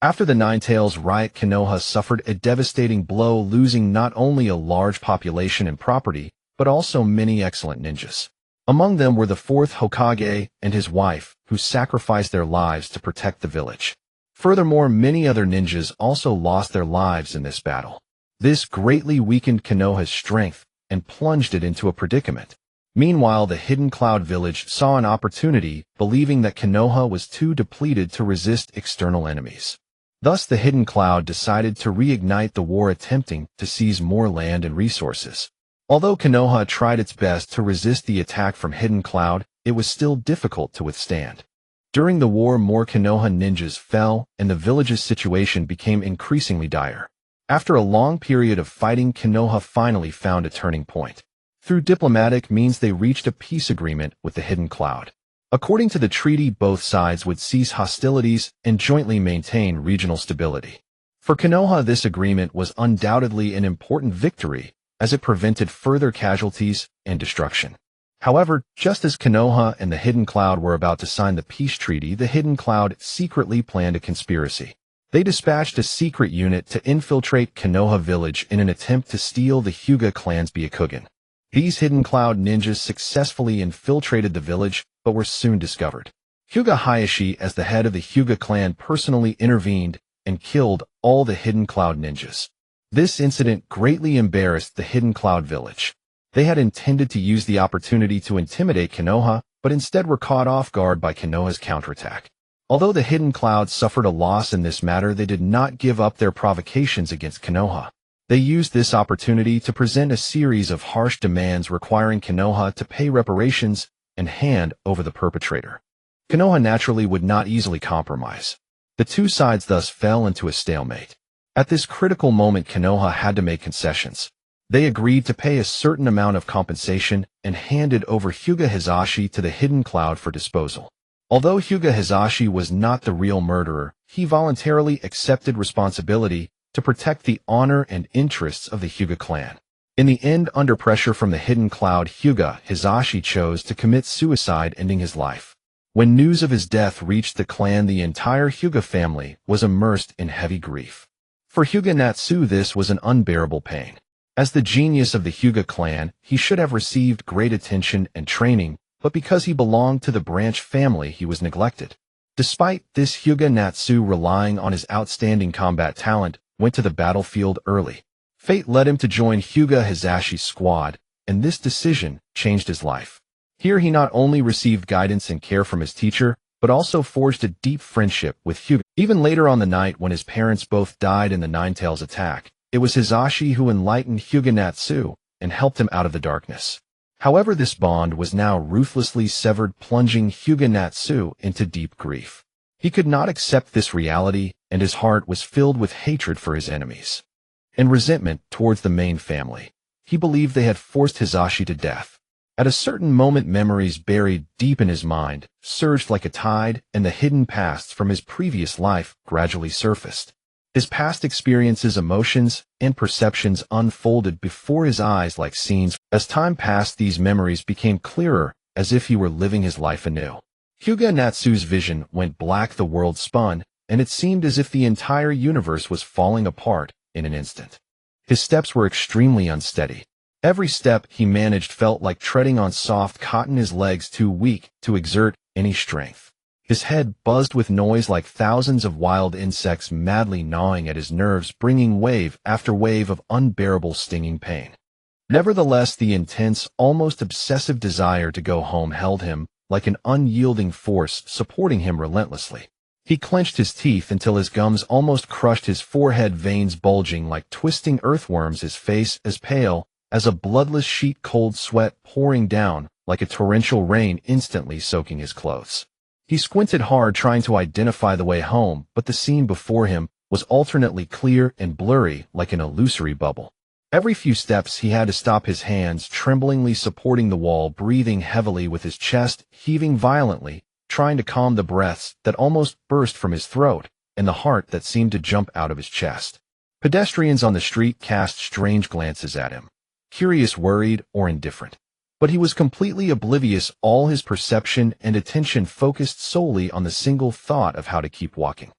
After the Ninetales riot, Konoha suffered a devastating blow, losing not only a large population and property, but also many excellent ninjas. Among them were the fourth Hokage and his wife, who sacrificed their lives to protect the village. Furthermore, many other ninjas also lost their lives in this battle. This greatly weakened Konoha's strength and plunged it into a predicament. Meanwhile, the Hidden Cloud village saw an opportunity, believing that Konoha was too depleted to resist external enemies. Thus, the Hidden Cloud decided to reignite the war, attempting to seize more land and resources. Although Konoha tried its best to resist the attack from Hidden Cloud, it was still difficult to withstand. During the war, more Konoha ninjas fell, and the village's situation became increasingly dire. After a long period of fighting, Konoha finally found a turning point. Through diplomatic means, they reached a peace agreement with the Hidden Cloud. According to the treaty, both sides would cease hostilities and jointly maintain regional stability. For Konoha, this agreement was undoubtedly an important victory, as it prevented further casualties and destruction. However, just as Konoha and the Hidden Cloud were about to sign the peace treaty, the Hidden Cloud secretly planned a conspiracy. They dispatched a secret unit to infiltrate Konoha village in an attempt to steal the Hyuga clan's Byakugan. These Hidden Cloud ninjas successfully infiltrated the village, but were soon discovered. Hyūga Hizashi, as the head of the Hyuga clan, personally intervened and killed all the Hidden Cloud ninjas. This incident greatly embarrassed the Hidden Cloud village. They had intended to use the opportunity to intimidate Konoha, but instead were caught off guard by Konoha's counterattack. Although the Hidden Cloud suffered a loss in this matter, they did not give up their provocations against Konoha. They used this opportunity to present a series of harsh demands requiring Konoha to pay reparations and hand over the perpetrator. Konoha naturally would not easily compromise. The two sides thus fell into a stalemate. At this critical moment, Konoha had to make concessions. They agreed to pay a certain amount of compensation and handed over Hyūga Hizashi to the Hidden Cloud for disposal. Although Hyūga Hizashi was not the real murderer, he voluntarily accepted responsibility to protect the honor and interests of the Hyuga clan. In the end, under pressure from the Hidden Cloud, Hyūga Hizashi chose to commit suicide, ending his life. When news of his death reached the clan, the entire Hyuga family was immersed in heavy grief. For Hyūga Natsu, this was an unbearable pain. As the genius of the Hyuga clan, he should have received great attention and training, but because he belonged to the branch family, he was neglected. Despite this, Hyūga Natsu, relying on his outstanding combat talent, went to the battlefield early. Fate led him to join Hyūga Hizashi's squad, and this decision changed his life. Here he not only received guidance and care from his teacher, but also forged a deep friendship with Hyuga. Even later on, the night when his parents both died in the Ninetales attack, it was Hizashi who enlightened Hyūga Natsu and helped him out of the darkness. However, this bond was now ruthlessly severed, plunging Hyūga Natsu into deep grief. He could not accept this reality, and his heart was filled with hatred for his enemies and resentment towards the main family. He believed they had forced Hizashi to death. At a certain moment, memories buried deep in his mind surged like a tide, and the hidden pasts from his previous life gradually surfaced. His past experiences, emotions, and perceptions unfolded before his eyes like scenes. As time passed, these memories became clearer, as if he were living his life anew. Hyūga Natsu's vision went black, the world spun, and it seemed as if the entire universe was falling apart in an instant. His steps were extremely unsteady. Every step he managed felt like treading on soft cotton, his legs too weak to exert any strength. His head buzzed with noise like thousands of wild insects madly gnawing at his nerves, bringing wave after wave of unbearable stinging pain. Nevertheless, the intense, almost obsessive desire to go home held him like an unyielding force, supporting him relentlessly. He clenched his teeth until his gums almost crushed his forehead, veins bulging like twisting earthworms, his face as pale as a bloodless sheet, cold sweat pouring down like a torrential rain, instantly soaking his clothes. He squinted hard, trying to identify the way home, but the scene before him was alternately clear and blurry like an illusory bubble. Every few steps he had to stop, his hands tremblingly supporting the wall, breathing heavily with his chest heaving violently, trying to calm the breaths that almost burst from his throat and the heart that seemed to jump out of his chest. Pedestrians on the street cast strange glances at him, curious, worried, or indifferent. But he was completely oblivious, all his perception and attention focused solely on the single thought of how to keep walking.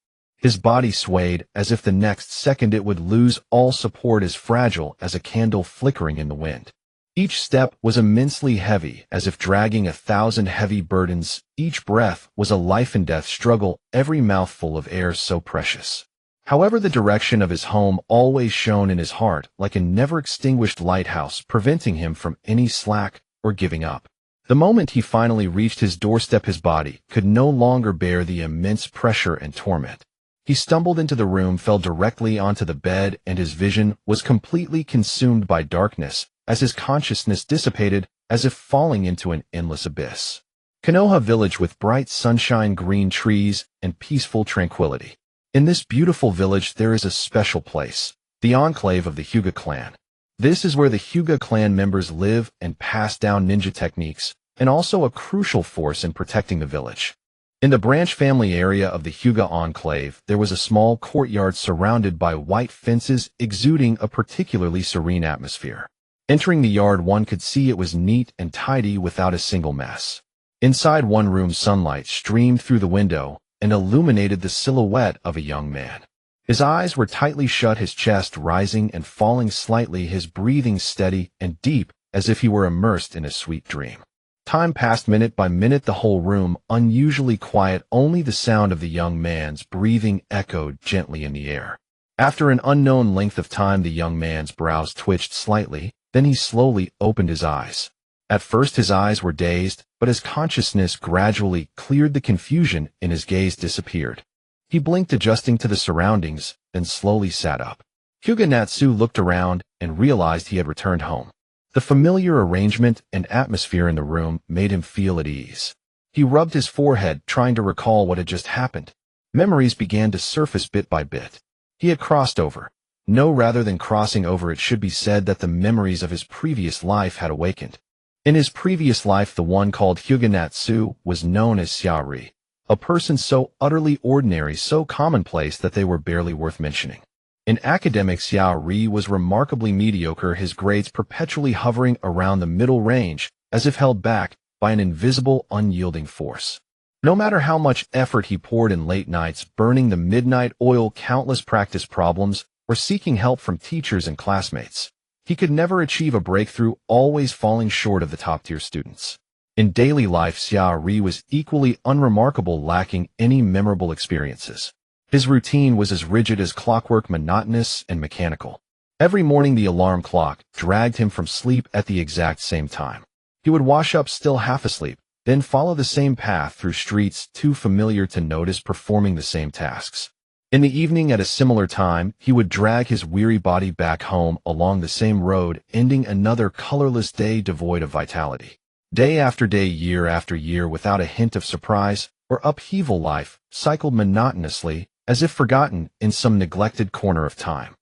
His body swayed as if the next second it would lose all support, as fragile as a candle flickering in the wind. Each step was immensely heavy, as if dragging 1,000 heavy burdens. Each breath was a life-and-death struggle, every mouthful of air so precious. However, the direction of his home always shone in his heart like a never-extinguished lighthouse, preventing him from any slack or giving up. The moment he finally reached his doorstep, his body could no longer bear the immense pressure and torment. He stumbled into the room, fell directly onto the bed, and his vision was completely consumed by darkness, as his consciousness dissipated, as if falling into an endless abyss. Konoha village, with bright sunshine, green trees, and peaceful tranquility. In this beautiful village there is a special place, the enclave of the Hyuga clan. This is where the Hyuga clan members live and pass down ninja techniques, and also a crucial force in protecting the village. In the branch family area of the Hyuga enclave, there was a small courtyard surrounded by white fences, exuding a particularly serene atmosphere. Entering the yard, one could see it was neat and tidy without a single mess. Inside one room, sunlight streamed through the window and illuminated the silhouette of a young man. His eyes were tightly shut, his chest rising and falling slightly, his breathing steady and deep, as if he were immersed in a sweet dream. Time passed minute by minute, the whole room unusually quiet, only the sound of the young man's breathing echoed gently in the air. After an unknown length of time, the young man's brows twitched slightly, then he slowly opened his eyes. At first his eyes were dazed, but as consciousness gradually cleared, the confusion in his gaze disappeared. He blinked, adjusting to the surroundings, then slowly sat up. Hyūga Natsu looked around and realized he had returned home. The familiar arrangement and atmosphere in the room made him feel at ease. He rubbed his forehead, trying to recall what had just happened. Memories began to surface bit by bit. He had crossed over. No, rather than crossing over, it should be said that the memories of his previous life had awakened. In his previous life, the one called Hyūga Natsu was known as Hyūga, a person so utterly ordinary, so commonplace that they were barely worth mentioning. In academics, Hyūga was remarkably mediocre, his grades perpetually hovering around the middle range, as if held back by an invisible, unyielding force. No matter how much effort he poured in, late nights, burning the midnight oil, countless practice problems, or seeking help from teachers and classmates, he could never achieve a breakthrough, always falling short of the top-tier students. In daily life, Hyūga was equally unremarkable, lacking any memorable experiences. His routine was as rigid as clockwork, monotonous and mechanical. Every morning the alarm clock dragged him from sleep at the exact same time. He would wash up still half asleep, then follow the same path through streets too familiar to notice, performing the same tasks. In the evening at a similar time, he would drag his weary body back home along the same road, ending another colorless day devoid of vitality. Day after day, year after year, without a hint of surprise or upheaval, life cycled monotonously, as if forgotten in some neglected corner of time.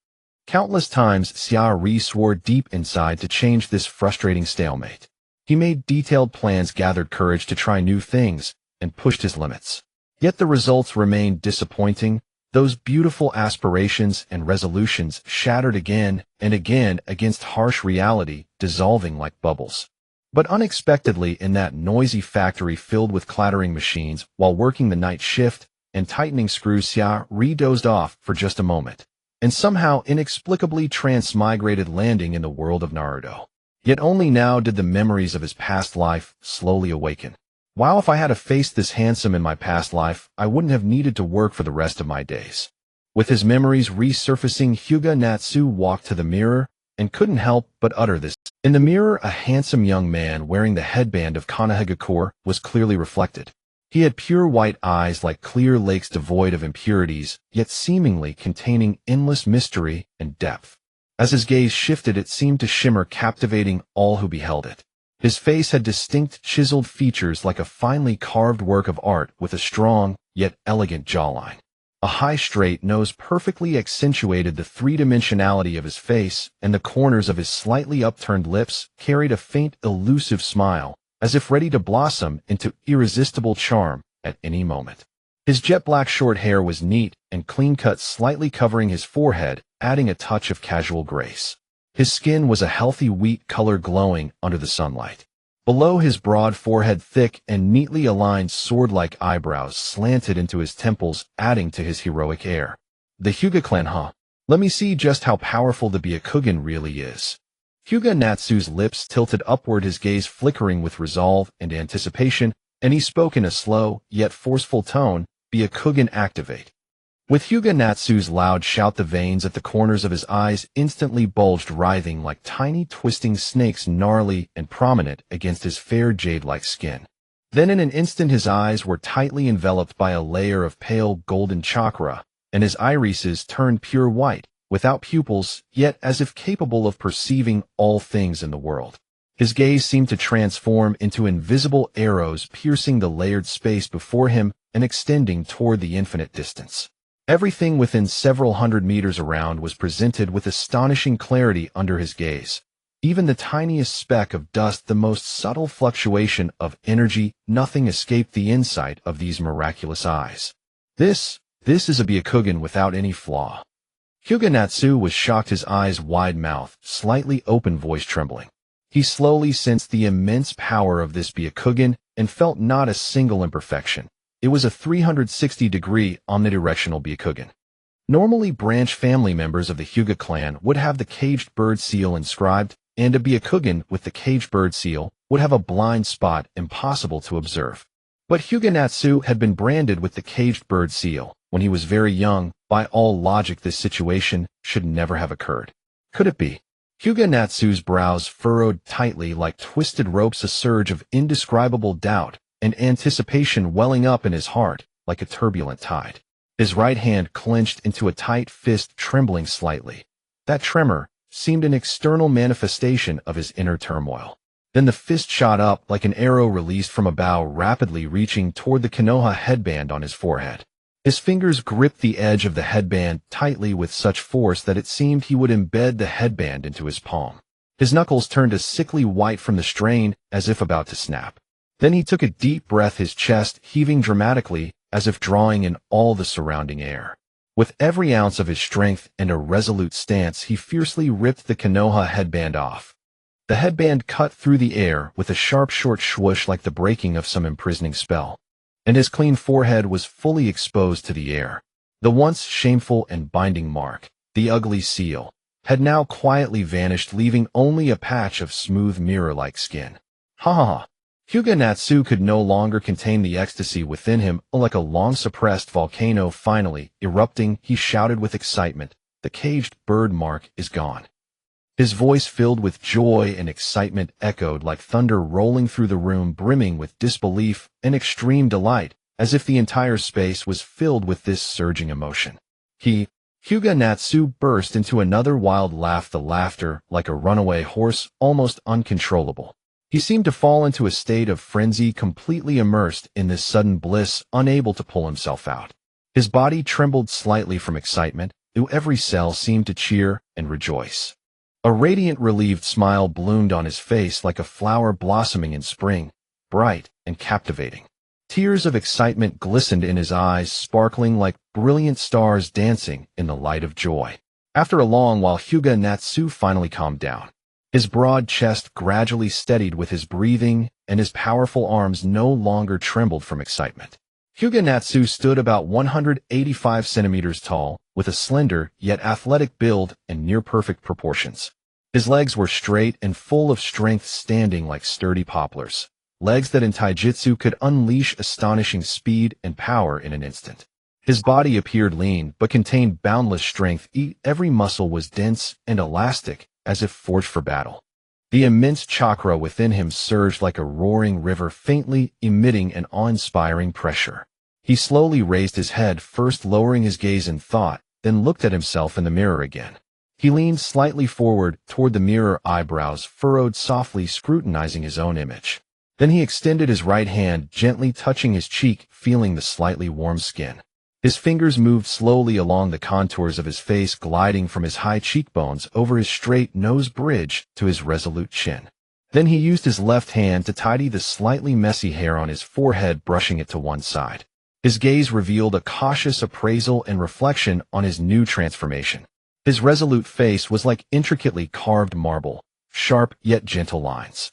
Countless times, Hyūga swore deep inside to change this frustrating stalemate. He made detailed plans, gathered courage to try new things, and pushed his limits. Yet the results remained disappointing. Those beautiful aspirations and resolutions shattered again and again against harsh reality, dissolving like bubbles. But unexpectedly, in that noisy factory filled with clattering machines, while working the night shift and tightening screws, Hyūga dozed off for just a moment, and somehow inexplicably transmigrated, landing in the world of Naruto. Yet only now did the memories of his past life slowly awaken. Wow, if I had faced this handsome in my past life, I wouldn't have needed to work for the rest of my days. With his memories resurfacing, Hyūga Natsu walked to the mirror and couldn't help but utter this. In the mirror, a handsome young man wearing the headband of Konoha was clearly reflected. He had pure white eyes like clear lakes, devoid of impurities, yet seemingly containing endless mystery and depth. As his gaze shifted, it seemed to shimmer, captivating all who beheld it. His face had distinct, chiseled features like a finely carved work of art, with a strong, yet elegant jawline. A high, straight nose perfectly accentuated the three-dimensionality of his face, and the corners of his slightly upturned lips carried a faint, elusive smile, as if ready to blossom into irresistible charm at any moment. His jet-black short hair was neat and clean-cut, slightly covering his forehead, adding a touch of casual grace. His skin was a healthy wheat color, glowing under the sunlight. Below his broad forehead, thick and neatly aligned sword-like eyebrows slanted into his temples, adding to his heroic air. The Hyuga clan, huh? Let me see just how powerful the Byakugan really is. Hyūga Natsu's lips tilted upward, his gaze flickering with resolve and anticipation, and he spoke in a slow, yet forceful tone, "Byakugan activate." With Hyūga Natsu's loud shout, the veins at the corners of his eyes instantly bulged, writhing like tiny twisting snakes, gnarly and prominent against his fair jade-like skin. Then in an instant his eyes were tightly enveloped by a layer of pale golden chakra, and his irises turned pure white, without pupils, yet as if capable of perceiving all things in the world. His gaze seemed to transform into invisible arrows, piercing the layered space before him and extending toward the infinite distance. Everything within several hundred meters around was presented with astonishing clarity under his gaze. Even the tiniest speck of dust, the most subtle fluctuation of energy, nothing escaped the insight of these miraculous eyes. This is a Byakugan without any flaw. Hyūga Natsu was shocked, his eyes wide-mouthed, slightly open, voice trembling. He slowly sensed the immense power of this Byakugan and felt not a single imperfection. It was a 360-degree omnidirectional Byakugan. Normally, branch family members of the Hyuga clan would have the caged bird seal inscribed, and a Byakugan with the caged bird seal would have a blind spot impossible to observe. But Hyūga Natsu had been branded with the caged bird seal when he was very young. By all logic, this situation should never have occurred. Could it be? Hyūga Natsu's brows furrowed tightly like twisted ropes, a surge of indescribable doubt and anticipation welling up in his heart like a turbulent tide. His right hand clenched into a tight fist, trembling slightly. That tremor seemed an external manifestation of his inner turmoil. Then the fist shot up like an arrow released from a bow, rapidly reaching toward the Konoha headband on his forehead. His fingers gripped the edge of the headband tightly with such force that it seemed he would embed the headband into his palm. His knuckles turned a sickly white from the strain, as if about to snap. Then he took a deep breath, his chest heaving dramatically, as if drawing in all the surrounding air. With every ounce of his strength and a resolute stance, he fiercely ripped the Konoha headband off. The headband cut through the air with a sharp, short swoosh like the breaking of some imprisoning spell, and his clean forehead was fully exposed to the air. The once shameful and binding mark, the ugly seal, had now quietly vanished, leaving only a patch of smooth mirror-like skin. Ha ha ha! Hyūga Natsu could no longer contain the ecstasy within him. Like a long-suppressed volcano finally erupting, he shouted with excitement, "The caged bird mark is gone." His voice, filled with joy and excitement, echoed like thunder rolling through the room, brimming with disbelief and extreme delight, as if the entire space was filled with this surging emotion. Hyūga Natsu burst into another wild laugh, the laughter like a runaway horse, almost uncontrollable. He seemed to fall into a state of frenzy, completely immersed in this sudden bliss, unable to pull himself out. His body trembled slightly from excitement, though every cell seemed to cheer and rejoice. A radiant, relieved smile bloomed on his face like a flower blossoming in spring, bright and captivating. Tears of excitement glistened in his eyes, sparkling like brilliant stars dancing in the light of joy. After a long while, Hyūga Natsu finally calmed down. His broad chest gradually steadied with his breathing, and his powerful arms no longer trembled from excitement. Hyūga Natsu stood about 185 centimeters tall, with a slender yet athletic build and near-perfect proportions. His legs were straight and full of strength, standing like sturdy poplars, legs that in taijutsu could unleash astonishing speed and power in an instant. His body appeared lean, but contained boundless strength. Every muscle was dense and elastic, as if forged for battle. The immense chakra within him surged like a roaring river, faintly emitting an awe-inspiring pressure. He slowly raised his head, first lowering his gaze in thought, then looked at himself in the mirror again. He leaned slightly forward toward the mirror, eyebrows furrowed, softly scrutinizing his own image. Then he extended his right hand, gently touching his cheek, feeling the slightly warm skin. His fingers moved slowly along the contours of his face, gliding from his high cheekbones over his straight nose bridge to his resolute chin. Then he used his left hand to tidy the slightly messy hair on his forehead, brushing it to one side. His gaze revealed a cautious appraisal and reflection on his new transformation. His resolute face was like intricately carved marble, sharp yet gentle lines.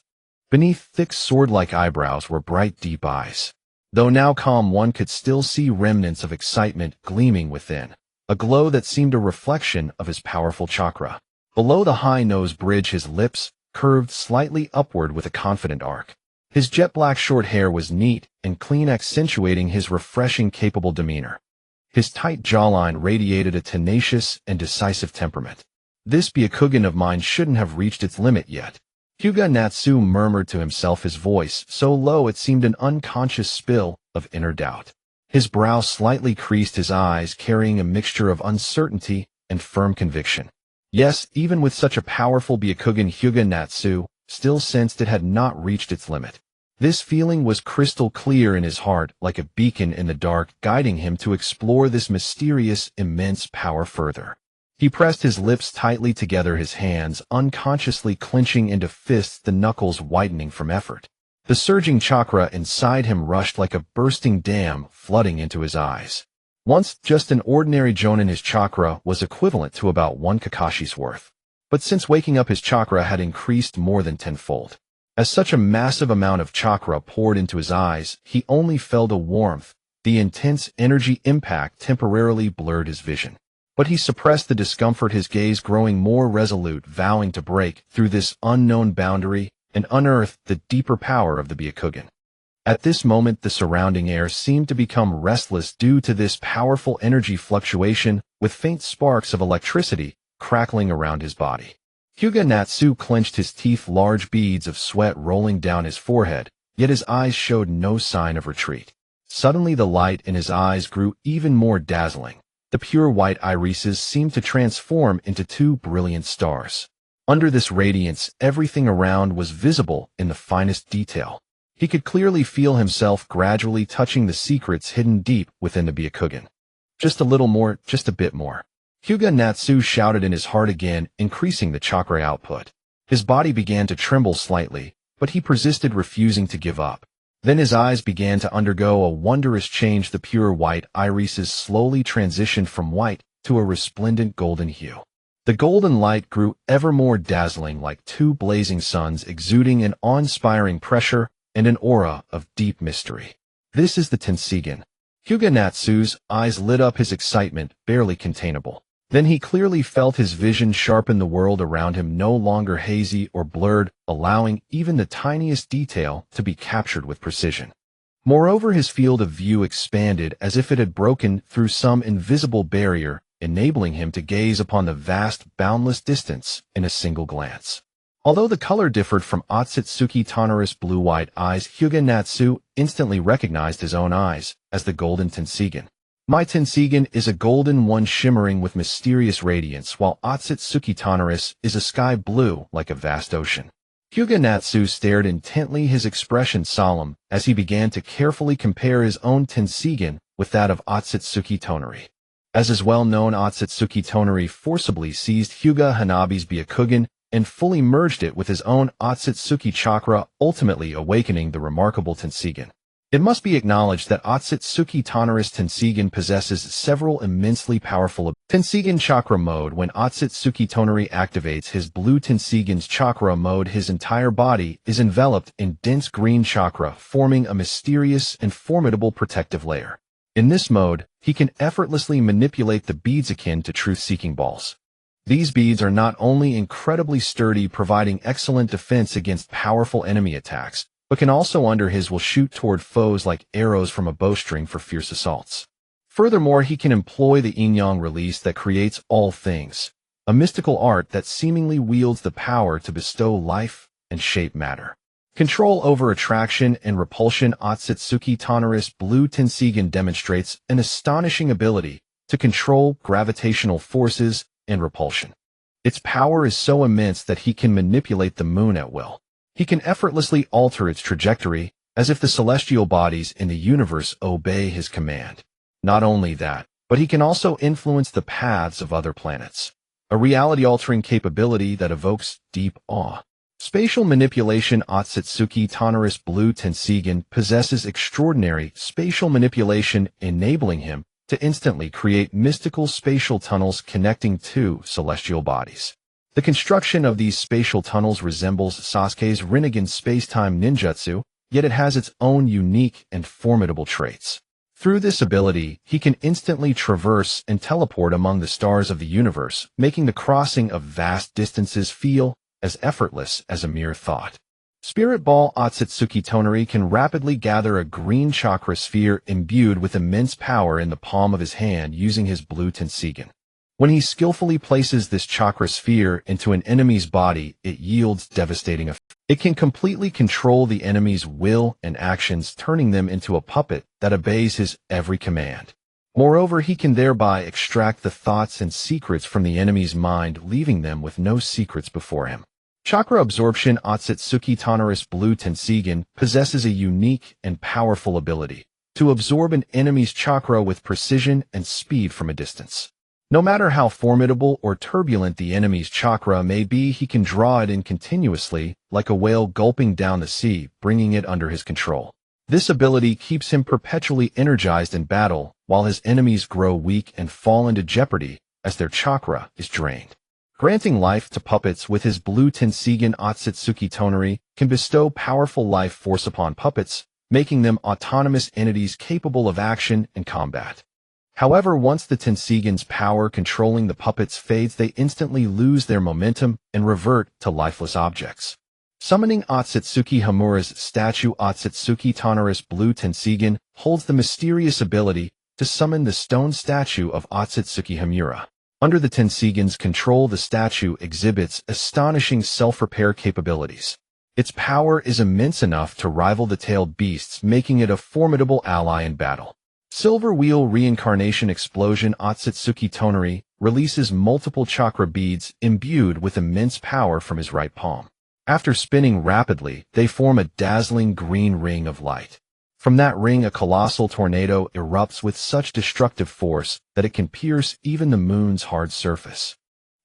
Beneath thick sword-like eyebrows were bright, deep eyes. Though now calm, one could still see remnants of excitement gleaming within, a glow that seemed a reflection of his powerful chakra. Below the high nose bridge, his lips curved slightly upward with a confident arc. His jet-black short hair was neat and clean, accentuating his refreshing, capable demeanor. His tight jawline radiated a tenacious and decisive temperament. This Byakugan of mine shouldn't have reached its limit yet. Hyūga Natsu murmured to himself, his voice so low it seemed an unconscious spill of inner doubt. His brow slightly creased, his eyes carrying a mixture of uncertainty and firm conviction. Yes, even with such a powerful Byakugan, Hyūga Natsu still sensed it had not reached its limit. This feeling was crystal clear in his heart, like a beacon in the dark, guiding him to explore this mysterious, immense power further. He pressed his lips tightly together, his hands unconsciously clenching into fists, the knuckles whitening from effort. The surging chakra inside him rushed like a bursting dam, flooding into his eyes. Once just an ordinary jonin, his chakra was equivalent to about 1 Kakashi's worth. But since waking up, his chakra had increased more than tenfold. As such a massive amount of chakra poured into his eyes, he only felt a warmth. The intense energy impact temporarily blurred his vision. But he suppressed the discomfort, his gaze growing more resolute, vowing to break through this unknown boundary and unearth the deeper power of the Byakugan. At this moment, the surrounding air seemed to become restless due to this powerful energy fluctuation, with faint sparks of electricity crackling around his body. Hyūga Natsu clenched his teeth, large beads of sweat rolling down his forehead, yet his eyes showed no sign of retreat. Suddenly the light in his eyes grew even more dazzling. The pure white irises seemed to transform into 2 brilliant stars. Under this radiance, everything around was visible in the finest detail. He could clearly feel himself gradually touching the secrets hidden deep within the Byakugan. Just a little more, just a bit more. Hyūga Natsu shouted in his heart, again increasing the chakra output. His body began to tremble slightly, but he persisted, refusing to give up. Then his eyes began to undergo a wondrous change. The pure white irises slowly transitioned from white to a resplendent golden hue. The golden light grew ever more dazzling, like 2 blazing suns, exuding an awe-inspiring pressure and an aura of deep mystery. This is the Tenseigan. Hyūga Natsu's eyes lit up, his excitement barely containable. Then he clearly felt his vision sharpen, the world around him no longer hazy or blurred, allowing even the tiniest detail to be captured with precision. Moreover, his field of view expanded as if it had broken through some invisible barrier, enabling him to gaze upon the vast, boundless distance in a single glance. Although the color differed from Otsutsuki Tanara's blue-white eyes, Hyūga Natsu instantly recognized his own eyes as the golden Tenseigan. My Tenseigan is a golden one shimmering with mysterious radiance, while Otsutsuki Tanara's is a sky blue like a vast ocean. Hyūga Natsu stared intently, his expression solemn, as he began to carefully compare his own Tenseigan with that of Otsutsuki Tonari. As is well known, Otsutsuki Tonari forcibly seized Hyūga Hanabi's Byakugan and fully merged it with his own Otsutsuki chakra, ultimately awakening the remarkable Tenseigan. It must be acknowledged that Otsutsuki Tanara's Tenseigan possesses several immensely powerful Tenseigan chakra mode. When Otsutsuki Tonari activates his blue Tenseigan's chakra mode, his entire body is enveloped in dense green chakra, forming a mysterious and formidable protective layer. In this mode, he can effortlessly manipulate the beads akin to truth-seeking balls. These beads are not only incredibly sturdy, providing excellent defense against powerful enemy attacks, but can also under his will shoot toward foes like arrows from a bowstring for fierce assaults. Furthermore, he can employ the yin-yang release that creates all things, a mystical art that seemingly wields the power to bestow life and shape matter. Control over attraction and repulsion. Otsutsuki Tanara's blue Tenseigan demonstrates an astonishing ability to control gravitational forces and repulsion. Its power is so immense that he can manipulate the moon at will. He can effortlessly alter its trajectory, as if the celestial bodies in the universe obey his command. Not only that, but he can also influence the paths of other planets, a reality-altering capability that evokes deep awe. Spatial manipulation. Otsutsuki Tanara's blue Tenseigan possesses extraordinary spatial manipulation, enabling him to instantly create mystical spatial tunnels connecting 2 celestial bodies. The construction of these spatial tunnels resembles Sasuke's Rinnegan space-time ninjutsu, yet it has its own unique and formidable traits. Through this ability, he can instantly traverse and teleport among the stars of the universe, making the crossing of vast distances feel as effortless as a mere thought. Spirit Ball Otsutsuki Tonari can rapidly gather a green chakra sphere imbued with immense power in the palm of his hand using his blue Tenseigan. When he skillfully places this chakra sphere into an enemy's body, it yields devastating effects. It can completely control the enemy's will and actions, turning them into a puppet that obeys his every command. Moreover, he can thereby extract the thoughts and secrets from the enemy's mind, leaving them with no secrets before him. Chakra Absorption Otsutsuki Tonari's Blue Tenseigan possesses a unique and powerful ability to absorb an enemy's chakra with precision and speed from a distance. No matter how formidable or turbulent the enemy's chakra may be, he can draw it in continuously, like a whale gulping down the sea, bringing it under his control. This ability keeps him perpetually energized in battle, while his enemies grow weak and fall into jeopardy as their chakra is drained. Granting life to puppets with his blue Tenseigan, Otsutsuki Tonari can bestow powerful life force upon puppets, making them autonomous entities capable of action and combat. However, once the Tenseigan's power controlling the puppets fades, they instantly lose their momentum and revert to lifeless objects. Summoning Otsutsuki Hamura's statue. Otsutsuki Tonari's blue Tenseigan holds the mysterious ability to summon the stone statue of Otsutsuki Hamura. Under the Tenseigan's control, the statue exhibits astonishing self-repair capabilities. Its power is immense enough to rival the tailed beasts, making it a formidable ally in battle. Silver Wheel Reincarnation Explosion. Otsutsuki Tonari releases multiple chakra beads imbued with immense power from his right palm. After spinning rapidly, they form a dazzling green ring of light. From that ring, a colossal tornado erupts with such destructive force that it can pierce even the moon's hard surface.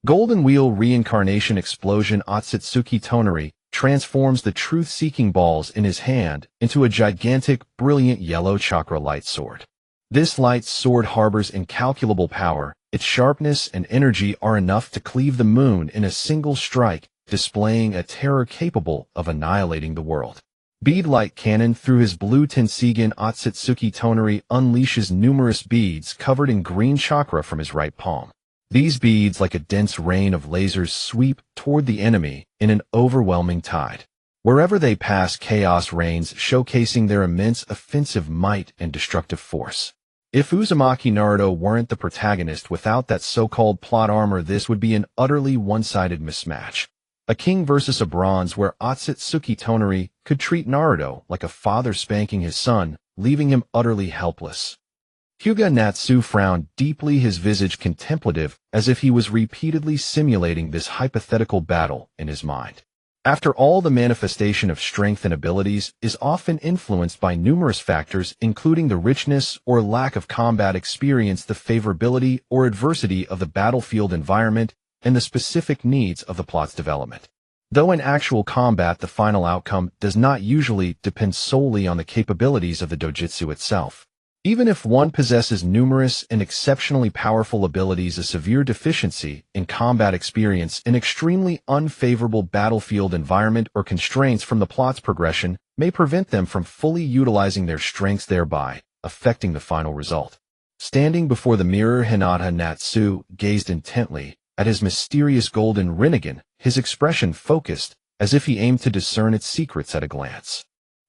Golden Wheel Reincarnation Explosion. Otsutsuki Tonari transforms the truth-seeking balls in his hand into a gigantic, brilliant yellow chakra light sword. This light sword harbors incalculable power. Its sharpness and energy are enough to cleave the moon in a single strike, displaying a terror capable of annihilating the world. Bead-light Cannon. Through his blue Tenseigan, Otsutsuki Tonari unleashes numerous beads covered in green chakra from his right palm. These beads, like a dense rain of lasers, sweep toward the enemy in an overwhelming tide. Wherever they pass, chaos reigns, showcasing their immense offensive might and destructive force. If Uzumaki Naruto weren't the protagonist without that so-called plot armor, this would be an utterly one-sided mismatch. A king versus a bronze, where Otsutsuki Tonari could treat Naruto like a father spanking his son, leaving him utterly helpless. Hyūga Natsu frowned deeply, his visage contemplative, as if he was repeatedly simulating this hypothetical battle in his mind. After all, the manifestation of strength and abilities is often influenced by numerous factors, including the richness or lack of combat experience, the favorability or adversity of the battlefield environment, and the specific needs of the plot's development. Though in actual combat, the final outcome does not usually depend solely on the capabilities of the dojutsu itself. Even if one possesses numerous and exceptionally powerful abilities, a severe deficiency in combat experience, an extremely unfavorable battlefield environment, or constraints from the plot's progression may prevent them from fully utilizing their strengths, thereby affecting the final result. Standing before the mirror, Hyūga Natsu gazed intently at his mysterious golden Rinnegan, his expression focused, as if he aimed to discern its secrets at a glance.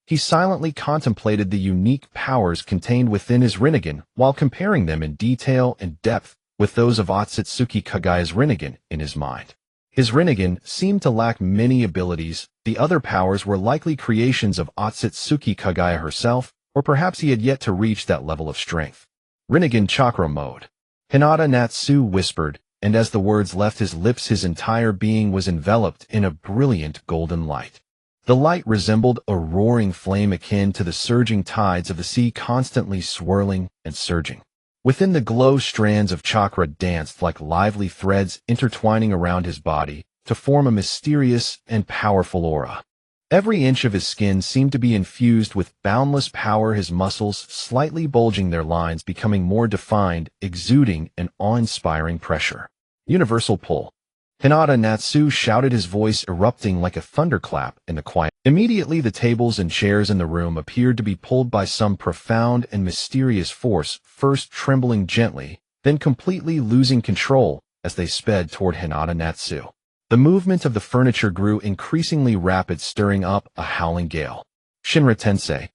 He silently contemplated the unique powers contained within his Rinnegan, while comparing them in detail and depth with those of Otsutsuki Kagaya's Rinnegan in his mind. His Rinnegan seemed to lack many abilities. The other powers were likely creations of Otsutsuki Kagaya herself, or perhaps he had yet to reach that level of strength. Rinnegan Chakra Mode. Hyūga Natsu whispered, and as the words left his lips, his entire being was enveloped in a brilliant golden light. The light resembled a roaring flame akin to the surging tides of the sea, constantly swirling and surging. Within the glow, strands of chakra danced like lively threads, intertwining around his body to form a mysterious and powerful aura. Every inch of his skin seemed to be infused with boundless power, his muscles slightly bulging, their lines becoming more defined, exuding an awe-inspiring pressure. Universal Pull. Hinata Natsu shouted, his voice erupting like a thunderclap in the quiet. Immediately the tables and chairs in the room appeared to be pulled by some profound and mysterious force, first trembling gently, then completely losing control as they sped toward Hinata Natsu. The movement of the furniture grew increasingly rapid, stirring up a howling gale. Shinra Tensei.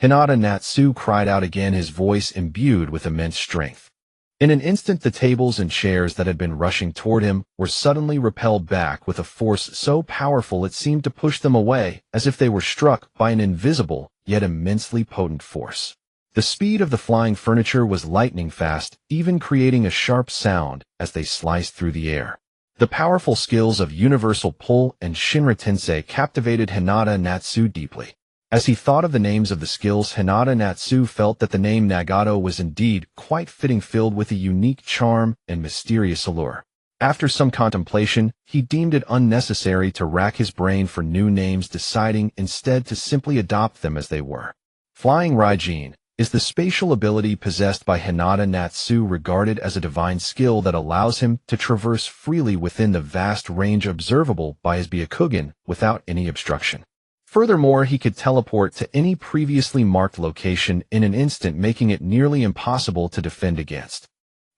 Hinata Natsu cried out again, his voice imbued with immense strength. In an instant, the tables and chairs that had been rushing toward him were suddenly repelled back with a force so powerful it seemed to push them away, as if they were struck by an invisible, yet immensely potent force. The speed of the flying furniture was lightning fast, even creating a sharp sound as they sliced through the air. The powerful skills of Universal Pull and Shinra Tensei captivated Hinata Natsu deeply. As he thought of the names of the skills, Hinata Natsu felt that the name Nagato was indeed quite fitting, filled with a unique charm and mysterious allure. After some contemplation, he deemed it unnecessary to rack his brain for new names, deciding instead to simply adopt them as they were. Flying Raijin is the spatial ability possessed by Hinata Natsu, regarded as a divine skill that allows him to traverse freely within the vast range observable by his Byakugan without any obstruction. Furthermore, he could teleport to any previously marked location in an instant, making it nearly impossible to defend against.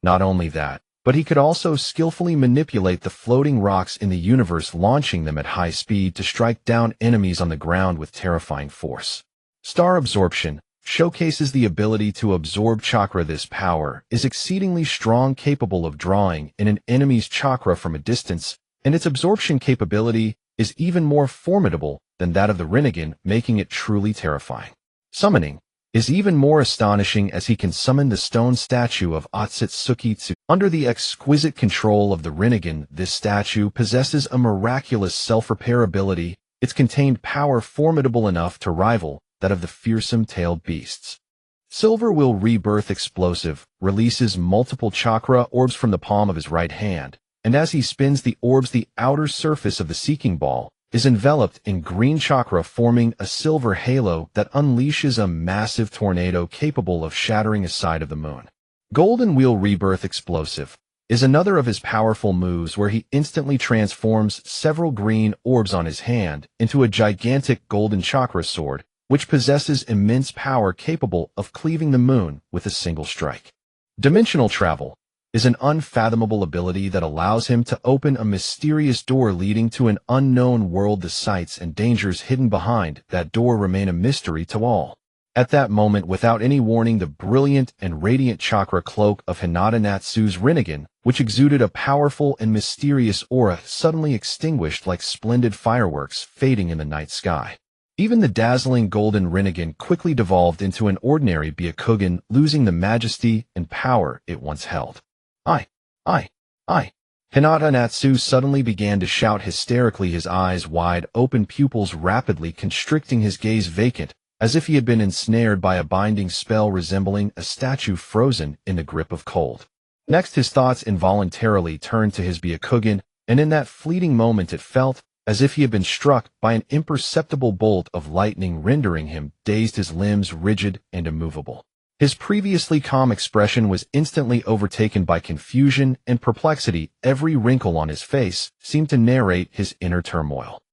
Not only that, but he could also skillfully manipulate the floating rocks in the universe, launching them at high speed to strike down enemies on the ground with terrifying force. Star Absorption showcases the ability to absorb chakra. This power is exceedingly strong, capable of drawing in an enemy's chakra from a distance, and its absorption capability is even more formidable than that of the Rinnegan, making it truly terrifying. Summoning is even more astonishing, as he can summon the stone statue of Otsutsuki. Under the exquisite control of the Rinnegan, this statue possesses a miraculous self-repair ability, its contained power formidable enough to rival that of the fearsome-tailed beasts. Silver Will Rebirth Explosive releases multiple chakra orbs from the palm of his right hand, and as he spins the orbs, the outer surface of the seeking ball is enveloped in green chakra, forming a silver halo that unleashes a massive tornado capable of shattering a side of the moon. Golden Wheel Rebirth Explosive is another of his powerful moves, where he instantly transforms several green orbs on his hand into a gigantic golden chakra sword, which possesses immense power, capable of cleaving the moon with a single strike. Dimensional Travel is an unfathomable ability that allows him to open a mysterious door leading to an unknown world. The sights and dangers hidden behind that door remain a mystery to all. At that moment, without any warning, the brilliant and radiant chakra cloak of Hinata Natsu's Rinnegan, which exuded a powerful and mysterious aura, suddenly extinguished like splendid fireworks fading in the night sky. Even the dazzling golden Rinnegan quickly devolved into an ordinary Byakugan, losing the majesty and power it once held. I. Hinata Natsu suddenly began to shout hysterically, his eyes wide open, pupils rapidly constricting, his gaze vacant, as if he had been ensnared by a binding spell, resembling a statue frozen in the grip of cold. Next, his thoughts involuntarily turned to his Byakugan, and in that fleeting moment it felt as if he had been struck by an imperceptible bolt of lightning, rendering him dazed, his limbs rigid and immovable. His previously calm expression was instantly overtaken by confusion and perplexity. Every wrinkle on his face seemed to narrate his inner turmoil.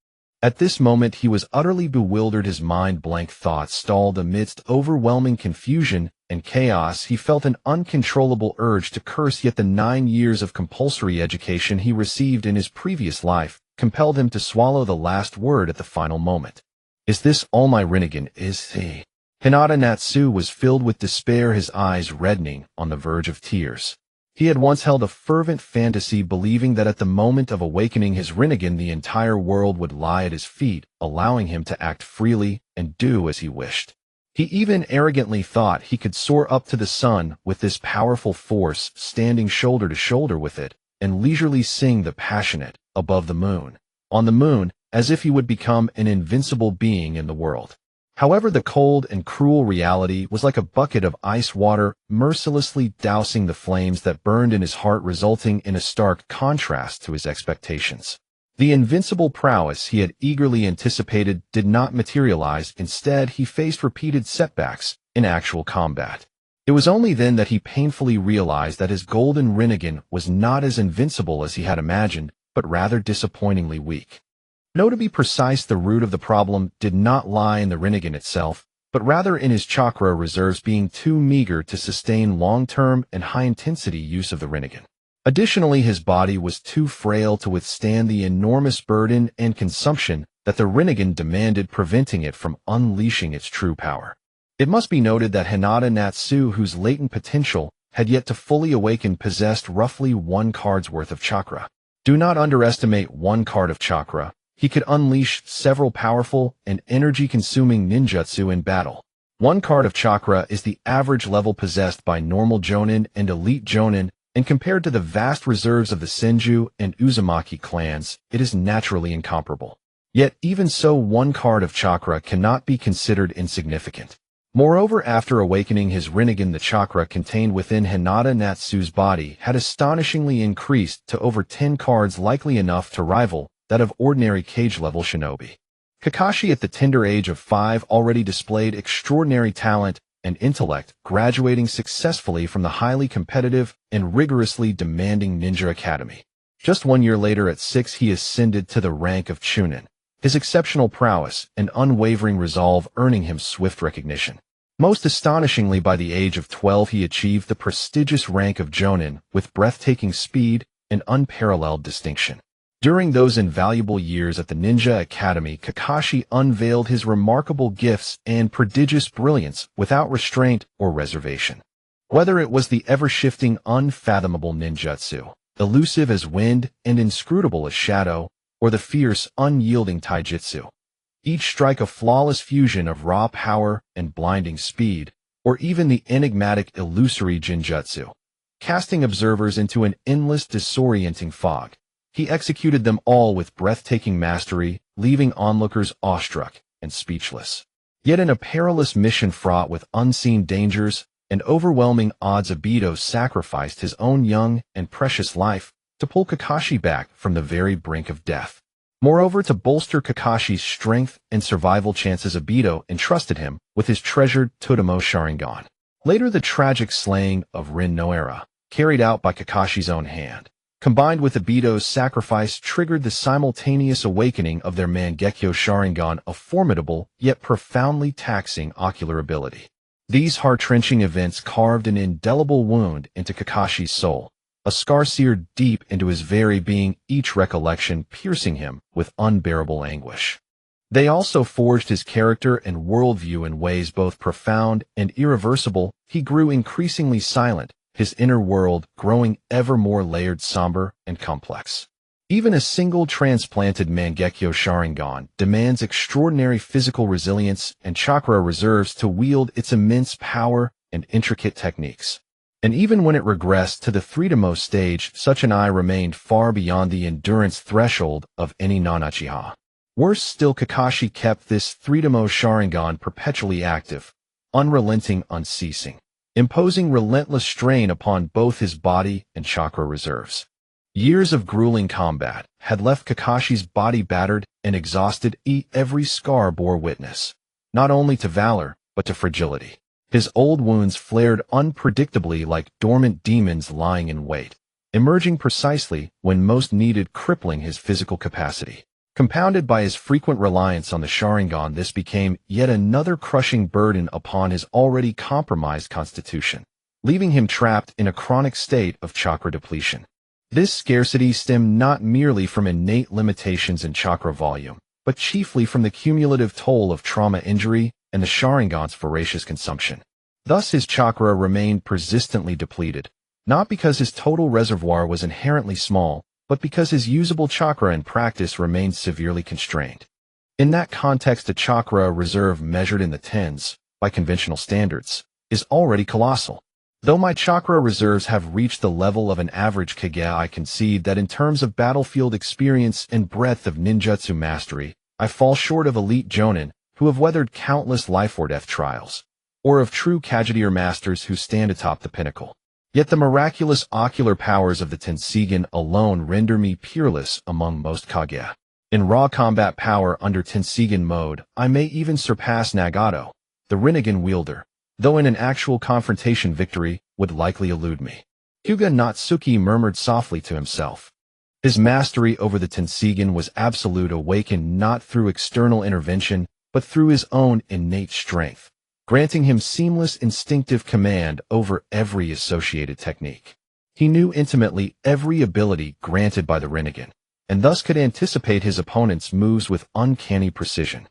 At this moment he was utterly bewildered, his mind blank, thoughts stalled. Amidst overwhelming confusion and chaos, he felt an uncontrollable urge to curse, yet the 9 years of compulsory education he received in his previous life compelled him to swallow the last word at the final moment. Is this all my Rinnegan? Is he? Hinata Natsu was filled with despair, his eyes reddening on the verge of tears. He had once held a fervent fantasy, believing that at the moment of awakening his Rinnegan, the entire world would lie at his feet, allowing him to act freely and do as he wished. He even arrogantly thought he could soar up to the sun with this powerful force, standing shoulder to shoulder with it, and leisurely sing the passionate above the moon, on the moon, as if he would become an invincible being in the world. However, the cold and cruel reality was like a bucket of ice water, mercilessly dousing the flames that burned in his heart, resulting in a stark contrast to his expectations. The invincible prowess he had eagerly anticipated did not materialize. Instead, he faced repeated setbacks in actual combat. It was only then that he painfully realized that his golden Rinnegan was not as invincible as he had imagined, but rather disappointingly weak. No, to be precise, the root of the problem did not lie in the Rinnegan itself, but rather in his chakra reserves being too meager to sustain long-term and high-intensity use of the Rinnegan. Additionally, his body was too frail to withstand the enormous burden and consumption that the Rinnegan demanded, preventing it from unleashing its true power. It must be noted that Hyūga Natsu, whose latent potential had yet to fully awaken, possessed roughly 1 card's worth of chakra. Do not underestimate 1 card of chakra. He could unleash several powerful and energy-consuming ninjutsu in battle. 1 card of chakra is the average level possessed by normal jonin and elite jonin, and compared to the vast reserves of the Senju and Uzumaki clans, it is naturally incomparable. Yet even so, 1 card of chakra cannot be considered insignificant. Moreover, after awakening his Rinnegan, the chakra contained within Hyūga Natsu's body had astonishingly increased to over 10 cards, likely enough to rival that of ordinary cage-level shinobi. Kakashi, at the tender age of 5, already displayed extraordinary talent and intellect, graduating successfully from the highly competitive and rigorously demanding Ninja Academy. Just 1 year later, at 6, he ascended to the rank of Chunin, his exceptional prowess and unwavering resolve earning him swift recognition. Most astonishingly, by the age of 12, he achieved the prestigious rank of Jonin with breathtaking speed and unparalleled distinction. During those invaluable years at the Ninja Academy, Kakashi unveiled his remarkable gifts and prodigious brilliance without restraint or reservation. Whether it was the ever-shifting, unfathomable ninjutsu, elusive as wind and inscrutable as shadow, or the fierce, unyielding taijutsu, each strike a flawless fusion of raw power and blinding speed, or even the enigmatic, illusory jinjutsu, casting observers into an endless, disorienting fog, he executed them all with breathtaking mastery, leaving onlookers awestruck and speechless. Yet in a perilous mission fraught with unseen dangers and overwhelming odds, Obito sacrificed his own young and precious life to pull Kakashi back from the very brink of death. Moreover, to bolster Kakashi's strength and survival chances, Obito entrusted him with his treasured Totemo Sharingan. Later, the tragic slaying of Rin Noara, carried out by Kakashi's own hand, combined with Obito's sacrifice, triggered the simultaneous awakening of their Mangekyo Sharingan, a formidable yet profoundly taxing ocular ability. These heart-wrenching events carved an indelible wound into Kakashi's soul, a scar seared deep into his very being, each recollection piercing him with unbearable anguish. They also forged his character and worldview in ways both profound and irreversible. He grew increasingly silent, his inner world growing ever more layered, somber, and complex. Even a single transplanted Mangekyo Sharingan demands extraordinary physical resilience and chakra reserves to wield its immense power and intricate techniques. And even when it regressed to the Three-Demo stage, such an eye remained far beyond the endurance threshold of any non-Uchiha. Worse still, Kakashi kept this Three-Demo Sharingan perpetually active, unrelenting, unceasing, imposing relentless strain upon both his body and chakra reserves. Years of grueling combat had left Kakashi's body battered and exhausted. Every scar bore witness, not only to valor, but to fragility. His old wounds flared unpredictably like dormant demons lying in wait, emerging precisely when most needed, crippling his physical capacity. Compounded by his frequent reliance on the Sharingan, this became yet another crushing burden upon his already compromised constitution, leaving him trapped in a chronic state of chakra depletion. This scarcity stemmed not merely from innate limitations in chakra volume, but chiefly from the cumulative toll of trauma injury and the Sharingan's voracious consumption. Thus his chakra remained persistently depleted, not because his total reservoir was inherently small, but because his usable chakra in practice remained severely constrained. In that context, a chakra reserve measured in the tens, by conventional standards, is already colossal. Though my chakra reserves have reached the level of an average Kage, I concede that in terms of battlefield experience and breadth of ninjutsu mastery, I fall short of elite jonin who have weathered countless life-or-death trials, or of true Kagedier masters who stand atop the pinnacle. Yet the miraculous ocular powers of the Tenseigan alone render me peerless among most Kage. In raw combat power under Tenseigan mode, I may even surpass Nagato, the Rinnegan wielder, though in an actual confrontation victory would likely elude me. Hyūga Natsuki murmured softly to himself. His mastery over the Tenseigan was absolute, awakened not through external intervention, but through his own innate strength, granting him seamless instinctive command over every associated technique. He knew intimately every ability granted by the Rinnegan, and thus could anticipate his opponent's moves with uncanny precision.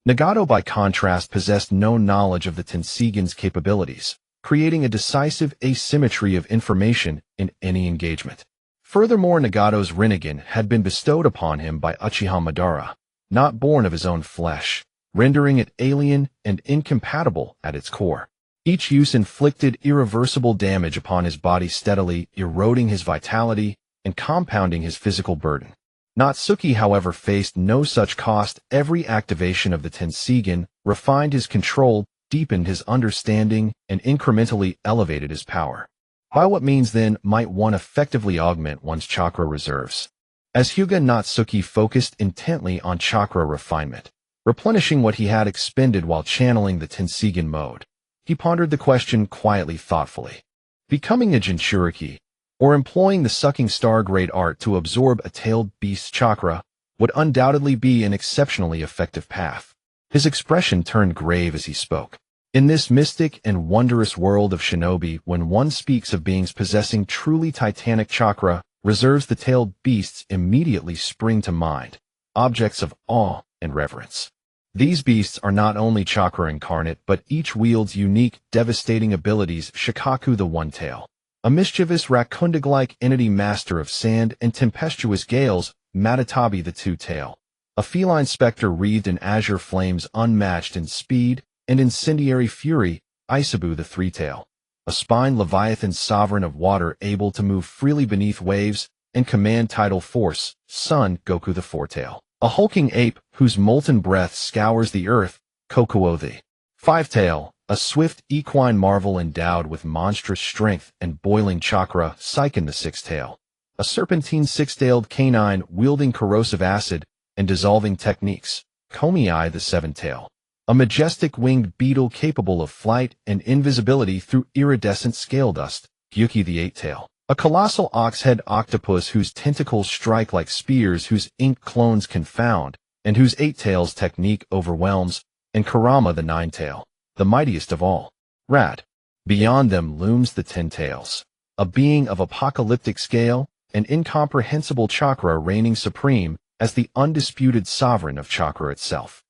Nagato, by contrast, possessed no knowledge of the Tenseigan's capabilities, creating a decisive asymmetry of information in any engagement. Furthermore, Nagato's Rinnegan had been bestowed upon him by Uchiha Madara, not born of his own flesh, rendering it alien and incompatible at its core. Each use inflicted irreversible damage upon his body, steadily eroding his vitality and compounding his physical burden. Natsuki, however, faced no such cost. Every activation of the Tenseigan refined his control, deepened his understanding, and incrementally elevated his power. By what means, then, might one effectively augment one's chakra reserves? As Hyūga Natsuki focused intently on chakra refinement, replenishing what he had expended while channeling the Tenseigan mode, he pondered the question quietly, thoughtfully. Becoming a Jinchuriki, or employing the sucking star-grade art to absorb a tailed beast's chakra, would undoubtedly be an exceptionally effective path. His expression turned grave as he spoke. In this mystic and wondrous world of shinobi, when one speaks of beings possessing truly titanic chakra, reserves, the tailed beasts immediately spring to mind, objects of awe and reverence. These beasts are not only chakra incarnate, but each wields unique, devastating abilities. Shikaku, the One-Tail, a mischievous raccoon-like entity, master of sand and tempestuous gales. Matatabi, the Two-Tail, a feline specter wreathed in azure flames, unmatched in speed and incendiary fury. Isabu, the Three-Tail, a spine leviathan, sovereign of water, able to move freely beneath waves and command tidal force. Son Goku, the Four-Tail, a hulking ape whose molten breath scours the earth. Kokuo, the Five-Tail, a swift equine marvel endowed with monstrous strength and boiling chakra. Seiken, the Six-Tail, a serpentine six-tailed canine wielding corrosive acid and dissolving techniques. Komii, the Seven-Tail, a majestic winged beetle capable of flight and invisibility through iridescent scale dust. Gyuki, the Eight-Tail, a colossal ox-head octopus whose tentacles strike like spears, whose ink clones confound, and whose eight-tails technique overwhelms. And Kurama, the Nine-Tail, the mightiest of all. Rat. Beyond them looms the Ten-Tails, a being of apocalyptic scale and incomprehensible chakra, reigning supreme as the undisputed sovereign of chakra itself.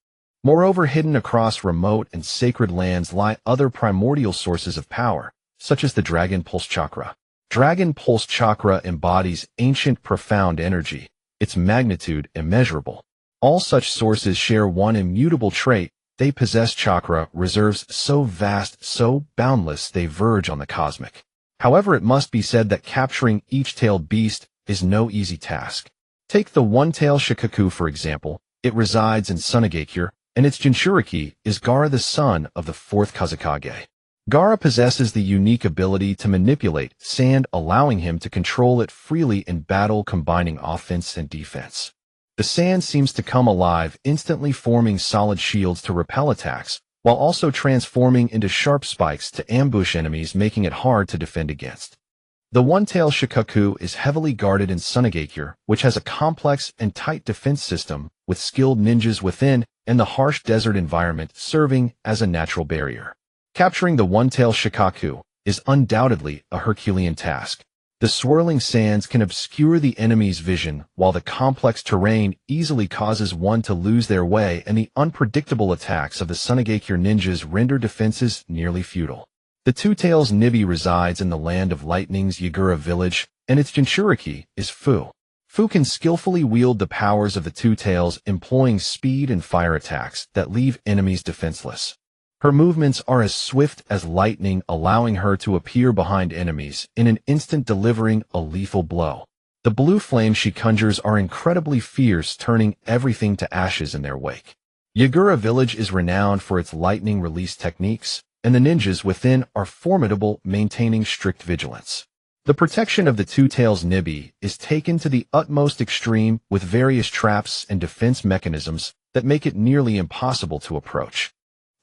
Moreover, hidden across remote and sacred lands lie other primordial sources of power, such as the Dragon Pulse Chakra. Dragon Pulse Chakra embodies ancient, profound energy, its magnitude immeasurable. All such sources share one immutable trait: they possess chakra reserves so vast, so boundless, they verge on the cosmic. However, it must be said that capturing each tailed beast is no easy task. Take the One-Tail Shikaku, for example. It resides in Sunagakure, and its Jinchuriki is Gaara, the son of the fourth Kazekage. Gaara possesses the unique ability to manipulate sand, allowing him to control it freely in battle, combining offense and defense. The sand seems to come alive, instantly forming solid shields to repel attacks, while also transforming into sharp spikes to ambush enemies, making it hard to defend against. The One-Tail Shikaku is heavily guarded in Sunagakure, which has a complex and tight defense system, with skilled ninjas within and the harsh desert environment serving as a natural barrier. Capturing the One-Tail Shikaku is undoubtedly a Herculean task. The swirling sands can obscure the enemy's vision, while the complex terrain easily causes one to lose their way, and the unpredictable attacks of the Sunagakure ninjas render defenses nearly futile. The Two-Tails Nibi resides in the land of lightning's Yagura village, and its Jinchuriki is Fu. Fu can skillfully wield the powers of the Two-Tails, employing speed and fire attacks that leave enemies defenseless. Her movements are as swift as lightning, allowing her to appear behind enemies in an instant, delivering a lethal blow. The blue flames she conjures are incredibly fierce, turning everything to ashes in their wake. Yagura village is renowned for its lightning release techniques, and the ninjas within are formidable, maintaining strict vigilance. The protection of the Two-Tails Nibi is taken to the utmost extreme, with various traps and defense mechanisms that make it nearly impossible to approach.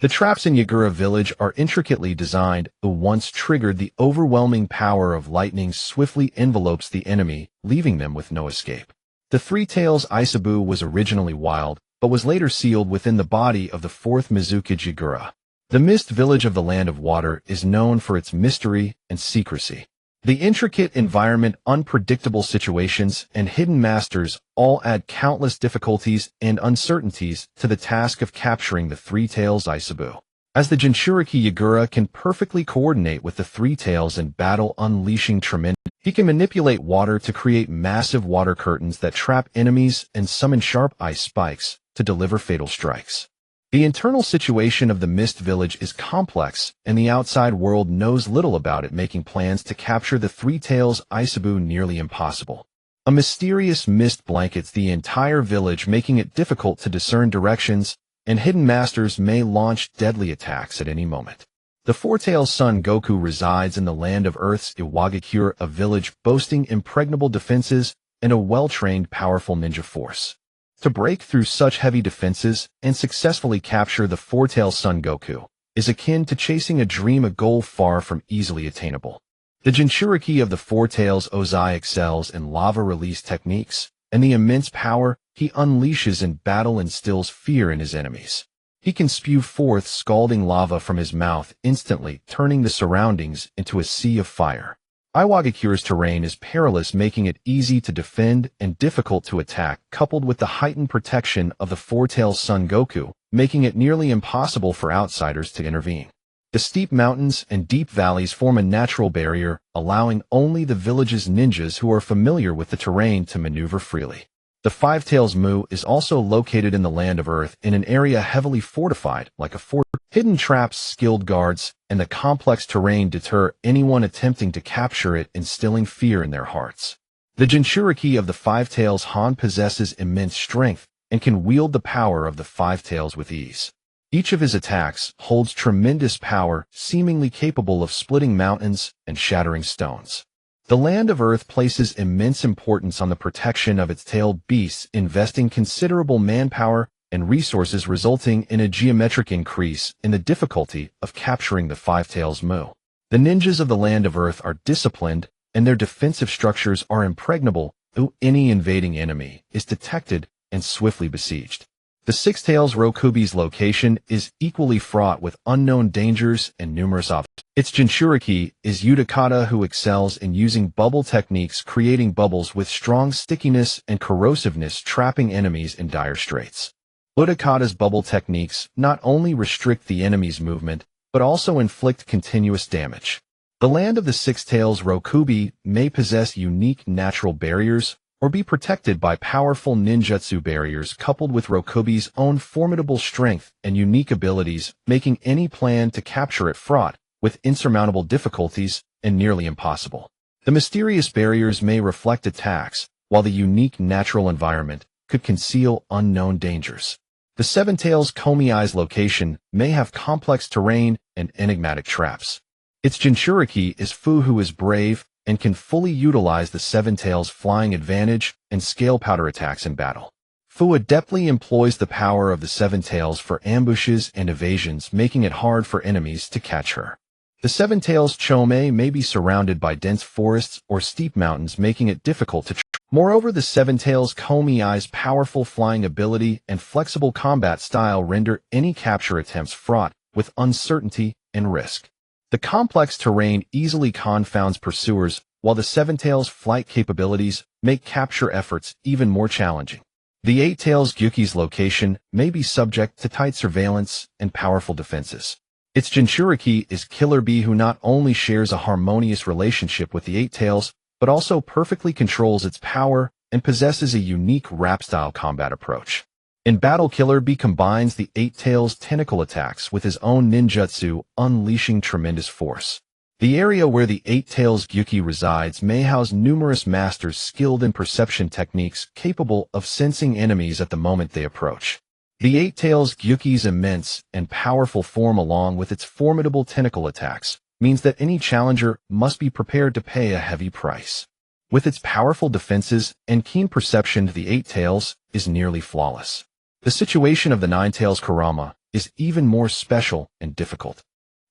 The traps in Yagura village are intricately designed, but once triggered, the overwhelming power of lightning swiftly envelopes the enemy, leaving them with no escape. The Three Tails Isabu was originally wild, but was later sealed within the body of the fourth Mizukage Yagura. The Mist Village of the Land of Water is known for its mystery and secrecy. The intricate environment, unpredictable situations, and hidden masters all add countless difficulties and uncertainties to the task of capturing the Three Tails Isabu. As the Jinchuriki Yagura can perfectly coordinate with the Three Tails in battle, unleashing tremendous. He can manipulate water to create massive water curtains that trap enemies and summon sharp ice spikes to deliver fatal strikes. The internal situation of the Mist Village is complex, and the outside world knows little about it, making plans to capture the Three Tails Isabu nearly impossible. A mysterious mist blankets the entire village, making it difficult to discern directions, and hidden masters may launch deadly attacks at any moment. The Four-Tailed Son Goku resides in the Land of Earth's Iwagakure, a village boasting impregnable defenses and a well-trained, powerful ninja force. To break through such heavy defenses and successfully capture the Four-Tailed Son Goku is akin to chasing a dream, a goal far from easily attainable. The Jinchuriki of the Four Tails Ozai excels in lava release techniques, and the immense power he unleashes in battle instills fear in his enemies. He can spew forth scalding lava from his mouth, instantly turning the surroundings into a sea of fire. Iwagakure's terrain is perilous, making it easy to defend and difficult to attack, coupled with the heightened protection of the Four-Tailed Son Goku, making it nearly impossible for outsiders to intervene. The steep mountains and deep valleys form a natural barrier, allowing only the village's ninjas who are familiar with the terrain to maneuver freely. The Five Tails Mu is also located in the Land of Earth in an area heavily fortified, like a fort. Hidden traps, skilled guards, and the complex terrain deter anyone attempting to capture it, instilling fear in their hearts. The Jinchuriki of the Five Tails Han possesses immense strength and can wield the power of the Five Tails with ease. Each of his attacks holds tremendous power, seemingly capable of splitting mountains and shattering stones. The Land of Earth places immense importance on the protection of its tailed beasts, investing considerable manpower and resources, resulting in a geometric increase in the difficulty of capturing the Five Tails Mu. The ninjas of the Land of Earth are disciplined, and their defensive structures are impregnable, though any invading enemy is detected and swiftly besieged. The Six Tails Rokubi's location is equally fraught with unknown dangers and numerous obstacles. Its Jinchuriki is Utakata, who excels in using bubble techniques, creating bubbles with strong stickiness and corrosiveness, trapping enemies in dire straits. Utakata's bubble techniques not only restrict the enemy's movement, but also inflict continuous damage. The Land of the Six Tails Rokubi may possess unique natural barriers or be protected by powerful ninjutsu barriers, coupled with Rokubi's own formidable strength and unique abilities, making any plan to capture it fraught with insurmountable difficulties and nearly impossible. The mysterious barriers may reflect attacks, while the unique natural environment could conceal unknown dangers. The Seven Tails Komiai's location may have complex terrain and enigmatic traps. Its Jinchuriki is Fu, who is brave and can fully utilize the Seven Tails' flying advantage and scale powder attacks in battle. Fu adeptly employs the power of the Seven Tails for ambushes and evasions, making it hard for enemies to catch her. The Seven Tails Chome may be surrounded by dense forests or steep mountains, making it difficult to Moreover, the Seven Tails Komiai's powerful flying ability and flexible combat style render any capture attempts fraught with uncertainty and risk. The complex terrain easily confounds pursuers, while the Seven Tails' flight capabilities make capture efforts even more challenging. The Eight Tails Gyuki's location may be subject to tight surveillance and powerful defenses. Its Jinchuriki is Killer Bee, who not only shares a harmonious relationship with the Eight Tails, but also perfectly controls its power and possesses a unique rap-style combat approach. In battle, Killer Bee combines the Eight Tails' tentacle attacks with his own ninjutsu, unleashing tremendous force. The area where the Eight Tails Gyuki resides may house numerous masters skilled in perception techniques, capable of sensing enemies at the moment they approach. The Eight Tails Gyuki's immense and powerful form, along with its formidable tentacle attacks, means that any challenger must be prepared to pay a heavy price. With its powerful defenses and keen perception, the Eight Tails is nearly flawless. The situation of the Nine Tails Kurama is even more special and difficult.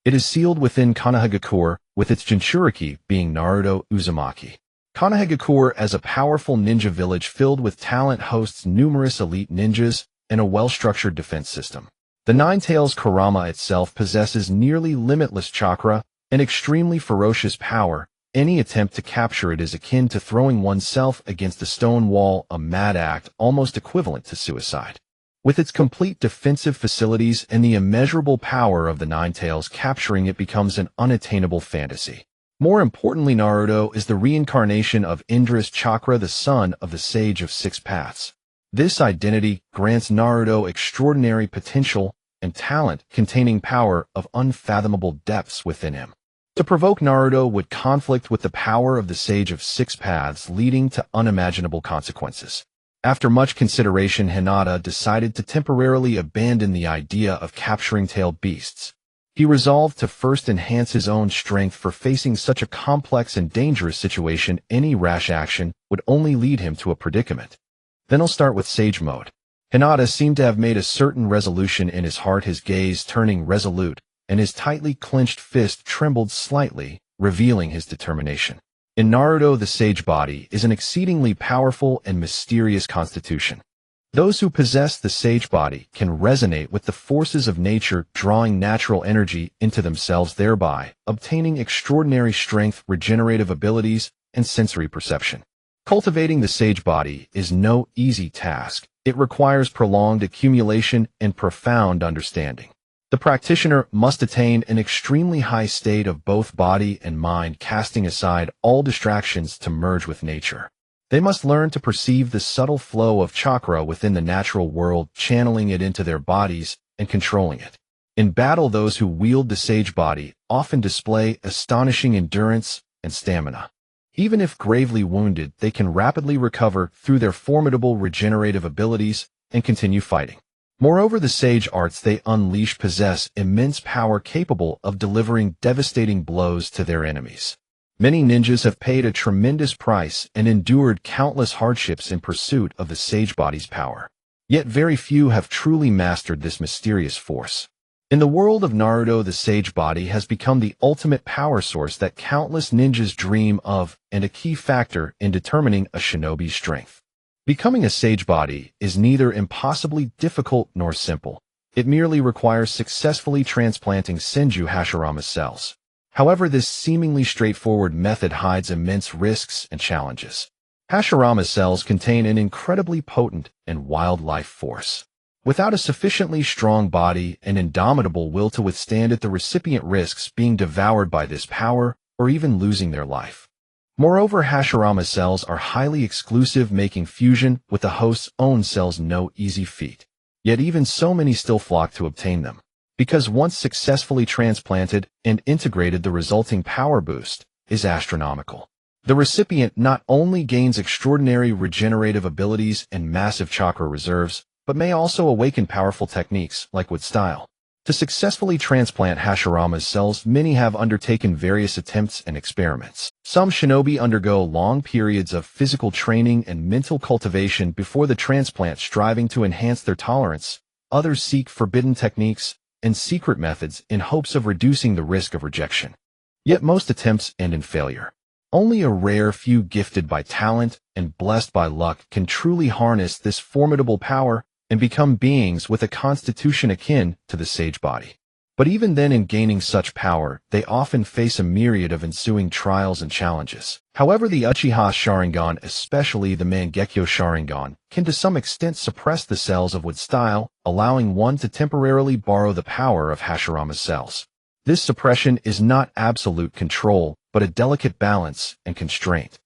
It is sealed within Konoha, with its Jinchuriki being Naruto Uzumaki. Konoha as a powerful ninja village filled with talent hosts numerous elite ninjas and a well-structured defense system. The Nine-Tails Kurama itself possesses nearly limitless chakra and extremely ferocious power. Any attempt to capture it is akin to throwing oneself against a stone wall, a mad act almost equivalent to suicide. With its complete defensive facilities and the immeasurable power of the Nine-Tails, capturing it becomes an unattainable fantasy. More importantly, Naruto is the reincarnation of Indra's chakra, the son of the Sage of Six Paths. This identity grants Naruto extraordinary potential and talent, containing power of unfathomable depths within him. To provoke Naruto would conflict with the power of the Sage of Six Paths, leading to unimaginable consequences. After much consideration, Hinata decided to temporarily abandon the idea of capturing tailed beasts. He resolved to first enhance his own strength, for facing such a complex and dangerous situation, any rash action would only lead him to a predicament. Then I'll start with Sage Mode. Hinata seemed to have made a certain resolution in his heart, his gaze turning resolute, and his tightly clenched fist trembled slightly, revealing his determination. In Naruto, the Sage Body is an exceedingly powerful and mysterious constitution. Those who possess the Sage Body can resonate with the forces of nature, drawing natural energy into themselves, thereby obtaining extraordinary strength, regenerative abilities, and sensory perception. Cultivating the Sage Body is no easy task. It requires prolonged accumulation and profound understanding. The practitioner must attain an extremely high state of both body and mind, casting aside all distractions to merge with nature. They must learn to perceive the subtle flow of chakra within the natural world, channeling it into their bodies and controlling it. In battle, those who wield the Sage Body often display astonishing endurance and stamina. Even if gravely wounded, they can rapidly recover through their formidable regenerative abilities and continue fighting. Moreover, the Sage Arts they unleash possess immense power, capable of delivering devastating blows to their enemies. Many ninjas have paid a tremendous price and endured countless hardships in pursuit of the Sage Body's power. Yet very few have truly mastered this mysterious force. In the world of Naruto, the Sage Body has become the ultimate power source that countless ninjas dream of, and a key factor in determining a shinobi's strength. Becoming a Sage Body is neither impossibly difficult nor simple. It merely requires successfully transplanting Senju Hashirama cells. However, this seemingly straightforward method hides immense risks and challenges. Hashirama cells contain an incredibly potent and wild life force. Without a sufficiently strong body and indomitable will to withstand it, the recipient risks being devoured by this power or even losing their life. Moreover, Hashirama cells are highly exclusive, making fusion with the host's own cells no easy feat. Yet even so, many still flock to obtain them, because once successfully transplanted and integrated, the resulting power boost is astronomical. The recipient not only gains extraordinary regenerative abilities and massive chakra reserves, but may also awaken powerful techniques like wood style. To successfully transplant Hashirama's cells, many have undertaken various attempts and experiments. Some shinobi undergo long periods of physical training and mental cultivation before the transplant, striving to enhance their tolerance. Others seek forbidden techniques and secret methods in hopes of reducing the risk of rejection. Yet most attempts end in failure. Only a rare few, gifted by talent and blessed by luck, can truly harness this formidable power and become beings with a constitution akin to the Sage Body. But even then, in gaining such power, they often face a myriad of ensuing trials and challenges. However, the Uchiha Sharingan, especially the Mangekyo Sharingan, can to some extent suppress the cells of wood style, allowing one to temporarily borrow the power of Hashirama's cells. This suppression is not absolute control, but a delicate balance and constraint.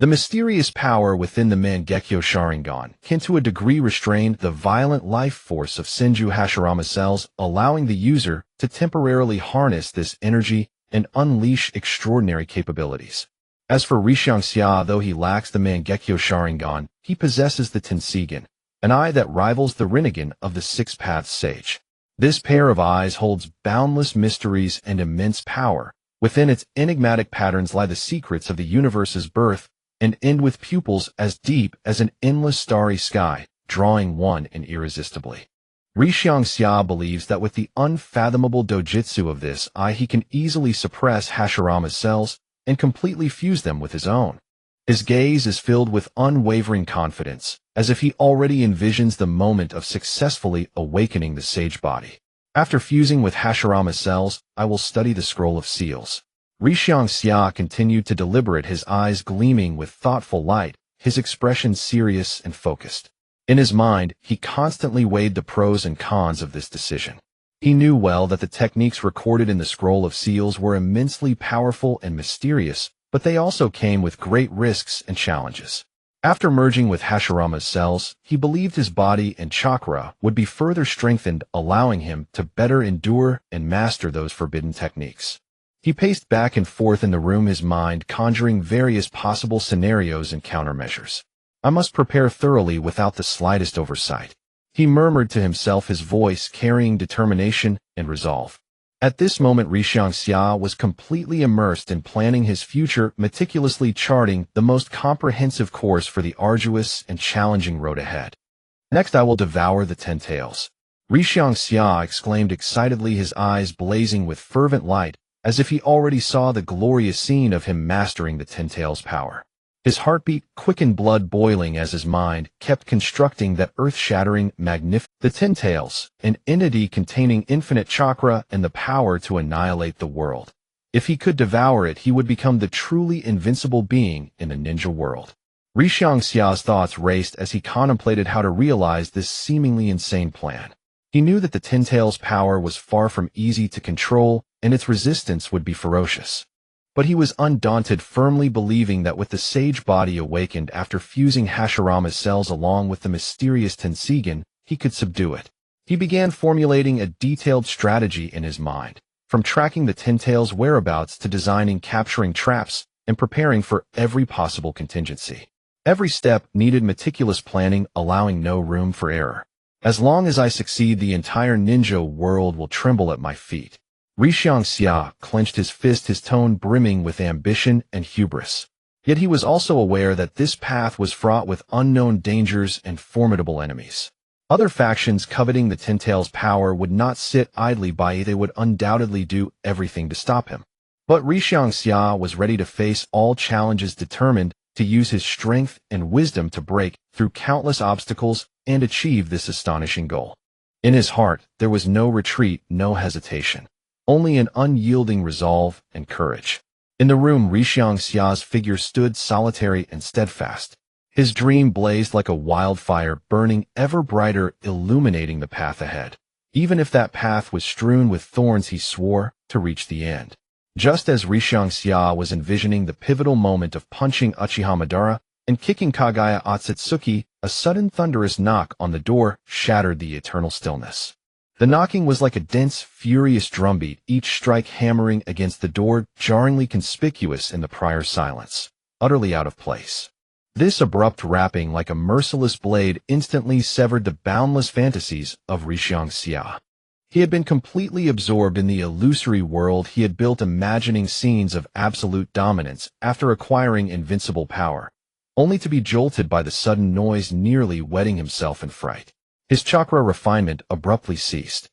The mysterious power within the Mangekyo Sharingan can to a degree restrain the violent life force of Senju Hashirama cells, allowing the user to temporarily harness this energy and unleash extraordinary capabilities. As for Rishiangxia, though he lacks the Mangekyo Sharingan, he possesses the Tenseigan, an eye that rivals the Rinnegan of the Six Paths Sage. This pair of eyes holds boundless mysteries and immense power. Within its enigmatic patterns lie the secrets of the universe's birth, and end with pupils as deep as an endless starry sky, drawing one in irresistibly. Xia believes that with the unfathomable dojutsu of this eye he can easily suppress Hashirama's cells and completely fuse them with his own. His gaze is filled with unwavering confidence, as if he already envisions the moment of successfully awakening the sage body. After fusing with Hashirama's cells, I will study the scroll of seals. Xia continued to deliberate, his eyes gleaming with thoughtful light, his expression serious and focused. In his mind, he constantly weighed the pros and cons of this decision. He knew well that the techniques recorded in the scroll of seals were immensely powerful and mysterious, but they also came with great risks and challenges. After merging with Hashirama's cells, he believed his body and chakra would be further strengthened, allowing him to better endure and master those forbidden techniques. He paced back and forth in the room, his mind conjuring various possible scenarios and countermeasures. I must prepare thoroughly without the slightest oversight. He murmured to himself, his voice carrying determination and resolve. At this moment, Xia was completely immersed in planning his future, meticulously charting the most comprehensive course for the arduous and challenging road ahead. Next, I will devour the 10 tails. Xia exclaimed excitedly, his eyes blazing with fervent light, as if he already saw the glorious scene of him mastering the 10 tails power. His heartbeat quickened, blood boiling, as his mind kept constructing that earth-shattering, magnificent. The 10 tails, an entity containing infinite chakra and the power to annihilate the world. If he could devour it, he would become the truly invincible being in the ninja world. Xia's thoughts raced as he contemplated how to realize this seemingly insane plan. He knew that the 10 tails power was far from easy to control, and its resistance would be ferocious. But he was undaunted, firmly believing that with the sage body awakened after fusing Hashirama's cells along with the mysterious Tenseigan, he could subdue it. He began formulating a detailed strategy in his mind, from tracking the 10 tails' whereabouts to designing capturing traps and preparing for every possible contingency. Every step needed meticulous planning, allowing no room for error. As long as I succeed, the entire ninja world will tremble at my feet. Xia clenched his fist, his tone brimming with ambition and hubris. Yet he was also aware that this path was fraught with unknown dangers and formidable enemies. Other factions coveting the 10 tails power would not sit idly by. They would undoubtedly do everything to stop him. But Xia was ready to face all challenges, determined to use his strength and wisdom to break through countless obstacles and achieve this astonishing goal. In his heart, there was no retreat, no hesitation. Only an unyielding resolve and courage. In the room, Xia's figure stood solitary and steadfast. His dream blazed like a wildfire, burning ever brighter, illuminating the path ahead. Even if that path was strewn with thorns, he swore to reach the end. Just as Xia was envisioning the pivotal moment of punching Uchiha Madara and kicking Kagaya Otsutsuki, a sudden thunderous knock on the door shattered the eternal stillness. The knocking was like a dense, furious drumbeat, each strike hammering against the door, jarringly conspicuous in the prior silence, utterly out of place. This abrupt rapping, like a merciless blade, instantly severed the boundless fantasies of Xia. He had been completely absorbed in the illusory world he had built, imagining scenes of absolute dominance after acquiring invincible power, only to be jolted by the sudden noise, nearly wetting himself in fright. His chakra refinement abruptly ceased.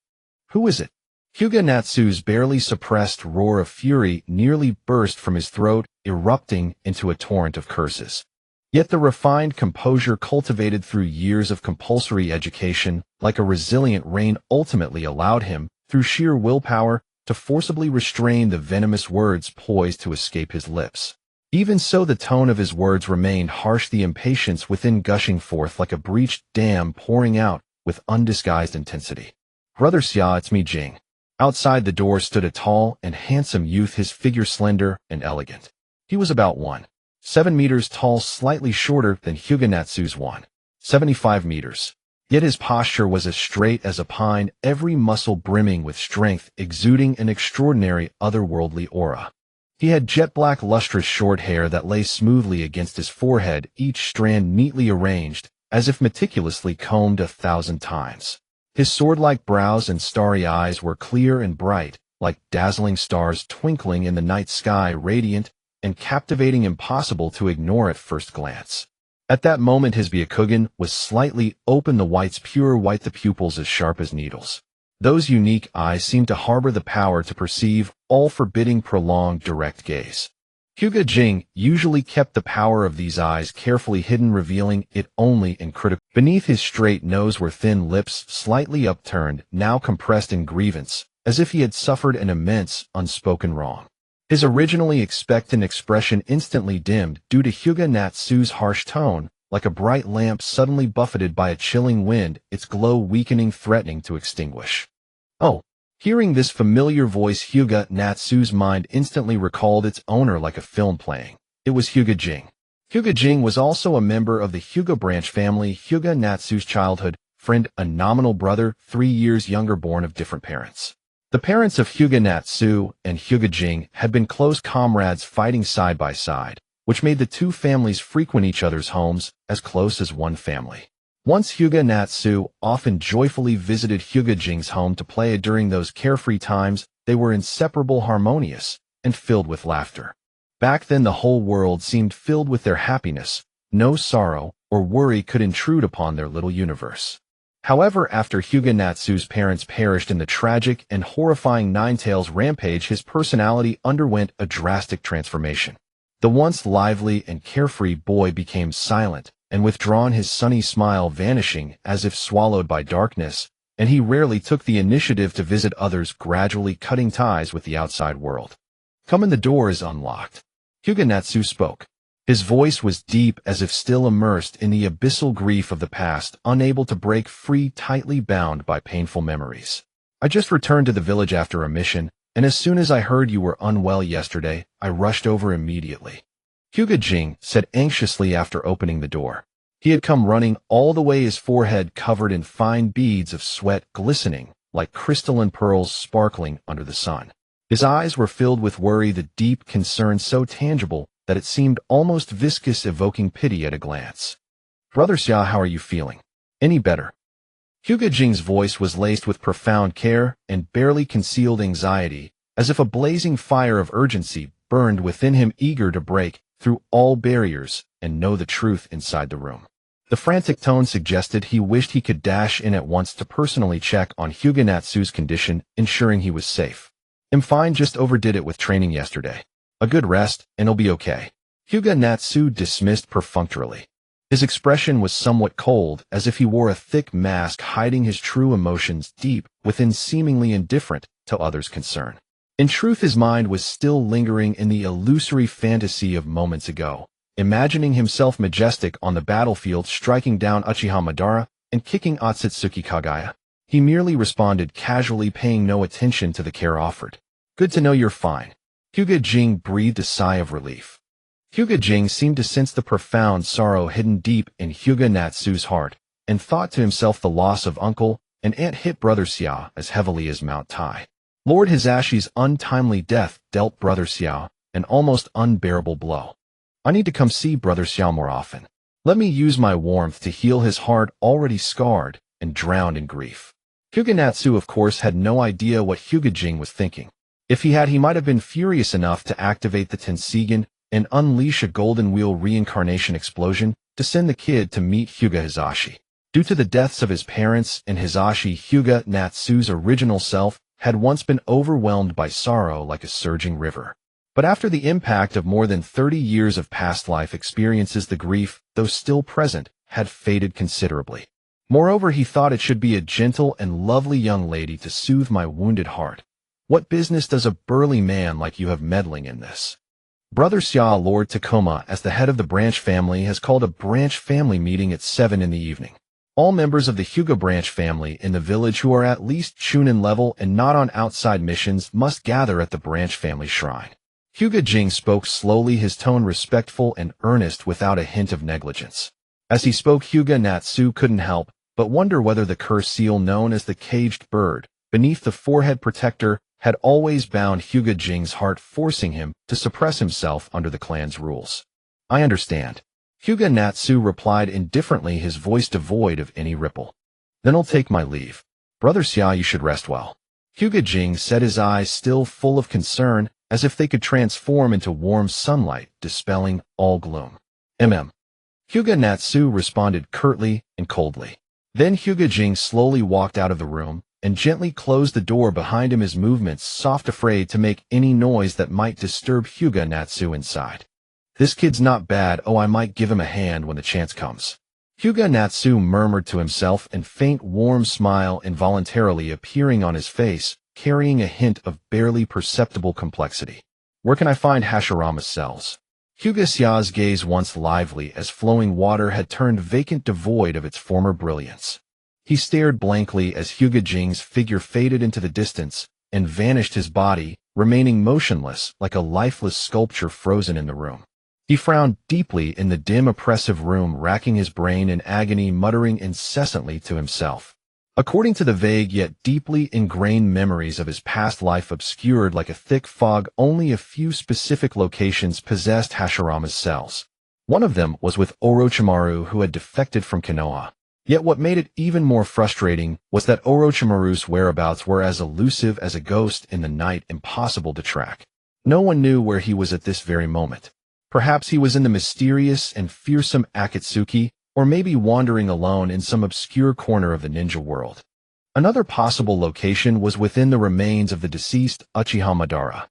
Who is it? Hyūga Natsu's barely suppressed roar of fury nearly burst from his throat, erupting into a torrent of curses. Yet the refined composure cultivated through years of compulsory education, like a resilient rain, ultimately allowed him, through sheer willpower, to forcibly restrain the venomous words poised to escape his lips. Even so, the tone of his words remained harsh, the impatience within gushing forth like a breached dam pouring out with undisguised intensity. Brother Xia, it's me, Jing. Outside the door stood a tall and handsome youth, his figure slender and elegant. He was about 1.7 meters tall, slightly shorter than Hyūga Natsu's 1.75 meters. Yet his posture was as straight as a pine, every muscle brimming with strength, exuding an extraordinary otherworldly aura. He had jet-black lustrous short hair that lay smoothly against his forehead, each strand neatly arranged, as if meticulously combed 1,000 times. His sword-like brows and starry eyes were clear and bright, like dazzling stars twinkling in the night sky, radiant and captivating, impossible to ignore at first glance. At that moment his Byakugan was slightly open, the whites pure white, the pupils as sharp as needles. Those unique eyes seemed to harbor the power to perceive, all forbidding prolonged direct gaze. Hyuga Jing usually kept the power of these eyes carefully hidden, revealing it only in critical. Beneath his straight nose were thin lips, slightly upturned, now compressed in grievance, as if he had suffered an immense, unspoken wrong. His originally expectant expression instantly dimmed due to Hyūga Natsu's harsh tone, like a bright lamp suddenly buffeted by a chilling wind, its glow weakening, threatening to extinguish. Oh! Hearing this familiar voice, Hyūga Natsu's mind instantly recalled its owner like a film playing. It was Hyuga Jing. Hyuga Jing was also a member of the Hyuga branch family, Hyuga Natsu's childhood friend, a nominal brother, 3 years younger, born of different parents. The parents of Hyuga Natsu and Hyuga Jing had been close comrades, fighting side by side, which made the two families frequent each other's homes, as close as one family. Once Hyuga Natsu often joyfully visited Hyuga Jing's home to play. During those carefree times, they were inseparable, harmonious, and filled with laughter. Back then the whole world seemed filled with their happiness. No sorrow or worry could intrude upon their little universe. However, after Hyuga Natsu's parents perished in the tragic and horrifying Ninetales rampage, his personality underwent a drastic transformation. The once lively and carefree boy became silent and withdrawn, his sunny smile vanishing as if swallowed by darkness, and he rarely took the initiative to visit others, gradually cutting ties with the outside world. "Come in, the door is unlocked." Hyuga Natsu spoke. His voice was deep, as if still immersed in the abyssal grief of the past, unable to break free, tightly bound by painful memories. "I just returned to the village after a mission, and as soon as I heard you were unwell yesterday, I rushed over immediately," Hyuga Jing said anxiously after opening the door. He had come running all the way, his forehead covered in fine beads of sweat, glistening like crystalline pearls sparkling under the sun. His eyes were filled with worry, the deep concern so tangible that it seemed almost viscous, evoking pity at a glance. "Brother Xia, how are you feeling? Any better?" Hyuga Jing's voice was laced with profound care and barely concealed anxiety, as if a blazing fire of urgency burned within him, eager to break through all barriers and know the truth inside the room. The frantic tone suggested he wished he could dash in at once to personally check on Hyuga Natsu's condition, ensuring he was safe. "I'm fine, just overdid it with training yesterday. A good rest, and it'll be okay," Hyuga Natsu dismissed perfunctorily. His expression was somewhat cold, as if he wore a thick mask hiding his true emotions deep within, seemingly indifferent to others' concern. In truth, his mind was still lingering in the illusory fantasy of moments ago, imagining himself majestic on the battlefield, striking down Uchiha Madara and kicking Otsutsuki Kagaya. He merely responded casually, paying no attention to the care offered. "Good to know you're fine." Hyuga Jing breathed a sigh of relief. Hyuga Jing seemed to sense the profound sorrow hidden deep in Hyuga Natsu's heart, and thought to himself, the loss of uncle and aunt hit Brother Xia as heavily as Mount Tai. Lord Hizashi's untimely death dealt Brother Xia an almost unbearable blow. "I need to come see Brother Xia more often. Let me use my warmth to heal his heart, already scarred and drowned in grief." Hyuga Natsu, of course, had no idea what Hyuga Jing was thinking. If he had, he might have been furious enough to activate the Tenseigan and unleash a golden wheel reincarnation explosion to send the kid to meet Hyūga Hizashi. Due to the deaths of his parents and Hizashi, Hyuga Natsu's original self had once been overwhelmed by sorrow like a surging river. But after the impact of more than 30 years of past life experiences, the grief, though still present, had faded considerably. Moreover, he thought, it should be a gentle and lovely young lady to soothe my wounded heart. What business does a burly man like you have meddling in this? Brother Xia, Lord Takuma, as the head of the branch family, has called a branch family meeting at 7 in the evening. All members of the Hyuga branch family in the village who are at least Chunin level and not on outside missions must gather at the branch family shrine. Hyuga Jing spoke slowly, his tone respectful and earnest without a hint of negligence. As he spoke, Hyuga Natsu couldn't help but wonder whether the curse seal known as the caged bird beneath the forehead protector had always bound Hyuga Jing's heart, forcing him to suppress himself under the clan's rules. "I understand," Hyuga Natsu replied indifferently, his voice devoid of any ripple. "Then I'll take my leave. Brother Xia, you should rest well." Hyuga Jing said, his eyes still full of concern, as if they could transform into warm sunlight, dispelling all gloom. Hyūga Natsu responded curtly and coldly. Then Hyuga Jing slowly walked out of the room and gently closed the door behind him, his movements soft, afraid to make any noise that might disturb Hyuga Natsu inside. This kid's not bad, oh, I might give him a hand when the chance comes. Hyuga Natsu murmured to himself, and faint warm smile involuntarily appearing on his face, carrying a hint of barely perceptible complexity. Where can I find Hashirama's cells? Hyuga Xia's gaze, once lively as flowing water, had turned vacant, devoid of its former brilliance. He stared blankly as Hyuga Jing's figure faded into the distance and vanished, his body remaining motionless like a lifeless sculpture frozen in the room. He frowned deeply in the dim, oppressive room, racking his brain in agony, muttering incessantly to himself. According to the vague yet deeply ingrained memories of his past life, obscured like a thick fog, only a few specific locations possessed Hashirama's cells. One of them was with Orochimaru, who had defected from Konoha. Yet what made it even more frustrating was that Orochimaru's whereabouts were as elusive as a ghost in the night, impossible to track. No one knew where he was at this very moment. Perhaps he was in the mysterious and fearsome Akatsuki, or maybe wandering alone in some obscure corner of the ninja world. Another possible location was within the remains of the deceased Uchiha Madara.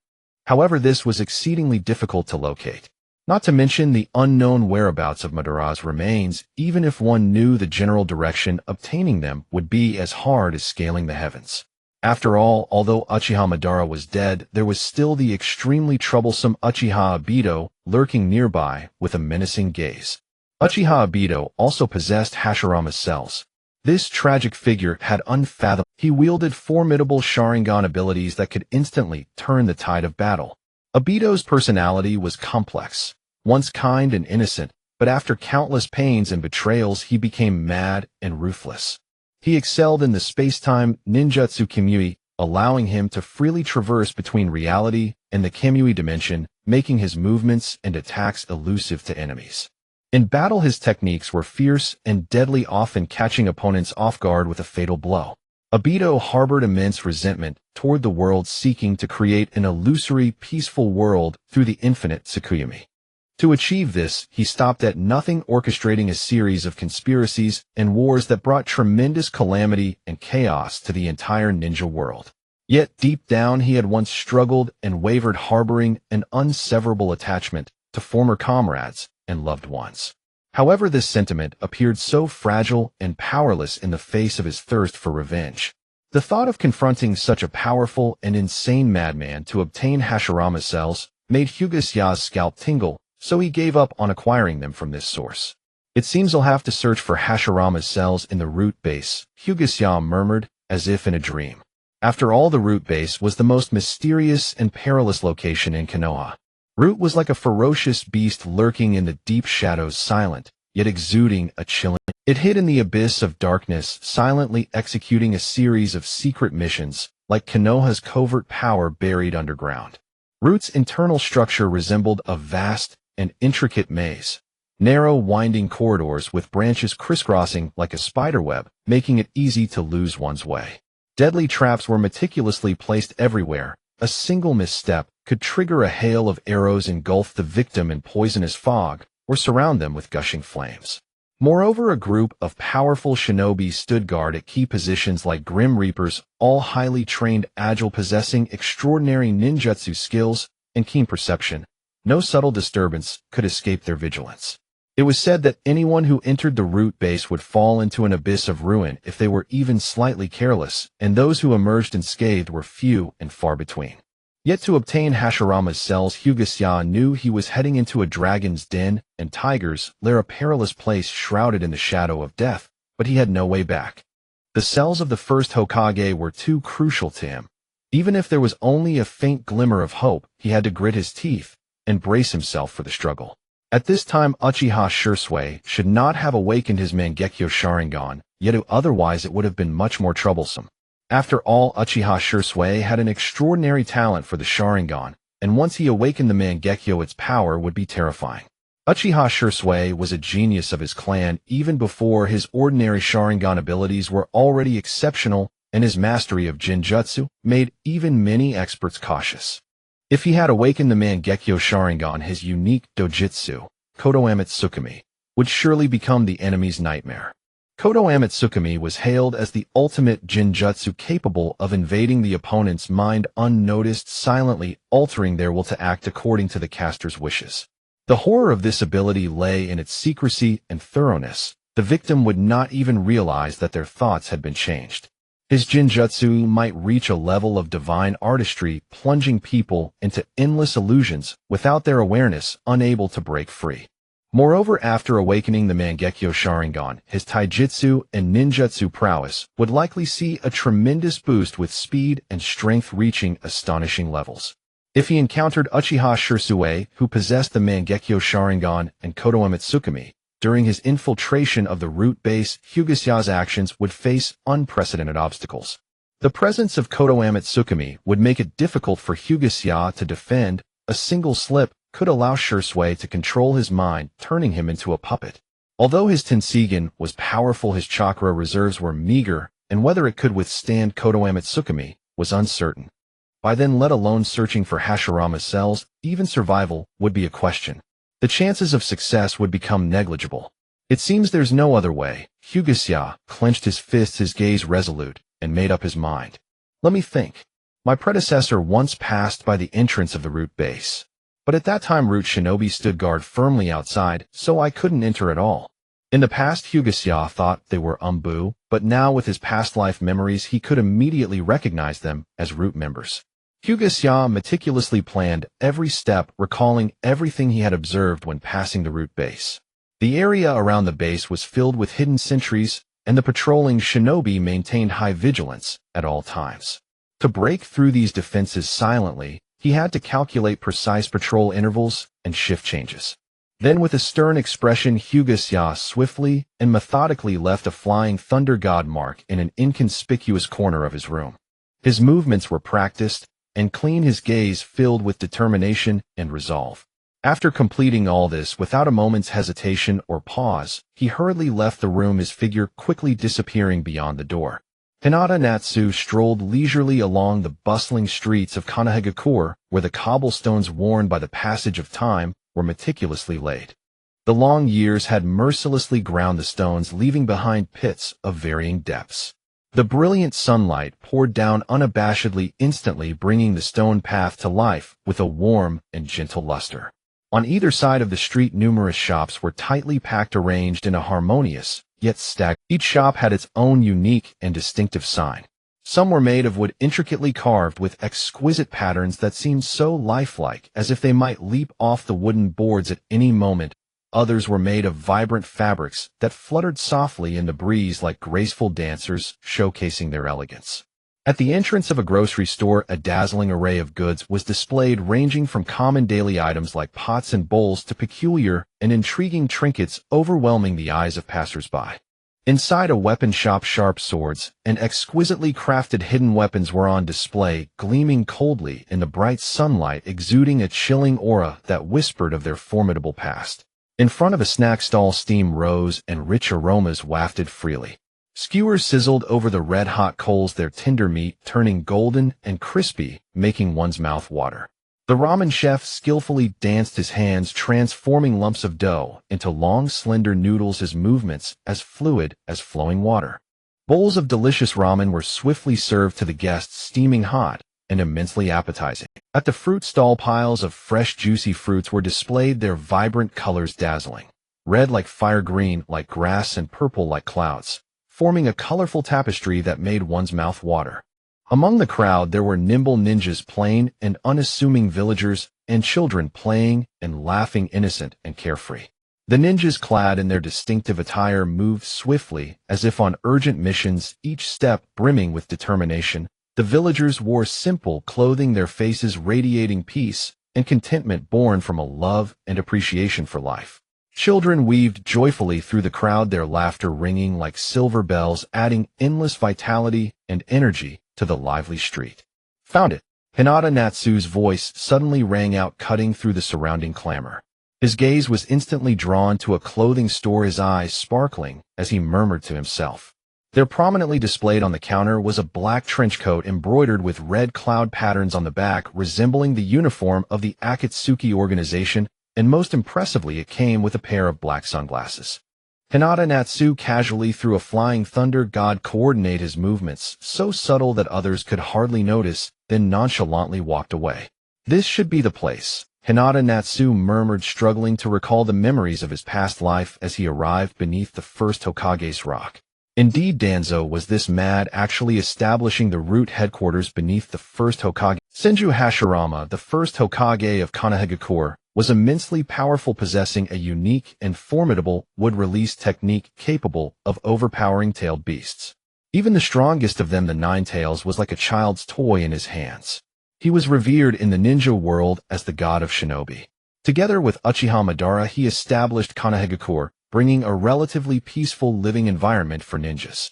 However, this was exceedingly difficult to locate. Not to mention the unknown whereabouts of Madara's remains. Even if one knew the general direction, obtaining them would be as hard as scaling the heavens. After all, although Uchiha Madara was dead, there was still the extremely troublesome Uchiha Obito lurking nearby with a menacing gaze. Uchiha Obito also possessed Hashirama's cells. This tragic figure had unfathomable. He wielded formidable Sharingan abilities that could instantly turn the tide of battle. Obito's personality was complex. Once kind and innocent, but after countless pains and betrayals, he became mad and ruthless. He excelled in the space-time ninjutsu Kamui, allowing him to freely traverse between reality and the Kamui dimension, making his movements and attacks elusive to enemies. In battle, his techniques were fierce and deadly, often catching opponents off guard with a fatal blow. Obito harbored immense resentment toward the world, seeking to create an illusory, peaceful world through the infinite Tsukuyomi. To achieve this, he stopped at nothing, orchestrating a series of conspiracies and wars that brought tremendous calamity and chaos to the entire ninja world. Yet deep down, he had once struggled and wavered, harboring an unseverable attachment to former comrades and loved ones. However, this sentiment appeared so fragile and powerless in the face of his thirst for revenge. The thought of confronting such a powerful and insane madman to obtain Hashirama's cells made Hyuga Xia's scalp tingle, so he gave up on acquiring them from this source. It seems I'll have to search for Hashirama's cells in the root base, Hyuga Xia murmured, as if in a dream. After all, the root base was the most mysterious and perilous location in Konoha. Root was like a ferocious beast lurking in the deep shadows, silent, yet exuding a chilling. It hid in the abyss of darkness, silently executing a series of secret missions, like Konoha's covert power buried underground. Root's internal structure resembled a vast and intricate maze. Narrow, winding corridors with branches crisscrossing like a spiderweb, making it easy to lose one's way. Deadly traps were meticulously placed everywhere. A single misstep could trigger a hail of arrows, engulf the victim in poisonous fog, or surround them with gushing flames. Moreover, a group of powerful shinobi stood guard at key positions like Grim Reapers, all highly trained, agile, possessing extraordinary ninjutsu skills and keen perception. No subtle disturbance could escape their vigilance. It was said that anyone who entered the root base would fall into an abyss of ruin if they were even slightly careless, and those who emerged unscathed were few and far between. Yet to obtain Hashirama's cells, Hyuga Xia knew he was heading into a dragon's den and tiger's lair, a perilous place shrouded in the shadow of death, but he had no way back. The cells of the first Hokage were too crucial to him. Even if there was only a faint glimmer of hope, he had to grit his teeth and brace himself for the struggle. At this time, Uchiha Shursui should not have awakened his Mangekyo Sharingan, yet otherwise it would have been much more troublesome. After all, Uchiha Shursui had an extraordinary talent for the Sharingan, and once he awakened the Mangekyo, its power would be terrifying. Uchiha Shursui was a genius of his clan even before his ordinary Sharingan abilities were already exceptional, and his mastery of Jinjutsu made even many experts cautious. If he had awakened the Mangekyo Sharingan, his unique dojutsu, Kodoamatsukami, would surely become the enemy's nightmare. Kodo Amatsukami was hailed as the ultimate jinjutsu capable of invading the opponent's mind unnoticed, silently altering their will to act according to the caster's wishes. The horror of this ability lay in its secrecy and thoroughness. The victim would not even realize that their thoughts had been changed. His jinjutsu might reach a level of divine artistry, plunging people into endless illusions without their awareness, unable to break free. Moreover, after awakening the Mangekyo Sharingan, his taijutsu and ninjutsu prowess would likely see a tremendous boost with speed and strength reaching astonishing levels. If he encountered Uchiha Shirsue, who possessed the Mangekyo Sharingan and Kodo Amatsukami, during his infiltration of the root base, Hyūga actions would face unprecedented obstacles. The presence of Kodo Amatsukami would make it difficult for Hyūga to defend. A single slip could allow Shirsue to control his mind, turning him into a puppet. Although his Tenseigan was powerful, his chakra reserves were meager, and whether it could withstand Kodo Amatsukami was uncertain. By then, let alone searching for Hashirama's cells, even survival would be a question. The chances of success would become negligible. It seems there's no other way. Hyūga clenched his fists, his gaze resolute, and made up his mind. Let me think. My predecessor once passed by the entrance of the root base. But at that time root shinobi stood guard firmly outside, so I couldn't enter at all. In the past, Hyūga thought they were umbu, but now with his past life memories he could immediately recognize them as root members. Hyūga meticulously planned every step, recalling everything he had observed when passing the root base. The area around the base was filled with hidden sentries, and the patrolling shinobi maintained high vigilance at all times. To break through these defenses silently, he had to calculate precise patrol intervals and shift changes. Then with a stern expression, Hyūga swiftly and methodically left a flying thunder god mark in an inconspicuous corner of his room. His movements were practiced and clean, his gaze filled with determination and resolve. After completing all this without a moment's hesitation or pause, he hurriedly left the room, his figure quickly disappearing beyond the door. Hyūga Natsu strolled leisurely along the bustling streets of Konoha, where the cobblestones worn by the passage of time were meticulously laid. The long years had mercilessly ground the stones, leaving behind pits of varying depths. The brilliant sunlight poured down unabashedly, instantly bringing the stone path to life with a warm and gentle luster. On either side of the street, numerous shops were tightly packed, arranged in a harmonious, yet stacked. Each shop had its own unique and distinctive sign. Some were made of wood, intricately carved with exquisite patterns that seemed so lifelike, as if they might leap off the wooden boards at any moment. Others were made of vibrant fabrics that fluttered softly in the breeze like graceful dancers, showcasing their elegance. At the entrance of a grocery store, a dazzling array of goods was displayed, ranging from common daily items like pots and bowls to peculiar and intriguing trinkets overwhelming the eyes of passers-by. Inside a weapon shop, sharp swords and exquisitely crafted hidden weapons were on display, gleaming coldly in the bright sunlight, exuding a chilling aura that whispered of their formidable past. In front of a snack stall, steam rose and rich aromas wafted freely. Skewers sizzled over the red-hot coals, their tender meat turning golden and crispy, making one's mouth water. The ramen chef skillfully danced his hands, transforming lumps of dough into long, slender noodles, his movements as fluid as flowing water. Bowls of delicious ramen were swiftly served to the guests, steaming hot and immensely appetizing. At the fruit stall, piles of fresh, juicy fruits were displayed, their vibrant colors dazzling. Red like fire, green like grass, and purple like clouds, forming a colorful tapestry that made one's mouth water. Among the crowd there were nimble ninjas, plain and unassuming villagers, and children playing and laughing, innocent and carefree. The ninjas, clad in their distinctive attire, moved swiftly as if on urgent missions, each step brimming with determination. The villagers wore simple clothing, their faces radiating peace and contentment born from a love and appreciation for life. Children weaved joyfully through the crowd, their laughter ringing like silver bells, adding endless vitality and energy to the lively street. Found it! Hyūga Natsu's voice suddenly rang out, cutting through the surrounding clamor. His gaze was instantly drawn to a clothing store, his eyes sparkling as he murmured to himself. There, prominently displayed on the counter, was a black trench coat embroidered with red cloud patterns on the back, resembling the uniform of the Akatsuki organization, and most impressively it came with a pair of black sunglasses. Hyūga Natsu casually threw a flying thunder god coordinate his movements, so subtle that others could hardly notice, then nonchalantly walked away. This should be the place, Hyūga Natsu murmured, struggling to recall the memories of his past life as he arrived beneath the first Hokage's rock. Indeed, Danzo was this mad, actually establishing the root headquarters beneath the first Hokage. Senju Hashirama, the first Hokage of Konoha, was immensely powerful, possessing a unique and formidable wood-release technique capable of overpowering tailed beasts. Even the strongest of them, the Nine Tails, was like a child's toy in his hands. He was revered in the ninja world as the god of shinobi. Together with Uchiha Madara, he established Konoha, bringing a relatively peaceful living environment for ninjas.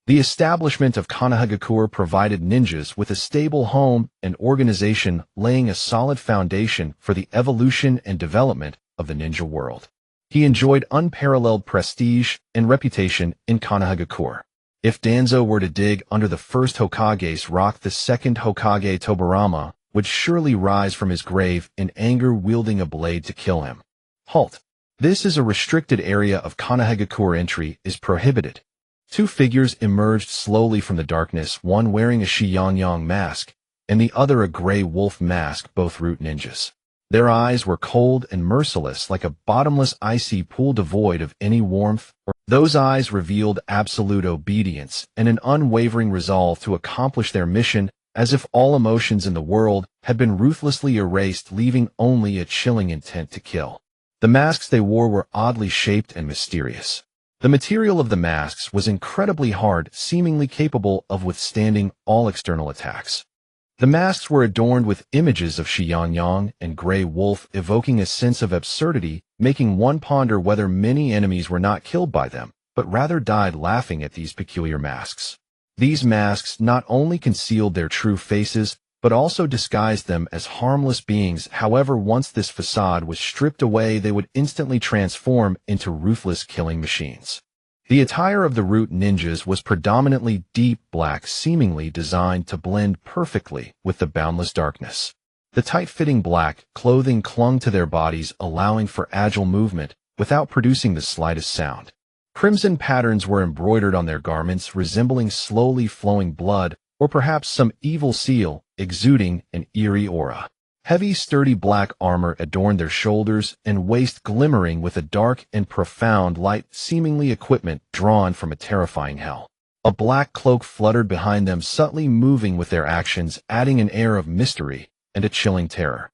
The establishment of Konoha provided ninjas with a stable home and organization, laying a solid foundation for the evolution and development of the ninja world. He enjoyed unparalleled prestige and reputation in Konoha. If Danzo were to dig under the first Hokage's rock, the second Hokage, Tobirama, would surely rise from his grave in anger, wielding a blade to kill him. Halt! This is a restricted area of Konoha. Entry is prohibited. Two figures emerged slowly from the darkness, one wearing a Shianyang mask, and the other a gray wolf mask, both root ninjas. Their eyes were cold and merciless, like a bottomless icy pool devoid of any warmth. Those eyes revealed absolute obedience and an unwavering resolve to accomplish their mission, as if all emotions in the world had been ruthlessly erased, leaving only a chilling intent to kill. The masks they wore were oddly shaped and mysterious. The material of the masks was incredibly hard, seemingly capable of withstanding all external attacks. The masks were adorned with images of Shianyang and Grey Wolf, evoking a sense of absurdity, making one ponder whether many enemies were not killed by them, but rather died laughing at these peculiar masks. These masks not only concealed their true faces, but also disguised them as harmless beings. However, once this facade was stripped away, they would instantly transform into ruthless killing machines. The attire of the root ninjas was predominantly deep black, seemingly designed to blend perfectly with the boundless darkness. The tight-fitting black clothing clung to their bodies, allowing for agile movement without producing the slightest sound. Crimson patterns were embroidered on their garments, resembling slowly flowing blood, or perhaps some evil seal, exuding an eerie aura. Heavy, sturdy black armor adorned their shoulders and waist, glimmering with a dark and profound light, seemingly equipment drawn from a terrifying hell. A black cloak fluttered behind them, subtly moving with their actions, adding an air of mystery and a chilling terror.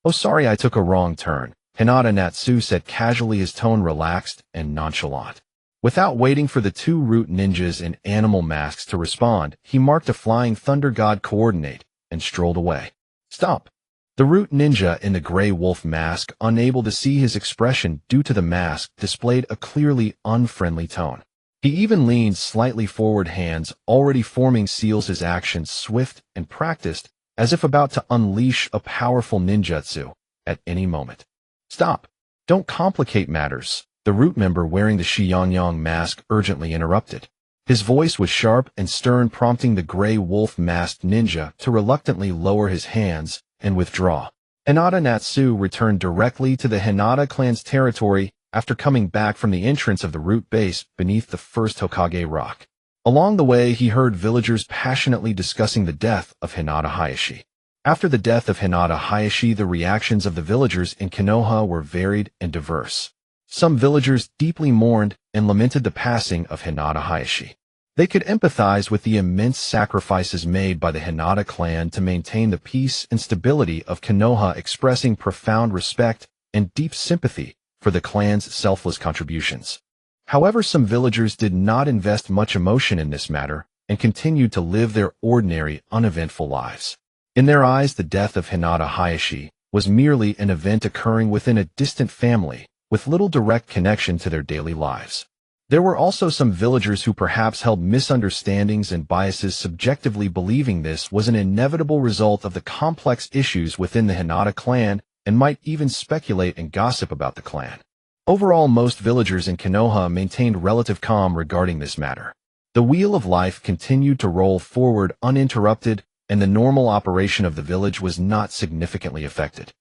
"Oh, sorry, I took a wrong turn," Hyūga Natsu said casually, his tone relaxed and nonchalant. Without waiting for the two root ninjas in animal masks to respond, he marked a flying thunder god coordinate and strolled away. "Stop!" The root ninja in the gray wolf mask, unable to see his expression due to the mask, displayed a clearly unfriendly tone. He even leaned slightly forward, hands already forming seals, his actions swift and practiced, as if about to unleash a powerful ninjutsu at any moment. "Stop! Don't complicate matters," the root member wearing the Shianyang mask urgently interrupted. His voice was sharp and stern, prompting the gray wolf-masked ninja to reluctantly lower his hands and withdraw. Hyūga Natsu returned directly to the Hinata clan's territory after coming back from the entrance of the root base beneath the first Hokage rock. Along the way, he heard villagers passionately discussing the death of Hinata Hiashi. After the death of Hinata Hiashi, the reactions of the villagers in Konoha were varied and diverse. Some villagers deeply mourned and lamented the passing of Hinata Hiashi. They could empathize with the immense sacrifices made by the Hinata clan to maintain the peace and stability of Konoha, expressing profound respect and deep sympathy for the clan's selfless contributions. However, some villagers did not invest much emotion in this matter and continued to live their ordinary, uneventful lives. In their eyes, the death of Hinata Hiashi was merely an event occurring within a distant family, with little direct connection to their daily lives. There were also some villagers who perhaps held misunderstandings and biases, subjectively believing this was an inevitable result of the complex issues within the Hinata clan, and might even speculate and gossip about the clan. Overall, most villagers in Konoha maintained relative calm regarding this matter. The wheel of life continued to roll forward uninterrupted, and the normal operation of the village was not significantly affected.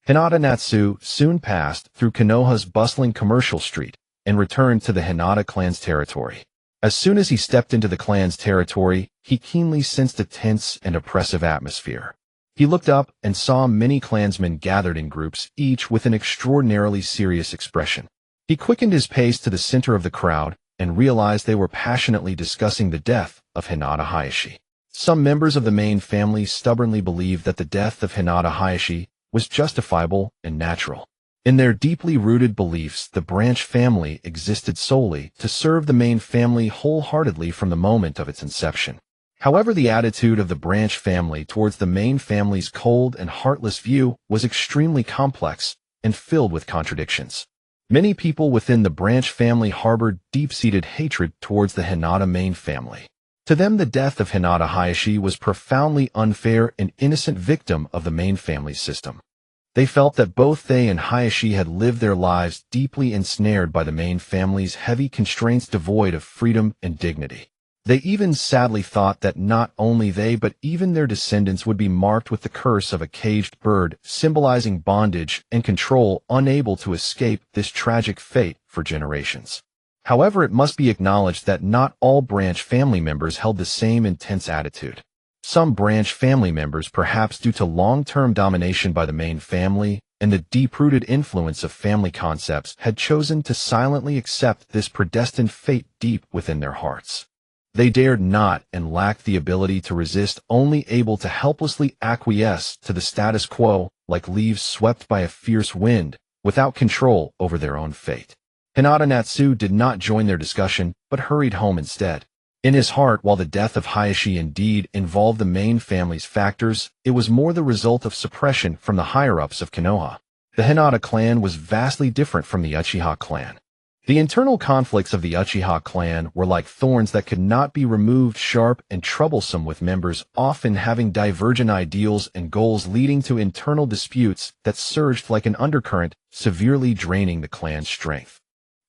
Hyūga Natsu soon passed through Konoha's bustling commercial street and returned to the Hyūga clan's territory. As soon as he stepped into the clan's territory, he keenly sensed a tense and oppressive atmosphere. He looked up and saw many clansmen gathered in groups, each with an extraordinarily serious expression. He quickened his pace to the center of the crowd and realized they were passionately discussing the death of Hyūga Hizashi. Some members of the main family stubbornly believed that the death of Hyūga Hizashi was justifiable and natural. In their deeply rooted beliefs, the branch family existed solely to serve the main family wholeheartedly from the moment of its inception. However, the attitude of the branch family towards the main family's cold and heartless view was extremely complex and filled with contradictions. Many people within the branch family harbored deep-seated hatred towards the Hyūga main family. To them, the death of Hyūga Hizashi was profoundly unfair and innocent victim of the main family's system. They felt that both they and Hiashi had lived their lives deeply ensnared by the main family's heavy constraints devoid of freedom and dignity. They even sadly thought that not only they but even their descendants would be marked with the curse of a caged bird, symbolizing bondage and control, unable to escape this tragic fate for generations. However, it must be acknowledged that not all branch family members held the same intense attitude. Some branch family members, perhaps due to long-term domination by the main family and the deep-rooted influence of family concepts, had chosen to silently accept this predestined fate deep within their hearts. They dared not and lacked the ability to resist, only able to helplessly acquiesce to the status quo like leaves swept by a fierce wind, without control over their own fate. Hyūga Natsu did not join their discussion, but hurried home instead. In his heart, while the death of Hiashi indeed involved the main family's factors, it was more the result of suppression from the higher-ups of Konoha. The Hyūga clan was vastly different from the Uchiha clan. The internal conflicts of the Uchiha clan were like thorns that could not be removed, sharp and troublesome, with members often having divergent ideals and goals, leading to internal disputes that surged like an undercurrent, severely draining the clan's strength.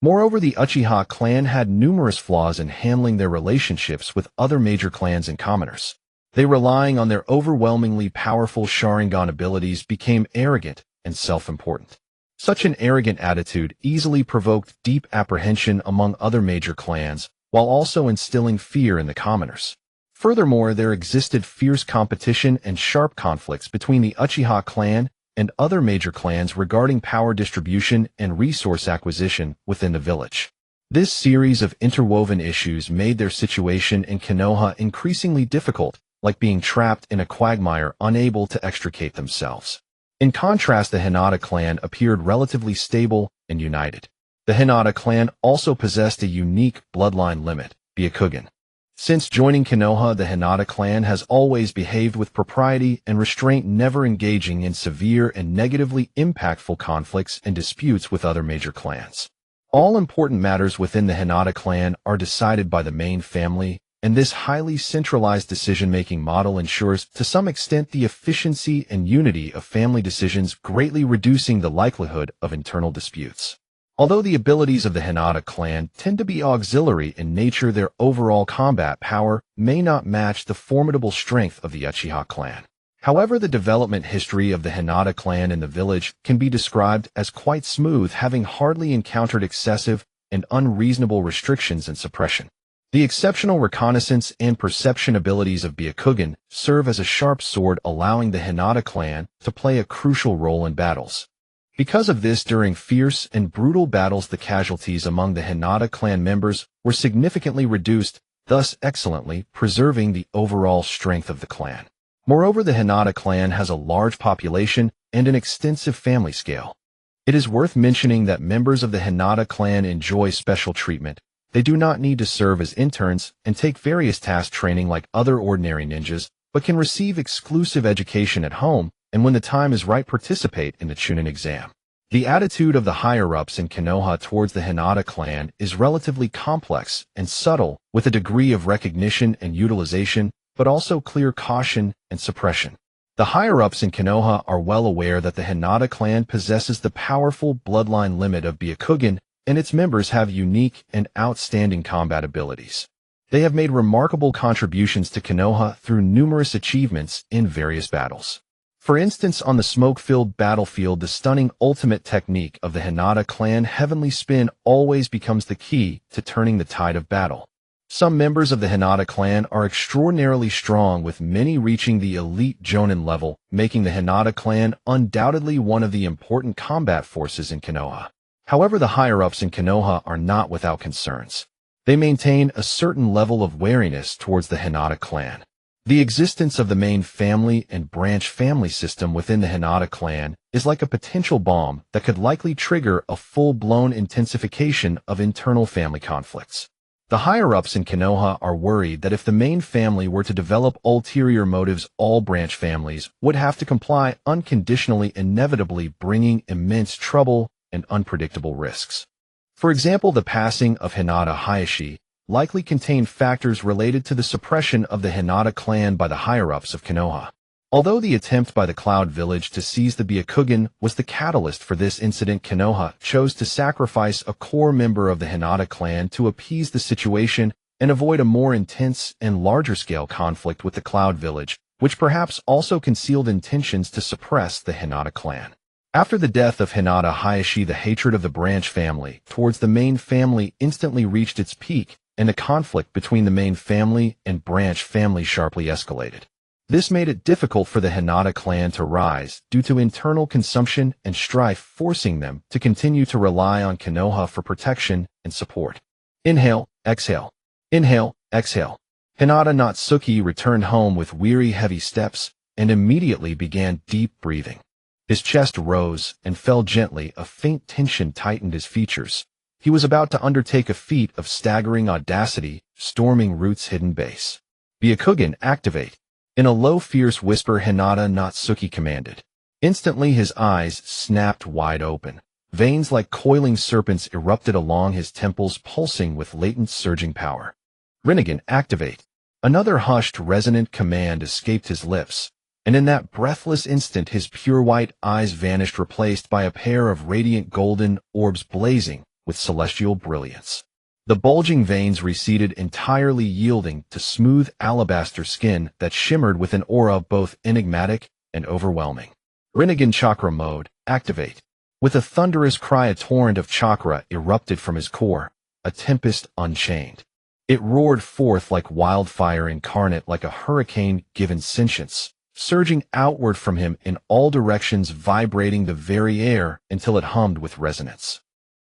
Moreover, the Uchiha clan had numerous flaws in handling their relationships with other major clans and commoners. They, relying on their overwhelmingly powerful Sharingan abilities, became arrogant and self-important. Such an arrogant attitude easily provoked deep apprehension among other major clans, while also instilling fear in the commoners. Furthermore, there existed fierce competition and sharp conflicts between the Uchiha clan and other major clans regarding power distribution and resource acquisition within the village. This series of interwoven issues made their situation in Konoha increasingly difficult, like being trapped in a quagmire unable to extricate themselves. In contrast, the Hyūga clan appeared relatively stable and united. The Hyūga clan also possessed a unique bloodline limit, Byakugan. Since joining Konoha, the Hyūga clan has always behaved with propriety and restraint, never engaging in severe and negatively impactful conflicts and disputes with other major clans. All important matters within the Hyūga clan are decided by the main family, and this highly centralized decision-making model ensures to some extent the efficiency and unity of family decisions, greatly reducing the likelihood of internal disputes. Although the abilities of the Hyūga clan tend to be auxiliary in nature, their overall combat power may not match the formidable strength of the Uchiha clan. However, the development history of the Hyūga clan in the village can be described as quite smooth, having hardly encountered excessive and unreasonable restrictions and suppression. The exceptional reconnaissance and perception abilities of Byakugan serve as a sharp sword, allowing the Hyūga clan to play a crucial role in battles. Because of this, during fierce and brutal battles, the casualties among the Hyūga clan members were significantly reduced, thus excellently preserving the overall strength of the clan. Moreover, the Hyūga clan has a large population and an extensive family scale. It is worth mentioning that members of the Hyūga clan enjoy special treatment. They do not need to serve as interns and take various task training like other ordinary ninjas, but can receive exclusive education at home and when the time is right participate in the Chunin exam. The attitude of the higher-ups in Konoha towards the Hyūga clan is relatively complex and subtle, with a degree of recognition and utilization, but also clear caution and suppression. The higher-ups in Konoha are well aware that the Hyūga clan possesses the powerful bloodline limit of Byakugan, and its members have unique and outstanding combat abilities. They have made remarkable contributions to Konoha through numerous achievements in various battles. For instance, on the smoke-filled battlefield, the stunning ultimate technique of the Hinata clan Heavenly Spin always becomes the key to turning the tide of battle. Some members of the Hinata clan are extraordinarily strong, with many reaching the elite Jonin level, making the Hinata clan undoubtedly one of the important combat forces in Konoha. However, the higher-ups in Konoha are not without concerns. They maintain a certain level of wariness towards the Hinata clan. The existence of the main family and branch family system within the Hinata clan is like a potential bomb that could likely trigger a full-blown intensification of internal family conflicts. The higher-ups in Konoha are worried that if the main family were to develop ulterior motives, all branch families would have to comply unconditionally, inevitably bringing immense trouble and unpredictable risks. For example, the passing of Hinata Hiashi likely contained factors related to the suppression of the Hinata clan by the higher-ups of Konoha. Although the attempt by the Cloud Village to seize the Byakugan was the catalyst for this incident, Konoha chose to sacrifice a core member of the Hinata clan to appease the situation and avoid a more intense and larger-scale conflict with the Cloud Village, which perhaps also concealed intentions to suppress the Hinata clan. After the death of Hinata Hiashi, the hatred of the branch family towards the main family instantly reached its peak, and the conflict between the main family and branch family sharply escalated. This made it difficult for the Hinata clan to rise due to internal consumption and strife, forcing them to continue to rely on Konoha for protection and support. Inhale, exhale. Inhale, exhale. Hinata Natsuki returned home with weary, heavy steps and immediately began deep breathing. His chest rose and fell gently, a faint tension tightened his features. He was about to undertake a feat of staggering audacity, storming Root's hidden base. Byakugan, activate. In a low, fierce whisper, Hinata Natsuki commanded. Instantly his eyes snapped wide open. Veins like coiling serpents erupted along his temples, pulsing with latent surging power. Rinnegan, activate. Another hushed, resonant command escaped his lips, and in that breathless instant his pure white eyes vanished, replaced by a pair of radiant golden orbs blazing with celestial brilliance. The bulging veins receded entirely, yielding to smooth alabaster skin that shimmered with an aura both enigmatic and overwhelming. Rinnegan Chakra Mode, activate. With a thunderous cry, a torrent of chakra erupted from his core, a tempest unchained. It roared forth like wildfire, incarnate like a hurricane given sentience, surging outward from him in all directions, vibrating the very air until it hummed with resonance.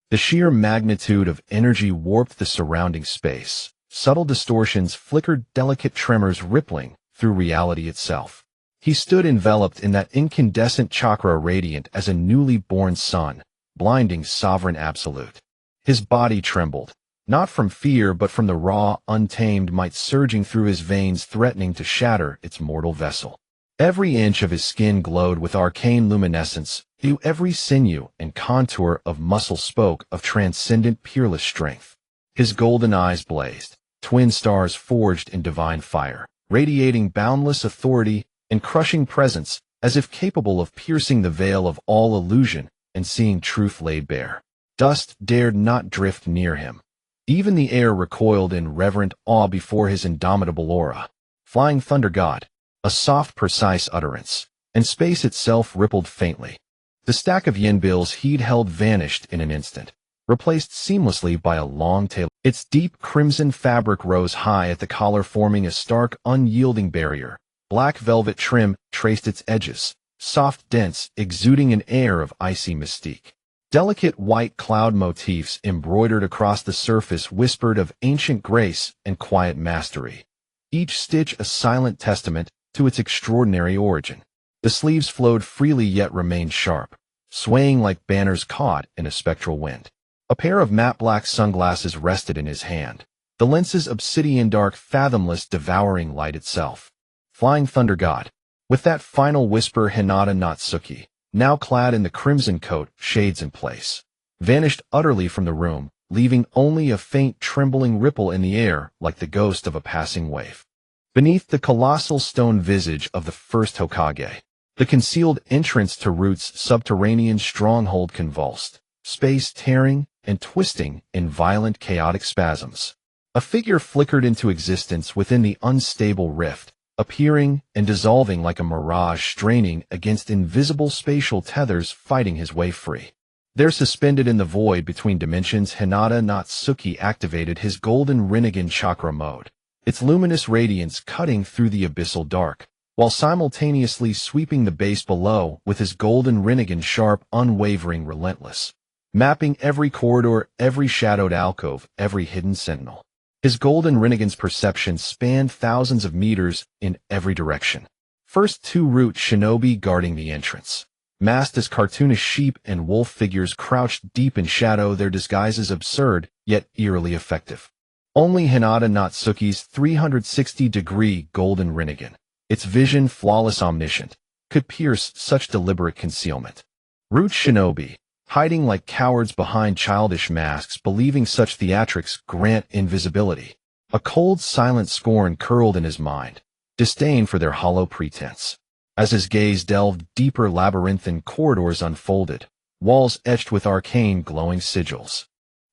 The sheer magnitude of energy warped the surrounding space. Subtle distortions flickered, delicate tremors rippling through reality itself. He stood enveloped in that incandescent chakra, radiant as a newly born sun, blinding sovereign absolute. His body trembled, not from fear but from the raw, untamed might surging through his veins, threatening to shatter its mortal vessel. Every inch of his skin glowed with arcane luminescence. Every sinew and contour of muscle spoke of transcendent, peerless strength. His golden eyes blazed, twin stars forged in divine fire, radiating boundless authority and crushing presence, as if capable of piercing the veil of all illusion and seeing truth laid bare. Dust dared not drift near him. Even the air recoiled in reverent awe before his indomitable aura. Flying Thunder God, a soft, precise utterance, and space itself rippled faintly. The stack of yen bills he'd held vanished in an instant, replaced seamlessly by a long tail. Its deep crimson fabric rose high at the collar, forming a stark, unyielding barrier. Black velvet trim traced its edges, soft, dense, exuding an air of icy mystique. Delicate white cloud motifs embroidered across the surface whispered of ancient grace and quiet mastery, each stitch a silent testament to its extraordinary origin. The sleeves flowed freely yet remained sharp, swaying like banners caught in a spectral wind. A pair of matte black sunglasses rested in his hand, the lenses obsidian dark, fathomless, devouring light itself. Flying Thunder God. With that final whisper, Hinata Natsuki, now clad in the crimson coat, shades in place, vanished utterly from the room, leaving only a faint trembling ripple in the air like the ghost of a passing wave. Beneath the colossal stone visage of the first Hokage, the concealed entrance to Root's subterranean stronghold convulsed, space tearing and twisting in violent, chaotic spasms. A figure flickered into existence within the unstable rift, appearing and dissolving like a mirage, straining against invisible spatial tethers, fighting his way free. There, suspended in the void between dimensions, Hyūga Natsu activated his golden Rinnegan chakra mode, its luminous radiance cutting through the abyssal dark, while simultaneously sweeping the base below with his golden Rinnegan, sharp, unwavering, relentless, mapping every corridor, every shadowed alcove, every hidden sentinel. His golden Rinnegan's perception spanned thousands of meters in every direction. First, two root shinobi guarding the entrance, masked as cartoonish sheep and wolf figures, crouched deep in shadow, their disguises absurd, yet eerily effective. Only Hyūga Natsu's 360-degree golden Rinnegan, its vision flawless, omniscient, could pierce such deliberate concealment. Root shinobi, hiding like cowards behind childish masks, believing such theatrics grant invisibility. A cold, silent scorn curled in his mind, disdain for their hollow pretense. As his gaze delved deeper, labyrinthine corridors unfolded, walls etched with arcane, glowing sigils.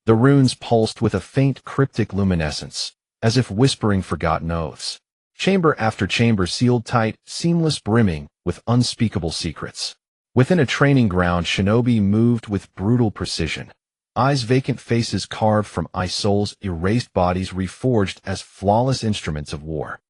The runes pulsed with a faint, cryptic luminescence, as if whispering forgotten oaths. Chamber after chamber sealed tight, seamless, brimming with unspeakable secrets. Within a training ground, shinobi moved with brutal precision, eyes vacant, faces carved from ice, souls erased, bodies reforged as flawless instruments of war.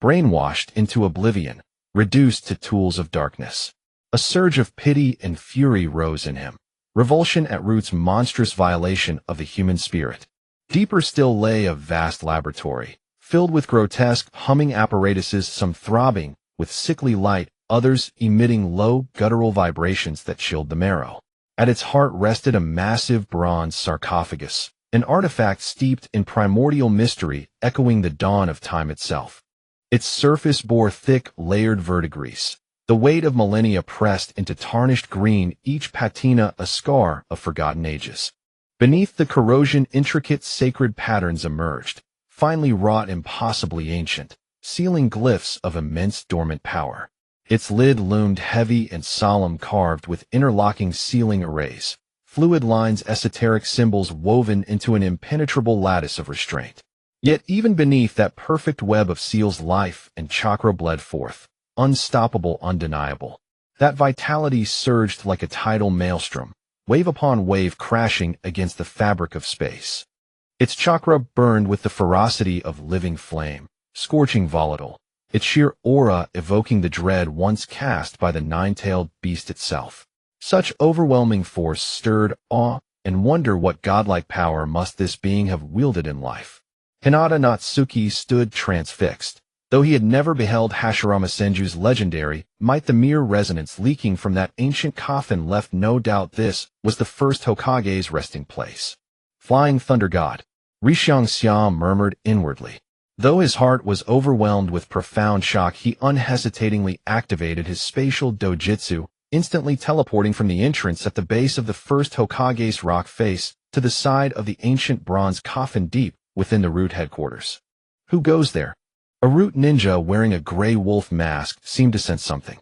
Brainwashed into oblivion, reduced to tools of darkness. A surge of pity and fury rose in him, revulsion at Root's monstrous violation of the human spirit. Deeper still lay a vast laboratory, filled with grotesque, humming apparatuses, some throbbing with sickly light, others emitting low, guttural vibrations that chilled the marrow. At its heart rested a massive bronze sarcophagus, an artifact steeped in primordial mystery, echoing the dawn of time itself. Its surface bore thick, layered verdigris, the weight of millennia pressed into tarnished green, each patina a scar of forgotten ages. Beneath the corrosion, intricate sacred patterns emerged, finely wrought, impossibly ancient, sealing glyphs of immense dormant power. Its lid loomed heavy and solemn, carved with interlocking sealing arrays, fluid lines, esoteric symbols woven into an impenetrable lattice of restraint. Yet even beneath that perfect web of seals, life and chakra bled forth, unstoppable, undeniable. That vitality surged like a tidal maelstrom, wave upon wave, crashing against the fabric of space. Its chakra burned with the ferocity of living flame, scorching, volatile, its sheer aura evoking the dread once cast by the nine-tailed beast itself. Such overwhelming force stirred awe and wonder. What godlike power must this being have wielded in life? Hyūga Natsu stood transfixed. Though he had never beheld Hashirama Senju's legendary might, the mere resonance leaking from that ancient coffin left no doubt this was the first Hokage's resting place. Flying Thunder God, Rishiang murmured inwardly. Though his heart was overwhelmed with profound shock, he unhesitatingly activated his spatial dojutsu, instantly teleporting from the entrance at the base of the first Hokage's rock face to the side of the ancient bronze coffin deep within the Root headquarters. Who goes there? A Root ninja wearing a gray wolf mask seemed to sense something.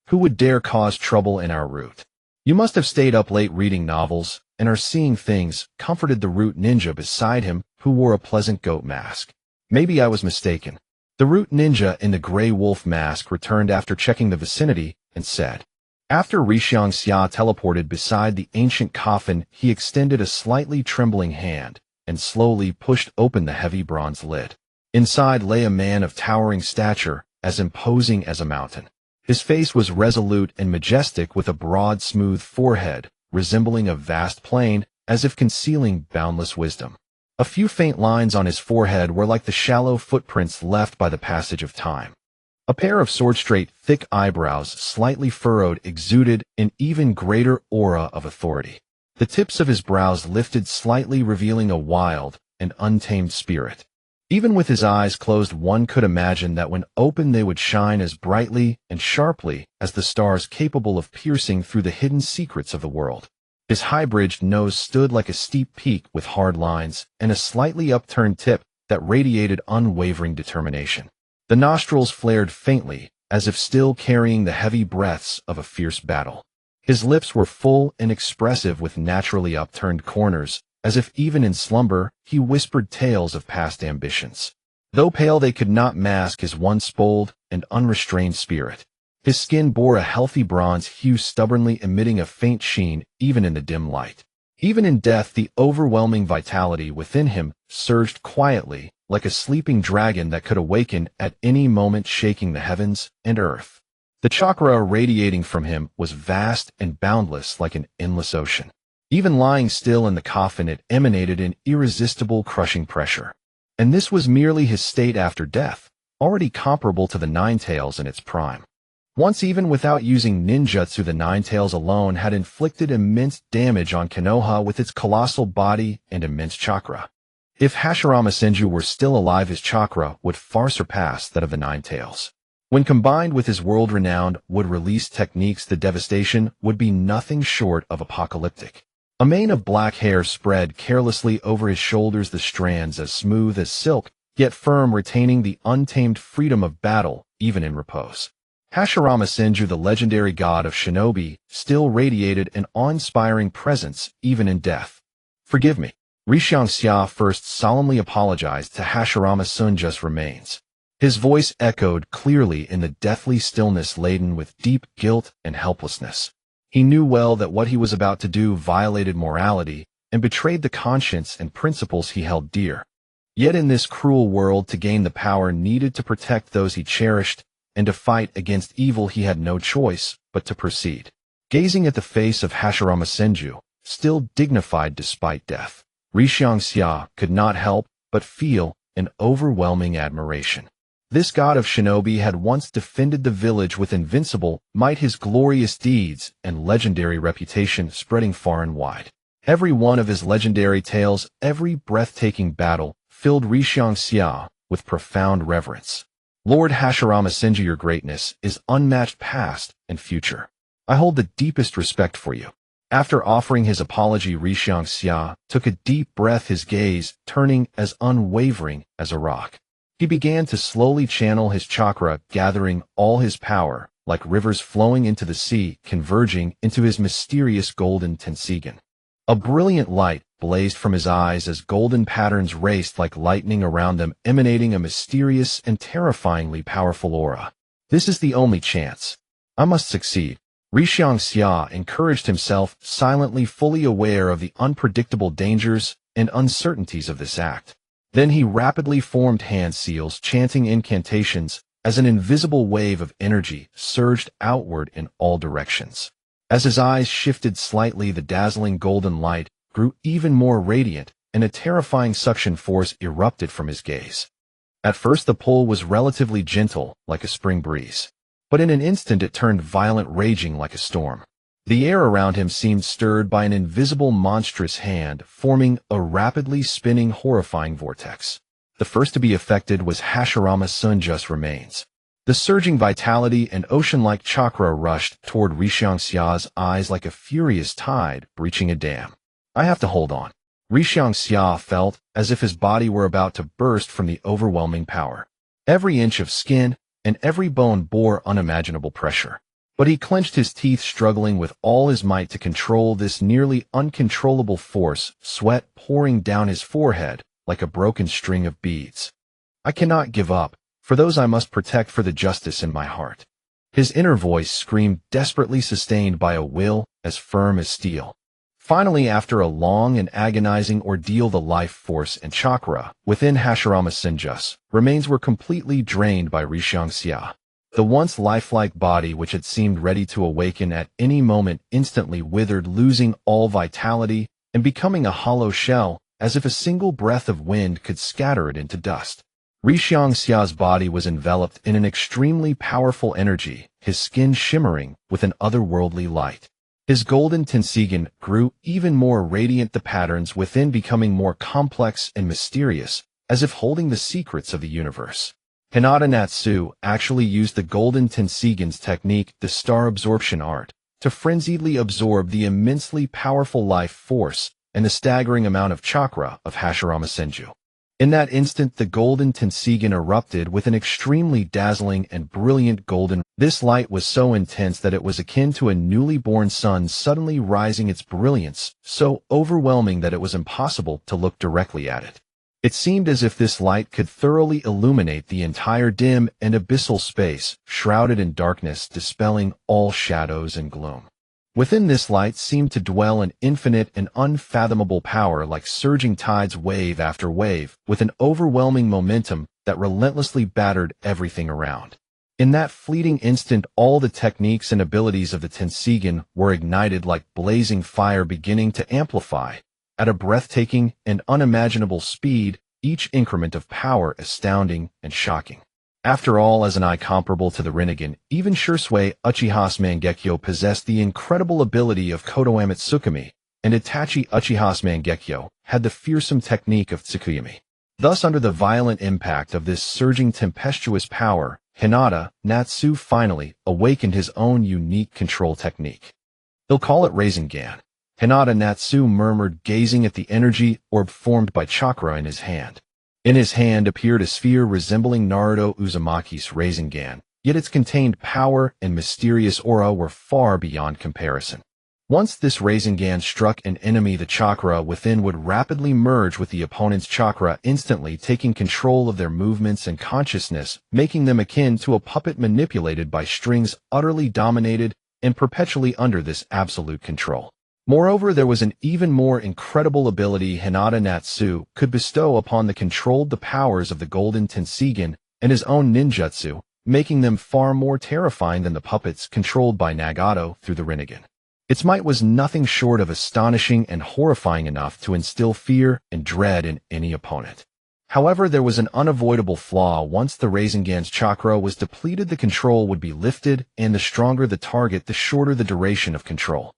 Who would dare cause trouble in our Root? You must have stayed up late reading novels and are seeing things, comforted the Root ninja beside him, who wore a pleasant goat mask. Maybe I was mistaken. The Root ninja in the gray wolf mask returned after checking the vicinity and said. After Rishiang teleported beside the ancient coffin, he extended a slightly trembling hand and slowly pushed open the heavy bronze lid. Inside lay a man of towering stature, as imposing as a mountain. His face was resolute and majestic, with a broad, smooth forehead, resembling a vast plain, as if concealing boundless wisdom. A few faint lines on his forehead were like the shallow footprints left by the passage of time. A pair of sword-straight, thick eyebrows, slightly furrowed, exuded an even greater aura of authority. The tips of his brows lifted slightly, revealing a wild and untamed spirit. Even with his eyes closed, one could imagine that when open they would shine as brightly and sharply as the stars, capable of piercing through the hidden secrets of the world. His high-bridged nose stood like a steep peak with hard lines and a slightly upturned tip that radiated unwavering determination. The nostrils flared faintly, as if still carrying the heavy breaths of a fierce battle. His lips were full and expressive with naturally upturned corners, as if even in slumber he whispered tales of past ambitions. Though pale, they could not mask his once bold and unrestrained spirit. His skin bore a healthy bronze hue, stubbornly emitting a faint sheen even in the dim light. Even in death, the overwhelming vitality within him surged quietly, like a sleeping dragon that could awaken at any moment, shaking the heavens and earth. The chakra radiating from him was vast and boundless, like an endless ocean. Even lying still in the coffin, it emanated an irresistible, crushing pressure. And this was merely his state after death, already comparable to the Nine Tails in its prime. Once, even without using ninjutsu, the Nine Tails alone had inflicted immense damage on Konoha with its colossal body and immense chakra. If Hashirama Senju were still alive, his chakra would far surpass that of the Nine Tails. When combined with his world-renowned wood-release techniques, the devastation would be nothing short of apocalyptic. A mane of black hair spread carelessly over his shoulders, the strands as smooth as silk, yet firm, retaining the untamed freedom of battle even in repose. Hashirama Senju, the legendary god of shinobi, still radiated an awe-inspiring presence even in death. "Forgive me." Rishiangxia first solemnly apologized to Hashirama Senju's remains. His voice echoed clearly in the deathly stillness, laden with deep guilt and helplessness. He knew well that what he was about to do violated morality and betrayed the conscience and principles he held dear. Yet in this cruel world, to gain the power needed to protect those he cherished and to fight against evil, he had no choice but to proceed. Gazing at the face of Hashirama Senju, still dignified despite death, Rishiangxia could not help but feel an overwhelming admiration. This god of shinobi had once defended the village with invincible might, his glorious deeds and legendary reputation spreading far and wide. Every one of his legendary tales, every breathtaking battle, filled Rishiangxia with profound reverence. "Lord Hashirama Senju, your greatness is unmatched past and future. I hold the deepest respect for you." After offering his apology, Rishiangxia took a deep breath, his gaze turning as unwavering as a rock. He began to slowly channel his chakra, gathering all his power, like rivers flowing into the sea, converging into his mysterious golden Tenseigan. A brilliant light blazed from his eyes as golden patterns raced like lightning around them, emanating a mysterious and terrifyingly powerful aura. "This is the only chance. I must succeed." Rishiangxia encouraged himself, silently, fully aware of the unpredictable dangers and uncertainties of this act. Then he rapidly formed hand seals, chanting incantations as an invisible wave of energy surged outward in all directions. As his eyes shifted slightly, the dazzling golden light grew even more radiant, and a terrifying suction force erupted from his gaze. At first, the pull was relatively gentle, like a spring breeze. But in an instant it turned violent, raging like a storm. The air around him seemed stirred by an invisible, monstrous hand, forming a rapidly spinning, horrifying vortex. The first to be affected was Hashirama Senju's remains. The surging vitality and ocean-like chakra rushed toward Rishiangxia's eyes like a furious tide breaching a dam. "I have to hold on." Rishiangxia felt as if his body were about to burst from the overwhelming power. Every inch of skin and every bone bore unimaginable pressure. But he clenched his teeth, struggling with all his might to control this nearly uncontrollable force, sweat pouring down his forehead like a broken string of beads. "I cannot give up, for those I must protect, for the justice in my heart." His inner voice screamed, desperately sustained by a will as firm as steel. Finally, after a long and agonizing ordeal, the life force and chakra within Hashirama Senju's remains were completely drained by Rishiangxia. The once lifelike body, which had seemed ready to awaken at any moment, instantly withered, losing all vitality and becoming a hollow shell, as if a single breath of wind could scatter it into dust. Rishiangxia's body was enveloped in an extremely powerful energy, his skin shimmering with an otherworldly light. His golden Tenseigan grew even more radiant, the patterns within becoming more complex and mysterious, as if holding the secrets of the universe. Hyūga Natsu actually used the golden Tenseigan's technique, the star absorption art, to frenziedly absorb the immensely powerful life force and the staggering amount of chakra of Hashirama Senju. In that instant, the golden Tenseigan erupted with an extremely dazzling and brilliant golden. This light was so intense that it was akin to a newly born sun suddenly rising, its brilliance so overwhelming that it was impossible to look directly at it. It seemed as if this light could thoroughly illuminate the entire dim and abyssal space, shrouded in darkness, dispelling all shadows and gloom. Within this light seemed to dwell an infinite and unfathomable power, like surging tides, wave after wave, with an overwhelming momentum that relentlessly battered everything around. In that fleeting instant, all the techniques and abilities of the Tenseigan were ignited like blazing fire, beginning to amplify. At a breathtaking and unimaginable speed, each increment of power astounding and shocking. After all, as an eye comparable to the Rinnegan, even Shursui Uchiha's Mangekyo possessed the incredible ability of Kodoame Tsukumi, and Itachi Uchiha's Mangekyo had the fearsome technique of Tsukuyami. Thus, under the violent impact of this surging tempestuous power, Hyūga Natsu finally awakened his own unique control technique. They'll call it Rasengan. Hyūga Natsu murmured, gazing at the energy orb formed by chakra in his hand. In his hand appeared a sphere resembling Naruto Uzumaki's Rasengan, yet its contained power and mysterious aura were far beyond comparison. Once this Rasengan struck an enemy, the chakra within would rapidly merge with the opponent's chakra, instantly taking control of their movements and consciousness, making them akin to a puppet manipulated by strings, utterly dominated and perpetually under this absolute control. Moreover, there was an even more incredible ability Hyūga Natsu could bestow upon the controlled the powers of the Golden Tenseigan and his own ninjutsu, making them far more terrifying than the puppets controlled by Nagato through the Rinnegan. Its might was nothing short of astonishing and horrifying enough to instill fear and dread in any opponent. However, there was an unavoidable flaw. Once the Rasengan's chakra was depleted, the control would be lifted, and the stronger the target, the shorter the duration of control.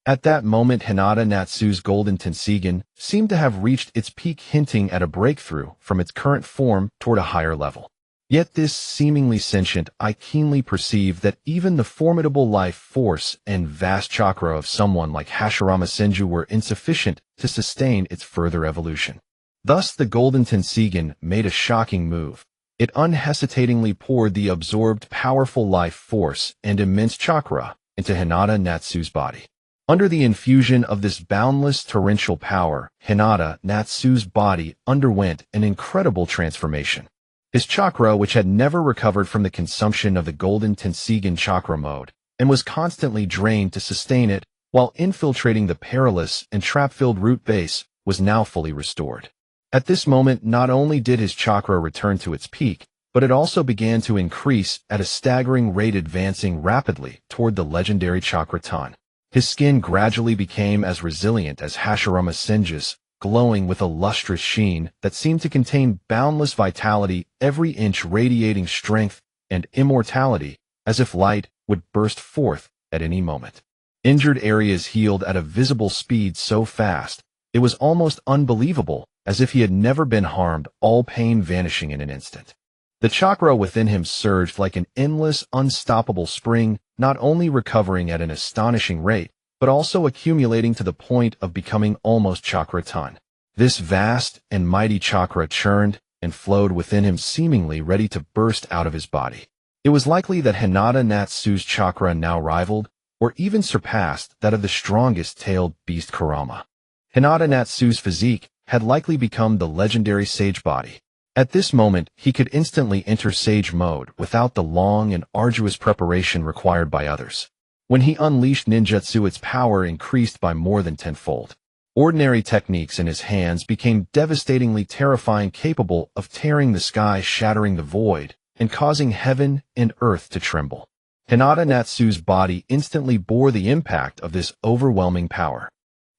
At that moment, Hyūga Natsu's Golden Tenseigan seemed to have reached its peak, hinting at a breakthrough from its current form toward a higher level. Yet this seemingly sentient eye keenly perceived that even the formidable life force and vast chakra of someone like Hashirama Senju were insufficient to sustain its further evolution. Thus, the Golden Tenseigan made a shocking move. It unhesitatingly poured the absorbed powerful life force and immense chakra into Hyūga Natsu's body. Under the infusion of this boundless torrential power, Hyūga Natsu's body underwent an incredible transformation. His chakra, which had never recovered from the consumption of the Golden Tenseigan chakra mode, and was constantly drained to sustain it while infiltrating the perilous and trap-filled root base, was now fully restored. At this moment, not only did his chakra return to its peak, but it also began to increase at a staggering rate, advancing rapidly toward the legendary chakra ton. His skin gradually became as resilient as Hashirama Senju's, glowing with a lustrous sheen that seemed to contain boundless vitality, every inch radiating strength and immortality, as if light would burst forth at any moment. Injured areas healed at a visible speed so fast, it was almost unbelievable, as if he had never been harmed, all pain vanishing in an instant. The chakra within him surged like an endless, unstoppable spring, not only recovering at an astonishing rate, but also accumulating to the point of becoming almost chakra-ton. This vast and mighty chakra churned and flowed within him, seemingly ready to burst out of his body. It was likely that Hyūga Natsu's chakra now rivaled, or even surpassed, that of the strongest tailed beast Kurama. Hyūga Natsu's physique had likely become the legendary Sage body. At this moment, he could instantly enter Sage mode without the long and arduous preparation required by others. When he unleashed ninjutsu, its power increased by more than tenfold. Ordinary techniques in his hands became devastatingly terrifying, capable of tearing the sky, shattering the void, and causing heaven and earth to tremble. Hyūga Natsu's body instantly bore the impact of this overwhelming power.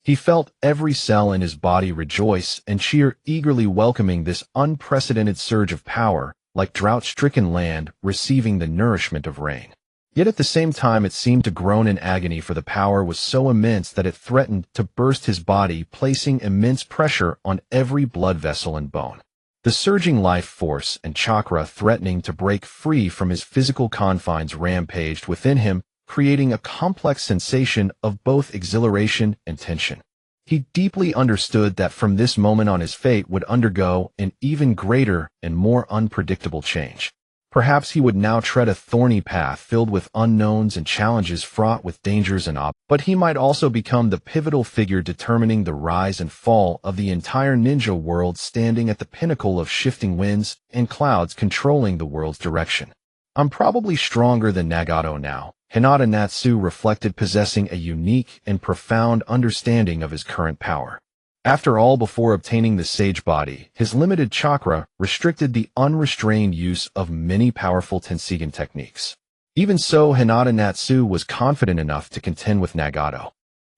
He felt every cell in his body rejoice and cheer, eagerly welcoming this unprecedented surge of power, like drought-stricken land receiving the nourishment of rain. Yet at the same time, it seemed to groan in agony, for the power was so immense that it threatened to burst his body, placing immense pressure on every blood vessel and bone. The surging life force and chakra, threatening to break free from his physical confines, rampaged within him, creating a complex sensation of both exhilaration and tension. He deeply understood that from this moment on his fate would undergo an even greater and more unpredictable change. Perhaps he would now tread a thorny path filled with unknowns and challenges fraught with dangers and obstacles. But he might also become the pivotal figure determining the rise and fall of the entire ninja world, standing at the pinnacle of shifting winds and clouds controlling the world's direction. I'm probably stronger than Nagato now, Hyūga Natsu reflected, possessing a unique and profound understanding of his current power. After all, before obtaining the sage body, his limited chakra restricted the unrestrained use of many powerful Tenseigan techniques. Even so, Hyūga Natsu was confident enough to contend with Nagato.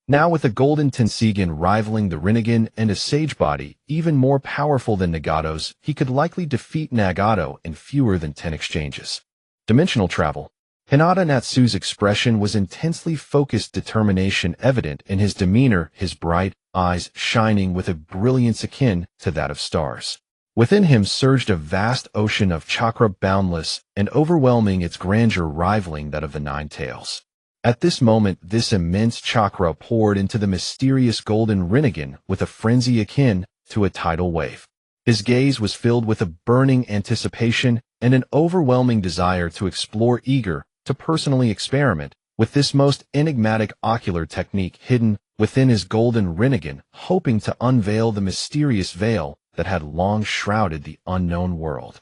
Now, with a golden Tenseigan rivaling the Rinnegan and a sage body even more powerful than Nagato's, he could likely defeat Nagato in fewer than 10 exchanges. Dimensional travel. Hyūga Natsu's expression was intensely focused, determination evident in his demeanor, his bright eyes shining with a brilliance akin to that of stars. Within him surged a vast ocean of chakra, boundless and overwhelming, its grandeur rivaling that of the Nine Tails. At this moment, this immense chakra poured into the mysterious golden Rinnegan with a frenzy akin to a tidal wave. His gaze was filled with a burning anticipation and an overwhelming desire to explore, eager to personally experiment with this most enigmatic ocular technique hidden within his golden Rinnegan, hoping to unveil the mysterious veil that had long shrouded the unknown world.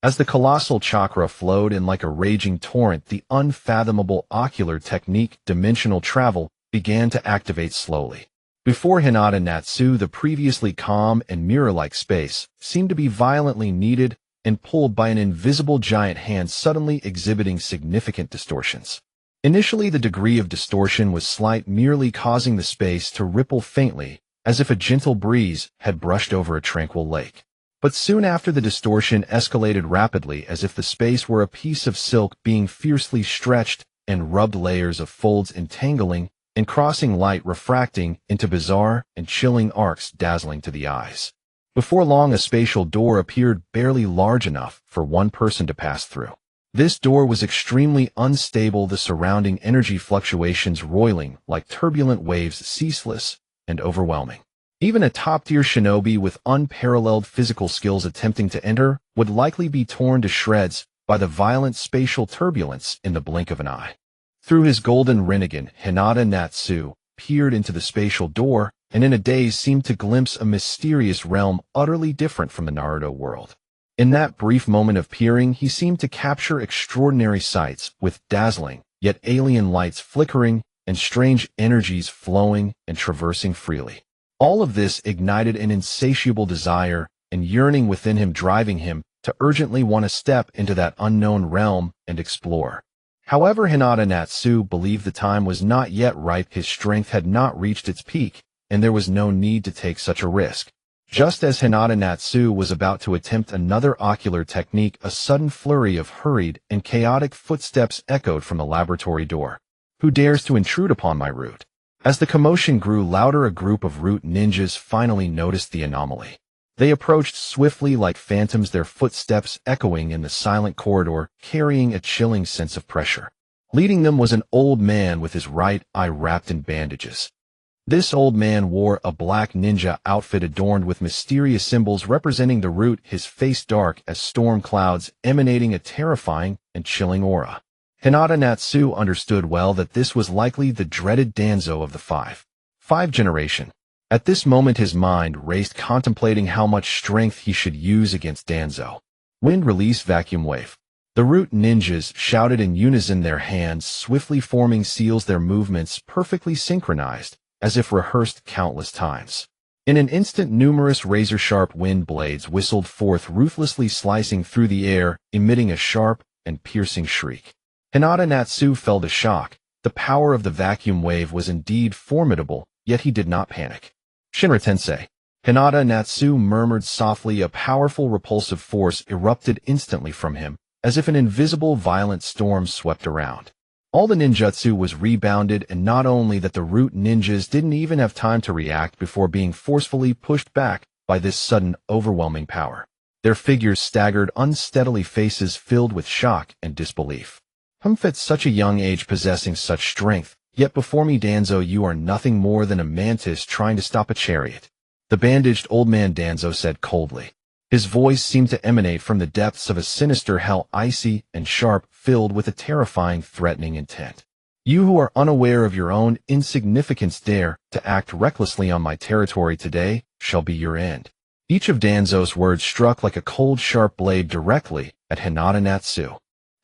As the colossal chakra flowed in like a raging torrent, the unfathomable ocular technique, dimensional travel, began to activate slowly. Before Hyūga Natsu, the previously calm and mirror-like space seemed to be violently kneaded and pulled by an invisible giant hand, suddenly exhibiting significant distortions. Initially, the degree of distortion was slight, merely causing the space to ripple faintly, as if a gentle breeze had brushed over a tranquil lake. But soon after, the distortion escalated rapidly, as if the space were a piece of silk being fiercely stretched and rubbed, layers of folds entangling and crossing, light refracting into bizarre and chilling arcs, dazzling to the eyes. Before long, a spatial door appeared, barely large enough for one person to pass through. This door was extremely unstable, the surrounding energy fluctuations roiling like turbulent waves, ceaseless and overwhelming. Even a top-tier shinobi with unparalleled physical skills attempting to enter would likely be torn to shreds by the violent spatial turbulence in the blink of an eye. Through his golden Rinnegan, Hyūga Natsu peered into the spatial door and in a daze seemed to glimpse a mysterious realm utterly different from the Naruto world. In that brief moment of peering, he seemed to capture extraordinary sights, with dazzling, yet alien lights flickering and strange energies flowing and traversing freely. All of this ignited an insatiable desire and yearning within him, driving him to urgently want to step into that unknown realm and explore. However, Hyūga Natsu believed the time was not yet ripe, his strength had not reached its peak, and there was no need to take such a risk. Just as Hyūga Natsu was about to attempt another ocular technique, a sudden flurry of hurried and chaotic footsteps echoed from the laboratory door. "Who dares to intrude upon my route?" As the commotion grew louder, a group of root ninjas finally noticed the anomaly. They approached swiftly like phantoms, their footsteps echoing in the silent corridor, carrying a chilling sense of pressure. Leading them was an old man with his right eye wrapped in bandages. This old man wore a black ninja outfit adorned with mysterious symbols representing the root, his face dark as storm clouds, emanating a terrifying and chilling aura. Hyūga Natsu understood well that this was likely the dreaded Danzo of the five generation. At this moment, his mind raced, contemplating how much strength he should use against Danzo. Wind release, vacuum wave. The root ninjas shouted in unison, their hands swiftly forming seals, their movements perfectly synchronized, as if rehearsed countless times. In an instant, numerous razor-sharp wind blades whistled forth, ruthlessly slicing through the air, emitting a sharp and piercing shriek. Hyūga Natsu felt a shock. The power of the vacuum wave was indeed formidable, yet he did not panic. "Shinra Tensei." Hyūga Natsu murmured softly. A powerful repulsive force erupted instantly from him, as if an invisible violent storm swept around. All the ninjutsu was rebounded, and not only that, the root ninjas didn't even have time to react before being forcefully pushed back by this sudden, overwhelming power. Their figures staggered unsteadily, faces filled with shock and disbelief. At such a young age possessing such strength, yet before me, Danzo, you are nothing more than a mantis trying to stop a chariot," the bandaged old man Danzo said coldly. His voice seemed to emanate from the depths of a sinister hell, icy and sharp, filled with a terrifying, threatening intent. You who are unaware of your own insignificance dare to act recklessly on my territory today shall be your end. Each of Danzo's words struck like a cold, sharp blade directly at Hyūga Natsu.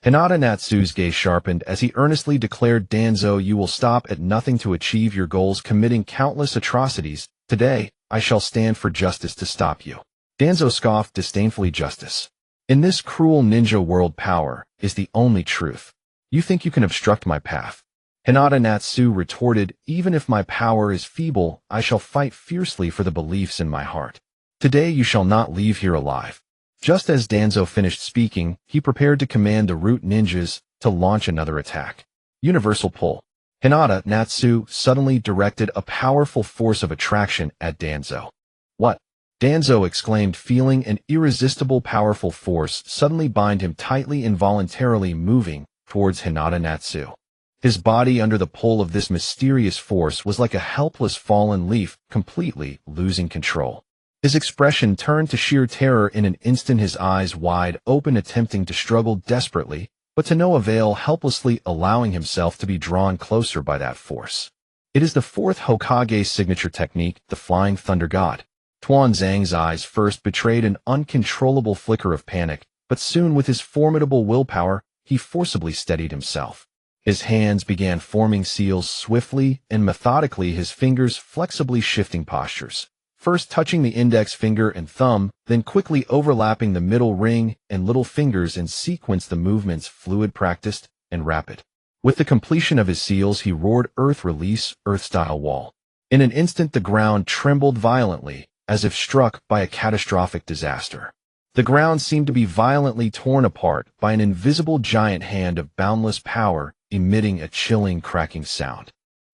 Hyūga Natsu's gaze sharpened as he earnestly declared, Danzo, you will stop at nothing to achieve your goals, committing countless atrocities. Today, I shall stand for justice to stop you. Danzo scoffed disdainfully. Justice? In this cruel ninja world, power is the only truth. You think you can obstruct my path? Hyūga Natsu retorted, even if my power is feeble, I shall fight fiercely for the beliefs in my heart. Today you shall not leave here alive. Just as Danzo finished speaking, he prepared to command the root ninjas to launch another attack. Universal pull. Hyūga Natsu suddenly directed a powerful force of attraction at Danzo. What? Danzo exclaimed, feeling an irresistible powerful force suddenly bind him tightly, involuntarily moving towards Hyūga Natsu. His body under the pull of this mysterious force was like a helpless fallen leaf, completely losing control. His expression turned to sheer terror in an instant, his eyes wide open, attempting to struggle desperately, but to no avail, helplessly allowing himself to be drawn closer by that force. It is the fourth Hokage's signature technique, the Flying Thunder God. Tenseigan's eyes first betrayed an uncontrollable flicker of panic, but soon with his formidable willpower, he forcibly steadied himself. His hands began forming seals swiftly and methodically, his fingers flexibly shifting postures. First touching the index finger and thumb, then quickly overlapping the middle ring and little fingers in sequence, the movements fluid, practiced, and rapid. With the completion of his seals, he roared, Earth release, Earth-style wall. In an instant the ground trembled violently, as if struck by a catastrophic disaster. The ground seemed to be violently torn apart by an invisible giant hand of boundless power, emitting a chilling, cracking sound.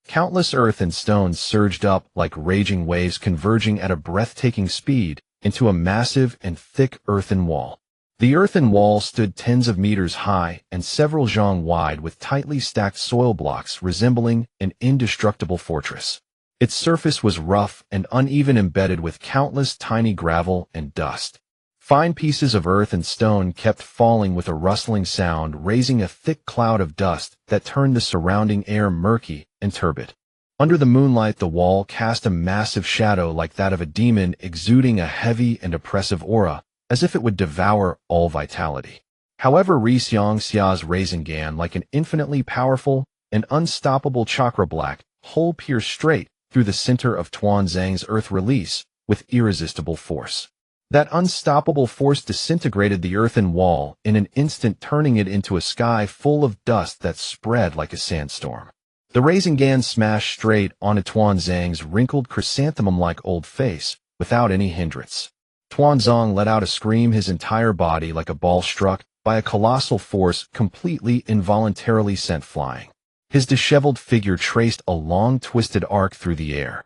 Countless earth and stones surged up like raging waves, converging at a breathtaking speed into a massive and thick earthen wall. The earthen wall stood tens of meters high and several zhang wide, with tightly stacked soil blocks resembling an indestructible fortress. Its surface was rough and uneven, embedded with countless tiny gravel and dust. Fine pieces of earth and stone kept falling with a rustling sound, raising a thick cloud of dust that turned the surrounding air murky and turbid. Under the moonlight, the wall cast a massive shadow like that of a demon, exuding a heavy and oppressive aura, as if it would devour all vitality. However, Hyūga's Rasengan, like an infinitely powerful and unstoppable chakra black hole, pierced straight through the center of Tenseigan's earth release with irresistible force. That unstoppable force disintegrated the earthen wall in an instant, turning it into a sky full of dust that spread like a sandstorm. The Rasengan smashed straight onto Tenseigan's wrinkled chrysanthemum-like old face without any hindrance. Tenseigan let out a scream, his entire body like a ball struck by a colossal force, completely involuntarily sent flying. His disheveled figure traced a long, twisted arc through the air.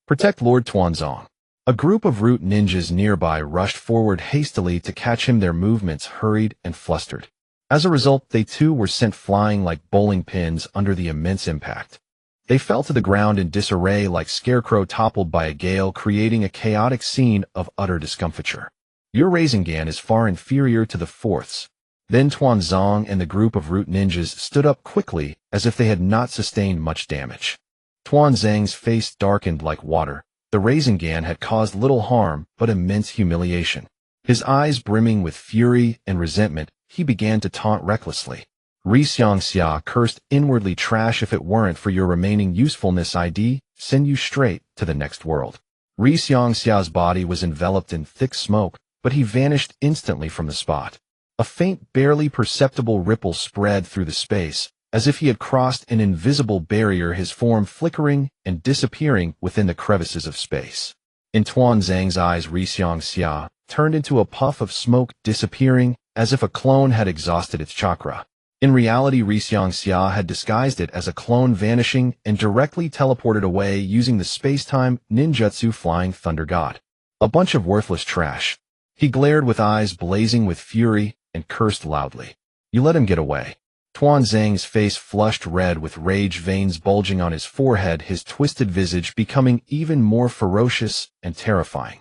Protect Lord Tenseigan. A group of root ninjas nearby rushed forward hastily to catch him, their movements hurried and flustered. As a result, they too were sent flying like bowling pins under the immense impact. They fell to the ground in disarray like scarecrow toppled by a gale, creating a chaotic scene of utter discomfiture. Your Rasengan is far inferior to the fourth's. Then Tenseigan and the group of root ninjas stood up quickly as if they had not sustained much damage. Tenseigan's face darkened like water. The Rasengan had caused little harm but immense humiliation. His eyes brimming with fury and resentment, he began to taunt recklessly. Hyūga cursed inwardly, trash, if it weren't for your remaining usefulness, I'd send you straight to the next world. Hyūga's body was enveloped in thick smoke, but he vanished instantly from the spot. A faint, barely perceptible ripple spread through the space, as if he had crossed an invisible barrier, his form flickering and disappearing within the crevices of space. In Tenseigan's eyes, Hyūga turned into a puff of smoke, disappearing as if a clone had exhausted its chakra. In reality, Hyūga had disguised it as a clone, vanishing and directly teleported away using the space-time ninjutsu Flying Thunder God. A bunch of worthless trash. He glared with eyes blazing with fury and cursed loudly. You let him get away. Tenseigan's face flushed red with rage, veins bulging on his forehead, his twisted visage becoming even more ferocious and terrifying.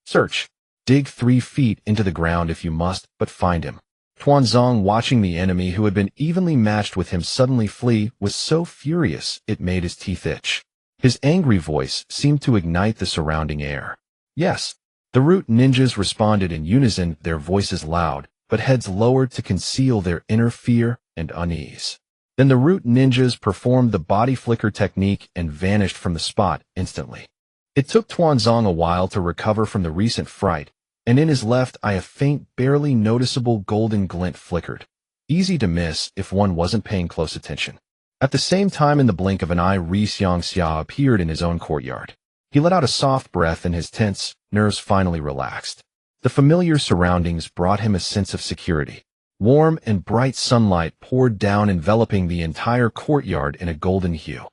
Search. Dig 3 feet into the ground if you must, but find him. Tuanzong, watching the enemy who had been evenly matched with him suddenly flee, was so furious it made his teeth itch. His angry voice seemed to ignite the surrounding air. Yes, the root ninjas responded in unison, their voices loud, but heads lowered to conceal their inner fear and unease. Then the root ninjas performed the body flicker technique and vanished from the spot instantly. It took Tuanzong a while to recover from the recent fright, and in his left eye a faint, barely noticeable golden glint flickered. Easy to miss if one wasn't paying close attention. At the same time, in the blink of an eye, Hyūga appeared in his own courtyard. He let out a soft breath and his tense nerves finally relaxed. The familiar surroundings brought him a sense of security. Warm and bright sunlight poured down, enveloping the entire courtyard in a golden hue.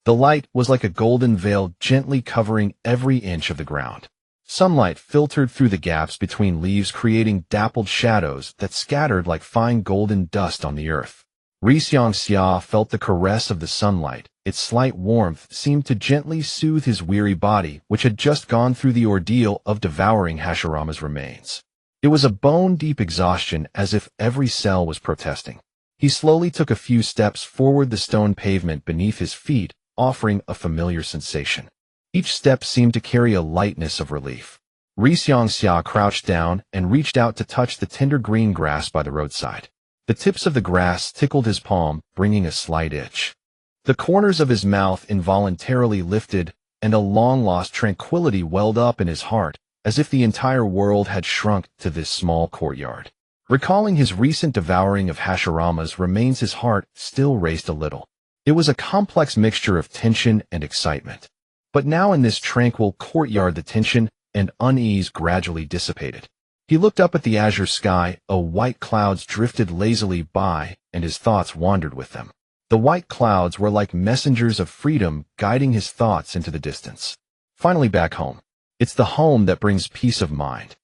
The light was like a golden veil, gently covering every inch of the ground. Sunlight filtered through the gaps between leaves, creating dappled shadows that scattered like fine golden dust on the earth. Hyūga felt the caress of the sunlight. Its slight warmth seemed to gently soothe his weary body, which had just gone through the ordeal of devouring Hashirama's remains. It was a bone-deep exhaustion, as if every cell was protesting. He slowly took a few steps forward, the stone pavement beneath his feet offering a familiar sensation. Each step seemed to carry a lightness of relief. Hyūga crouched down and reached out to touch the tender green grass by the roadside. The tips of the grass tickled his palm, bringing a slight itch. The corners of his mouth involuntarily lifted, and a long-lost tranquility welled up in his heart, as if the entire world had shrunk to this small courtyard. Recalling his recent devouring of Hashirama's remains, his heart still raced a little. It was a complex mixture of tension and excitement. But now in this tranquil courtyard, the tension and unease gradually dissipated. He looked up at the azure sky. White clouds drifted lazily by, and his thoughts wandered with them. The white clouds were like messengers of freedom, guiding his thoughts into the distance. Finally back home. It's the home that brings peace of mind.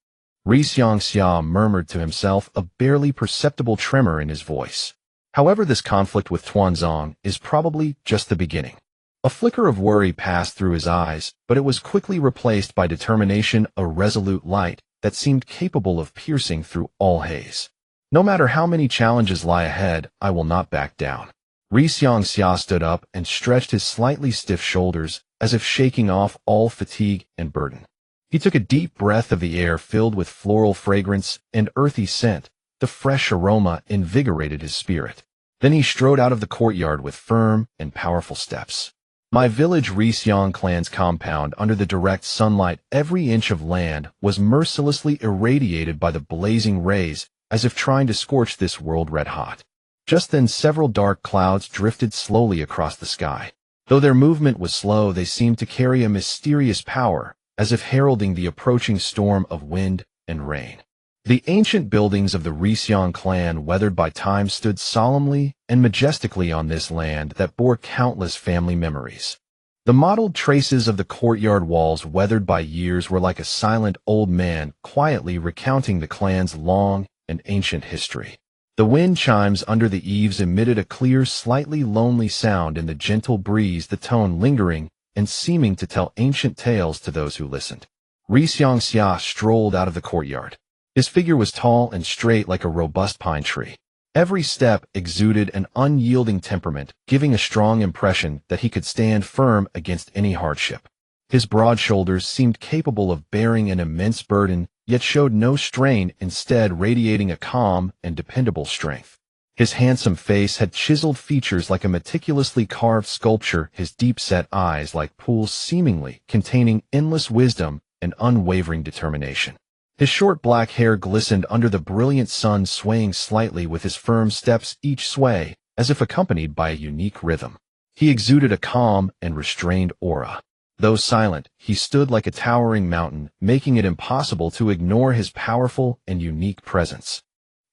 Hyūga murmured to himself, a barely perceptible tremor in his voice. However, this conflict with Tuanzong is probably just the beginning. A flicker of worry passed through his eyes, but it was quickly replaced by determination, a resolute light that seemed capable of piercing through all haze. No matter how many challenges lie ahead, I will not back down. Hyūga stood up and stretched his slightly stiff shoulders, as if shaking off all fatigue and burden. He took a deep breath of the air filled with floral fragrance and earthy scent. The fresh aroma invigorated his spirit. Then he strode out of the courtyard with firm and powerful steps. My village, Hyūga clan's compound, under the direct sunlight, every inch of land was mercilessly irradiated by the blazing rays, as if trying to scorch this world red hot. Just then several dark clouds drifted slowly across the sky. Though their movement was slow, they seemed to carry a mysterious power, as if heralding the approaching storm of wind and rain. The ancient buildings of the Hyūga clan, weathered by time, stood solemnly and majestically on this land that bore countless family memories. The mottled traces of the courtyard walls, weathered by years, were like a silent old man quietly recounting the clan's long and ancient history. The wind chimes under the eaves emitted a clear, slightly lonely sound in the gentle breeze, the tone lingering and seeming to tell ancient tales to those who listened. Hyūga strolled out of the courtyard. His figure was tall and straight like a robust pine tree. Every step exuded an unyielding temperament, giving a strong impression that he could stand firm against any hardship. His broad shoulders seemed capable of bearing an immense burden, yet showed no strain, instead radiating a calm and dependable strength. His handsome face had chiseled features like a meticulously carved sculpture, his deep-set eyes like pools seemingly containing endless wisdom and unwavering determination. His short black hair glistened under the brilliant sun, swaying slightly with his firm steps, each sway as if accompanied by a unique rhythm. He exuded a calm and restrained aura. Though silent, he stood like a towering mountain, making it impossible to ignore his powerful and unique presence.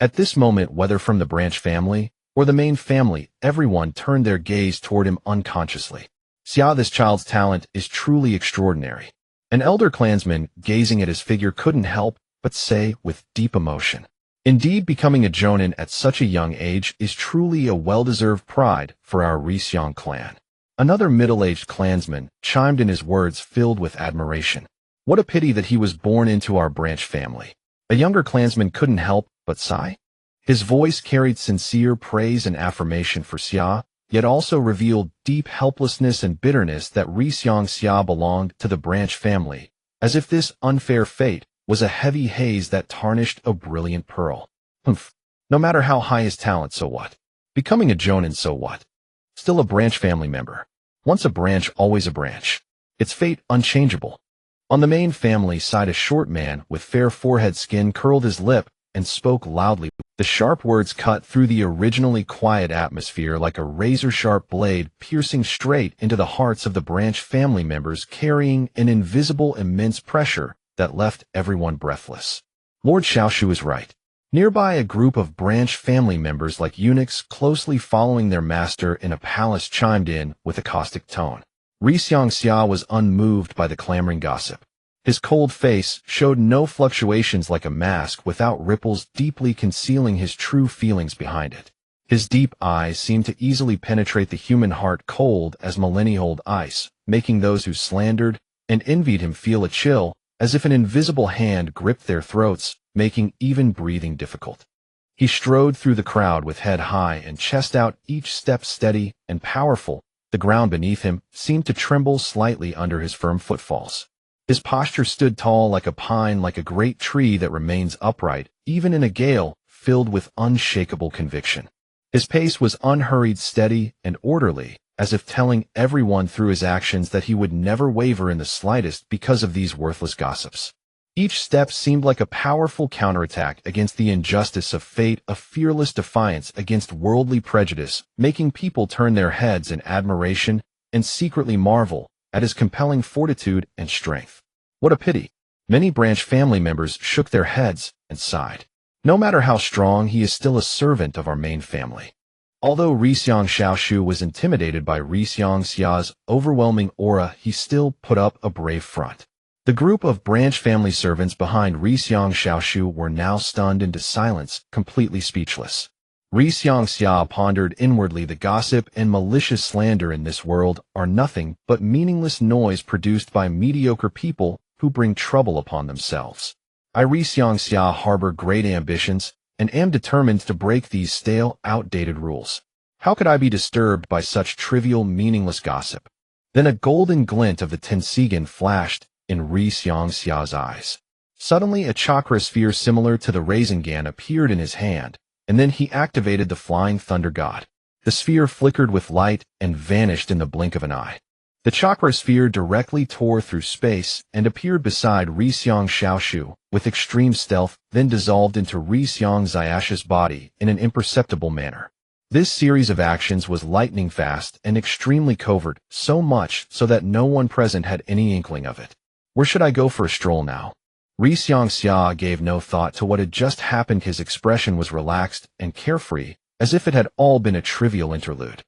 At this moment, whether from the branch family or the main family, everyone turned their gaze toward him unconsciously. This child's talent is truly extraordinary. An elder clansman, gazing at his figure, couldn't help but say with deep emotion. Indeed, becoming a jonin at such a young age is truly a well-deserved pride for our Hyūga clan. Another middle-aged clansman chimed in, his words filled with admiration. What a pity that he was born into our branch family. A younger clansman couldn't help but sigh. His voice carried sincere praise and affirmation for Xia, yet also revealed deep helplessness and bitterness that Xia belonged to the branch family, as if this unfair fate was a heavy haze that tarnished a brilliant pearl. Humph. No matter how high his talent, so what? Becoming a Jonin, so what? Still a branch family member. Once a branch, always a branch. Its fate unchangeable. On the main family side, a short man with fair forehead skin curled his lip and spoke loudly. The sharp words cut through the originally quiet atmosphere like a razor-sharp blade, piercing straight into the hearts of the branch family members, carrying an invisible immense pressure that left everyone breathless. Lord Xiaoshu is right. Nearby, a group of branch family members like eunuchs closely following their master in a palace chimed in with a caustic tone. Xia was unmoved by the clamoring gossip. His cold face showed no fluctuations like a mask without ripples deeply concealing his true feelings behind it. His deep eyes seemed to easily penetrate the human heart, cold as millennia-old ice, making those who slandered and envied him feel a chill, as if an invisible hand gripped their throats, making even breathing difficult. He strode through the crowd with head high and chest out, each step steady and powerful. The ground beneath him seemed to tremble slightly under his firm footfalls. His posture stood tall like a pine, like a great tree that remains upright, even in a gale, filled with unshakable conviction. His pace was unhurried, steady, and orderly, as if telling everyone through his actions that he would never waver in the slightest because of these worthless gossips. Each step seemed like a powerful counterattack against the injustice of fate, a fearless defiance against worldly prejudice, making people turn their heads in admiration and secretly marvel at his compelling fortitude and strength. What a pity. Many branch family members shook their heads and sighed. No matter how strong, he is still a servant of our main family. Although Xiaoshu was intimidated by Xia's overwhelming aura, he still put up a brave front. The group of branch family servants behind Xiaoshu were now stunned into silence, completely speechless. Xia pondered inwardly. The gossip and malicious slander in this world are nothing but meaningless noise produced by mediocre people who bring trouble upon themselves. Xia harbor great ambitions and am determined to break these stale, outdated rules. How could I be disturbed by such trivial, meaningless gossip? Then a golden glint of the Tenseigan flashed in Xia's eyes. Suddenly, a chakra sphere similar to the Rasengan appeared in his hand, and then he activated the Flying Thunder God. The sphere flickered with light and vanished in the blink of an eye. The chakra sphere directly tore through space and appeared beside Xiaoshu with extreme stealth, then dissolved into Hyashi's body in an imperceptible manner. This series of actions was lightning fast and extremely covert, so much so that no one present had any inkling of it. Where should I go for a stroll now? Xia gave no thought to what had just happened. His expression was relaxed and carefree, as if it had all been a trivial interlude.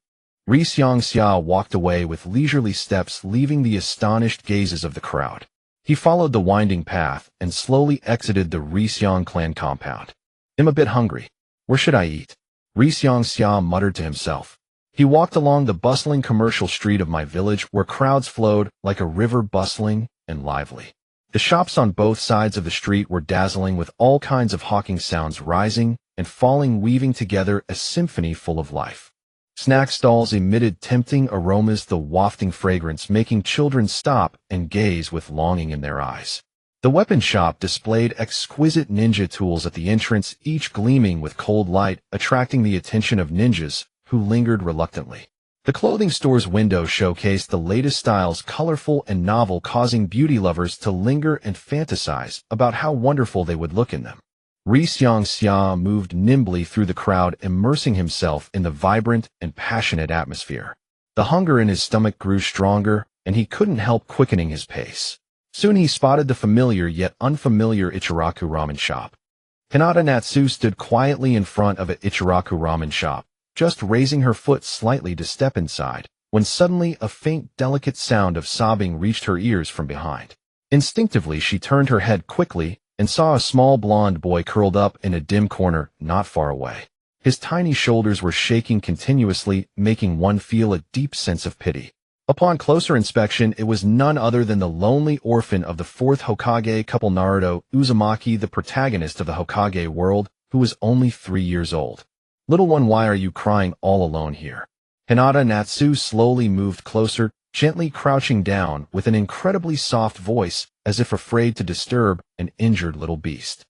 Xia walked away with leisurely steps, leaving the astonished gazes of the crowd. He followed the winding path and slowly exited the Xiang clan compound. I'm a bit hungry. Where should I eat? Xia muttered to himself. He walked along the bustling commercial street of my village where crowds flowed like a river, bustling and lively. The shops on both sides of the street were dazzling, with all kinds of hawking sounds rising and falling, weaving together a symphony full of life. Snack stalls emitted tempting aromas, the wafting fragrance making children stop and gaze with longing in their eyes. The weapon shop displayed exquisite ninja tools at the entrance, each gleaming with cold light, attracting the attention of ninjas who lingered reluctantly. The clothing store's window showcased the latest styles, colorful and novel, causing beauty lovers to linger and fantasize about how wonderful they would look in them. Xia moved nimbly through the crowd, immersing himself in the vibrant and passionate atmosphere. The hunger in his stomach grew stronger, and he couldn't help quickening his pace. Soon he spotted the familiar yet unfamiliar Ichiraku ramen shop. Hyūga Natsu stood quietly in front of an Ichiraku ramen shop, just raising her foot slightly to step inside, when suddenly a faint, delicate sound of sobbing reached her ears from behind. Instinctively, she turned her head quickly and saw a small blonde boy curled up in a dim corner not far away. His tiny shoulders were shaking continuously, making one feel a deep sense of pity. Upon closer inspection, it was none other than the lonely orphan of the fourth Hokage couple Naruto Uzumaki, the protagonist of the Hokage world, who was only 3 years old. Little one, why are you crying all alone here? Hinata Natsu slowly moved closer, gently crouching down with an incredibly soft voice, as if afraid to disturb an injured little beast.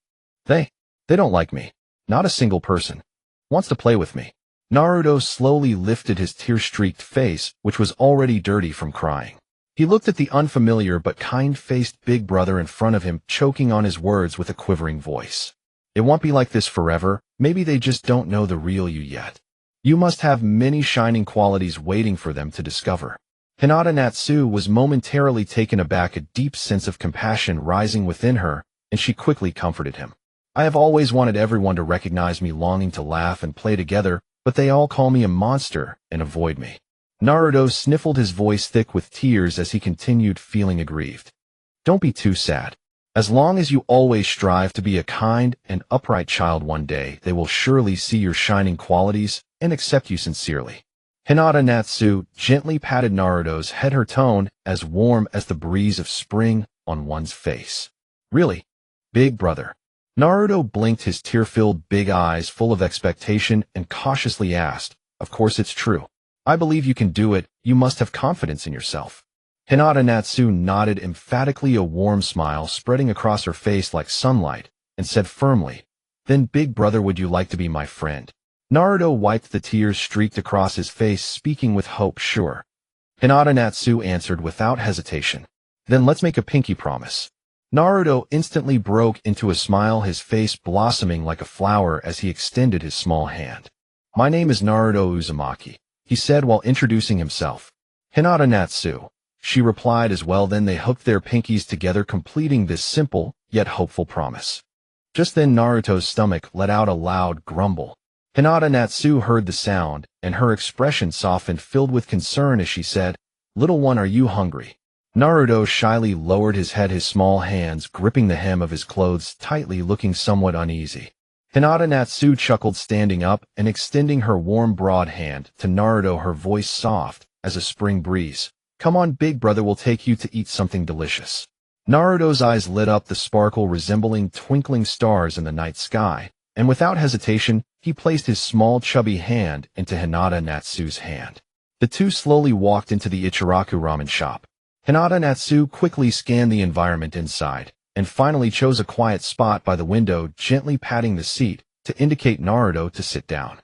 They don't like me. Not a single person wants to play with me. Naruto slowly lifted his tear-streaked face, which was already dirty from crying. He looked at the unfamiliar but kind-faced big brother in front of him, choking on his words with a quivering voice. It won't be like this forever. Maybe they just don't know the real you yet. You must have many shining qualities waiting for them to discover. Hinata Natsu was momentarily taken aback, a deep sense of compassion rising within her, and she quickly comforted him. I have always wanted everyone to recognize me, longing to laugh and play together, but they all call me a monster and avoid me. Naruto sniffled, his voice thick with tears as he continued, feeling aggrieved. Don't be too sad. As long as you always strive to be a kind and upright child, one day they will surely see your shining qualities and accept you sincerely. Hinata Natsu gently patted Naruto's head, her tone as warm as the breeze of spring on one's face. Really? Big brother? Naruto blinked, his tear-filled big eyes full of expectation, and cautiously asked, Of course it's true. I believe you can do it. You must have confidence in yourself. Hinata Natsu nodded emphatically, a warm smile spreading across her face like sunlight, and said firmly, Then big brother, would you like to be my friend? Naruto wiped the tears streaked across his face, speaking with hope. Sure. Hinata Natsu answered without hesitation. Then let's make a pinky promise. Naruto instantly broke into a smile, his face blossoming like a flower as he extended his small hand. My name is Naruto Uzumaki, he said while introducing himself. Hinata Natsu, she replied as well. Then they hooked their pinkies together, completing this simple yet hopeful promise. Just then Naruto's stomach let out a loud grumble. Hinata Natsu heard the sound, and her expression softened, filled with concern as she said, Little one, are you hungry? Naruto shyly lowered his head, his small hands gripping the hem of his clothes tightly, looking somewhat uneasy. Hinata Natsu chuckled, standing up and extending her warm broad hand to Naruto, her voice soft as a spring breeze. Come on big brother, we'll take you to eat something delicious. Naruto's eyes lit up, the sparkle resembling twinkling stars in the night sky, and without hesitation, he placed his small chubby hand into Hinata Natsu's hand. The two slowly walked into the Ichiraku ramen shop. Hinata Natsu quickly scanned the environment inside, and finally chose a quiet spot by the window, gently patting the seat to indicate Naruto to sit down.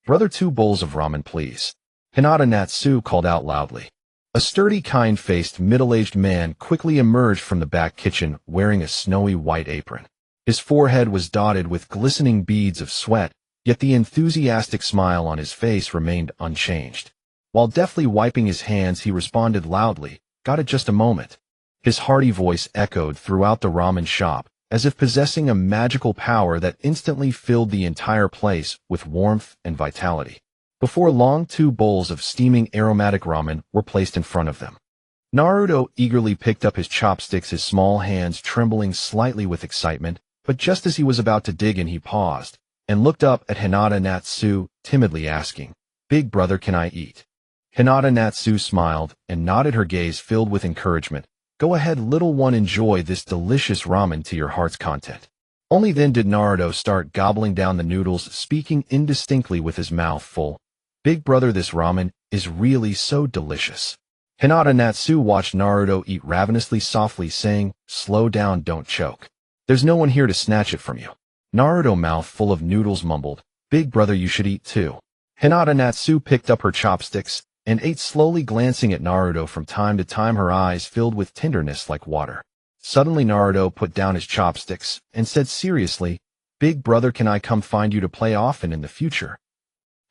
Brother, 2 bowls of ramen, please. Hinata Natsu called out loudly. A sturdy, kind-faced, middle-aged man quickly emerged from the back kitchen, wearing a snowy white apron. His forehead was dotted with glistening beads of sweat, yet the enthusiastic smile on his face remained unchanged. While deftly wiping his hands, he responded loudly, Got it, just a moment. His hearty voice echoed throughout the ramen shop, as if possessing a magical power that instantly filled the entire place with warmth and vitality. Before long, 2 bowls of steaming aromatic ramen were placed in front of them. Naruto eagerly picked up his chopsticks, his small hands trembling slightly with excitement, but just as he was about to dig in, he paused and looked up at Hinata Natsu, timidly asking, Big brother, can I eat? Hinata Natsu smiled and nodded, her gaze filled with encouragement. Go ahead, little one, enjoy this delicious ramen to your heart's content. Only then did Naruto start gobbling down the noodles, speaking indistinctly with his mouth full. Big brother, this ramen is really so delicious. Hinata Natsu watched Naruto eat ravenously, softly saying, Slow down, don't choke. There's no one here to snatch it from you. Naruto, mouth full of noodles, mumbled, Big brother, you should eat too. Hinata Natsu picked up her chopsticks and ate slowly, glancing at Naruto from time to time, her eyes filled with tenderness like water. Suddenly Naruto put down his chopsticks and said seriously, Big brother, can I come find you to play often in the future?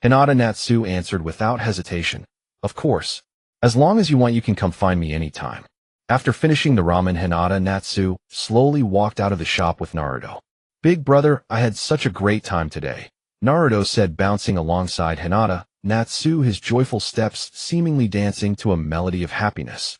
Hinata Natsu answered without hesitation, Of course. As long as you want, you can come find me anytime. After finishing the ramen, Hinata Natsu slowly walked out of the shop with Naruto. Big brother, I had such a great time today, Naruto said, bouncing alongside Hinata Natsu, his joyful steps seemingly dancing to a melody of happiness.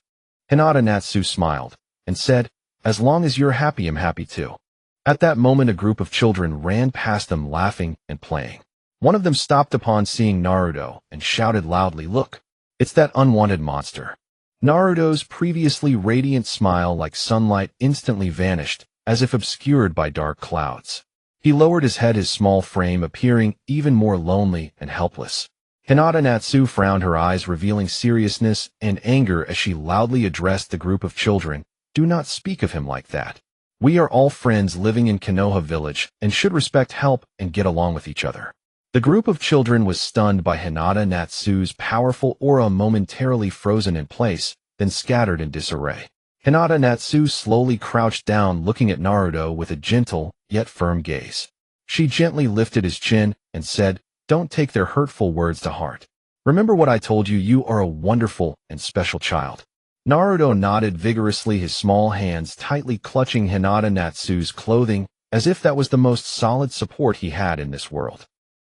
Hinata Natsu smiled and said, As long as you're happy, I'm happy too. At that moment, a group of children ran past them, laughing and playing. One of them stopped upon seeing Naruto and shouted loudly, Look, it's that unwanted monster. Naruto's previously radiant smile like sunlight instantly vanished, as if obscured by dark clouds. He lowered his head, his small frame appearing even more lonely and helpless. Hyūga Natsu frowned, her eyes revealing seriousness and anger as she loudly addressed the group of children. Do not speak of him like that. We are all friends living in Konoha village and should respect, help, and get along with each other. The group of children was stunned by Hyūga Natsu's powerful aura, momentarily frozen in place, then scattered in disarray. Hyūga Natsu slowly crouched down, looking at Naruto with a gentle, yet firm gaze. She gently lifted his chin and said, "Don't take their hurtful words to heart. Remember what I told you, you are a wonderful and special child." Naruto nodded vigorously, his small hands tightly clutching Hyūga Natsu's clothing, as if that was the most solid support he had in this world.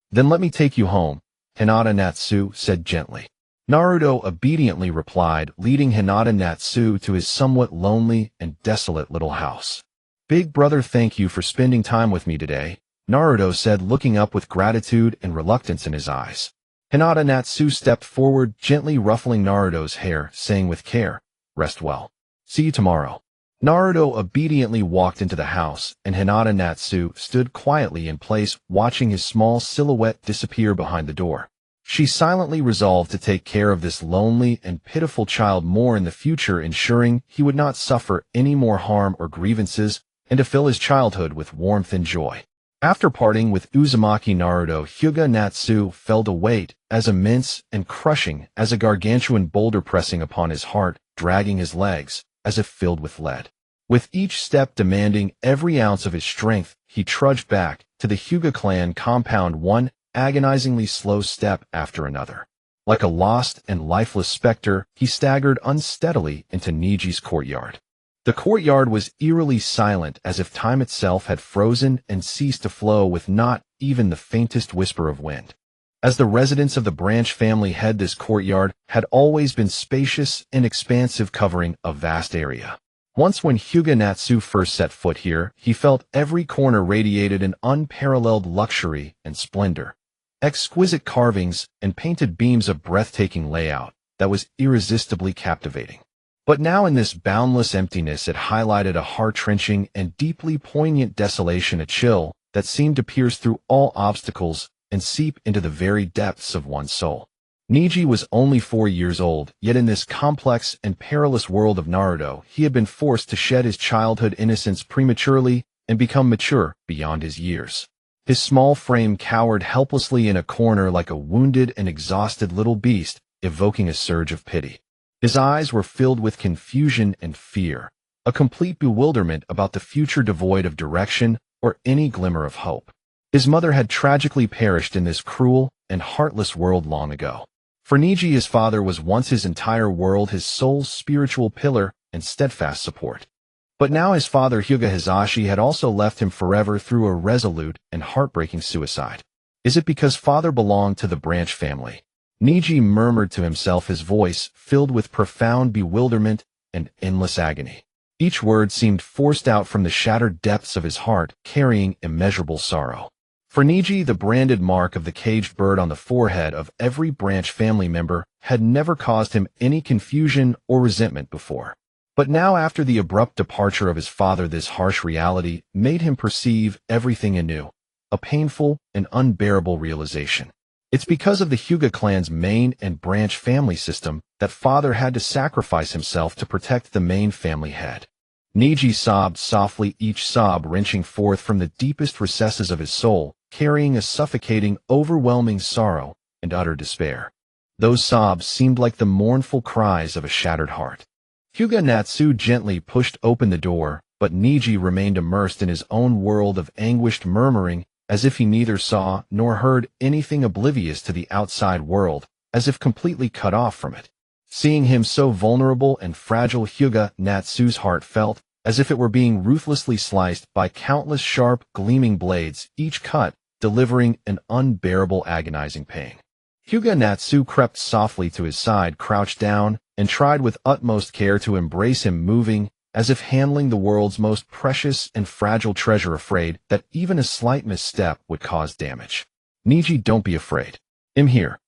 "Then let me take you home," Hyūga Natsu said gently. Naruto obediently replied, leading Hyūga Natsu to his somewhat lonely and desolate little house. "Big brother, thank you for spending time with me today," Naruto said, looking up with gratitude and reluctance in his eyes. Hyūga Natsu stepped forward, gently ruffling Naruto's hair, saying with care, "Rest well. See you tomorrow." Naruto obediently walked into the house, and Hyūga Natsu stood quietly in place, watching his small silhouette disappear behind the door. She silently resolved to take care of this lonely and pitiful child more in the future, ensuring he would not suffer any more harm or grievances, and to fill his childhood with warmth and joy. After parting with Uzumaki Naruto, Hyūga Natsu felt a weight as immense and crushing as a gargantuan boulder pressing upon his heart, dragging his legs, as if filled with lead. With each step demanding every ounce of his strength, he trudged back to the Hyuga clan compound, one agonizingly slow step after another. Like a lost and lifeless specter, he staggered unsteadily into Niji's courtyard. The courtyard was eerily silent, as if time itself had frozen and ceased to flow, with not even the faintest whisper of wind. As the residents of the branch family head, this courtyard had always been spacious and expansive, covering a vast area. Once, when Hyūga Natsu first set foot here, he felt every corner radiated an unparalleled luxury and splendor. Exquisite carvings and painted beams of breathtaking layout that was irresistibly captivating. But now, in this boundless emptiness, it highlighted a heart-wrenching and deeply poignant desolation, a chill that seemed to pierce through all obstacles and seep into the very depths of one's soul. Niji was only 4 years old, yet in this complex and perilous world of Naruto, he had been forced to shed his childhood innocence prematurely and become mature beyond his years. His small frame cowered helplessly in a corner like a wounded and exhausted little beast, evoking a surge of pity. His eyes were filled with confusion and fear, a complete bewilderment about the future, devoid of direction or any glimmer of hope. His mother had tragically perished in this cruel and heartless world long ago. For Niji, his father was once his entire world, his soul's spiritual pillar and steadfast support. But now his father, Hyūga Hizashi, had also left him forever through a resolute and heartbreaking suicide. Is it because father belonged to the branch family? Niji murmured to himself, his voice filled with profound bewilderment and endless agony. Each word seemed forced out from the shattered depths of his heart, carrying immeasurable sorrow. For Niji, the branded mark of the caged bird on the forehead of every branch family member had never caused him any confusion or resentment before. But now, after the abrupt departure of his father, this harsh reality made him perceive everything anew, a painful and unbearable realization. It's because of the Hyuga clan's main and branch family system that father had to sacrifice himself to protect the main family head. Niji sobbed softly, each sob wrenching forth from the deepest recesses of his soul, carrying a suffocating, overwhelming sorrow and utter despair. Those sobs seemed like the mournful cries of a shattered heart. Hyūga Natsu gently pushed open the door, but Niji remained immersed in his own world of anguished murmuring, as if he neither saw nor heard anything, oblivious to the outside world, as if completely cut off from it. Seeing him so vulnerable and fragile, Hyūga Natsu's heart felt as if it were being ruthlessly sliced by countless sharp, gleaming blades, each cut delivering an unbearable, agonizing pain. Hyūga Natsu crept softly to his side, crouched down, and tried with utmost care to embrace him, moving as if handling the world's most precious and fragile treasure, afraid that even a slight misstep would cause damage. "Niji, don't be afraid. I'm here."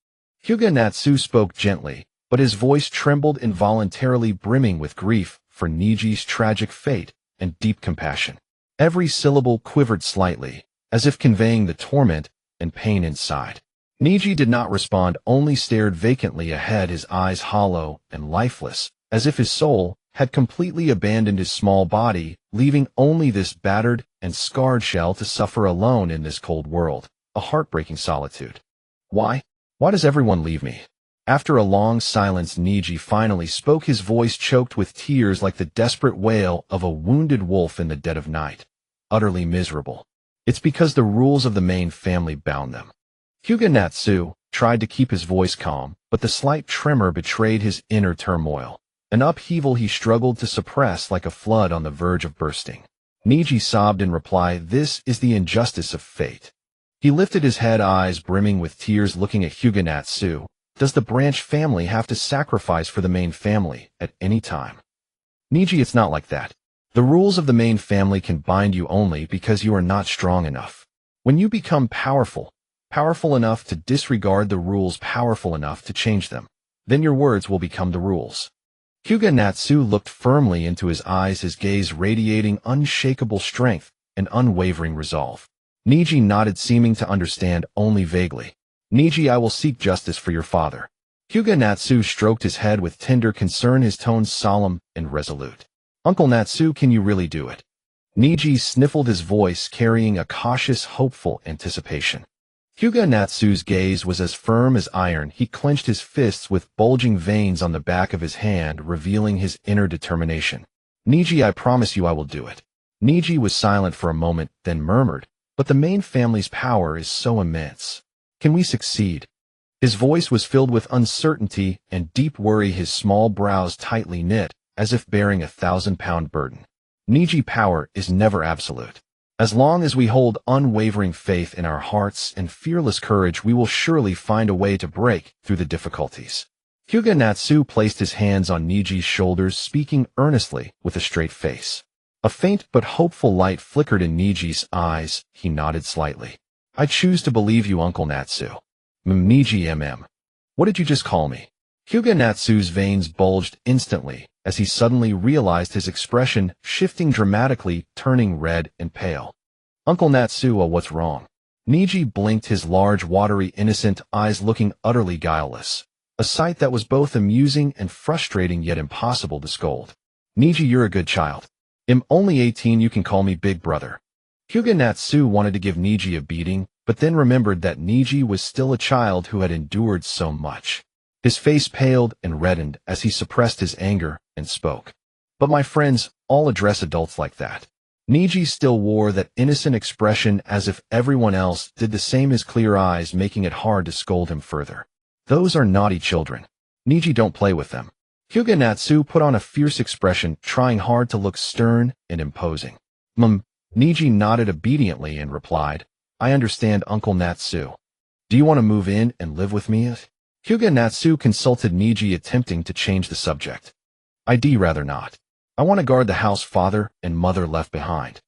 Hyūga Natsu spoke gently, but his voice trembled involuntarily, brimming with grief for Niji's tragic fate and deep compassion. Every syllable quivered slightly, as if conveying the torment and pain inside. Niji did not respond, only stared vacantly ahead, his eyes hollow and lifeless, as if his soul had completely abandoned his small body, leaving only this battered and scarred shell to suffer alone in this cold world, a heartbreaking solitude. Why? Why does everyone leave me? After a long silence, Niji finally spoke, his voice choked with tears like the desperate wail of a wounded wolf in the dead of night. Utterly miserable. It's because the rules of the main family bound them. Hyūga Natsu tried to keep his voice calm, but the slight tremor betrayed his inner turmoil, an upheaval he struggled to suppress like a flood on the verge of bursting. Niji sobbed in reply, "This is the injustice of fate." He lifted his head, eyes brimming with tears, looking at Hyūga Natsu. Does the branch family have to sacrifice for the main family at any time? Niji, it's not like that. The rules of the main family can bind you only because you are not strong enough. When you become powerful enough to disregard the rules, powerful enough to change them, then your words will become the rules. Hyūga Natsu looked firmly into his eyes, his gaze radiating unshakable strength and unwavering resolve. Niji nodded, seeming to understand only vaguely. Niji, I will seek justice for your father. Hyūga Natsu stroked his head with tender concern, his tones solemn and resolute. Uncle Natsu, can you really do it? Niji sniffled, his voice carrying a cautious, hopeful anticipation. Hyūga Natsu's gaze was as firm as iron. He clenched his fists with bulging veins on the back of his hand, revealing his inner determination. Niji, I promise you I will do it. Niji was silent for a moment, then murmured, but the main family's power is so immense. Can we succeed? His voice was filled with uncertainty and deep worry, his small brows tightly knit, as if bearing a 1,000-pound burden. Niji, power is never absolute. As long as we hold unwavering faith in our hearts and fearless courage, we will surely find a way to break through the difficulties. Hyūga Natsu placed his hands on Niji's shoulders, speaking earnestly with a straight face. A faint but hopeful light flickered in Niji's eyes. He nodded slightly. I choose to believe you, Uncle Natsu. Niji. What did you just call me? Hyūga Natsu's veins bulged instantly as he suddenly realized, his expression shifting dramatically, turning red and pale. Uncle Natsu, what's wrong? Niji blinked, his large, watery, innocent eyes looking utterly guileless, a sight that was both amusing and frustrating, yet impossible to scold. Niji, you're a good child. I'm only 18, you can call me big brother. Hyūga Natsu wanted to give Niji a beating, but then remembered that Niji was still a child who had endured so much. His face paled and reddened as he suppressed his anger and spoke. But my friends all address adults like that. Niji still wore that innocent expression, as if everyone else did the same, his clear eyes making it hard to scold him further. Those are naughty children. Niji, don't play with them. Hyūga Natsu put on a fierce expression, trying hard to look stern and imposing. Niji nodded obediently and replied, I understand, Uncle Natsu. Do you want to move in and live with me? Hyūga Natsu consulted Niji, attempting to change the subject. I'd rather not. I want to guard the house father and mother left behind.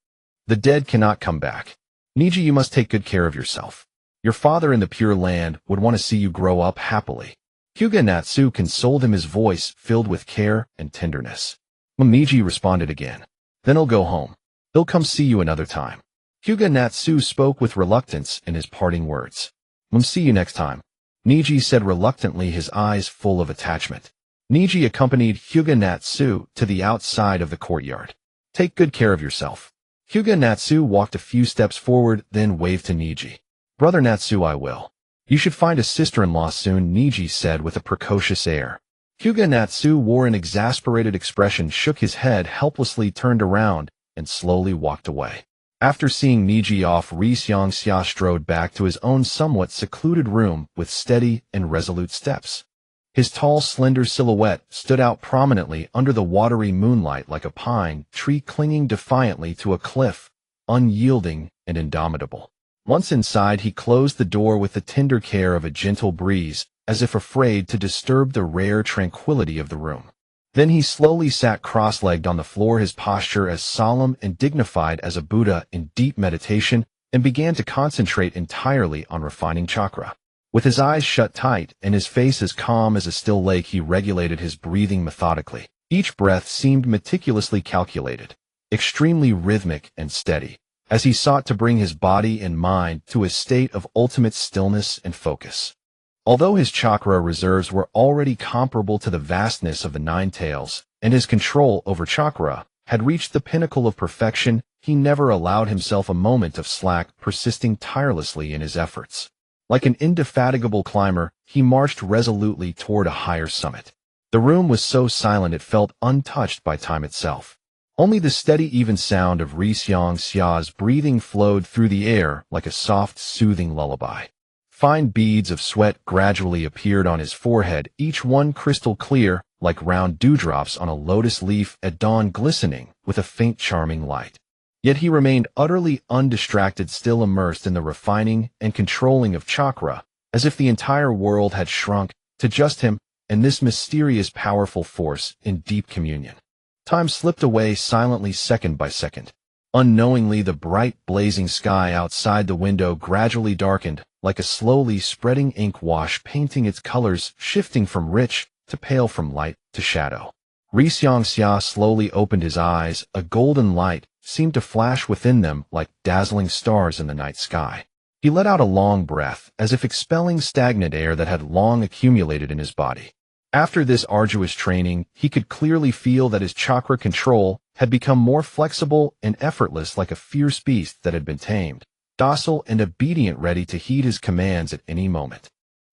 The dead cannot come back. Niji, you must take good care of yourself. Your father in the Pure Land would want to see you grow up happily. Hyūga Natsu consoled him, his voice filled with care and tenderness. Niji responded again. Then I'll go home. He'll come see you another time. Hyūga Natsu spoke with reluctance in his parting words. See you next time. Niji said reluctantly, his eyes full of attachment. Niji accompanied Hyūga Natsu to the outside of the courtyard. Take good care of yourself. Hyūga Natsu walked a few steps forward, then waved to Niji. Brother Natsu, I will. You should find a sister-in-law soon, Niji said with a precocious air. Hyūga Natsu wore an exasperated expression, shook his head helplessly, turned around, and slowly walked away. After seeing Niji off, Ryuhyang strode back to his own somewhat secluded room with steady and resolute steps. His tall, slender silhouette stood out prominently under the watery moonlight like a pine tree clinging defiantly to a cliff, unyielding and indomitable. Once inside, he closed the door with the tender care of a gentle breeze, as if afraid to disturb the rare tranquility of the room. Then he slowly sat cross-legged on the floor, his posture as solemn and dignified as a Buddha in deep meditation, and began to concentrate entirely on refining chakra. With his eyes shut tight and his face as calm as a still lake, he regulated his breathing methodically. Each breath seemed meticulously calculated, extremely rhythmic and steady, as he sought to bring his body and mind to a state of ultimate stillness and focus. Although his chakra reserves were already comparable to the vastness of the Nine Tails, and his control over chakra had reached the pinnacle of perfection, he never allowed himself a moment of slack, persisting tirelessly in his efforts. Like an indefatigable climber, he marched resolutely toward a higher summit. The room was so silent it felt untouched by time itself. Only the steady, even sound of Hyūga Hisashi's breathing flowed through the air like a soft, soothing lullaby. Fine beads of sweat gradually appeared on his forehead, each one crystal clear, like round dewdrops on a lotus leaf at dawn, glistening with a faint, charming light. Yet he remained utterly undistracted, still immersed in the refining and controlling of chakra, as if the entire world had shrunk to just him and this mysterious, powerful force in deep communion. Time slipped away silently, second by second. Unknowingly, the bright, blazing sky outside the window gradually darkened, like a slowly spreading ink wash, painting its colors, shifting from rich to pale, from light to shadow. Hyūga Hizashi slowly opened his eyes. A golden light seemed to flash within them like dazzling stars in the night sky. He let out a long breath, as if expelling stagnant air that had long accumulated in his body. After this arduous training, he could clearly feel that his chakra control had become more flexible and effortless, like a fierce beast that had been tamed, docile and obedient, ready to heed his commands at any moment.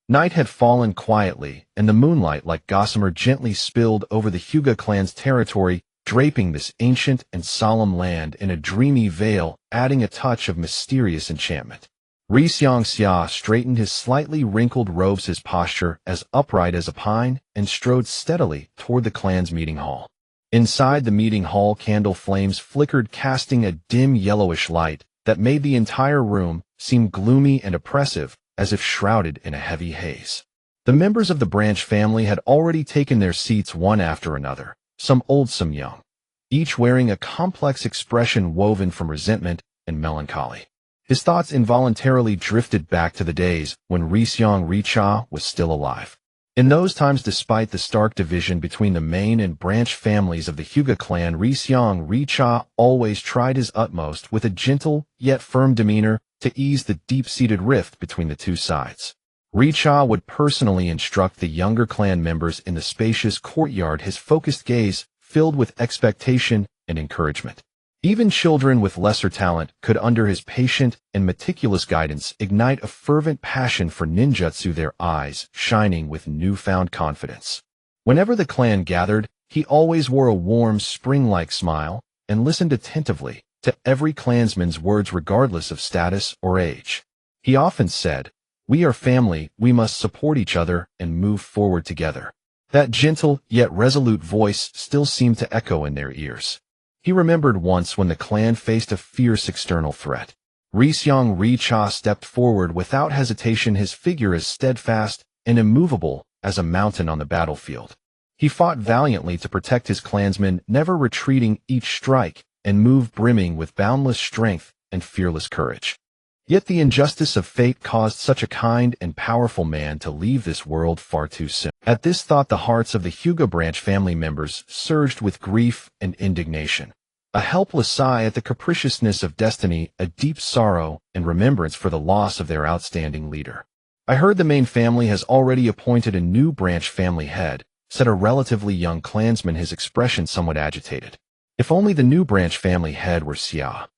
Night had fallen quietly, and the moonlight, like gossamer, gently spilled over the Hyuga clan's territory, draping this ancient and solemn land in a dreamy veil, adding a touch of mysterious enchantment. Hyūga Hizashi straightened his slightly wrinkled robes, his posture as upright as a pine, and strode steadily toward the clan's meeting hall. Inside the meeting hall, candle flames flickered, casting a dim yellowish light that made the entire room seem gloomy and oppressive, as if shrouded in a heavy haze. The members of the branch family had already taken their seats, one after another, some old, some young, each wearing a complex expression woven from resentment and melancholy. His thoughts involuntarily drifted back to the days when Hyūga Hizashi was still alive. In those times, despite the stark division between the main and branch families of the Hyuga clan, Hyūga Hizashi always tried his utmost with a gentle yet firm demeanor to ease the deep-seated rift between the two sides. Hizashi would personally instruct the younger clan members in the spacious courtyard, his focused gaze filled with expectation and encouragement. Even children with lesser talent could, under his patient and meticulous guidance, ignite a fervent passion for ninjutsu, their eyes shining with newfound confidence. Whenever the clan gathered, he always wore a warm, spring-like smile and listened attentively to every clansman's words, regardless of status or age. He often said, "We are family, we must support each other and move forward together." That gentle yet resolute voice still seemed to echo in their ears. He remembered once when the clan faced a fierce external threat. Hyūga Hizashi stepped forward without hesitation, his figure as steadfast and immovable as a mountain on the battlefield. He fought valiantly to protect his clansmen, never retreating each strike, and moved brimming with boundless strength and fearless courage. Yet the injustice of fate caused such a kind and powerful man to leave this world far too soon. At this thought, the hearts of the Hyuga branch family members surged with grief and indignation. A helpless sigh at the capriciousness of destiny, a deep sorrow and remembrance for the loss of their outstanding leader. "I heard the main family has already appointed a new branch family head," said a relatively young clansman, his expression somewhat agitated. "If only the new branch family head were Sia."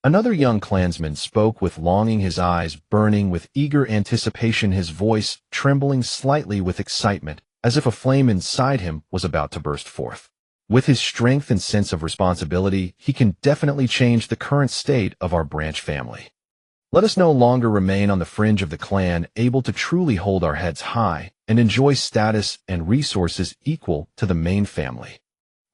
Another young clansman spoke with longing, his eyes burning with eager anticipation, his voice trembling slightly with excitement, as if a flame inside him was about to burst forth. "With his strength and sense of responsibility, he can definitely change the current state of our branch family. Let us no longer remain on the fringe of the clan, able to truly hold our heads high and enjoy status and resources equal to the main family.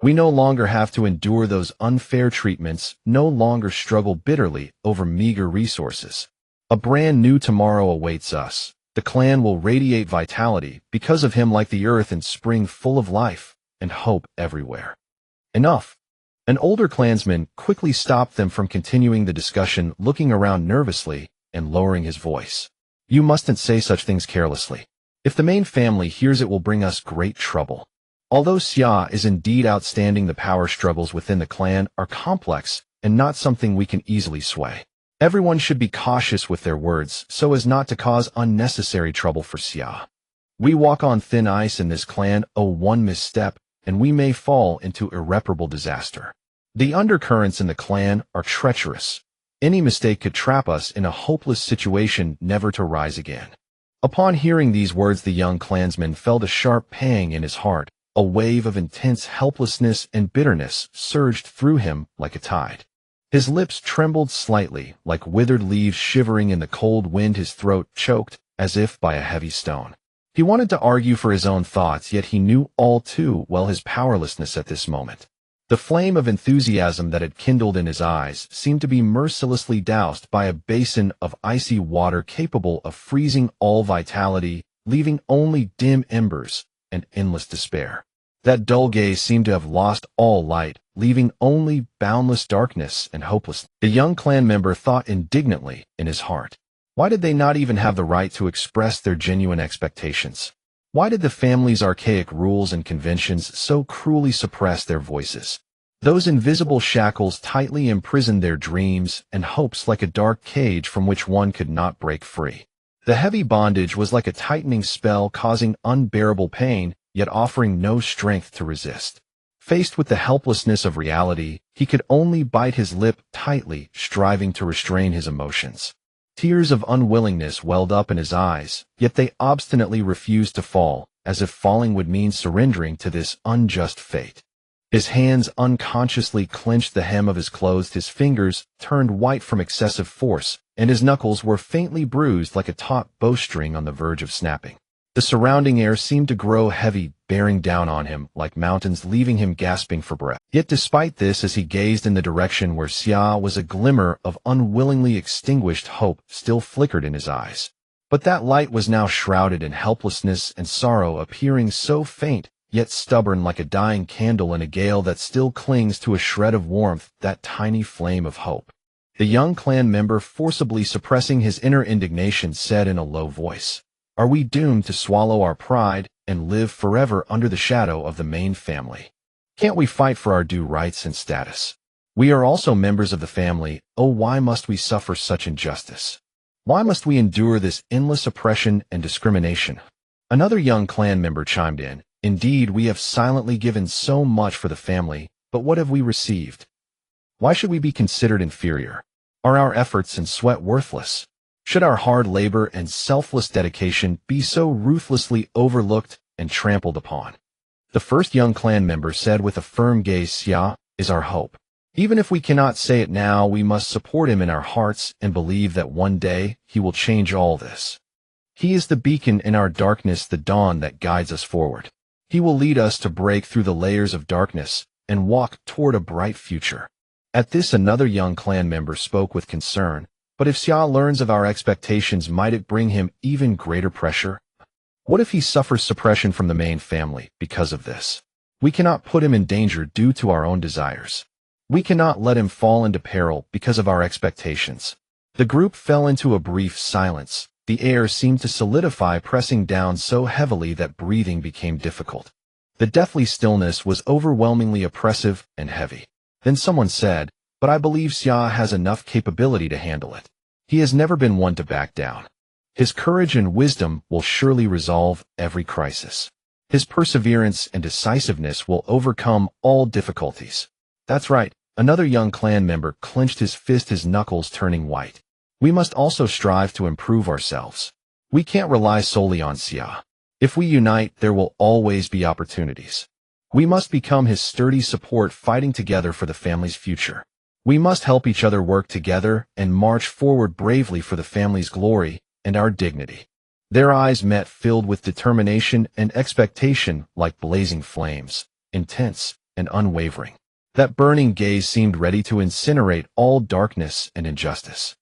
We no longer have to endure those unfair treatments, no longer struggle bitterly over meager resources. A brand new tomorrow awaits us. The clan will radiate vitality because of him, like the earth in spring, full of life and hope everywhere." "Enough." An older clansman quickly stopped them from continuing the discussion, looking around nervously and lowering his voice. You mustn't say such things carelessly. If the main family hears it will bring us great trouble. Although Xia is indeed outstanding, the power struggles within the clan are complex and not something we can easily sway. Everyone should be cautious with their words so as not to cause unnecessary trouble for Xia. We walk on thin ice in this clan, one misstep, and we may fall into irreparable disaster. The undercurrents in the clan are treacherous. Any mistake could trap us in a hopeless situation never to rise again. Upon hearing these words, the young clansman felt a sharp pang in his heart. A wave of intense helplessness and bitterness surged through him like a tide. His lips trembled slightly, like withered leaves shivering in the cold wind. His throat choked, as if by a heavy stone. He wanted to argue for his own thoughts, yet he knew all too well his powerlessness at this moment. The flame of enthusiasm that had kindled in his eyes seemed to be mercilessly doused by a basin of icy water capable of freezing all vitality, leaving only dim embers and endless despair. That dull gaze seemed to have lost all light, leaving only boundless darkness and hopelessness. The young clan member thought indignantly in his heart. Why did they not even have the right to express their genuine expectations? Why did the family's archaic rules and conventions so cruelly suppress their voices? Those invisible shackles tightly imprisoned their dreams and hopes like a dark cage from which one could not break free. The heavy bondage was like a tightening spell, causing unbearable pain, yet offering no strength to resist. Faced with the helplessness of reality, he could only bite his lip tightly, striving to restrain his emotions. Tears of unwillingness welled up in his eyes, yet they obstinately refused to fall, as if falling would mean surrendering to this unjust fate. His hands unconsciously clenched the hem of his clothes, his fingers turned white from excessive force, and his knuckles were faintly bruised like a taut bowstring on the verge of snapping. The surrounding air seemed to grow heavy, bearing down on him like mountains, leaving him gasping for breath. Yet despite this, as he gazed in the direction where Xia was, a glimmer of unwillingly extinguished hope still flickered in his eyes. But that light was now shrouded in helplessness and sorrow, appearing so faint, yet stubborn like a dying candle in a gale that still clings to a shred of warmth, that tiny flame of hope. The young clan member, forcibly suppressing his inner indignation, said in a low voice, "Are we doomed to swallow our pride and live forever under the shadow of the main family? Can't we fight for our due rights and status? We are also members of the family. Oh, why must we suffer such injustice? Why must we endure this endless oppression and discrimination?" Another young clan member chimed in, "Indeed, we have silently given so much for the family, but what have we received? Why should we be considered inferior? Are our efforts and sweat worthless? Should our hard labor and selfless dedication be so ruthlessly overlooked and trampled upon?" The first young clan member said with a firm gaze, "Xia is our hope. Even if we cannot say it now, we must support him in our hearts and believe that one day he will change all this. He is the beacon in our darkness, the dawn that guides us forward. He will lead us to break through the layers of darkness and walk toward a bright future." At this, another young clan member spoke with concern. "But if Xia learns of our expectations, might it bring him even greater pressure? What if he suffers suppression from the main family because of this? We cannot put him in danger due to our own desires. We cannot let him fall into peril because of our expectations." The group fell into a brief silence. The air seemed to solidify, pressing down so heavily that breathing became difficult. The deathly stillness was overwhelmingly oppressive and heavy. Then someone said, "But I believe Xia has enough capability to handle it. He has never been one to back down. His courage and wisdom will surely resolve every crisis. His perseverance and decisiveness will overcome all difficulties." "That's right." Another young clan member clenched his fist, his knuckles turning white. "We must also strive to improve ourselves. We can't rely solely on Xia. If we unite, there will always be opportunities. We must become his sturdy support, fighting together for the family's future. We must help each other work together and march forward bravely for the family's glory and our dignity." Their eyes met, filled with determination and expectation like blazing flames, intense and unwavering. That burning gaze seemed ready to incinerate all darkness and injustice.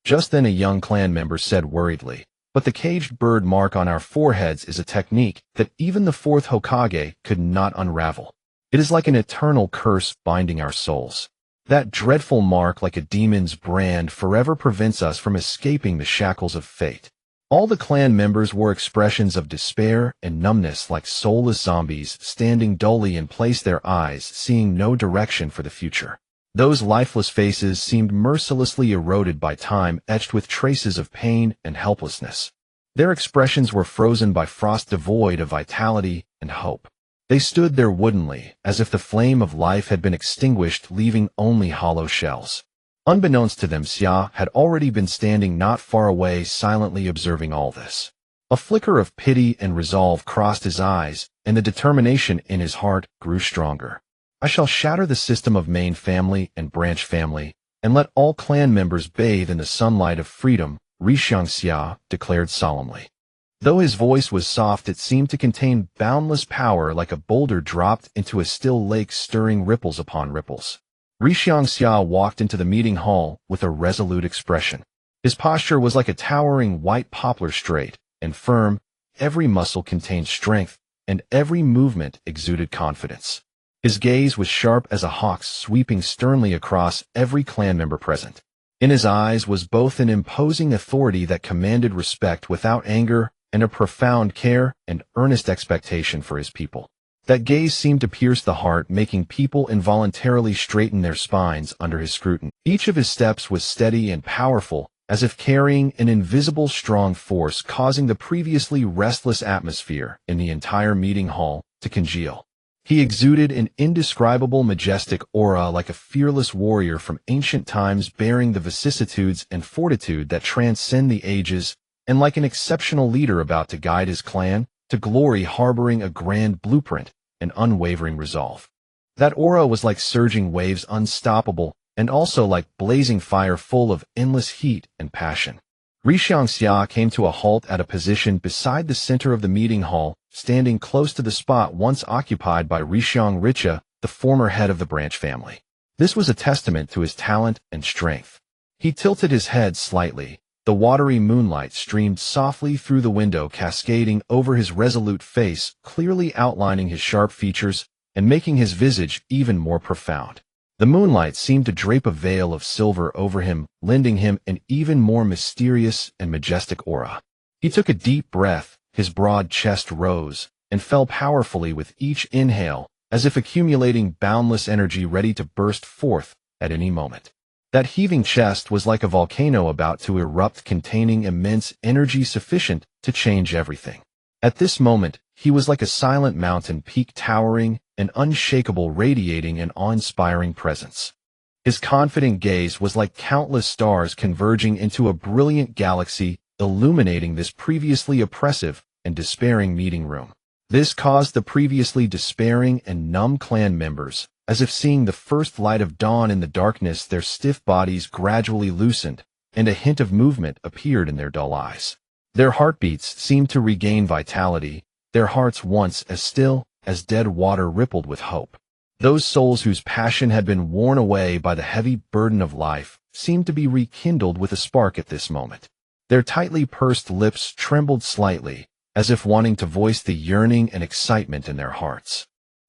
Just then a young clan member said worriedly, "But the caged bird mark on our foreheads is a technique that even the fourth Hokage could not unravel. It is like an eternal curse binding our souls. That dreadful mark, like a demon's brand, forever prevents us from escaping the shackles of fate." All the clan members wore expressions of despair and numbness like soulless zombies standing dully in place, their eyes seeing no direction for the future. Those lifeless faces seemed mercilessly eroded by time, etched with traces of pain and helplessness. Their expressions were frozen by frost, devoid of vitality and hope. They stood there woodenly, as if the flame of life had been extinguished, leaving only hollow shells. Unbeknownst to them, Xia had already been standing not far away, silently observing all this. A flicker of pity and resolve crossed his eyes, and the determination in his heart grew stronger. I shall shatter the system of main family and branch family, and let all clan members bathe in the sunlight of freedom, Rishiang Xia declared solemnly. Though his voice was soft, it seemed to contain boundless power, like a boulder dropped into a still lake, stirring ripples upon ripples. Rishiang Xia walked into the meeting hall with a resolute expression. His posture was like a towering white poplar, straight and firm. Every muscle contained strength, and every movement exuded confidence. His gaze was sharp as a hawk's, sweeping sternly across every clan member present. In his eyes was both an imposing authority that commanded respect without anger, and a profound care and earnest expectation for his people. That gaze seemed to pierce the heart, making people involuntarily straighten their spines under his scrutiny. Each of his steps was steady and powerful, as if carrying an invisible strong force, causing the previously restless atmosphere in the entire meeting hall to congeal. He exuded an indescribable majestic aura, like a fearless warrior from ancient times, bearing the vicissitudes and fortitude that transcend the ages, and like an exceptional leader about to guide his clan to glory, harboring a grand blueprint and unwavering resolve. That aura was like surging waves, unstoppable, and also like blazing fire, full of endless heat and passion. Rishiang Xia came to a halt at a position beside the center of the meeting hall, standing close to the spot once occupied by Rishiang Richa, the former head of the branch family. This was a testament to his talent and strength. He tilted his head slightly. The watery moonlight streamed softly through the window, cascading over his resolute face, clearly outlining his sharp features and making his visage even more profound. The moonlight seemed to drape a veil of silver over him, lending him an even more mysterious and majestic aura. He took a deep breath, his broad chest rose and fell powerfully with each inhale, as if accumulating boundless energy ready to burst forth at any moment. That heaving chest was like a volcano about to erupt, containing immense energy sufficient to change everything. At this moment, he was like a silent mountain peak, towering and unshakable, radiating an awe-inspiring presence. His confident gaze was like countless stars converging into a brilliant galaxy, illuminating this previously oppressive and despairing meeting room. This caused the previously despairing and numb clan members, as if seeing the first light of dawn in the darkness, their stiff bodies gradually loosened, and a hint of movement appeared in their dull eyes. Their heartbeats seemed to regain vitality, their hearts once as still as dead water rippled with hope. Those souls whose passion had been worn away by the heavy burden of life seemed to be rekindled with a spark at this moment. Their tightly pursed lips trembled slightly, as if wanting to voice the yearning and excitement in their hearts.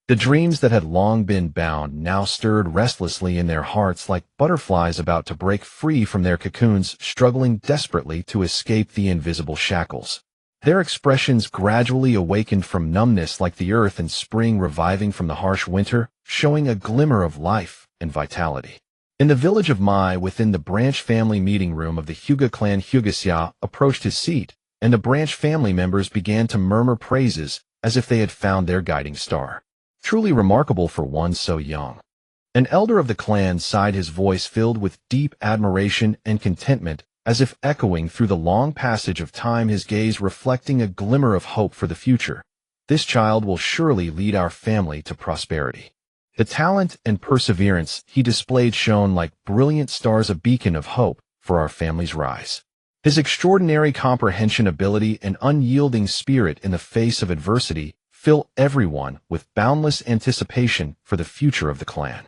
The dreams that had long been bound now stirred restlessly in their hearts, like butterflies about to break free from their cocoons, struggling desperately to escape the invisible shackles. Their expressions gradually awakened from numbness, like the earth in spring reviving from the harsh winter, showing a glimmer of life and vitality. In the village of Mai, within the branch family meeting room of the Hyuga clan, Hyūga Xia approached his seat, and the branch family members began to murmur praises as if they had found their guiding star. Truly remarkable for one so young. An elder of the clan sighed, his voice filled with deep admiration and contentment, as if echoing through the long passage of time, his gaze reflecting a glimmer of hope for the future. This child will surely lead our family to prosperity. The talent and perseverance he displayed shone like brilliant stars, a beacon of hope for our family's rise. His extraordinary comprehension ability and unyielding spirit in the face of adversity fill everyone with boundless anticipation for the future of the clan.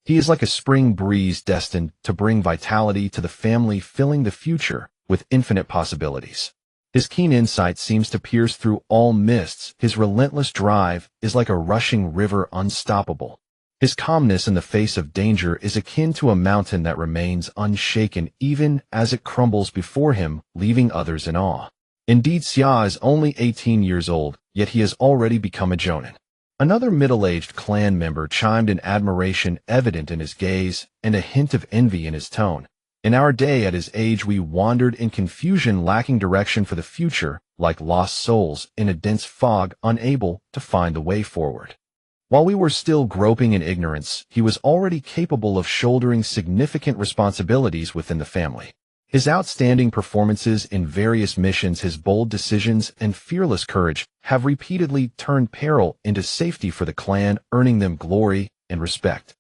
He is like a spring breeze destined to bring vitality to the family, filling the future with infinite possibilities. His keen insight seems to pierce through all mists. His relentless drive is like a rushing river, unstoppable. His calmness in the face of danger is akin to a mountain that remains unshaken even as it crumbles before him, leaving others in awe. Indeed, Xia is only 18 years old, yet he has already become a jonin. Another middle-aged clan member chimed in, admiration evident in his gaze and a hint of envy in his tone. In our day, at his age, we wandered in confusion, lacking direction for the future, like lost souls in a dense fog, unable to find the way forward. While we were still groping in ignorance, he was already capable of shouldering significant responsibilities within the family. His outstanding performances in various missions, his bold decisions, and fearless courage have repeatedly turned peril into safety for the clan, earning them glory and respect.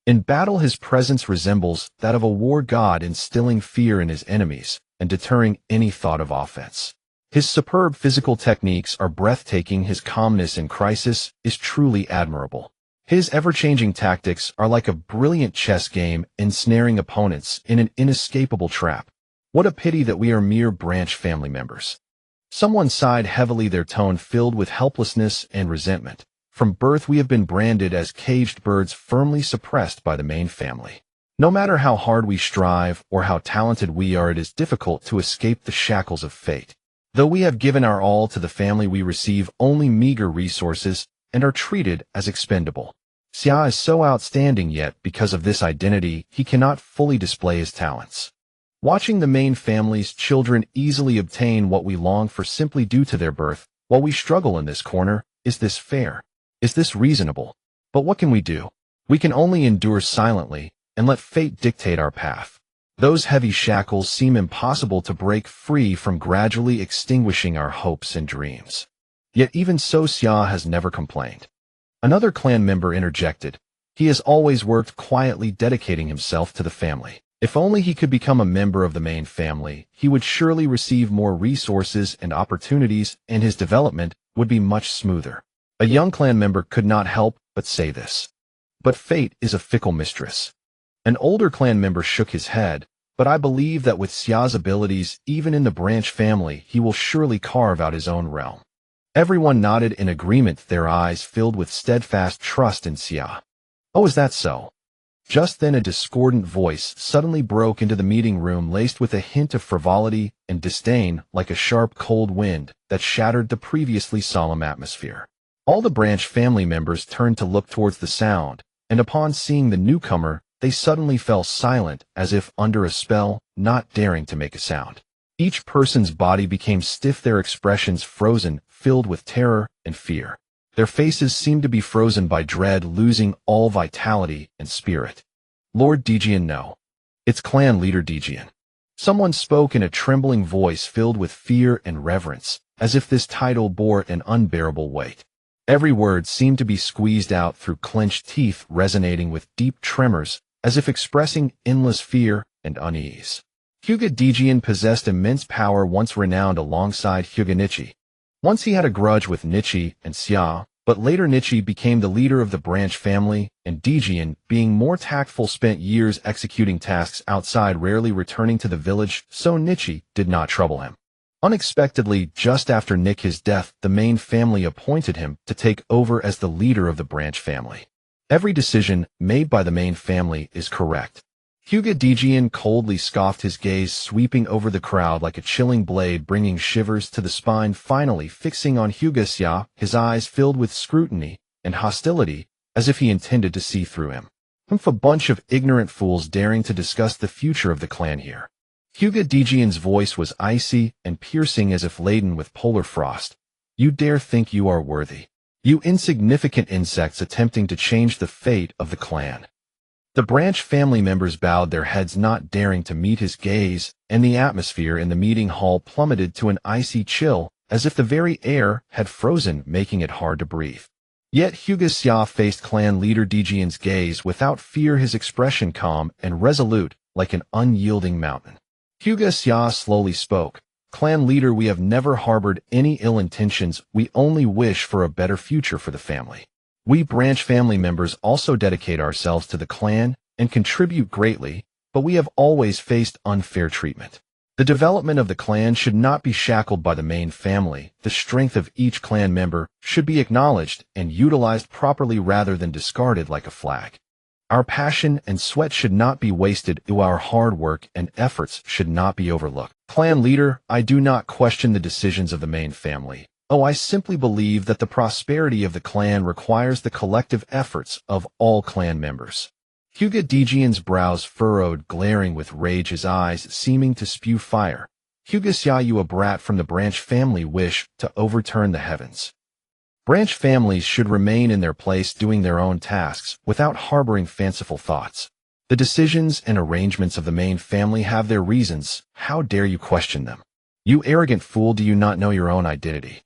In battle, his presence resembles that of a war god, instilling fear in his enemies and deterring any thought of offense. His superb physical techniques are breathtaking. His calmness in crisis is truly admirable. His ever-changing tactics are like a brilliant chess game, ensnaring opponents in an inescapable trap. What a pity that we are mere branch family members. Someone sighed heavily, their tone filled with helplessness and resentment. From birth we have been branded as caged birds, firmly suppressed by the main family. No matter how hard we strive or how talented we are, it is difficult to escape the shackles of fate. Though we have given our all to the family, we receive only meager resources and are treated as expendable. Xia is so outstanding, yet because of this identity, he cannot fully display his talents. Watching the main family's children easily obtain what we long for simply due to their birth, while we struggle in this corner, is this fair? Is this reasonable? But what can we do? We can only endure silently and let fate dictate our path. Those heavy shackles seem impossible to break free from, gradually extinguishing our hopes and dreams. Yet even so, Xia has never complained. Another clan member interjected. He has always worked quietly, dedicating himself to the family. If only he could become a member of the main family, he would surely receive more resources and opportunities, and his development would be much smoother. A young clan member could not help but say this. But fate is a fickle mistress. An older clan member shook his head, but I believe that with Xia's abilities, even in the branch family, he will surely carve out his own realm. Everyone nodded in agreement, their eyes filled with steadfast trust in Xia. Oh, is that so? Just then a discordant voice suddenly broke into the meeting room, laced with a hint of frivolity and disdain, like a sharp cold wind that shattered the previously solemn atmosphere. All the branch family members turned to look towards the sound, and upon seeing the newcomer, they suddenly fell silent as if under a spell, not daring to make a sound. Each person's body became stiff, their expressions frozen, filled with terror and fear. Their faces seemed to be frozen by dread, losing all vitality and spirit. Lord Dijian, no. It's clan leader Dijian. Someone spoke in a trembling voice filled with fear and reverence, as if this title bore an unbearable weight. Every word seemed to be squeezed out through clenched teeth, resonating with deep tremors, as if expressing endless fear and unease. Hyūga Dijian possessed immense power, once renowned alongside Hyūga Nichi. Once he had a grudge with Nichi and Xia, but later Nichi became the leader of the branch family, and Dijian, being more tactful, spent years executing tasks outside, rarely returning to the village, so Nichi did not trouble him. Unexpectedly, just after Nichi's death, the main family appointed him to take over as the leader of the branch family. Every decision made by the main family is correct. Hyūga Dijian coldly scoffed, his gaze sweeping over the crowd like a chilling blade, bringing shivers to the spine, finally fixing on Hyūga Xia, his eyes filled with scrutiny and hostility, as if he intended to see through him. A bunch of ignorant fools daring to discuss the future of the clan here. Hyūga Dijian's voice was icy and piercing, as if laden with polar frost. You dare think you are worthy? You insignificant insects attempting to change the fate of the clan. The branch family members bowed their heads, not daring to meet his gaze, and the atmosphere in the meeting hall plummeted to an icy chill, as if the very air had frozen, making it hard to breathe. Yet Hyūga Xia faced clan leader Dijian's gaze without fear, his expression calm and resolute, like an unyielding mountain. Hyūga Xia slowly spoke. Clan leader, we have never harbored any ill intentions, we only wish for a better future for the family. We branch family members also dedicate ourselves to the clan and contribute greatly, but we have always faced unfair treatment. The development of the clan should not be shackled by the main family. The strength of each clan member should be acknowledged and utilized properly rather than discarded like a flag. Our passion and sweat should not be wasted, our hard work and efforts should not be overlooked. Clan leader, I do not question the decisions of the main family. I simply believe that the prosperity of the clan requires the collective efforts of all clan members. Hyūga Hizachi's brows furrowed, glaring with rage, his eyes seeming to spew fire. Hyūga Hizashi, a brat from the branch family, wish to overturn the heavens. Branch families should remain in their place doing their own tasks without harboring fanciful thoughts. The decisions and arrangements of the main family have their reasons. How dare you question them? You arrogant fool, do you not know your own identity?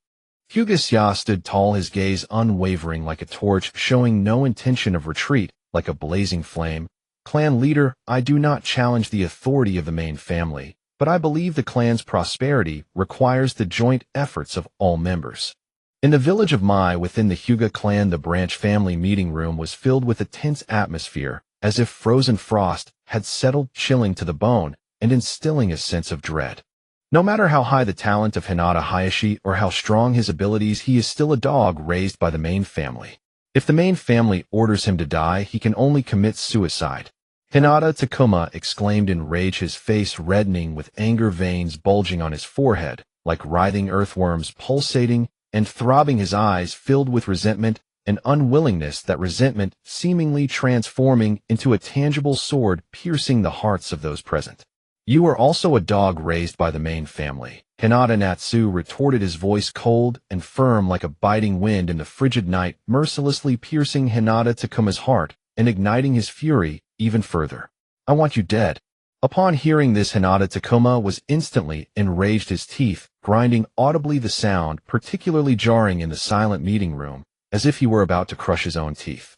Hyūga Hizashi stood tall, his gaze unwavering like a torch, showing no intention of retreat, like a blazing flame. Clan leader, I do not challenge the authority of the main family, but I believe the clan's prosperity requires the joint efforts of all members. In the village of Mai within the Hyuga clan, the branch family meeting room was filled with a tense atmosphere, as if frozen frost had settled, chilling to the bone and instilling a sense of dread. No matter how high the talent of Hinata Hiashi or how strong his abilities, he is still a dog raised by the main family. If the main family orders him to die, he can only commit suicide. Hinata Takuma exclaimed in rage, his face reddening with anger, veins bulging on his forehead like writhing earthworms, pulsating and throbbing, his eyes filled with resentment and unwillingness, that resentment seemingly transforming into a tangible sword piercing the hearts of those present. You are also a dog raised by the main family. Hyūga Natsu retorted, his voice cold and firm like a biting wind in the frigid night, mercilessly piercing Hinata Takuma's heart and igniting his fury even further. I want you dead. Upon hearing this, Hinata Takuma was instantly enraged, his teeth grinding audibly, the sound particularly jarring in the silent meeting room, as if he were about to crush his own teeth.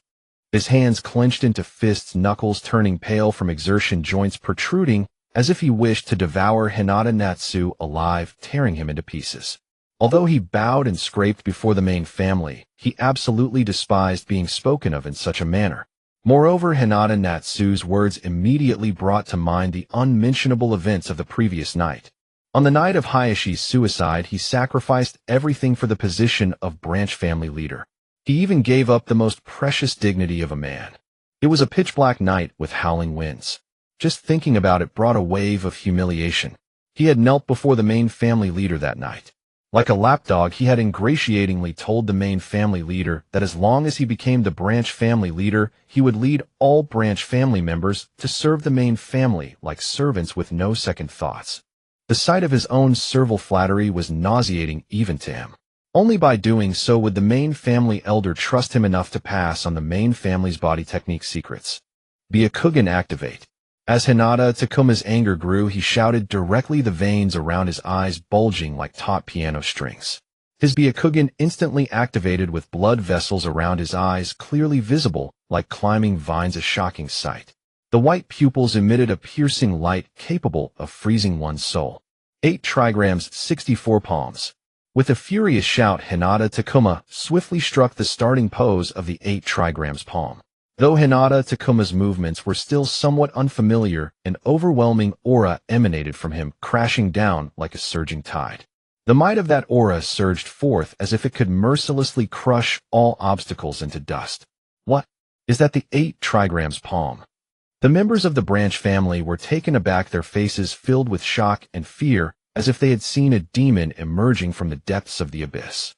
His hands clenched into fists, knuckles turning pale from exertion, joints protruding, as if he wished to devour Hyūga Natsu alive, tearing him into pieces. Although he bowed and scraped before the main family, he absolutely despised being spoken of in such a manner. Moreover, Hyūga Natsu's words immediately brought to mind the unmentionable events of the previous night. On the night of Hiashi's suicide, he sacrificed everything for the position of branch family leader. He even gave up the most precious dignity of a man. It was a pitch-black night with howling winds. Just thinking about it brought a wave of humiliation. He had knelt before the main family leader that night. Like a lapdog, he had ingratiatingly told the main family leader that as long as he became the branch family leader, he would lead all branch family members to serve the main family like servants with no second thoughts. The sight of his own servile flattery was nauseating even to him. Only by doing so would the main family elder trust him enough to pass on the main family's body technique secrets. Byakugan activate. As Hinata Takuma's anger grew, he shouted directly, the veins around his eyes bulging like taut piano strings. His Byakugan instantly activated with blood vessels around his eyes clearly visible like climbing vines, a shocking sight. The white pupils emitted a piercing light capable of freezing one's soul. 8 trigrams, 64 palms. With a furious shout, Hinata Takuma swiftly struck the starting pose of the 8 trigrams palm. Though Hinata Takuma's movements were still somewhat unfamiliar, an overwhelming aura emanated from him, crashing down like a surging tide. The might of that aura surged forth as if it could mercilessly crush all obstacles into dust. What? Is that the 8 trigrams palm? The members of the branch family were taken aback, their faces filled with shock and fear, as if they had seen a demon emerging from the depths of the abyss.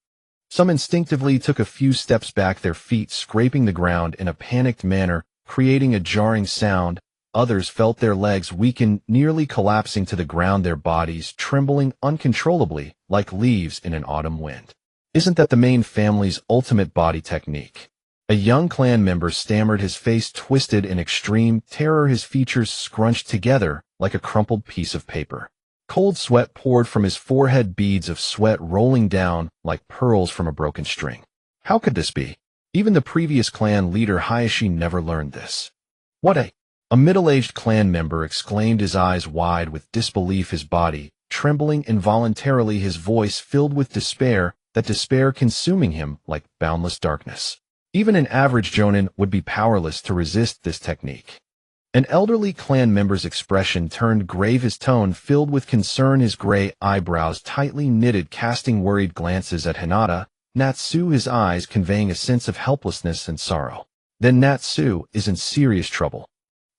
Some instinctively took a few steps back, their feet scraping the ground in a panicked manner, creating a jarring sound. Others felt their legs weaken, nearly collapsing to the ground, their bodies trembling uncontrollably like leaves in an autumn wind. Isn't that the main family's ultimate body technique? A young clan member stammered, his face twisted in extreme terror, his features scrunched together like a crumpled piece of paper. Cold sweat poured from his forehead, beads of sweat rolling down like pearls from a broken string. How could this be? Even the previous clan leader Hiashi never learned this. What a middle-aged clan member exclaimed, his eyes wide with disbelief, his body trembling involuntarily, his voice filled with despair, that despair consuming him like boundless darkness. Even an average jonin would be powerless to resist this technique. An elderly clan member's expression turned grave, his tone filled with concern, his gray eyebrows tightly knitted, casting worried glances at Hinata Natsu, his eyes conveying a sense of helplessness and sorrow. then Natsu is in serious trouble.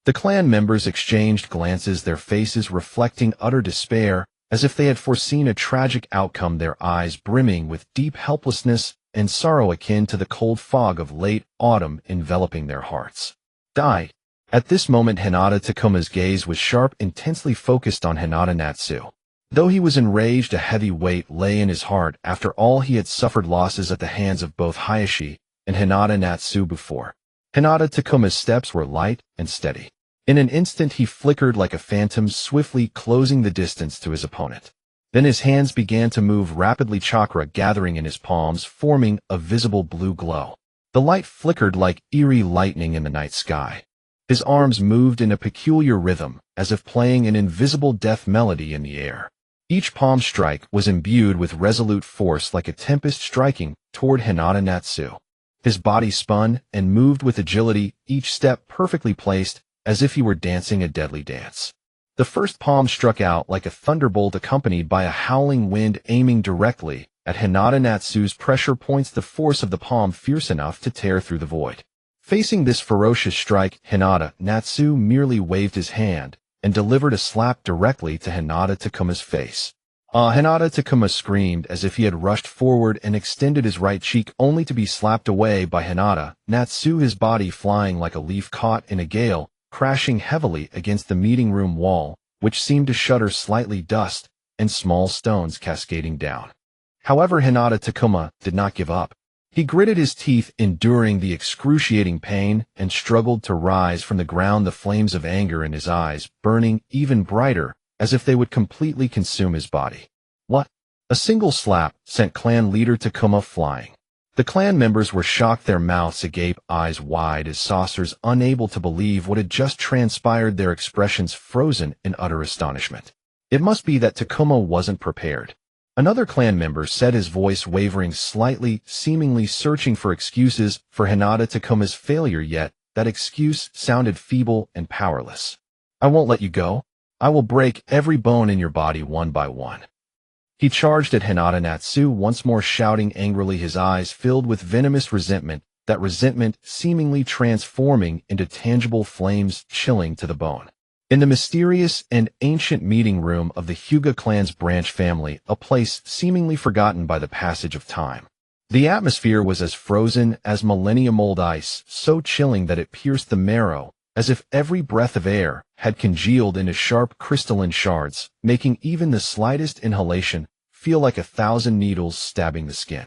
The clan members exchanged glances, their faces reflecting utter despair, as if they had foreseen a tragic outcome, their eyes brimming with deep helplessness and sorrow akin to the cold fog of late autumn enveloping their hearts. Die. At this moment, Hinata Takuma's gaze was sharp, intensely focused on Hinata Natsu. Though he was enraged, a heavy weight lay in his heart after all he had suffered losses at the hands of both Hiashi and Hinata Natsu before. Hinata Takuma's steps were light and steady. In an instant he flickered like a phantom, swiftly closing the distance to his opponent. Then his hands began to move rapidly, chakra gathering in his palms, forming a visible blue glow. The light flickered like eerie lightning in the night sky. His arms moved in a peculiar rhythm, as if playing an invisible death melody in the air. Each palm strike was imbued with resolute force, like a tempest striking toward Hinata Natsu. His body spun and moved with agility, each step perfectly placed, as if he were dancing a deadly dance. The first palm struck out like a thunderbolt, accompanied by a howling wind aiming directly at Hinata Natsu's pressure points, the force of the palm fierce enough to tear through the void. Facing this ferocious strike, Hinata Natsu merely waved his hand and delivered a slap directly to Hinata Takuma's face. Hinata Takuma screamed as if he had rushed forward and extended his right cheek, only to be slapped away by Hinata Natsu, his body flying like a leaf caught in a gale, crashing heavily against the meeting room wall, which seemed to shudder slightly, dust and small stones cascading down. However, Hinata Takuma did not give up. He gritted his teeth, enduring the excruciating pain, and struggled to rise from the ground, the flames of anger in his eyes burning even brighter, as if they would completely consume his body. What? A single slap sent clan leader Takuma flying. The clan members were shocked, their mouths agape, eyes wide as saucers, unable to believe what had just transpired, their expressions frozen in utter astonishment. It must be that Takuma wasn't prepared. Another clan member said, his voice wavering slightly, seemingly searching for excuses for Hinata Takuma's failure, yet that excuse sounded feeble and powerless. I won't let you go. I will break every bone in your body one by one. He charged at Hinata Natsu, once more shouting angrily, his eyes filled with venomous resentment, that resentment seemingly transforming into tangible flames chilling to the bone. In the mysterious and ancient meeting room of the Hyuga clan's branch family, a place seemingly forgotten by the passage of time, the atmosphere was as frozen as millennium-old ice, so chilling that it pierced the marrow, as if every breath of air had congealed into sharp crystalline shards, making even the slightest inhalation feel like 1,000 needles stabbing the skin.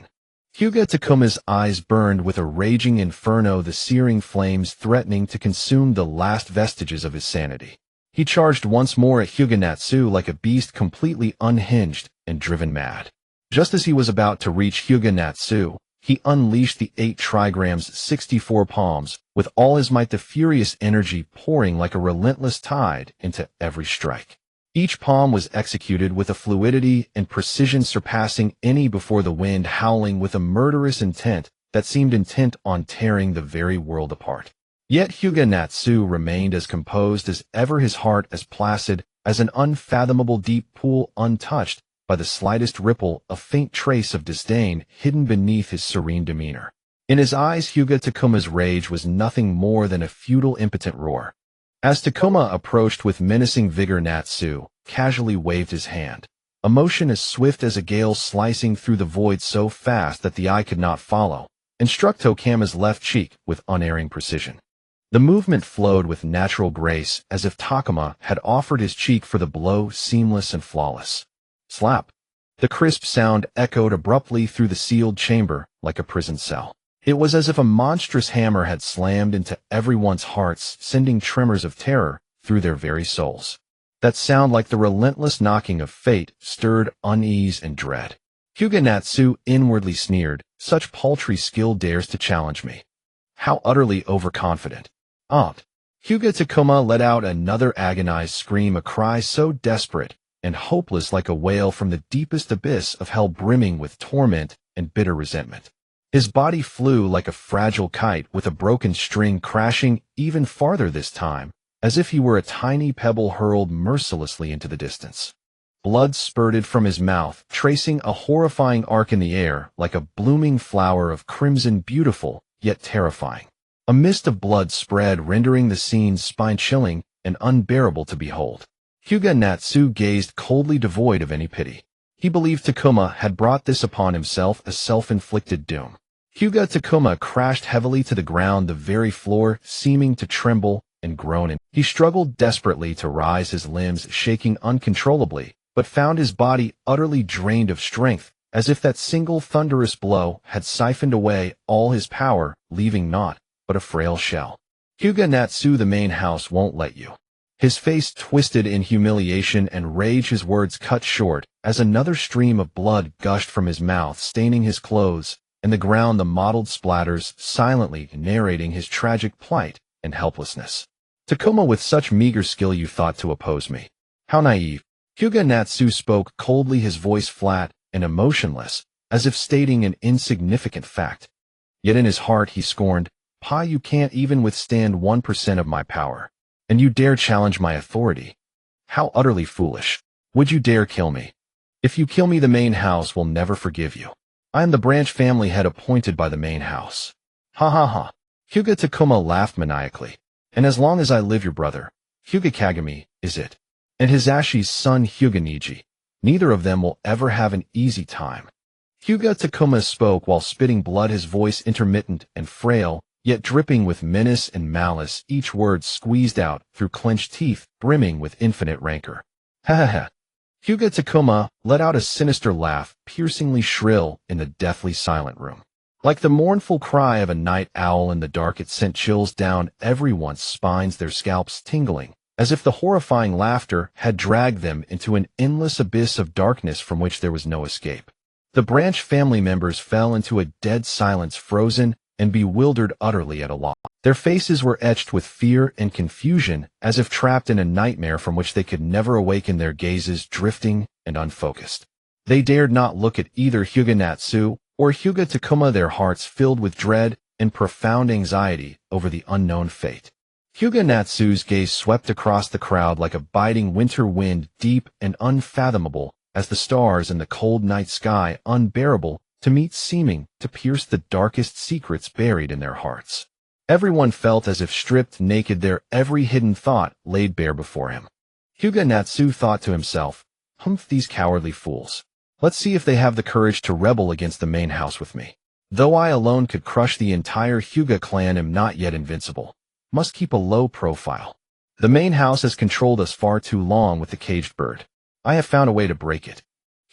Hyuga Takuma's eyes burned with a raging inferno, the searing flames threatening to consume the last vestiges of his sanity. He charged once more at Hyuga Natsu like a beast completely unhinged and driven mad. Just as he was about to reach Hyuga Natsu, he unleashed the 8 trigrams 64 palms, with all his might, the furious energy pouring like a relentless tide into every strike. Each palm was executed with a fluidity and precision surpassing any before, the wind howling with a murderous intent that seemed intent on tearing the very world apart. Yet Hyuga Natsu remained as composed as ever, his heart as placid as an unfathomable deep pool, untouched by the slightest ripple, a faint trace of disdain hidden beneath his serene demeanor. In his eyes, Hyuga Takuma's rage was nothing more than a futile, impotent roar. As Takuma approached with menacing vigor, Natsu casually waved his hand, a motion as swift as a gale slicing through the void, so fast that the eye could not follow, and struck Takama's left cheek with unerring precision. The movement flowed with natural grace, as if Takuma had offered his cheek for the blow, seamless and flawless. Slap. The crisp sound echoed abruptly through the sealed chamber like a prison cell. It was as if a monstrous hammer had slammed into everyone's hearts, sending tremors of terror through their very souls. That sound, like the relentless knocking of fate, stirred unease and dread. Hyuga Natsu inwardly sneered, such paltry skill dares to challenge me. How utterly overconfident. Hyuga Takuma let out another agonized scream, a cry so desperate and hopeless, like a wail from the deepest abyss of hell, brimming with torment and bitter resentment. His body flew like a fragile kite with a broken string, crashing even farther this time, as if he were a tiny pebble hurled mercilessly into the distance. Blood spurted from his mouth, tracing a horrifying arc in the air like a blooming flower of crimson, beautiful yet terrifying. A mist of blood spread, rendering the scene spine-chilling and unbearable to behold. Hyūga Natsu gazed coldly, devoid of any pity. He believed Takuma had brought this upon himself as self-inflicted doom. Hyuga Takuma crashed heavily to the ground, the very floor seeming to tremble and groan. He struggled desperately to rise, his limbs shaking uncontrollably, but found his body utterly drained of strength, as if that single thunderous blow had siphoned away all his power, leaving naught but a frail shell. Hyūga Natsu, the main house won't let you. His face twisted in humiliation and rage, his words cut short, as another stream of blood gushed from his mouth, staining his clothes and the ground, the mottled splatters silently narrating his tragic plight and helplessness. Takuma, with such meager skill you thought to oppose me. How naive. Hyūga Natsu spoke coldly, his voice flat and emotionless, as if stating an insignificant fact. Yet in his heart he scorned, "Pa, you can't even withstand 1% of my power. And you dare challenge my authority? How utterly foolish. Would you dare kill me? If you kill me, the main house will never forgive you. I am the branch family head appointed by the main house." Ha ha ha. Hyuga Takuma laughed maniacally. "And as long as I live, your brother, Hyuga Kagami, is it? And Hizashi's son Hyuga Niji. Neither of them will ever have an easy time." Hyuga Takuma spoke while spitting blood, his voice intermittent and frail, yet dripping with menace and malice, each word squeezed out through clenched teeth, brimming with infinite rancor. Ha ha ha. Hyuga Takuma let out a sinister laugh, piercingly shrill in the deathly silent room. Like the mournful cry of a night owl in the dark, it sent chills down everyone's spines, their scalps tingling, as if the horrifying laughter had dragged them into an endless abyss of darkness from which there was no escape. The branch family members fell into a dead silence, frozen and bewildered, utterly at a loss. Their faces were etched with fear and confusion, as if trapped in a nightmare from which they could never awaken, their gazes drifting and unfocused. They dared not look at either Hyūga Natsu or Hyuga Takuma, their hearts filled with dread and profound anxiety over the unknown fate. Hyūga Natsu's gaze swept across the crowd like a biting winter wind, deep and unfathomable as the stars in the cold night sky, unbearable to meet, seeming to pierce the darkest secrets buried in their hearts. Everyone felt as if stripped naked, their every hidden thought laid bare before him. Hyuga Natsu thought to himself, "Humph, these cowardly fools. Let's see if they have the courage to rebel against the main house with me. Though I alone could crush the entire Hyuga clan, am not yet invincible. Must keep a low profile. The main house has controlled us far too long with the caged bird. I have found a way to break it."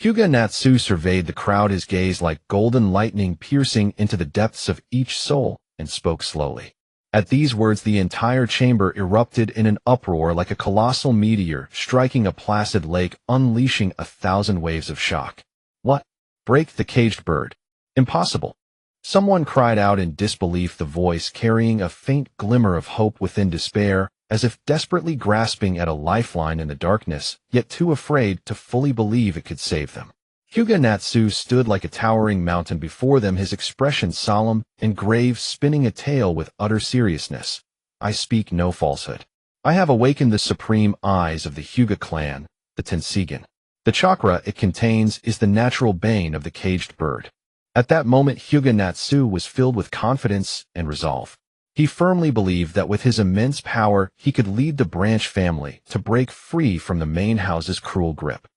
Hyuga Natsu surveyed the crowd, his gaze like golden lightning piercing into the depths of each soul, and spoke slowly. At these words, the entire chamber erupted in an uproar like a colossal meteor striking a placid lake, unleashing 1,000 waves of shock. "What? Break the caged bird? Impossible!" Someone cried out in disbelief, the voice carrying a faint glimmer of hope within despair, as if desperately grasping at a lifeline in the darkness, yet too afraid to fully believe it could save them. Hyuga Natsu stood like a towering mountain before them, his expression solemn and grave, spinning a tale with utter seriousness. "I speak no falsehood. I have awakened the supreme eyes of the Hyuga clan, the Tenseigan. The chakra it contains is the natural bane of the caged bird." At that moment, Hyuga Natsu was filled with confidence and resolve. He firmly believed that with his immense power, he could lead the branch family to break free from the main house's cruel grip.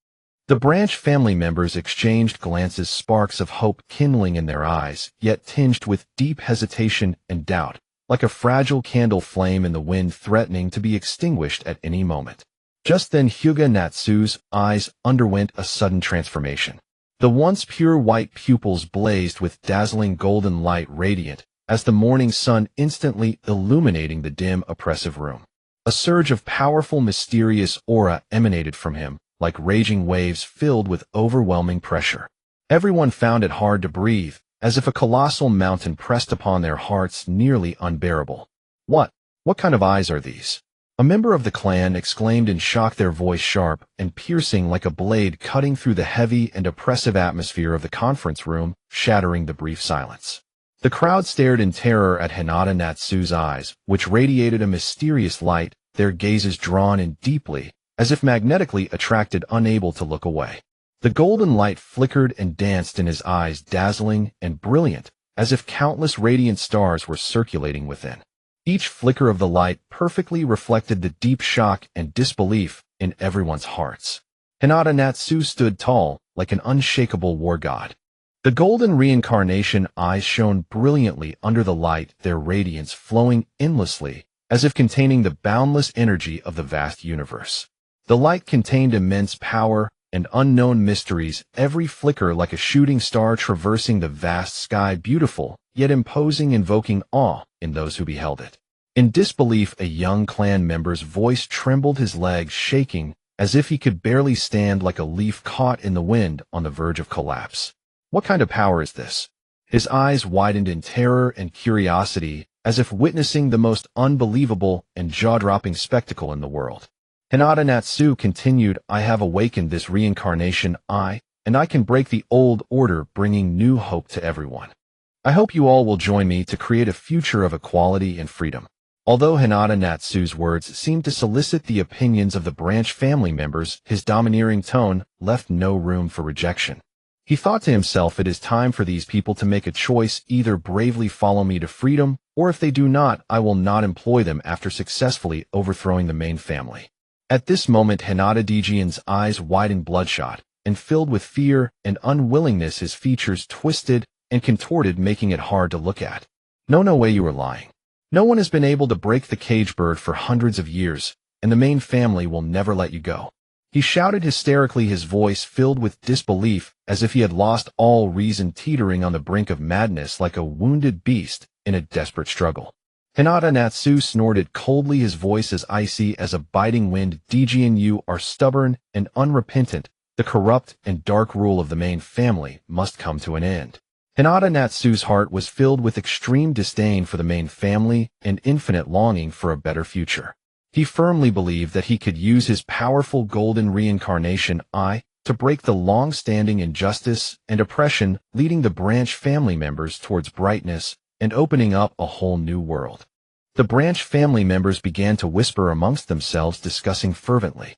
The branch family members exchanged glances, sparks of hope kindling in their eyes, yet tinged with deep hesitation and doubt, like a fragile candle flame in the wind threatening to be extinguished at any moment. Just then, Hyuga Natsu's eyes underwent a sudden transformation. The once pure white pupils blazed with dazzling golden light, radiant as the morning sun, instantly illuminating the dim, oppressive room. A surge of powerful, mysterious aura emanated from him, like raging waves filled with overwhelming pressure. Everyone found it hard to breathe, as if a colossal mountain pressed upon their hearts, nearly unbearable. What kind of eyes are these?" A member of the clan exclaimed in shock, their voice sharp and piercing like a blade cutting through the heavy and oppressive atmosphere of the conference room, shattering the brief silence. The crowd stared in terror at Hinata Natsu's eyes, which radiated a mysterious light, their gazes drawn in deeply, as if magnetically attracted, unable to look away. The golden light flickered and danced in his eyes, dazzling and brilliant, as if countless radiant stars were circulating within. Each flicker of the light perfectly reflected the deep shock and disbelief in everyone's hearts. Hyūga Natsu stood tall, like an unshakable war god. The golden reincarnation eyes shone brilliantly under the light, their radiance flowing endlessly, as if containing the boundless energy of the vast universe. The light contained immense power and unknown mysteries, every flicker like a shooting star traversing the vast sky, beautiful, yet imposing, invoking awe in those who beheld it. In disbelief, a young clan member's voice trembled, his legs shaking, as if he could barely stand, like a leaf caught in the wind on the verge of collapse. What kind of power is this? His eyes widened in terror and curiosity, as if witnessing the most unbelievable and jaw-dropping spectacle in the world. Hyūga Natsu continued, I have awakened this reincarnation, and I can break the old order, bringing new hope to everyone. I hope you all will join me to create a future of equality and freedom. Although Hyūga Natsu's words seemed to solicit the opinions of the branch family members, his domineering tone left no room for rejection. He thought to himself, it is time for these people to make a choice, either bravely follow me to freedom, or if they do not, I will not employ them after successfully overthrowing the main family. At this moment, Hyūga Natsu's eyes widened bloodshot, and filled with fear and unwillingness, his features twisted and contorted, making it hard to look at. No way, you are lying. No one has been able to break the cage bird for hundreds of years, and the main family will never let you go. He shouted hysterically, his voice filled with disbelief, as if he had lost all reason, teetering on the brink of madness like a wounded beast in a desperate struggle. Hyūga Natsu snorted coldly, his voice as icy as a biting wind. Dazzling, you are stubborn and unrepentant. The corrupt and dark rule of the main family must come to an end. Hyūga Natsu's heart was filled with extreme disdain for the main family and infinite longing for a better future. He firmly believed that he could use his powerful golden reincarnation to break the long-standing injustice and oppression, leading the branch family members towards brightness and opening up a whole new world. The branch family members began to whisper amongst themselves, discussing fervently.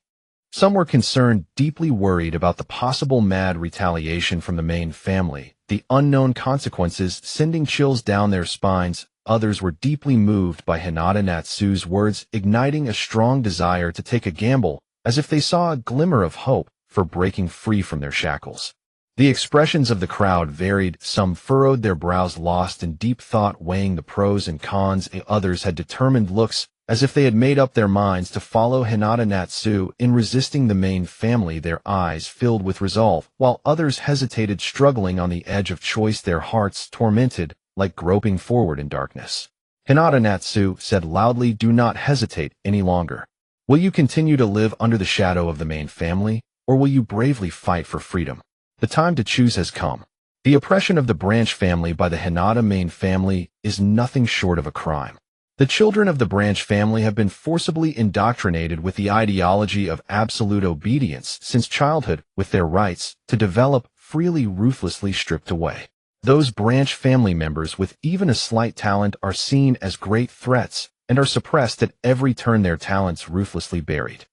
Some were concerned, deeply worried about the possible mad retaliation from the main family, the unknown consequences sending chills down their spines. Others were deeply moved by Hyūga Natsu's words, igniting a strong desire to take a gamble, as if they saw a glimmer of hope for breaking free from their shackles. The expressions of the crowd varied. Some furrowed their brows, lost in deep thought, weighing the pros and cons. Others had determined looks, as if they had made up their minds to follow Hyūga Natsu in resisting the main family, their eyes filled with resolve, while others hesitated, struggling on the edge of choice, their hearts tormented, like groping forward in darkness. Hyūga Natsu said loudly, do not hesitate any longer. Will you continue to live under the shadow of the main family, or will you bravely fight for freedom? The time to choose has come. The oppression of the branch family by the Hyūga main family is nothing short of a crime. The children of the branch family have been forcibly indoctrinated with the ideology of absolute obedience since childhood, with their rights to develop freely ruthlessly stripped away. Those branch family members with even a slight talent are seen as great threats and are suppressed at every turn, their talents ruthlessly buried.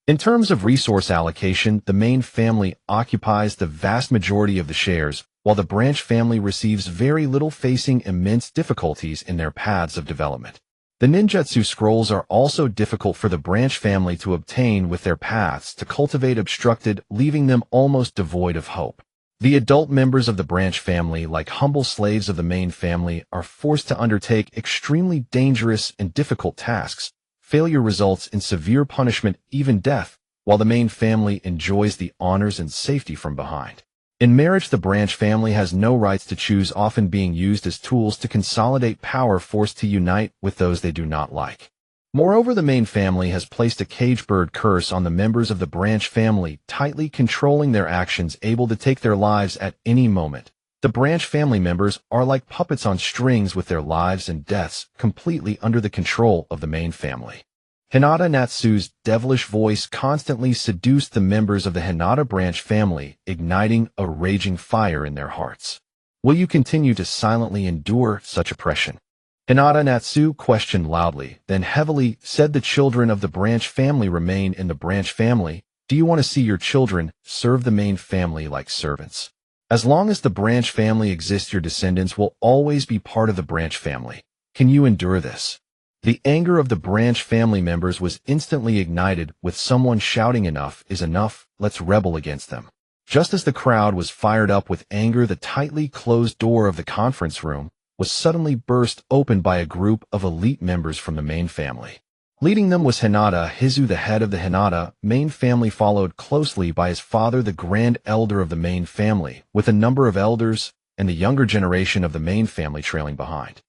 In terms of resource allocation, the main family occupies the vast majority of the shares, while the branch family receives very little, facing immense difficulties in their paths of development. The ninjutsu scrolls are also difficult for the branch family to obtain, with their paths to cultivate obstructed, leaving them almost devoid of hope. The adult members of the branch family, like humble slaves of the main family, are forced to undertake extremely dangerous and difficult tasks. Failure results in severe punishment, even death, while the main family enjoys the honors and safety from behind. In marriage, the branch family has no rights to choose, often being used as tools to consolidate power, forced to unite with those they do not like. Moreover, the main family has placed a cage bird curse on the members of the branch family, tightly controlling their actions, able to take their lives at any moment. The branch family members are like puppets on strings, with their lives and deaths completely under the control of the main family. Hyūga Natsu's devilish voice constantly seduced the members of the Hyūga branch family, igniting a raging fire in their hearts. Will you continue to silently endure such oppression? Hyūga Natsu questioned loudly, then heavily said, the children of the branch family remain in the branch family. Do you want to see your children serve the main family like servants? As long as the branch family exists, your descendants will always be part of the branch family. Can you endure this? The anger of the branch family members was instantly ignited with someone shouting, "Enough is enough, let's rebel against them." Just as the crowd was fired up with anger, the tightly closed door of the conference room was suddenly burst open by a group of elite members from the main family. Leading them was Hinata Hizu, the head of the Hinata main family, followed closely by his father, the grand elder of the main family, with a number of elders and the younger generation of the main family trailing behind.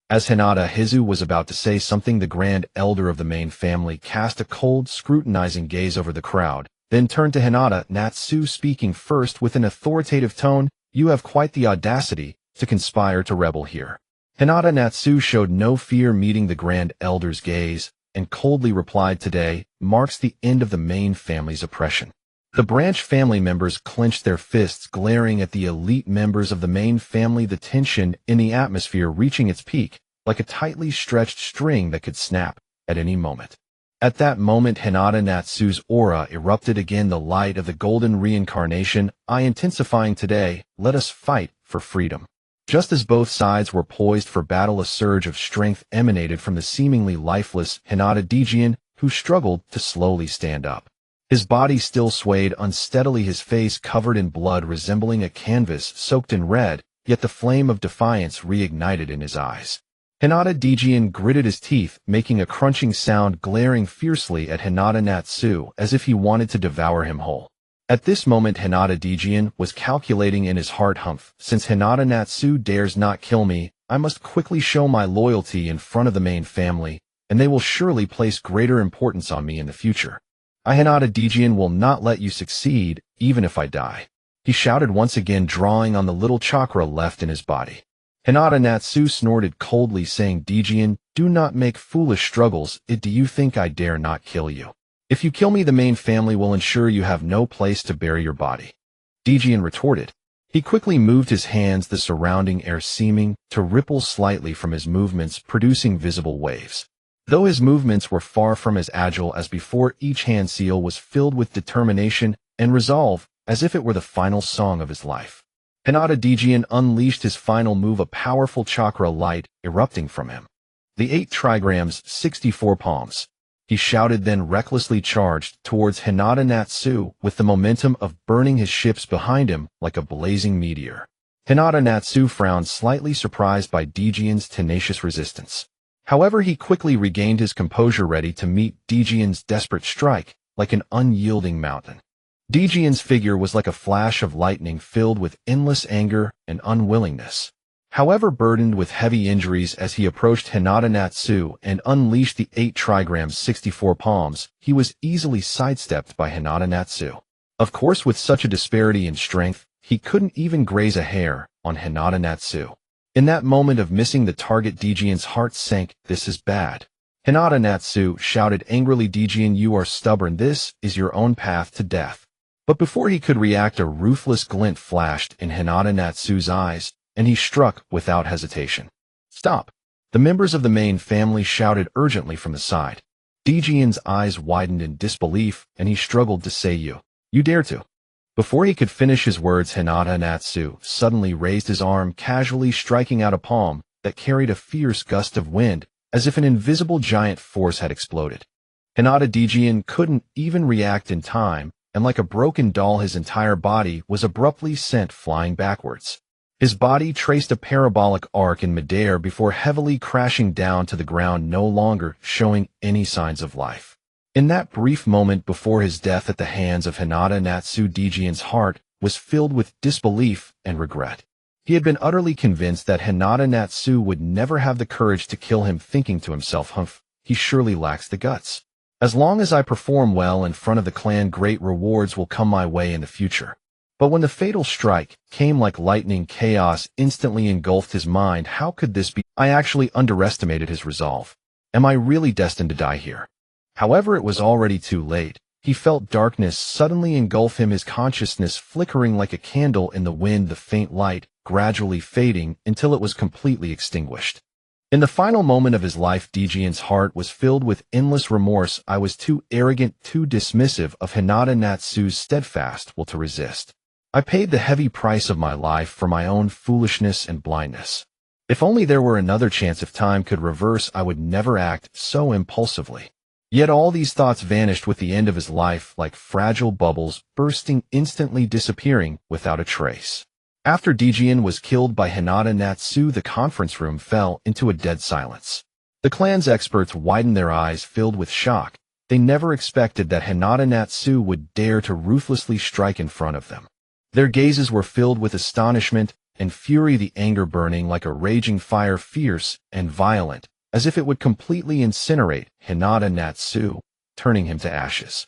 As Hinata Hizu was about to say something, the grand elder of the main family cast a cold, scrutinizing gaze over the crowd, then turned to Hyūga Natsu, speaking first with an authoritative tone. "You have quite the audacity to conspire to rebel here." Hyūga Natsu showed no fear meeting the grand elder's gaze, and coldly replied, "Today marks the end of the main family's oppression." The branch family members clenched their fists, glaring at the elite members of the main family, the tension in the atmosphere reaching its peak, like a tightly stretched string that could snap at any moment. At that moment, Hyūga Natsu's aura erupted again, the light of the golden reincarnation, "I intensifying today, let us fight for freedom." Just as both sides were poised for battle, a surge of strength emanated from the seemingly lifeless Tenseigan, who struggled to slowly stand up. His body still swayed unsteadily, his face covered in blood resembling a canvas soaked in red, yet the flame of defiance reignited in his eyes. Tenseigan gritted his teeth, making a crunching sound, glaring fiercely at Hyūga Natsu as if he wanted to devour him whole. At this moment, Tenseigan was calculating in his heart, "Humph, since Hyūga Natsu dares not kill me, I must quickly show my loyalty in front of the main family, and they will surely place greater importance on me in the future. Tenseigan will not let you succeed, even if I die." He shouted once again, drawing on the little chakra left in his body. Hyūga Natsu snorted coldly, saying, "Deijian, do not make foolish struggles. Do you think I dare not kill you? If you kill me, the main family will ensure you have no place to bury your body." Deijian retorted. He quickly moved his hands, the surrounding air seeming to ripple slightly from his movements, producing visible waves. Though his movements were far from as agile as before, each hand seal was filled with determination and resolve, as if it were the final song of his life. Tenseigan unleashed his final move, a powerful chakra light erupting from him. The 8 trigrams, 64 palms. He shouted, then recklessly charged towards Hyūga Natsu with the momentum of burning his ships behind him like a blazing meteor. Hyūga Natsu frowned, slightly surprised by Deijian's tenacious resistance. However, he quickly regained his composure, ready to meet Deijian's desperate strike like an unyielding mountain. Deijian's figure was like a flash of lightning, filled with endless anger and unwillingness. However, burdened with heavy injuries, as he approached Hyūga Natsu and unleashed the 8 trigrams, 64 palms, he was easily sidestepped by Hyūga Natsu. Of course, with such a disparity in strength, he couldn't even graze a hair on Hyūga Natsu. In that moment of missing the target, Deijian's heart sank. "This is bad." Hyūga Natsu shouted angrily, "Deijian, you are stubborn. This is your own path to death." But before he could react, a ruthless glint flashed in Hyūga Natsu's eyes, and he struck without hesitation. "Stop!" The members of the main family shouted urgently from the side. Deijian's eyes widened in disbelief, and he struggled to say, You dare to?" Before he could finish his words, Hyūga Natsu suddenly raised his arm, casually striking out a palm that carried a fierce gust of wind, as if an invisible giant force had exploded. Tenseigan couldn't even react in time, and like a broken doll, his entire body was abruptly sent flying backwards. His body traced a parabolic arc in midair before heavily crashing down to the ground, no longer showing any signs of life. In that brief moment before his death at the hands of Hyūga Natsu, Deijian's heart was filled with disbelief and regret. He had been utterly convinced that Hyūga Natsu would never have the courage to kill him, thinking to himself, "Humph, he surely lacks the guts. As long as I perform well in front of the clan, great rewards will come my way in the future." But when the fatal strike came like lightning, chaos instantly engulfed his mind. How could this be? I actually underestimated his resolve. Am I really destined to die here? However, it was already too late. He felt darkness suddenly engulf him, his consciousness flickering like a candle in the wind, the faint light gradually fading until it was completely extinguished. In the final moment of his life, Deijian's heart was filled with endless remorse. I was too arrogant, too dismissive of Hyūga Natsu's steadfast will to resist. I paid the heavy price of my life for my own foolishness and blindness. If only there were another chance, if time could reverse, I would never act so impulsively. Yet all these thoughts vanished with the end of his life like fragile bubbles bursting, instantly disappearing without a trace. After Djian was killed by Hyūga Natsu, the conference room fell into a dead silence. The clan's experts widened their eyes, filled with shock. They never expected that Hyūga Natsu would dare to ruthlessly strike in front of them. Their gazes were filled with astonishment and fury, the anger burning like a raging fire, fierce and violent, as if it would completely incinerate Hyūga Natsu, turning him to ashes.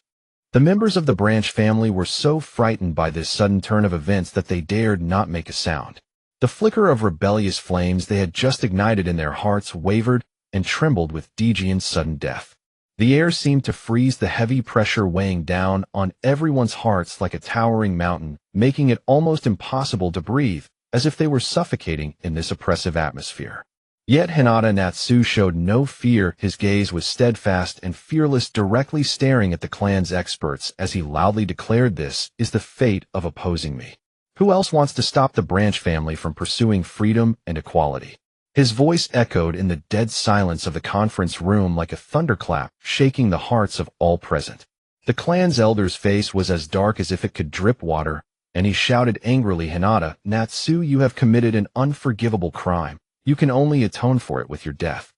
The members of the branch family were so frightened by this sudden turn of events that they dared not make a sound. The flicker of rebellious flames they had just ignited in their hearts wavered and trembled with Djian's sudden death. The air seemed to freeze, the heavy pressure weighing down on everyone's hearts like a towering mountain, making it almost impossible to breathe, as if they were suffocating in this oppressive atmosphere. Yet Hyūga Natsu showed no fear. His gaze was steadfast and fearless, directly staring at the clan's experts as he loudly declared, "This is the fate of opposing me. Who else wants to stop the branch family from pursuing freedom and equality?" His voice echoed in the dead silence of the conference room like a thunderclap, shaking the hearts of all present. The clan's elder's face was as dark as if it could drip water, and he shouted angrily, "Hyūga Natsu, you have committed an unforgivable crime. You can only atone for it with your death."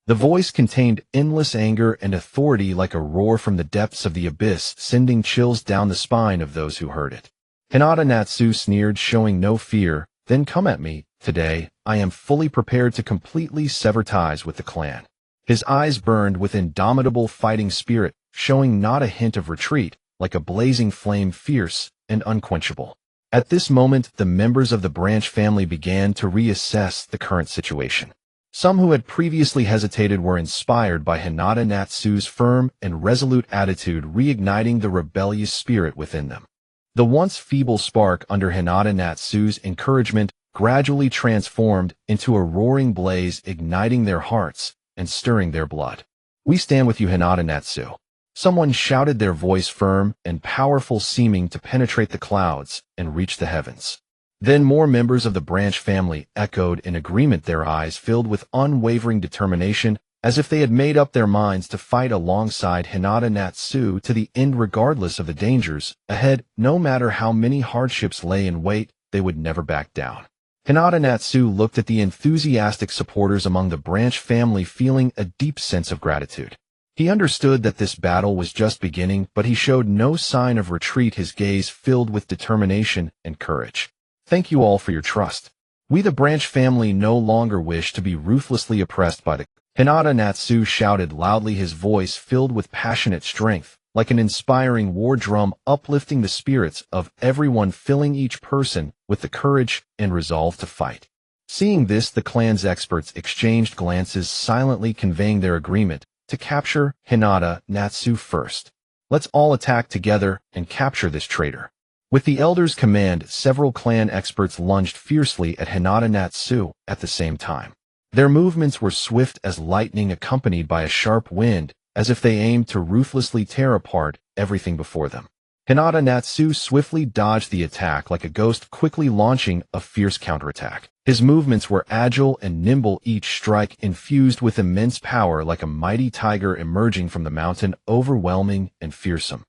The voice contained endless anger and authority, like a roar from the depths of the abyss, sending chills down the spine of those who heard it. Hyūga Natsu sneered, showing no fear. "Then come at me. Today, I am fully prepared to completely sever ties with the clan." His eyes burned with indomitable fighting spirit, showing not a hint of retreat, like a blazing flame, fierce and unquenchable. At this moment, the members of the branch family began to reassess the current situation. Some who had previously hesitated were inspired by Hyūga Natsu's firm and resolute attitude, reigniting the rebellious spirit within them. The once feeble spark under Hyūga Natsu's encouragement gradually transformed into a roaring blaze, igniting their hearts and stirring their blood. "We stand with you, Hyūga Natsu," someone shouted, their voice firm and powerful, seeming to penetrate the clouds and reach the heavens. Then more members of the branch family echoed in agreement, their eyes filled with unwavering determination, as if they had made up their minds to fight alongside Hyūga Natsu to the end, regardless of the dangers ahead. No matter how many hardships lay in wait, they would never back down. Hyūga Natsu looked at the enthusiastic supporters among the branch family, feeling a deep sense of gratitude. He understood that this battle was just beginning, but he showed no sign of retreat, his gaze filled with determination and courage. "Thank you all for your trust. We, the branch family, no longer wish to be ruthlessly oppressed by the..." Hyūga Natsu shouted loudly, his voice filled with passionate strength, like an inspiring war drum, uplifting the spirits of everyone, filling each person with the courage and resolve to fight. Seeing this, the clan's experts exchanged glances, silently conveying their agreement to capture Hyūga Natsu first. "Let's all attack together and capture this traitor." With the elder's command, several clan experts lunged fiercely at Hyūga Natsu at the same time. Their movements were swift as lightning, accompanied by a sharp wind, as if they aimed to ruthlessly tear apart everything before them. Hyūga Natsu swiftly dodged the attack like a ghost, quickly launching a fierce counterattack. His movements were agile and nimble, each strike infused with immense power, like a mighty tiger emerging from the mountain, overwhelming and fearsome.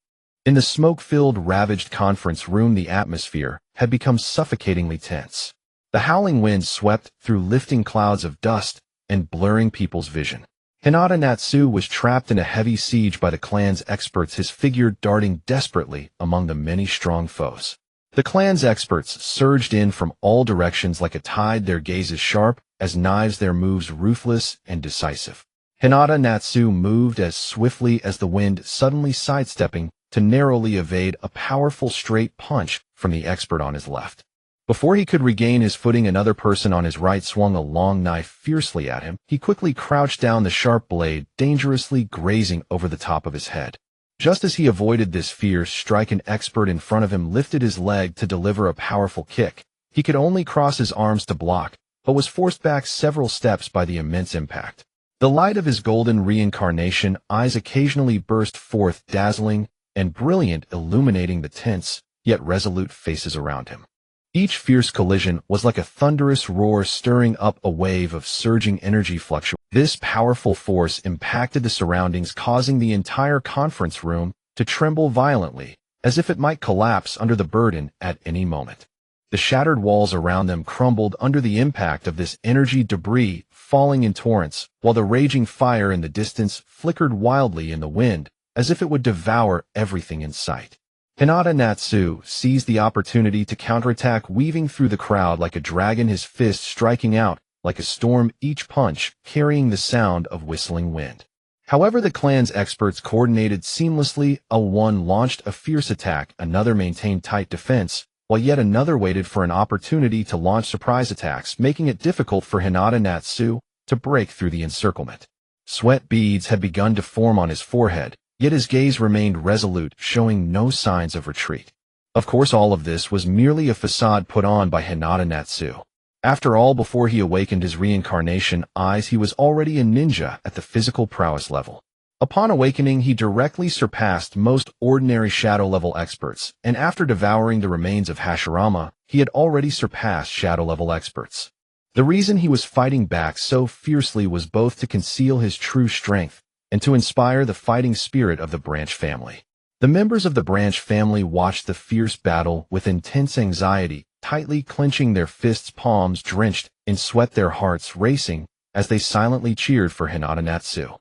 In the smoke-filled, ravaged conference room, the atmosphere had become suffocatingly tense. The howling wind swept through, lifting clouds of dust and blurring people's vision. Hyūga Natsu was trapped in a heavy siege by the clan's experts, his figure darting desperately among the many strong foes. The clan's experts surged in from all directions like a tide, their gazes sharp as knives, their moves ruthless and decisive. Hyūga Natsu moved as swiftly as the wind, suddenly sidestepping to narrowly evade a powerful straight punch from the expert on his left. Before he could regain his footing, another person on his right swung a long knife fiercely at him. He quickly crouched down, the sharp blade dangerously grazing over the top of his head. Just as he avoided this fierce strike, an expert in front of him lifted his leg to deliver a powerful kick. He could only cross his arms to block, but was forced back several steps by the immense impact. The light of his golden reincarnation eyes occasionally burst forth, dazzling and brilliant, illuminating the tense yet resolute faces around him. Each fierce collision was like a thunderous roar stirring up a wave of surging energy fluctuations. This powerful force impacted the surroundings, causing the entire conference room to tremble violently, as if it might collapse under the burden at any moment. The shattered walls around them crumbled under the impact of this energy debris falling in torrents, while the raging fire in the distance flickered wildly in the wind, as if it would devour everything in sight. Hyūga Natsu seized the opportunity to counterattack, weaving through the crowd like a dragon, his fist striking out like a storm, each punch carrying the sound of whistling wind. However, the clan's experts coordinated seamlessly. One launched a fierce attack, another maintained tight defense, while yet another waited for an opportunity to launch surprise attacks, making it difficult for Hyūga Natsu to break through the encirclement. Sweat beads had begun to form on his forehead, yet his gaze remained resolute, showing no signs of retreat. Of course, all of this was merely a facade put on by Hyūga Natsu. After all, before he awakened his reincarnation eyes, he was already a ninja at the physical prowess level. Upon awakening, he directly surpassed most ordinary shadow-level experts, and after devouring the remains of Hashirama, he had already surpassed shadow-level experts. The reason he was fighting back so fiercely was both to conceal his true strength and to inspire the fighting spirit of the Branch family. The members of the Branch family watched the fierce battle with intense anxiety, tightly clenching their fists, palms drenched in sweat, their hearts racing as they silently cheered for Hyūga Natsu.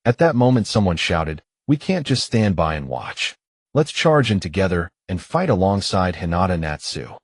At that moment, someone shouted, "We can't just stand by and watch. Let's charge in together and fight alongside Hyūga Natsu."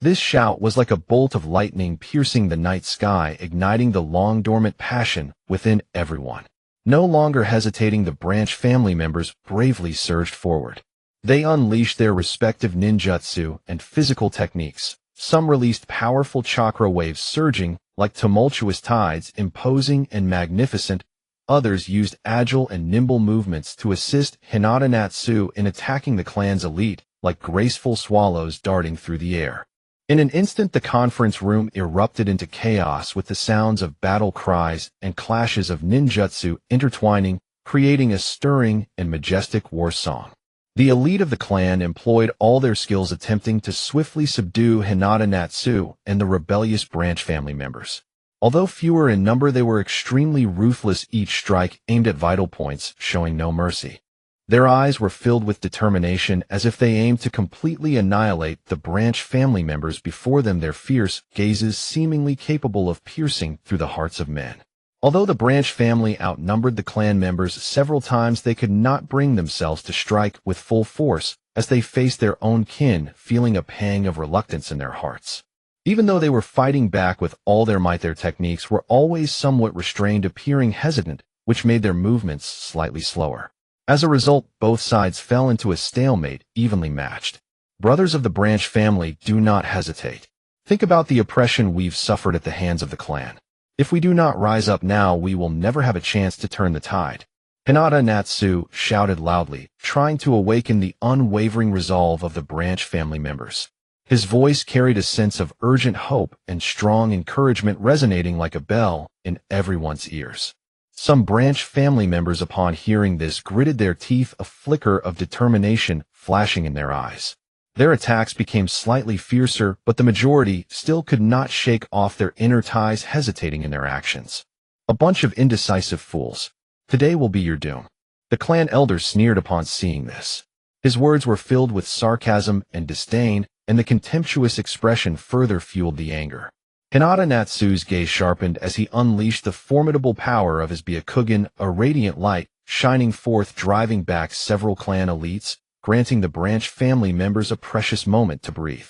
This shout was like a bolt of lightning piercing the night sky, igniting the long-dormant passion within everyone. No longer hesitating, the Branch family members bravely surged forward. They unleashed their respective ninjutsu and physical techniques. Some released powerful chakra waves surging like tumultuous tides, imposing and magnificent. Others used agile and nimble movements to assist Hyūga Natsu in attacking the clan's elite, like graceful swallows darting through the air. In an instant, the conference room erupted into chaos with the sounds of battle cries and clashes of ninjutsu intertwining, creating a stirring and majestic war song. The elite of the clan employed all their skills attempting to swiftly subdue Hyūga Natsu and the rebellious Branch family members. Although fewer in number, they were extremely ruthless, each strike aimed at vital points, showing no mercy. Their eyes were filled with determination, as if they aimed to completely annihilate the Branch family members before them, their fierce gazes seemingly capable of piercing through the hearts of men. Although the Branch family outnumbered the clan members several times, they could not bring themselves to strike with full force as they faced their own kin, feeling a pang of reluctance in their hearts. Even though they were fighting back with all their might, their techniques were always somewhat restrained, appearing hesitant, which made their movements slightly slower. As a result, both sides fell into a stalemate, evenly matched. Brothers of the Branch family, do not hesitate. Think about the oppression we've suffered at the hands of the clan. If we do not rise up now, we will never have a chance to turn the tide. Hyūga Natsu shouted loudly, trying to awaken the unwavering resolve of the Branch family members. His voice carried a sense of urgent hope and strong encouragement, resonating like a bell in everyone's ears. Some Branch family members, upon hearing this, gritted their teeth, a flicker of determination flashing in their eyes. Their attacks became slightly fiercer, but the majority still could not shake off their inner ties, hesitating in their actions. A bunch of indecisive fools. Today will be your doom. The clan elder sneered upon seeing this. His words were filled with sarcasm and disdain, and the contemptuous expression further fueled the anger. Hyūga Natsu's gaze sharpened as he unleashed the formidable power of his Byakugan, a radiant light shining forth, driving back several clan elites, granting the Branch family members a precious moment to breathe.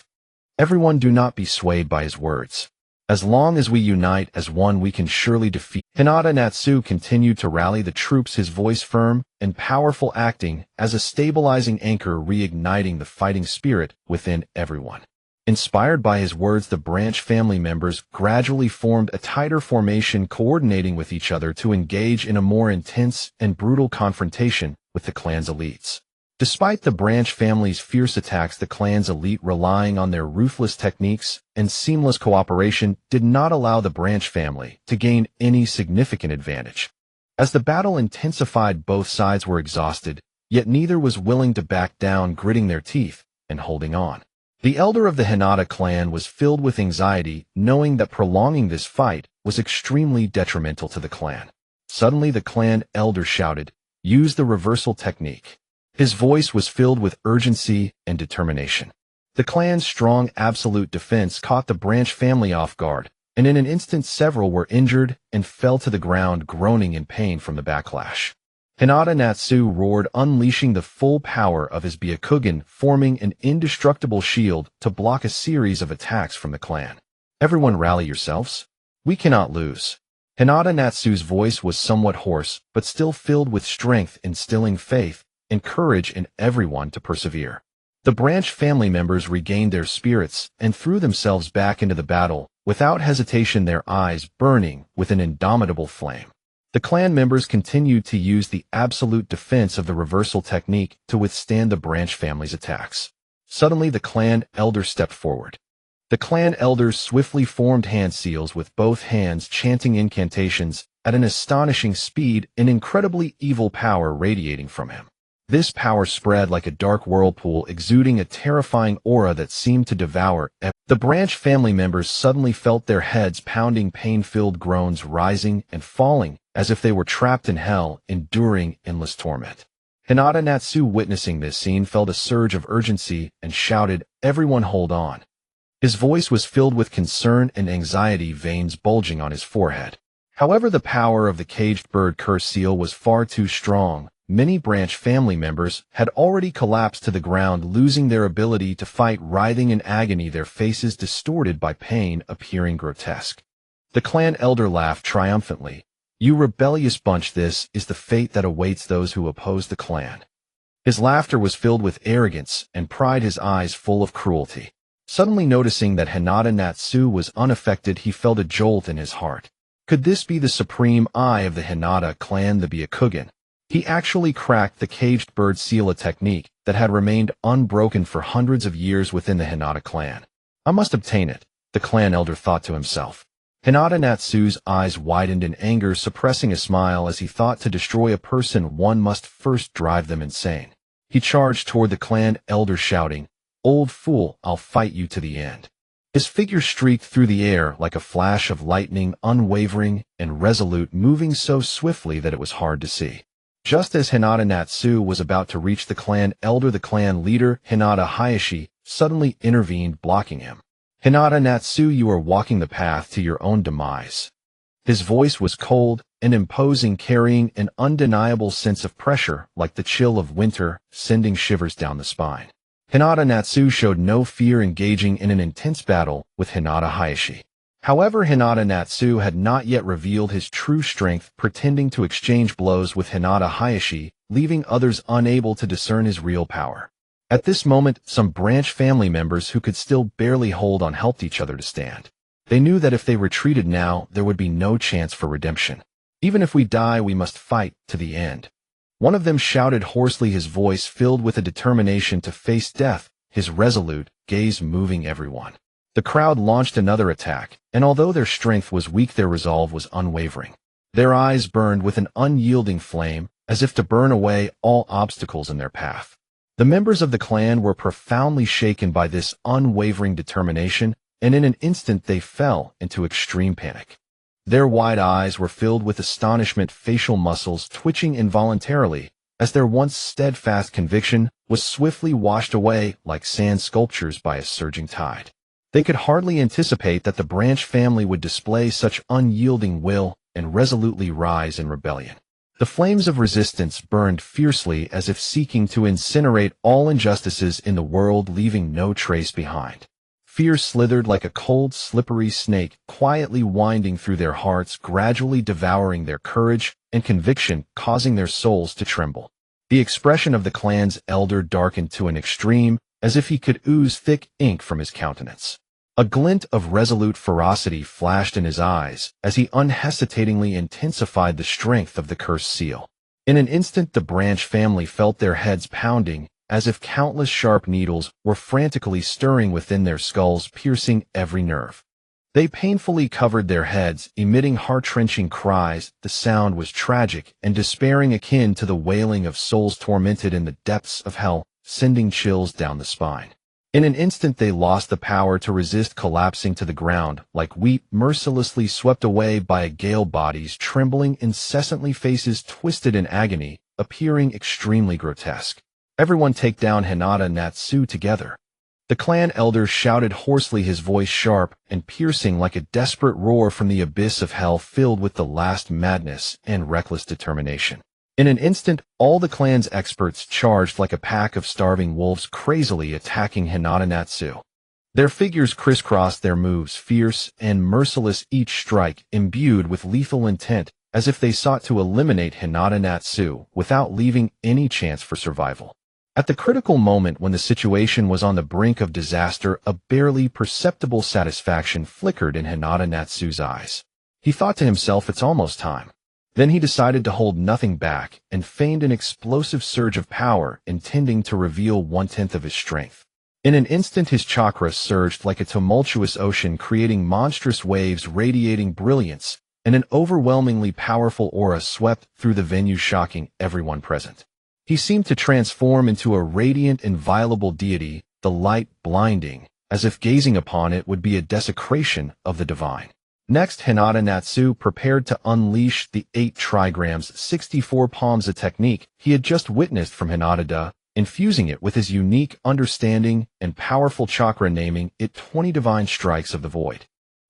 Everyone, do not be swayed by his words. As long as we unite as one, we can surely defeat. Hyūga Natsu continued to rally the troops, his voice firm and powerful, acting as a stabilizing anchor, reigniting the fighting spirit within everyone. Inspired by his words, the Branch family members gradually formed a tighter formation, coordinating with each other to engage in a more intense and brutal confrontation with the clan's elites. Despite the Branch family's fierce attacks, the clan's elite, relying on their ruthless techniques and seamless cooperation, did not allow the Branch family to gain any significant advantage. As the battle intensified, both sides were exhausted, yet neither was willing to back down, gritting their teeth. and holding on. The elder of the Hinata clan was filled with anxiety, knowing that prolonging this fight was extremely detrimental to the clan. Suddenly the clan elder shouted, "Use the reversal technique." His voice was filled with urgency and determination. The clan's strong absolute defense caught the branch family off guard, and in an instant several were injured and fell to the ground groaning in pain from the backlash. Hyūga Natsu roared, unleashing the full power of his Byakugan, forming an indestructible shield to block a series of attacks from the clan. "Everyone rally yourselves. We cannot lose." Hyūga Natsu's voice was somewhat hoarse, but still filled with strength, instilling faith and courage in everyone to persevere. The branch family members regained their spirits and threw themselves back into the battle, without hesitation, their eyes burning with an indomitable flame. The clan members continued to use the absolute defense of the reversal technique to withstand the branch family's attacks. Suddenly the clan elder stepped forward. The clan elders swiftly formed hand seals with both hands, chanting incantations at an astonishing speed, an incredibly evil power radiating from him. This power spread like a dark whirlpool, exuding a terrifying aura that seemed to devour everything. The branch family members suddenly felt their heads pounding, pain-filled groans rising and falling, as if they were trapped in hell, enduring endless torment. Hyūga Natsu, witnessing this scene, felt a surge of urgency and shouted, "Everyone hold on." His voice was filled with concern and anxiety, veins bulging on his forehead. However, the power of the caged bird curse seal was far too strong. Many branch family members had already collapsed to the ground, losing their ability to fight, writhing in agony, their faces distorted by pain, appearing grotesque. The clan elder laughed triumphantly. "You rebellious bunch, this is the fate that awaits those who oppose the clan." His laughter was filled with arrogance and pride, his eyes full of cruelty. Suddenly noticing that Hyūga Natsu was unaffected, he felt a jolt in his heart. Could this be the supreme eye of the Hinata clan, the Byakugan? He actually cracked the caged bird seal, a technique that had remained unbroken for hundreds of years within the Hinata clan. "I must obtain it," the clan elder thought to himself. Hyūga Natsu's eyes widened in anger, suppressing a smile as he thought, to destroy a person, one must first drive them insane. He charged toward the clan elder, shouting, "Old fool, I'll fight you to the end." His figure streaked through the air like a flash of lightning, unwavering and resolute, moving so swiftly that it was hard to see. Just as Hyūga Natsu was about to reach the clan elder, the clan leader, Hiashi, suddenly intervened, blocking him. "Hyūga Natsu, you are walking the path to your own demise." His voice was cold and imposing, carrying an undeniable sense of pressure, like the chill of winter, sending shivers down the spine. Hyūga Natsu showed no fear, engaging in an intense battle with Hiashi. However, Hyūga Natsu had not yet revealed his true strength, pretending to exchange blows with Hiashi, leaving others unable to discern his real power. At this moment, some branch family members who could still barely hold on helped each other to stand. They knew that if they retreated now, there would be no chance for redemption. "Even if we die, we must fight to the end." One of them shouted hoarsely, his voice filled with a determination to face death, his resolute gaze moving everyone. The crowd launched another attack, and although their strength was weak, their resolve was unwavering. Their eyes burned with an unyielding flame, as if to burn away all obstacles in their path. The members of the clan were profoundly shaken by this unwavering determination, and in an instant they fell into extreme panic. Their wide eyes were filled with astonishment, facial muscles twitching involuntarily, as their once steadfast conviction was swiftly washed away like sand sculptures by a surging tide. They could hardly anticipate that the branch family would display such unyielding will and resolutely rise in rebellion. The flames of resistance burned fiercely, as if seeking to incinerate all injustices in the world, leaving no trace behind. Fear slithered like a cold, slippery snake, quietly winding through their hearts, gradually devouring their courage and conviction, causing their souls to tremble. The expression of the clan's elder darkened to an extreme, as if he could ooze thick ink from his countenance. A glint of resolute ferocity flashed in his eyes as he unhesitatingly intensified the strength of the cursed seal. In an instant, the branch family felt their heads pounding, as if countless sharp needles were frantically stirring within their skulls, piercing every nerve. They painfully covered their heads, emitting heart-wrenching cries. The sound was tragic and despairing, akin to the wailing of souls tormented in the depths of hell, sending chills down the spine. In an instant they lost the power to resist, collapsing to the ground, like wheat mercilessly swept away by a gale, bodies trembling incessantly, faces twisted in agony, appearing extremely grotesque. Everyone take down Hyūga Natsu together. The clan elder shouted hoarsely, his voice sharp and piercing like a desperate roar from the abyss of hell, filled with the last madness and reckless determination. In an instant, all the clan's experts charged like a pack of starving wolves, crazily attacking Hyūga Natsu. Their figures crisscrossed, their moves fierce and merciless, each strike imbued with lethal intent, as if they sought to eliminate Hyūga Natsu without leaving any chance for survival. At the critical moment when the situation was on the brink of disaster, a barely perceptible satisfaction flickered in Hyūga Natsu's eyes. He thought to himself, it's almost time. Then he decided to hold nothing back and feigned an explosive surge of power, intending to reveal 1/10 of his strength. In an instant his chakra surged like a tumultuous ocean, creating monstrous waves radiating brilliance, and an overwhelmingly powerful aura swept through the venue, shocking everyone present. He seemed to transform into a radiant, inviolable deity, the light blinding, as if gazing upon it would be a desecration of the divine. Next, Hyūga Natsu prepared to unleash the 8 trigrams 64 palms, a technique he had just witnessed from Hyūga, infusing it with his unique understanding and powerful chakra, naming it 20 divine strikes of the void.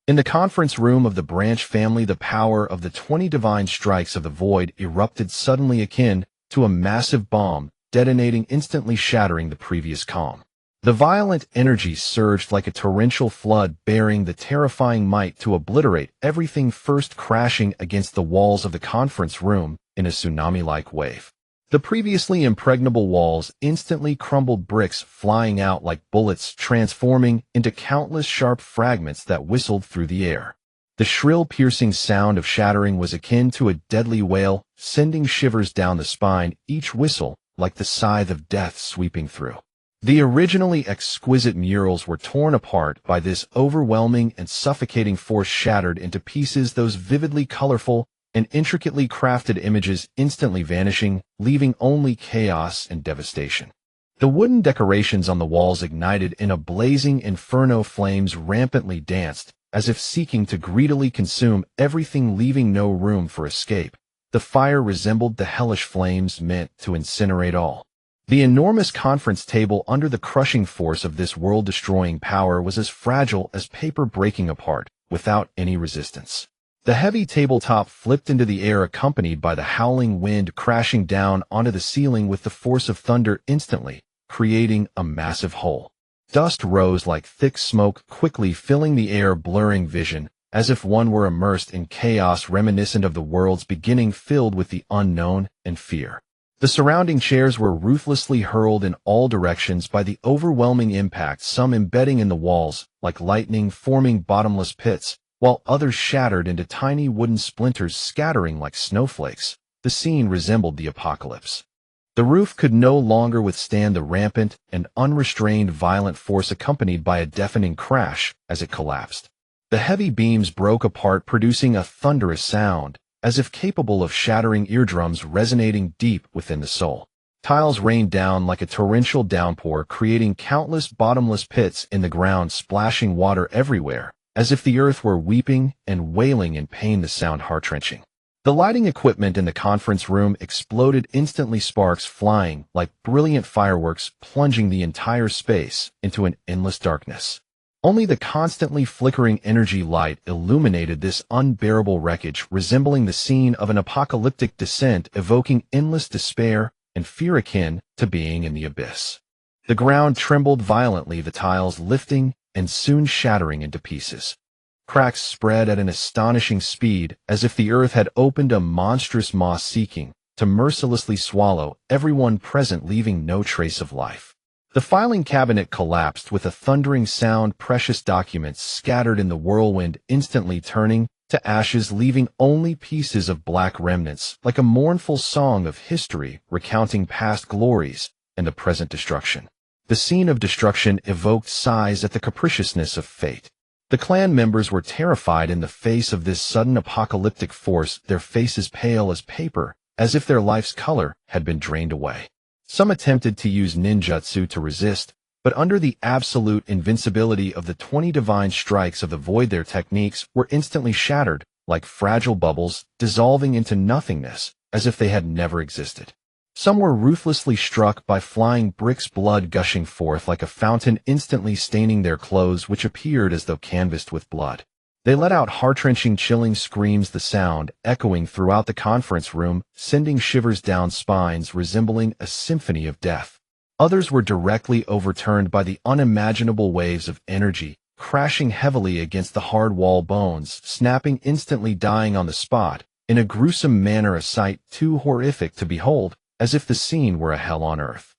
In the conference room of the branch family, the power of the 20 divine strikes of the void erupted suddenly, akin to a massive bomb, detonating instantly, shattering the previous calm. The violent energy surged like a torrential flood, bearing the terrifying might to obliterate everything, first crashing against the walls of the conference room in a tsunami-like wave. The previously impregnable walls instantly crumbled, bricks flying out like bullets, transforming into countless sharp fragments that whistled through the air. The shrill, piercing sound of shattering was akin to a deadly wail, sending shivers down the spine, each whistle like the scythe of death sweeping through. The originally exquisite murals were torn apart by this overwhelming and suffocating force, shattered into pieces, those vividly colorful and intricately crafted images instantly vanishing, leaving only chaos and devastation. The wooden decorations on the walls ignited in a blazing inferno, flames rampantly danced, as if seeking to greedily consume everything, leaving no room for escape. The fire resembled the hellish flames meant to incinerate all. The enormous conference table, under the crushing force of this world-destroying power, was as fragile as paper, breaking apart without any resistance. The heavy tabletop flipped into the air, accompanied by the howling wind crashing down onto the ceiling with the force of thunder, instantly creating a massive hole. Dust rose like thick smoke, quickly filling the air, blurring vision, as if one were immersed in chaos reminiscent of the world's beginning, filled with the unknown and fear. The surrounding chairs were ruthlessly hurled in all directions by the overwhelming impact, some embedding in the walls like lightning, forming bottomless pits, while others shattered into tiny wooden splinters, scattering like snowflakes. The scene resembled the apocalypse. The roof could no longer withstand the rampant and unrestrained violent force, accompanied by a deafening crash as it collapsed. The heavy beams broke apart, producing a thunderous sound, as if capable of shattering eardrums, resonating deep within the soul. Tiles rained down like a torrential downpour, creating countless bottomless pits in the ground, splashing water everywhere, as if the earth were weeping and wailing in pain, the sound heart-wrenching. The lighting equipment in the conference room exploded instantly, sparks flying like brilliant fireworks, plunging the entire space into an endless darkness. Only the constantly flickering energy light illuminated this unbearable wreckage, resembling the scene of an apocalyptic descent, evoking endless despair and fear akin to being in the abyss. The ground trembled violently, the tiles lifting and soon shattering into pieces. Cracks spread at an astonishing speed, as if the earth had opened a monstrous maw, seeking to mercilessly swallow everyone present, leaving no trace of life. The filing cabinet collapsed with a thundering sound, precious documents scattered in the whirlwind, instantly turning to ashes, leaving only pieces of black remnants, like a mournful song of history recounting past glories and the present destruction. The scene of destruction evoked sighs at the capriciousness of fate. The clan members were terrified in the face of this sudden apocalyptic force, their faces pale as paper, as if their life's color had been drained away. Some attempted to use ninjutsu to resist, but But under the absolute invincibility of the 20 divine strikes of the void, their techniques were instantly shattered, like fragile bubbles, dissolving into nothingness, as if they had never existed. Some were ruthlessly struck by flying bricks, blood gushing forth like a fountain, instantly staining their clothes, which appeared as though canvassed with blood. They let out heart-wrenching, chilling screams, the sound echoing throughout the conference room, sending shivers down spines, resembling a symphony of death. Others were directly overturned by the unimaginable waves of energy, crashing heavily against the hard wall, bones snapping, instantly dying on the spot, in a gruesome manner, a sight too horrific to behold, as if the scene were a hell on earth.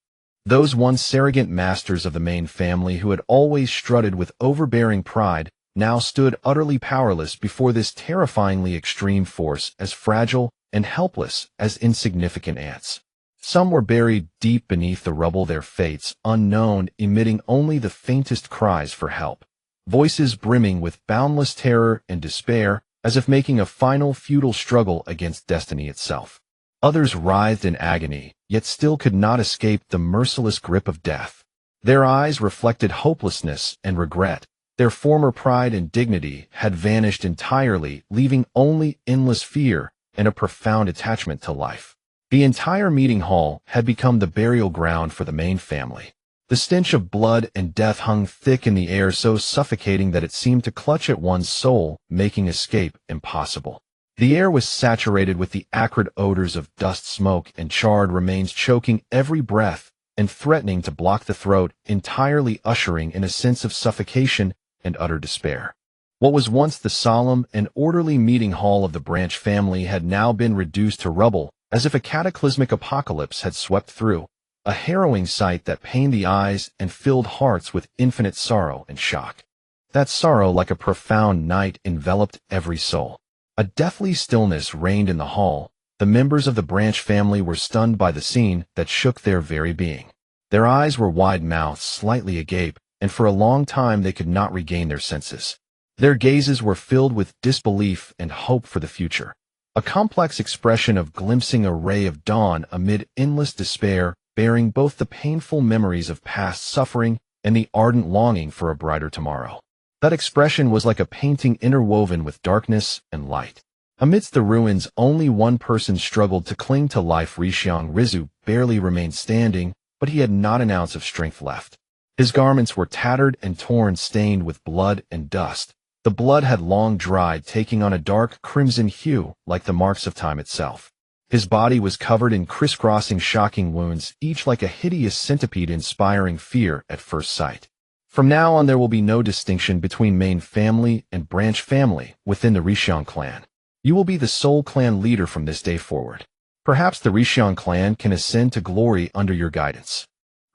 Those once arrogant masters of the main family, who had always strutted with overbearing pride, now stood utterly powerless before this terrifyingly extreme force, as fragile and helpless as insignificant ants. Some were buried deep beneath the rubble, their fates unknown, emitting only the faintest cries for help. Voices brimming with boundless terror and despair, as if making a final futile struggle against destiny itself. Others writhed in agony, yet still could not escape the merciless grip of death. Their eyes reflected hopelessness and regret. Their former pride and dignity had vanished entirely, leaving only endless fear and a profound attachment to life. The entire meeting hall had become the burial ground for the main family. The stench of blood and death hung thick in the air, so suffocating that it seemed to clutch at one's soul, making escape impossible. The air was saturated with the acrid odors of dust, smoke, and charred remains, choking every breath and threatening to block the throat, entirely ushering in a sense of suffocation and utter despair. What was once the solemn and orderly meeting hall of the Branch family had now been reduced to rubble, as if a cataclysmic apocalypse had swept through, a harrowing sight that pained the eyes and filled hearts with infinite sorrow and shock. That sorrow, like a profound night, enveloped every soul. A deathly stillness reigned in the hall. The members of the Branch family were stunned by the scene that shook their very being. Their eyes were wide-mouthed, slightly agape, and for a long time they could not regain their senses. Their gazes were filled with disbelief and hope for the future, a complex expression of glimpsing a ray of dawn amid endless despair, bearing both the painful memories of past suffering and the ardent longing for a brighter tomorrow. That expression was like a painting interwoven with darkness and light. Amidst the ruins, only one person struggled to cling to life. Rishiang Rizu barely remained standing, but he had not an ounce of strength left. His garments were tattered and torn, stained with blood and dust. The blood had long dried, taking on a dark crimson hue, like the marks of time itself. His body was covered in crisscrossing, shocking wounds, each like a hideous centipede, inspiring fear at first sight. From now on, there will be no distinction between main family and branch family within the Rishiang clan. You will be the sole clan leader from this day forward. Perhaps the Rishiang clan can ascend to glory under your guidance.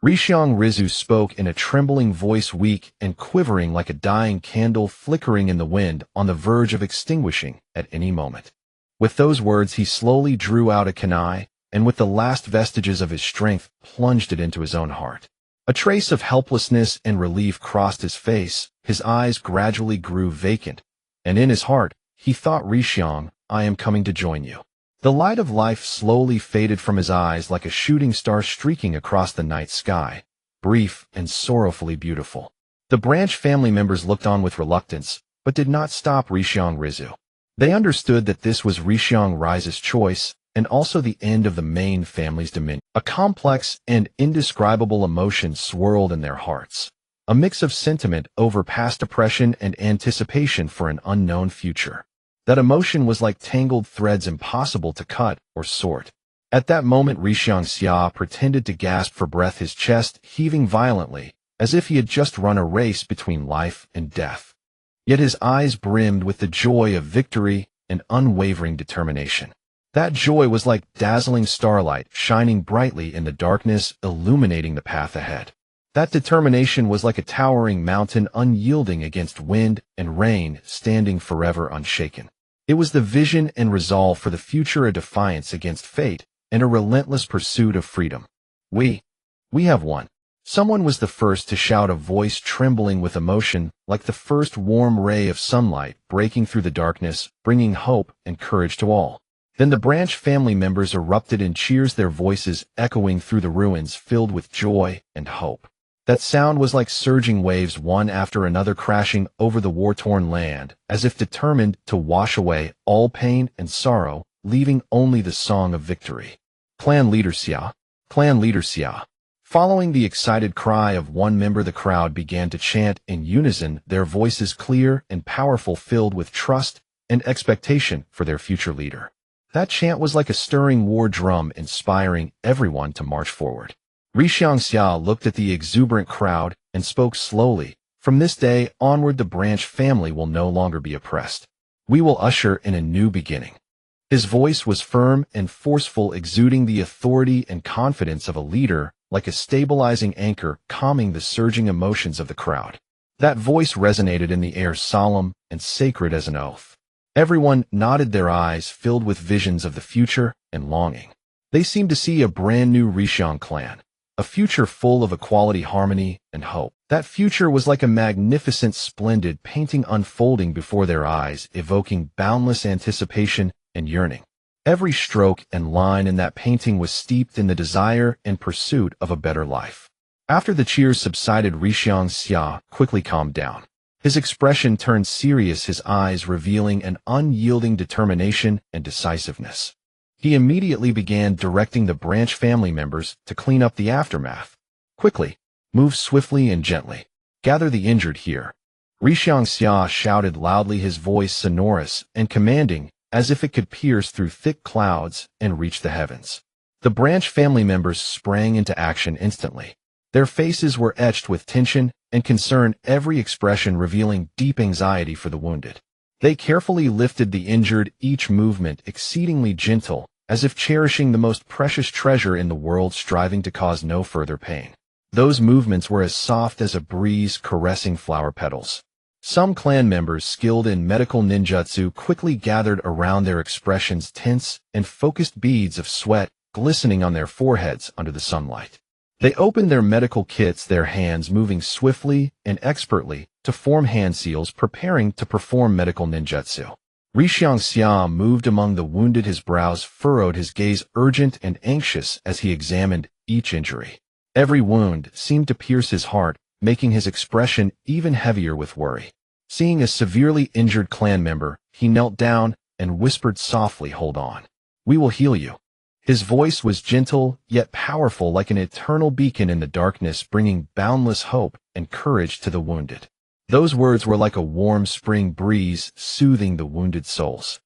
Rishiang Rizu spoke in a trembling voice, weak and quivering like a dying candle flickering in the wind, on the verge of extinguishing at any moment. With those words, he slowly drew out a kunai, and with the last vestiges of his strength, plunged it into his own heart. A trace of helplessness and relief crossed his face, his eyes gradually grew vacant, and in his heart, he thought, Rishiang, I am coming to join you. The light of life slowly faded from his eyes like a shooting star streaking across the night sky, brief and sorrowfully beautiful. The branch family members looked on with reluctance, but did not stop Rishiang Rizu. They understood that this was Rishiang Rizu's choice, and also the end of the main family's dominion. A complex and indescribable emotion swirled in their hearts, a mix of sentiment over past oppression and anticipation for an unknown future. That emotion was like tangled threads, impossible to cut or sort. At that moment, Rishiang Xia pretended to gasp for breath, his chest heaving violently, as if he had just run a race between life and death. Yet his eyes brimmed with the joy of victory and unwavering determination. That joy was like dazzling starlight, shining brightly in the darkness, illuminating the path ahead. That determination was like a towering mountain, unyielding against wind and rain, standing forever unshaken. It was the vision and resolve for the future, a defiance against fate, and a relentless pursuit of freedom. We have won. Someone was the first to shout, a voice trembling with emotion, like the first warm ray of sunlight breaking through the darkness, bringing hope and courage to all. Then the branch family members erupted in cheers, their voices echoing through the ruins, filled with joy and hope. That sound was like surging waves one after another crashing over the war-torn land, as if determined to wash away all pain and sorrow, leaving only the song of victory. Clan leader Xia. Clan leader Xia. Following the excited cry of one member, the crowd began to chant in unison, their voices clear and powerful, filled with trust and expectation for their future leader. That chant was like a stirring war drum, inspiring everyone to march forward. Rishiang Xia looked at the exuberant crowd and spoke slowly. From this day onward, the branch family will no longer be oppressed. We will usher in a new beginning. His voice was firm and forceful, exuding the authority and confidence of a leader, like a stabilizing anchor, calming the surging emotions of the crowd. That voice resonated in the air, solemn and sacred as an oath. Everyone nodded, their eyes filled with visions of the future and longing. They seemed to see a brand new Rishiang clan. A future full of equality, harmony, and hope. That future was like a magnificent, splendid painting unfolding before their eyes, evoking boundless anticipation and yearning. Every stroke and line in that painting was steeped in the desire and pursuit of a better life. After the cheers subsided, Rishiang Xia quickly calmed down. His expression turned serious, his eyes revealing an unyielding determination and decisiveness. He immediately began directing the branch family members to clean up the aftermath. Quickly, move swiftly and gently. Gather the injured here. Rishiang Xia shouted loudly, his voice sonorous and commanding, as if it could pierce through thick clouds and reach the heavens. The branch family members sprang into action instantly. Their faces were etched with tension and concern, every expression revealing deep anxiety for the wounded. They carefully lifted the injured, each movement exceedingly gentle, as if cherishing the most precious treasure in the world, striving to cause no further pain. Those movements were as soft as a breeze caressing flower petals. Some clan members skilled in medical ninjutsu quickly gathered around, their expressions tense and focused, beads of sweat glistening on their foreheads under the sunlight. They opened their medical kits, their hands moving swiftly and expertly to form hand seals, preparing to perform medical ninjutsu. Rishiang Xia moved among the wounded, his brows furrowed, his gaze urgent and anxious as he examined each injury. Every wound seemed to pierce his heart, making his expression even heavier with worry. Seeing a severely injured clan member, he knelt down and whispered softly, "Hold on. We will heal you." His voice was gentle yet powerful, like an eternal beacon in the darkness, bringing boundless hope and courage to the wounded. Those words were like a warm spring breeze, soothing the wounded souls.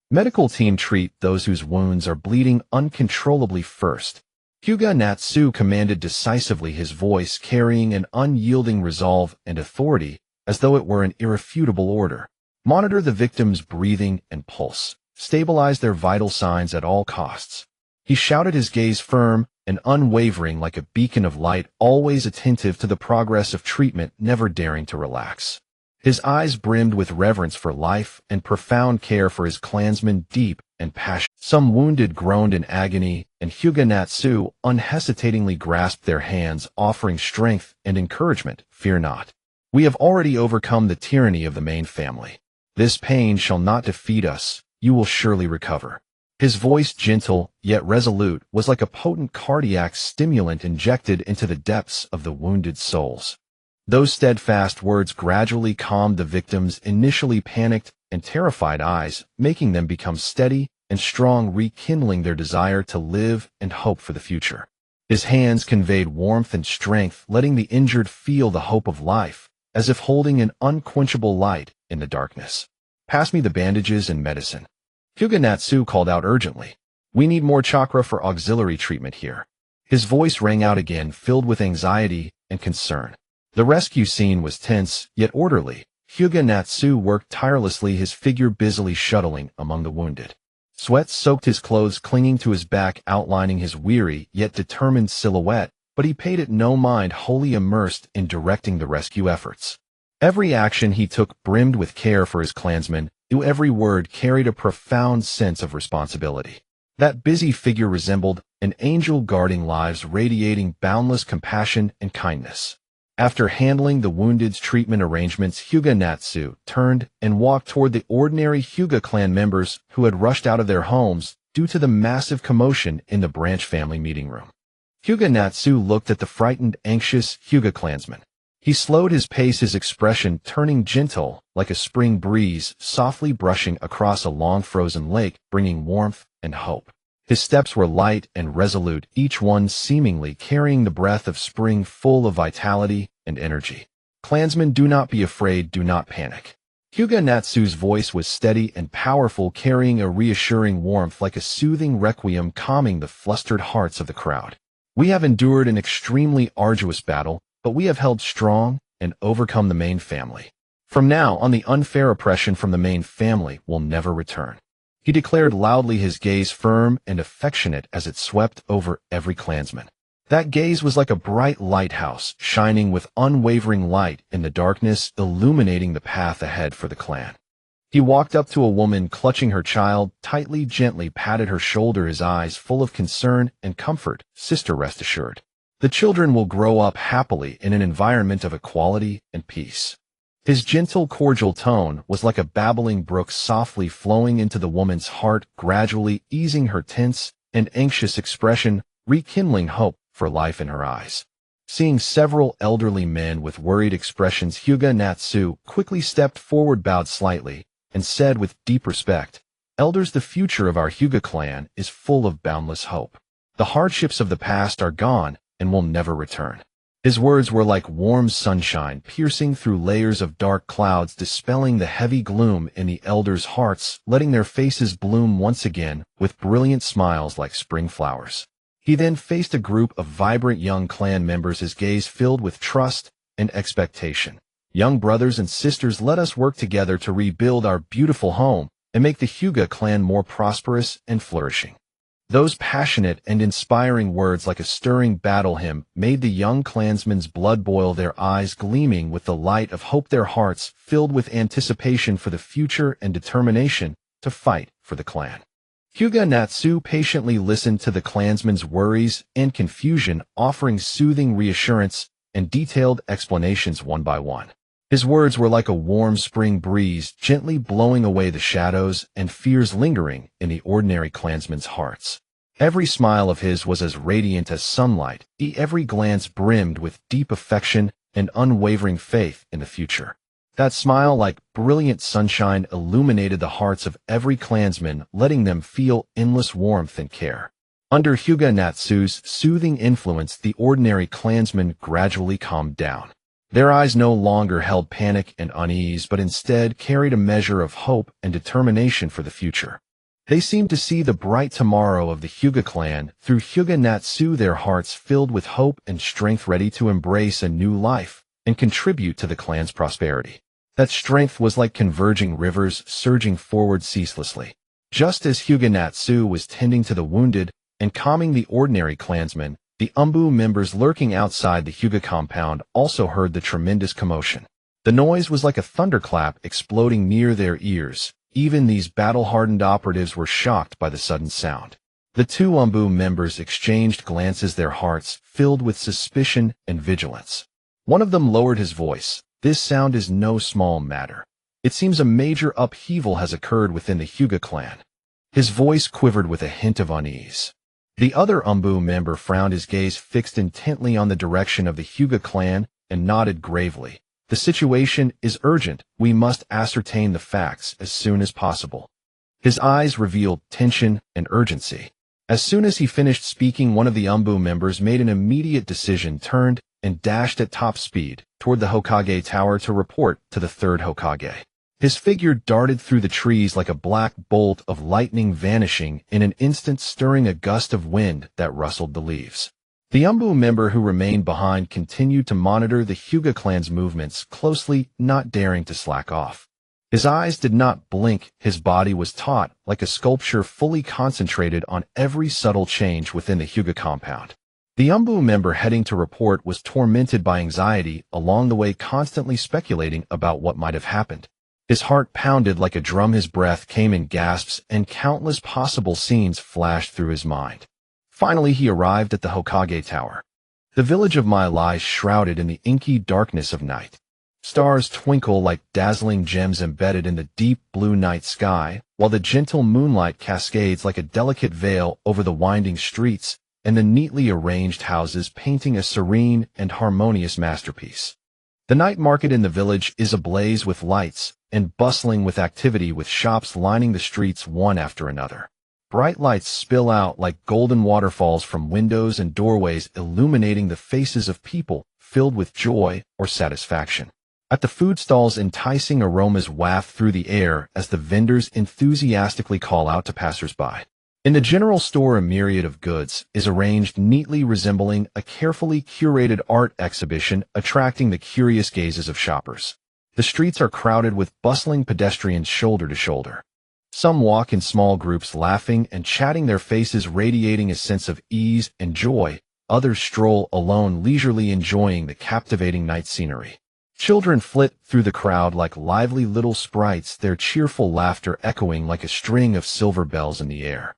Medical team, treat those whose wounds are bleeding uncontrollably first. Hyūga Natsu commanded decisively, his voice carrying an unyielding resolve and authority, as though it were an irrefutable order. Monitor the victim's breathing and pulse. Stabilize their vital signs at all costs. He shouted, his gaze firm and unwavering like a beacon of light, always attentive to the progress of treatment, never daring to relax. His eyes brimmed with reverence for life and profound care for his clansmen, deep and passionate. Some wounded groaned in agony, and Hyūga Natsu unhesitatingly grasped their hands, offering strength and encouragement. "Fear not. We have already overcome the tyranny of the main family. This pain shall not defeat us. You will surely recover." His voice, gentle yet resolute, was like a potent cardiac stimulant injected into the depths of the wounded souls. Those steadfast words gradually calmed the victims' initially panicked and terrified eyes, making them become steady and strong, rekindling their desire to live and hope for the future. His hands conveyed warmth and strength, letting the injured feel the hope of life, as if holding an unquenchable light in the darkness. "Pass me the bandages and medicine." Hyūga Natsu called out urgently. "We need more chakra for auxiliary treatment here." His voice rang out again, filled with anxiety and concern. The rescue scene was tense, yet orderly. Hyūga Natsu worked tirelessly, his figure busily shuttling among the wounded. Sweat soaked his clothes, clinging to his back, outlining his weary yet determined silhouette, but he paid it no mind, wholly immersed in directing the rescue efforts. Every action he took brimmed with care for his clansmen. Every word carried a profound sense of responsibility. That busy figure resembled an angel guarding lives, radiating boundless compassion and kindness. After handling the wounded's treatment arrangements, Hyūga Natsu turned and walked toward the ordinary Hyuga clan members who had rushed out of their homes due to the massive commotion in the branch family meeting room. Hyūga Natsu looked at the frightened, anxious Hyuga clansman. He slowed his pace, his expression turning gentle, like a spring breeze softly brushing across a long frozen lake, bringing warmth and hope. His steps were light and resolute, each one seemingly carrying the breath of spring, full of vitality and energy. Clansmen, do not be afraid, do not panic. Hyūga Natsu's voice was steady and powerful, carrying a reassuring warmth like a soothing requiem, calming the flustered hearts of the crowd. We have endured an extremely arduous battle, but we have held strong and overcome the main family. From now on, the unfair oppression from the main family will never return. He declared loudly, his gaze firm and affectionate as it swept over every clansman. That gaze was like a bright lighthouse, shining with unwavering light in the darkness, illuminating the path ahead for the clan. He walked up to a woman clutching her child, tightly, gently patted her shoulder, his eyes full of concern and comfort. Sister, rest assured. The children will grow up happily in an environment of equality and peace. His gentle, cordial tone was like a babbling brook softly flowing into the woman's heart, gradually easing her tense and anxious expression, rekindling hope for life in her eyes. Seeing several elderly men with worried expressions, Hyūga Natsu quickly stepped forward, bowed slightly, and said with deep respect, "Elders, the future of our Hyuga clan is full of boundless hope. The hardships of the past are gone and will never return." His words were like warm sunshine piercing through layers of dark clouds, dispelling the heavy gloom in the elders' hearts, letting their faces bloom once again with brilliant smiles like spring flowers. He then faced a group of vibrant young clan members, his gaze filled with trust and expectation. "Young brothers and sisters, let us work together to rebuild our beautiful home and make the Hyuga clan more prosperous and flourishing." Those passionate and inspiring words, like a stirring battle hymn, made the young clansmen's blood boil, their eyes gleaming with the light of hope, their hearts filled with anticipation for the future and determination to fight for the clan. Hyūga Natsu patiently listened to the clansmen's worries and confusion, offering soothing reassurance and detailed explanations one by one. His words were like a warm spring breeze, gently blowing away the shadows and fears lingering in the ordinary clansmen's hearts. Every smile of his was as radiant as sunlight, every glance brimmed with deep affection and unwavering faith in the future. That smile, like brilliant sunshine, illuminated the hearts of every clansman, letting them feel endless warmth and care. Under Hyūga Natsu's soothing influence, the ordinary clansmen gradually calmed down. Their eyes no longer held panic and unease, but instead carried a measure of hope and determination for the future. They seemed to see the bright tomorrow of the Hyuga clan through Hyūga Natsu, their hearts filled with hope and strength, ready to embrace a new life and contribute to the clan's prosperity. That strength was like converging rivers surging forward ceaselessly. Just as Hyūga Natsu was tending to the wounded and calming the ordinary clansmen, the Umbu members lurking outside the Hyuga compound also heard the tremendous commotion. The noise was like a thunderclap exploding near their ears. Even these battle-hardened operatives were shocked by the sudden sound. The two Umbu members exchanged glances, their hearts filled with suspicion and vigilance. One of them lowered his voice. "This sound is no small matter. It seems a major upheaval has occurred within the Hyuga clan." His voice quivered with a hint of unease. The other Umbu member frowned, his gaze fixed intently on the direction of the Hyuga clan, and nodded gravely. "The situation is urgent. We must ascertain the facts as soon as possible." His eyes revealed tension and urgency. As soon as he finished speaking, one of the Umbu members made an immediate decision, turned and dashed at top speed toward the Hokage tower to report to the third Hokage. His figure darted through the trees like a black bolt of lightning, vanishing in an instant, stirring a gust of wind that rustled the leaves. The Umbu member who remained behind continued to monitor the Hyuga clan's movements closely, not daring to slack off. His eyes did not blink, his body was taut, like a sculpture, fully concentrated on every subtle change within the Hyuga compound. The Umbu member heading to report was tormented by anxiety along the way, constantly speculating about what might have happened. His heart pounded like a drum, his breath came in gasps, and countless possible scenes flashed through his mind. Finally, he arrived at the Hokage tower. The village of Mai lies shrouded in the inky darkness of night. Stars twinkle like dazzling gems embedded in the deep blue night sky, while the gentle moonlight cascades like a delicate veil over the winding streets, and the neatly arranged houses painting a serene and harmonious masterpiece. The night market in the village is ablaze with lights and bustling with activity, with shops lining the streets one after another. Bright lights spill out like golden waterfalls from windows and doorways, illuminating the faces of people filled with joy or satisfaction. At the food stalls, enticing aromas waft through the air as the vendors enthusiastically call out to passers-by. In the general store, a myriad of goods is arranged neatly, resembling a carefully curated art exhibition, attracting the curious gazes of shoppers. The streets are crowded with bustling pedestrians shoulder to shoulder. Some walk in small groups, laughing and chatting, their faces radiating a sense of ease and joy. Others stroll alone, leisurely enjoying the captivating night scenery. Children flit through the crowd like lively little sprites, their cheerful laughter echoing like a string of silver bells in the air.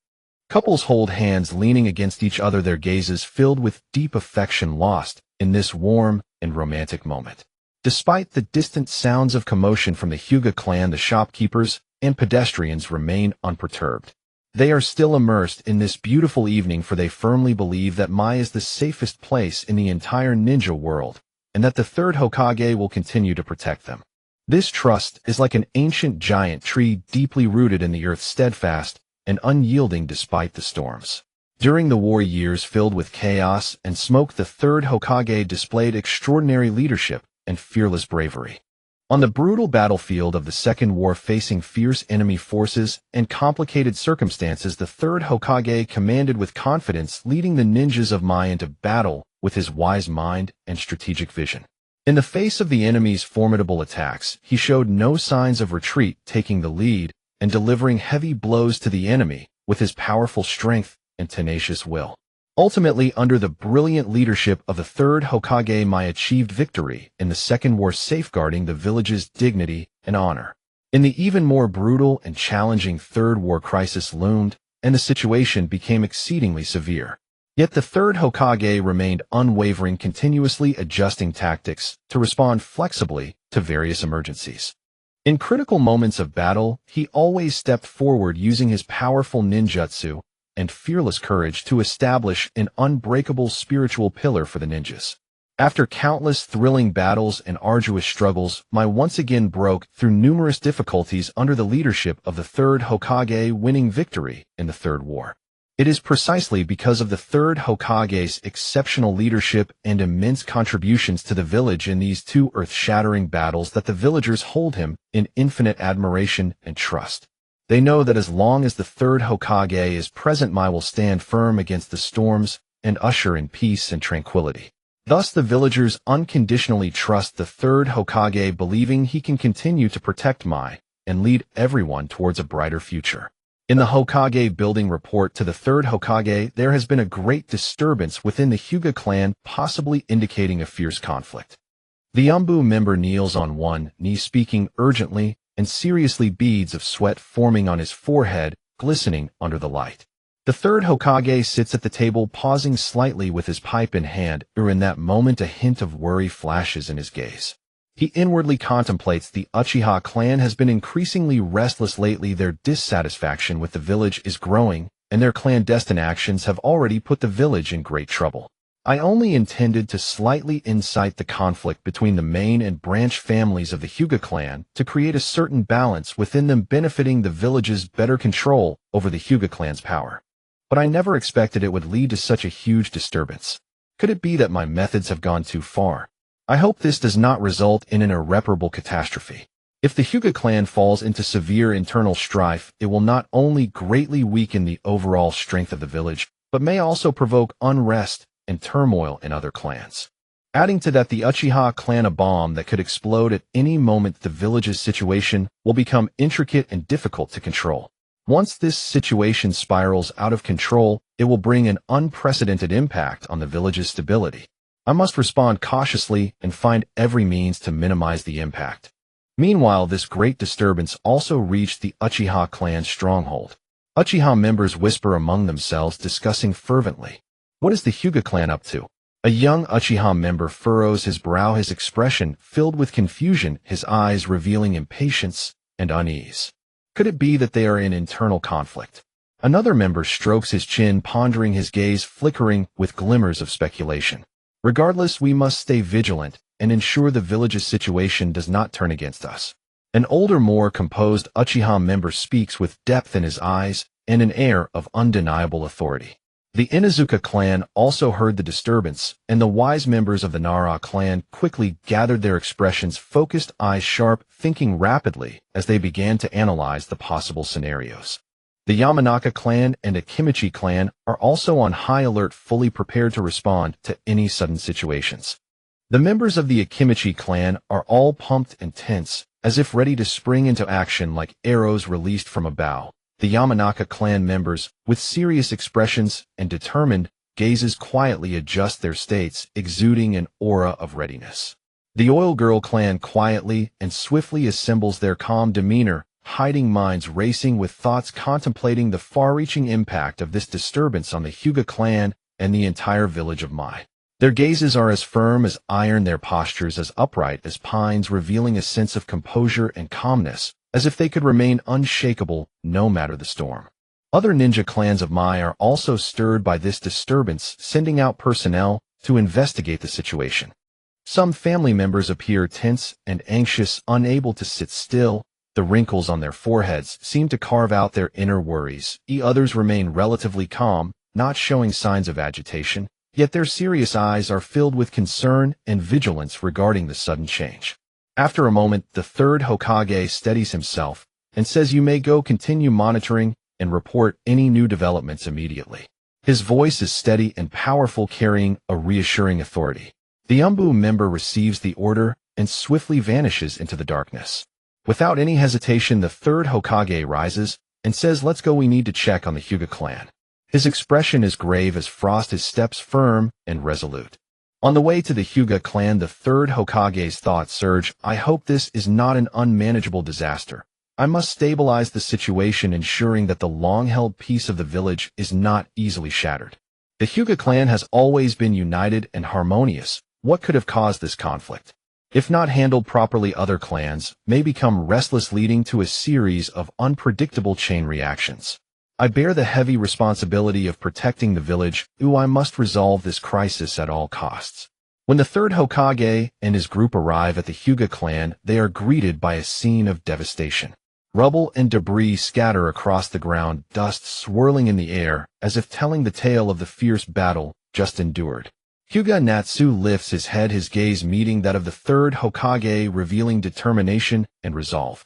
Couples hold hands, leaning against each other, their gazes filled with deep affection, lost in this warm and romantic moment. Despite the distant sounds of commotion from the Hyuga clan, the shopkeepers and pedestrians remain unperturbed. They are still immersed in this beautiful evening, for they firmly believe that Mai is the safest place in the entire ninja world, and that the third Hokage will continue to protect them. This trust is like an ancient giant tree, deeply rooted in the earth, steadfast and unyielding despite the storms. During the war years filled with chaos and smoke, the third Hokage displayed extraordinary leadership and fearless bravery. On the brutal battlefield of the Second War, facing fierce enemy forces and complicated circumstances, the third Hokage commanded with confidence, leading the ninjas of Mai into battle with his wise mind and strategic vision. In the face of the enemy's formidable attacks, he showed no signs of retreat, taking the lead and delivering heavy blows to the enemy with his powerful strength and tenacious will. Ultimately, under the brilliant leadership of the third Hokage, Mai achieved victory in the Second War, safeguarding the village's dignity and honor. In the even more brutal and challenging Third War, crisis loomed, and the situation became exceedingly severe. Yet the third Hokage remained unwavering, continuously adjusting tactics to respond flexibly to various emergencies. In critical moments of battle, he always stepped forward, using his powerful ninjutsu and fearless courage to establish an unbreakable spiritual pillar for the ninjas. After countless thrilling battles and arduous struggles, Mai once again broke through numerous difficulties under the leadership of the third Hokage, winning victory in the Third War. It is precisely because of the third Hokage's exceptional leadership and immense contributions to the village in these two earth-shattering battles that the villagers hold him in infinite admiration and trust. They know that as long as the third Hokage is present, Mai will stand firm against the storms and usher in peace and tranquility. Thus, the villagers unconditionally trust the third Hokage, believing he can continue to protect Mai and lead everyone towards a brighter future. In the Hokage building report to the third Hokage, there has been a great disturbance within the Hyuga clan, possibly indicating a fierce conflict. The Umbu member kneels on one knee, speaking urgently and seriously, beads of sweat forming on his forehead, glistening under the light. The third Hokage sits at the table, pausing slightly with his pipe in hand, or in that moment a hint of worry flashes in his gaze. He inwardly contemplates. The Uchiha clan has been increasingly restless lately. Their dissatisfaction with the village is growing, and their clandestine actions have already put the village in great trouble. I only intended to slightly incite the conflict between the main and branch families of the Hyuga clan to create a certain balance within them, benefiting the village's better control over the Hyuga clan's power. But I never expected it would lead to such a huge disturbance. Could it be that my methods have gone too far? I hope this does not result in an irreparable catastrophe. If the Hyuga clan falls into severe internal strife, it will not only greatly weaken the overall strength of the village, but may also provoke unrest and turmoil in other clans. Adding to that, the Uchiha clan, a bomb that could explode at any moment, the village's situation will become intricate and difficult to control. Once this situation spirals out of control, it will bring an unprecedented impact on the village's stability. I must respond cautiously and find every means to minimize the impact. Meanwhile, this great disturbance also reached the Uchiha clan's stronghold. Uchiha members whisper among themselves, discussing fervently. What is the Hyuga clan up to? A young Uchiha member furrows his brow, his expression filled with confusion, his eyes revealing impatience and unease. Could it be that they are in internal conflict? Another member strokes his chin, pondering, his gaze flickering with glimmers of speculation. Regardless, we must stay vigilant and ensure the village's situation does not turn against us. An older, more composed Uchiha member speaks with depth in his eyes and an air of undeniable authority. The Inuzuka clan also heard the disturbance, and the wise members of the Nara clan quickly gathered, their expressions focused, eyes sharp, thinking rapidly as they began to analyze the possible scenarios. The Yamanaka clan and Akimichi clan are also on high alert, fully prepared to respond to any sudden situations. The members of the Akimichi clan are all pumped and tense, as if ready to spring into action like arrows released from a bow. The Yamanaka clan members, with serious expressions and determined gazes, quietly adjust their states, exuding an aura of readiness. The Oil Girl clan quietly and swiftly assembles, their calm demeanor hiding minds racing with thoughts contemplating the far-reaching impact of this disturbance on the Hyuga clan and the entire village of Mai. Their gazes are as firm as iron, their postures as upright as pines, revealing a sense of composure and calmness, as if they could remain unshakable no matter the storm. Other ninja clans of Mai are also stirred by this disturbance, sending out personnel to investigate the situation. Some family members appear tense and anxious, unable to sit still. The wrinkles on their foreheads seem to carve out their inner worries. Others remain relatively calm, not showing signs of agitation, yet their serious eyes are filled with concern and vigilance regarding the sudden change. After a moment, the third Hokage steadies himself and says, "You may go, continue monitoring and report any new developments immediately." His voice is steady and powerful, carrying a reassuring authority. The Umbu member receives the order and swiftly vanishes into the darkness. Without any hesitation, the third Hokage rises and says, "Let's go, we need to check on the Hyuga clan." His expression is grave as frost, his steps firm and resolute. On the way to the Hyuga clan, the third Hokage's thoughts surge. "I hope this is not an unmanageable disaster. I must stabilize the situation, ensuring that the long-held peace of the village is not easily shattered." The Hyuga clan has always been united and harmonious. What could have caused this conflict? If not handled properly, other clans may become restless, leading to a series of unpredictable chain reactions. "I bear the heavy responsibility of protecting the village. I must resolve this crisis at all costs." When the third Hokage and his group arrive at the Hyuga clan, they are greeted by a scene of devastation. Rubble and debris scatter across the ground, dust swirling in the air, as if telling the tale of the fierce battle just endured. Hyūga Natsu lifts his head, his gaze meeting that of the third Hokage, revealing determination and resolve.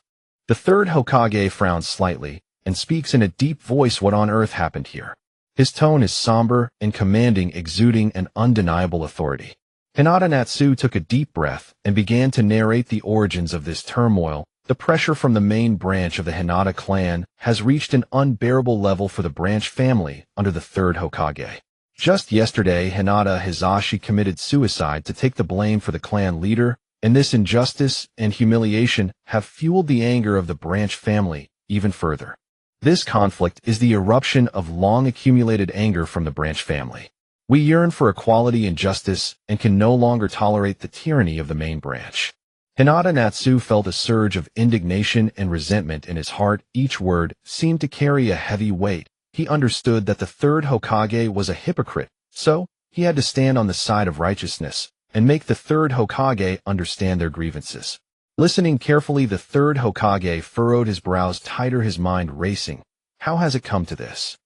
The third Hokage frowns slightly and speaks in a deep voice, "What on earth happened here?" His tone is somber and commanding, exuding an undeniable authority. Hinata Natsu took a deep breath and began to narrate the origins of this turmoil. The pressure from the main branch of the Hinata clan has reached an unbearable level for the branch family under the third Hokage. Just yesterday, Hyūga Hizashi committed suicide to take the blame for the clan leader, and this injustice and humiliation have fueled the anger of the branch family even further. This conflict is the eruption of long-accumulated anger from the branch family. "We yearn for equality and justice and can no longer tolerate the tyranny of the main branch." Hinata Natsu felt a surge of indignation and resentment in his heart. Each word seemed to carry a heavy weight. He understood that the third Hokage was a hypocrite, so he had to stand on the side of righteousness and make the third Hokage understand their grievances. Listening carefully, the third Hokage furrowed his brows tighter, his mind racing. How has it come to this?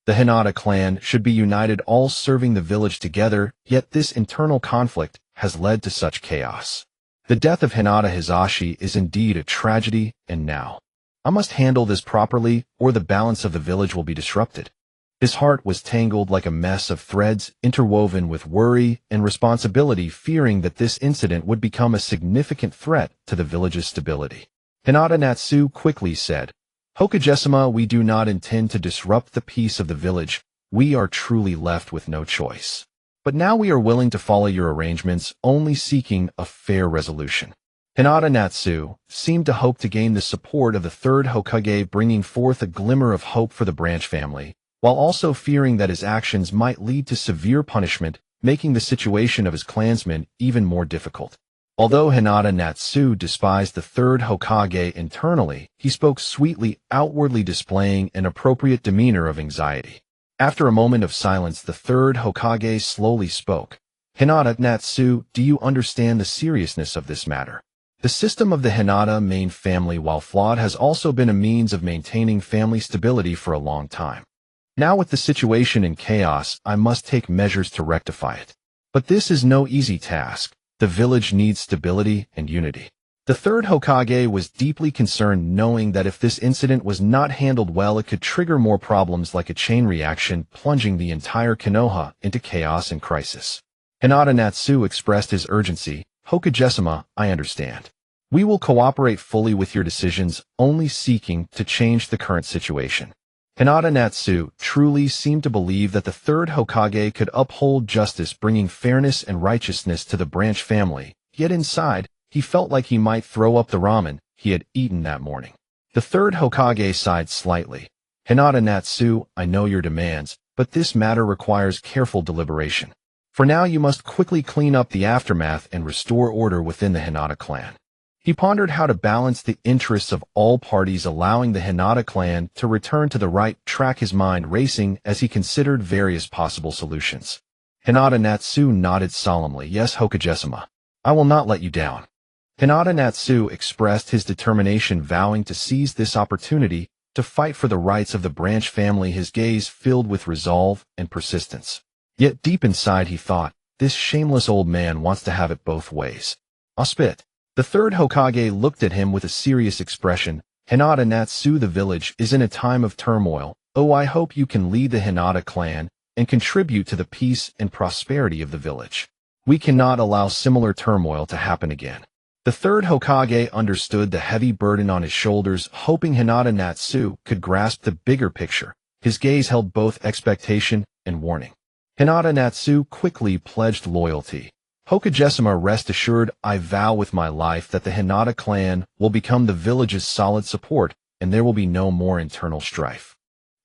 The Hinata clan should be united, all serving the village together, yet this internal conflict has led to such chaos. The death of Hinata Hizashi is indeed a tragedy, and now I must handle this properly, or the balance of the village will be disrupted. His heart was tangled like a mess of threads, interwoven with worry and responsibility, fearing that this incident would become a significant threat to the village's stability. Hinata Natsu quickly said, "Hokage-sama, we do not intend to disrupt the peace of the village. We are truly left with no choice. But now we are willing to follow your arrangements, only seeking a fair resolution." Hinata Natsu seemed to hope to gain the support of the third Hokage, bringing forth a glimmer of hope for the branch family, while also fearing that his actions might lead to severe punishment, making the situation of his clansmen even more difficult. Although Hinata Natsu despised the third Hokage internally, he spoke sweetly, outwardly displaying an appropriate demeanor of anxiety. After a moment of silence, the third Hokage slowly spoke. Hinata Natsu, do you understand the seriousness of this matter? The system of the Hinata main family, while flawed, has also been a means of maintaining family stability for a long time. Now with the situation in chaos, I must take measures to rectify it. But this is no easy task. The village needs stability and unity. The third Hokage was deeply concerned, knowing that if this incident was not handled well, it could trigger more problems like a chain reaction, plunging the entire Konoha into chaos and crisis. Hinata Natsu expressed his urgency. Hokage-sama, I understand. We will cooperate fully with your decisions, only seeking to change the current situation. Hinata Natsu truly seemed to believe that the third Hokage could uphold justice, bringing fairness and righteousness to the branch family, yet inside, he felt like he might throw up the ramen he had eaten that morning. The third Hokage sighed slightly. Hinata Natsu, I know your demands, but this matter requires careful deliberation. For now, you must quickly clean up the aftermath and restore order within the Hinata clan. He pondered how to balance the interests of all parties, allowing the Hinata clan to return to the right track, his mind racing as he considered various possible solutions. Hinata Natsu nodded solemnly. Yes, Hokage-sama. I will not let you down. Hinata Natsu expressed his determination, vowing to seize this opportunity to fight for the rights of the branch family, his gaze filled with resolve and persistence. Yet deep inside he thought, this shameless old man wants to have it both ways. I'll spit. The third Hokage looked at him with a serious expression. Hinata Natsu, the village is in a time of turmoil. Oh, I hope you can lead the Hinata clan and contribute to the peace and prosperity of the village. We cannot allow similar turmoil to happen again. The third Hokage understood the heavy burden on his shoulders, hoping Hinata Natsu could grasp the bigger picture. His gaze held both expectation and warning. Hinata Natsu quickly pledged loyalty. Hokage-sama, rest assured, I vow with my life that the Hinata clan will become the village's solid support, and there will be no more internal strife.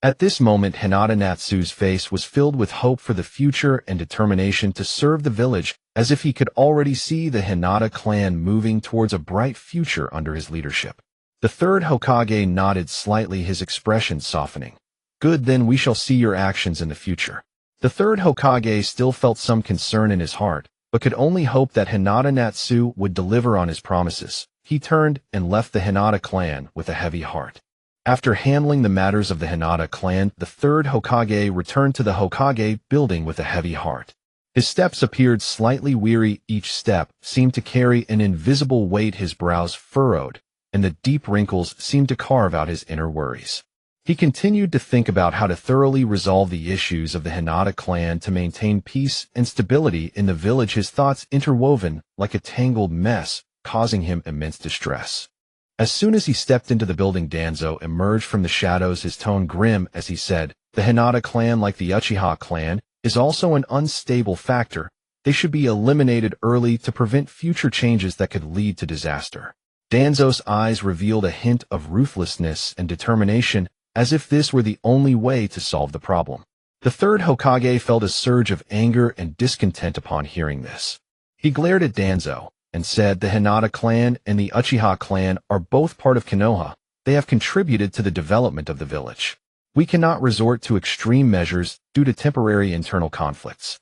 At this moment, Hinata Natsu's face was filled with hope for the future and determination to serve the village, as if he could already see the Hinata clan moving towards a bright future under his leadership. The third Hokage nodded slightly, his expression softening. Good, then we shall see your actions in the future. The third Hokage still felt some concern in his heart, but could only hope that Hinata Natsu would deliver on his promises. He turned and left the Hinata clan with a heavy heart. After handling the matters of the Hinata clan, the third Hokage returned to the Hokage building with a heavy heart. His steps appeared slightly weary, each step seemed to carry an invisible weight, his brows furrowed, and the deep wrinkles seemed to carve out his inner worries. He continued to think about how to thoroughly resolve the issues of the Hinata clan to maintain peace and stability in the village, his thoughts interwoven like a tangled mess, causing him immense distress. As soon as he stepped into the building, Danzo emerged from the shadows, his tone grim as he said, the Hinata clan, like the Uchiha clan, is also an unstable factor. They should be eliminated early to prevent future changes that could lead to disaster. Danzo's eyes revealed a hint of ruthlessness and determination, as if this were the only way to solve the problem. The third Hokage felt a surge of anger and discontent upon hearing this. He glared at Danzo and said, the Hinata clan and the Uchiha clan are both part of Konoha. They have contributed to the development of the village. We cannot resort to extreme measures due to temporary internal conflicts.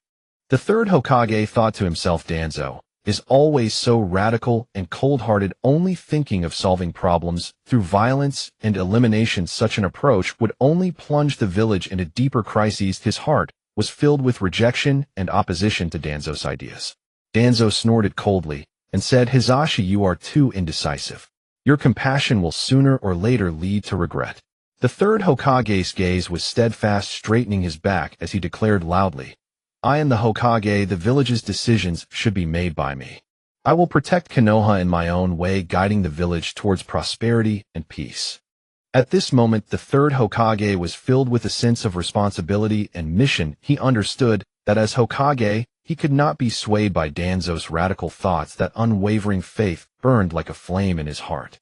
The third Hokage thought to himself, Danzo is always so radical and cold-hearted, only thinking of solving problems through violence and elimination. Such an approach would only plunge the village into deeper crises. His heart was filled with rejection and opposition to Danzo's ideas. Danzo snorted coldly and said, Hizashi, you are too indecisive. Your compassion will sooner or later lead to regret. The third Hokage's gaze was steadfast, straightening his back as he declared loudly, I am the Hokage. The village's decisions should be made by me. I will protect Konoha in my own way, guiding the village towards prosperity and peace. At this moment, the third Hokage was filled with a sense of responsibility and mission. He understood that as Hokage, he could not be swayed by Danzo's radical thoughts. That unwavering faith burned like a flame in his heart.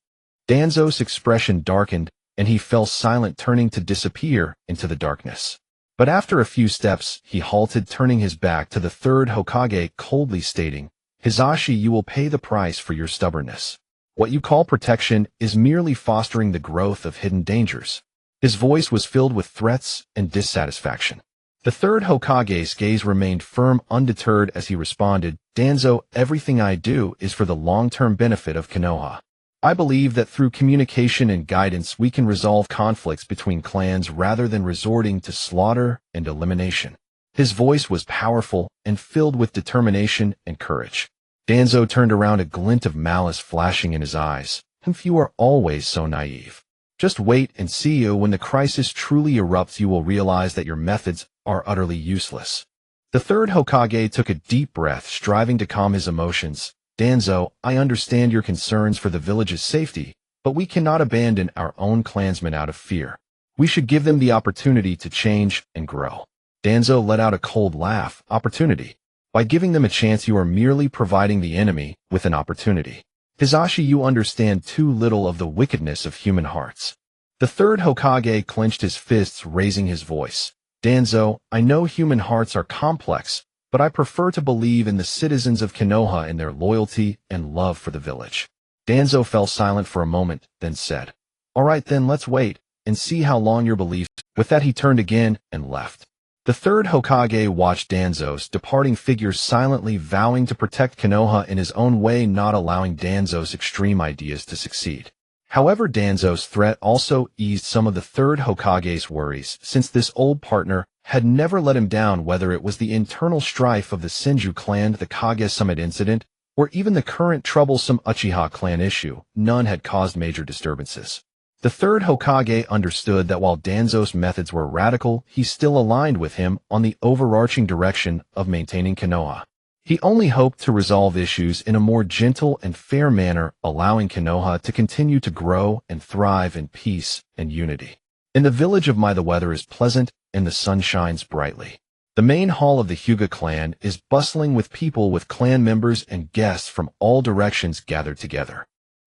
Danzo's expression darkened, and he fell silent, turning to disappear into the darkness. But after a few steps, he halted, turning his back to the third Hokage, coldly stating, Hizashi, you will pay the price for your stubbornness. What you call protection is merely fostering the growth of hidden dangers. His voice was filled with threats and dissatisfaction. The third Hokage's gaze remained firm, undeterred as he responded, Danzo, everything I do is for the long-term benefit of Konoha. I believe that through communication and guidance we can resolve conflicts between clans rather than resorting to slaughter and elimination. His voice was powerful and filled with determination and courage. Danzo turned around, a glint of malice flashing in his eyes. You are always so naive. Just wait and see you. When the crisis truly erupts, you will realize that your methods are utterly useless. The third Hokage took a deep breath, striving to calm his emotions. Danzo, I understand your concerns for the village's safety, but we cannot abandon our own clansmen out of fear. We should give them the opportunity to change and grow. Danzo let out a cold laugh. Opportunity. By giving them a chance, you are merely providing the enemy with an opportunity. Hizashi, you understand too little of the wickedness of human hearts. The third Hokage clenched his fists, raising his voice. Danzo, I know human hearts are complex, but I prefer to believe in the citizens of Konoha and their loyalty and love for the village. Danzo fell silent for a moment, then said, All right then, let's wait and see how long your beliefs. With that he turned again and left. The third Hokage watched Danzo's departing figure silently, vowing to protect Konoha in his own way, not allowing Danzo's extreme ideas to succeed. However, Danzo's threat also eased some of the third Hokage's worries, since this old partner had never let him down, whether it was the internal strife of the Senju clan, the Kage Summit incident, or even the current troublesome Uchiha clan issue. None had caused major disturbances. The third Hokage understood that while Danzo's methods were radical, he still aligned with him on the overarching direction of maintaining Konoha. He only hoped to resolve issues in a more gentle and fair manner, allowing Konoha to continue to grow and thrive in peace and unity. In the village of Mai, the weather is pleasant and the sun shines brightly. The main hall of the Hyuga clan is bustling with people, with clan members and guests from all directions gathered together.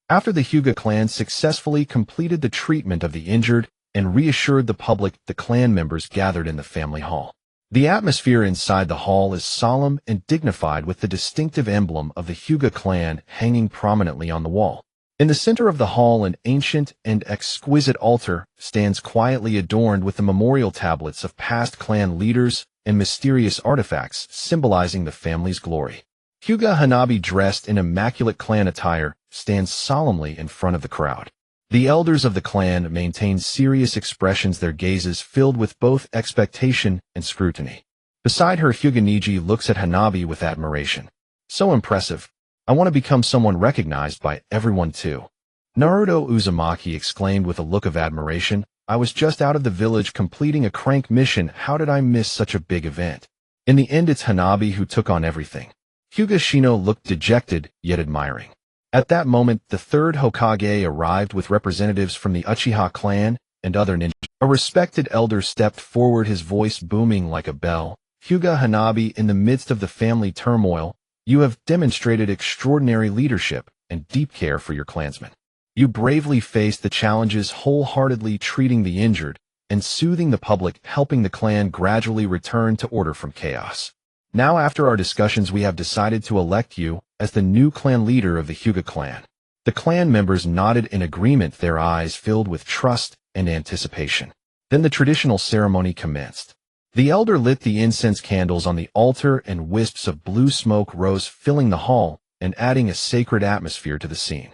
After the Hyuga clan successfully completed the treatment of the injured and reassured the public, the clan members gathered in the family hall. The atmosphere inside the hall is solemn and dignified, with the distinctive emblem of the Hyuga clan hanging prominently on the wall. In the center of the hall, an ancient and exquisite altar stands quietly, adorned with the memorial tablets of past clan leaders and mysterious artifacts symbolizing the family's glory. Hyuga Hanabi, dressed in immaculate clan attire, stands solemnly in front of the crowd. The elders of the clan maintain serious expressions, their gazes filled with both expectation and scrutiny. Beside her, Hyuga Niji looks at Hanabi with admiration. So impressive. I want to become someone recognized by everyone too. Naruto Uzumaki exclaimed with a look of admiration. I was just out of the village completing a crank mission. How did I miss such a big event? In the end, it's Hanabi who took on everything. Hyuga Shino looked dejected, yet admiring. At that moment, the third Hokage arrived with representatives from the Uchiha clan and other ninjas. A respected elder stepped forward, his voice booming like a bell. Hyuga Hanabi, in the midst of the family turmoil, you have demonstrated extraordinary leadership and deep care for your clansmen. You bravely faced the challenges, wholeheartedly treating the injured and soothing the public, helping the clan gradually return to order from chaos. Now, after our discussions, we have decided to elect you as the new clan leader of the Hyuga clan. The clan members nodded in agreement, their eyes filled with trust and anticipation. Then the traditional ceremony commenced. The elder lit the incense candles on the altar, and wisps of blue smoke rose, filling the hall and adding a sacred atmosphere to the scene.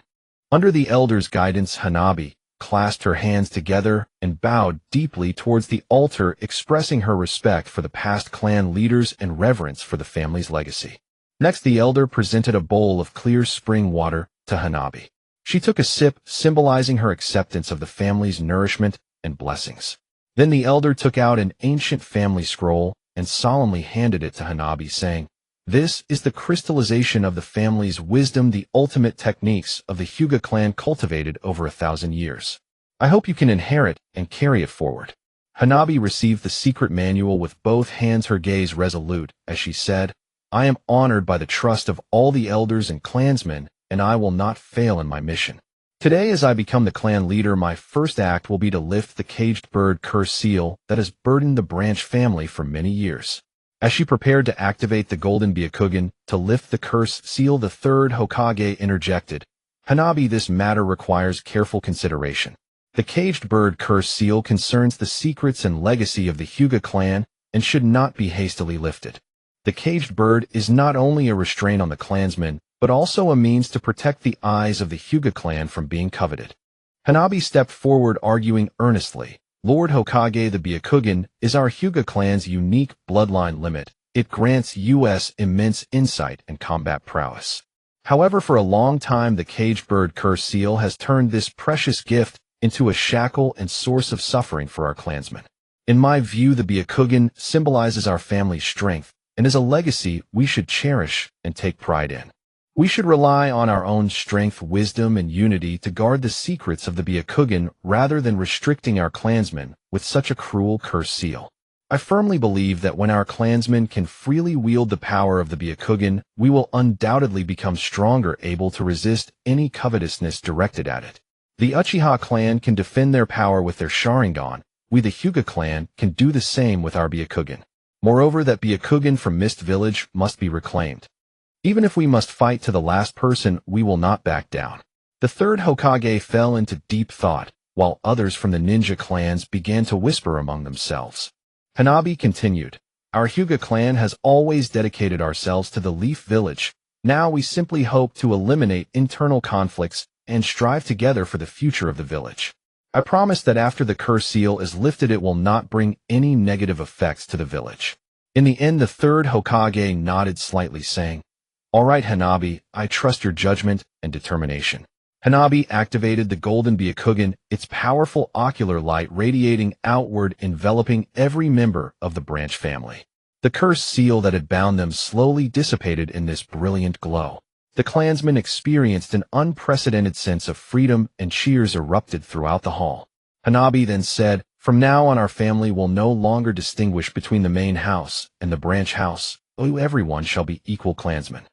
Under the elder's guidance, Hanabi clasped her hands together and bowed deeply towards the altar, expressing her respect for the past clan leaders and reverence for the family's legacy. Next, the elder presented a bowl of clear spring water to Hanabi. She took a sip, symbolizing her acceptance of the family's nourishment and blessings. Then the elder took out an ancient family scroll and solemnly handed it to Hanabi, saying, "This is the crystallization of the family's wisdom, the ultimate techniques of the Hyuga clan cultivated over 1,000 years. I hope you can inherit and carry it forward." Hanabi received the secret manual with both hands, her gaze resolute, as she said, "I am honored by the trust of all the elders and clansmen, and I will not fail in my mission. Today, as I become the clan leader, my first act will be to lift the caged bird curse seal that has burdened the Branch family for many years. As she prepared to activate the golden Byakugan to lift the curse seal, the third Hokage interjected, "Hanabi, this matter requires careful consideration. The caged bird curse seal concerns the secrets and legacy of the Hyuga clan and should not be hastily lifted. The caged bird is not only a restraint on the clansmen, but also a means to protect the eyes of the Hyuga clan from being coveted." Hanabi stepped forward, arguing earnestly, "Lord Hokage, the Byakugan is our Hyuga clan's unique bloodline limit. It grants us immense insight and combat prowess. However, for a long time the caged bird curse seal has turned this precious gift into a shackle and source of suffering for our clansmen. In my view, the Byakugan symbolizes our family's strength and is a legacy we should cherish and take pride in. We should rely on our own strength, wisdom, and unity to guard the secrets of the Byakugan rather than restricting our clansmen with such a cruel curse seal. I firmly believe that when our clansmen can freely wield the power of the Byakugan, we will undoubtedly become stronger, able to resist any covetousness directed at it. The Uchiha clan can defend their power with their Sharingan. We, the Hyuga clan, can do the same with our Byakugan. Moreover, that Byakugan from Mist Village must be reclaimed. Even if we must fight to the last person, we will not back down." The third Hokage fell into deep thought, while others from the ninja clans began to whisper among themselves. Hanabi continued, "Our Hyuga clan has always dedicated ourselves to the Leaf Village. Now we simply hope to eliminate internal conflicts and strive together for the future of the village. I promise that after the curse seal is lifted it will not bring any negative effects to the village." In the end, the third Hokage nodded slightly, saying, "All right, Hanabi, I trust your judgment and determination." Hanabi activated the golden Byakugan, its powerful ocular light radiating outward, enveloping every member of the branch family. The cursed seal that had bound them slowly dissipated in this brilliant glow. The clansmen experienced an unprecedented sense of freedom and cheers erupted throughout the hall. Hanabi then said, "From now on our family will no longer distinguish between the main house and the branch house. Everyone shall be equal clansmen.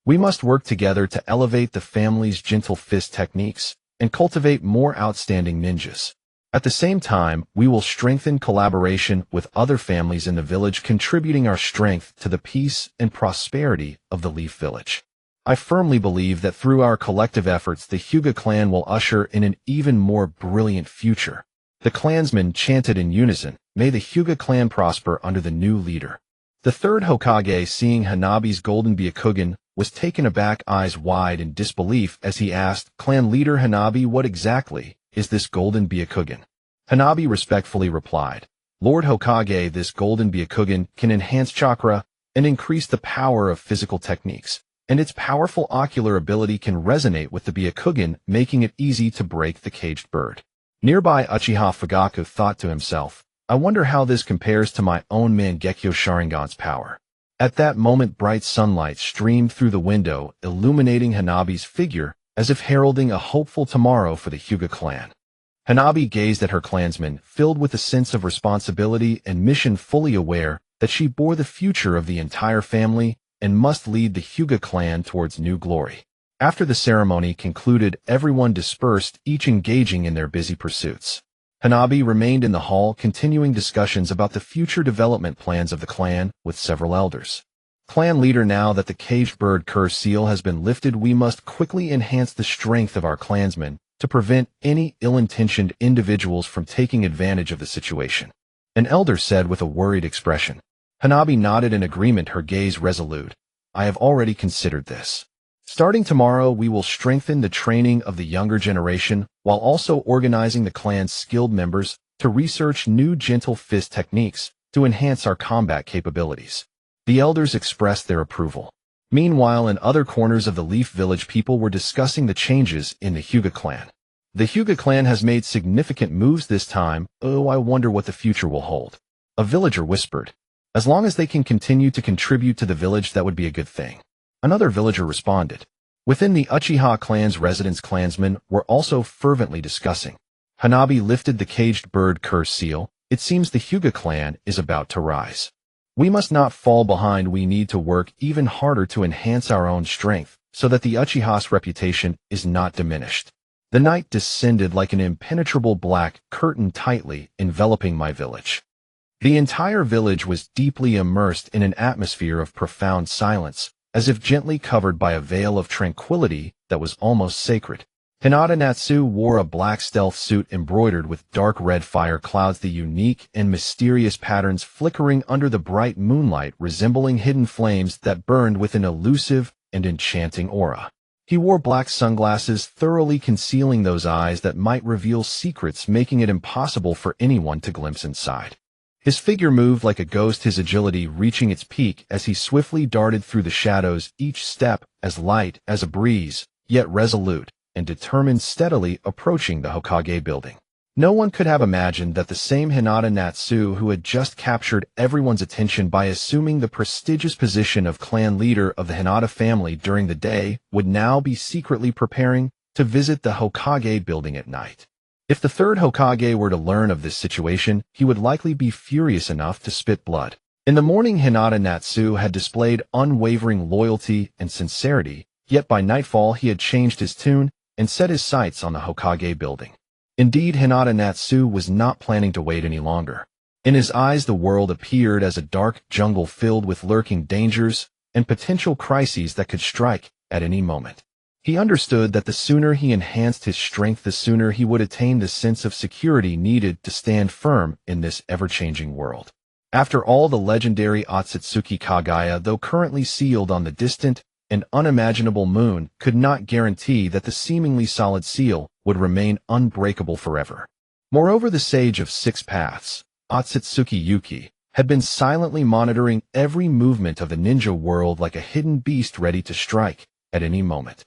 We must work together to elevate the family's gentle fist techniques and cultivate more outstanding ninjas. At the same time, we will strengthen collaboration with other families in the village, contributing our strength to the peace and prosperity of the Leaf Village. I firmly believe that through our collective efforts, the Hyuga clan will usher in an even more brilliant future." The clansmen chanted in unison, "May the Hyuga clan prosper under the new leader." The third Hokage, seeing Hanabi's golden Byakugan, was taken aback, eyes wide in disbelief, as he asked, "Clan leader Hanabi, what exactly is this golden Byakugan?" Hanabi respectfully replied, "Lord Hokage, this golden Byakugan can enhance chakra and increase the power of physical techniques, and its powerful ocular ability can resonate with the Byakugan, making it easy to break the caged bird." Nearby, Uchiha Fugaku thought to himself, "I wonder how this compares to my own Mangekyo Sharingan's power." At that moment, bright sunlight streamed through the window, illuminating Hanabi's figure as if heralding a hopeful tomorrow for the Hyuga clan. Hanabi gazed at her clansmen, filled with a sense of responsibility and mission, fully aware that she bore the future of the entire family and must lead the Hyuga clan towards new glory. After the ceremony concluded, everyone dispersed, each engaging in their busy pursuits. Hanabi remained in the hall, continuing discussions about the future development plans of the clan with several elders. "Clan leader, now that the caged bird curse seal has been lifted, we must quickly enhance the strength of our clansmen to prevent any ill-intentioned individuals from taking advantage of the situation," an elder said with a worried expression. Hanabi nodded in agreement, her gaze resolute. "I have already considered this. Starting tomorrow, we will strengthen the training of the younger generation while also organizing the clan's skilled members to research new gentle fist techniques to enhance our combat capabilities." The elders expressed their approval. Meanwhile, in other corners of the Leaf Village, people were discussing the changes in the Hyuga clan. "The Hyuga clan has made significant moves this time. I wonder what the future will hold," a villager whispered. "As long as they can continue to contribute to the village, that would be a good thing," another villager responded. Within the Uchiha clan's residence, clansmen were also fervently discussing. Hanabi lifted the caged bird curse seal. "It seems the Hyuga clan is about to rise. We must not fall behind. We need to work even harder to enhance our own strength so that the Uchiha's reputation is not diminished." The night descended like an impenetrable black curtain, tightly enveloping my village. The entire village was deeply immersed in an atmosphere of profound silence, as if gently covered by a veil of tranquility that was almost sacred. Hyūga Natsu wore a black stealth suit embroidered with dark red fire clouds, the unique and mysterious patterns flickering under the bright moonlight resembling hidden flames that burned with an elusive and enchanting aura. He wore black sunglasses, thoroughly concealing those eyes that might reveal secrets, making it impossible for anyone to glimpse inside. His figure moved like a ghost, his agility reaching its peak as he swiftly darted through the shadows, each step as light as a breeze, yet resolute and determined, steadily approaching the Hokage building. No one could have imagined that the same Hyūga Natsu who had just captured everyone's attention by assuming the prestigious position of clan leader of the Hyūga family during the day would now be secretly preparing to visit the Hokage building at night. If the third Hokage were to learn of this situation, he would likely be furious enough to spit blood. In the morning, Hyūga Natsu had displayed unwavering loyalty and sincerity, yet by nightfall he had changed his tune and set his sights on the Hokage building. Indeed, Hyūga Natsu was not planning to wait any longer. In his eyes, the world appeared as a dark jungle filled with lurking dangers and potential crises that could strike at any moment. He understood that the sooner he enhanced his strength, the sooner he would attain the sense of security needed to stand firm in this ever-changing world. After all, the legendary Otsutsuki Kagaya, though currently sealed on the distant and unimaginable moon, could not guarantee that the seemingly solid seal would remain unbreakable forever. Moreover, the Sage of Six Paths, Otsutsuki Yuki, had been silently monitoring every movement of the ninja world like a hidden beast ready to strike at any moment.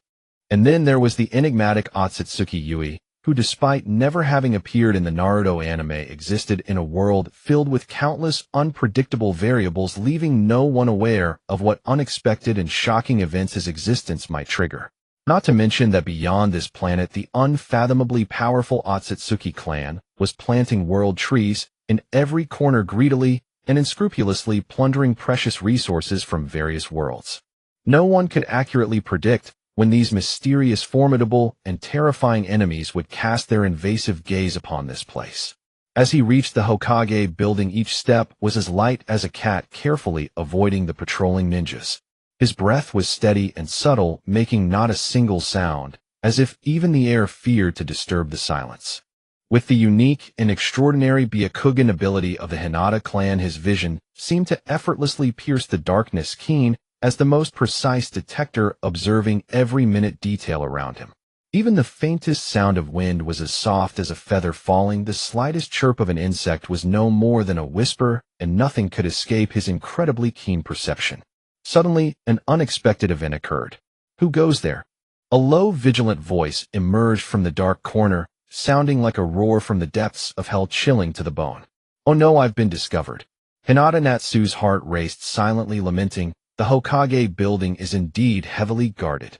And then there was the enigmatic Otsutsuki Yui, who despite never having appeared in the Naruto anime existed in a world filled with countless unpredictable variables, leaving no one aware of what unexpected and shocking events his existence might trigger. Not to mention that beyond this planet, the unfathomably powerful Otsutsuki clan was planting world trees in every corner, greedily and unscrupulously plundering precious resources from various worlds. No one could accurately predict when these mysterious, formidable, and terrifying enemies would cast their invasive gaze upon this place. As he reached the Hokage building, each step was as light as a cat, carefully avoiding the patrolling ninjas. His breath was steady and subtle, making not a single sound, as if even the air feared to disturb the silence. With the unique and extraordinary Byakugan ability of the Hyūga clan, his vision seemed to effortlessly pierce the darkness, keen as the most precise detector, observing every minute detail around him. Even the faintest sound of wind was as soft as a feather falling, the slightest chirp of an insect was no more than a whisper, and nothing could escape his incredibly keen perception. Suddenly, an unexpected event occurred. "Who goes there?" A low, vigilant voice emerged from the dark corner, sounding like a roar from the depths of hell, chilling to the bone. "Oh no, I've been discovered." Hyūga Natsu's heart raced, silently lamenting, "The Hokage building is indeed heavily guarded.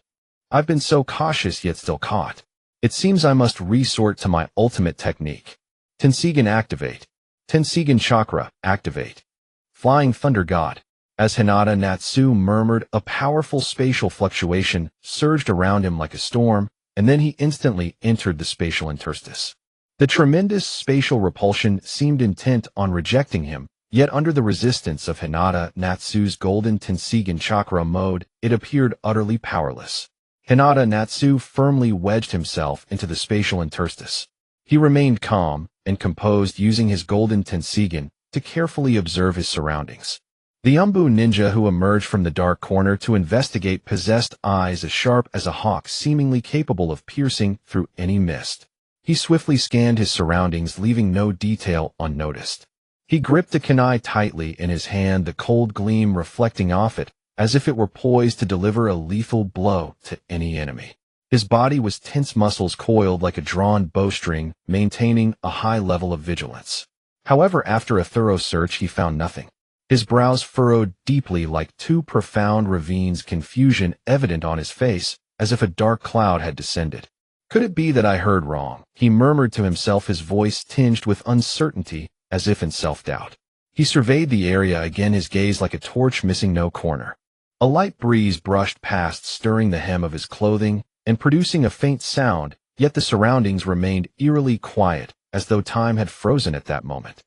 I've been so cautious, yet still caught. It seems I must resort to my ultimate technique. Tenseigan activate. Tenseigan chakra activate. Flying Thunder God." As Hyūga Natsu murmured, a powerful spatial fluctuation surged around him like a storm, and then he instantly entered the spatial interstice. The tremendous spatial repulsion seemed intent on rejecting him, yet under the resistance of Hyūga Natsu's golden Tenseigan chakra mode, it appeared utterly powerless. Hyūga Natsu firmly wedged himself into the spatial interstice. He remained calm and composed, using his golden Tenseigan to carefully observe his surroundings. The Umbu ninja who emerged from the dark corner to investigate possessed eyes as sharp as a hawk, seemingly capable of piercing through any mist. He swiftly scanned his surroundings, leaving no detail unnoticed. He gripped the kunai tightly in his hand, the cold gleam reflecting off it, as if it were poised to deliver a lethal blow to any enemy. His body was tense, muscles coiled like a drawn bowstring, maintaining a high level of vigilance. However, after a thorough search, he found nothing. His brows furrowed deeply like two profound ravines, confusion evident on his face, as if a dark cloud had descended. "Could it be that I heard wrong?" he murmured to himself, his voice tinged with uncertainty, as if in self-doubt. He surveyed the area again, his gaze like a torch missing no corner. A light breeze brushed past, stirring the hem of his clothing and producing a faint sound, yet the surroundings remained eerily quiet, as though time had frozen at that moment.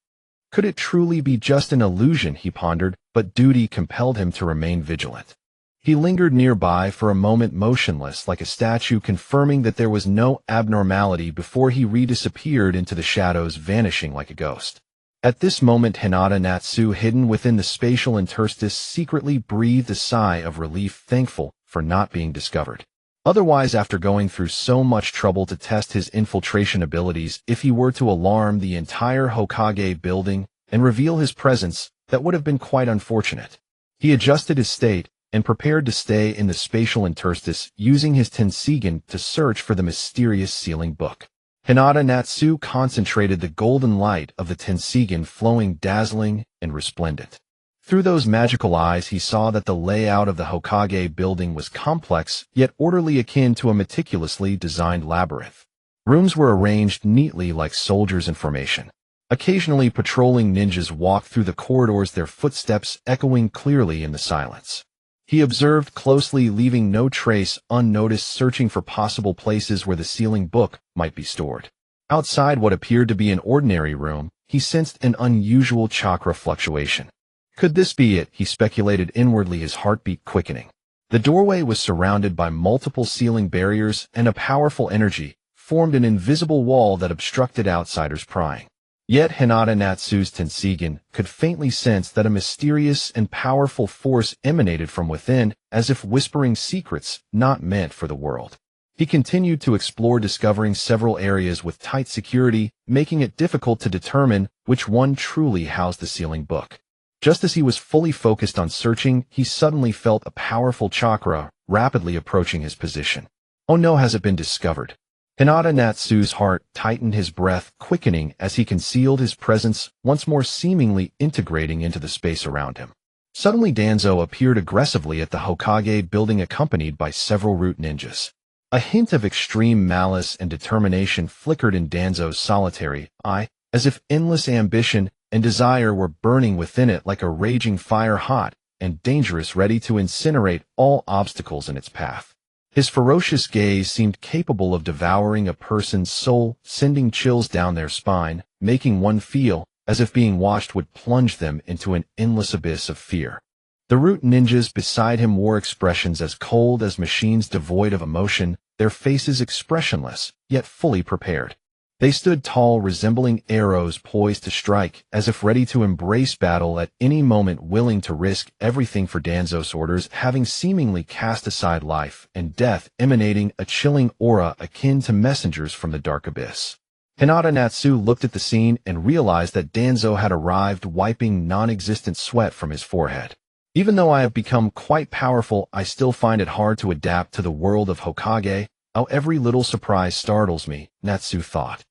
Could it truly be just an illusion, he pondered, but duty compelled him to remain vigilant. He lingered nearby for a moment motionless like a statue, confirming that there was no abnormality before he redisappeared into the shadows, vanishing like a ghost. At this moment, Hyūga Natsu, hidden within the spatial interstice, secretly breathed a sigh of relief, thankful for not being discovered. Otherwise, after going through so much trouble to test his infiltration abilities, if he were to alarm the entire Hokage building and reveal his presence, that would have been quite unfortunate. He adjusted his state and prepared to stay in the spatial interstice, using his Tenseigan to search for the mysterious sealing book. Hyūga Natsu concentrated the golden light of the Tenseigan, flowing dazzling and resplendent. Through those magical eyes, he saw that the layout of the Hokage building was complex, yet orderly, akin to a meticulously designed labyrinth. Rooms were arranged neatly like soldiers in formation. Occasionally, patrolling ninjas walked through the corridors, their footsteps echoing clearly in the silence. He observed closely, leaving no trace unnoticed, searching for possible places where the sealing book might be stored. Outside what appeared to be an ordinary room, he sensed an unusual chakra fluctuation. Could this be it? He speculated inwardly, his heartbeat quickening. The doorway was surrounded by multiple sealing barriers, and a powerful energy formed an invisible wall that obstructed outsiders prying. Yet Hyūga Natsu's Tenseigan could faintly sense that a mysterious and powerful force emanated from within, as if whispering secrets not meant for the world. He continued to explore, discovering several areas with tight security, making it difficult to determine which one truly housed the sealing book. Just as he was fully focused on searching, he suddenly felt a powerful chakra rapidly approaching his position. Oh no, has it been discovered? Hyūga Natsu's heart tightened, his breath quickening as he concealed his presence, once more seemingly integrating into the space around him. Suddenly Danzo appeared aggressively at the Hokage building, accompanied by several root ninjas. A hint of extreme malice and determination flickered in Danzo's solitary eye, as if endless ambition and desire were burning within it like a raging fire, hot and dangerous, ready to incinerate all obstacles in its path. His ferocious gaze seemed capable of devouring a person's soul, sending chills down their spine, making one feel as if being watched would plunge them into an endless abyss of fear. The root ninjas beside him wore expressions as cold as machines, devoid of emotion, their faces expressionless, yet fully prepared. They stood tall, resembling arrows poised to strike, as if ready to embrace battle at any moment, willing to risk everything for Danzo's orders, having seemingly cast aside life and death, emanating a chilling aura akin to messengers from the dark abyss. Hyūga Natsu looked at the scene and realized that Danzo had arrived, wiping non-existent sweat from his forehead. Even though I have become quite powerful, I still find it hard to adapt to the world of Hokage. How every little surprise startles me, Natsu thought.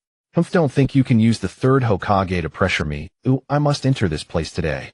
Don't think you can use the third Hokage to pressure me. Ooh, I must enter this place today.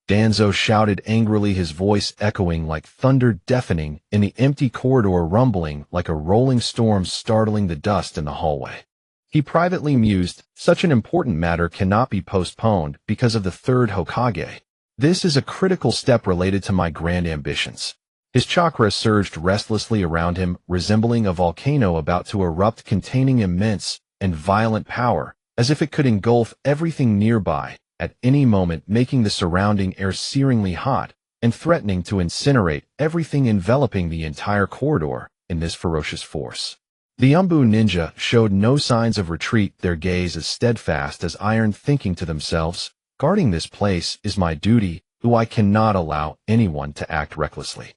Danzo shouted angrily, his voice echoing like thunder, deafening in the empty corridor, rumbling like a rolling storm, startling the dust in the hallway. He privately mused, such an important matter cannot be postponed because of the third Hokage. This is a critical step related to my grand ambitions. His chakra surged restlessly around him, resembling a volcano about to erupt, containing immense and violent power, as if it could engulf everything nearby at any moment, making the surrounding air searingly hot and threatening to incinerate everything, enveloping the entire corridor in this ferocious force. The Umbu ninja showed no signs of retreat, their gaze as steadfast as iron, thinking to themselves, guarding this place is my duty, who I cannot allow anyone to act recklessly.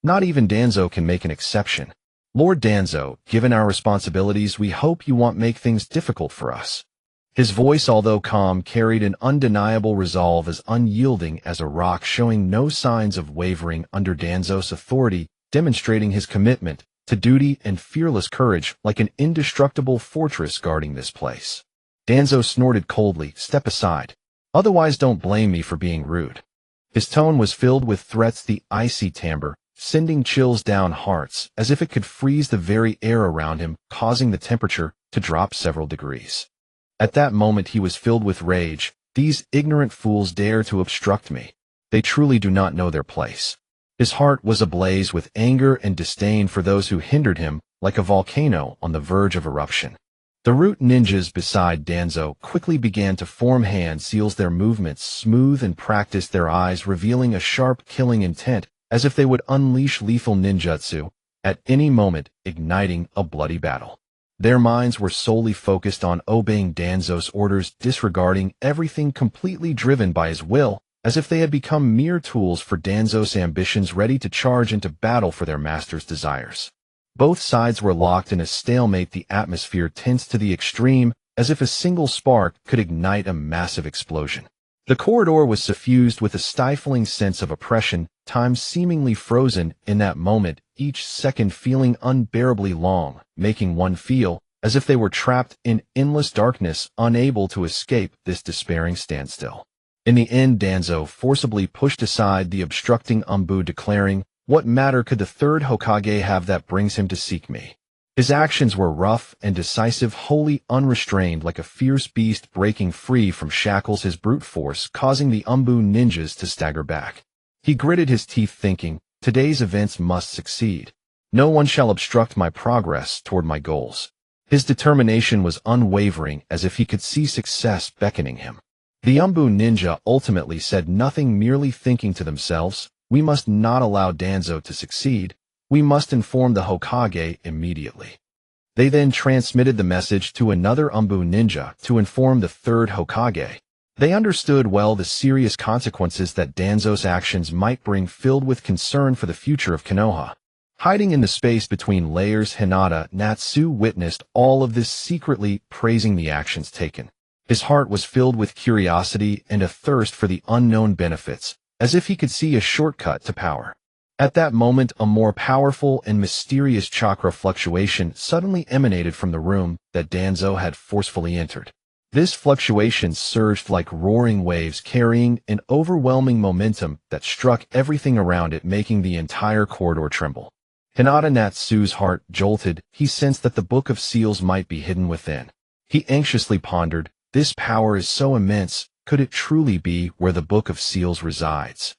Not even Danzo can make an exception. Lord Danzo, given our responsibilities, we hope you won't make things difficult for us. His voice, although calm, carried an undeniable resolve, as unyielding as a rock, showing no signs of wavering under Danzo's authority, demonstrating his commitment to duty and fearless courage like an indestructible fortress guarding this place. Danzo snorted coldly, "Step aside. Otherwise don't blame me for being rude." His tone was filled with threats, the icy timbre sending chills down hearts, as if it could freeze the very air around him, causing the temperature to drop several degrees. At that moment he was filled with rage. These ignorant fools dare to obstruct me. They truly do not know their place. His heart was ablaze with anger and disdain for those who hindered him, like a volcano on the verge of eruption. The root ninjas beside Danzo quickly began to form hand seals, their movements smooth and practiced, their eyes revealing a sharp killing intent, as if they would unleash lethal ninjutsu at any moment, igniting a bloody battle. Their minds were solely focused on obeying Danzo's orders, disregarding everything, completely driven by his will, as if they had become mere tools for Danzo's ambitions, ready to charge into battle for their master's desires. Both sides were locked in a stalemate, the atmosphere tense to the extreme, as if a single spark could ignite a massive explosion. The corridor was suffused with a stifling sense of oppression, time seemingly frozen in that moment, each second feeling unbearably long, making one feel as if they were trapped in endless darkness, unable to escape this despairing standstill. In the end, Danzo forcibly pushed aside the obstructing Umbu, declaring, "What matter could the third Hokage have that brings him to seek me?" His actions were rough and decisive, wholly unrestrained, like a fierce beast breaking free from shackles, his brute force causing the Umbu ninjas to stagger back. He gritted his teeth, thinking, "Today's events must succeed. No one shall obstruct my progress toward my goals." His determination was unwavering, as if he could see success beckoning him. The Umbu ninja ultimately said nothing, merely thinking to themselves, "We must not allow Danzo to succeed. We must inform the Hokage immediately." They then transmitted the message to another Umbu ninja to inform the third Hokage. They understood well the serious consequences that Danzo's actions might bring, filled with concern for the future of Konoha. Hiding in the space between layers, Hyūga Natsu witnessed all of this, secretly praising the actions taken. His heart was filled with curiosity and a thirst for the unknown benefits, as if he could see a shortcut to power. At that moment, a more powerful and mysterious chakra fluctuation suddenly emanated from the room that Danzo had forcefully entered. This fluctuation surged like roaring waves, carrying an overwhelming momentum that struck everything around it, making the entire corridor tremble. Hyūga Natsu's heart jolted. He sensed that the Book of Seals might be hidden within. He anxiously pondered, "This power is so immense, could it truly be where the Book of Seals resides?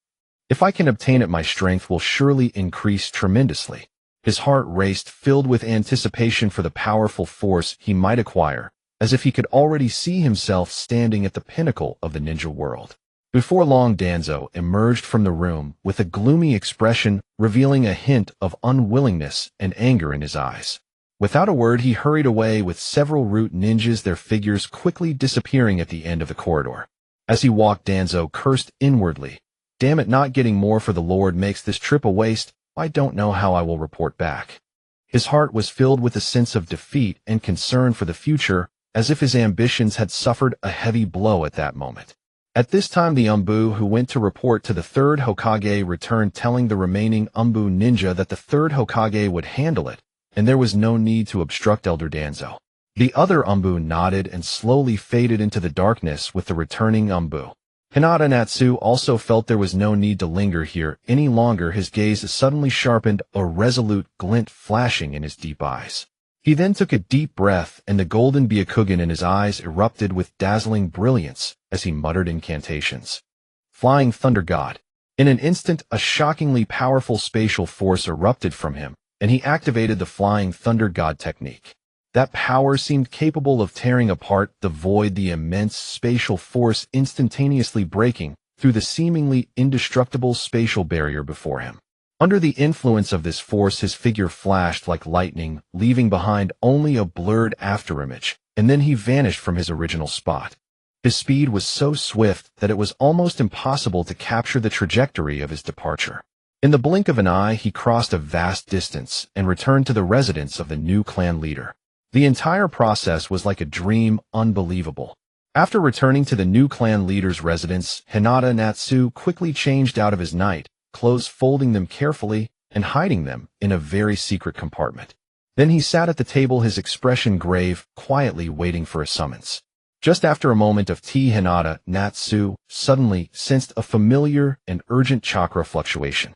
If I can obtain it, my strength will surely increase tremendously." His heart raced, filled with anticipation for the powerful force he might acquire, as if he could already see himself standing at the pinnacle of the ninja world. Before long, Danzo emerged from the room with a gloomy expression, revealing a hint of unwillingness and anger in his eyes. Without a word, he hurried away with several root ninjas, their figures quickly disappearing at the end of the corridor. As he walked, Danzo cursed inwardly. "Damn it, not getting more for the Lord makes this trip a waste. I don't know how I will report back." His heart was filled with a sense of defeat and concern for the future, as if his ambitions had suffered a heavy blow at that moment. At this time, the Umbu who went to report to the third Hokage returned, telling the remaining Umbu ninja that the third Hokage would handle it, and there was no need to obstruct Elder Danzo. The other Umbu nodded and slowly faded into the darkness with the returning Umbu. Hyūga Natsu also felt there was no need to linger here any longer. His gaze suddenly sharpened, a resolute glint flashing in his deep eyes. He then took a deep breath, and the golden Byakugan in his eyes erupted with dazzling brilliance as he muttered incantations. Flying Thunder God. In an instant, a shockingly powerful spatial force erupted from him, and he activated the Flying Thunder God technique. That power seemed capable of tearing apart the void, the immense spatial force instantaneously breaking through the seemingly indestructible spatial barrier before him. Under the influence of this force, his figure flashed like lightning, leaving behind only a blurred afterimage, and then he vanished from his original spot. His speed was so swift that it was almost impossible to capture the trajectory of his departure. In the blink of an eye, he crossed a vast distance and returned to the residence of the new clan leader. The entire process was like a dream, unbelievable. After returning to the new clan leader's residence, Hyūga Natsu quickly changed out of his night clothes, folding them carefully and hiding them in a very secret compartment. Then he sat at the table, his expression grave, quietly waiting for a summons. Just after a moment of tea, Hyūga Natsu suddenly sensed a familiar and urgent chakra fluctuation.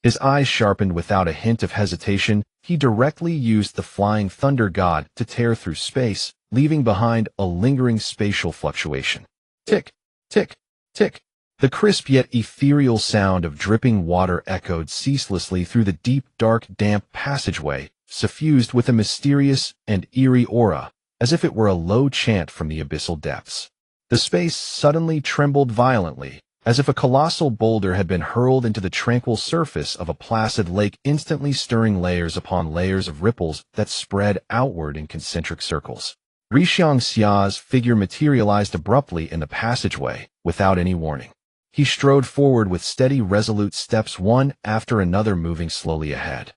His eyes sharpened. Without a hint of hesitation, he directly used the Flying Thunder God to tear through space, leaving behind a lingering spatial fluctuation. Tick, tick, tick. The crisp yet ethereal sound of dripping water echoed ceaselessly through the deep, dark, damp passageway, suffused with a mysterious and eerie aura, as if it were a low chant from the abyssal depths. The space suddenly trembled violently, as if a colossal boulder had been hurled into the tranquil surface of a placid lake, instantly stirring layers upon layers of ripples that spread outward in concentric circles. Rishang Xia's figure materialized abruptly in the passageway, without any warning. He strode forward with steady, resolute steps, one after another, moving slowly ahead.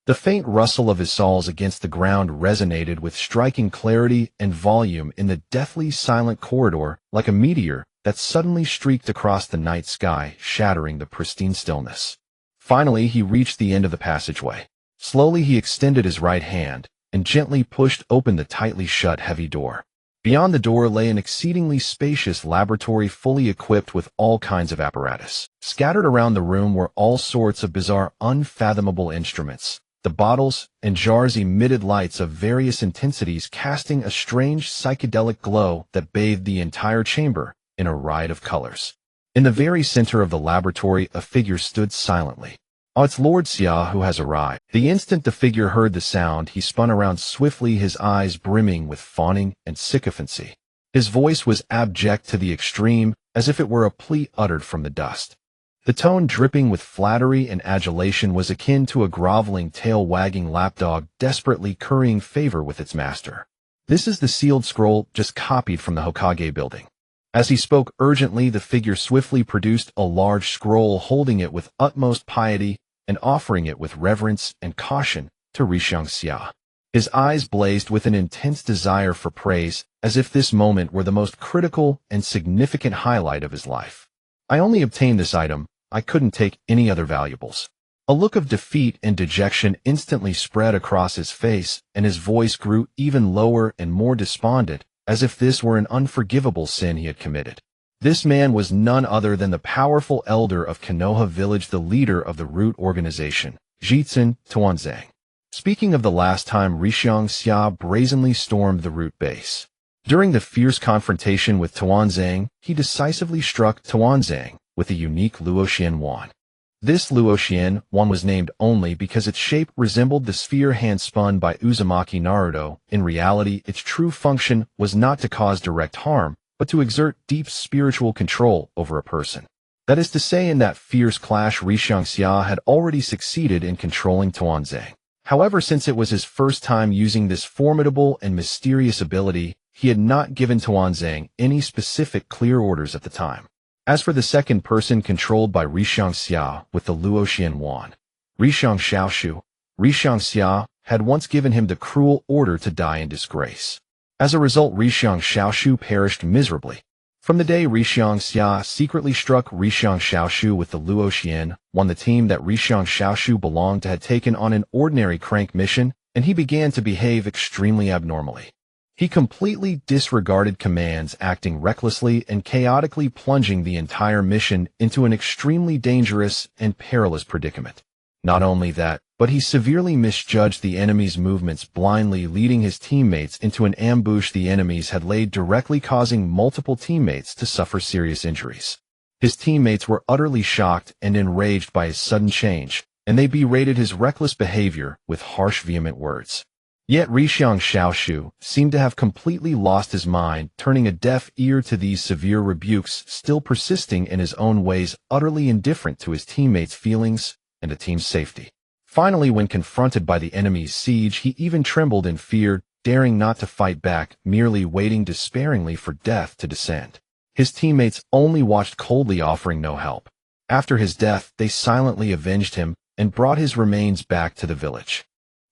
The faint rustle of his soles against the ground resonated with striking clarity and volume in the deathly silent corridor, like a meteor that suddenly streaked across the night sky, shattering the pristine stillness. Finally, he reached the end of the passageway. Slowly, he extended his right hand and gently pushed open the tightly shut heavy door. Beyond the door lay an exceedingly spacious laboratory fully equipped with all kinds of apparatus. Scattered around the room were all sorts of bizarre, unfathomable instruments. The bottles and jars emitted lights of various intensities, casting a strange psychedelic glow that bathed the entire chamber in a riot of colors. In the very center of the laboratory, a figure stood silently. "Oh, it's Lord Xia who has arrived." The instant the figure heard the sound, he spun around swiftly, his eyes brimming with fawning and sycophancy. His voice was abject to the extreme, as if it were a plea uttered from the dust. The tone, dripping with flattery and adulation, was akin to a groveling, tail-wagging lapdog desperately currying favor with its master. "This is the sealed scroll just copied from the Hokage building." As he spoke urgently, the figure swiftly produced a large scroll, holding it with utmost piety and offering it with reverence and caution to Rishang Xia. His eyes blazed with an intense desire for praise, as if this moment were the most critical and significant highlight of his life. "I only obtained this item. I couldn't take any other valuables." A look of defeat and dejection instantly spread across his face, and his voice grew even lower and more despondent, as if this were an unforgivable sin he had committed. This man was none other than the powerful elder of Konoha village, the leader of the root organization, Jitsun Tuanzang. Speaking of the last time Rishang Xia brazenly stormed the root base. During the fierce confrontation with Tuanzang, he decisively struck Tuanzang with a unique Luoxian wand. This Luoxian wand was named only because its shape resembled the sphere hand spun by Uzumaki Naruto. In reality, its true function was not to cause direct harm, but to exert deep spiritual control over a person. That is to say, in that fierce clash, Rishang Xia had already succeeded in controlling Tuanzang. However, since it was his first time using this formidable and mysterious ability, he had not given Tuanzang any specific clear orders at the time. As for the second person controlled by Rishang Xia with the Luoxian wand, Rishang Xiaoshu, Rishang Xia had once given him the cruel order to die in disgrace. As a result, Rishang Xiaoshu perished miserably. From the day Rishang Xia secretly struck Rishang Xiaoshu with the Luoxian wand, the team that Rishang Xiaoshu belonged to had taken on an ordinary crank mission, and he began to behave extremely abnormally. He completely disregarded commands, acting recklessly and chaotically, plunging the entire mission into an extremely dangerous and perilous predicament. Not only that, but he severely misjudged the enemy's movements, blindly leading his teammates into an ambush the enemies had laid, directly causing multiple teammates to suffer serious injuries. His teammates were utterly shocked and enraged by his sudden change, and they berated his reckless behavior with harsh, vehement words. Yet Rishang Xiaoshu seemed to have completely lost his mind, turning a deaf ear to these severe rebukes, still persisting in his own ways, utterly indifferent to his teammates' feelings and the team's safety. Finally, when confronted by the enemy's siege, he even trembled in fear, daring not to fight back, merely waiting despairingly for death to descend. His teammates only watched coldly, offering no help. After his death, they silently avenged him and brought his remains back to the village.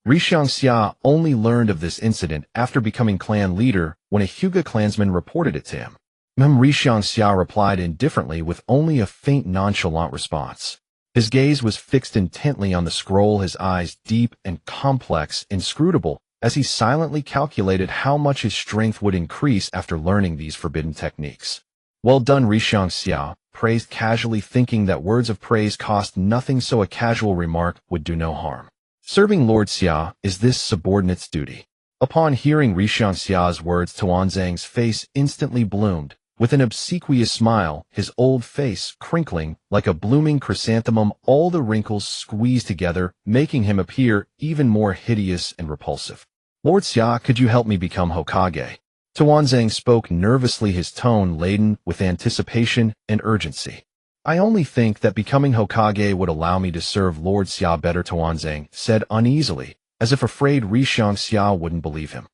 Rishang Xia only learned of this incident after becoming clan leader, when a Hyuga clansman reported it to him. Rishang Xia replied indifferently with only a faint, nonchalant response. His gaze was fixed intently on the scroll, his eyes deep and complex, inscrutable, as he silently calculated how much his strength would increase after learning these forbidden techniques. "Well done," Rishang Xia praised casually, thinking that words of praise cost nothing, so a casual remark would do no harm. Serving Lord Xia is this subordinate's duty. Upon hearing Rishang Xia's words, Tuanzang's face instantly bloomed. With an obsequious smile, his old face crinkling like a blooming chrysanthemum, all the wrinkles squeezed together, making him appear even more hideous and repulsive. Lord Xia, could you help me become Hokage? Tuanzang spoke nervously, his tone laden with anticipation and urgency. I only think that becoming Hokage would allow me to serve Lord Xia better, Tuanzang said uneasily, as if afraid Rixiang Xia wouldn't believe him.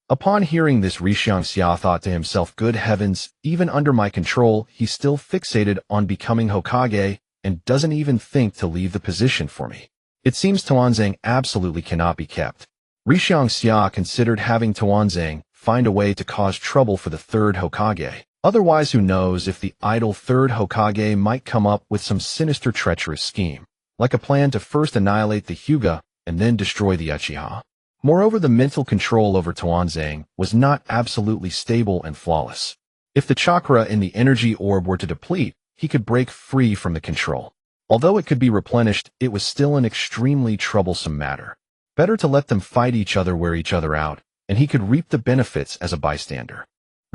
Upon hearing this, Rixiang Xia thought to himself, good heavens, even under my control, he's still fixated on becoming Hokage and doesn't even think to leave the position for me. It seems Tuanzang absolutely cannot be kept. Rixiang Xia considered having Tuanzang find a way to cause trouble for the third Hokage. Otherwise, who knows if the idle third Hokage might come up with some sinister treacherous scheme, like a plan to first annihilate the Hyuga and then destroy the Uchiha. Moreover, the mental control over Tuanzang was not absolutely stable and flawless. If the chakra in the energy orb were to deplete, he could break free from the control. Although it could be replenished, it was still an extremely troublesome matter. Better to let them fight each other, wear each other out, and he could reap the benefits as a bystander.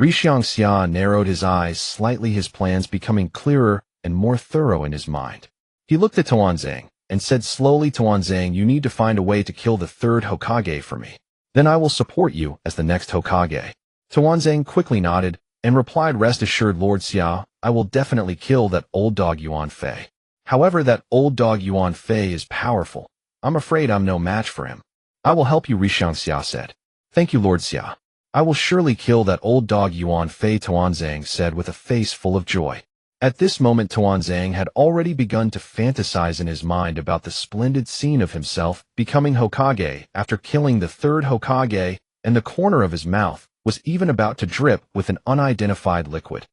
Rixiang Xia narrowed his eyes slightly, his plans becoming clearer and more thorough in his mind. He looked at Tuanzang and said slowly, Tuanzang, you need to find a way to kill the third Hokage for me. Then I will support you as the next Hokage. Tuanzang quickly nodded and replied, rest assured, Lord Xia, I will definitely kill that old dog Yuan Fei. However, that old dog Yuan Fei is powerful. I'm afraid I'm no match for him. I will help you, Rixiang Xia said. Thank you, Lord Xia. I will surely kill that old dog Yuan Fei, Tuanzang said with a face full of joy. At this moment, Tuanzang had already begun to fantasize in his mind about the splendid scene of himself becoming Hokage after killing the third Hokage, and the corner of his mouth was even about to drip with an unidentified liquid.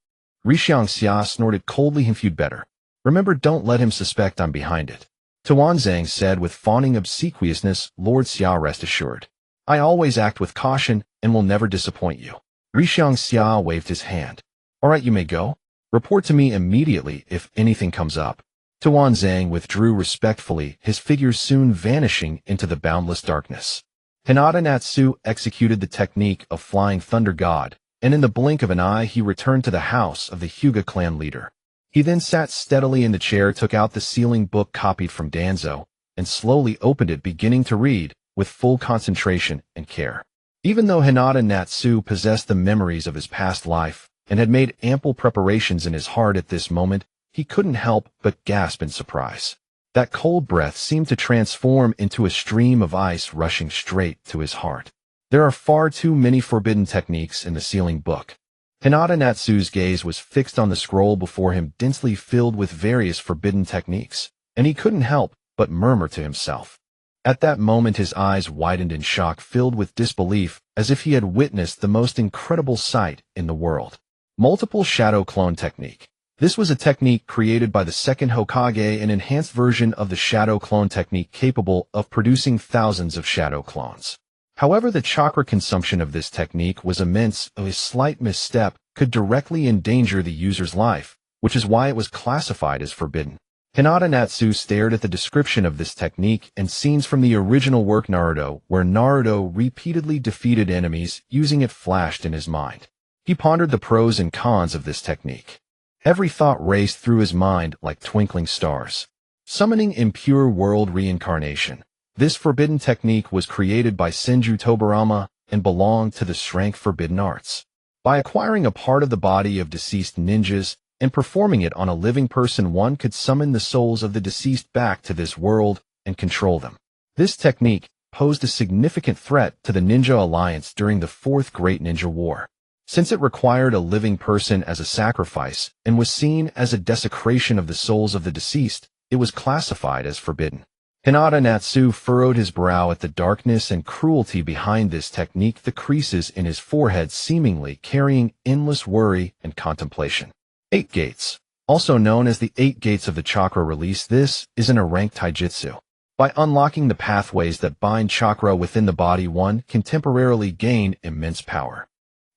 Rixiang Xia snorted coldly, if you'd better. Remember, don't let him suspect I'm behind it. Tuanzang said with fawning obsequiousness, Lord Xia, rest assured. I always act with caution and will never disappoint you. Rixiang Xia waved his hand. All right, you may go. Report to me immediately if anything comes up. Tuanzang withdrew respectfully, his figure soon vanishing into the boundless darkness. Hyūga Natsu executed the technique of Flying Thunder God, and in the blink of an eye he returned to the house of the Hyuga clan leader. He then sat steadily in the chair, took out the sealing book copied from Danzo, and slowly opened it, beginning to read with full concentration and care. Even though Hyūga Natsu possessed the memories of his past life and had made ample preparations in his heart at this moment, he couldn't help but gasp in surprise. That cold breath seemed to transform into a stream of ice rushing straight to his heart. There are far too many forbidden techniques in the sealing book. Hyūga Natsu's gaze was fixed on the scroll before him, densely filled with various forbidden techniques, and he couldn't help but murmur to himself. At that moment his eyes widened in shock, filled with disbelief, as if he had witnessed the most incredible sight in the world. Multiple Shadow Clone Technique. This was a technique created by the second Hokage, an enhanced version of the Shadow Clone Technique capable of producing thousands of shadow clones. However, the chakra consumption of this technique was immense. A slight misstep could directly endanger the user's life, which is why it was classified as forbidden. Hyūga Natsu stared at the description of this technique and scenes from the original work Naruto, where Naruto repeatedly defeated enemies using it, flashed in his mind. He pondered the pros and cons of this technique. Every thought raced through his mind like twinkling stars. Summoning impure world reincarnation. This forbidden technique was created by Senju Tobarama and belonged to the Strength Forbidden Arts. By acquiring a part of the body of deceased ninjas and performing it on a living person, one could summon the souls of the deceased back to this world and control them. This technique posed a significant threat to the Ninja Alliance during the Fourth Great Ninja War. Since it required a living person as a sacrifice and was seen as a desecration of the souls of the deceased, it was classified as forbidden. Hyūga Natsu furrowed his brow at the darkness and cruelty behind this technique, the creases in his forehead seemingly carrying endless worry and contemplation. 8 Gates. Also known as the 8 Gates of the Chakra Release, this is an ranked taijutsu. By unlocking the pathways that bind chakra within the body, one can temporarily gain immense power.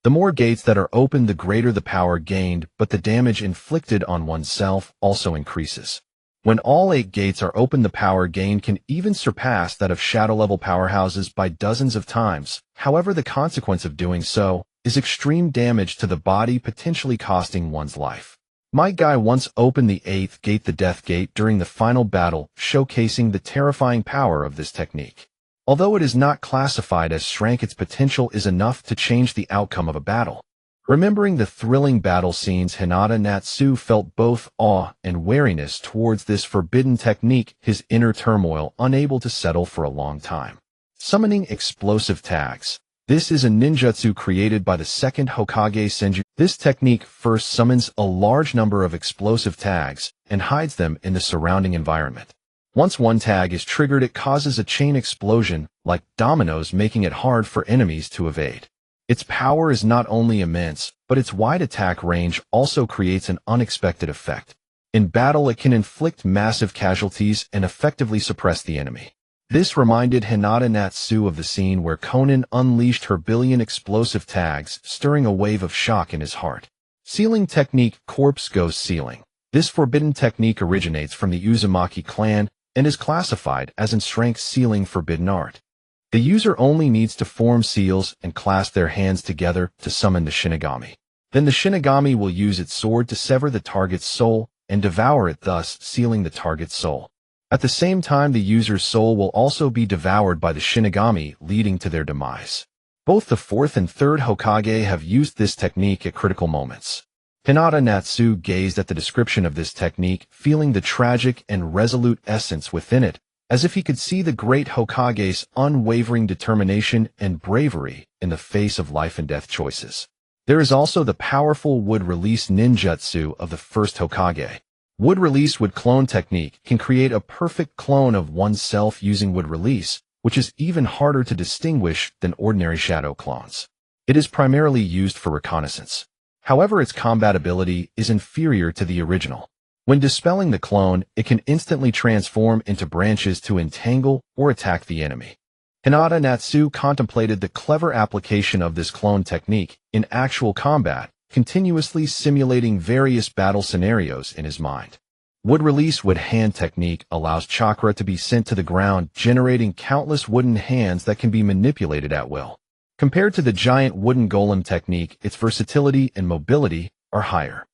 The more gates that are opened, the greater the power gained, but the damage inflicted on oneself also increases. When all 8 gates are open, the power gained can even surpass that of shadow-level powerhouses by dozens of times. However, the consequence of doing so is extreme damage to the body, potentially costing one's life. My guy once opened the 8th gate, the Death Gate, during the final battle, showcasing the terrifying power of this technique. Although it is not classified as strength, its potential is enough to change the outcome of a battle. Remembering the thrilling battle scenes, Hyūga Natsu felt both awe and wariness towards this forbidden technique, his inner turmoil unable to settle for a long time. Summoning explosive tags. This is a ninjutsu created by the second Hokage Senju. This technique first summons a large number of explosive tags and hides them in the surrounding environment. Once one tag is triggered, it causes a chain explosion, like dominoes, making it hard for enemies to evade. Its power is not only immense, but its wide attack range also creates an unexpected effect. In battle, it can inflict massive casualties and effectively suppress the enemy. This reminded Hyūga Natsu of the scene where Konan unleashed her billion explosive tags, stirring a wave of shock in his heart. Sealing technique. Corpse Ghost Sealing. This forbidden technique originates from the Uzumaki clan and is classified as in strength sealing forbidden art. The user only needs to form seals and clasp their hands together to summon the Shinigami. Then the Shinigami will use its sword to sever the target's soul and devour it, thus sealing the target's soul. At the same time, the user's soul will also be devoured by the Shinigami, leading to their demise. Both the fourth and third Hokage have used this technique at critical moments. Hyūga Natsu gazed at the description of this technique, feeling the tragic and resolute essence within it, as if he could see the great Hokage's unwavering determination and bravery in the face of life and death choices. There is also the powerful wood release ninjutsu of the first Hokage. Wood release wood clone technique can create a perfect clone of oneself using wood release, which is even harder to distinguish than ordinary shadow clones. It is primarily used for reconnaissance. However, its combat ability is inferior to the original. When dispelling the clone, it can instantly transform into branches to entangle or attack the enemy. Hyūga Natsu contemplated the clever application of this clone technique in actual combat, continuously simulating various battle scenarios in his mind. Wood release wood hand technique allows chakra to be sent to the ground, generating countless wooden hands that can be manipulated at will. Compared to the giant wooden golem technique, its versatility and mobility are higher.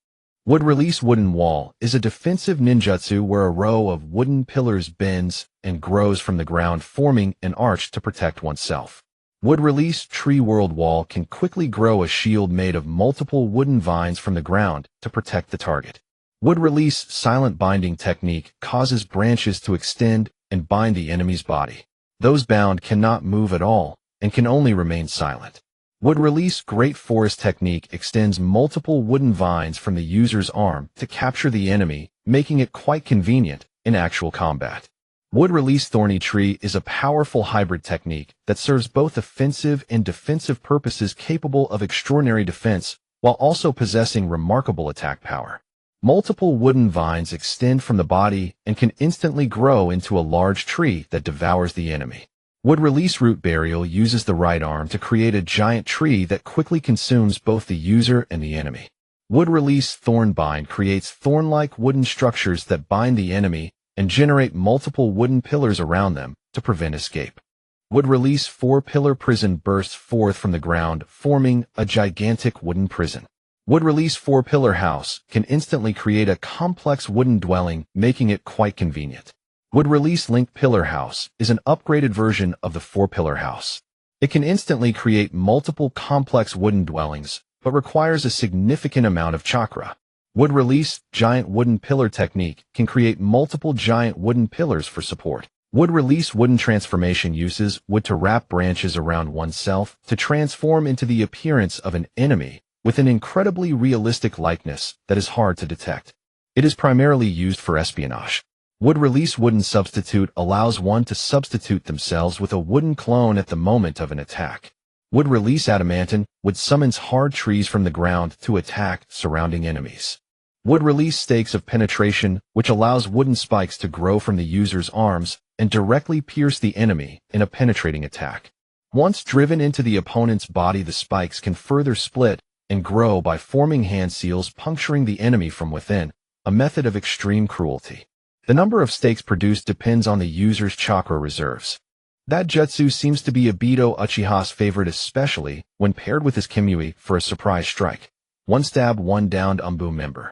Wood release wooden wall is a defensive ninjutsu where a row of wooden pillars bends and grows from the ground, forming an arch to protect oneself. Wood release tree world wall can quickly grow a shield made of multiple wooden vines from the ground to protect the target. Wood release silent binding technique causes branches to extend and bind the enemy's body. Those bound cannot move at all and can only remain silent. Wood release great forest technique extends multiple wooden vines from the user's arm to capture the enemy, making it quite convenient in actual combat. Wood release thorny tree is a powerful hybrid technique that serves both offensive and defensive purposes, capable of extraordinary defense while also possessing remarkable attack power. Multiple wooden vines extend from the body and can instantly grow into a large tree that devours the enemy. Wood release root burial uses the right arm to create a giant tree that quickly consumes both the user and the enemy. Wood release thorn bind creates thorn-like wooden structures that bind the enemy and generate multiple wooden pillars around them to prevent escape. Wood release four-pillar prison bursts forth from the ground, forming a gigantic wooden prison. Wood release four-pillar house can instantly create a complex wooden dwelling, making it quite convenient. Wood release link pillar house is an upgraded version of the four-pillar house. It can instantly create multiple complex wooden dwellings, but requires a significant amount of chakra. Wood release giant wooden pillar technique can create multiple giant wooden pillars for support. Wood release wooden transformation uses wood to wrap branches around oneself to transform into the appearance of an enemy with an incredibly realistic likeness that is hard to detect. It is primarily used for espionage. Wood release wooden substitute allows one to substitute themselves with a wooden clone at the moment of an attack. Wood release adamantine wood summons hard trees from the ground to attack surrounding enemies. Wood release stakes of penetration, which allows wooden spikes to grow from the user's arms and directly pierce the enemy in a penetrating attack. Once driven into the opponent's body, the spikes can further split and grow by forming hand seals, puncturing the enemy from within, a method of extreme cruelty. The number of stakes produced depends on the user's chakra reserves. That jutsu seems to be Obito Uchiha's favorite, especially when paired with his Kimui for a surprise strike. One stab, one downed Umbu member.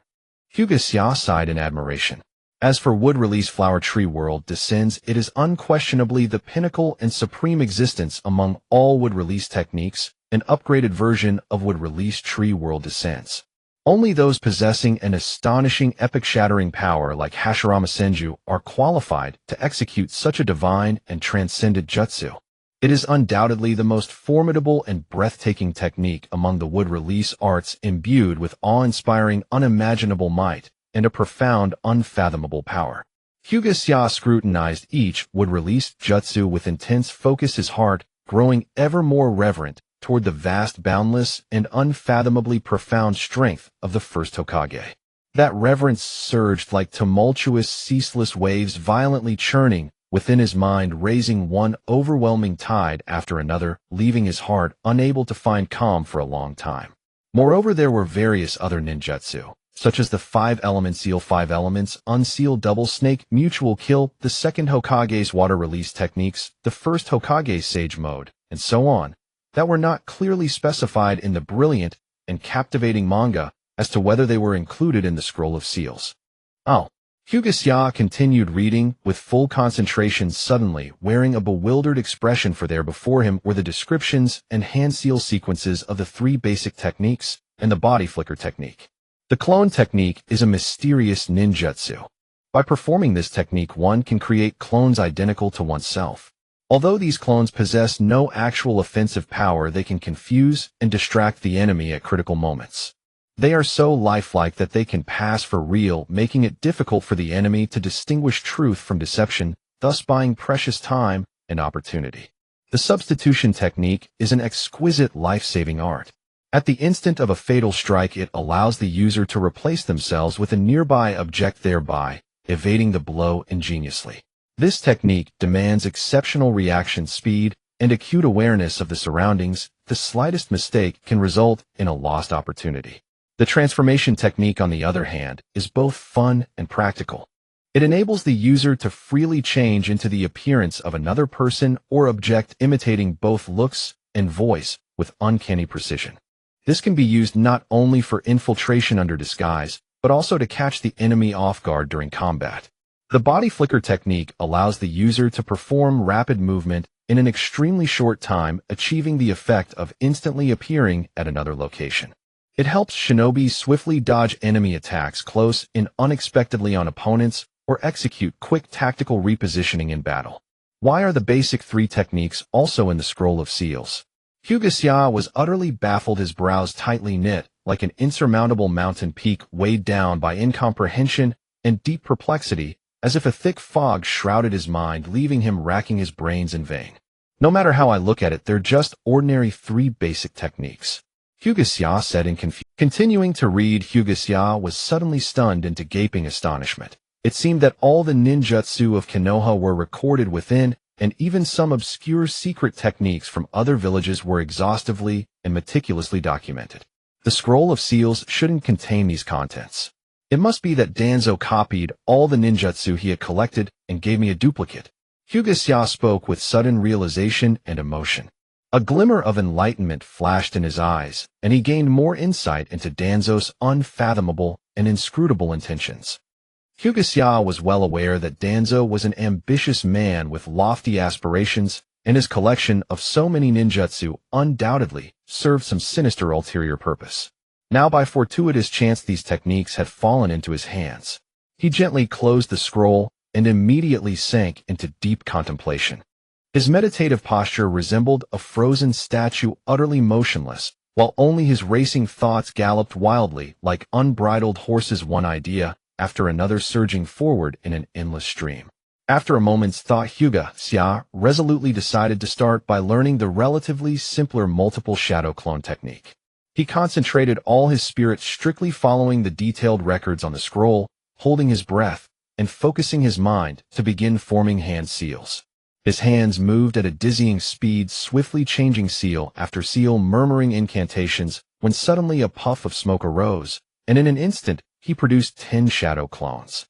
Hyūga sighed in admiration. As for Wood Release Flower Tree World Descends, it is unquestionably the pinnacle and supreme existence among all Wood Release techniques, an upgraded version of Wood Release Tree World Descends. Only those possessing an astonishing epic-shattering power like Hashirama Senju are qualified to execute such a divine and transcendent jutsu. It is undoubtedly the most formidable and breathtaking technique among the Wood Release arts, imbued with awe-inspiring, unimaginable might and a profound, unfathomable power. Hyūga Hizashi scrutinized each Wood Release jutsu with intense focus, his heart growing ever more reverent toward the vast, boundless, and unfathomably profound strength of the first Hokage. That reverence surged like tumultuous, ceaseless waves violently churning within his mind, raising one overwhelming tide after another, leaving his heart unable to find calm for a long time. Moreover, there were various other ninjutsu, such as the 5-element seal, 5 elements, unseal, double snake, mutual kill, the second Hokage's water release techniques, the first Hokage's sage mode, and so on, that were not clearly specified in the brilliant and captivating manga as to whether they were included in the Scroll of Seals. Oh. Hyūga Hizashi continued reading with full concentration, suddenly wearing a bewildered expression, for there before him were the descriptions and hand seal sequences of the 3 basic techniques and the body flicker technique. The clone technique is a mysterious ninjutsu. By performing this technique, one can create clones identical to oneself. Although these clones possess no actual offensive power, they can confuse and distract the enemy at critical moments. They are so lifelike that they can pass for real, making it difficult for the enemy to distinguish truth from deception, thus buying precious time and opportunity. The substitution technique is an exquisite life-saving art. At the instant of a fatal strike, it allows the user to replace themselves with a nearby object, thereby evading the blow ingeniously. This technique demands exceptional reaction speed and acute awareness of the surroundings. The slightest mistake can result in a lost opportunity. The transformation technique, on the other hand, is both fun and practical. It enables the user to freely change into the appearance of another person or object, imitating both looks and voice with uncanny precision. This can be used not only for infiltration under disguise, but also to catch the enemy off guard during combat. The body flicker technique allows the user to perform rapid movement in an extremely short time, achieving the effect of instantly appearing at another location. It helps shinobi swiftly dodge enemy attacks close and unexpectedly on opponents, or execute quick tactical repositioning in battle. Why are the basic 3 techniques also in the Scroll of Seals? Hyūga Hizashi was utterly baffled, his brows tightly knit, like an insurmountable mountain peak weighed down by incomprehension and deep perplexity, as if a thick fog shrouded his mind, leaving him racking his brains in vain. No matter how I look at it, they're just ordinary 3 basic techniques, Hyūga Hizashi said in confusion. Continuing to read, Hyūga Hizashi was suddenly stunned into gaping astonishment. It seemed that all the ninjutsu of Konoha were recorded within, and even some obscure secret techniques from other villages were exhaustively and meticulously documented. The Scroll of Seals shouldn't contain these contents. It must be that Danzo copied all the ninjutsu he had collected and gave me a duplicate. Hyūga Hizashi spoke with sudden realization and emotion. A glimmer of enlightenment flashed in his eyes, and he gained more insight into Danzo's unfathomable and inscrutable intentions. Hyūga Hizashi was well aware that Danzo was an ambitious man with lofty aspirations, and his collection of so many ninjutsu undoubtedly served some sinister ulterior purpose. Now, by fortuitous chance, these techniques had fallen into his hands. He gently closed the scroll and immediately sank into deep contemplation. His meditative posture resembled a frozen statue, utterly motionless, while only his racing thoughts galloped wildly like unbridled horses, one idea after another surging forward in an endless stream. After a moment's thought, Hyūga Hizashi resolutely decided to start by learning the relatively simpler multiple shadow clone technique. He concentrated all his spirit, strictly following the detailed records on the scroll, holding his breath, and focusing his mind to begin forming hand seals. His hands moved at a dizzying speed, swiftly changing seal after seal, murmuring incantations, when suddenly a puff of smoke arose, and in an instant he produced 10 shadow clones.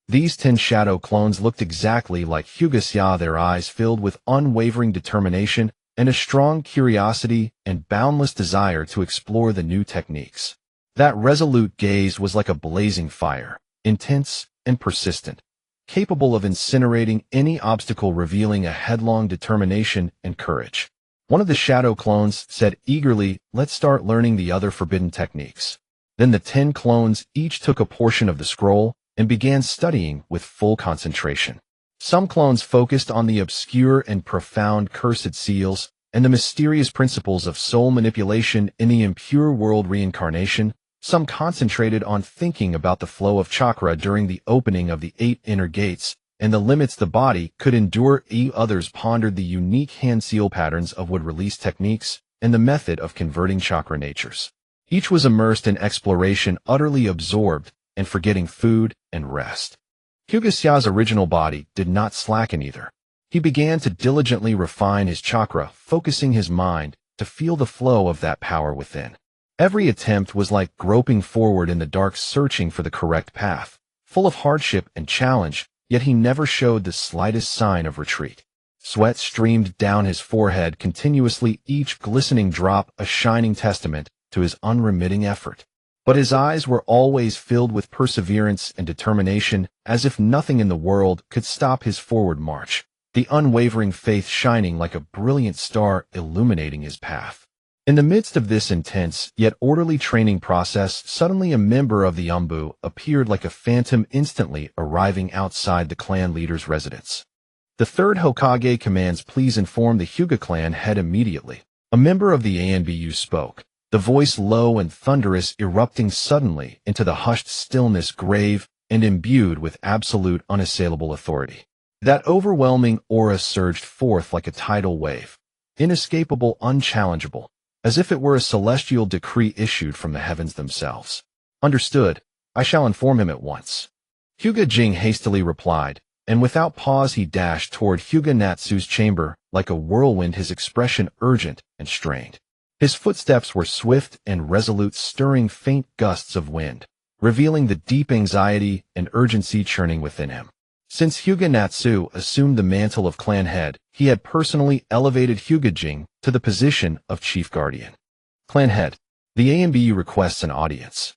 These 10 shadow clones looked exactly like Hyūga Hizashi, their eyes filled with unwavering determination and a strong curiosity and boundless desire to explore the new techniques. That resolute gaze was like a blazing fire, intense, and persistent, capable of incinerating any obstacle, revealing a headlong determination and courage. One of the shadow clones said eagerly, "Let's start learning the other forbidden techniques." Then the 10 clones each took a portion of the scroll and began studying with full concentration. Some clones focused on the obscure and profound cursed seals and the mysterious principles of soul manipulation in the impure world reincarnation. Some concentrated on thinking about the flow of chakra during the opening of the 8 inner gates and the limits the body could endure. Others pondered the unique hand seal patterns of wood-release techniques and the method of converting chakra natures. Each was immersed in exploration, utterly absorbed and forgetting food and rest. Hyūga Xia's original body did not slacken either. He began to diligently refine his chakra, focusing his mind to feel the flow of that power within. Every attempt was like groping forward in the dark, searching for the correct path, full of hardship and challenge, yet he never showed the slightest sign of retreat. Sweat streamed down his forehead continuously, each glistening drop a shining testament to his unremitting effort. But his eyes were always filled with perseverance and determination, as if nothing in the world could stop his forward march, the unwavering faith shining like a brilliant star illuminating his path. In the midst of this intense yet orderly training process, suddenly a member of the Umbu appeared like a phantom, instantly arriving outside the clan leader's residence. "The third Hokage commands, please inform the Hyuga clan head immediately." A member of the ANBU spoke, the voice low and thunderous, erupting suddenly into the hushed stillness, grave and imbued with absolute unassailable authority. That overwhelming aura surged forth like a tidal wave, inescapable, unchallengeable, as if it were a celestial decree issued from the heavens themselves. "Understood. I shall inform him at once." Hyuga Jing hastily replied, and without pause he dashed toward Hyūga Natsu's chamber like a whirlwind, his expression urgent and strained. His footsteps were swift and resolute, stirring faint gusts of wind, revealing the deep anxiety and urgency churning within him. Since Hyūga Natsu assumed the mantle of clan head, he had personally elevated Hyuga Jing to the position of chief guardian. "Clan head, the ANBU requests an audience."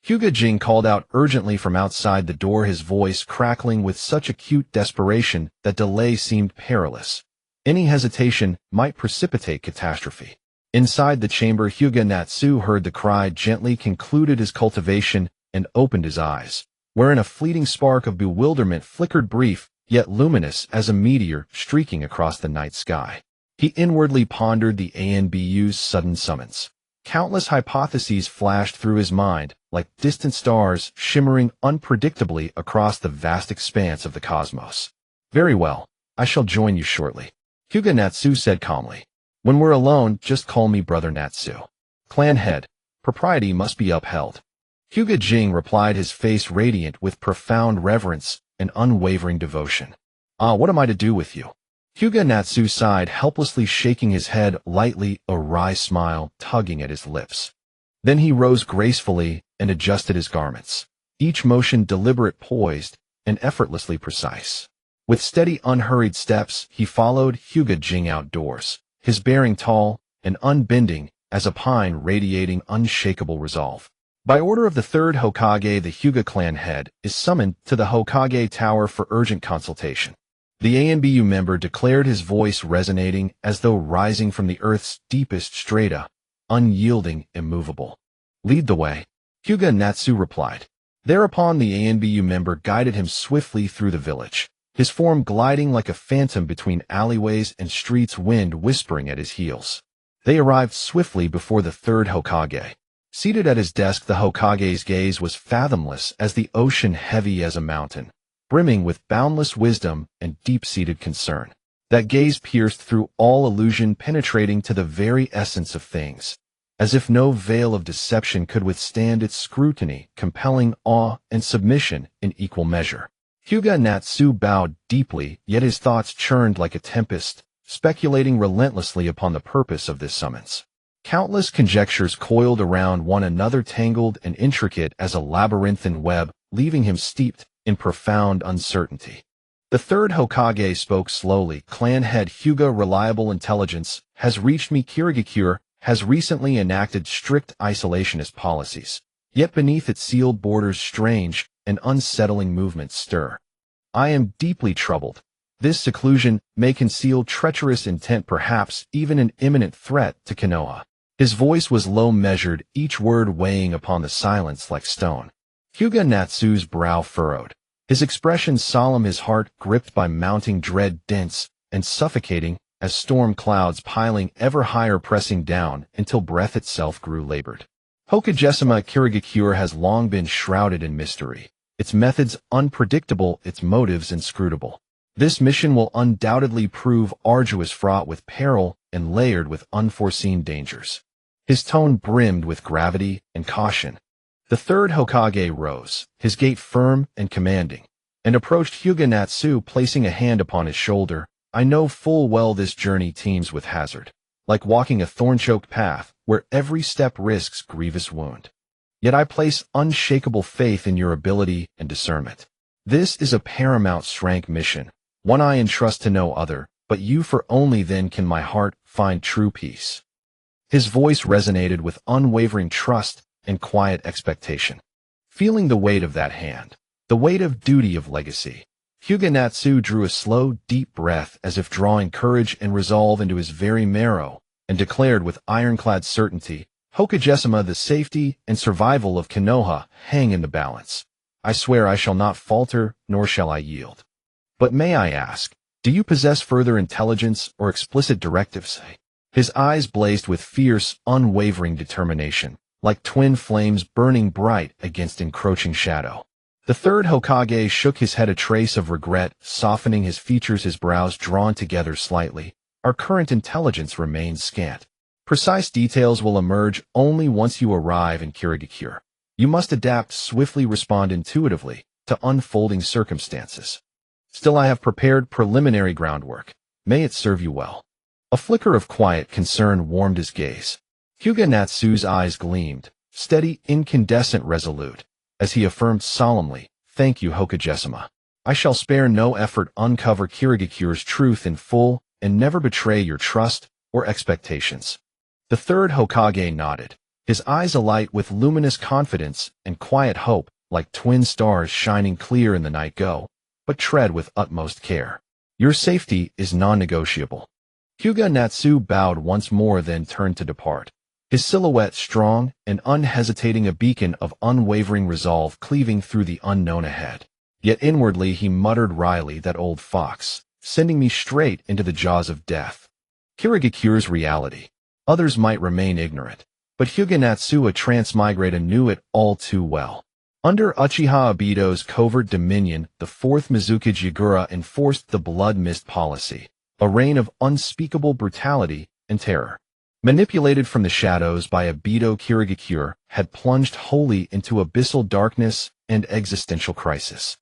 Hyuga Jing called out urgently from outside the door, his voice crackling with such acute desperation that delay seemed perilous. Any hesitation might precipitate catastrophe. Inside the chamber, Hyuga Natsu heard the cry, gently concluded his cultivation, and opened his eyes, wherein a fleeting spark of bewilderment flickered, brief, yet luminous as a meteor streaking across the night sky. He inwardly pondered the ANBU's sudden summons. Countless hypotheses flashed through his mind, like distant stars shimmering unpredictably across the vast expanse of the cosmos. "Very well, I shall join you shortly," Hyuga Natsu said calmly. "When we're alone, just call me Brother Natsu." "Clan head, propriety must be upheld." Hyuga Jing replied, his face radiant with profound reverence and unwavering devotion. "Ah, what am I to do with you?" Hyuga Natsu sighed, helplessly shaking his head lightly, a wry smile tugging at his lips. Then he rose gracefully and adjusted his garments, each motion deliberate, poised, and effortlessly precise. With steady, unhurried steps, he followed Hyuga Jing outdoors, his bearing tall and unbending as a pine, radiating unshakable resolve. By order of the third Hokage, the Hyuga clan head is summoned to the Hokage Tower for urgent consultation. The ANBU member declared, his voice resonating as though rising from the earth's deepest strata, unyielding, immovable. "Lead the way," Hyuga Natsu replied. Thereupon the ANBU member guided him swiftly through the village, his form gliding like a phantom between alleyways and streets, wind whispering at his heels. They arrived swiftly before the third Hokage. Seated at his desk, the Hokage's gaze was fathomless as the ocean, heavy as a mountain, brimming with boundless wisdom and deep-seated concern. That gaze pierced through all illusion, penetrating to the very essence of things, as if no veil of deception could withstand its scrutiny, compelling awe and submission in equal measure. Hyuga Natsu bowed deeply, yet his thoughts churned like a tempest, speculating relentlessly upon the purpose of this summons. Countless conjectures coiled around one another, tangled and intricate as a labyrinthine web, leaving him steeped in profound uncertainty. The third Hokage spoke slowly. "Clan head Hyuga, reliable intelligence has reached me. Kirigakure has recently enacted strict isolationist policies. Yet beneath its sealed borders, strange, and unsettling movements stir. I am deeply troubled. This seclusion may conceal treacherous intent, perhaps even an imminent threat to Konoha. His voice was low measured, each word weighing upon the silence like stone. Hyūga Natsu's brow furrowed. His expression solemn, his heart gripped by mounting dread, dense and suffocating as storm clouds piling ever higher, pressing down until breath itself grew labored. Hyūga Kirigakure has long been shrouded in mystery, its methods unpredictable, its motives inscrutable. This mission will undoubtedly prove arduous, fraught with peril and layered with unforeseen dangers. His tone brimmed with gravity and caution. The third Hokage rose, his gait firm and commanding, and approached Hyūga Natsu, placing a hand upon his shoulder. I know full well this journey teems with hazard, like walking a thorn-choked path where every step risks grievous wound. Yet I place unshakable faith in your ability and discernment. This is a paramount rank mission, one I entrust to no other, but you, for only then can my heart find true peace. His voice resonated with unwavering trust and quiet expectation. Feeling the weight of that hand, the weight of duty, of legacy, Hyūga Natsu drew a slow, deep breath as if drawing courage and resolve into his very marrow, and declared with ironclad certainty, Hokage, the safety and survival of Konoha hang in the balance. I swear I shall not falter, nor shall I yield. But may I ask, do you possess further intelligence or explicit directives? His eyes blazed with fierce, unwavering determination, like twin flames burning bright against encroaching shadow. The third Hokage shook his head, a trace of regret softening his features, his brows drawn together slightly. Our current intelligence remains scant. Precise details will emerge only once you arrive in Kirigakure. You must adapt, swiftly respond intuitively to unfolding circumstances. Still, I have prepared preliminary groundwork. May it serve you well. A flicker of quiet concern warmed his gaze. Hyūga Natsu's eyes gleamed, steady, incandescent, resolute, as he affirmed solemnly, "Thank you, Hokage. I shall spare no effort uncover Kirigakure's truth in full and never betray your trust or expectations." The third Hokage nodded, his eyes alight with luminous confidence and quiet hope, like twin stars shining clear in the night. Go, but tread with utmost care. Your safety is non-negotiable. Hyūga Natsu bowed once more, then turned to depart. His silhouette strong and unhesitating, a beacon of unwavering resolve cleaving through the unknown ahead. Yet inwardly he muttered wryly, that old fox, sending me straight into the jaws of death. Kirigakure's reality. Others might remain ignorant, but Hyūga Natsu, a transmigrata, knew it all too well. Under Uchiha Obito's covert dominion, the fourth Mizukage Yagura enforced the blood mist policy, a reign of unspeakable brutality and terror. Manipulated from the shadows by Obito, Kirigakure had plunged wholly into abyssal darkness and existential crisis.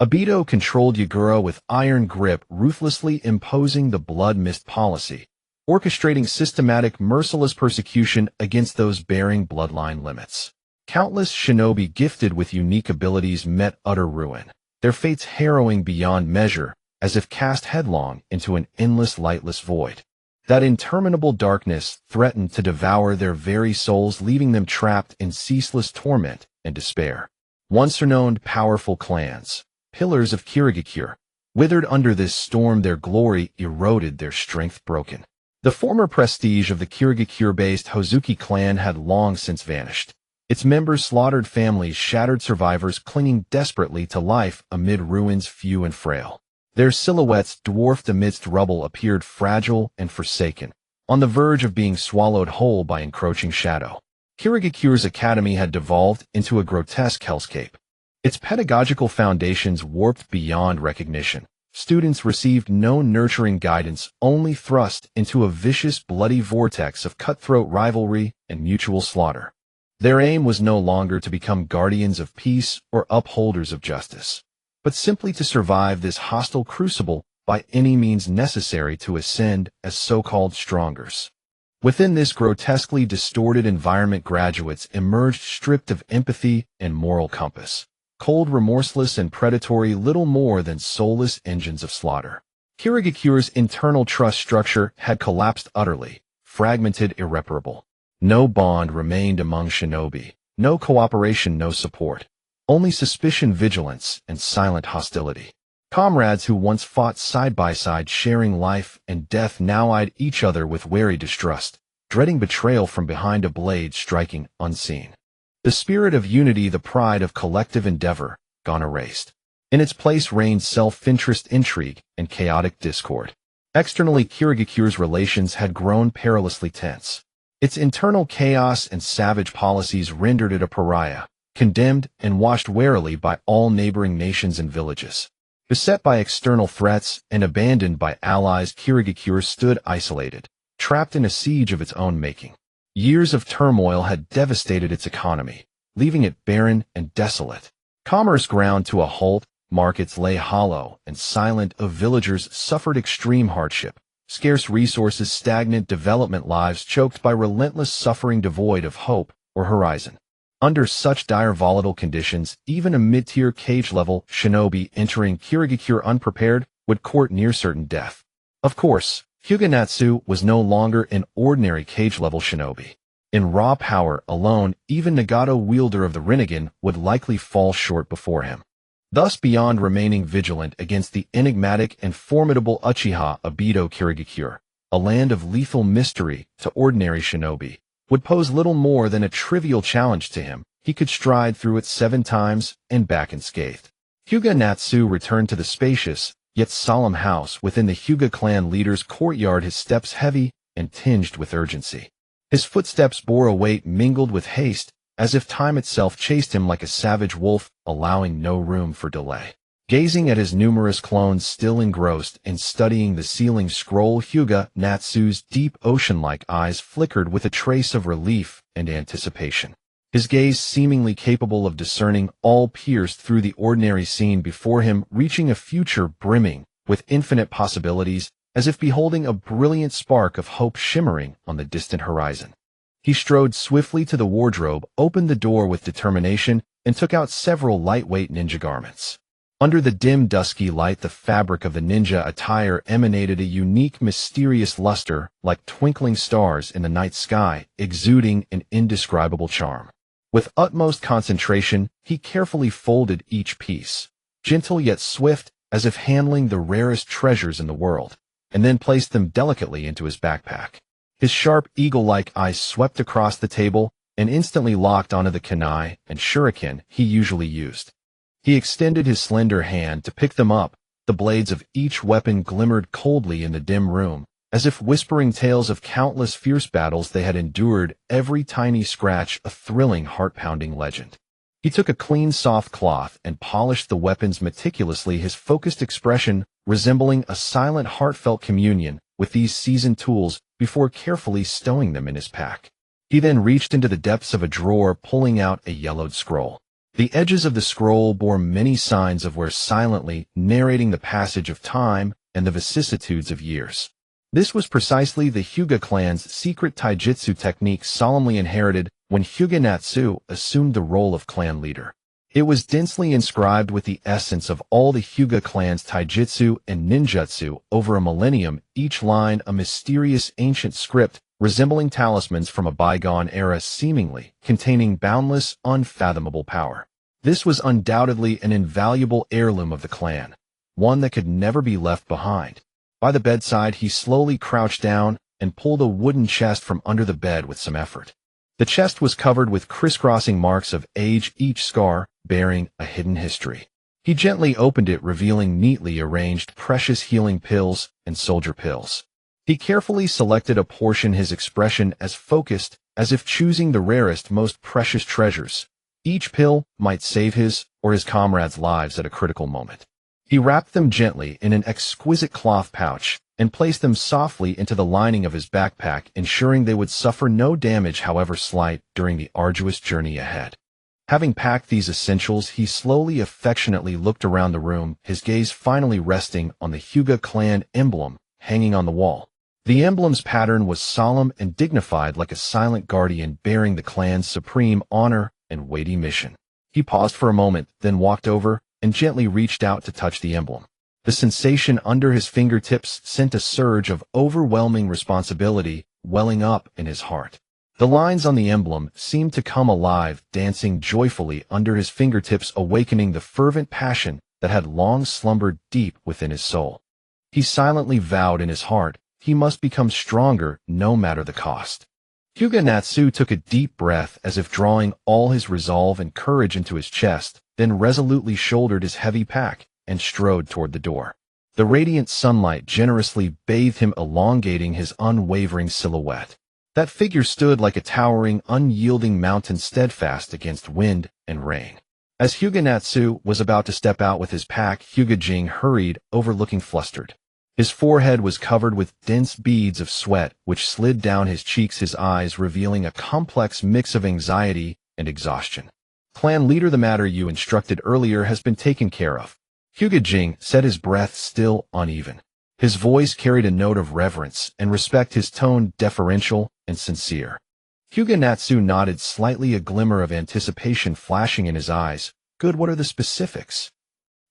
Obito controlled Yagura with iron grip, ruthlessly imposing the blood mist policy, orchestrating systematic, merciless persecution against those bearing bloodline limits. Countless shinobi gifted with unique abilities met utter ruin, their fates harrowing beyond measure, as if cast headlong into an endless, lightless void. That interminable darkness threatened to devour their very souls, leaving them trapped in ceaseless torment and despair. Once renowned, powerful clans, pillars of Kirigakure, withered under this storm, their glory eroded, their strength broken. The former prestige of the Kirigakure-based Hozuki clan had long since vanished. Its members slaughtered, families shattered, survivors clinging desperately to life amid ruins few and frail. Their silhouettes, dwarfed amidst rubble, appeared fragile and forsaken, on the verge of being swallowed whole by encroaching shadow. Kirigakure's academy had devolved into a grotesque hellscape. Its pedagogical foundations warped beyond recognition. Students received no nurturing guidance, only thrust into a vicious, bloody vortex of cutthroat rivalry and mutual slaughter. Their aim was no longer to become guardians of peace or upholders of justice, but simply to survive this hostile crucible by any means necessary to ascend as so-called strongers. Within this grotesquely distorted environment, graduates emerged stripped of empathy and moral compass, cold, remorseless, and predatory, little more than soulless engines of slaughter. Kirigakure's internal trust structure had collapsed utterly, fragmented, irreparable. No bond remained among shinobi, no cooperation, no support. Only suspicion, vigilance, and silent hostility. Comrades who once fought side by side, sharing life and death, now eyed each other with wary distrust, dreading betrayal from behind a blade striking unseen. The spirit of unity, the pride of collective endeavor, gone erased. In its place reigned self-interest, intrigue, and chaotic discord. Externally, Hyūga's relations had grown perilously tense. Its internal chaos and savage policies rendered it a pariah, condemned and watched warily by all neighboring nations and villages. Beset by external threats and abandoned by allies, Hyūga stood isolated, trapped in a siege of its own making. Years of turmoil had devastated its economy, leaving it barren and desolate. Commerce ground to a halt, markets lay hollow and silent, villagers suffered extreme hardship, scarce resources, stagnant development, lives choked by relentless suffering, devoid of hope or horizon. Under such dire volatile conditions, even a mid-tier cage-level shinobi entering Hyūga unprepared would court near certain death. Of course, Hyūga Natsu was no longer an ordinary cage-level shinobi. In raw power alone, even Nagato, wielder of the Rinnegan, would likely fall short before him. Thus, beyond remaining vigilant against the enigmatic and formidable Uchiha Obito, Hyūga, a land of lethal mystery to ordinary shinobi, would pose little more than a trivial challenge to him. He could stride through it 7 times and back unscathed. Hyūga Natsu returned to the spacious, yet solemn house within the Hyuga clan leader's courtyard, his steps heavy and tinged with urgency. His footsteps bore a weight mingled with haste, as if time itself chased him like a savage wolf, allowing no room for delay. Gazing at his numerous clones still engrossed in studying the sealing scroll, Hyūga Natsu's deep ocean-like eyes flickered with a trace of relief and anticipation. His gaze, seemingly capable of discerning all, pierced through the ordinary scene before him, reaching a future brimming with infinite possibilities, as if beholding a brilliant spark of hope shimmering on the distant horizon. He strode swiftly to the wardrobe, opened the door with determination, and took out several lightweight ninja garments. Under the dim, dusky light, the fabric of the ninja attire emanated a unique, mysterious luster, like twinkling stars in the night sky, exuding an indescribable charm. With utmost concentration, he carefully folded each piece, gentle yet swift, as if handling the rarest treasures in the world, and then placed them delicately into his backpack. His sharp, eagle-like eyes swept across the table and instantly locked onto the kunai and shuriken he usually used. He extended his slender hand to pick them up. The blades of each weapon glimmered coldly in the dim room, as if whispering tales of countless fierce battles they had endured, every tiny scratch a thrilling, heart-pounding legend. He took a clean, soft cloth and polished the weapons meticulously, his focused expression resembling a silent, heartfelt communion with these seasoned tools before carefully stowing them in his pack. He then reached into the depths of a drawer, pulling out a yellowed scroll. The edges of the scroll bore many signs of wear, silently narrating the passage of time and the vicissitudes of years. This was precisely the Hyuga clan's secret taijutsu technique, solemnly inherited when Hyūga Natsu assumed the role of clan leader. It was densely inscribed with the essence of all the Hyuga clan's taijutsu and ninjutsu over a millennium, each line a mysterious ancient script resembling talismans from a bygone era, seemingly containing boundless, unfathomable power. This was undoubtedly an invaluable heirloom of the clan, one that could never be left behind. By the bedside, he slowly crouched down and pulled a wooden chest from under the bed with some effort. The chest was covered with crisscrossing marks of age, each scar bearing a hidden history. He gently opened it, revealing neatly arranged precious healing pills and soldier pills. He carefully selected a portion, his expression as focused as if choosing the rarest, most precious treasures. Each pill might save his or his comrades' lives at a critical moment. He wrapped them gently in an exquisite cloth pouch and placed them softly into the lining of his backpack, ensuring they would suffer no damage, however slight, during the arduous journey ahead. Having packed these essentials, he slowly, affectionately looked around the room, his gaze finally resting on the Hyuga clan emblem hanging on the wall. The emblem's pattern was solemn and dignified, like a silent guardian bearing the clan's supreme honor and weighty mission. He paused for a moment, then walked over and gently reached out to touch the emblem. The sensation under his fingertips sent a surge of overwhelming responsibility welling up in his heart. The lines on the emblem seemed to come alive, dancing joyfully under his fingertips, awakening the fervent passion that had long slumbered deep within his soul. He silently vowed in his heart he must become stronger no matter the cost. Hyūga Natsu took a deep breath as if drawing all his resolve and courage into his chest, then resolutely shouldered his heavy pack and strode toward the door. The radiant sunlight generously bathed him, elongating his unwavering silhouette. That figure stood like a towering, unyielding mountain, steadfast against wind and rain. As Hyūga Natsu was about to step out with his pack, Hyūga hurried over, looking flustered. His forehead was covered with dense beads of sweat, which slid down his cheeks, his eyes revealing a complex mix of anxiety and exhaustion. Clan leader, the matter you instructed earlier has been taken care of. Hyūga said, his breath still uneven. His voice carried a note of reverence and respect, his tone deferential and sincere. Hyūga Natsu nodded slightly, a glimmer of anticipation flashing in his eyes. Good, what are the specifics?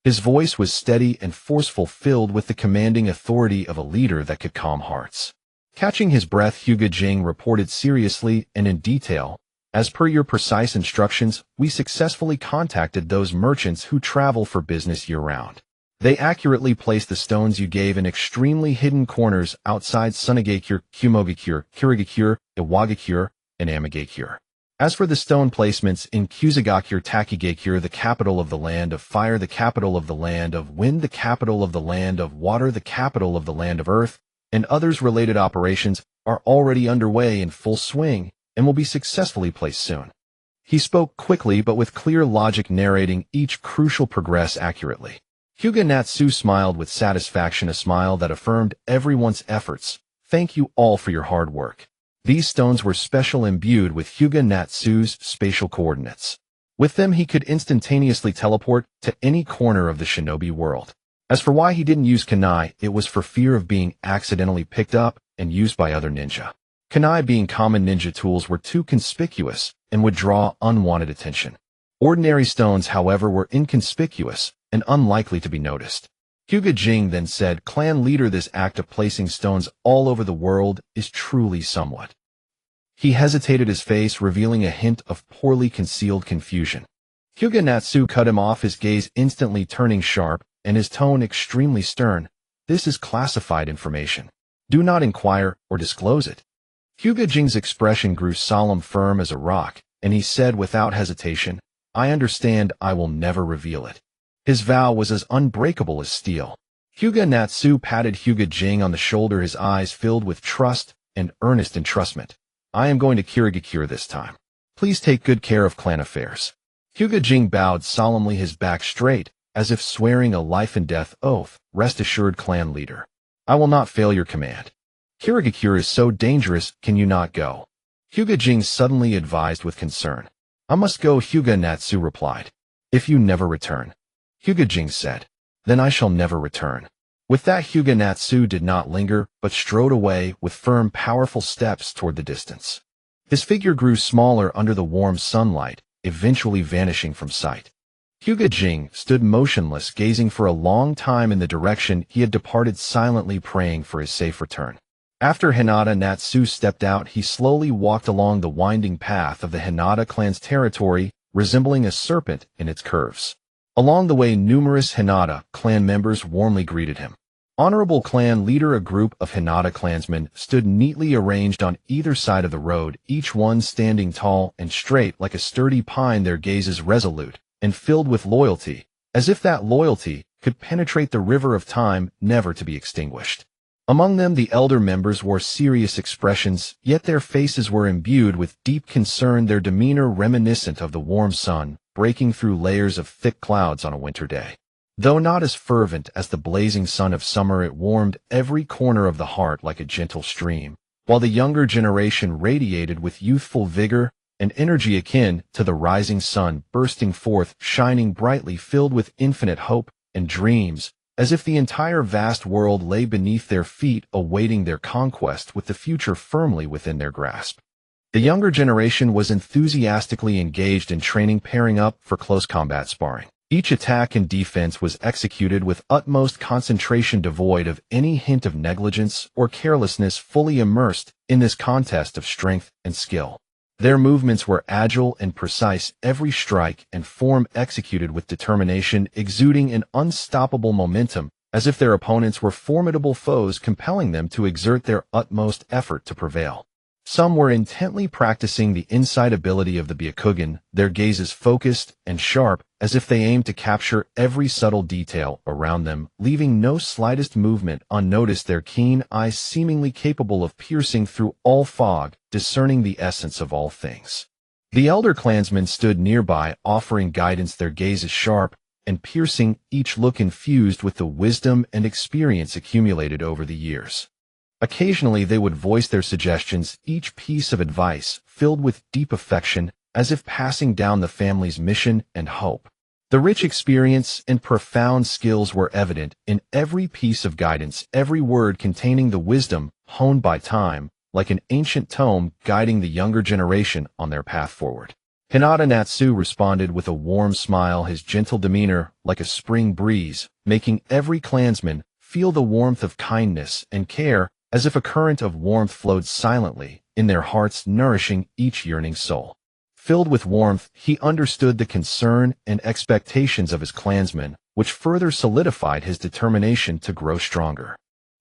His voice was steady and forceful, filled with the commanding authority of a leader that could calm hearts. Catching his breath, Hyūga reported seriously and in detail, as per your precise instructions, we successfully contacted those merchants who travel for business year-round. They accurately placed the stones you gave in extremely hidden corners outside Sunagakure, Kumogakure, Kirigakure, Iwagakure, and Amagakure. As for the stone placements in Kusagakure, Takigakure, the capital of the land of fire, the capital of the land of wind, the capital of the land of water, the capital of the land of earth, and others related operations are already underway in full swing and will be successfully placed soon. He spoke quickly but with clear logic, narrating each crucial progress accurately. Hyūga Natsu smiled with satisfaction, a smile that affirmed everyone's efforts. Thank you all for your hard work. These stones were special, imbued with Hyūga Natsu's spatial coordinates. With them he could instantaneously teleport to any corner of the shinobi world. As for why he didn't use kunai, it was for fear of being accidentally picked up and used by other ninja. Kunai, being common ninja tools, were too conspicuous and would draw unwanted attention. Ordinary stones, however, were inconspicuous and unlikely to be noticed. Hyūga then said, Clan leader, this act of placing stones all over the world is truly somewhat. He hesitated, his face revealing a hint of poorly concealed confusion. Hyūga Natsu cut him off, his gaze instantly turning sharp and his tone extremely stern. This is classified information. Do not inquire or disclose it. Hyūga expression grew solemn, firm as a rock, and he said without hesitation, I understand, I will never reveal it. His vow was as unbreakable as steel. Hyūga Natsu patted Hyūga on the shoulder, his eyes filled with trust and earnest entrustment. I am going to Kirigakure this time. Please take good care of clan affairs. Hyūga bowed solemnly, his back straight, as if swearing a life and death oath. Rest assured, clan leader. I will not fail your command. Kirigakure is so dangerous, can you not go? Hyūga suddenly advised with concern. I must go, Hyūga Natsu replied. If you never return. Hyūga said. Then I shall never return. With that, Hyūga Natsu did not linger, but strode away with firm, powerful steps toward the distance. His figure grew smaller under the warm sunlight, eventually vanishing from sight. Hyūga stood motionless, gazing for a long time in the direction he had departed, silently praying for his safe return. After Hinata Natsu stepped out, he slowly walked along the winding path of the Hinata clan's territory, resembling a serpent in its curves. Along the way, numerous Hinata clan members warmly greeted him. Honorable clan leader, a group of Hinata clansmen stood neatly arranged on either side of the road, each one standing tall and straight like a sturdy pine, their gazes resolute and filled with loyalty, as if that loyalty could penetrate the river of time, never to be extinguished. Among them, the elder members wore serious expressions, yet their faces were imbued with deep concern, their demeanor reminiscent of the warm sun breaking through layers of thick clouds on a winter day. Though not as fervent as the blazing sun of summer, it warmed every corner of the heart like a gentle stream, while the younger generation radiated with youthful vigor and energy akin to the rising sun bursting forth, shining brightly, filled with infinite hope and dreams, as if the entire vast world lay beneath their feet, awaiting their conquest with the future firmly within their grasp. The younger generation was enthusiastically engaged in training, pairing up for close combat sparring. Each attack and defense was executed with utmost concentration, devoid of any hint of negligence or carelessness, fully immersed in this contest of strength and skill. Their movements were agile and precise, every strike and form executed with determination, exuding an unstoppable momentum, as if their opponents were formidable foes, compelling them to exert their utmost effort to prevail. Some were intently practicing the inside ability of the Byakugan, their gazes focused and sharp, as if they aimed to capture every subtle detail around them, leaving no slightest movement unnoticed, their keen eyes seemingly capable of piercing through all fog, discerning the essence of all things. The elder clansmen stood nearby, offering guidance, their gazes sharp and piercing, each look infused with the wisdom and experience accumulated over the years. Occasionally they would voice their suggestions, each piece of advice filled with deep affection, as if passing down the family's mission and hope. The rich experience and profound skills were evident in every piece of guidance, every word containing the wisdom honed by time, like an ancient tome guiding the younger generation on their path forward. Hyūga Natsu responded with a warm smile, his gentle demeanor like a spring breeze, making every clansman feel the warmth of kindness and care, as if a current of warmth flowed silently in their hearts, nourishing each yearning soul. Filled with warmth, he understood the concern and expectations of his clansmen, which further solidified his determination to grow stronger.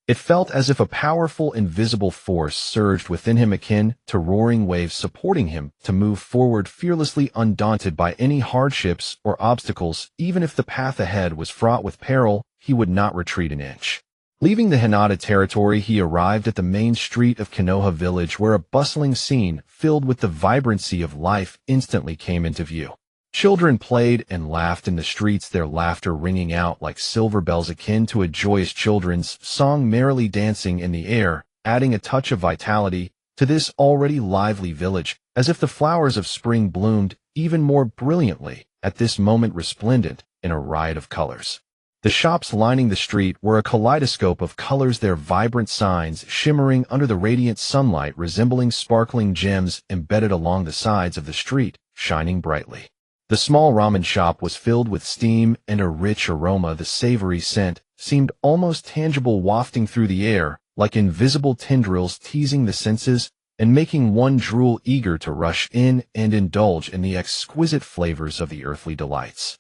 It felt as if a powerful invisible force surged within him, akin to roaring waves, supporting him to move forward fearlessly, undaunted by any hardships or obstacles. Even if the path ahead was fraught with peril, he would not retreat an inch. Leaving the Hinata territory, he arrived at the main street of Konoha village, where a bustling scene filled with the vibrancy of life instantly came into view. Children played and laughed in the streets, their laughter ringing out like silver bells, akin to a joyous children's song, merrily dancing in the air, adding a touch of vitality to this already lively village, as if the flowers of spring bloomed even more brilliantly at this moment, resplendent in a riot of colors. The shops lining the street were a kaleidoscope of colors, their vibrant signs shimmering under the radiant sunlight, resembling sparkling gems embedded along the sides of the street, shining brightly. The small ramen shop was filled with steam and a rich aroma. The savory scent seemed almost tangible, wafting through the air like invisible tendrils, teasing the senses and making one drool, eager to rush in and indulge in the exquisite flavors of the earthly delights.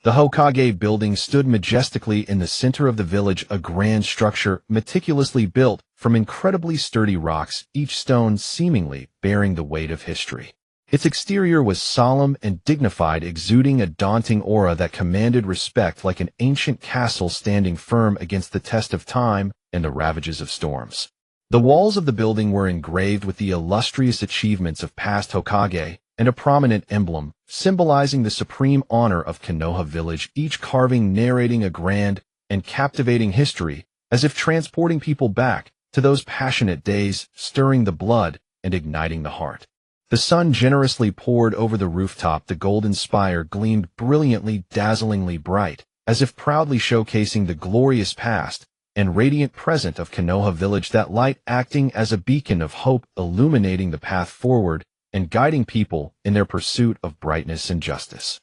The Hokage building stood majestically in the center of the village, a grand structure meticulously built from incredibly sturdy rocks, each stone seemingly bearing the weight of history. Its exterior was solemn and dignified, exuding a daunting aura that commanded respect, like an ancient castle standing firm against the test of time and the ravages of storms. The walls of the building were engraved with the illustrious achievements of past Hokage, and a prominent emblem, symbolizing the supreme honor of Konoha village, each carving narrating a grand and captivating history, as if transporting people back to those passionate days, stirring the blood and igniting the heart. The sun generously poured over the rooftop, the golden spire gleamed brilliantly, dazzlingly bright, as if proudly showcasing the glorious past and radiant present of Konoha village, that light acting as a beacon of hope, illuminating the path forward and guiding people in their pursuit of brightness and justice.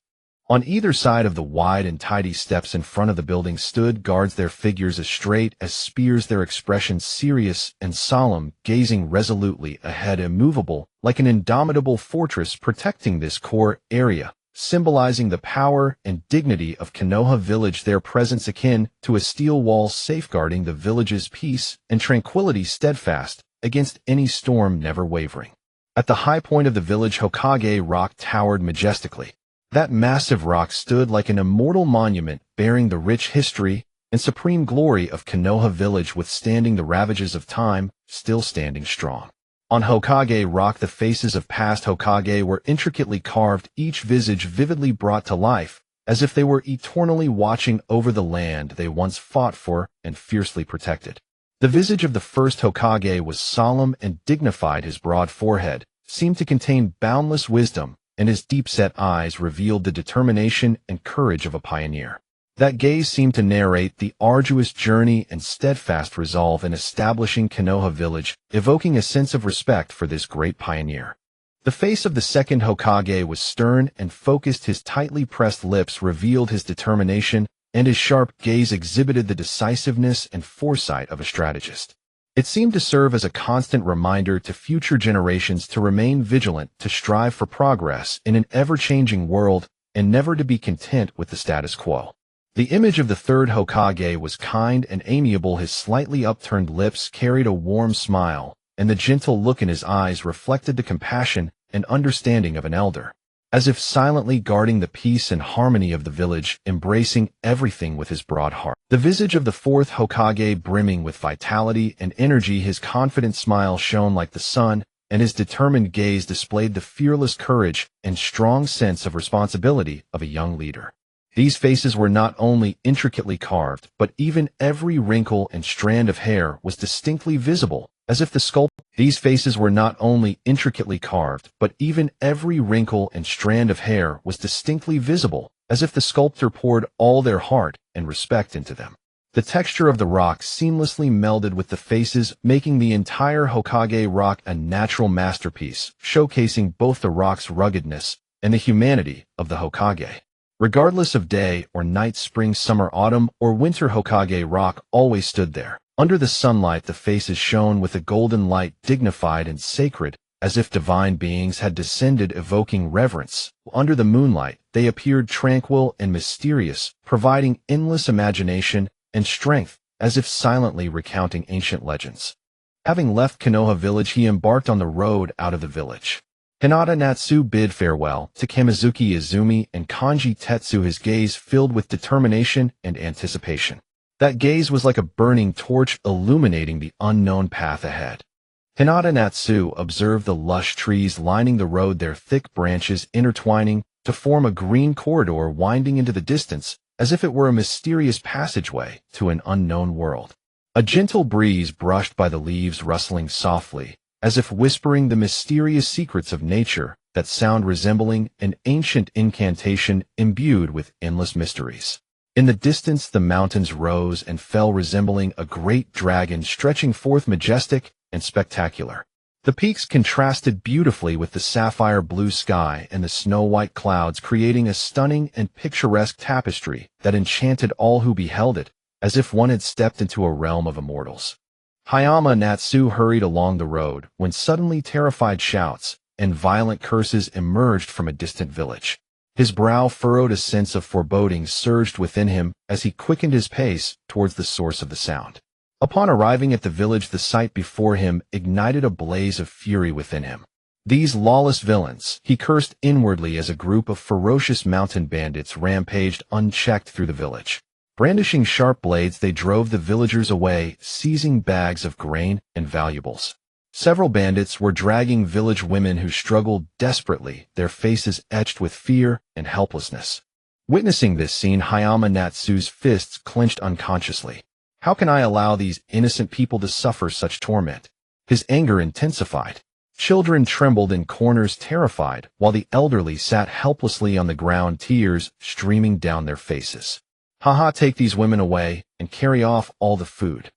On either side of the wide and tidy steps in front of the building stood guards, their figures as straight as spears, their expressions serious and solemn, gazing resolutely ahead, immovable, like an indomitable fortress protecting this core area, symbolizing the power and dignity of Konoha village, their presence akin to a steel wall safeguarding the village's peace and tranquility, steadfast against any storm, never wavering. At the high point of the village, Hokage Rock towered majestically. That massive rock stood like an immortal monument, bearing the rich history and supreme glory of Konoha village, withstanding the ravages of time, still standing strong. On Hokage Rock, the faces of past Hokage were intricately carved, each visage vividly brought to life, as if they were eternally watching over the land they once fought for and fiercely protected. The visage of the first Hokage was solemn and dignified, his broad forehead seemed to contain boundless wisdom, and his deep-set eyes revealed the determination and courage of a pioneer. That gaze seemed to narrate the arduous journey and steadfast resolve in establishing Konoha village, evoking a sense of respect for this great pioneer. The face of the second Hokage was stern and focused. His tightly pressed lips revealed his determination, and his sharp gaze exhibited the decisiveness and foresight of a strategist. It seemed to serve as a constant reminder to future generations to remain vigilant, to strive for progress in an ever-changing world, and never to be content with the status quo. The image of the third Hokage was kind and amiable. His slightly upturned lips carried a warm smile, and the gentle look in his eyes reflected the compassion and understanding of an elder. As if silently guarding the peace and harmony of the village, embracing everything with his broad heart. The visage of the fourth Hokage brimming with vitality and energy, his confident smile shone like the sun, and his determined gaze displayed the fearless courage and strong sense of responsibility of a young leader. These faces were not only intricately carved, but even every wrinkle and strand of hair was distinctly visible, as if the sculptor. These faces were not only intricately carved, but even every wrinkle and strand of hair was distinctly visible, as if the sculptor poured all their heart and respect into them. The texture of the rock seamlessly melded with the faces, making the entire Hokage rock a natural masterpiece, showcasing both the rock's ruggedness and the humanity of the Hokage. Regardless of day or night, spring, summer, autumn, or winter, Hokage rock always stood there. Under the sunlight, the faces shone with a golden light, dignified and sacred, as if divine beings had descended, evoking reverence. Under the moonlight, they appeared tranquil and mysterious, providing endless imagination and strength, as if silently recounting ancient legends. Having left Konoha village, he embarked on the road out of the village. Hyūga Natsu bid farewell to Kamizuki Izumi and Kanji Tetsu, his gaze filled with determination and anticipation. That gaze was like a burning torch illuminating the unknown path ahead. Hyūga Natsu observed the lush trees lining the road, their thick branches intertwining to form a green corridor winding into the distance, as if it were a mysterious passageway to an unknown world. A gentle breeze brushed by the leaves, rustling softly, as if whispering the mysterious secrets of nature, that sound resembling an ancient incantation imbued with endless mysteries. In the distance, the mountains rose and fell, resembling a great dragon stretching forth, majestic and spectacular. The peaks contrasted beautifully with the sapphire blue sky and the snow-white clouds, creating a stunning and picturesque tapestry that enchanted all who beheld it, as if one had stepped into a realm of immortals. Hyūga Natsu hurried along the road when suddenly terrified shouts and violent curses emerged from a distant village. His brow furrowed, a sense of foreboding surged within him as he quickened his pace towards the source of the sound. Upon arriving at the village, the sight before him ignited a blaze of fury within him. These lawless villains, he cursed inwardly, as a group of ferocious mountain bandits rampaged unchecked through the village. Brandishing sharp blades, they drove the villagers away, seizing bags of grain and valuables. Several bandits were dragging village women who struggled desperately, their faces etched with fear and helplessness. Witnessing this scene, Hyūga Natsu's fists clenched unconsciously. How can I allow these innocent people to suffer such torment? His anger intensified. Children trembled in corners, terrified, while the elderly sat helplessly on the ground, tears streaming down their faces. Take these women away and carry off all the food.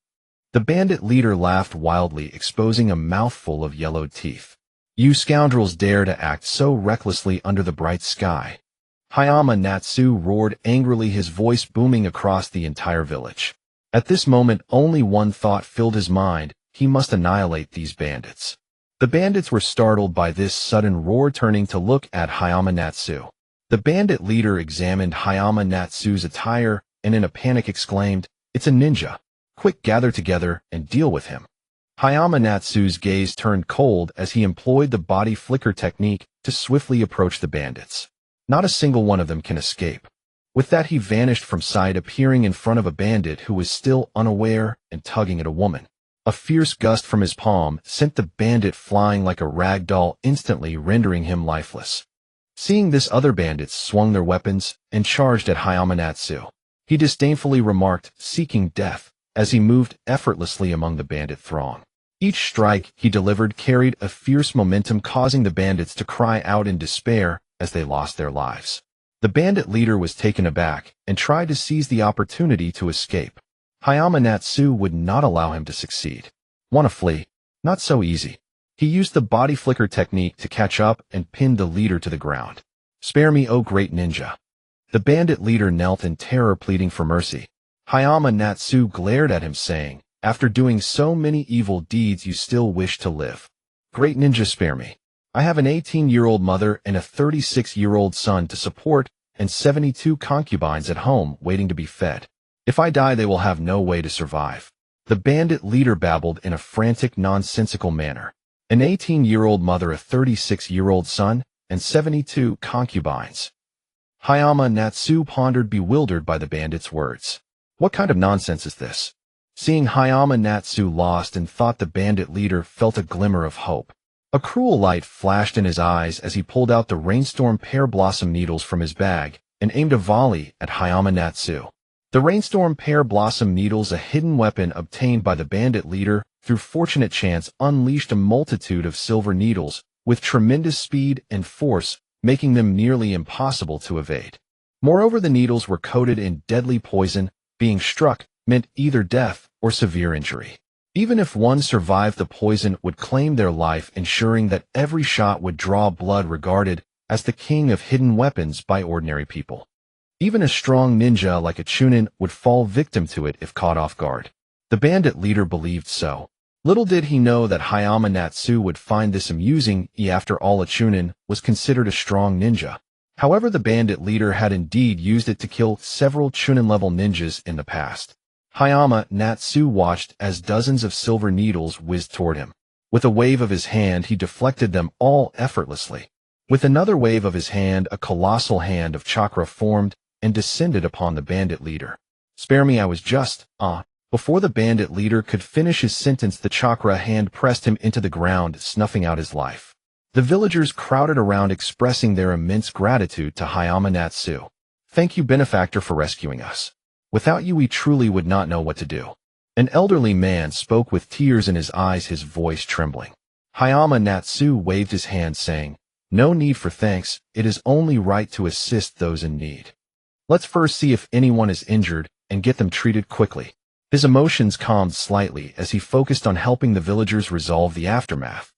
The bandit leader laughed wildly, exposing a mouthful of yellowed teeth. You scoundrels dare to act so recklessly under the bright sky. Hyūga Natsu roared angrily, his voice booming across the entire village. At this moment, only one thought filled his mind: he must annihilate these bandits. The bandits were startled by this sudden roar, turning to look at Hyūga Natsu. The bandit leader examined Hyūga Natsu's attire and in a panic exclaimed, "It's a ninja. Quick, gather together and deal with him." Hyūga Natsu's gaze turned cold as he employed the body flicker technique to swiftly approach the bandits. Not a single one of them can escape. With that, he vanished from sight, appearing in front of a bandit who was still unaware and tugging at a woman. A fierce gust from his palm sent the bandit flying like a rag doll, instantly rendering him lifeless. Seeing this, other bandits swung their weapons and charged at Hyūga Natsu. He disdainfully remarked, seeking death, as he moved effortlessly among the bandit throng. Each strike he delivered carried a fierce momentum, causing the bandits to cry out in despair as they lost their lives. The bandit leader was taken aback and tried to seize the opportunity to escape. Hyūga Natsu would not allow him to succeed. Want to flee? Not so easy. He used the body flicker technique to catch up and pin the leader to the ground. "Spare me, O great ninja." The bandit leader knelt in terror, pleading for mercy. Hyūga Natsu glared at him, saying, "After doing so many evil deeds, you still wish to live. Great ninja, spare me. I have an 18-year-old mother and a 36-year-old son to support, and 72 concubines at home waiting to be fed. If I die, they will have no way to survive." The bandit leader babbled in a frantic, nonsensical manner. An 18-year-old mother, a 36-year-old son, and 72 concubines. Hyūga Natsu pondered, bewildered by the bandit's words. What kind of nonsense is this? Seeing Hyūga Natsu lost and thought, the bandit leader felt a glimmer of hope. A cruel light flashed in his eyes as he pulled out the rainstorm pear blossom needles from his bag and aimed a volley at Hyūga Natsu. The rainstorm pear blossom needles, a hidden weapon obtained by the bandit leader through fortunate chance, unleashed a multitude of silver needles with tremendous speed and force, making them nearly impossible to evade. Moreover, the needles were coated in deadly poison. Being struck meant either death or severe injury. Even if one survived, the poison would claim their life, ensuring that every shot would draw blood, regarded as the king of hidden weapons by ordinary people. Even a strong ninja like a Chunin would fall victim to it if caught off guard. The bandit leader believed so. Little did he know that Hyūga Natsu would find this amusing. After all, a Chunin was considered a strong ninja. However, the bandit leader had indeed used it to kill several Chunin-level ninjas in the past. Hyūga Natsu watched as dozens of silver needles whizzed toward him. With a wave of his hand, he deflected them all effortlessly. With another wave of his hand, a colossal hand of chakra formed and descended upon the bandit leader. "Spare me, I was just, Before the bandit leader could finish his sentence, the chakra hand pressed him into the ground, snuffing out his life. The villagers crowded around, expressing their immense gratitude to Hyūga Natsu. "Thank you, benefactor, for rescuing us. Without you, we truly would not know what to do." An elderly man spoke with tears in his eyes, his voice trembling. Hyūga Natsu waved his hand, saying, "No need for thanks. It is only right to assist those in need. Let's first see if anyone is injured and get them treated quickly." His emotions calmed slightly as he focused on helping the villagers resolve the aftermath.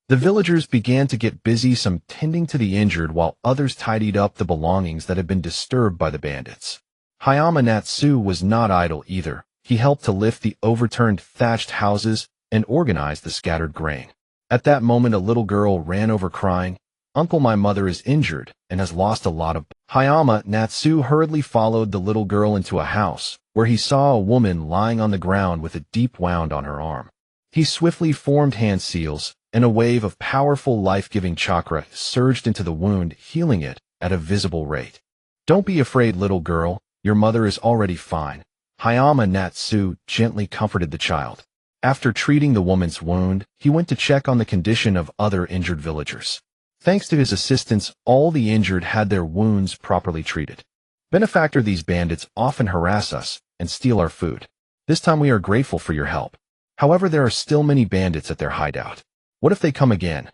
The villagers began to get busy, some tending to the injured while others tidied up the belongings that had been disturbed by the bandits. Hyūga Natsu was not idle either. He helped to lift the overturned thatched houses and organize the scattered grain. At that moment, a little girl ran over crying, "Uncle, my mother is injured and has lost a lot of..." Hyūga Natsu hurriedly followed the little girl into a house, where he saw a woman lying on the ground with a deep wound on her arm. He swiftly formed hand seals, and a wave of powerful life-giving chakra surged into the wound, healing it at a visible rate. "Don't be afraid, little girl. Your mother is already fine." Hyūga Natsu gently comforted the child. After treating the woman's wound, he went to check on the condition of other injured villagers. Thanks to his assistance, all the injured had their wounds properly treated. "Benefactor, these bandits often harass us and steal our food. This time we are grateful for your help. However, there are still many bandits at their hideout. What if they come again?"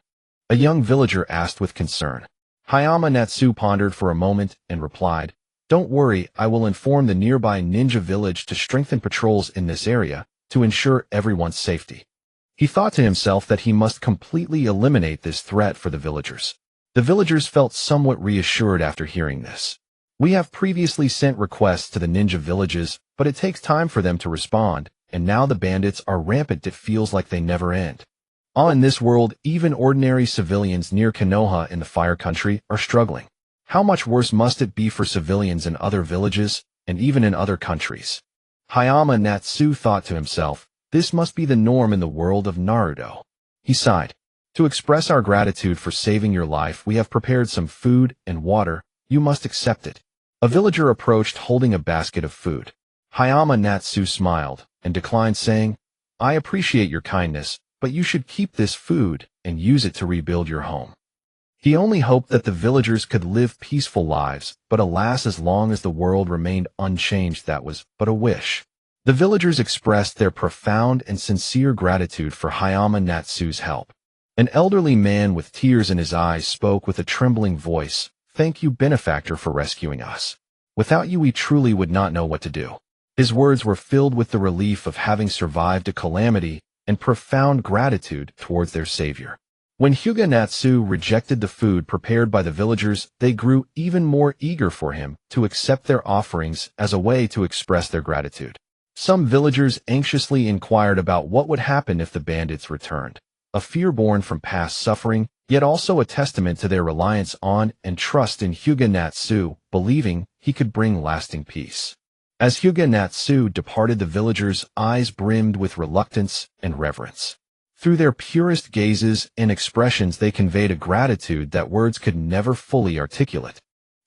a young villager asked with concern. Hyūga Natsu pondered for a moment and replied, "Don't worry, I will inform the nearby ninja village to strengthen patrols in this area to ensure everyone's safety." He thought to himself that he must completely eliminate this threat for the villagers. The villagers felt somewhat reassured after hearing this. "We have previously sent requests to the ninja villages, but it takes time for them to respond, and now the bandits are rampant. It feels like they never end. In this world, even ordinary civilians near Konoha in the Fire Country are struggling. How much worse must it be for civilians in other villages, and even in other countries?" Hyūga Natsu thought to himself, "This must be the norm in the world of Naruto." He sighed. "To express our gratitude for saving your life, we have prepared some food and water. You must accept it." A villager approached holding a basket of food. Hyūga Natsu smiled and declined, saying, "I appreciate your kindness, but you should keep this food and use it to rebuild your home." He only hoped that the villagers could live peaceful lives, but alas, as long as the world remained unchanged, that was but a wish. The villagers expressed their profound and sincere gratitude for Hyūga Natsu's help. An elderly man with tears in his eyes spoke with a trembling voice, "Thank you, benefactor, for rescuing us. Without you, we truly would not know what to do." His words were filled with the relief of having survived a calamity and profound gratitude towards their savior. When Hyūga Natsu rejected the food prepared by the villagers, they grew even more eager for him to accept their offerings as a way to express their gratitude. Some villagers anxiously inquired about what would happen if the bandits returned, a fear born from past suffering, yet also a testament to their reliance on and trust in Hyūga Natsu, believing he could bring lasting peace. As Hyūga Natsu departed, the villagers' eyes brimmed with reluctance and reverence. Through their purest gazes and expressions, they conveyed a gratitude that words could never fully articulate.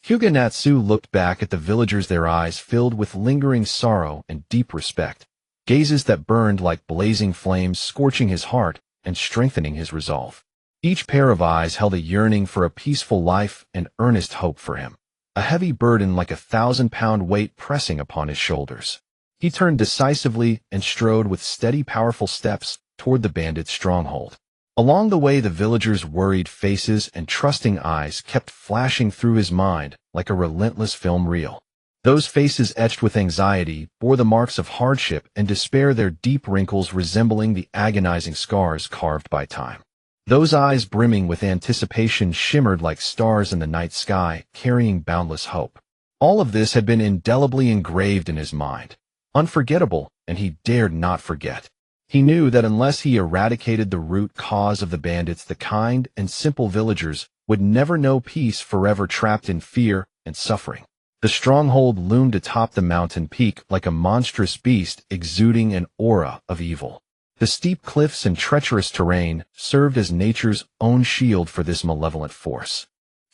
Hyūga Natsu looked back at the villagers, their eyes filled with lingering sorrow and deep respect, gazes that burned like blazing flames, scorching his heart and strengthening his resolve. Each pair of eyes held a yearning for a peaceful life and earnest hope for him, a heavy burden like a 1,000-pound weight pressing upon his shoulders. He turned decisively and strode with steady, powerful steps toward the bandits' stronghold. Along the way, the villagers' worried faces and trusting eyes kept flashing through his mind like a relentless film reel. Those faces, etched with anxiety, bore the marks of hardship and despair, their deep wrinkles resembling the agonizing scars carved by time. Those eyes, brimming with anticipation, shimmered like stars in the night sky, carrying boundless hope. All of this had been indelibly engraved in his mind. Unforgettable, and he dared not forget. He knew that unless he eradicated the root cause of the bandits, the kind and simple villagers would never know peace, forever trapped in fear and suffering. The stronghold loomed atop the mountain peak like a monstrous beast, exuding an aura of evil. The steep cliffs and treacherous terrain served as nature's own shield for this malevolent force.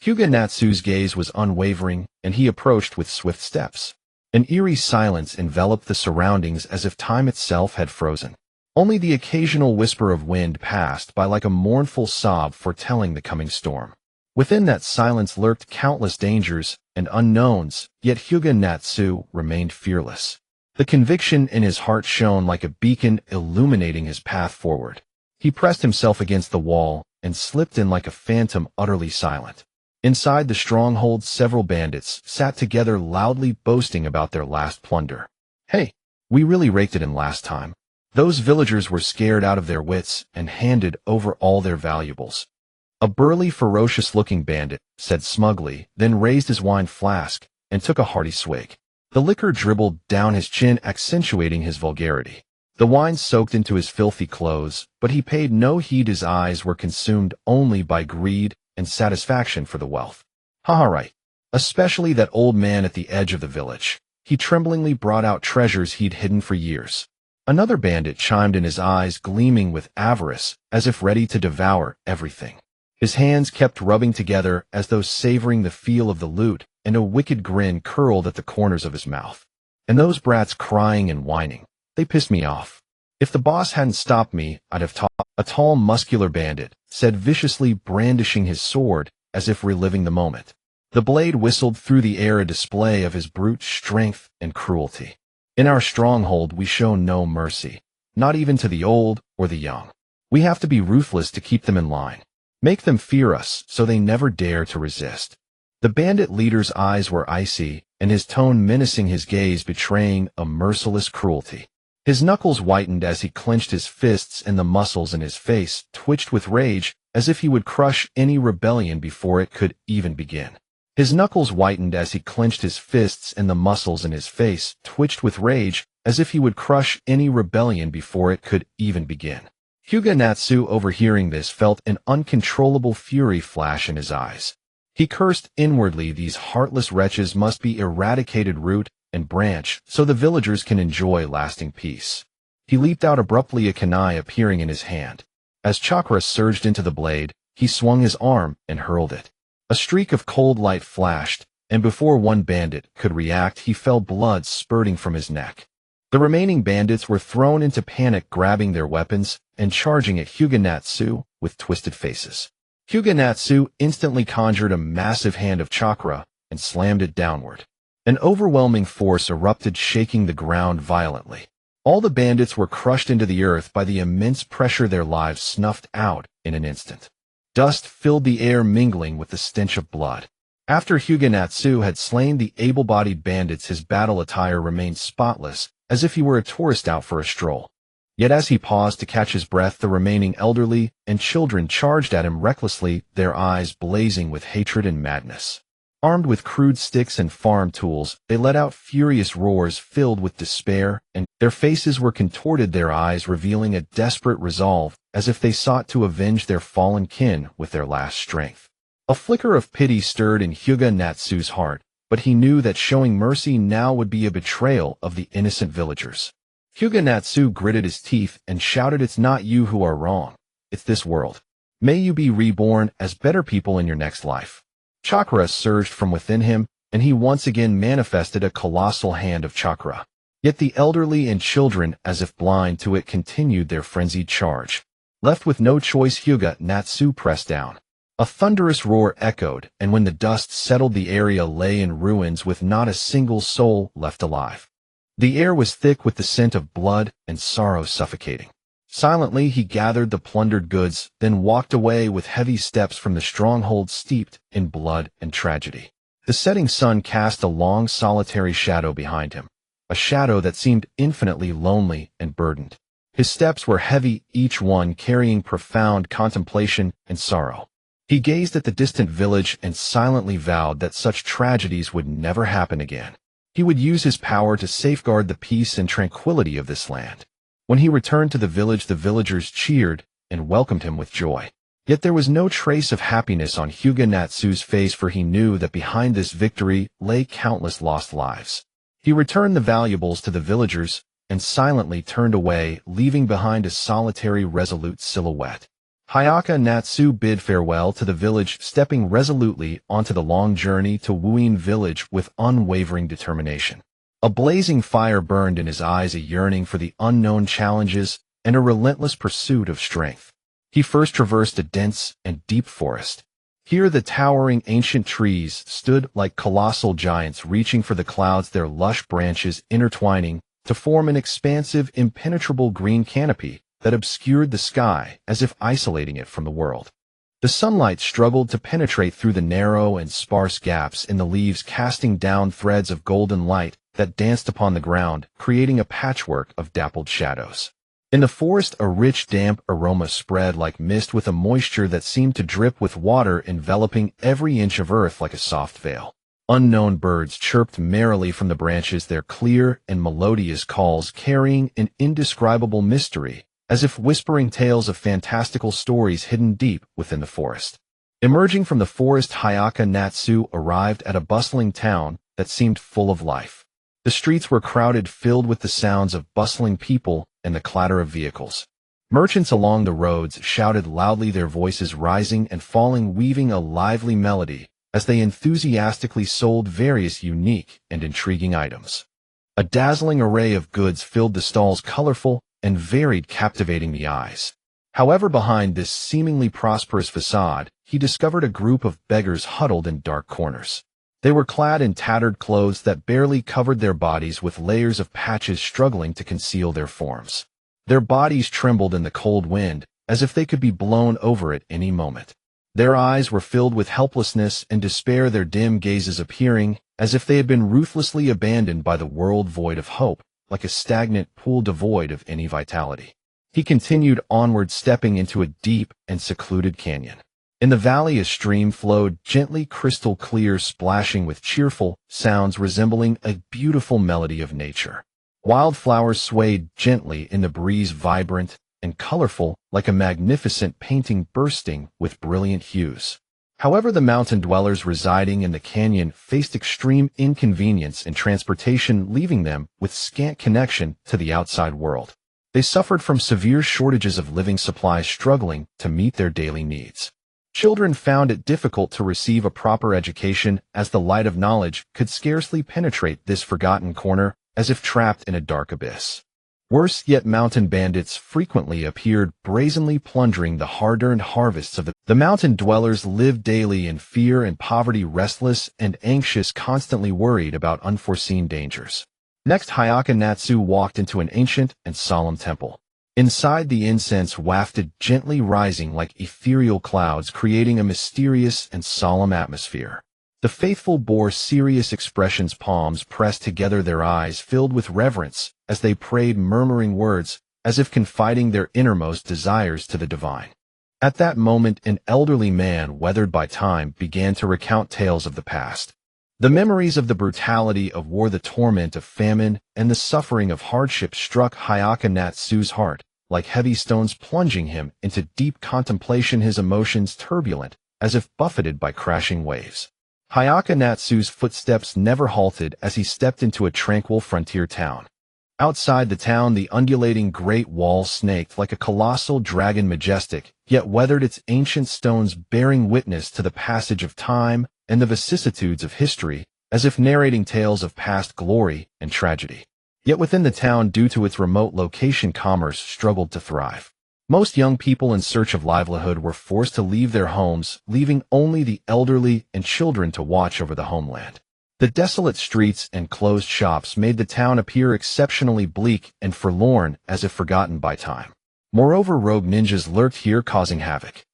Hyūga Natsu's gaze was unwavering, and he approached with swift steps. An eerie silence enveloped the surroundings, as if time itself had frozen. Only the occasional whisper of wind passed by like a mournful sob foretelling the coming storm. Within that silence lurked countless dangers and unknowns, yet Hyūga Natsu remained fearless. The conviction in his heart shone like a beacon, illuminating his path forward. He pressed himself against the wall and slipped in like a phantom, utterly silent. Inside the stronghold, several bandits sat together, loudly boasting about their last plunder. "Hey, we really raked it in last time." Those villagers were scared out of their wits and handed over all their valuables. A burly, ferocious-looking bandit said smugly, then raised his wine flask and took a hearty swig. The liquor dribbled down his chin, accentuating his vulgarity. The wine soaked into his filthy clothes, but he paid no heed. His eyes were consumed only by greed and satisfaction for the wealth. "Ha, right. Especially that old man at the edge of the village. He tremblingly brought out treasures he'd hidden for years." Another bandit chimed in, his eyes gleaming with avarice, as if ready to devour everything. His hands kept rubbing together as though savoring the feel of the loot, and a wicked grin curled at the corners of his mouth. "And those brats crying and whining. They pissed me off. If the boss hadn't stopped me, I'd have taught." A tall, muscular bandit said viciously, brandishing his sword as if reliving the moment. The blade whistled through the air, a display of his brute strength and cruelty. "In our stronghold, we show no mercy, not even to the old or the young. We have to be ruthless to keep them in line. Make them fear us so they never dare to resist." The bandit leader's eyes were icy, and his tone menacing, his gaze betraying a merciless cruelty. His knuckles whitened as he clenched his fists, and the muscles in his face twitched with rage, as if he would crush any rebellion before it could even begin. His knuckles whitened as he clenched his fists, and the muscles in his face twitched with rage, as if he would crush any rebellion before it could even begin. Hyūga Natsu, overhearing this, felt an uncontrollable fury flash in his eyes. He cursed inwardly. These heartless wretches must be eradicated root and branch so the villagers can enjoy lasting peace. He leaped out abruptly, a kunai appearing in his hand. As chakra surged into the blade, he swung his arm and hurled it. A streak of cold light flashed, and before one bandit could react, he fell, blood spurting from his neck. The remaining bandits were thrown into panic, grabbing their weapons and charging at Hyūga Natsu with twisted faces. Hyūga Natsu instantly conjured a massive hand of chakra and slammed it downward. An overwhelming force erupted, shaking the ground violently. All the bandits were crushed into the earth by the immense pressure, their lives snuffed out in an instant. Dust filled the air, mingling with the stench of blood. After Hyūga Natsu had slain the able-bodied bandits, his battle attire remained spotless, as if he were a tourist out for a stroll. Yet as he paused to catch his breath, the remaining elderly and children charged at him recklessly, their eyes blazing with hatred and madness. Armed with crude sticks and farm tools, they let out furious roars filled with despair, and their faces were contorted, their eyes revealing a desperate resolve, as if they sought to avenge their fallen kin with their last strength. A flicker of pity stirred in Hyūga Natsu's heart, but he knew that showing mercy now would be a betrayal of the innocent villagers. Hyūga Natsu gritted his teeth and shouted, "It's not you who are wrong. It's this world. May you be reborn as better people in your next life." Chakra surged from within him, and he once again manifested a colossal hand of chakra. Yet the elderly and children, as if blind to it, continued their frenzied charge. Left with no choice, Hyūga Natsu pressed down. A thunderous roar echoed, and when the dust settled, the area lay in ruins with not a single soul left alive. The air was thick with the scent of blood and sorrow suffocating. Silently he gathered the plundered goods, then walked away with heavy steps from the stronghold steeped in blood and tragedy. The setting sun cast a long solitary shadow behind him, a shadow that seemed infinitely lonely and burdened. His steps were heavy, each one carrying profound contemplation and sorrow. He gazed at the distant village and silently vowed that such tragedies would never happen again. He would use his power to safeguard the peace and tranquility of this land. When he returned to the village, the villagers cheered and welcomed him with joy. Yet there was no trace of happiness on Hyūga Natsu's face, for he knew that behind this victory lay countless lost lives. He returned the valuables to the villagers and silently turned away, leaving behind a solitary, resolute silhouette. Hyūga Natsu bid farewell to the village, stepping resolutely onto the long journey to Wuin village with unwavering determination. A blazing fire burned in his eyes, a yearning for the unknown challenges and a relentless pursuit of strength. He first traversed a dense and deep forest. Here the towering ancient trees stood like colossal giants, reaching for the clouds, their lush branches intertwining to form an expansive, impenetrable green canopy that obscured the sky as if isolating it from the world. The sunlight struggled to penetrate through the narrow and sparse gaps in the leaves, casting down threads of golden light that danced upon the ground, creating a patchwork of dappled shadows. In the forest, a rich, damp aroma spread like mist, with a moisture that seemed to drip with water, enveloping every inch of earth like a soft veil. Unknown birds chirped merrily from the branches, their clear and melodious calls carrying an indescribable mystery, as if whispering tales of fantastical stories hidden deep within the forest. Emerging from the forest, Hyūga Natsu arrived at a bustling town that seemed full of life. The streets were crowded, filled with the sounds of bustling people and the clatter of vehicles. Merchants along the roads shouted loudly, their voices rising and falling, weaving a lively melody as they enthusiastically sold various unique and intriguing items. A dazzling array of goods filled the stalls, colorful and varied, captivating the eyes. However, behind this seemingly prosperous facade, he discovered a group of beggars huddled in dark corners. They were clad in tattered clothes that barely covered their bodies, with layers of patches struggling to conceal their forms. Their bodies trembled in the cold wind, as if they could be blown over at any moment. Their eyes were filled with helplessness and despair, their dim gazes appearing as if they had been ruthlessly abandoned by the world, void of hope, like a stagnant pool devoid of any vitality. He continued onward, stepping into a deep and secluded canyon. In the valley, a stream flowed gently, crystal clear, splashing with cheerful sounds resembling a beautiful melody of nature. Wildflowers swayed gently in the breeze, vibrant and colorful, like a magnificent painting bursting with brilliant hues. However, the mountain dwellers residing in the canyon faced extreme inconvenience in transportation, leaving them with scant connection to the outside world. They suffered from severe shortages of living supplies, struggling to meet their daily needs. Children found it difficult to receive a proper education, as the light of knowledge could scarcely penetrate this forgotten corner, as if trapped in a dark abyss. Worse yet, mountain bandits frequently appeared, brazenly plundering the hard-earned harvests of the mountain dwellers lived daily in fear and poverty, restless and anxious, constantly worried about unforeseen dangers. Next, Hyūga Natsu walked into an ancient and solemn temple. Inside, the incense wafted gently, rising like ethereal clouds, creating a mysterious and solemn atmosphere. The faithful bore serious expressions, palms pressed together, their eyes filled with reverence as they prayed, murmuring words as if confiding their innermost desires to the divine. At that moment, an elderly man, weathered by time, began to recount tales of the past. The memories of the brutality of war, the torment of famine, and the suffering of hardship struck Hyūga Natsu's heart, like heavy stones, plunging him into deep contemplation, his emotions turbulent, as if buffeted by crashing waves. Hyūga Natsu's footsteps never halted as he stepped into a tranquil frontier town. Outside the town, the undulating great wall snaked like a colossal dragon, majestic, yet weathered, its ancient stones bearing witness to the passage of time and the vicissitudes of history, as if narrating tales of past glory and tragedy. Yet within the town, due to its remote location, commerce struggled to thrive. Most young people in search of livelihood were forced to leave their homes, leaving only the elderly and children to watch over the homeland. The desolate streets and closed shops made the town appear exceptionally bleak and forlorn, as if forgotten by time. Moreover, rogue ninjas lurked here, causing havoc.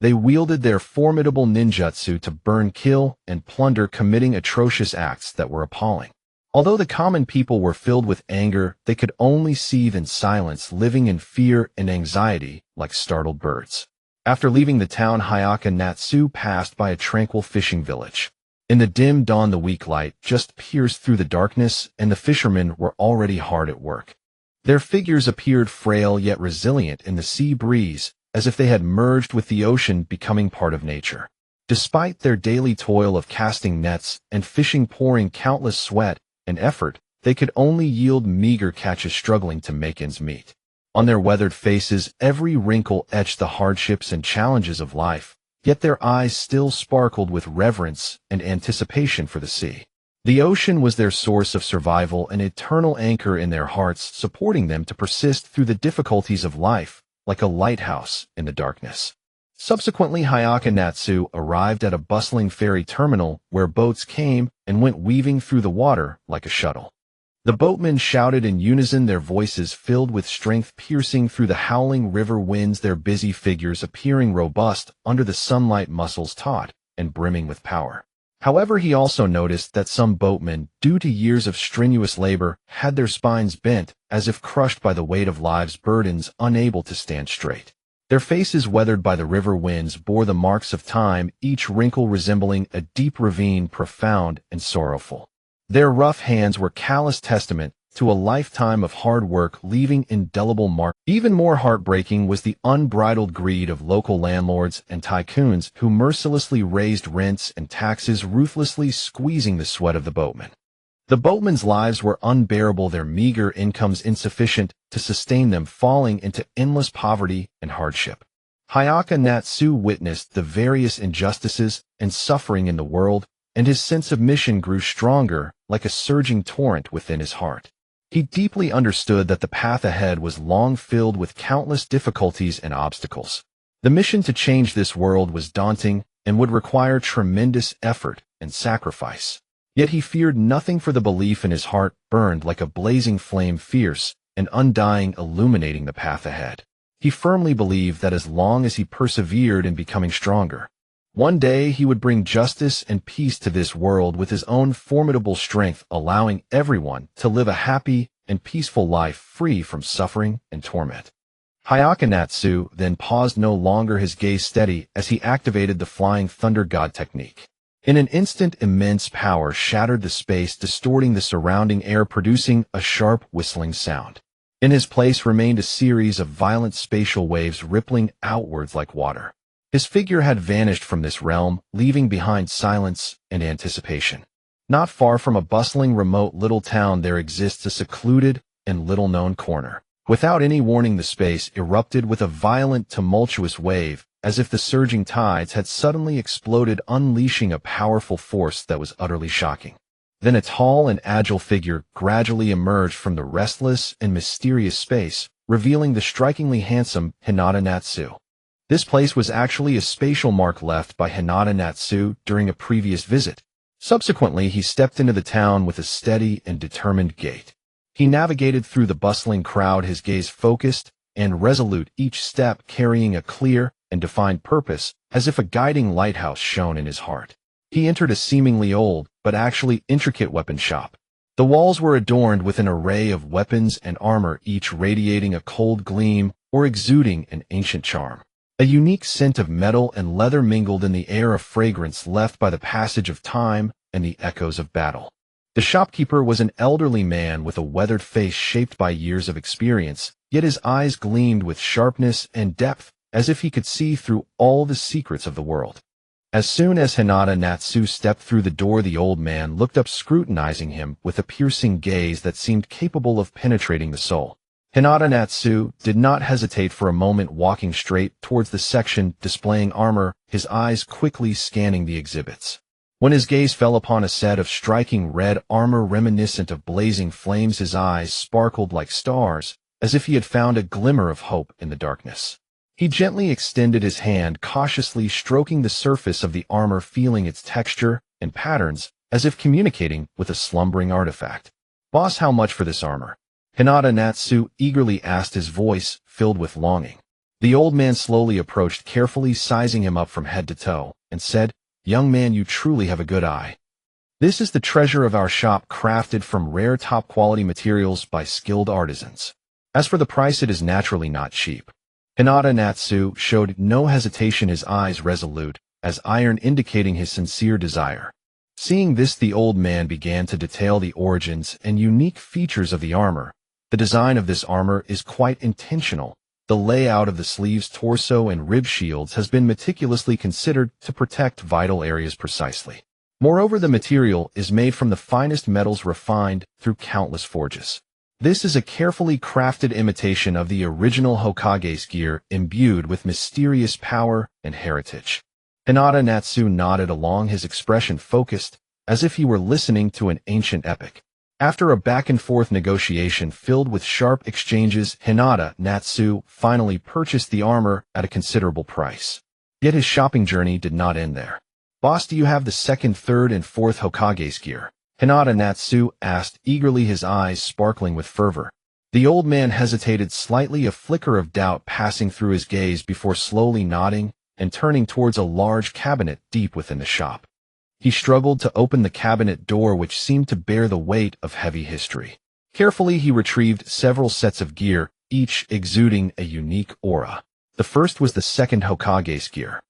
They wielded their formidable ninjutsu to burn, kill, and plunder, committing atrocious acts that were appalling. Although the common people were filled with anger, they could only seethe in silence, living in fear and anxiety like startled birds. After leaving the town, Hyūga Natsu passed by a tranquil fishing village. In the dim dawn, the weak light just pierced through the darkness, and the fishermen were already hard at work. Their figures appeared frail yet resilient in the sea breeze, as if they had merged with the ocean, becoming part of nature. Despite their daily toil of casting nets and fishing, pouring countless sweat and effort, they could only yield meager catches, struggling to make ends meet. On their weathered faces, every wrinkle etched the hardships and challenges of life, yet their eyes still sparkled with reverence and anticipation for the sea. The ocean was their source of survival, an eternal anchor in their hearts, supporting them to persist through the difficulties of life, like a lighthouse in the darkness. Subsequently, Hyūga Natsu arrived at a bustling ferry terminal where boats came and went, weaving through the water like a shuttle. The boatmen shouted in unison, their voices filled with strength, piercing through the howling river winds, their busy figures appearing robust under the sunlight, muscles taut and brimming with power. However, he also noticed that some boatmen, due to years of strenuous labor, had their spines bent, as if crushed by the weight of life's burdens, unable to stand straight. Their faces, weathered by the river winds, bore the marks of time, each wrinkle resembling a deep ravine, profound and sorrowful. Their rough hands were callous testament to a lifetime of hard work, leaving indelible marks. Even more heartbreaking was the unbridled greed of local landlords and tycoons, who mercilessly raised rents and taxes, ruthlessly squeezing the sweat of the boatmen. The boatmen's lives were unbearable, their meager incomes insufficient to sustain them, falling into endless poverty and hardship. Hyūga Natsu witnessed the various injustices and suffering in the world, and his sense of mission grew stronger, like a surging torrent within his heart. He deeply understood that the path ahead was long filled with countless difficulties and obstacles. The mission to change this world was daunting and would require tremendous effort and sacrifice. Yet he feared nothing, for the belief in his heart burned like a blazing flame, fierce and undying, illuminating the path ahead. He firmly believed that as long as he persevered in becoming stronger, one day he would bring justice and peace to this world with his own formidable strength, allowing everyone to live a happy and peaceful life free from suffering and torment. Hyūga Natsu then paused, no longer his gaze steady, as he activated the Flying Thunder God technique. In an instant, immense power shattered the space, distorting the surrounding air, producing a sharp whistling sound. In his place remained a series of violent spatial waves rippling outwards like water. His figure had vanished from this realm, leaving behind silence and anticipation. Not far from a bustling, remote little town, there exists a secluded and little-known corner. Without any warning, the space erupted with a violent, tumultuous wave, as if the surging tides had suddenly exploded, unleashing a powerful force that was utterly shocking. Then a tall and agile figure gradually emerged from the restless and mysterious space, revealing the strikingly handsome Hyūga Natsu. This place was actually a spatial mark left by Hyūga Natsu during a previous visit. Subsequently, he stepped into the town with a steady and determined gait. He navigated through the bustling crowd, his gaze focused and resolute, each step carrying a clear and defined purpose, as if a guiding lighthouse shone in his heart. He entered a seemingly old, but actually intricate weapon shop. The walls were adorned with an array of weapons and armor, each radiating a cold gleam or exuding an ancient charm. A unique scent of metal and leather mingled in the air, of fragrance left by the passage of time and the echoes of battle. The shopkeeper was an elderly man with a weathered face shaped by years of experience, yet his eyes gleamed with sharpness and depth, as if he could see through all the secrets of the world. As soon as Hyūga Natsu stepped through the door, the old man looked up, scrutinizing him with a piercing gaze that seemed capable of penetrating the soul. Hyūga Natsu did not hesitate for a moment, walking straight towards the section displaying armor, his eyes quickly scanning the exhibits. When his gaze fell upon a set of striking red armor reminiscent of blazing flames, his eyes sparkled like stars, as if he had found a glimmer of hope in the darkness. He gently extended his hand, cautiously stroking the surface of the armor, feeling its texture and patterns, as if communicating with a slumbering artifact. "Boss, how much for this armor?" Hyūga Natsu eagerly asked, his voice filled with longing. The old man slowly approached, carefully sizing him up from head to toe, and said, "Young man, you truly have a good eye. This is the treasure of our shop, crafted from rare top-quality materials by skilled artisans. As for the price, it is naturally not cheap." Hyūga Natsu showed no hesitation, his eyes resolute as iron, indicating his sincere desire. Seeing this, the old man began to detail the origins and unique features of the armor. The design of this armor is quite intentional. The layout of the sleeves, torso, and rib shields has been meticulously considered to protect vital areas precisely. Moreover, the material is made from the finest metals, refined through countless forges. This is a carefully crafted imitation of the original Hokage's gear, imbued with mysterious power and heritage. Hyūga Natsu nodded along, his expression focused, as if he were listening to an ancient epic. After a back-and-forth negotiation filled with sharp exchanges, Hyūga Natsu finally purchased the armor at a considerable price. Yet his shopping journey did not end there. "Boss, do you have the second, third, and fourth Hokage's gear?" Hyūga Natsu asked eagerly, his eyes sparkling with fervor. The old man hesitated slightly, a flicker of doubt passing through his gaze, before slowly nodding and turning towards a large cabinet deep within the shop. He struggled to open the cabinet door, which seemed to bear the weight of heavy history. Carefully, he retrieved several sets of gear, each exuding a unique aura. The first was the second Hokage's gear.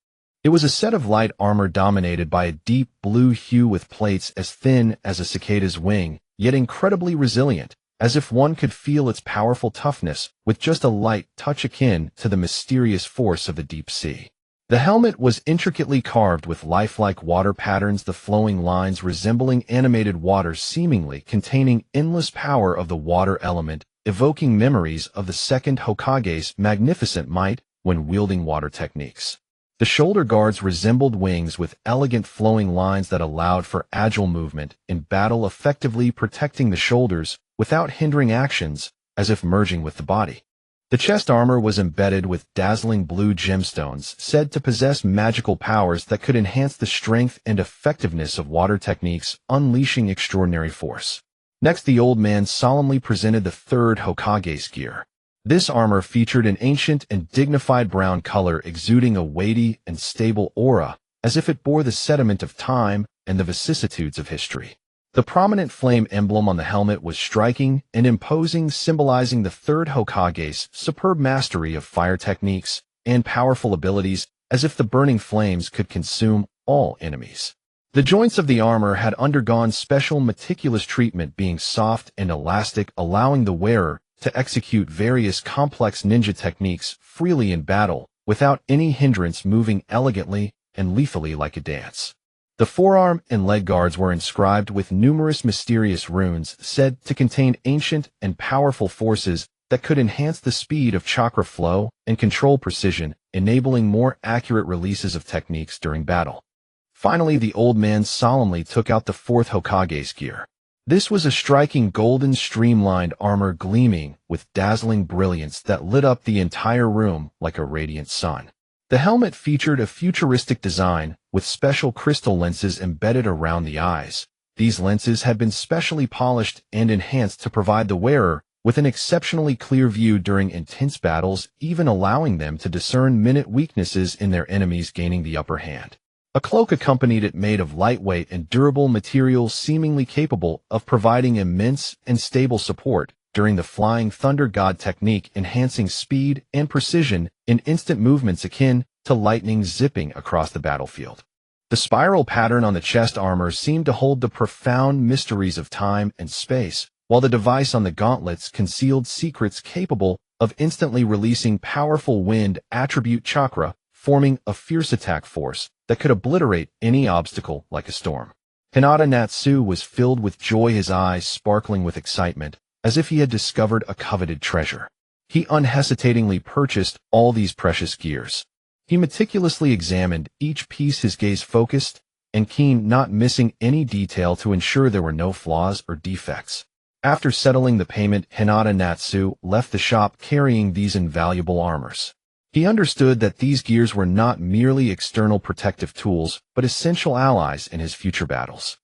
It was a set of light armor dominated by a deep blue hue with plates as thin as a cicada's wing, yet incredibly resilient, as if one could feel its powerful toughness with just a light touch, akin to the mysterious force of the deep sea. The helmet was intricately carved with lifelike water patterns, the flowing lines resembling animated water, seemingly containing endless power of the water element, evoking memories of the second Hokage's magnificent might when wielding water techniques. The shoulder guards resembled wings with elegant flowing lines that allowed for agile movement in battle, effectively protecting the shoulders without hindering actions, as if merging with the body. The chest armor was embedded with dazzling blue gemstones, said to possess magical powers that could enhance the strength and effectiveness of water techniques, unleashing extraordinary force. Next, the old man solemnly presented the third Hokage's gear. This armor featured an ancient and dignified brown color, exuding a weighty and stable aura, as if it bore the sediment of time and the vicissitudes of history. The prominent flame emblem on the helmet was striking and imposing, symbolizing the third Hokage's superb mastery of fire techniques and powerful abilities, as if the burning flames could consume all enemies. The joints of the armor had undergone special meticulous treatment, being soft and elastic, allowing the wearer to execute various complex ninja techniques freely in battle, without any hindrance, moving elegantly and lethally like a dance. The forearm and leg guards were inscribed with numerous mysterious runes, said to contain ancient and powerful forces that could enhance the speed of chakra flow and control precision, enabling more accurate releases of techniques during battle. Finally, the old man solemnly took out the fourth Hokage's gear. This was a striking golden streamlined armor, gleaming with dazzling brilliance that lit up the entire room like a radiant sun. The helmet featured a futuristic design with special crystal lenses embedded around the eyes. These lenses had been specially polished and enhanced to provide the wearer with an exceptionally clear view during intense battles, even allowing them to discern minute weaknesses in their enemies, gaining the upper hand. A cloak accompanied it made of lightweight and durable materials seemingly capable of providing immense and stable support during the flying thunder god technique, enhancing speed and precision in instant movements akin to lightning zipping across the battlefield. The spiral pattern on the chest armor seemed to hold the profound mysteries of time and space, while the device on the gauntlets concealed secrets capable of instantly releasing powerful wind attribute chakra, forming a fierce attack force that could obliterate any obstacle like a storm. Hyūga Natsu was filled with joy, his eyes sparkling with excitement, as if he had discovered a coveted treasure. He unhesitatingly purchased all these precious gears. He meticulously examined each piece, his gaze focused and keen, not missing any detail to ensure there were no flaws or defects. After settling the payment, Hyūga Natsu left the shop carrying these invaluable armors. He understood that these gears were not merely external protective tools, but essential allies in his future battles.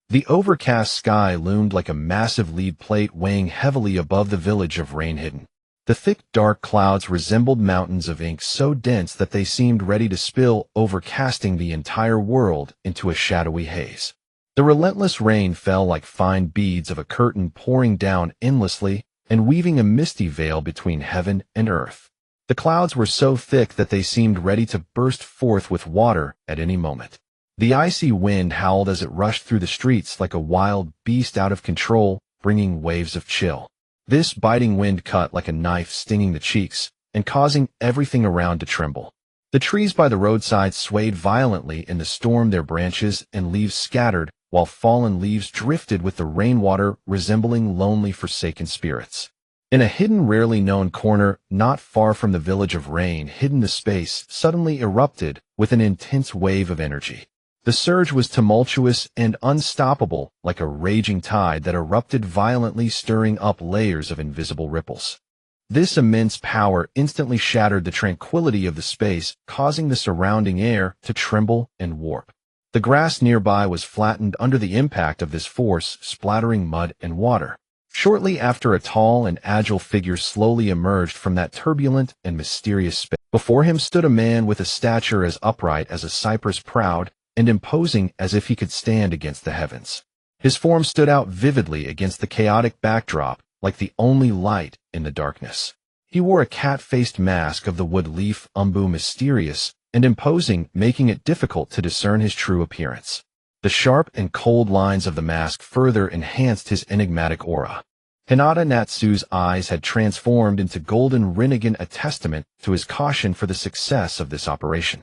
The overcast sky loomed like a massive lead plate weighing heavily above the village of Rain Hidden. The thick, dark clouds resembled mountains of ink so dense that they seemed ready to spill over, casting the entire world into a shadowy haze. The relentless rain fell like fine beads of a curtain, pouring down endlessly and weaving a misty veil between heaven and earth. The clouds were so thick that they seemed ready to burst forth with water at any moment. The icy wind howled as it rushed through the streets like a wild beast out of control, bringing waves of chill. This biting wind cut like a knife, stinging the cheeks and causing everything around to tremble. The trees by the roadside swayed violently in the storm, their branches and leaves scattered, while fallen leaves drifted with the rainwater, resembling lonely, forsaken spirits. In a hidden, rarely known corner not far from the village of Rain Hidden, the space suddenly erupted with an intense wave of energy. The surge was tumultuous and unstoppable, like a raging tide that erupted violently, stirring up layers of invisible ripples. This immense power instantly shattered the tranquility of the space, causing the surrounding air to tremble and warp. The grass nearby was flattened under the impact of this force, splattering mud and water. Shortly after, a tall and agile figure slowly emerged from that turbulent and mysterious space. Before him stood a man with a stature as upright as a cypress, proud and imposing as if he could stand against the heavens. His form stood out vividly against the chaotic backdrop, like the only light in the darkness. He wore a cat-faced mask of the wood leaf umbu, mysterious and imposing, making it difficult to discern his true appearance. The sharp and cold lines of the mask further enhanced his enigmatic aura. Hyūga Natsu's eyes had transformed into golden rinnegan, a testament to his caution for the success of this operation.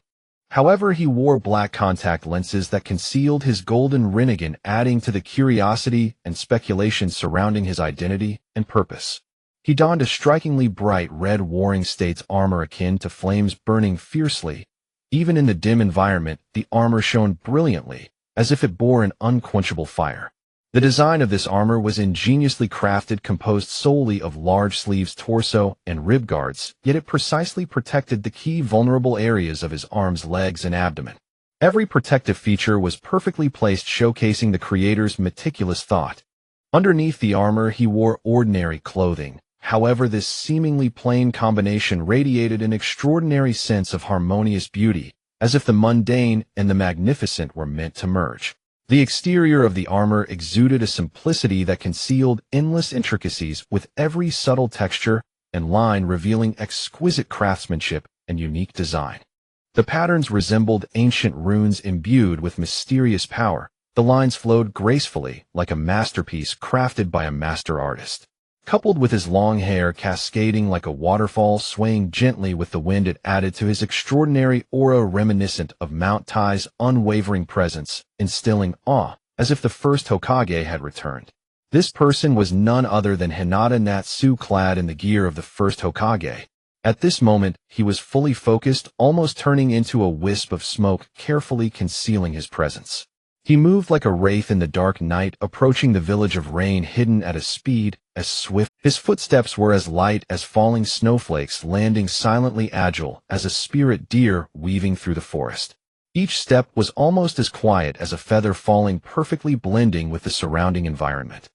However, he wore black contact lenses that concealed his golden rinnegan, adding to the curiosity and speculation surrounding his identity and purpose. He donned a strikingly bright red Warring States armor akin to flames burning fiercely. Even in the dim environment, the armor shone brilliantly, as if it bore an unquenchable fire. The design of this armor was ingeniously crafted, composed solely of large sleeves, torso, and rib guards, yet it precisely protected the key vulnerable areas of his arms, legs, and abdomen. Every protective feature was perfectly placed, showcasing the creator's meticulous thought. Underneath the armor, he wore ordinary clothing. However, this seemingly plain combination radiated an extraordinary sense of harmonious beauty, as if the mundane and the magnificent were meant to merge. The exterior of the armor exuded a simplicity that concealed endless intricacies, with every subtle texture and line revealing exquisite craftsmanship and unique design. The patterns resembled ancient runes imbued with mysterious power. The lines flowed gracefully, like a masterpiece crafted by a master artist. Coupled with his long hair cascading like a waterfall, swaying gently with the wind, it added to his extraordinary aura, reminiscent of Mount Tai's unwavering presence, instilling awe, as if the first Hokage had returned. This person was none other than Hyūga Natsu, clad in the gear of the first Hokage. At this moment, he was fully focused, almost turning into a wisp of smoke, carefully concealing his presence. He moved like a wraith in the dark night, approaching the village of Rain Hidden at a speed as swift. His footsteps were as light as falling snowflakes, landing silently, agile as a spirit deer weaving through the forest. Each step was almost as quiet as a feather falling, perfectly blending with the surrounding environment.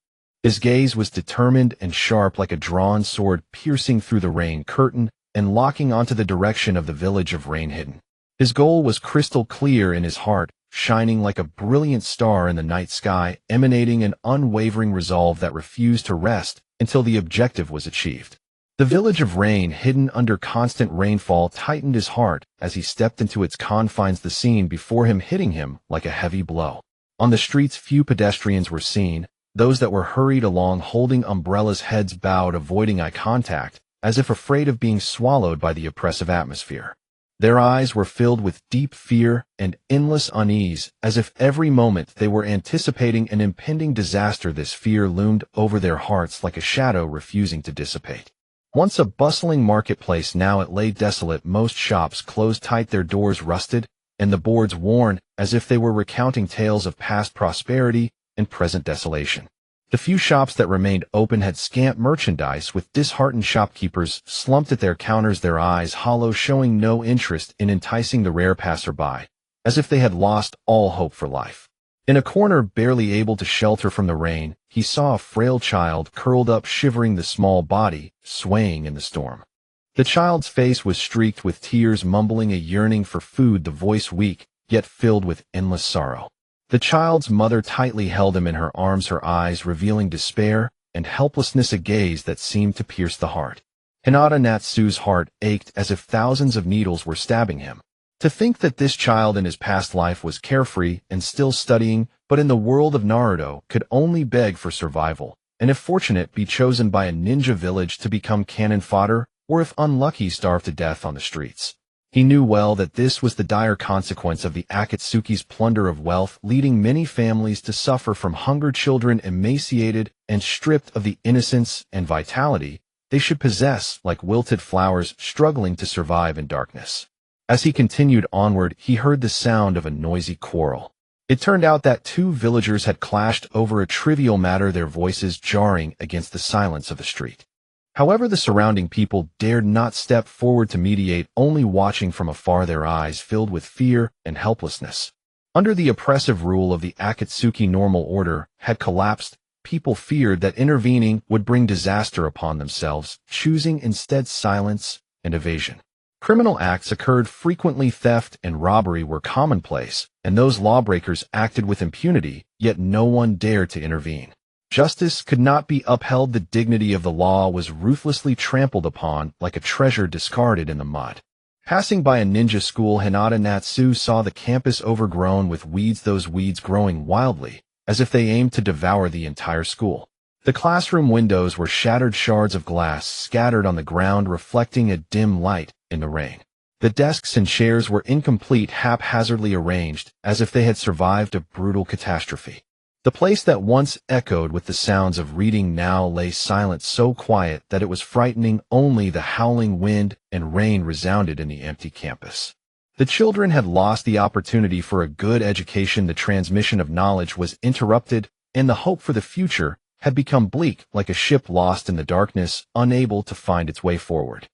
His gaze was determined and sharp, like a drawn sword piercing through the rain curtain and locking onto the direction of the village of Rain Hidden. His goal was crystal clear in his heart, shining like a brilliant star in the night sky, emanating an unwavering resolve that refused to rest until the objective was achieved. The village of Rain, hidden under constant rainfall, tightened his heart as he stepped into its confines, the scene before him hitting him like a heavy blow. On the streets, few pedestrians were seen, those that were hurried along holding umbrellas, heads bowed, avoiding eye contact, as if afraid of being swallowed by the oppressive atmosphere. Their eyes were filled with deep fear and endless unease, as if every moment they were anticipating an impending disaster. This fear loomed over their hearts like a shadow refusing to dissipate. Once a bustling marketplace, now it lay desolate. Most shops closed tight, their doors rusted, and the boards worn, as if they were recounting tales of past prosperity and present desolation. The few shops that remained open had scant merchandise, with disheartened shopkeepers slumped at their counters, their eyes hollow, showing no interest in enticing the rare passerby, as if they had lost all hope for life. In a corner, barely able to shelter from the rain, he saw a frail child curled up, shivering, the small body swaying in the storm. The child's face was streaked with tears, mumbling a yearning for food, the voice weak, yet filled with endless sorrow. The child's mother tightly held him in her arms, her eyes revealing despair and helplessness, a gaze that seemed to pierce the heart. Hyūga Natsu's heart ached as if thousands of needles were stabbing him. To think that this child in his past life was carefree and still studying, but in the world of Naruto could only beg for survival, and if fortunate be chosen by a ninja village to become cannon fodder, or if unlucky starve to death on the streets. He knew well that this was the dire consequence of the Akatsuki's plunder of wealth, leading many families to suffer from hunger, children emaciated and stripped of the innocence and vitality they should possess, like wilted flowers struggling to survive in darkness. As he continued onward, he heard the sound of a noisy quarrel. It turned out that two villagers had clashed over a trivial matter, their voices jarring against the silence of the street. However, the surrounding people dared not step forward to mediate, only watching from afar, their eyes filled with fear and helplessness. Under the oppressive rule of the Akatsuki, normal order had collapsed. People feared that intervening would bring disaster upon themselves, choosing instead silence and evasion. Criminal acts occurred frequently, theft and robbery were commonplace, and those lawbreakers acted with impunity, yet no one dared to intervene. Justice could not be upheld, the dignity of the law was ruthlessly trampled upon like a treasure discarded in the mud. Passing by a ninja school, Hyūga Natsu saw the campus overgrown with weeds, those weeds growing wildly, as if they aimed to devour the entire school. The classroom windows were shattered, shards of glass scattered on the ground, reflecting a dim light in the rain. The desks and chairs were incomplete, haphazardly arranged, as if they had survived a brutal catastrophe. The place that once echoed with the sounds of reading now lay silent, so quiet that it was frightening. Only the howling wind and rain resounded in the empty campus. The children had lost the opportunity for a good education, the transmission of knowledge was interrupted, and the hope for the future had become bleak, like a ship lost in the darkness, unable to find its way forward.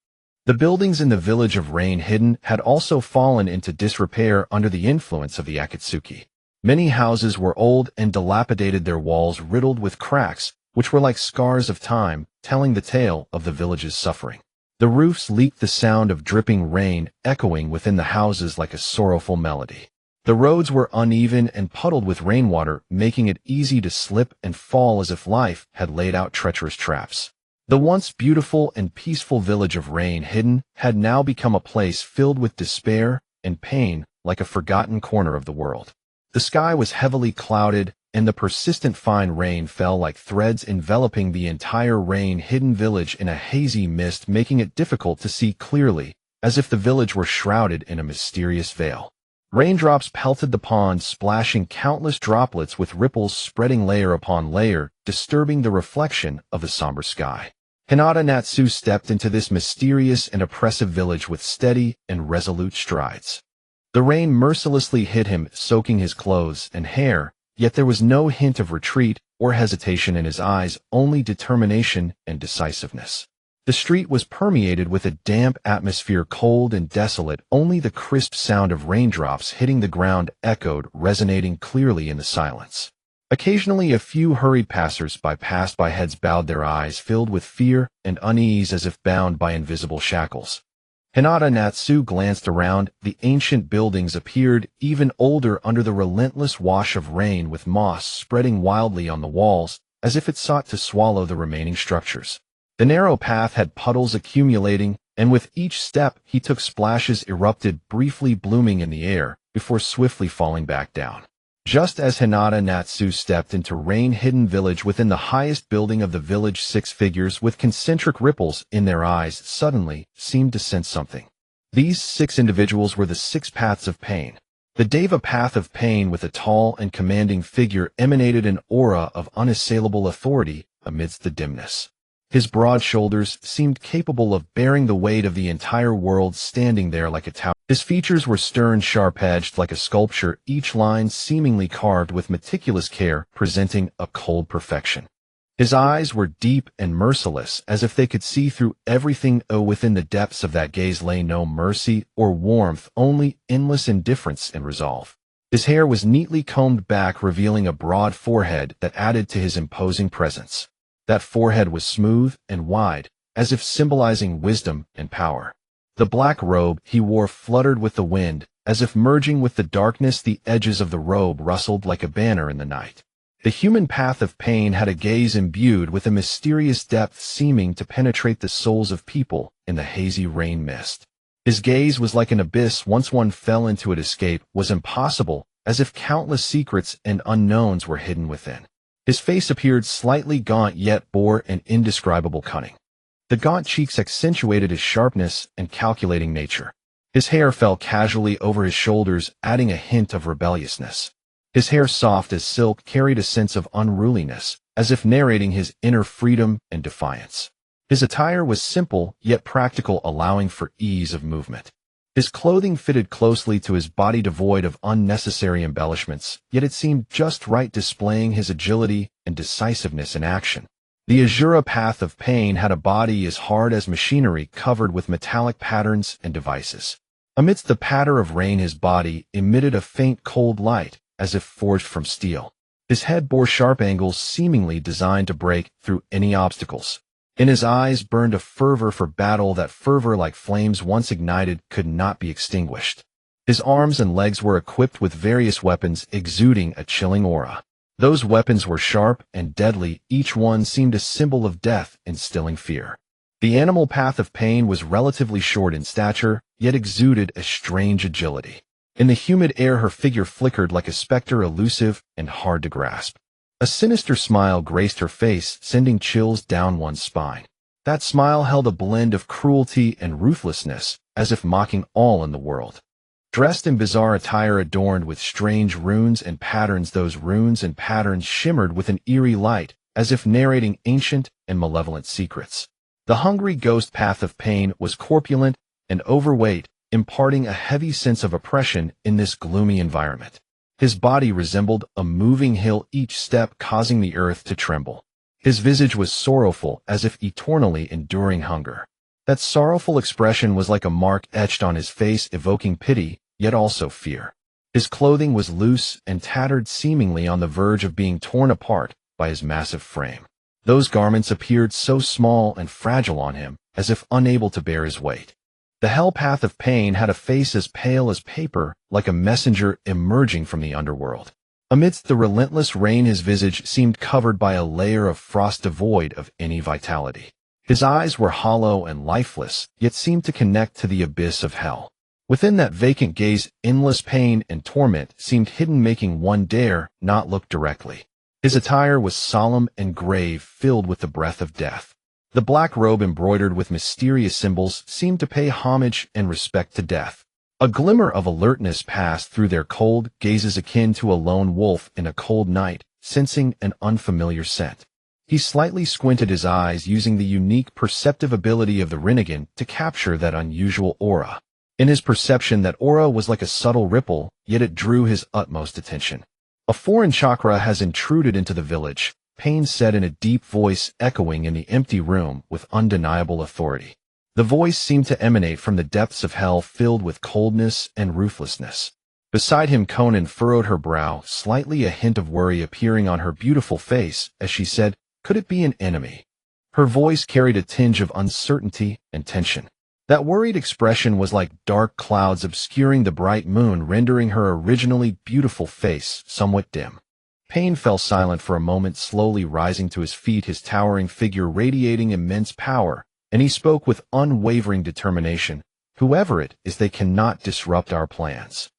The buildings in the village of Rain, hidden, had also fallen into disrepair under the influence of the Akatsuki. Many houses were old and dilapidated, their walls riddled with cracks, which were like scars of time, telling the tale of the village's suffering. The roofs leaked, the sound of dripping rain echoing within the houses like a sorrowful melody. The roads were uneven and puddled with rainwater, making it easy to slip and fall, as if life had laid out treacherous traps. The once beautiful and peaceful village of Rain, hidden, had now become a place filled with despair and pain, like a forgotten corner of the world. The sky was heavily clouded, and the persistent fine rain fell like threads, enveloping the entire rain-hidden village in a hazy mist, making it difficult to see clearly, as if the village were shrouded in a mysterious veil. Raindrops pelted the pond, splashing countless droplets with ripples spreading layer upon layer, disturbing the reflection of the somber sky. Hyūga Natsu stepped into this mysterious and oppressive village with steady and resolute strides. The rain mercilessly hit him, soaking his clothes and hair, yet there was no hint of retreat or hesitation in his eyes, only determination and decisiveness. The street was permeated with a damp atmosphere, cold and desolate. Only the crisp sound of raindrops hitting the ground echoed, resonating clearly in the silence. Occasionally a few hurried passers-by passed by, heads bowed, their eyes filled with fear and unease, as if bound by invisible shackles. Hyūga Natsu glanced around. The ancient buildings appeared even older under the relentless wash of rain, with moss spreading wildly on the walls, as if it sought to swallow the remaining structures. The narrow path had puddles accumulating, and with each step he took splashes erupted, briefly blooming in the air, before swiftly falling back down. Just as Hyūga Natsu stepped into rain-hidden village within the highest building of the village, 6 figures with concentric ripples in their eyes suddenly seemed to sense something. These 6 individuals were the 6 paths of pain. The Deva path of pain, with a tall and commanding figure, emanated an aura of unassailable authority amidst the dimness. His broad shoulders seemed capable of bearing the weight of the entire world, standing there like a tower. His features were stern, sharp-edged like a sculpture, each line seemingly carved with meticulous care, presenting a cold perfection. His eyes were deep and merciless, as if they could see through everything. Within the depths of that gaze lay no mercy or warmth, only endless indifference and resolve. His hair was neatly combed back, revealing a broad forehead that added to his imposing presence. That forehead was smooth and wide, as if symbolizing wisdom and power. The black robe he wore fluttered with the wind, as if merging with the darkness. The edges of the robe rustled like a banner in the night. The human path of pain had a gaze imbued with a mysterious depth, seeming to penetrate the souls of people in the hazy rain mist. His gaze was like an abyss. Once one fell into it, escape was impossible, as if countless secrets and unknowns were hidden within. His face appeared slightly gaunt, yet bore an indescribable cunning. The gaunt cheeks accentuated his sharpness and calculating nature. His hair fell casually over his shoulders, adding a hint of rebelliousness. His hair, soft as silk, carried a sense of unruliness, as if narrating his inner freedom and defiance. His attire was simple yet practical, allowing for ease of movement. His clothing fitted closely to his body, devoid of unnecessary embellishments, yet it seemed just right, displaying his agility and decisiveness in action. The Azura path of pain had a body as hard as machinery, covered with metallic patterns and devices. Amidst the patter of rain, his body emitted a faint cold light, as if forged from steel. His head bore sharp angles, seemingly designed to break through any obstacles. In his eyes burned a fervor for battle. That fervor, like flames once ignited, could not be extinguished. His arms and legs were equipped with various weapons, exuding a chilling aura. Those weapons were sharp and deadly, each one seemed a symbol of death, instilling fear. The animal path of pain was relatively short in stature, yet exuded a strange agility. In the humid air, her figure flickered like a specter, elusive and hard to grasp. A sinister smile graced her face, sending chills down one's spine. That smile held a blend of cruelty and ruthlessness, as if mocking all in the world. Dressed in bizarre attire adorned with strange runes and patterns, those runes and patterns shimmered with an eerie light, as if narrating ancient and malevolent secrets. The hungry ghost path of pain was corpulent and overweight, imparting a heavy sense of oppression in this gloomy environment. His body resembled a moving hill, each step causing the earth to tremble. His visage was sorrowful, as if eternally enduring hunger. That sorrowful expression was like a mark etched on his face, evoking pity, yet also fear. His clothing was loose and tattered, seemingly on the verge of being torn apart by his massive frame. Those garments appeared so small and fragile on him, as if unable to bear his weight. The hell path of pain had a face as pale as paper, like a messenger emerging from the underworld. Amidst the relentless rain, his visage seemed covered by a layer of frost, devoid of any vitality. His eyes were hollow and lifeless, yet seemed to connect to the abyss of hell. Within that vacant gaze, endless pain and torment seemed hidden, making one dare not look directly. His attire was solemn and grave, filled with the breath of death. The black robe, embroidered with mysterious symbols, seemed to pay homage and respect to death. A glimmer of alertness passed through their cold gazes, akin to a lone wolf in a cold night, sensing an unfamiliar scent. He slightly squinted his eyes, using the unique perceptive ability of the Rinnegan to capture that unusual aura. In his perception, that aura was like a subtle ripple, yet it drew his utmost attention. A foreign chakra has intruded into the village, Pain said in a deep voice, echoing in the empty room with undeniable authority. The voice seemed to emanate from the depths of hell, filled with coldness and ruthlessness. Beside him, Conan furrowed her brow, slightly a hint of worry appearing on her beautiful face, as she said, "Could it be an enemy?" Her voice carried a tinge of uncertainty and tension. That worried expression was like dark clouds obscuring the bright moon, rendering her originally beautiful face somewhat dim. Pain fell silent for a moment, slowly rising to his feet, his towering figure radiating immense power, and he spoke with unwavering determination. "Whoever it is, they cannot disrupt our plans.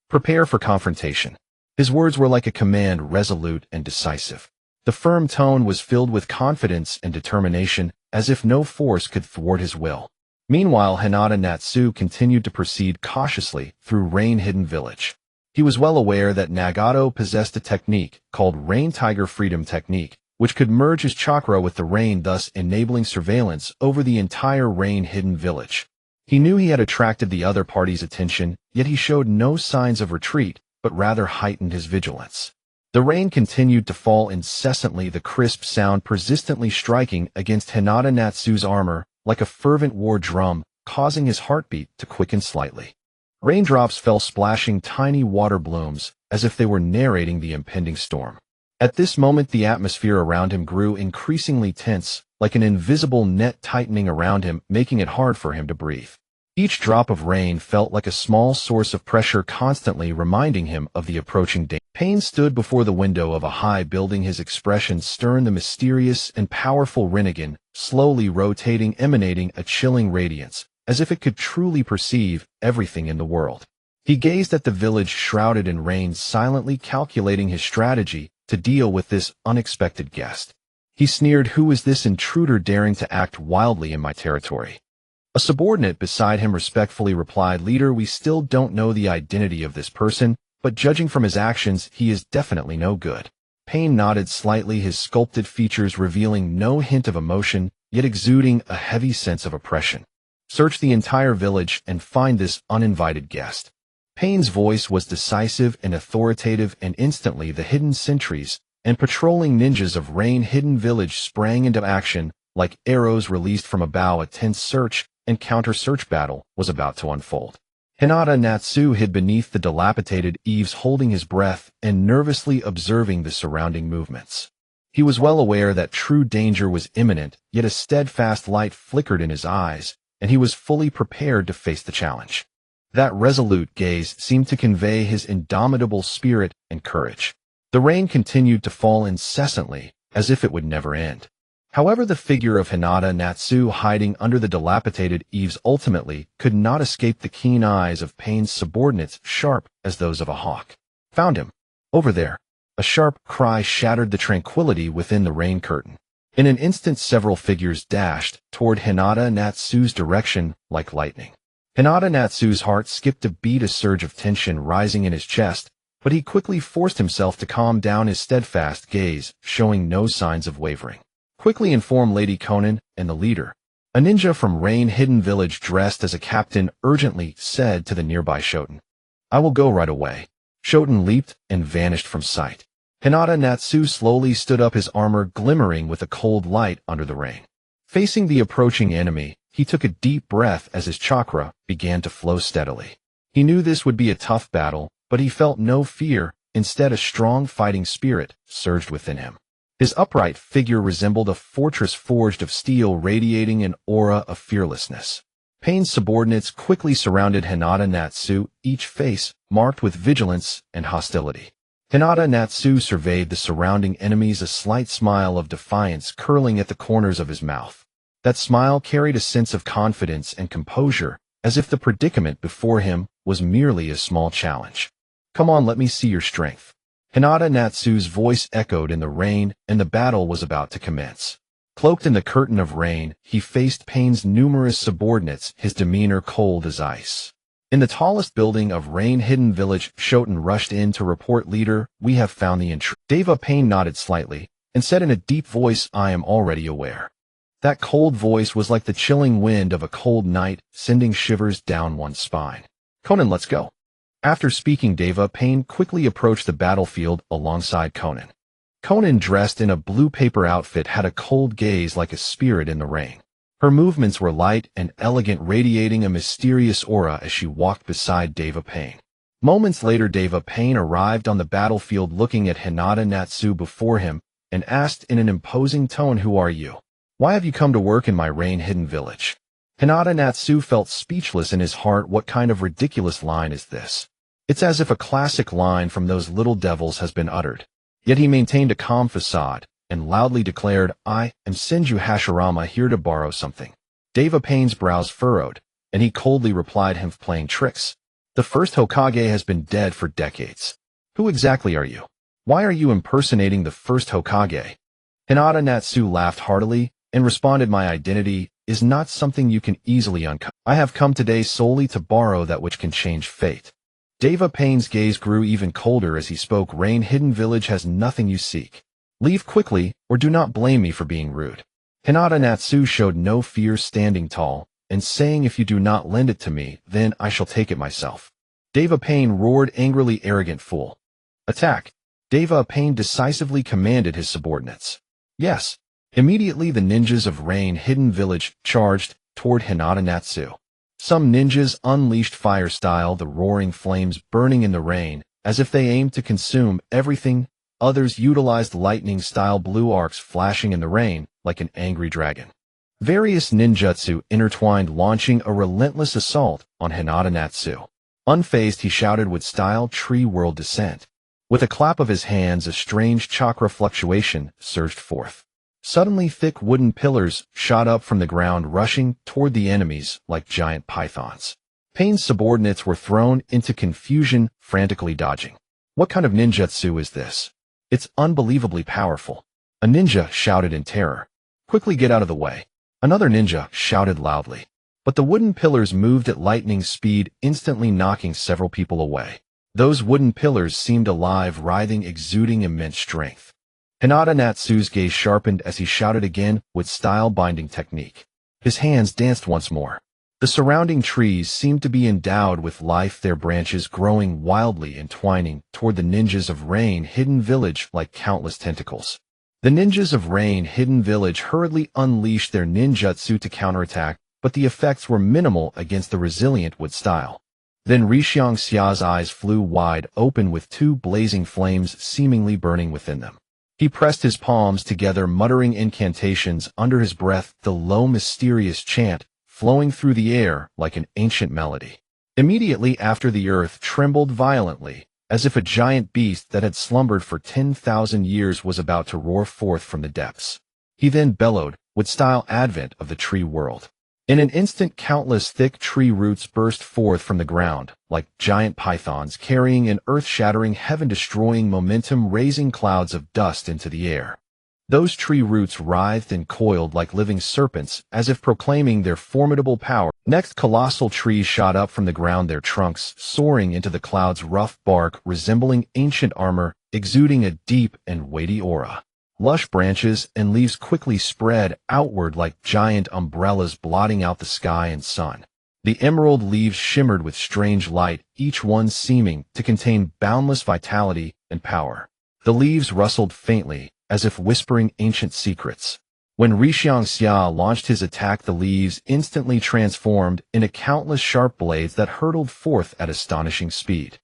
Prepare for confrontation." His words were like a command, resolute and decisive. The firm tone was filled with confidence and determination, as if no force could thwart his will. Meanwhile, Hyūga Natsu continued to proceed cautiously through rain-hidden village. He was well aware that Nagato possessed a technique called Rain Tiger Freedom Technique, which could merge his chakra with the rain, thus enabling surveillance over the entire rain-hidden village. He knew he had attracted the other party's attention, yet he showed no signs of retreat, but rather heightened his vigilance. The rain continued to fall incessantly, the crisp sound persistently striking against Hyūga Natsu's armor like a fervent war drum, causing his heartbeat to quicken slightly. Raindrops fell, splashing tiny water blooms, as if they were narrating the impending storm. At this moment, the atmosphere around him grew increasingly tense, like an invisible net tightening around him, making it hard for him to breathe. Each drop of rain felt like a small source of pressure, constantly reminding him of the approaching danger. Pain stood before the window of a high building, his expression stern, the mysterious and powerful Rinnegan, slowly rotating, emanating a chilling radiance, as if it could truly perceive everything in the world. He gazed at the village shrouded in rain, silently calculating his strategy to deal with this unexpected guest. He sneered, "Who is this intruder daring to act wildly in my territory?" A subordinate beside him respectfully replied, "Leader, we still don't know the identity of this person, but judging from his actions, he is definitely no good." Pain nodded slightly, his sculpted features revealing no hint of emotion, yet exuding a heavy sense of oppression. "Search the entire village and find this uninvited guest." Pain's voice was decisive and authoritative, and instantly the hidden sentries and patrolling ninjas of rain-hidden village sprang into action like arrows released from a bow. A tense search and counter-search battle was about to unfold. Hyūga Natsu hid beneath the dilapidated eaves, holding his breath and nervously observing the surrounding movements. He was well aware that true danger was imminent, yet a steadfast light flickered in his eyes, and he was fully prepared to face the challenge. That resolute gaze seemed to convey his indomitable spirit and courage. The rain continued to fall incessantly, as if it would never end. However, the figure of Hyūga Natsu hiding under the dilapidated eaves ultimately could not escape the keen eyes of Pain's subordinates, sharp as those of a hawk. "Found him! Over there!" A sharp cry shattered the tranquility within the rain curtain. In an instant, several figures dashed toward Hyūga Natsu's direction like lightning. Hyūga Natsu's heart skipped a beat, a surge of tension rising in his chest, but he quickly forced himself to calm down, his steadfast gaze showing no signs of wavering. "Quickly inform Lady Konan and the leader." A ninja from rain-hidden village dressed as a captain urgently said to the nearby Shoten. "I will go right away." Shoten leaped and vanished from sight. Hyūga Natsu slowly stood up, his armor glimmering with a cold light under the rain. Facing the approaching enemy, he took a deep breath as his chakra began to flow steadily. He knew this would be a tough battle, but he felt no fear. Instead, a strong fighting spirit surged within him. His upright figure resembled a fortress forged of steel, radiating an aura of fearlessness. Pain's subordinates quickly surrounded Hyūga Natsu, each face marked with vigilance and hostility. Hyūga Natsu surveyed the surrounding enemies, a slight smile of defiance curling at the corners of his mouth. That smile carried a sense of confidence and composure, as if the predicament before him was merely a small challenge. "Come on, let me see your strength." Hyūga Natsu's voice echoed in the rain, and the battle was about to commence. Cloaked in the curtain of rain, he faced Pain's numerous subordinates, his demeanor cold as ice. In the tallest building of rain-hidden village, Shoten rushed in to report, "Leader, we have found the intruder." Deva Pain nodded slightly and said in a deep voice, "I am already aware." That cold voice was like the chilling wind of a cold night, sending shivers down one's spine. "Konan, let's go." After speaking, Deva Pain quickly approached the battlefield alongside Konan. Konan, dressed in a blue paper outfit, had a cold gaze like a spirit in the rain. Her movements were light and elegant, radiating a mysterious aura as she walked beside Deva Pain. Moments later, Deva Pain arrived on the battlefield looking at Hyūga Natsu before him and asked in an imposing tone, "Who are you? Why have you come to work in my rain-hidden village?" Hinata Natsu felt speechless in his heart. What kind of ridiculous line is this? It's as if a classic line from those little devils has been uttered. Yet he maintained a calm facade, and loudly declared, "I am Senju Hashirama, here to borrow something." Deva Payne's brows furrowed, and he coldly replied, "Him playing tricks. The first Hokage has been dead for decades. Who exactly are you? Why are you impersonating the first Hokage?" Hinata Natsu laughed heartily, and responded, "My identity is not something you can easily uncover. I have come today solely to borrow that which can change fate." Deva Payne's gaze grew even colder as he spoke. "Rain Hidden Village has nothing you seek. Leave quickly, or do not blame me for being rude." Hinata Natsu showed no fear, standing tall, and saying, "If you do not lend it to me, then I shall take it myself." Deva Payne roared angrily, "Arrogant fool. Attack!" Deva Payne decisively commanded his subordinates. "Yes." Immediately the ninjas of Rain Hidden Village charged toward Hinata Natsu. Some ninjas unleashed fire style, the roaring flames burning in the rain, as if they aimed to consume everything. Others utilized lightning style, blue arcs flashing in the rain like an angry dragon. Various ninjutsu intertwined, launching a relentless assault on Hinata Natsu. Unfazed, he shouted with style, "Tree World Descent." With a clap of his hands, a strange chakra fluctuation surged forth. Suddenly, thick wooden pillars shot up from the ground, rushing toward the enemies like giant pythons. Payne's subordinates were thrown into confusion, frantically dodging. What kind of ninjutsu is this? It's unbelievably powerful. A ninja shouted in terror. "Quickly get out of the way." Another ninja shouted loudly. But the wooden pillars moved at lightning speed, instantly knocking several people away. Those wooden pillars seemed alive, writhing, exuding immense strength. Hinata Natsu's gaze sharpened as he shouted again with style-binding technique. His hands danced once more. The surrounding trees seemed to be endowed with life, their branches growing wildly, entwining toward the ninjas of Rain Hidden Village like countless tentacles. The ninjas of Rain Hidden Village hurriedly unleashed their ninjutsu to counterattack, but the effects were minimal against the resilient wood style. Then Rishiang Xia's eyes flew wide open with two blazing flames seemingly burning within them. He pressed his palms together, muttering incantations under his breath, the low mysterious chant flowing through the air like an ancient melody. Immediately after, the earth trembled violently, as if a giant beast that had slumbered for 10,000 years was about to roar forth from the depths. He then bellowed, with style, "Advent of the tree world." In an instant, countless thick tree roots burst forth from the ground, like giant pythons carrying an earth-shattering, heaven-destroying momentum, raising clouds of dust into the air. Those tree roots writhed and coiled like living serpents, as if proclaiming their formidable power. Next, colossal trees shot up from the ground, their trunks soaring into the clouds, rough bark resembling ancient armor, exuding a deep and weighty aura. Lush branches and leaves quickly spread outward like giant umbrellas, blotting out the sky and sun. The emerald leaves shimmered with strange light, each one seeming to contain boundless vitality and power. The leaves rustled faintly, as if whispering ancient secrets. When Rishiang Xia launched his attack, the leaves instantly transformed into countless sharp blades that hurtled forth at astonishing speed.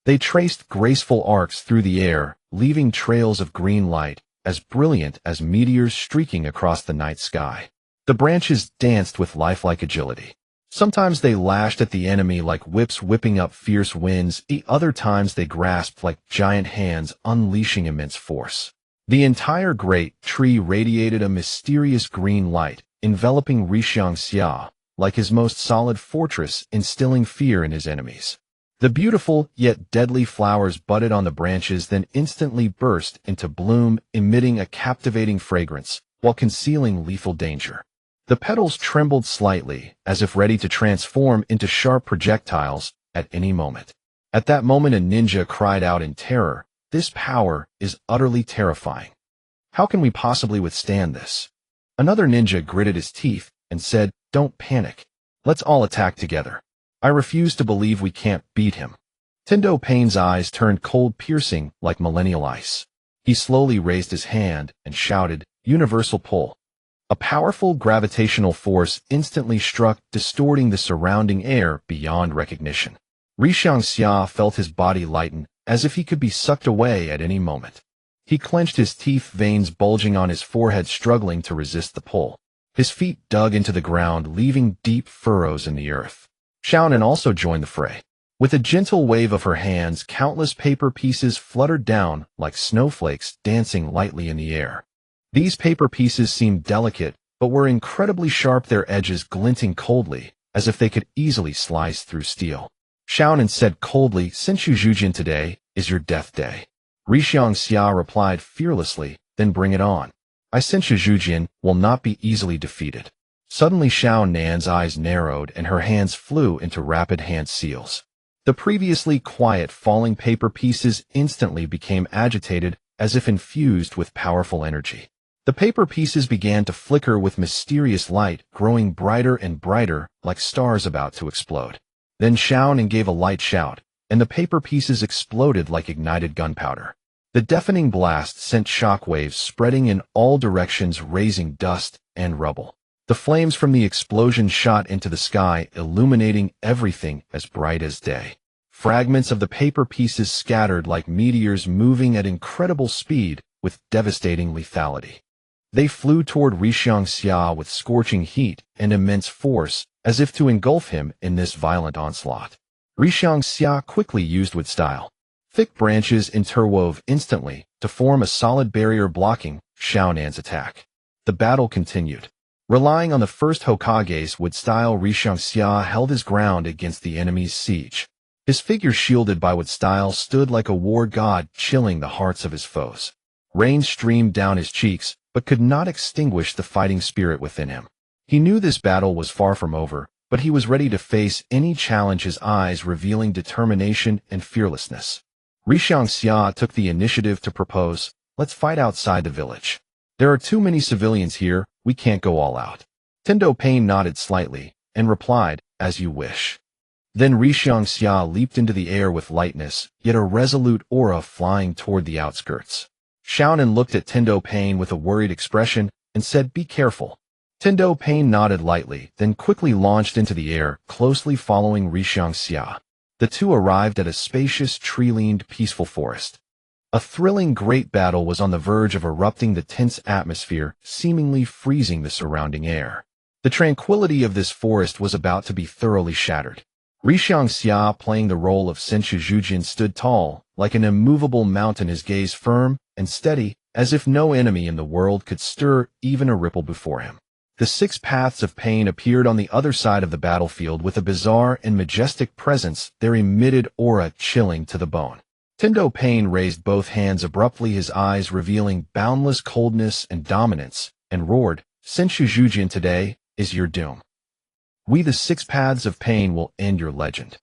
They traced graceful arcs through the air, leaving trails of green light, as brilliant as meteors streaking across the night sky. The branches danced with lifelike agility. Sometimes they lashed at the enemy like whips whipping up fierce winds, other times they grasped like giant hands unleashing immense force. The entire great tree radiated a mysterious green light, enveloping Rishiang Xia like his most solid fortress, instilling fear in his enemies. The beautiful yet deadly flowers budded on the branches, then instantly burst into bloom, emitting a captivating fragrance while concealing lethal danger. The petals trembled slightly, as if ready to transform into sharp projectiles at any moment. At that moment, a ninja cried out in terror, "This power is utterly terrifying. How can we possibly withstand this?" Another ninja gritted his teeth and said, "Don't panic. Let's all attack together. I refuse to believe we can't beat him." Tendo Payne's eyes turned cold, piercing like millennial ice. He slowly raised his hand and shouted, "Universal pull." A powerful gravitational force instantly struck, distorting the surrounding air beyond recognition. Rishiang Xia felt his body lighten, as if he could be sucked away at any moment. He clenched his teeth, veins bulging on his forehead, struggling to resist the pull. His feet dug into the ground, leaving deep furrows in the earth. Xiaonan also joined the fray. With a gentle wave of her hands, countless paper pieces fluttered down like snowflakes dancing lightly in the air. These paper pieces seemed delicate, but were incredibly sharp, their edges glinting coldly, as if they could easily slice through steel. Xiaonan said coldly, "Senshu Jujin, today is your death day." Rixiang Xia replied fearlessly, "Then bring it on. I Senshu Jujin will not be easily defeated." Suddenly Xiao Nan's eyes narrowed and her hands flew into rapid hand seals. The previously quiet falling paper pieces instantly became agitated, as if infused with powerful energy. The paper pieces began to flicker with mysterious light, growing brighter and brighter, like stars about to explode. Then Xiaonan gave a light shout, and the paper pieces exploded like ignited gunpowder. The deafening blast sent shockwaves spreading in all directions, raising dust and rubble. The flames from the explosion shot into the sky, illuminating everything as bright as day. Fragments of the paper pieces scattered like meteors, moving at incredible speed with devastating lethality. They flew toward Rixiang Xia with scorching heat and immense force, as if to engulf him in this violent onslaught. Rixiang Xia quickly used with style. Thick branches interwove instantly to form a solid barrier blocking Xiaonan's attack. The battle continued. Relying on the first Hokage's wood style, Rixiang Xia held his ground against the enemy's siege. His figure, shielded by wood style, stood like a war god, chilling the hearts of his foes. Rain streamed down his cheeks, but could not extinguish the fighting spirit within him. He knew this battle was far from over, but he was ready to face any challenge, his eyes revealing determination and fearlessness. Rixiang Xia took the initiative to propose, "Let's fight outside the village. There are too many civilians here, we can't go all out." Tendo Pain nodded slightly and replied, "As you wish." Then Rixiang Xia leaped into the air with lightness, yet a resolute aura, flying toward the outskirts. Xiaonan looked at Tendo Pain with a worried expression and said, "Be careful." Tendo Pain nodded lightly, then quickly launched into the air, closely following Rixiang Xia. The two arrived at a spacious, tree-lined, peaceful forest. A thrilling great battle was on the verge of erupting, the tense atmosphere seemingly freezing the surrounding air. The tranquility of this forest was about to be thoroughly shattered. Rixiang Xia, playing the role of Senshu Jujin, stood tall, like an immovable mountain, his gaze firm and steady, as if no enemy in the world could stir even a ripple before him. The six paths of pain appeared on the other side of the battlefield with a bizarre and majestic presence, their emitted aura chilling to the bone. Tendo Pain raised both hands abruptly, his eyes revealing boundless coldness and dominance, and roared, "Senshu Jujin, today is your doom. We, the six paths of pain, will end your legend."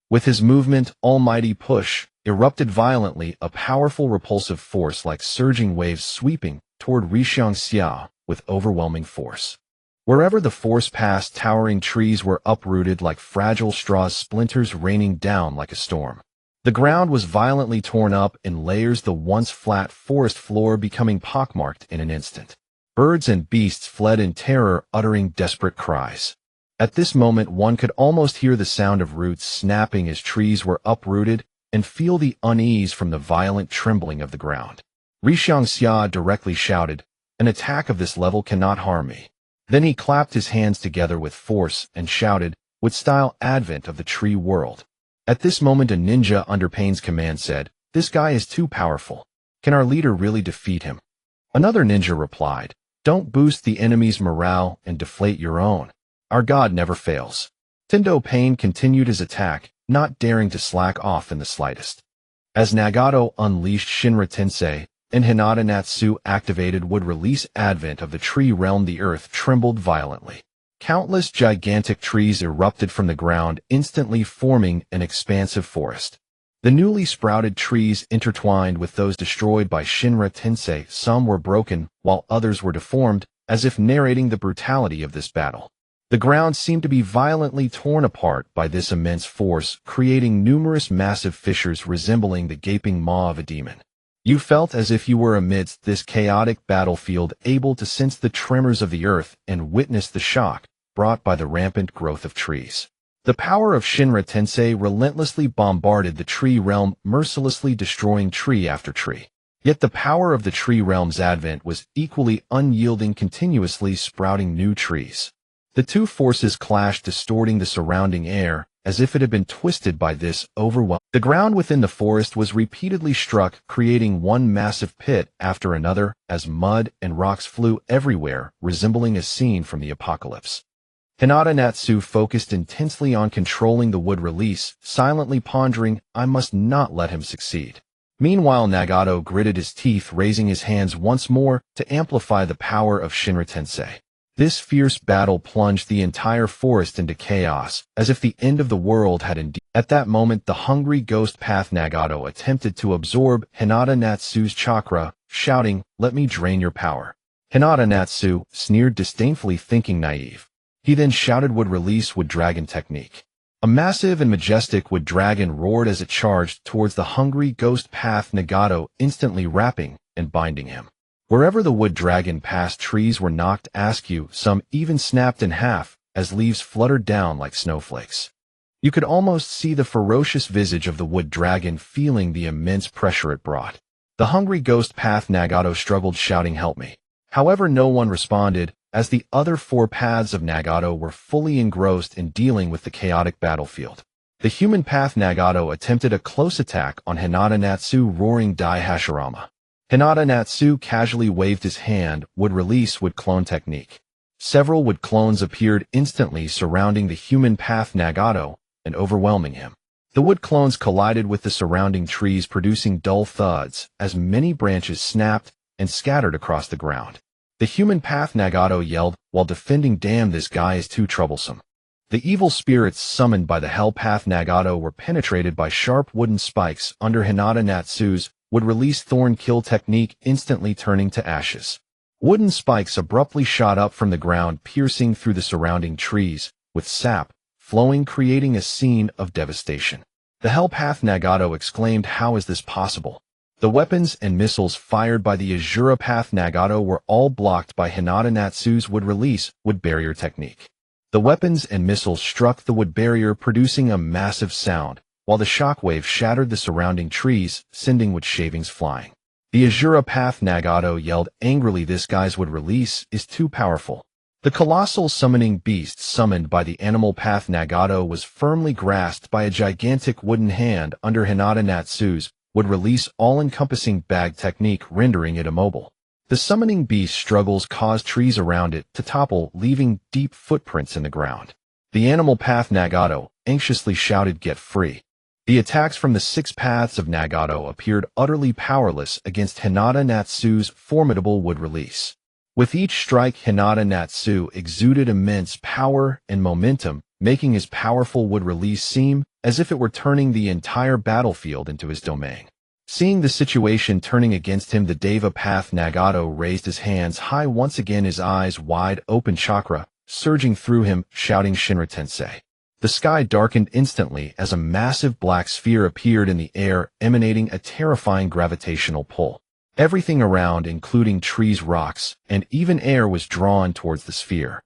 With his movement, almighty push, erupted violently, a powerful repulsive force like surging waves sweeping toward Rixiang Xia with overwhelming force. Wherever the force passed, towering trees were uprooted like fragile straws, splinters raining down like a storm. The ground was violently torn up in layers, the once flat forest floor becoming pockmarked in an instant. Birds and beasts fled in terror, uttering desperate cries. At this moment, one could almost hear the sound of roots snapping as trees were uprooted and feel the unease from the violent trembling of the ground. Rixiang Xia directly shouted, "An attack of this level cannot harm me." Then he clapped his hands together with force and shouted, "With style, advent of the tree world." At this moment, a ninja under Pain's command said, "This guy is too powerful. Can our leader really defeat him?" Another ninja replied, "Don't boost the enemy's morale and deflate your own. Our god never fails." Tendo Pain continued his attack, not daring to slack off in the slightest. As Nagato unleashed Shinra Tensei and Hyūga Natsu activated, would release advent of the tree realm, the earth trembled violently. Countless gigantic trees erupted from the ground, instantly forming an expansive forest. The newly sprouted trees intertwined with those destroyed by Shinra Tensei. Some were broken, while others were deformed, as if narrating the brutality of this battle. The ground seemed to be violently torn apart by this immense force, creating numerous massive fissures resembling the gaping maw of a demon. You felt as if you were amidst this chaotic battlefield, able to sense the tremors of the earth and witness the shock brought by the rampant growth of trees. The power of Shinra Tensei relentlessly bombarded the tree realm, mercilessly destroying tree after tree. Yet the power of the tree realm's advent was equally unyielding, continuously sprouting new trees. The two forces clashed, distorting the surrounding air, as if it had been twisted by this overwhelm. The ground within the forest was repeatedly struck, creating one massive pit after another, as mud and rocks flew everywhere, resembling a scene from the apocalypse. Hyūga Natsu focused intensely on controlling the wood release, silently pondering, I must not let him succeed. Meanwhile, Nagato gritted his teeth, raising his hands once more to amplify the power of Shinra Tensei. This fierce battle plunged the entire forest into chaos, as if the end of the world had indeed. At that moment, the hungry ghost path Nagato attempted to absorb Hyūga Natsu's chakra, shouting, "Let me drain your power." Hyūga Natsu sneered disdainfully, thinking naive. He then shouted wood release wood dragon technique. A massive and majestic wood dragon roared as it charged towards the hungry ghost path Nagato, instantly wrapping and binding him. Wherever the wood dragon passed, trees were knocked askew, some even snapped in half, as leaves fluttered down like snowflakes. You could almost see the ferocious visage of the wood dragon, feeling the immense pressure it brought. The hungry ghost path Nagato struggled, shouting, "Help me." However, no one responded, as the other four paths of Nagato were fully engrossed in dealing with the chaotic battlefield. The human path Nagato attempted a close attack on Hyūga Natsu, roaring Dai Hashirama. Hyūga Natsu casually waved his hand, would release would clone technique. Several wood clones appeared instantly, surrounding the human path Nagato and overwhelming him. The wood clones collided with the surrounding trees, producing dull thuds as many branches snapped and scattered across the ground. The human path Nagato yelled while defending, "Damn, this guy is too troublesome." The evil spirits summoned by the hell path Nagato were penetrated by sharp wooden spikes under Hyūga Natsu's would release thorn kill technique, instantly turning to ashes. Wooden spikes abruptly shot up from the ground, piercing through the surrounding trees, with sap flowing, creating a scene of devastation. The hell path Nagato exclaimed, "How is this possible?" The weapons and missiles fired by the Azura path Nagato were all blocked by Hyūga Natsu's wood release wood barrier technique. The weapons and missiles struck the wood barrier, producing a massive sound, while the shockwave shattered the surrounding trees, sending wood shavings flying. The Azura path Nagato yelled angrily, "This guy's wood release is too powerful." The colossal summoning beast summoned by the animal path Nagato was firmly grasped by a gigantic wooden hand under Hyūga Natsu's would release all-encompassing bag technique, rendering it immobile. The summoning beast struggles caused trees around it to topple, leaving deep footprints in the ground. The animal path Nagato anxiously shouted, "Get free." The attacks from the six paths of Nagato appeared utterly powerless against Hyūga Natsu's formidable wood release. With each strike, Hyūga Natsu exuded immense power and momentum, making his powerful wood release seem as if it were turning the entire battlefield into his domain. Seeing the situation turning against him, the Deva path Nagato raised his hands high once again, his eyes wide open, chakra surging through him, shouting, "Shinra Tensei." The sky darkened instantly as a massive black sphere appeared in the air, emanating a terrifying gravitational pull. Everything around, including trees, rocks, and even air, was drawn towards the sphere.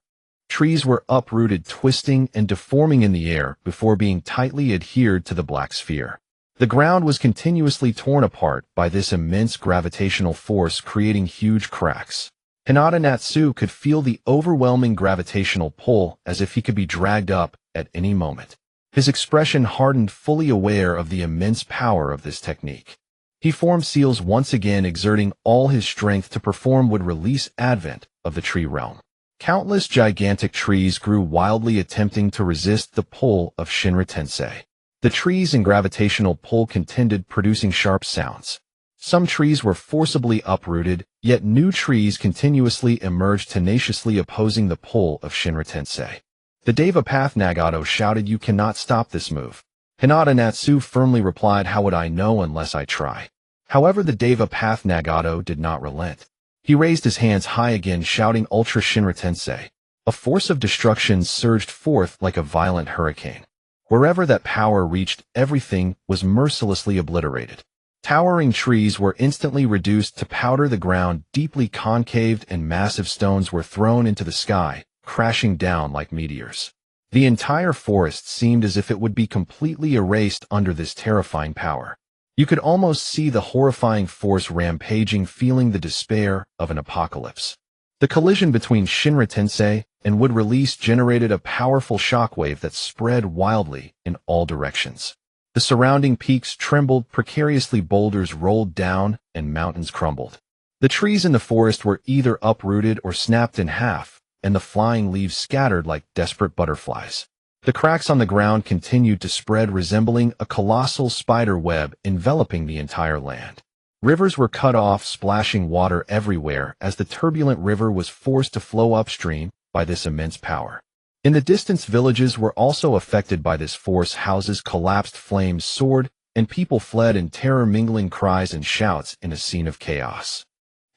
Trees were uprooted, twisting and deforming in the air before being tightly adhered to the black sphere. The ground was continuously torn apart by this immense gravitational force, creating huge cracks. Hyūga Natsu could feel the overwhelming gravitational pull, as if he could be dragged up at any moment. His expression hardened, fully aware of the immense power of this technique. He formed seals once again, exerting all his strength to perform would release advent of the tree realm. Countless gigantic trees grew wildly, attempting to resist the pull of Shinra Tensei. The trees and gravitational pull contended, producing sharp sounds. Some trees were forcibly uprooted, yet new trees continuously emerged, tenaciously opposing the pull of Shinra Tensei. The Deva path Nagato shouted, "You cannot stop this move." Hyūga Natsu firmly replied, "How would I know unless I try?" However, the Deva path Nagato did not relent. He raised his hands high again, shouting, "Ultra Shinra Tensei." A force of destruction surged forth like a violent hurricane. Wherever that power reached, everything was mercilessly obliterated. Towering trees were instantly reduced to powder, the ground deeply concaved, and massive stones were thrown into the sky, crashing down like meteors. The entire forest seemed as if it would be completely erased under this terrifying power. You could almost see the horrifying force rampaging, feeling the despair of an apocalypse. The collision between Shinra Tensei and would release generated a powerful shockwave that spread wildly in all directions. The surrounding peaks trembled precariously, boulders rolled down, and mountains crumbled. The trees in the forest were either uprooted or snapped in half, and the flying leaves scattered like desperate butterflies. The cracks on the ground continued to spread, resembling a colossal spider web enveloping the entire land. Rivers were cut off, splashing water everywhere as the turbulent river was forced to flow upstream by this immense power. In the distance, villages were also affected by this force. Houses collapsed, flames soared, and people fled in terror, mingling cries and shouts in a scene of chaos.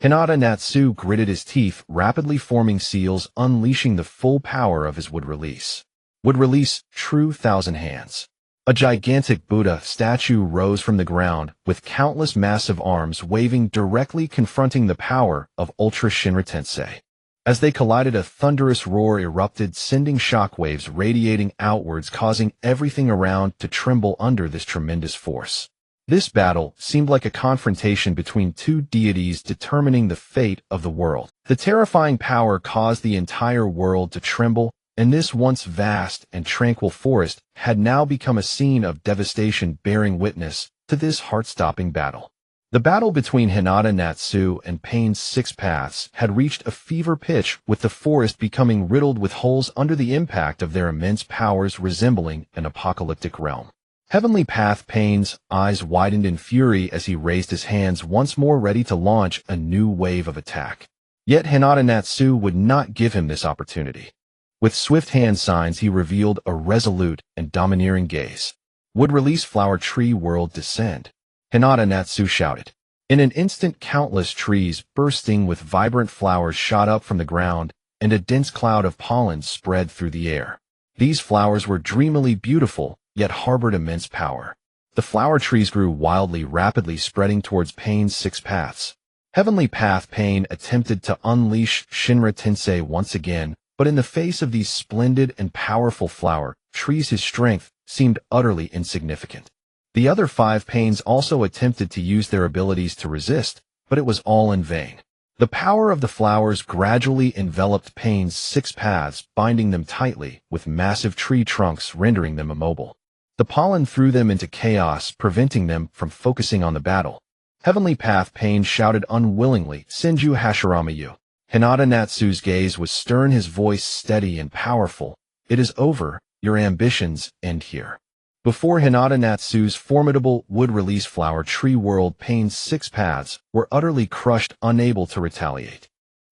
Hyūga Natsu gritted his teeth, rapidly forming seals, unleashing the full power of his would release. Would release, true thousand hands. A gigantic Buddha statue rose from the ground, with countless massive arms waving, directly confronting the power of Ultra Shinra Tensei. As they collided, a thunderous roar erupted, sending shockwaves radiating outwards, causing everything around to tremble under this tremendous force. This battle seemed like a confrontation between two deities determining the fate of the world. The terrifying power caused the entire world to tremble, and this once vast and tranquil forest had now become a scene of devastation, bearing witness to this heart-stopping battle. The battle between Hyūga Natsu and Pain's Six Paths had reached a fever pitch, with the forest becoming riddled with holes under the impact of their immense powers, resembling an apocalyptic realm. Heavenly Path Pain's eyes widened in fury as he raised his hands, once more ready to launch a new wave of attack. Yet Hyūga Natsu would not give him this opportunity. With swift hand signs, he revealed a resolute and domineering gaze. Would release, flower tree world descend. Hyūga Natsu shouted. In an instant, countless trees bursting with vibrant flowers shot up from the ground, and a dense cloud of pollen spread through the air. These flowers were dreamily beautiful, yet harbored immense power. The flower trees grew wildly, rapidly spreading towards Pain's Six Paths. Heavenly Path Pain attempted to unleash Shinra Tensei once again, but in the face of these splendid and powerful flower trees, his strength seemed utterly insignificant. The other 5 Pains also attempted to use their abilities to resist, but it was all in vain. The power of the flowers gradually enveloped Pain's 6 paths, binding them tightly with massive tree trunks, rendering them immobile. The pollen threw them into chaos, preventing them from focusing on the battle. Heavenly Path Pain shouted unwillingly, "Senju Hashirama-yu." Hyūga Natsu's gaze was stern, his voice steady and powerful. "It is over. Your ambitions end here." Before Hyūga Natsu's formidable would-release flower tree world, Pain's 6 paths were utterly crushed, unable to retaliate.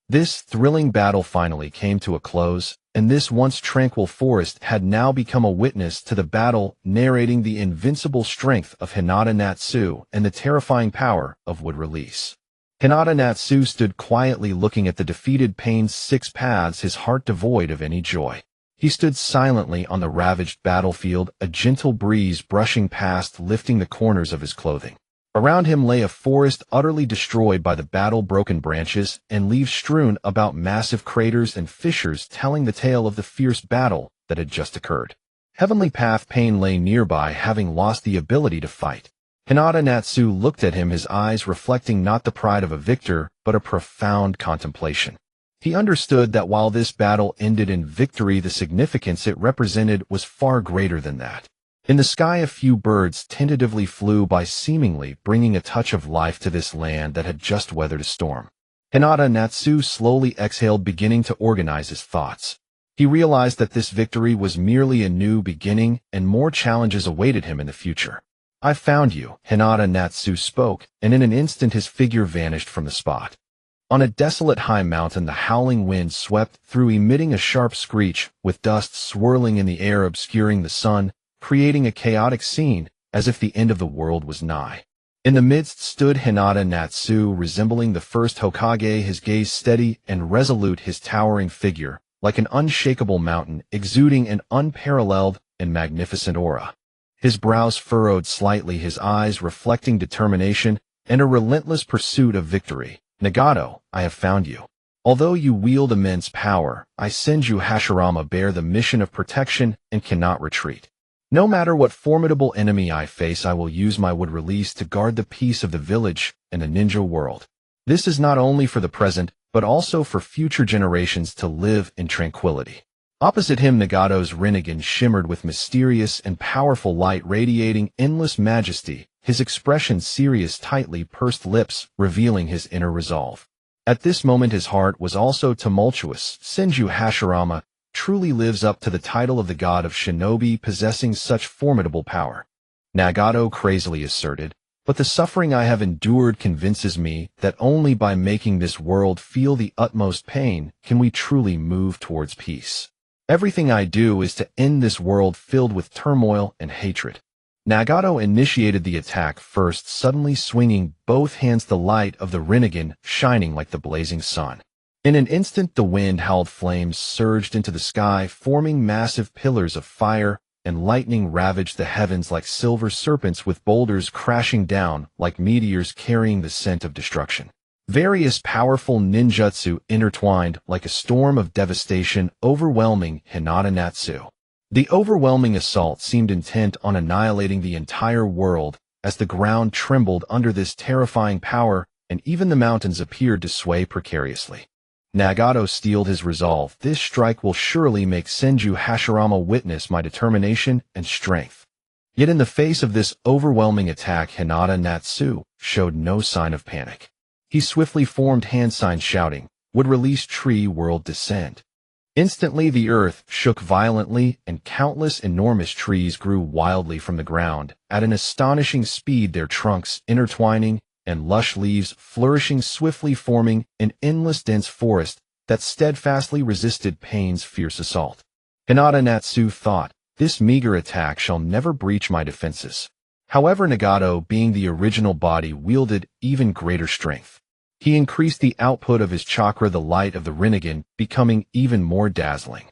This thrilling battle finally came to a close, and this once tranquil forest had now become a witness to the battle, narrating the invincible strength of Hyūga Natsu and the terrifying power of would-release. Hyūga Natsu stood quietly looking at the defeated Pain's 6 paths, his heart devoid of any joy. He stood silently on the ravaged battlefield, a gentle breeze brushing past, lifting the corners of his clothing. Around him lay a forest utterly destroyed by the battle, broken branches and leaves strewn about, massive craters and fissures telling the tale of the fierce battle that had just occurred. Heavenly Path Pain lay nearby, having lost the ability to fight. Hyūga Natsu looked at him, his eyes reflecting not the pride of a victor, but a profound contemplation. He understood that while this battle ended in victory, the significance it represented was far greater than that. In the sky, a few birds tentatively flew by, seemingly bringing a touch of life to this land that had just weathered a storm. Hyūga Natsu slowly exhaled, beginning to organize his thoughts. He realized that this victory was merely a new beginning, and more challenges awaited him in the future. "I found you," Hyūga Natsu spoke, and in an instant his figure vanished from the spot. On a desolate high mountain, the howling wind swept through, emitting a sharp screech, with dust swirling in the air, obscuring the sun, creating a chaotic scene, as if the end of the world was nigh. In the midst stood Hyūga Natsu, resembling the first Hokage, his gaze steady and resolute, his towering figure like an unshakable mountain, exuding an unparalleled and magnificent aura. His brows furrowed slightly, his eyes reflecting determination and a relentless pursuit of victory. "Nagato, I have found you. Although you wield immense power, I, Senju Hashirama, bear the mission of protection and cannot retreat. No matter what formidable enemy I face, I will use my wood release to guard the peace of the village and the ninja world. This is not only for the present, but also for future generations to live in tranquility. Opposite him, Nagato's Rinnegan shimmered with mysterious and powerful light, radiating endless majesty, his expression serious, tightly pursed lips revealing his inner resolve. At this moment his heart was also tumultuous. Senju Hashirama truly lives up to the title of the god of shinobi, possessing such formidable power. Nagato crazily asserted, but the suffering I have endured convinces me that only by making this world feel the utmost pain can we truly move towards peace. Everything I do is to end this world filled with turmoil and hatred. Nagato initiated the attack first, suddenly swinging both hands, the light of the Rinnegan shining like the blazing sun. In an instant, the wind-howled flames surged into the sky, forming massive pillars of fire, and lightning ravaged the heavens like silver serpents, with boulders crashing down like meteors carrying the scent of destruction. Various powerful ninjutsu intertwined like a storm of devastation, overwhelming Hyūga Natsu. The overwhelming assault seemed intent on annihilating the entire world, as the ground trembled under this terrifying power, and even the mountains appeared to sway precariously. Nagato steeled his resolve. This strike will surely make Senju Hashirama witness my determination and strength. Yet in the face of this overwhelming attack, Hyūga Natsu showed no sign of panic. He swiftly formed hand signs shouting, "Would release tree world descend." Instantly the earth shook violently, and countless enormous trees grew wildly from the ground, at an astonishing speed, their trunks intertwining and lush leaves flourishing swiftly, forming an endless dense forest that steadfastly resisted pain's fierce assault. Hyūga Natsu thought, "This meager attack shall never breach my defenses." However, Nagato, being the original body, wielded even greater strength. He increased the output of his chakra, the light of the Rinnegan becoming even more dazzling.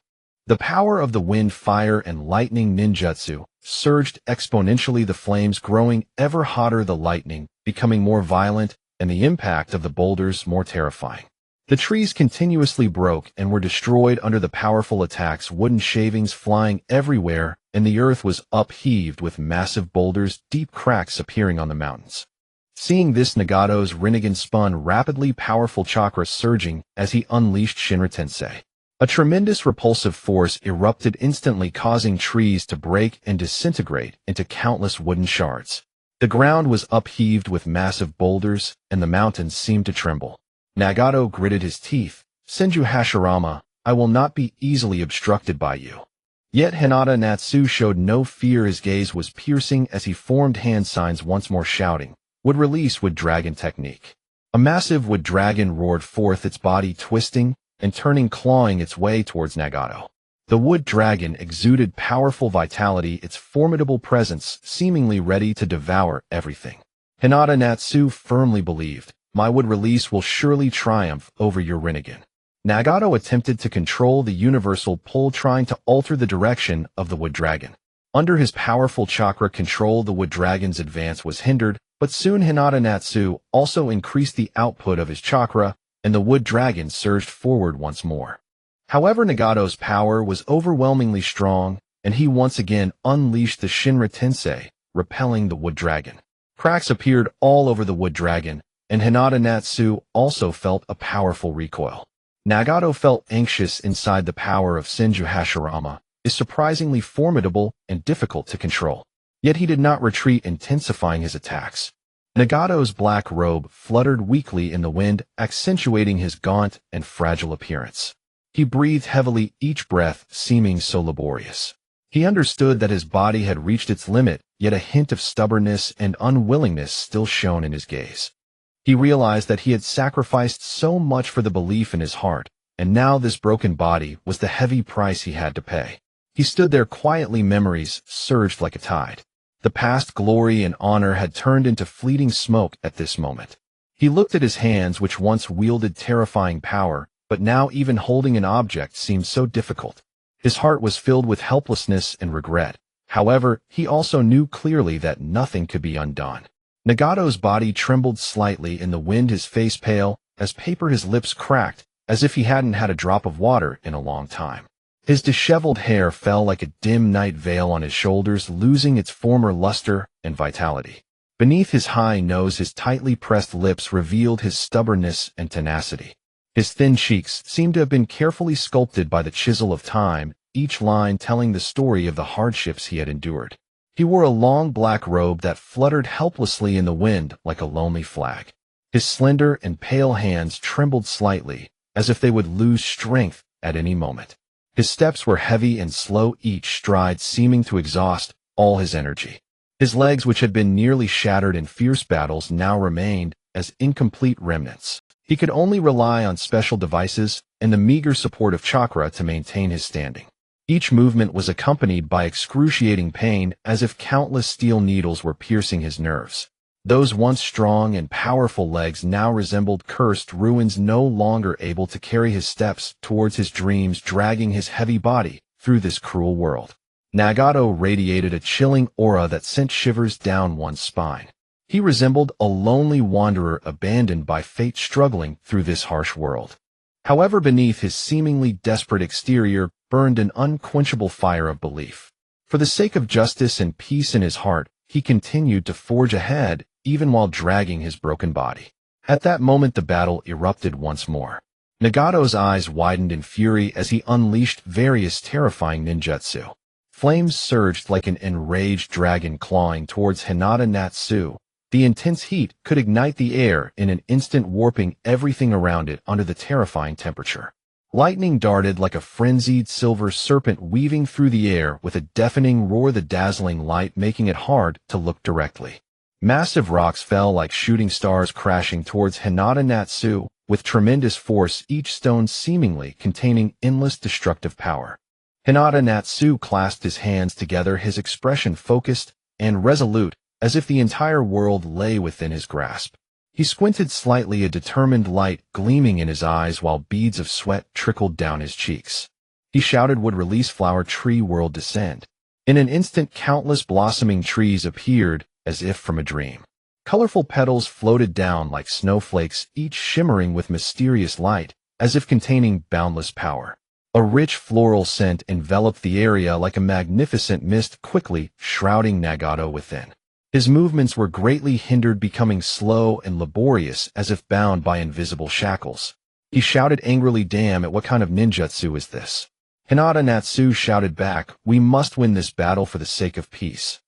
The power of the wind, fire, and lightning ninjutsu surged exponentially, the flames growing ever hotter, the lightning becoming more violent, and the impact of the boulders more terrifying. The trees continuously broke and were destroyed under the powerful attacks, wooden shavings flying everywhere, and the earth was upheaved with massive boulders, deep cracks appearing on the mountains. Seeing this, Nagato's Rinnegan spun rapidly, powerful chakra surging as he unleashed Shinra Tensei. A tremendous repulsive force erupted instantly, causing trees to break and disintegrate into countless wooden shards. The ground was upheaved with massive boulders, and the mountains seemed to tremble. Nagato gritted his teeth. "Senju Hashirama, I will not be easily obstructed by you." Yet Hyūga Natsu showed no fear. His gaze was piercing as he formed hand signs once more, shouting, "Would release wood dragon technique." A massive wood dragon roared forth, its body twisting and turning, clawing its way towards Nagato. The wood dragon exuded powerful vitality, its formidable presence seemingly ready to devour everything. Hyūga Natsu firmly believed, "My wood release will surely triumph over your Rinnegan." Nagato attempted to control the universal pull, trying to alter the direction of the wood dragon. Under his powerful chakra control, the wood dragon's advance was hindered, but soon Hyūga Natsu also increased the output of his chakra, and the wood dragon surged forward once more. However, Nagato's power was overwhelmingly strong, and he once again unleashed the Shinra Tensei, repelling the wood dragon. Cracks appeared all over the wood dragon, and Hyūga Natsu also felt a powerful recoil. Nagato felt anxious inside. The power of Senju Hashirama is surprisingly formidable and difficult to control. Yet he did not retreat, intensifying his attacks. Nagato's black robe fluttered weakly in the wind, accentuating his gaunt and fragile appearance. He breathed heavily, each breath seeming so laborious. He understood that his body had reached its limit, yet a hint of stubbornness and unwillingness still shone in his gaze. He realized that he had sacrificed so much for the belief in his heart, and now this broken body was the heavy price he had to pay. He stood there quietly, memories surged like a tide. The past glory and honor had turned into fleeting smoke at this moment. He looked at his hands, which once wielded terrifying power, but now even holding an object seemed so difficult. His heart was filled with helplessness and regret. However, he also knew clearly that nothing could be undone. Nagato's body trembled slightly in the wind, his face pale as paper, his lips cracked, as if he hadn't had a drop of water in a long time. His disheveled hair fell like a dim night veil on his shoulders, losing its former luster and vitality. Beneath his high nose, his tightly pressed lips revealed his stubbornness and tenacity. His thin cheeks seemed to have been carefully sculpted by the chisel of time, each line telling the story of the hardships he had endured. He wore a long black robe that fluttered helplessly in the wind like a lonely flag. His slender and pale hands trembled slightly, as if they would lose strength at any moment. His steps were heavy and slow, each stride seeming to exhaust all his energy. His legs, which had been nearly shattered in fierce battles, now remained as incomplete remnants. He could only rely on special devices and the meager support of chakra to maintain his standing. Each movement was accompanied by excruciating pain, as if countless steel needles were piercing his nerves. Those once strong and powerful legs now resembled cursed ruins, no longer able to carry his steps towards his dreams, dragging his heavy body through this cruel world. Nagato radiated a chilling aura that sent shivers down one's spine. He resembled a lonely wanderer abandoned by fate, struggling through this harsh world. However, beneath his seemingly desperate exterior burned an unquenchable fire of belief. For the sake of justice and peace in his heart, he continued to forge ahead, even while dragging his broken body. At that moment, the battle erupted once more. Nagato's eyes widened in fury as he unleashed various terrifying ninjutsu. Flames surged like an enraged dragon clawing towards Hyūga Natsu. The intense heat could ignite the air in an instant, warping everything around it under the terrifying temperature. Lightning darted like a frenzied silver serpent, weaving through the air with a deafening roar, the dazzling light making it hard to look directly. Massive rocks fell like shooting stars, crashing towards Hyūga Natsu with tremendous force, each stone seemingly containing endless destructive power. Hyūga Natsu clasped his hands together, his expression focused and resolute, as if the entire world lay within his grasp. He squinted slightly, a determined light gleaming in his eyes while beads of sweat trickled down his cheeks. He shouted, "Would release flower tree world descend." In an instant, countless blossoming trees appeared as if from a dream. Colorful petals floated down like snowflakes, each shimmering with mysterious light, as if containing boundless power. A rich floral scent enveloped the area like a magnificent mist, quickly shrouding Nagato within. His movements were greatly hindered, becoming slow and laborious as if bound by invisible shackles. He shouted angrily, "Damn it, what kind of ninjutsu is this?" Hyūga Natsu shouted back, "We must win this battle for the sake of peace.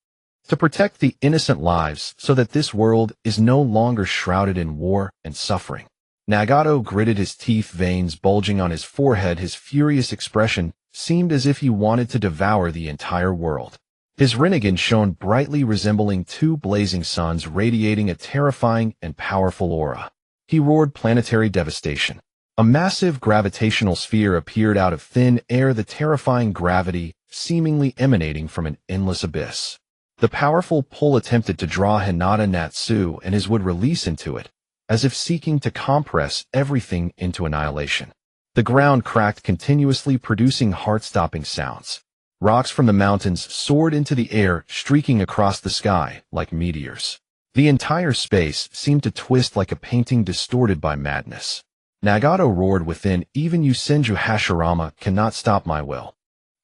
To protect the innocent lives so that this world is no longer shrouded in war and suffering." Nagato gritted his teeth, veins bulging on his forehead. His furious expression seemed as if he wanted to devour the entire world. His rinnegan shone brightly, resembling two blazing suns, radiating a terrifying and powerful aura. He roared planetary devastation. A massive gravitational sphere appeared out of thin air, the terrifying gravity seemingly emanating from an endless abyss. The powerful pull attempted to draw Hyūga Natsu and his would release into it, as if seeking to compress everything into annihilation. The ground cracked continuously, producing heart-stopping sounds. Rocks from the mountains soared into the air, streaking across the sky like meteors. The entire space seemed to twist like a painting distorted by madness. Nagato roared within, "Even you Senju Hashirama cannot stop my will.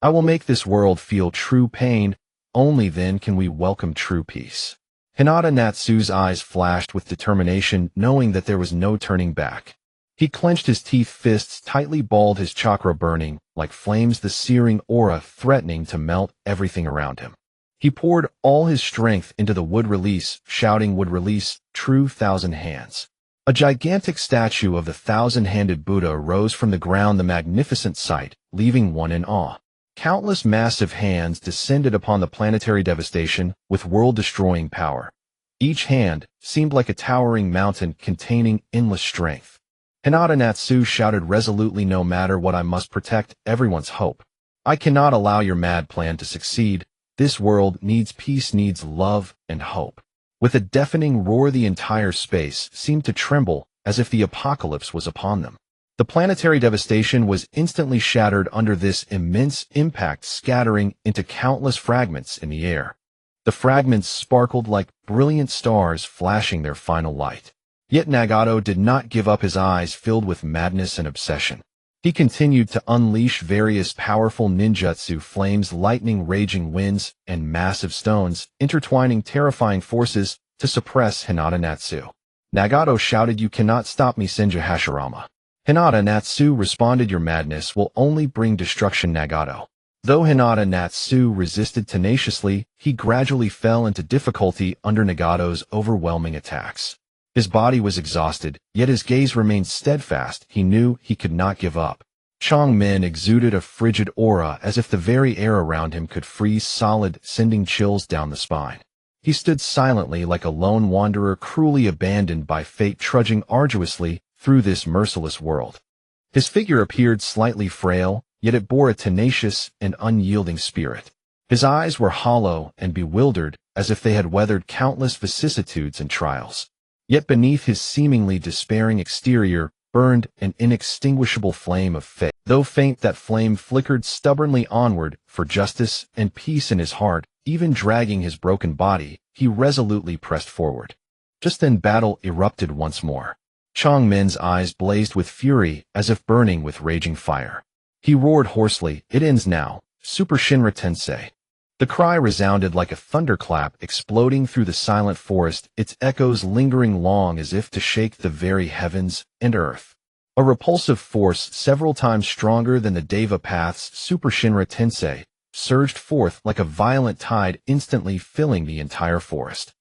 I will make this world feel true pain. Only then can we welcome true peace." Hyūga Natsu's eyes flashed with determination, knowing that there was no turning back. He clenched his teeth, fists tightly balled, his chakra burning like flames, the searing aura threatening to melt everything around him. He poured all his strength into the wood release, shouting, "Would release, true thousand hands." A gigantic statue of the thousand-handed Buddha rose from the ground, the magnificent sight leaving one in awe. Countless massive hands descended upon the planetary devastation with world-destroying power. Each hand seemed like a towering mountain containing endless strength. Hyūga Natsu shouted resolutely, "No matter what, I must protect everyone's hope. I cannot allow your mad plan to succeed. This world needs peace, needs love and hope." With a deafening roar, the entire space seemed to tremble as if the apocalypse was upon them. The planetary devastation was instantly shattered under this immense impact, scattering into countless fragments in the air. The fragments sparkled like brilliant stars, flashing their final light. Yet Nagato did not give up, his eyes filled with madness and obsession. He continued to unleash various powerful ninjutsu, flames, lightning, raging winds, and massive stones, intertwining terrifying forces to suppress Hyūga Natsu. Nagato shouted, "You cannot stop me, Senju Hashirama." Hyūga Natsu responded, "Your madness will only bring destruction, Nagato." Though Hyūga Natsu resisted tenaciously, he gradually fell into difficulty under Nagato's overwhelming attacks. His body was exhausted, yet his gaze remained steadfast. He knew he could not give up. Changmin exuded a frigid aura as if the very air around him could freeze solid, sending chills down the spine. He stood silently like a lone wanderer cruelly abandoned by fate, trudging arduously through this merciless world. His figure appeared slightly frail, yet it bore a tenacious and unyielding spirit. His eyes were hollow and bewildered, as if they had weathered countless vicissitudes and trials. Yet beneath his seemingly despairing exterior burned an inextinguishable flame of faith. Though faint, that flame flickered stubbornly onward for justice and peace in his heart. Even dragging his broken body, he resolutely pressed forward. Just then battle erupted once more. Changmin's eyes blazed with fury, as if burning with raging fire. He roared hoarsely, "It ends now, Super Shinra Tensei." The cry resounded like a thunderclap exploding through the silent forest, its echoes lingering long as if to shake the very heavens and earth. A repulsive force several times stronger than the Deva Path's Super Shinra Tensei surged forth like a violent tide, instantly filling the entire forest.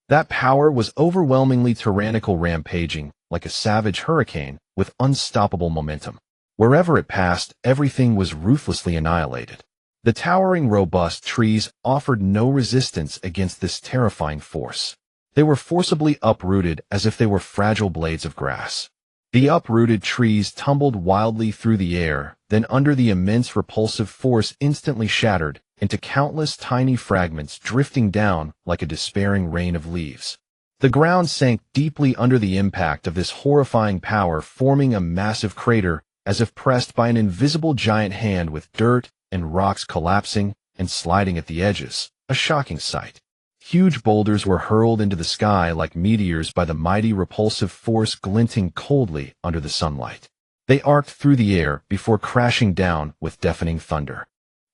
That power was overwhelmingly tyrannical, rampaging like a savage hurricane with unstoppable momentum. Wherever it passed, everything was ruthlessly annihilated. The towering, robust trees offered no resistance against this terrifying force. They were forcibly uprooted as if they were fragile blades of grass. The uprooted trees tumbled wildly through the air, then under the immense repulsive force instantly shattered into countless tiny fragments, drifting down like a despairing rain of leaves. The ground sank deeply under the impact of this horrifying power, forming a massive crater as if pressed by an invisible giant hand, with dirt and rocks collapsing and sliding at the edges. A shocking sight. Huge boulders were hurled into the sky like meteors by the mighty repulsive force, glinting coldly under the sunlight. They arced through the air before crashing down with deafening thunder.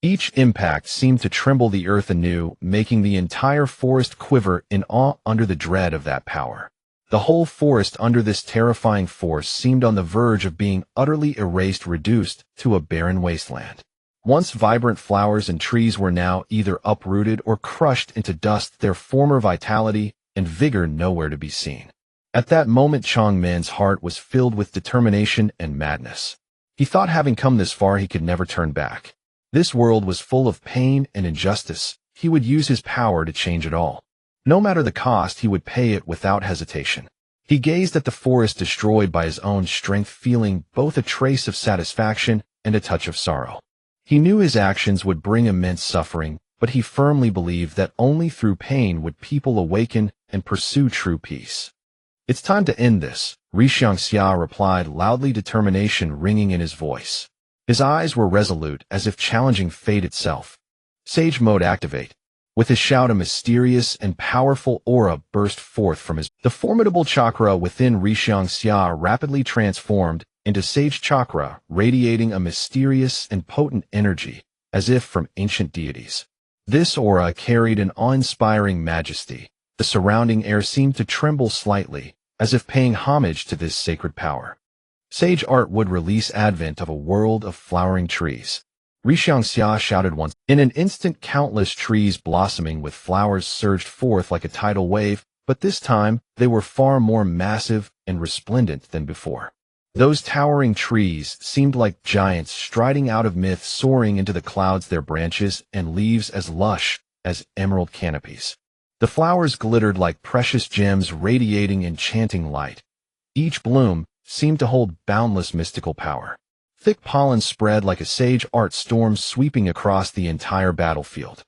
Each impact seemed to tremble the earth anew, making the entire forest quiver in awe under the dread of that power. The whole forest under this terrifying force seemed on the verge of being utterly erased, reduced to a barren wasteland. Once vibrant flowers and trees were now either uprooted or crushed into dust, their former vitality and vigor nowhere to be seen. At that moment, Changmin's heart was filled with determination and madness. He thought, having come this far, he could never turn back. This world was full of pain and injustice. He would use his power to change it all. No matter the cost, he would pay it without hesitation. He gazed at the forest destroyed by his own strength, feeling both a trace of satisfaction and a touch of sorrow. He knew his actions would bring immense suffering, but he firmly believed that only through pain would people awaken and pursue true peace. "It's time to end this," Rishiangxia replied loudly, determination ringing in his voice. His eyes were resolute, as if challenging fate itself. "Sage mode activate." With his shout, a mysterious and powerful aura burst forth from his. The formidable chakra within Rishiangxia rapidly transformed into Sage Chakra, radiating a mysterious and potent energy, as if from ancient deities. This aura carried an awe-inspiring majesty. The surrounding air seemed to tremble slightly, as if paying homage to this sacred power. Sage art would release advent of a world of flowering trees. Rishiangxia shouted once. In an instant, countless trees blossoming with flowers surged forth like a tidal wave, but this time they were far more massive and resplendent than before. Those towering trees seemed like giants striding out of myth, soaring into the clouds, their branches and leaves as lush as emerald canopies. The flowers glittered like precious gems, radiating enchanting light. Each bloom seemed to hold boundless mystical power. Thick pollen spread like a sage art storm, sweeping across the entire battlefield.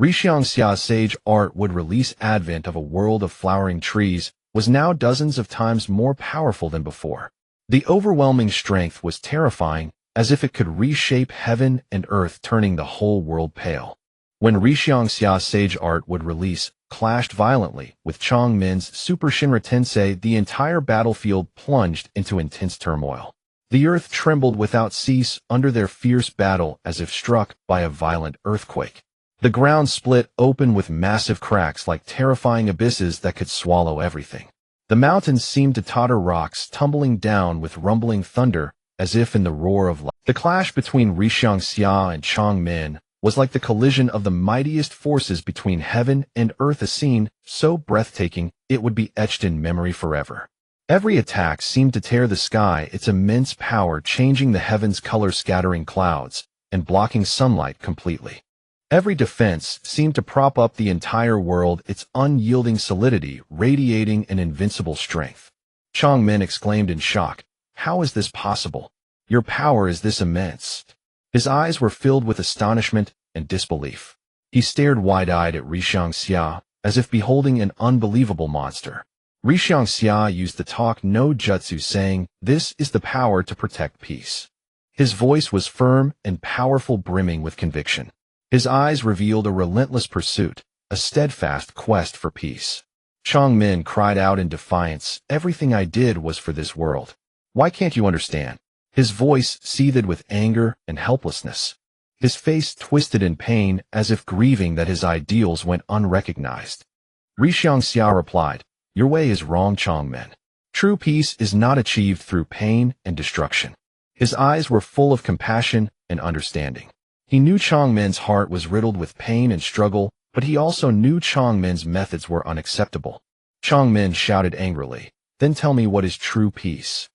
Rishiangxia's sage art would release advent of a world of flowering trees was now dozens of times more powerful than before. The overwhelming strength was terrifying, as if it could reshape heaven and earth, turning the whole world pale. When Rishiangxia's sage art would release clashed violently with Changmin's Super Shinra Tensei, the entire battlefield plunged into intense turmoil. The earth trembled without cease under their fierce battle as if struck by a violent earthquake. The ground split open with massive cracks like terrifying abysses that could swallow everything. The mountains seemed to totter, rocks tumbling down with rumbling thunder as if in the roar of life. The clash between Hyūga and Changmin was like the collision of the mightiest forces between heaven and earth, a scene so breathtaking it would be etched in memory forever. Every attack seemed to tear the sky, its immense power changing the heavens' color, scattering clouds and blocking sunlight completely. Every defense seemed to prop up the entire world, its unyielding solidity radiating an invincible strength. Changmin exclaimed in shock, "How is this possible? Your power is this immense." His eyes were filled with astonishment and disbelief. He stared wide-eyed at Hyūga as if beholding an unbelievable monster. Hyūga used the talk no jutsu, saying, "This is the power to protect peace." His voice was firm and powerful, brimming with conviction. His eyes revealed a relentless pursuit, a steadfast quest for peace. Changmin cried out in defiance, "Everything I did was for this world. Why can't you understand?" His voice seethed with anger and helplessness. His face twisted in pain as if grieving that his ideals went unrecognized. Hyūga replied, "Your way is wrong, Changmin. True peace is not achieved through pain and destruction." His eyes were full of compassion and understanding. He knew Changmin's heart was riddled with pain and struggle, but he also knew Changmin's methods were unacceptable. Changmin shouted angrily, "Then tell me, what is true peace?"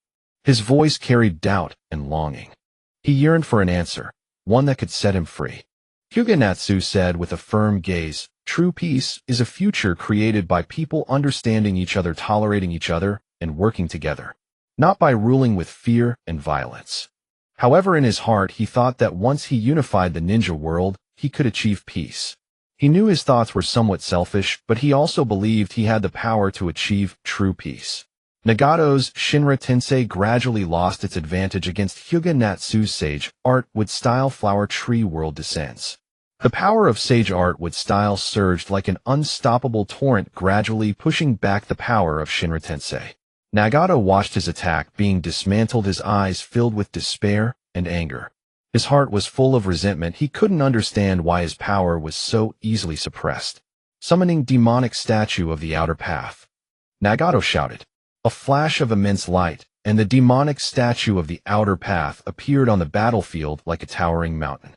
His voice carried doubt and longing. He yearned for an answer, one that could set him free. Hyūga Natsu said with a firm gaze, "True peace is a future created by people understanding each other, tolerating each other, and working together, not by ruling with fear and violence." However, in his heart, he thought that once he unified the ninja world, he could achieve peace. He knew his thoughts were somewhat selfish, but he also believed he had the power to achieve true peace. Nagato's Shinra Tensei gradually lost its advantage against Hyūga Natsu's Sage Art Wood Style Flower Tree World descends. The power of Sage Art Wood Style surged like an unstoppable torrent, gradually pushing back the power of Shinra Tensei. Nagato watched his attack being dismantled, his eyes filled with despair and anger. His heart was full of resentment. He couldn't understand why his power was so easily suppressed. Summoning demonic statue of the outer path, Nagato shouted. A flash of immense light, and the demonic statue of the outer path appeared on the battlefield like a towering mountain.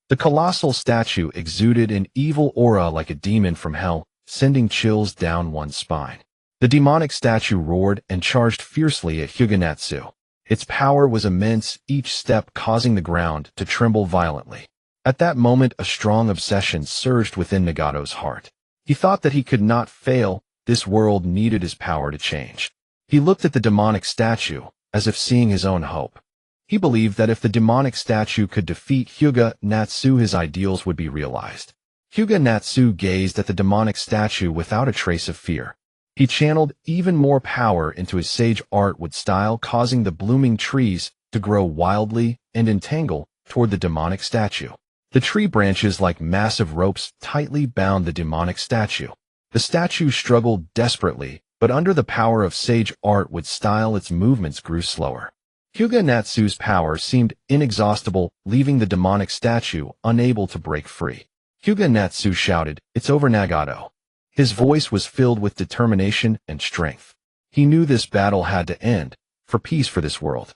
The colossal statue exuded an evil aura like a demon from hell, sending chills down one's spine. The demonic statue roared and charged fiercely at Hyūga Natsu. Its power was immense, each step causing the ground to tremble violently. At that moment, a strong obsession surged within Nagato's heart. He thought that he could not fail. This world needed his power to change. He looked at the demonic statue, as if seeing his own hope. He believed that if the demonic statue could defeat Hyūga Natsu, his ideals would be realized. Hyūga Natsu gazed at the demonic statue without a trace of fear. He channeled even more power into his Sage Art Wood Style, causing the blooming trees to grow wildly and entangle toward the demonic statue. The tree branches, like massive ropes, tightly bound the demonic statue. The statue struggled desperately, but under the power of Sage Art Wood Style, its movements grew slower. Hyūga Natsu's power seemed inexhaustible, leaving the demonic statue unable to break free. Hyūga Natsu shouted, "It's over, Nagato." His voice was filled with determination and strength. He knew this battle had to end, for peace for this world.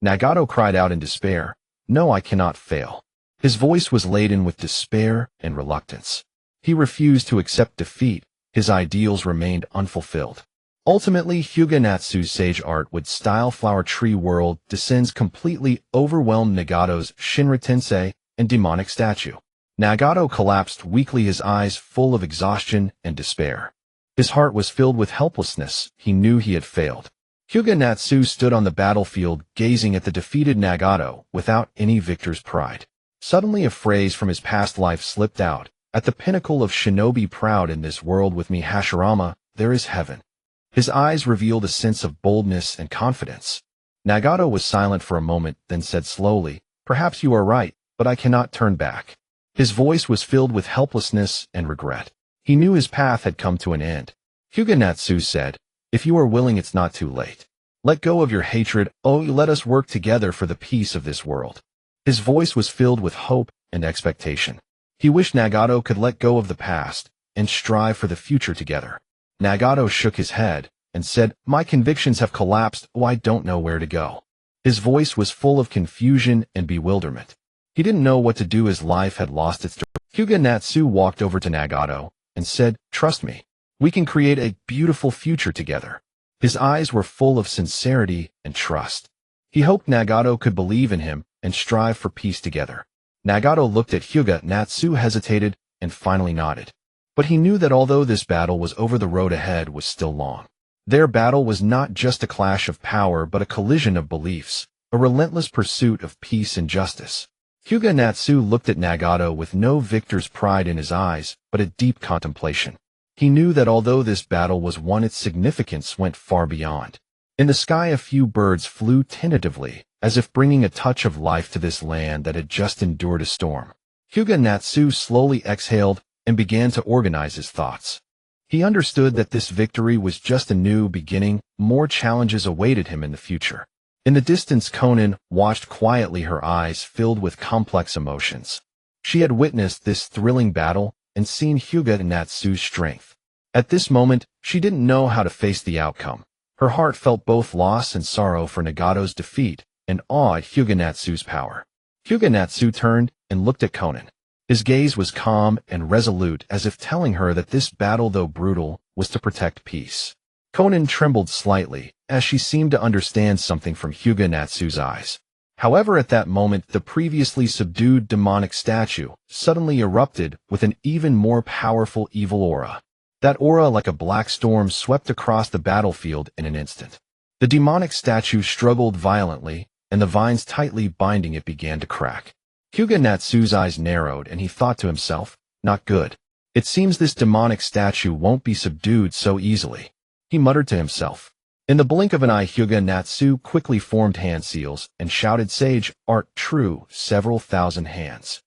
Nagato cried out in despair, "No, I cannot fail." His voice was laden with despair and reluctance. He refused to accept defeat. His ideals remained unfulfilled. Ultimately, Hyūga Natsu's Sage Art Wood Style Flower Tree World descends, completely overwhelmed Nagato's Shinra Tensei and demonic statue. Nagato collapsed weakly, his eyes full of exhaustion and despair. His heart was filled with helplessness. He knew he had failed. Hyūga Natsu stood on the battlefield, gazing at the defeated Nagato without any victor's pride. Suddenly, a phrase from his past life slipped out. "At the pinnacle of shinobi, proud in this world with me, Hashirama, there is heaven." His eyes revealed a sense of boldness and confidence. Nagato was silent for a moment, then said slowly, "Perhaps you are right, but I cannot turn back." His voice was filled with helplessness and regret. He knew his path had come to an end. Hyūga Natsu said, "If you are willing, it's not too late." Let go of your hatred, oh, let us work together for the peace of this world. His voice was filled with hope and expectation. He wished Nagato could let go of the past and strive for the future together. Nagato shook his head and said, "My convictions have collapsed, oh, I don't know where to go." His voice was full of confusion and bewilderment. He didn't know what to do as life had lost its direction. Hyūga Natsu walked over to Nagato and said, "Trust me. We can create a beautiful future together." His eyes were full of sincerity and trust. He hoped Nagato could believe in him and strive for peace together. Nagato looked at Hyūga Natsu, hesitated, and finally nodded. But he knew that although this battle was over, the road ahead was still long. Their battle was not just a clash of power but a collision of beliefs, a relentless pursuit of peace and justice. Hyūga Natsu looked at Nagato with no victor's pride in his eyes, but a deep contemplation. He knew that although this battle was won, its significance went far beyond. In the sky a few birds flew tentatively, as if bringing a touch of life to this land that had just endured a storm. Hyūga Natsu slowly exhaled and began to organize his thoughts. He understood that this victory was just a new beginning. More challenges awaited him in the future. In the distance, Konan watched quietly, her eyes filled with complex emotions. She had witnessed this thrilling battle and seen Hyūga Natsu's strength. At this moment, she didn't know how to face the outcome. Her heart felt both loss and sorrow for Nagato's defeat and awe at Hyūga Natsu's power. Hyūga Natsu turned and looked at Konan. His gaze was calm and resolute, as if telling her that this battle, though brutal, was to protect peace. Konan trembled slightly, as she seemed to understand something from Hyūga Natsu's eyes. However, at that moment, the previously subdued demonic statue suddenly erupted with an even more powerful evil aura. That aura, like a black storm, swept across the battlefield in an instant. The demonic statue struggled violently, and the vines tightly binding it began to crack. Hyūga Natsu's eyes narrowed, and he thought to himself, "Not good. It seems this demonic statue won't be subdued so easily." He muttered to himself. In the blink of an eye, Hyūga Natsu quickly formed hand seals and shouted, "Sage, art true, several thousand hands."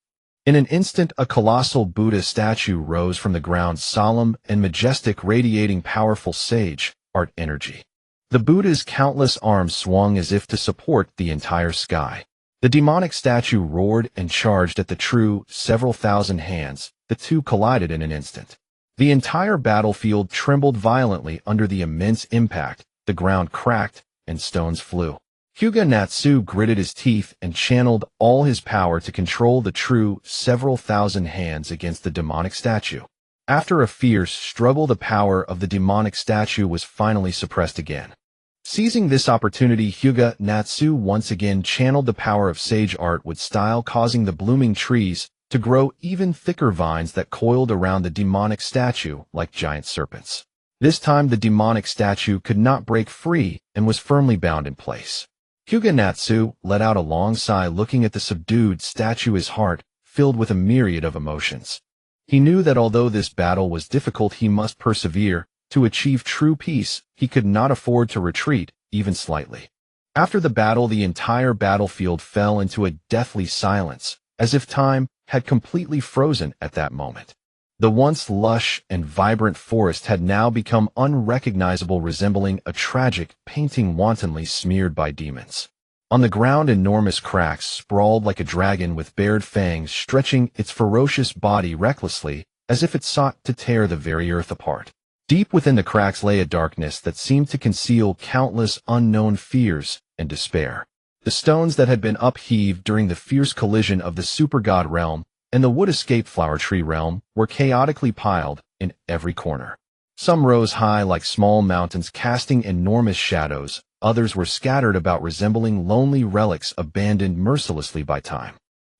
In an instant, a colossal Buddha statue rose from the ground, solemn and majestic, radiating powerful sage art energy. The Buddha's countless arms swung as if to support the entire sky. The demonic statue roared and charged at the true, several thousand hands. The two collided in an instant. The entire battlefield trembled violently under the immense impact. The ground cracked and stones flew. Hyūga Natsu gritted his teeth and channeled all his power to control the true, several thousand hands against the demonic statue. After a fierce struggle, the power of the demonic statue was finally suppressed again. Seizing this opportunity, Hyūga Natsu once again channeled the power of sage art with style, causing the blooming trees to grow even thicker vines that coiled around the demonic statue like giant serpents. This time the demonic statue could not break free and was firmly bound in place. Hyūga Natsu let out a long sigh, looking at the subdued statue, his heart filled with a myriad of emotions. He knew that although this battle was difficult, he must persevere. To achieve true peace, he could not afford to retreat, even slightly. After the battle, the entire battlefield fell into a deathly silence, as if time had completely frozen at that moment. The once lush and vibrant forest had now become unrecognizable, resembling a tragic painting wantonly smeared by demons. On the ground, enormous cracks sprawled like a dragon with bared fangs, stretching its ferocious body recklessly, as if it sought to tear the very earth apart. Deep within the cracks lay a darkness that seemed to conceal countless unknown fears and despair. The stones that had been upheaved during the fierce collision of the Super God realm and the Wood Escape Flower Tree realm were chaotically piled in every corner. Some rose high like small mountains, casting enormous shadows. Others were scattered about, resembling lonely relics abandoned mercilessly by time.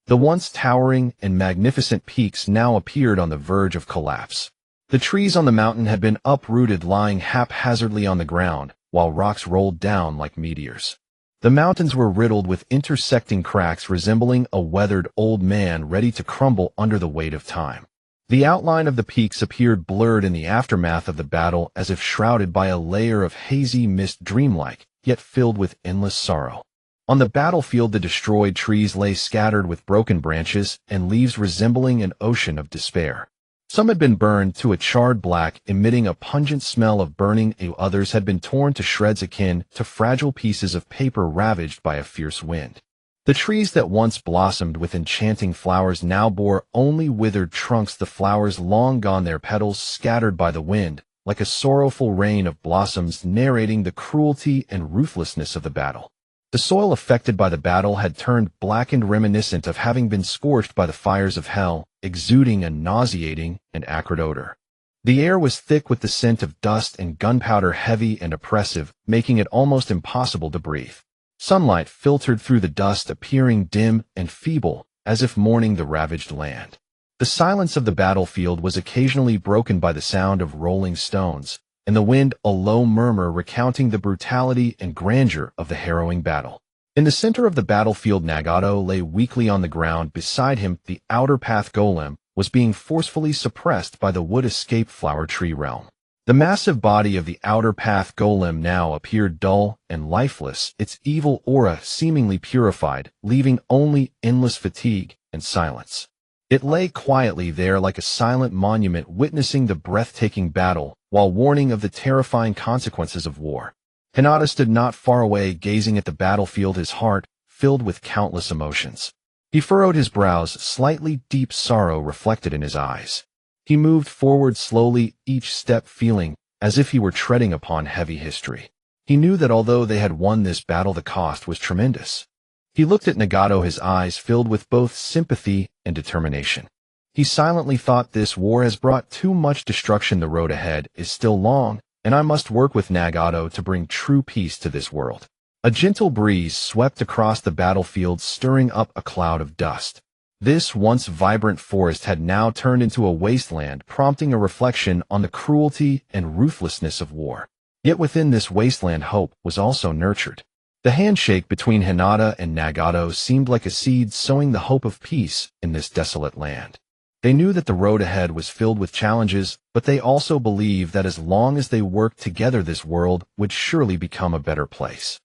The once towering and magnificent peaks now appeared on the verge of collapse. The trees on the mountain had been uprooted, lying haphazardly on the ground, while rocks rolled down like meteors. The mountains were riddled with intersecting cracks, resembling a weathered old man ready to crumble under the weight of time. The outline of the peaks appeared blurred in the aftermath of the battle, as if shrouded by a layer of hazy mist, dreamlike, yet filled with endless sorrow. On the battlefield, the destroyed trees lay scattered with broken branches and leaves, resembling an ocean of despair. Some had been burned to a charred black, emitting a pungent smell of burning, and others had been torn to shreds akin to fragile pieces of paper ravaged by a fierce wind. The trees that once blossomed with enchanting flowers now bore only withered trunks, the flowers long gone, their petals scattered by the wind, like a sorrowful rain of blossoms narrating the cruelty and ruthlessness of the battle. The soil affected by the battle had turned blackened, reminiscent of having been scorched by the fires of hell, exuding a nauseating and acrid odor. The air was thick with the scent of dust and gunpowder, heavy and oppressive, making it almost impossible to breathe. Sunlight filtered through the dust, appearing dim and feeble, as if mourning the ravaged land. The silence of the battlefield was occasionally broken by the sound of rolling stones, and the wind a low murmur recounting the brutality and grandeur of the harrowing battle. In the center of the battlefield, Nagato lay weakly on the ground. Beside him, the outer path golem was being forcefully suppressed by the wood escape flower tree realm. The massive body of the outer path golem now appeared dull and lifeless, its evil aura seemingly purified, leaving only endless fatigue and silence. It lay quietly there like a silent monument, witnessing the breathtaking battle, while warning of the terrifying consequences of war. Hinata stood not far away, gazing at the battlefield, his heart filled with countless emotions. He furrowed his brows, slightly deep sorrow reflected in his eyes. He moved forward slowly, each step feeling as if he were treading upon heavy history. He knew that although they had won this battle, the cost was tremendous. He looked at Nagato, his eyes filled with both sympathy and determination. He silently thought, this war has brought too much destruction. The road ahead is still long, and I must work with Nagato to bring true peace to this world. A gentle breeze swept across the battlefield, stirring up a cloud of dust. This once vibrant forest had now turned into a wasteland, prompting a reflection on the cruelty and ruthlessness of war. Yet within this wasteland, hope was also nurtured. The handshake between Hinata and Nagato seemed like a seed sowing the hope of peace in this desolate land. They knew that the road ahead was filled with challenges, but they also believed that as long as they worked together, this world would surely become a better place.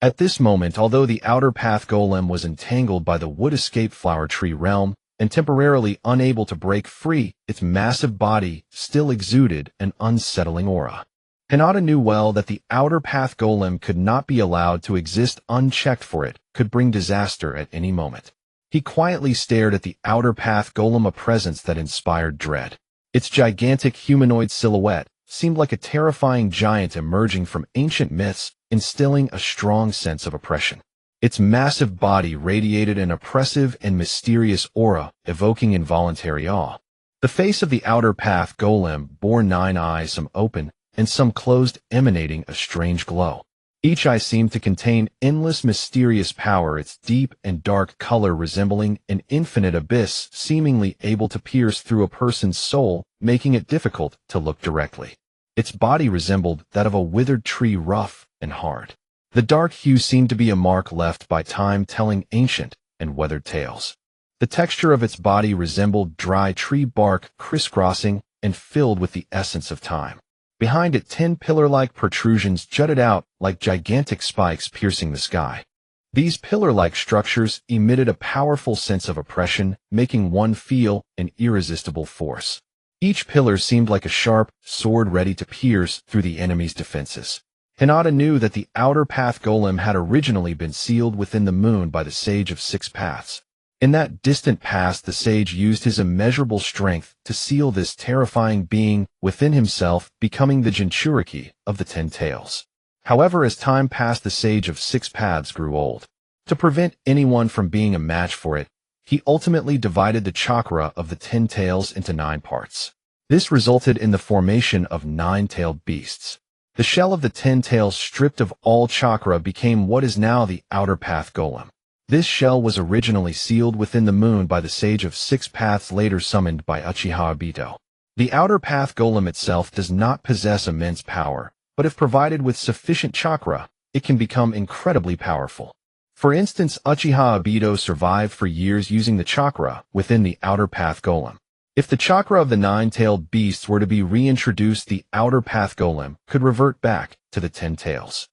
At this moment, although the outer path golem was entangled by the wood escape flower tree realm and temporarily unable to break free, its massive body still exuded an unsettling aura. Hinata knew well that the outer path golem could not be allowed to exist unchecked, for it could bring disaster at any moment. He quietly stared at the outer path golem, a presence that inspired dread. Its gigantic humanoid silhouette seemed like a terrifying giant emerging from ancient myths, instilling a strong sense of oppression. Its massive body radiated an oppressive and mysterious aura, evoking involuntary awe. The face of the outer path golem bore 9 eyes, some open and some closed, emanating a strange glow. Each eye seemed to contain endless mysterious power, its deep and dark color resembling an infinite abyss, seemingly able to pierce through a person's soul, making it difficult to look directly. Its body resembled that of a withered tree, rough and hard. The dark hue seemed to be a mark left by time, telling ancient and weathered tales. The texture of its body resembled dry tree bark, crisscrossing and filled with the essence of time. Behind it, 10 pillar-like protrusions jutted out like gigantic spikes piercing the sky. These pillar-like structures emitted a powerful sense of oppression, making one feel an irresistible force. Each pillar seemed like a sharp sword ready to pierce through the enemy's defenses. Hinata knew that the outer path golem had originally been sealed within the moon by the Sage of 6 Paths. In that distant past, the sage used his immeasurable strength to seal this terrifying being within himself, becoming the Jinchuriki of the 10 Tails. However, as time passed, the Sage of 6 Paths grew old. To prevent anyone from being a match for it, he ultimately divided the chakra of the 10 Tails into 9 parts. This resulted in the formation of 9-tailed beasts. The shell of the 10 Tails, stripped of all chakra, became what is now the outer path golem. This shell was originally sealed within the moon by the Sage of 6 Paths, later summoned by Uchiha Obito. The outer path golem itself does not possess immense power, but if provided with sufficient chakra, it can become incredibly powerful. For instance, Uchiha Obito survived for years using the chakra within the outer path golem. If the chakra of the 9-tailed beasts were to be reintroduced, the outer path golem could revert back to the 10 tails,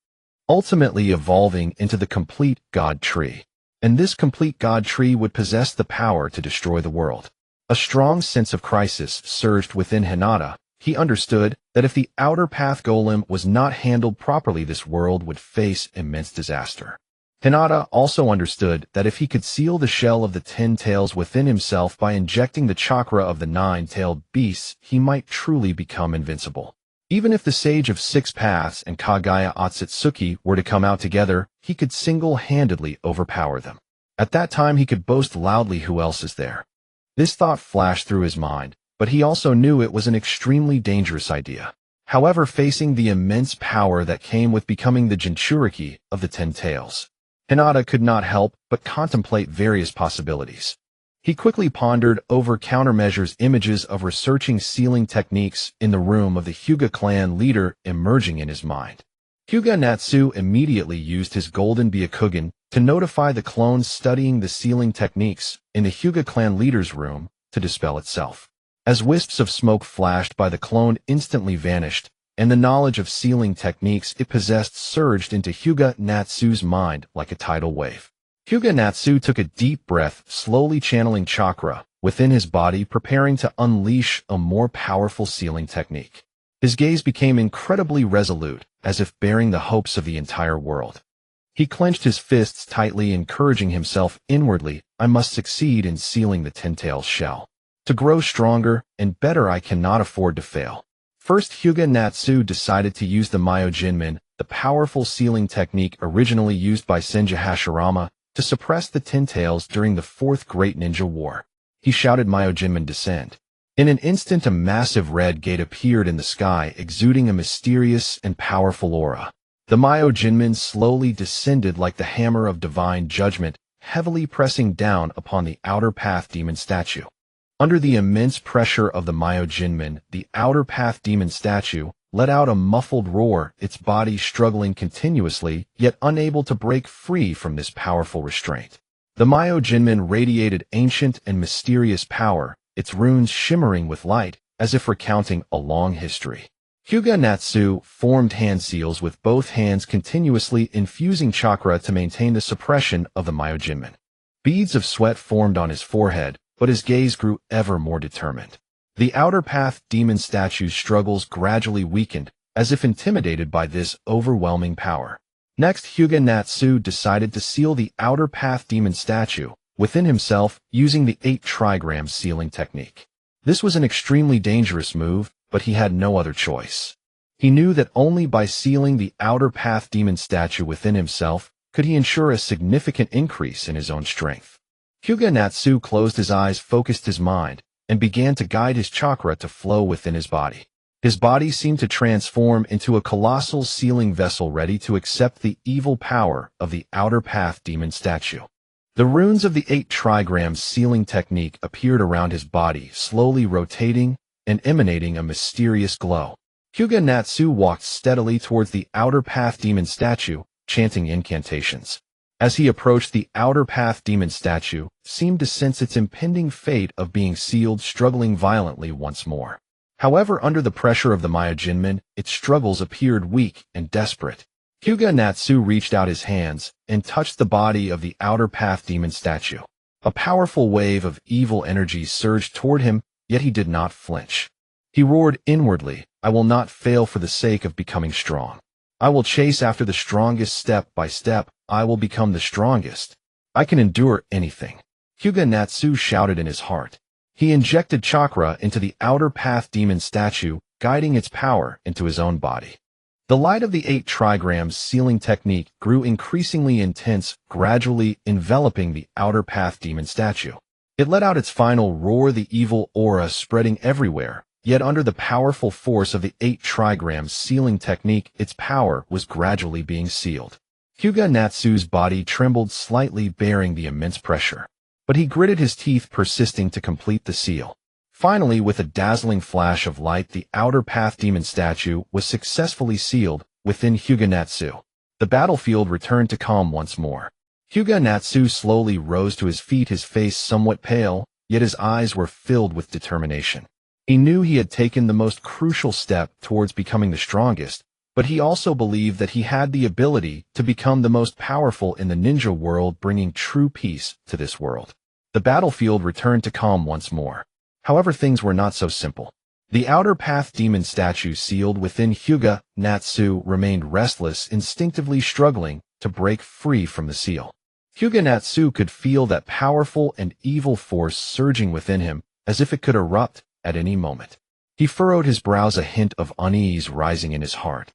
ultimately evolving into the complete God Tree. And this complete God Tree would possess the power to destroy the world. A strong sense of crisis surged within Hinata. He understood that if the outer path golem was not handled properly, this world would face immense disaster. Hinata also understood that if he could seal the shell of the 10 tails within himself by injecting the chakra of the 9-tailed beasts, he might truly become invincible. Even if the Sage of 6 Paths and Kagaya Otsutsuki were to come out together, he could single-handedly overpower them. At that time, he could boast loudly, who else is there? This thought flashed through his mind, but he also knew it was an extremely dangerous idea. However, facing the immense power that came with becoming the Jinchuriki of the 10 tails, Hinata could not help but contemplate various possibilities. He quickly pondered over countermeasures, images of researching sealing techniques in the room of the Hyuga clan leader emerging in his mind. Hyūga Natsu immediately used his golden Byakugan to notify the clones studying the sealing techniques in the Hyuga clan leader's room to dispel itself. As wisps of smoke flashed by, the clone instantly vanished, and the knowledge of sealing techniques it possessed surged into Hyūga Natsu's mind like a tidal wave. Hyūga Natsu took a deep breath, slowly channeling chakra within his body, preparing to unleash a more powerful sealing technique. His gaze became incredibly resolute, as if bearing the hopes of the entire world. He clenched his fists tightly, encouraging himself inwardly, I must succeed in sealing the 10-tailed shell. To grow stronger and better, I cannot afford to fail. First, Hyūga Natsu decided to use the Myojinmen, the powerful sealing technique originally used by Senju Hashirama to suppress the 10 tails during the Fourth Great Ninja War. He shouted, Myojinmen descend. In an instant, a massive red gate appeared in the sky, exuding a mysterious and powerful aura. The Myojinmen slowly descended like the hammer of divine judgment, heavily pressing down upon the outer path demon statue. Under the immense pressure of the Myojinmen, the outer path demon statue let out a muffled roar, its body struggling continuously, yet unable to break free from this powerful restraint. The Myojinmen radiated ancient and mysterious power, its runes shimmering with light, as if recounting a long history. Hyūga Natsu formed hand seals with both hands, continuously infusing chakra to maintain the suppression of the Myojinmen. Beads of sweat formed on his forehead, but his gaze grew ever more determined. The outer path demon statue's struggles gradually weakened, as if intimidated by this overwhelming power. Next, Hyūga Natsu decided to seal the outer path demon statue within himself using the 8 trigram sealing technique. This was an extremely dangerous move, but he had no other choice. He knew that only by sealing the outer path demon statue within himself could he ensure a significant increase in his own strength. Hyūga Natsu closed his eyes, focused his mind, and began to guide his chakra to flow within his body. His body seemed to transform into a colossal sealing vessel ready to accept the evil power of the outer path demon statue. The runes of the 8 trigrams sealing technique appeared around his body, slowly rotating and emanating a mysterious glow. Hyūga Natsu walked steadily towards the outer path demon statue, chanting incantations. As he approached, the outer path demon statue seemed to sense its impending fate of being sealed, struggling violently once more. However, under the pressure of the Myojinmen, its struggles appeared weak and desperate. Hyūga Natsu reached out his hands and touched the body of the outer path demon statue. A powerful wave of evil energy surged toward him, yet he did not flinch. He roared inwardly, I will not fail for the sake of becoming strong. I will chase after the strongest step by step. I will become the strongest. I can endure anything. Hyūga Natsu shouted in his heart. He injected chakra into the outer path demon statue, guiding its power into his own body. The light of the 8 trigrams sealing technique grew increasingly intense, gradually enveloping the outer path demon statue. It let out its final roar, the evil aura spreading everywhere, yet under the powerful force of the 8 trigrams sealing technique, its power was gradually being sealed. Hyūga Natsu's body trembled slightly, bearing the immense pressure. But he gritted his teeth, persisting to complete the seal. Finally, with a dazzling flash of light, the outer path demon statue was successfully sealed within Hyūga Natsu. The battlefield returned to calm once more. Hyūga Natsu slowly rose to his feet, his face somewhat pale, yet his eyes were filled with determination. He knew he had taken the most crucial step towards becoming the strongest, but he also believed that he had the ability to become the most powerful in the ninja world, bringing true peace to this world. The battlefield returned to calm once more. However, things were not so simple. The outer path demon statue sealed within Hyūga Natsu remained restless, instinctively struggling to break free from the seal. Hyūga Natsu could feel that powerful and evil force surging within him, as if it could erupt at any moment. He furrowed his brows, a hint of unease rising in his heart.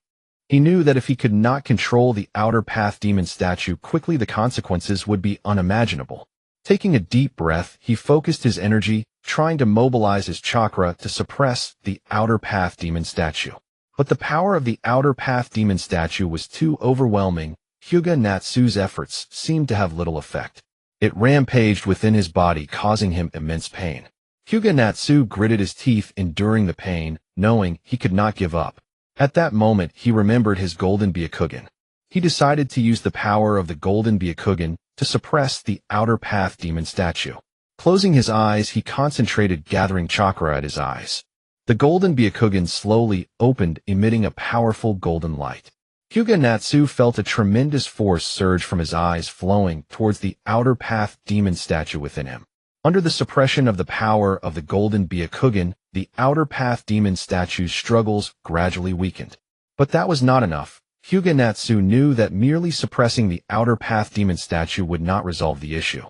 He knew that if he could not control the outer path demon statue quickly, the consequences would be unimaginable. Taking a deep breath, he focused his energy, trying to mobilize his chakra to suppress the outer path demon statue. But the power of the outer path demon statue was too overwhelming. Hyūga Natsu's efforts seemed to have little effect. It rampaged within his body, causing him immense pain. Hyūga Natsu gritted his teeth, enduring the pain, knowing he could not give up. At that moment, he remembered his golden Byakugan. He decided to use the power of the golden Byakugan to suppress the outer path demon statue. Closing his eyes, he concentrated, gathering chakra at his eyes. The golden Byakugan slowly opened, emitting a powerful golden light. Hyūga Natsu felt a tremendous force surge from his eyes, flowing towards the outer path demon statue within him. Under the suppression of the power of the golden Byakugan, the outer path demon statue's struggles gradually weakened. But that was not enough. Hyūga Natsu knew that merely suppressing the outer path demon statue would not resolve the issue.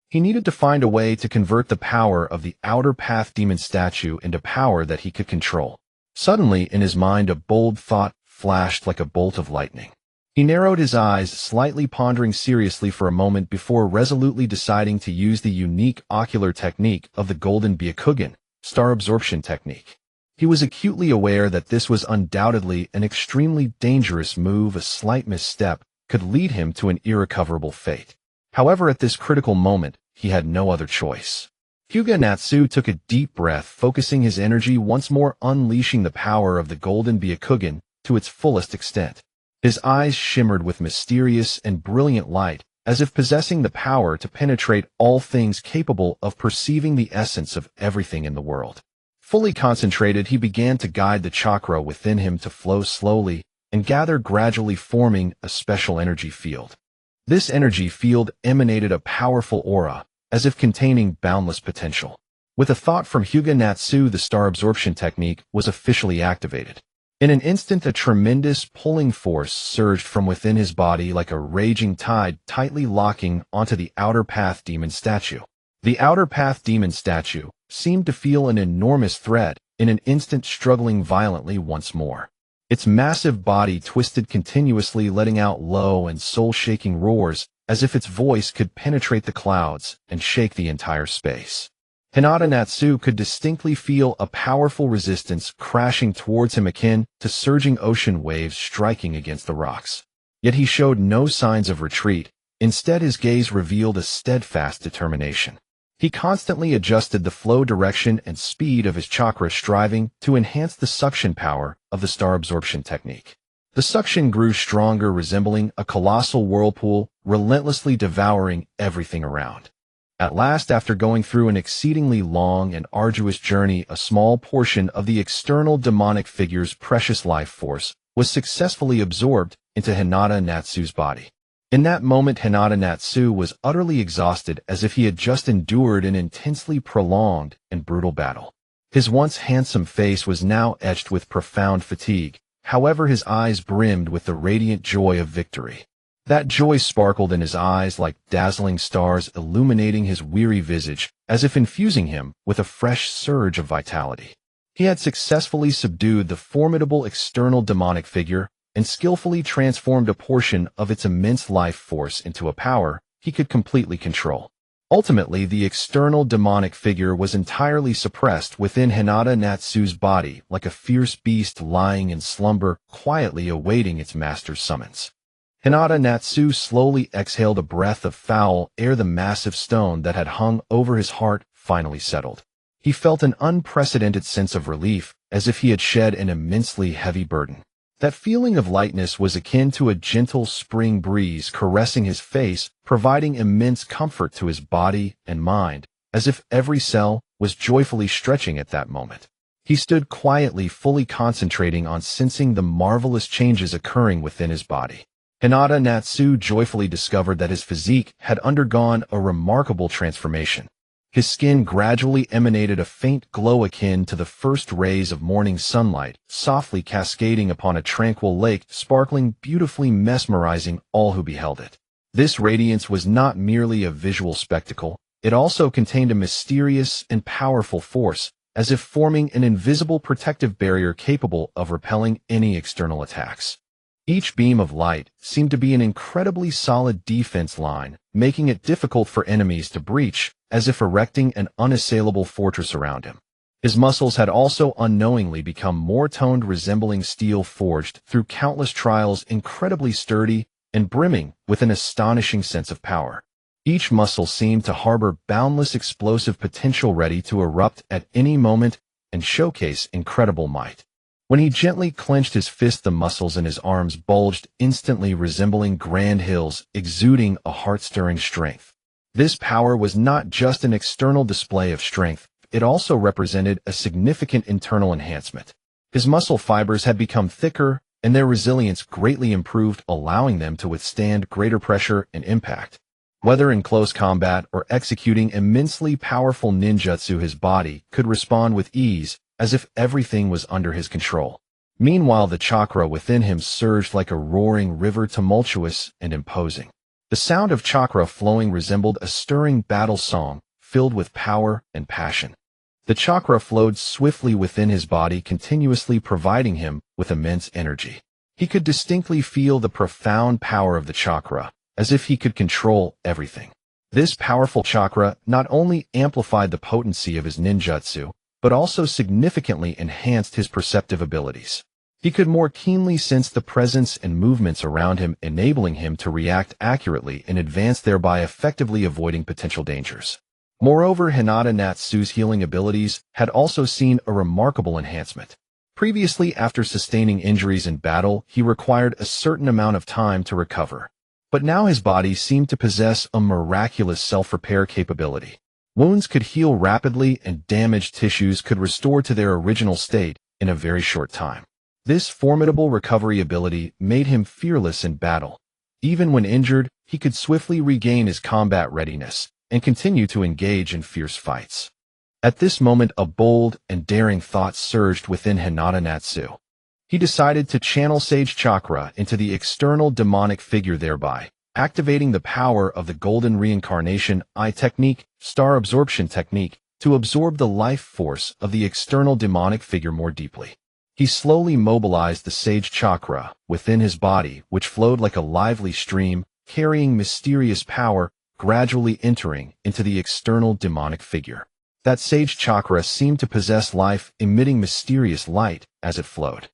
He needed to find a way to convert the power of the outer path demon statue into power that he could control. Suddenly, in his mind, a bold thought flashed like a bolt of lightning. He narrowed his eyes, slightly pondering seriously for a moment before resolutely deciding to use the unique ocular technique of the golden Byakugan, star absorption technique. He was acutely aware that this was undoubtedly an extremely dangerous move. A slight misstep could lead him to an irrecoverable fate. However, at this critical moment, he had no other choice. Hyūga Natsu took a deep breath, focusing his energy once more, unleashing the power of the golden Byakugan to its fullest extent. His eyes shimmered with mysterious and brilliant light, as if possessing the power to penetrate all things, capable of perceiving the essence of everything in the world. Fully concentrated, he began to guide the chakra within him to flow slowly and gather, gradually forming a special energy field. This energy field emanated a powerful aura, as if containing boundless potential. With a thought from Hyūga Natsu, the star absorption technique was officially activated. In an instant, a tremendous pulling force surged from within his body like a raging tide, tightly locking onto the outer path demon statue. The outer path demon statue seemed to feel an enormous threat, in an instant struggling violently once more. Its massive body twisted continuously, letting out low and soul-shaking roars, as if its voice could penetrate the clouds and shake the entire space. Hyūga Natsu could distinctly feel a powerful resistance crashing towards him, akin to surging ocean waves striking against the rocks. Yet he showed no signs of retreat. Instead, his gaze revealed a steadfast determination. He constantly adjusted the flow, direction, and speed of his chakra, striving to enhance the suction power of the star absorption technique. The suction grew stronger, resembling a colossal whirlpool, relentlessly devouring everything around. At last, after going through an exceedingly long and arduous journey, a small portion of the external demonic figure's precious life force was successfully absorbed into Hyūga Natsu's body. In that moment, Hyūga Natsu was utterly exhausted, as if he had just endured an intensely prolonged and brutal battle. His once handsome face was now etched with profound fatigue. However, his eyes brimmed with the radiant joy of victory. That joy sparkled in his eyes like dazzling stars, illuminating his weary visage, as if infusing him with a fresh surge of vitality. He had successfully subdued the formidable external demonic figure and skillfully transformed a portion of its immense life force into a power he could completely control. Ultimately, the external demonic figure was entirely suppressed within Hyūga Natsu's body, like a fierce beast lying in slumber, quietly awaiting its master's summons. Hyūga Natsu slowly exhaled a breath of foul air. The massive stone that had hung over his heart finally settled. He felt an unprecedented sense of relief, as if he had shed an immensely heavy burden. That feeling of lightness was akin to a gentle spring breeze caressing his face, providing immense comfort to his body and mind, as if every cell was joyfully stretching at that moment. He stood quietly, fully concentrating on sensing the marvelous changes occurring within his body. Hyūga Natsu joyfully discovered that his physique had undergone a remarkable transformation. His skin gradually emanated a faint glow akin to the first rays of morning sunlight, softly cascading upon a tranquil lake, sparkling beautifully, mesmerizing all who beheld it. This radiance was not merely a visual spectacle, it also contained a mysterious and powerful force, as if forming an invisible protective barrier capable of repelling any external attacks. Each beam of light seemed to be an incredibly solid defense line, making it difficult for enemies to breach, as if erecting an unassailable fortress around him. His muscles had also unknowingly become more toned, resembling steel forged through countless trials, incredibly sturdy and brimming with an astonishing sense of power. Each muscle seemed to harbor boundless explosive potential, ready to erupt at any moment and showcase incredible might. When he gently clenched his fist, the muscles in his arms bulged, instantly resembling grand hills, exuding a heart-stirring strength. This power was not just an external display of strength, it also represented a significant internal enhancement. His muscle fibers had become thicker, and their resilience greatly improved, allowing them to withstand greater pressure and impact. Whether in close combat or executing immensely powerful ninjutsu, his body could respond with ease, as if everything was under his control. Meanwhile, the chakra within him surged like a roaring river, tumultuous and imposing. The sound of chakra flowing resembled a stirring battle song, filled with power and passion. The chakra flowed swiftly within his body, continuously providing him with immense energy. He could distinctly feel the profound power of the chakra, as if he could control everything. This powerful chakra not only amplified the potency of his ninjutsu, but also significantly enhanced his perceptive abilities. He could more keenly sense the presence and movements around him, enabling him to react accurately in advance, thereby effectively avoiding potential dangers. Moreover, Hyūga Natsu's healing abilities had also seen a remarkable enhancement. Previously, after sustaining injuries in battle, he required a certain amount of time to recover. But now his body seemed to possess a miraculous self-repair capability. Wounds could heal rapidly, and damaged tissues could restore to their original state in a very short time. This formidable recovery ability made him fearless in battle. Even when injured, he could swiftly regain his combat readiness and continue to engage in fierce fights. At this moment, a bold and daring thought surged within Hyūga Natsu. He decided to channel Sage Chakra into the external demonic figure, thereby activating the power of the Golden Reincarnation Eye technique, Star Absorption technique, to absorb the life force of the external demonic figure more deeply. He slowly mobilized the Sage Chakra within his body, which flowed like a lively stream, carrying mysterious power, gradually entering into the external demonic figure. That Sage Chakra seemed to possess life, emitting mysterious light as it flowed.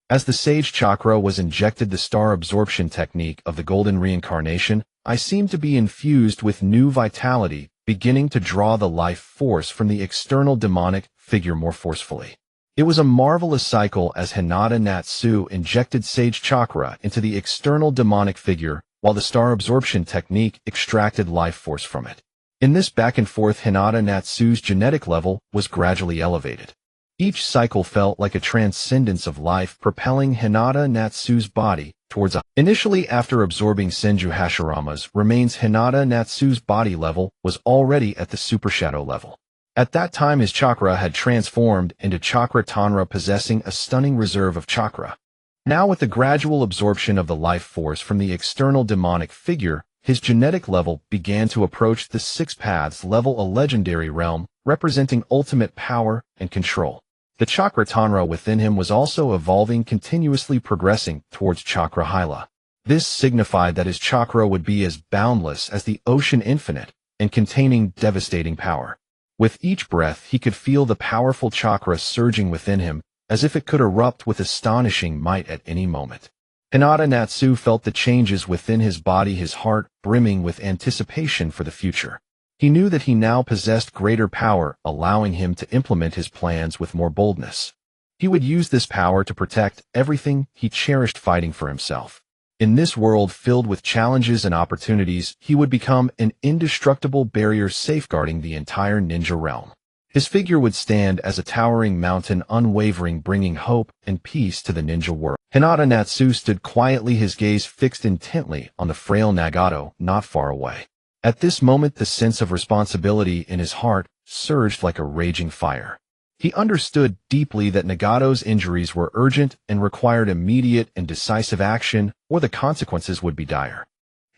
As the Sage Chakra was injected, the Star Absorption technique of the Golden Reincarnation, I seemed to be infused with new vitality, beginning to draw the life force from the external demonic figure more forcefully. It was a marvelous cycle as Hyūga Natsu injected Sage Chakra into the external demonic figure, while the Star Absorption technique extracted life force from it. In this back and forth, Hyūga Natsu's genetic level was gradually elevated. Each cycle felt like a transcendence of life, propelling Hyūga Natsu's body towards a. Initially, after absorbing Senju Hashirama's remains, Hyūga Natsu's body level was already at the Super Shadow level. At that time, his chakra had transformed into Chakra Tanra, possessing a stunning reserve of chakra. Now, with the gradual absorption of the life force from the external demonic figure, his genetic level began to approach the Six Paths level, a legendary realm representing ultimate power and control. The Chakra Tanra within him was also evolving, continuously progressing towards Chakra Hyla. This signified that his chakra would be as boundless as the ocean, infinite and containing devastating power. With each breath, he could feel the powerful chakra surging within him, as if it could erupt with astonishing might at any moment. Hyūga Natsu felt the changes within his body, his heart brimming with anticipation for the future. He knew that he now possessed greater power, allowing him to implement his plans with more boldness. He would use this power to protect everything he cherished, fighting for himself. In this world filled with challenges and opportunities, he would become an indestructible barrier safeguarding the entire ninja realm. His figure would stand as a towering mountain, unwavering, bringing hope and peace to the ninja world. Hyūga Natsu stood quietly, his gaze fixed intently on the frail Nagato not far away. At this moment, the sense of responsibility in his heart surged like a raging fire. He understood deeply that Nagato's injuries were urgent and required immediate and decisive action, or the consequences would be dire.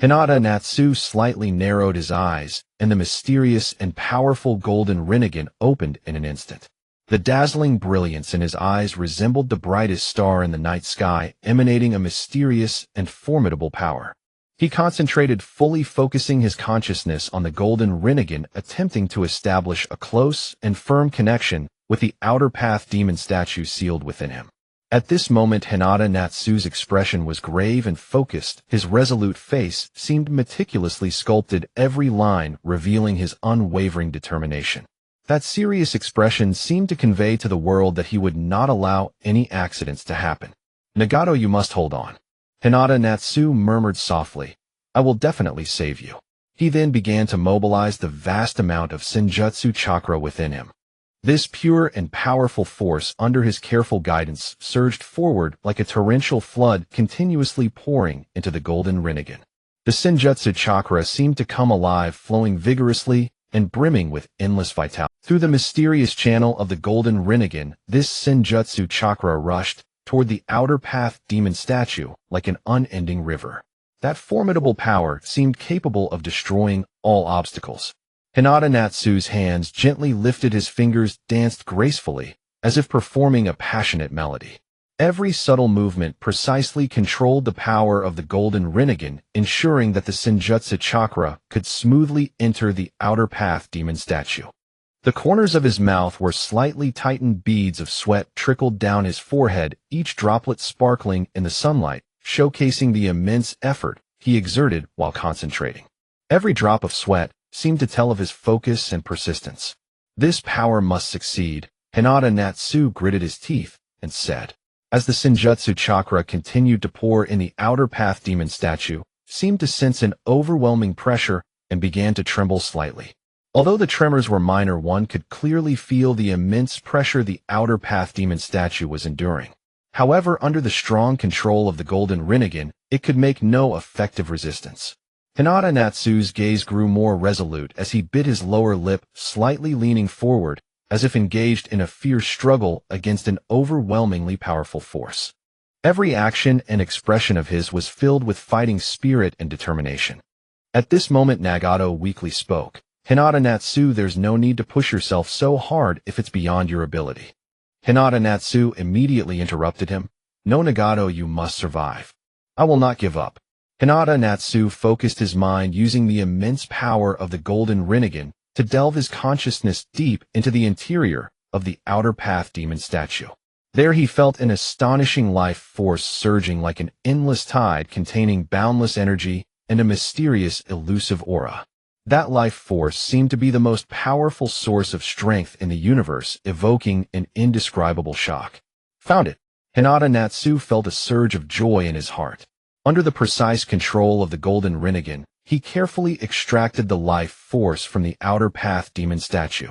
Hyūga Natsu slightly narrowed his eyes, and the mysterious and powerful golden Rinnegan opened in an instant. The dazzling brilliance in his eyes resembled the brightest star in the night sky, emanating a mysterious and formidable power. He concentrated, fully focusing his consciousness on the golden Rinnegan, attempting to establish a close and firm connection with the outer path demon statue sealed within him. At this moment, Hyūga Natsu's expression was grave and focused. His resolute face seemed meticulously sculpted, every line revealing his unwavering determination. That serious expression seemed to convey to the world that he would not allow any accidents to happen. "Nagato, you must hold on," Hyūga Natsu murmured softly. "I will definitely save you." He then began to mobilize the vast amount of Senjutsu chakra within him. This pure and powerful force, under his careful guidance, surged forward like a torrential flood, continuously pouring into the golden Rinnegan. The Senjutsu chakra seemed to come alive, flowing vigorously and brimming with endless vitality. Through the mysterious channel of the golden Rinnegan, this Senjutsu chakra rushed toward the outer path demon statue like an unending river. That formidable power seemed capable of destroying all obstacles. Hyūga Natsu's hands gently lifted, his fingers danced gracefully, as if performing a passionate melody. Every subtle movement precisely controlled the power of the golden Rinnegan, ensuring that the Senjutsu chakra could smoothly enter the outer path demon statue. The corners of his mouth were slightly tightened, beads of sweat trickled down his forehead, each droplet sparkling in the sunlight, showcasing the immense effort he exerted while concentrating. Every drop of sweat seemed to tell of his focus and persistence. "This power must succeed," Hyūga Natsu gritted his teeth and said. As the Senjutsu chakra continued to pour in, the outer path demon statue seemed to sense an overwhelming pressure and began to tremble slightly. Although the tremors were minor, one could clearly feel the immense pressure the outer path demon statue was enduring. However, under the strong control of the golden Rinnegan, it could make no effective resistance. Hyūga Natsu's gaze grew more resolute as he bit his lower lip, slightly leaning forward, as if engaged in a fierce struggle against an overwhelmingly powerful force. Every action and expression of his was filled with fighting spirit and determination. At this moment, Nagato weakly spoke. "Hyūga Natsu, there's no need to push yourself so hard if it's beyond your ability." Hyūga Natsu immediately interrupted him. "No, Nagato, you must survive. I will not give up." Hyūga Natsu focused his mind, using the immense power of the golden Rinnegan to delve his consciousness deep into the interior of the outer path demon statue. There he felt an astonishing life force surging like an endless tide, containing boundless energy and a mysterious, elusive aura. That life force seemed to be the most powerful source of strength in the universe, evoking an indescribable shock. "Found it!" Hyūga Natsu felt a surge of joy in his heart. Under the precise control of the golden Rinnegan, he carefully extracted the life force from the outer path demon statue.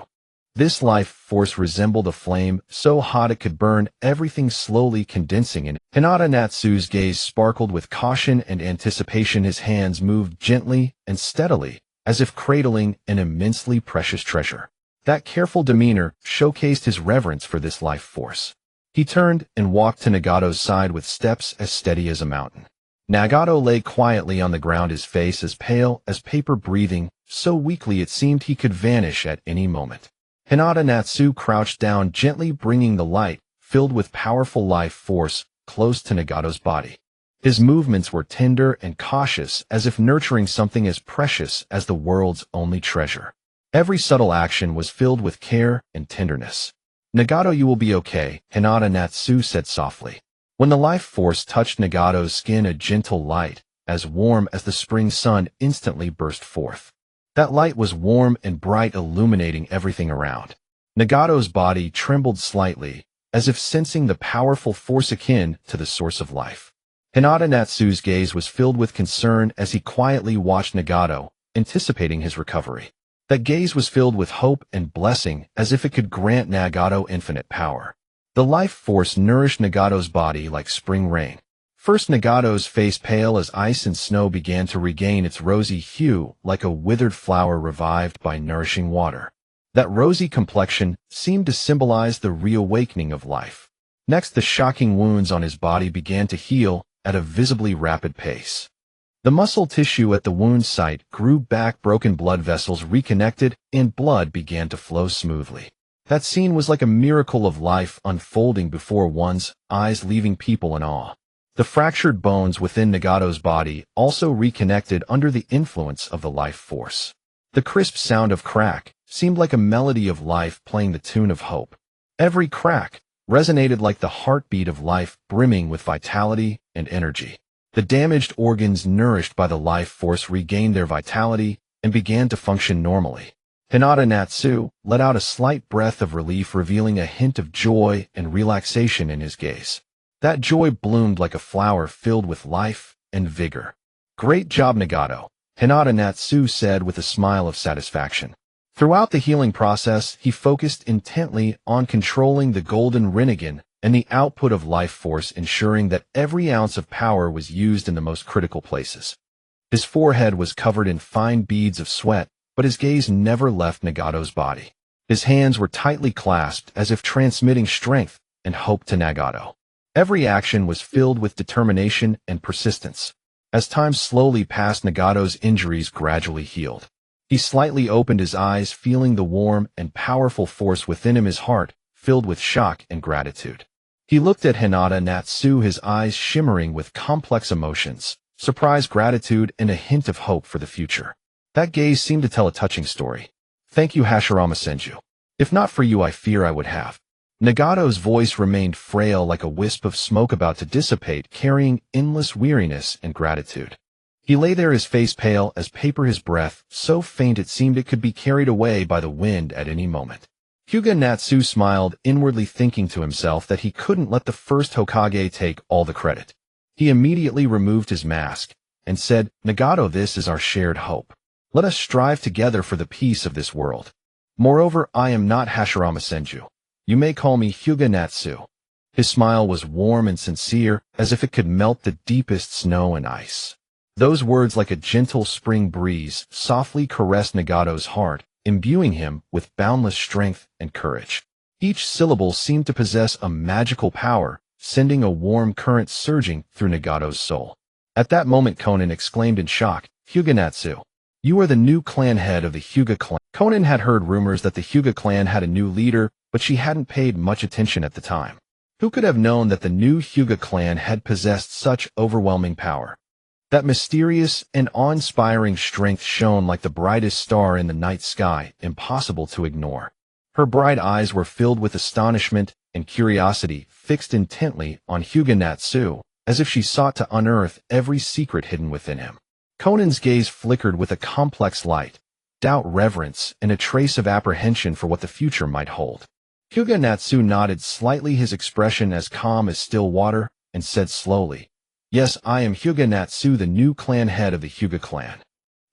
This life force resembled a flame, so hot it could burn everything, slowly condensing in it. Hyūga Natsu's gaze sparkled with caution and anticipation. His hands moved gently and steadily, as if cradling an immensely precious treasure. That careful demeanor showcased his reverence for this life force. He turned and walked to Nagato's side with steps as steady as a mountain. Nagato lay quietly on the ground, his face as pale as paper, breathing so weakly it seemed he could vanish at any moment. Hyūga Natsu crouched down, gently bringing the light, filled with powerful life force, close to Nagato's body. His movements were tender and cautious, as if nurturing something as precious as the world's only treasure. Every subtle action was filled with care and tenderness. "Nagato, you will be okay," Hyūga Natsu said softly. When the life force touched Nagato's skin, a gentle light, as warm as the spring sun, instantly burst forth. That light was warm and bright, illuminating everything around. Nagato's body trembled slightly, as if sensing the powerful force akin to the source of life. Hyūga Natsu's gaze was filled with concern as he quietly watched Nagato, anticipating his recovery. That gaze was filled with hope and blessing, as if it could grant Nagato infinite power. The life force nourished Nagato's body like spring rain, First, Nagato's face, pale as ice and snow, began to regain its rosy hue like a withered flower revived by nourishing water. That rosy complexion seemed to symbolize the reawakening of life. Next, the shocking wounds on his body began to heal at a visibly rapid pace. The muscle tissue at the wound site grew back, broken blood vessels reconnected, and blood began to flow smoothly. That scene was like a miracle of life unfolding before one's eyes, leaving people in awe. The fractured bones within Nagato's body also reconnected under the influence of the life force. The crisp sound of crack seemed like a melody of life playing the tune of hope. Every crack resonated like the heartbeat of life, brimming with vitality and energy. The damaged organs, nourished by the life force, regained their vitality and began to function normally. Hyūga Natsu let out a slight breath of relief, revealing a hint of joy and relaxation in his gaze. That joy bloomed like a flower filled with life and vigor. "Great job, Nagato," Hyūga Natsu said with a smile of satisfaction. Throughout the healing process, he focused intently on controlling the golden Rinnegan and the output of life force, ensuring that every ounce of power was used in the most critical places. His forehead was covered in fine beads of sweat, but his gaze never left Nagato's body. His hands were tightly clasped as if transmitting strength and hope to Nagato. Every action was filled with determination and persistence. As time slowly passed, Nagato's injuries gradually healed. He slightly opened his eyes, feeling the warm and powerful force within him, his heart filled with shock and gratitude. He looked at Hyūga Natsu, his eyes shimmering with complex emotions, surprise, gratitude, and a hint of hope for the future. That gaze seemed to tell a touching story. "Thank you, Hashirama-senju. If not for you, I fear I would have." Nagato's voice remained frail, like a wisp of smoke about to dissipate, carrying endless weariness and gratitude. He lay there, his face pale as paper, his breath so faint it seemed it could be carried away by the wind at any moment. Hyūga Natsu smiled, inwardly thinking to himself that he couldn't let the first Hokage take all the credit. He immediately removed his mask and said, "Nagato, this is our shared hope. Let us strive together for the peace of this world. Moreover, I am not Hashirama-senju. You may call me Hyūga Natsu." His smile was warm and sincere, as if it could melt the deepest snow and ice. Those words, like a gentle spring breeze, softly caressed Nagato's heart, imbuing him with boundless strength and courage. Each syllable seemed to possess a magical power, sending a warm current surging through Nagato's soul. At that moment, Konan exclaimed in shock, "Hyūga Natsu, you are the new clan head of the Hyuga clan." Konan had heard rumors that the Hyuga clan had a new leader, but she hadn't paid much attention at the time. Who could have known that the new Hyuga clan had possessed such overwhelming power? That mysterious and awe-inspiring strength shone like the brightest star in the night sky, impossible to ignore. Her bright eyes were filled with astonishment and curiosity, fixed intently on Hyūga Natsu, as if she sought to unearth every secret hidden within him. Konan's gaze flickered with a complex light, doubt, reverence, and a trace of apprehension for what the future might hold. Hyūga Natsu nodded slightly, his expression as calm as still water, and said slowly, "Yes, I am Hyūga Natsu, the new clan head of the Hyuga clan."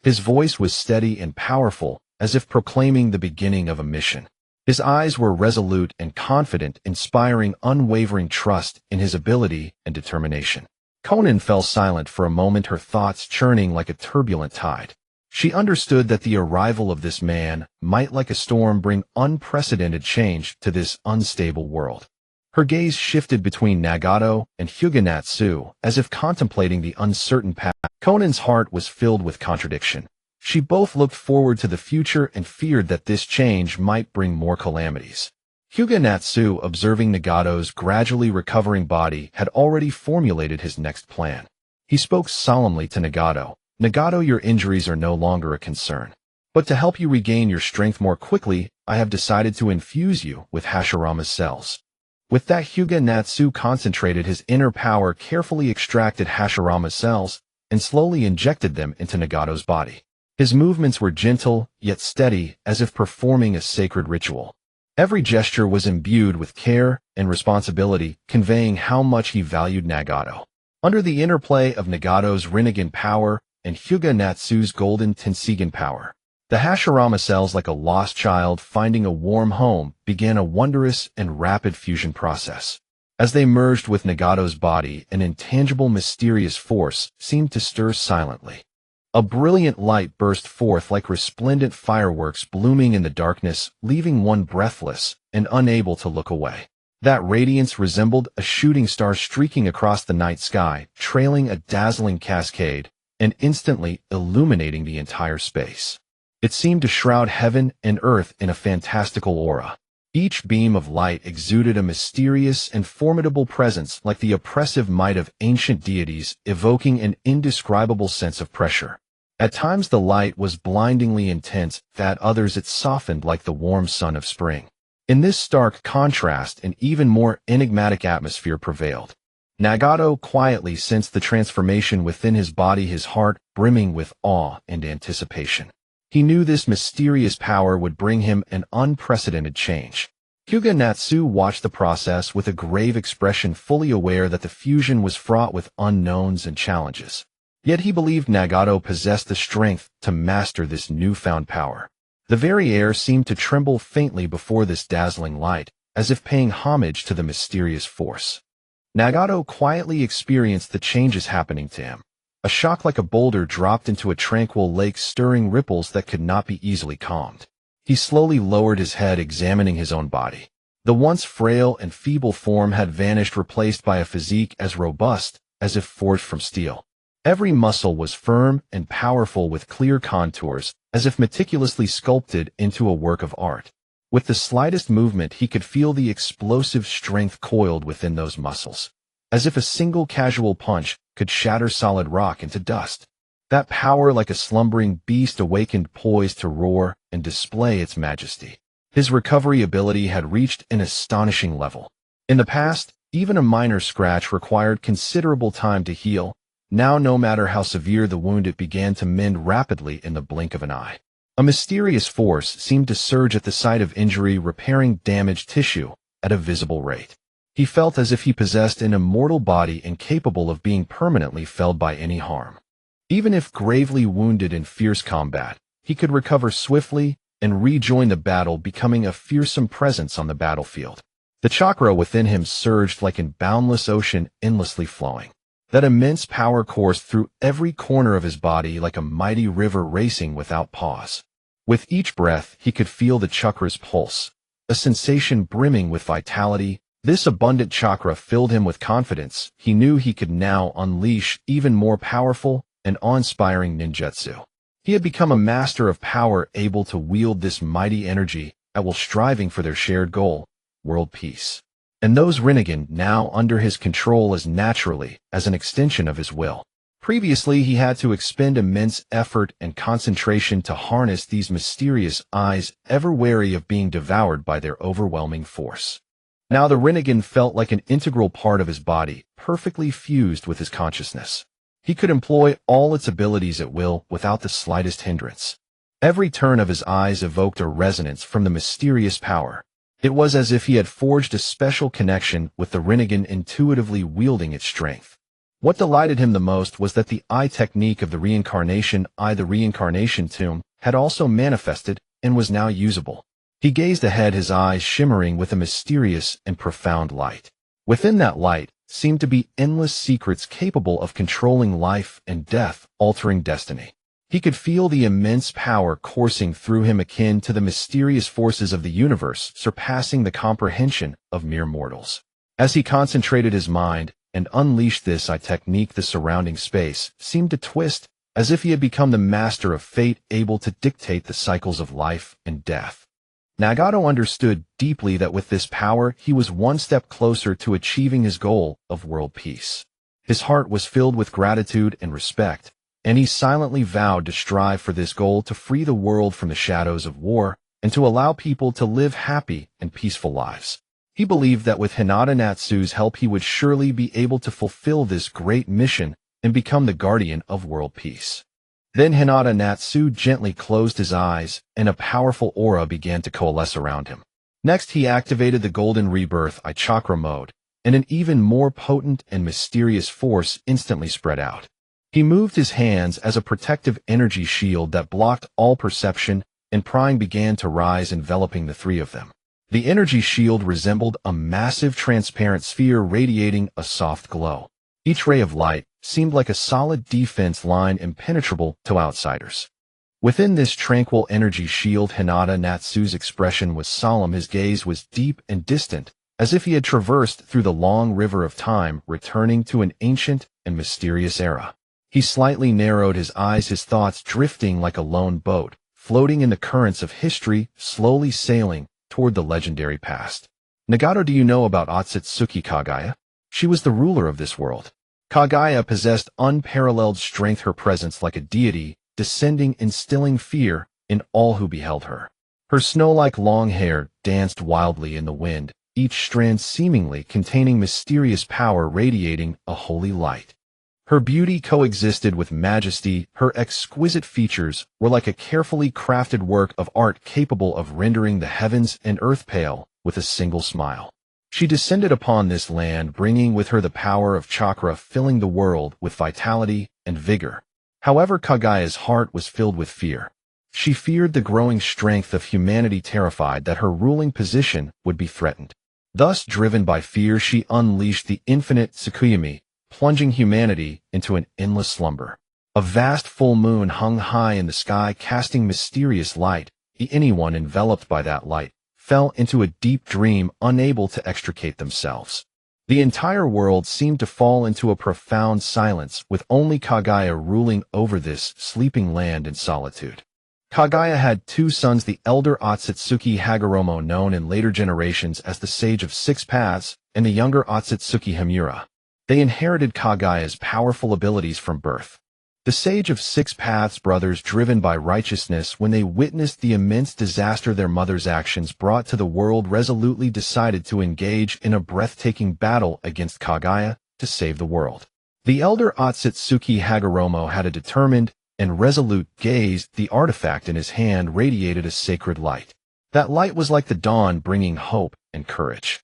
His voice was steady and powerful, as if proclaiming the beginning of a mission. His eyes were resolute and confident, inspiring unwavering trust in his ability and determination. Konan fell silent for a moment, her thoughts churning like a turbulent tide. She understood that the arrival of this man might, like a storm, bring unprecedented change to this unstable world. Her gaze shifted between Nagato and Hyūga Natsu, as if contemplating the uncertain path. Konan's heart was filled with contradiction. She both looked forward to the future and feared that this change might bring more calamities. Hyūga Natsu, observing Nagato's gradually recovering body, had already formulated his next plan. He spoke solemnly to Nagato. "Nagato, your injuries are no longer a concern. But to help you regain your strength more quickly, I have decided to infuse you with Hashirama's cells." With that, Hyūga Natsu concentrated his inner power, carefully extracted Hashirama's cells, and slowly injected them into Nagato's body. His movements were gentle, yet steady, as if performing a sacred ritual. Every gesture was imbued with care and responsibility, conveying how much he valued Nagato. Under the interplay of Nagato's Rinnegan power and Hyūga Natsu's golden Tenseigan power, the Hashirama cells, like a lost child finding a warm home, began a wondrous and rapid fusion process. As they merged with Nagato's body, an intangible mysterious force seemed to stir silently. A brilliant light burst forth like resplendent fireworks blooming in the darkness, leaving one breathless and unable to look away. That radiance resembled a shooting star streaking across the night sky, trailing a dazzling cascade, and instantly illuminating the entire space. It seemed to shroud heaven and earth in a fantastical aura. Each beam of light exuded a mysterious and formidable presence like the oppressive might of ancient deities, evoking an indescribable sense of pressure. At times the light was blindingly intense, at others it softened like the warm sun of spring. In this stark contrast, an even more enigmatic atmosphere prevailed. Nagato quietly sensed the transformation within his body, his heart brimming with awe and anticipation. He knew this mysterious power would bring him an unprecedented change. Hyūga Natsu watched the process with a grave expression, fully aware that the fusion was fraught with unknowns and challenges. Yet he believed Nagato possessed the strength to master this newfound power. The very air seemed to tremble faintly before this dazzling light, as if paying homage to the mysterious force. Nagato quietly experienced the changes happening to him. A shock like a boulder dropped into a tranquil lake, stirring ripples that could not be easily calmed. He slowly lowered his head, examining his own body. The once frail and feeble form had vanished, replaced by a physique as robust as if forged from steel. Every muscle was firm and powerful, with clear contours, as if meticulously sculpted into a work of art. With the slightest movement, he could feel the explosive strength coiled within those muscles, as if a single casual punch could shatter solid rock into dust. That power, like a slumbering beast awakened, poised to roar and display its majesty. His recovery ability had reached an astonishing level. In the past, even a minor scratch required considerable time to heal. Now, no matter how severe the wound, it began to mend rapidly in the blink of an eye. A mysterious force seemed to surge at the site of injury, repairing damaged tissue at a visible rate. He felt as if he possessed an immortal body, incapable of being permanently felled by any harm. Even if gravely wounded in fierce combat, he could recover swiftly and rejoin the battle, becoming a fearsome presence on the battlefield. The chakra within him surged like a boundless ocean, endlessly flowing. That immense power coursed through every corner of his body like a mighty river racing without pause. With each breath, he could feel the chakra's pulse, a sensation brimming with vitality. This abundant chakra filled him with confidence. He knew he could now unleash even more powerful and awe-inspiring ninjutsu. He had become a master of power, able to wield this mighty energy at will, striving for their shared goal, world peace. And those Rinnegan now under his control as naturally as an extension of his will. Previously, he had to expend immense effort and concentration to harness these mysterious eyes, ever wary of being devoured by their overwhelming force. Now the Rinnegan felt like an integral part of his body, perfectly fused with his consciousness. He could employ all its abilities at will without the slightest hindrance. Every turn of his eyes evoked a resonance from the mysterious power. It was as if he had forged a special connection with the Rinnegan, intuitively wielding its strength. What delighted him the most was that the eye technique of the reincarnation tomb, had also manifested and was now usable. He gazed ahead, his eyes shimmering with a mysterious and profound light. Within that light seemed to be endless secrets capable of controlling life and death, altering destiny. He could feel the immense power coursing through him, akin to the mysterious forces of the universe, surpassing the comprehension of mere mortals. As he concentrated his mind and unleashed this eye technique, the surrounding space seemed to twist, as if he had become the master of fate, able to dictate the cycles of life and death. Nagato understood deeply that with this power, he was one step closer to achieving his goal of world peace. His heart was filled with gratitude and respect, and he silently vowed to strive for this goal, to free the world from the shadows of war and to allow people to live happy and peaceful lives. He believed that with Hyūga Natsu's help, he would surely be able to fulfill this great mission and become the guardian of world peace. Then Hyūga Natsu gently closed his eyes, and a powerful aura began to coalesce around him. Next, he activated the Golden Rebirth Eye Chakra mode, and an even more potent and mysterious force instantly spread out. He moved his hands as a protective energy shield that blocked all perception, and prying began to rise, enveloping the three of them. The energy shield resembled a massive transparent sphere radiating a soft glow. Each ray of light seemed like a solid defense line impenetrable to outsiders. Within this tranquil energy shield, Hyūga Natsu's expression was solemn. His gaze was deep and distant, as if he had traversed through the long river of time, returning to an ancient and mysterious era. He slightly narrowed his eyes, his thoughts drifting like a lone boat, floating in the currents of history, slowly sailing toward the legendary past. Nagato, do you know about Otsutsuki Kaguya? She was the ruler of this world. Kaguya possessed unparalleled strength, her presence like a deity, descending, instilling fear in all who beheld her. Her snow-like long hair danced wildly in the wind, each strand seemingly containing mysterious power, radiating a holy light. Her beauty coexisted with majesty. Her exquisite features were like a carefully crafted work of art, capable of rendering the heavens and earth pale with a single smile. She descended upon this land, bringing with her the power of chakra, filling the world with vitality and vigor. However, Kaguya's heart was filled with fear. She feared the growing strength of humanity, terrified that her ruling position would be threatened. Thus, driven by fear, she unleashed the infinite Tsukuyomi, plunging humanity into an endless slumber. A vast full moon hung high in the sky, casting mysterious light. Anyone enveloped by that light fell into a deep dream, unable to extricate themselves. The entire world seemed to fall into a profound silence, with only Kaguya ruling over this sleeping land in solitude. Kaguya had two sons, the elder Otsutsuki Hagoromo, known in later generations as the Sage of Six Paths, and the younger Otsutsuki Himura. They inherited Kaguya's powerful abilities from birth. The Sage of Six Paths brothers, driven by righteousness, when they witnessed the immense disaster their mother's actions brought to the world, resolutely decided to engage in a breathtaking battle against Kaguya to save the world. The elder Otsutsuki Hagoromo had a determined and resolute gaze. The artifact in his hand radiated a sacred light. That light was like the dawn, bringing hope and courage.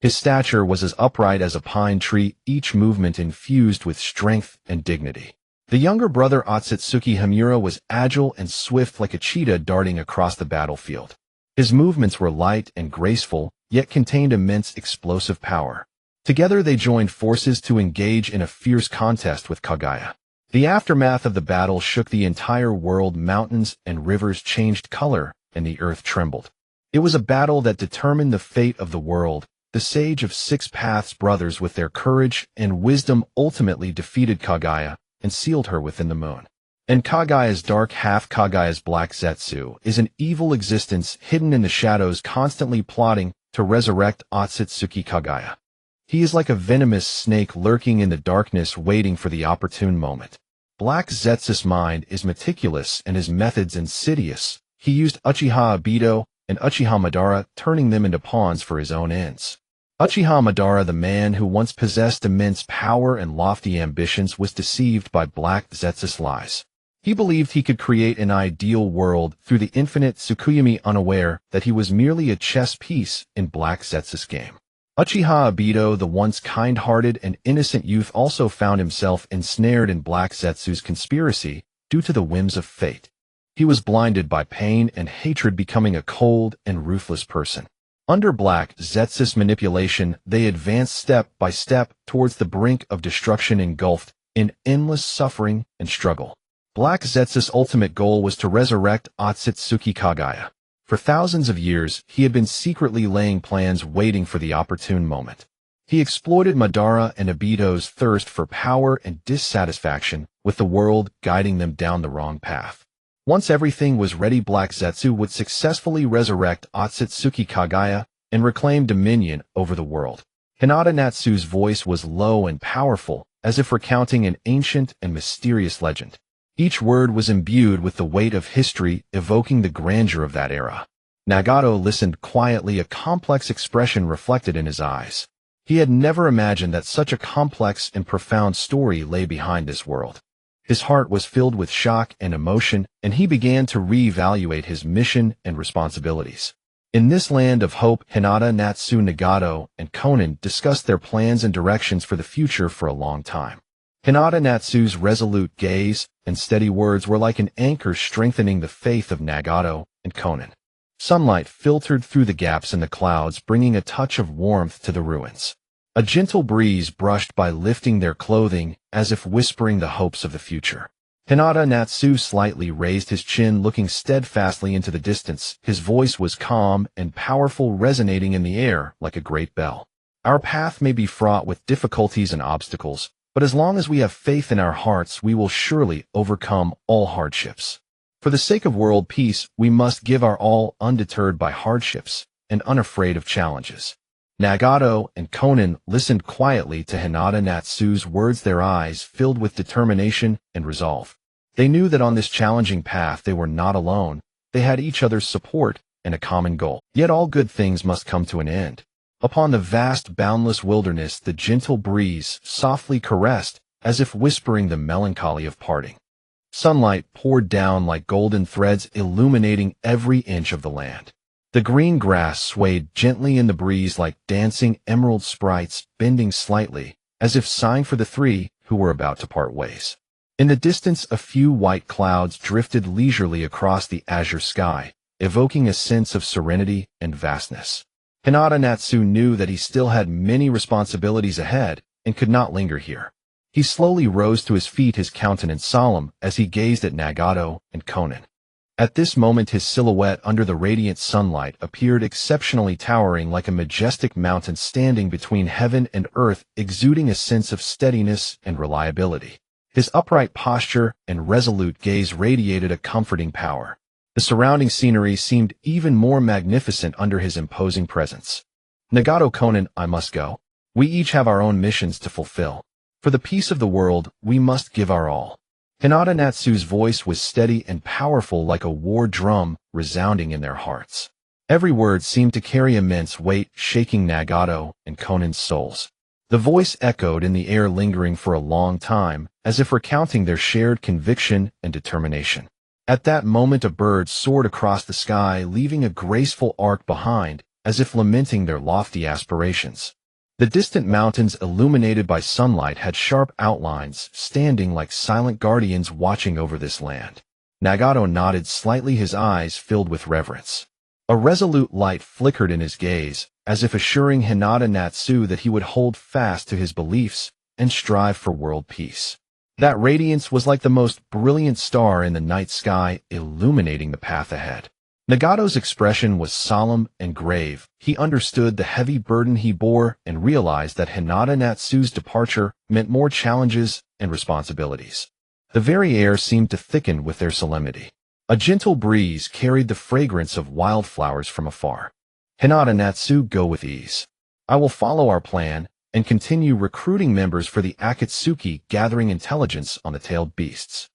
His stature was as upright as a pine tree, each movement infused with strength and dignity. The younger brother Otsutsuki Himura was agile and swift, like a cheetah darting across the battlefield. His movements were light and graceful, yet contained immense explosive power. Together they joined forces to engage in a fierce contest with Kaguya. The aftermath of the battle shook the entire world. Mountains and rivers changed color, and the earth trembled. It was a battle that determined the fate of the world. The Sage of Six Paths brothers, with their courage and wisdom, ultimately defeated Kaguya and sealed her within the moon. And Kaguya's dark half, Kaguya's Black Zetsu, is an evil existence hidden in the shadows, constantly plotting to resurrect Otsutsuki Kaguya. He is like a venomous snake lurking in the darkness, waiting for the opportune moment. Black Zetsu's mind is meticulous and his methods insidious. He used Uchiha Obito and Uchiha Madara, turning them into pawns for his own ends. Uchiha Madara, the man who once possessed immense power and lofty ambitions, was deceived by Black Zetsu's lies. He believed he could create an ideal world through the infinite Tsukuyomi, unaware that he was merely a chess piece in Black Zetsu's game. Uchiha Obito, the once kind-hearted and innocent youth, also found himself ensnared in Black Zetsu's conspiracy due to the whims of fate. He was blinded by pain and hatred, becoming a cold and ruthless person. Under Black Zetsu's manipulation, they advanced step by step towards the brink of destruction, engulfed in endless suffering and struggle. Black Zetsu's ultimate goal was to resurrect Otsutsuki Kaguya. For thousands of years, he had been secretly laying plans, waiting for the opportune moment. He exploited Madara and Obito's thirst for power and dissatisfaction with the world, guiding them down the wrong path. Once everything was ready, Black Zetsu would successfully resurrect Otsutsuki Kaguya and reclaim dominion over the world. Hyūga Natsu's voice was low and powerful, as if recounting an ancient and mysterious legend. Each word was imbued with the weight of history, evoking the grandeur of that era. Nagato listened quietly, a complex expression reflected in his eyes. He had never imagined that such a complex and profound story lay behind this world. His heart was filled with shock and emotion, and he began to reevaluate his mission and responsibilities. In this land of hope, Hyūga Natsu, Nagato, and Konan discussed their plans and directions for the future for a long time. Hyūga Natsu's resolute gaze and steady words were like an anchor, strengthening the faith of Nagato and Konan. Sunlight filtered through the gaps in the clouds, bringing a touch of warmth to the ruins. A gentle breeze brushed by, lifting their clothing, as if whispering the hopes of the future. Hyūga Natsu slightly raised his chin, looking steadfastly into the distance. His voice was calm and powerful, resonating in the air like a great bell. Our path may be fraught with difficulties and obstacles, but as long as we have faith in our hearts, we will surely overcome all hardships. For the sake of world peace, we must give our all, undeterred by hardships and unafraid of challenges. Nagato and Konan listened quietly to Hyūga Natsu's words, their eyes filled with determination and resolve. They knew that on this challenging path they were not alone. They had each other's support and a common goal. Yet all good things must come to an end. Upon the vast, boundless wilderness, the gentle breeze softly caressed, as if whispering the melancholy of parting. Sunlight poured down like golden threads, illuminating every inch of the land. The green grass swayed gently in the breeze like dancing emerald sprites, bending slightly, as if sighing for the three who were about to part ways. In the distance, a few white clouds drifted leisurely across the azure sky, evoking a sense of serenity and vastness. Hyūga Natsu knew that he still had many responsibilities ahead and could not linger here. He slowly rose to his feet, his countenance solemn, as he gazed at Nagato and Konan. At this moment, his silhouette under the radiant sunlight appeared exceptionally towering, like a majestic mountain standing between heaven and earth, exuding a sense of steadiness and reliability. His upright posture and resolute gaze radiated a comforting power. The surrounding scenery seemed even more magnificent under his imposing presence. Nagato, Konan, I must go. We each have our own missions to fulfill. For the peace of the world, we must give our all. Hyūga Natsu's voice was steady and powerful, like a war drum, resounding in their hearts. Every word seemed to carry immense weight, shaking Nagato and Konan's souls. The voice echoed in the air, lingering for a long time, as if recounting their shared conviction and determination. At that moment, a bird soared across the sky, leaving a graceful arc behind, as if lamenting their lofty aspirations. The distant mountains, illuminated by sunlight, had sharp outlines, standing like silent guardians watching over this land. Nagato nodded slightly, his eyes filled with reverence. A resolute light flickered in his gaze, as if assuring Hyūga Natsu that he would hold fast to his beliefs and strive for world peace. That radiance was like the most brilliant star in the night sky, illuminating the path ahead. Nagato's expression was solemn and grave. He understood the heavy burden he bore and realized that Hyūga Natsu's departure meant more challenges and responsibilities. The very air seemed to thicken with their solemnity. A gentle breeze carried the fragrance of wildflowers from afar. Hyūga Natsu, go with ease. I will follow our plan and continue recruiting members for the Akatsuki, gathering intelligence on the tailed beasts.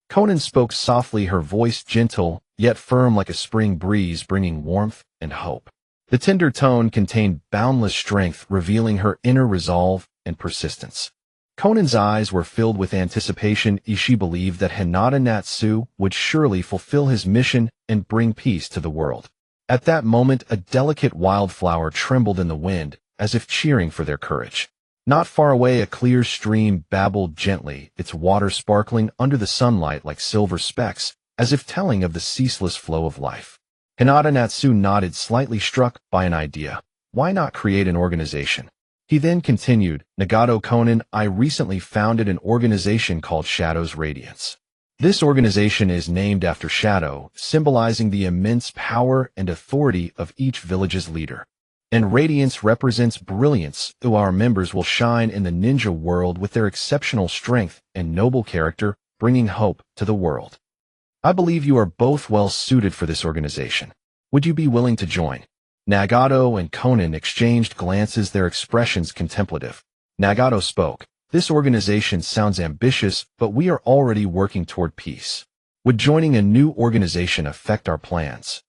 Konan spoke softly, her voice gentle, yet firm like a spring breeze, bringing warmth and hope. The tender tone contained boundless strength, revealing her inner resolve and persistence. Konan's eyes were filled with anticipation. She believed that Hyūga Natsu would surely fulfill his mission and bring peace to the world. At that moment, a delicate wildflower trembled in the wind, as if cheering for their courage. Not far away, a clear stream babbled gently, its water sparkling under the sunlight like silver specks, as if telling of the ceaseless flow of life. Hyūga Natsu nodded, slightly struck by an idea. Why not create an organization? He then continued, Nagato, Konan, I recently founded an organization called Shadow's Radiance. This organization is named after Shadow, symbolizing the immense power and authority of each village's leader. And Radiance represents brilliance, who our members will shine in the ninja world with their exceptional strength and noble character, bringing hope to the world. I believe you are both well suited for this organization. Would you be willing to join? Nagato and Konan exchanged glances, their expressions contemplative. Nagato spoke. This organization sounds ambitious, but we are already working toward peace. Would joining a new organization affect our plans?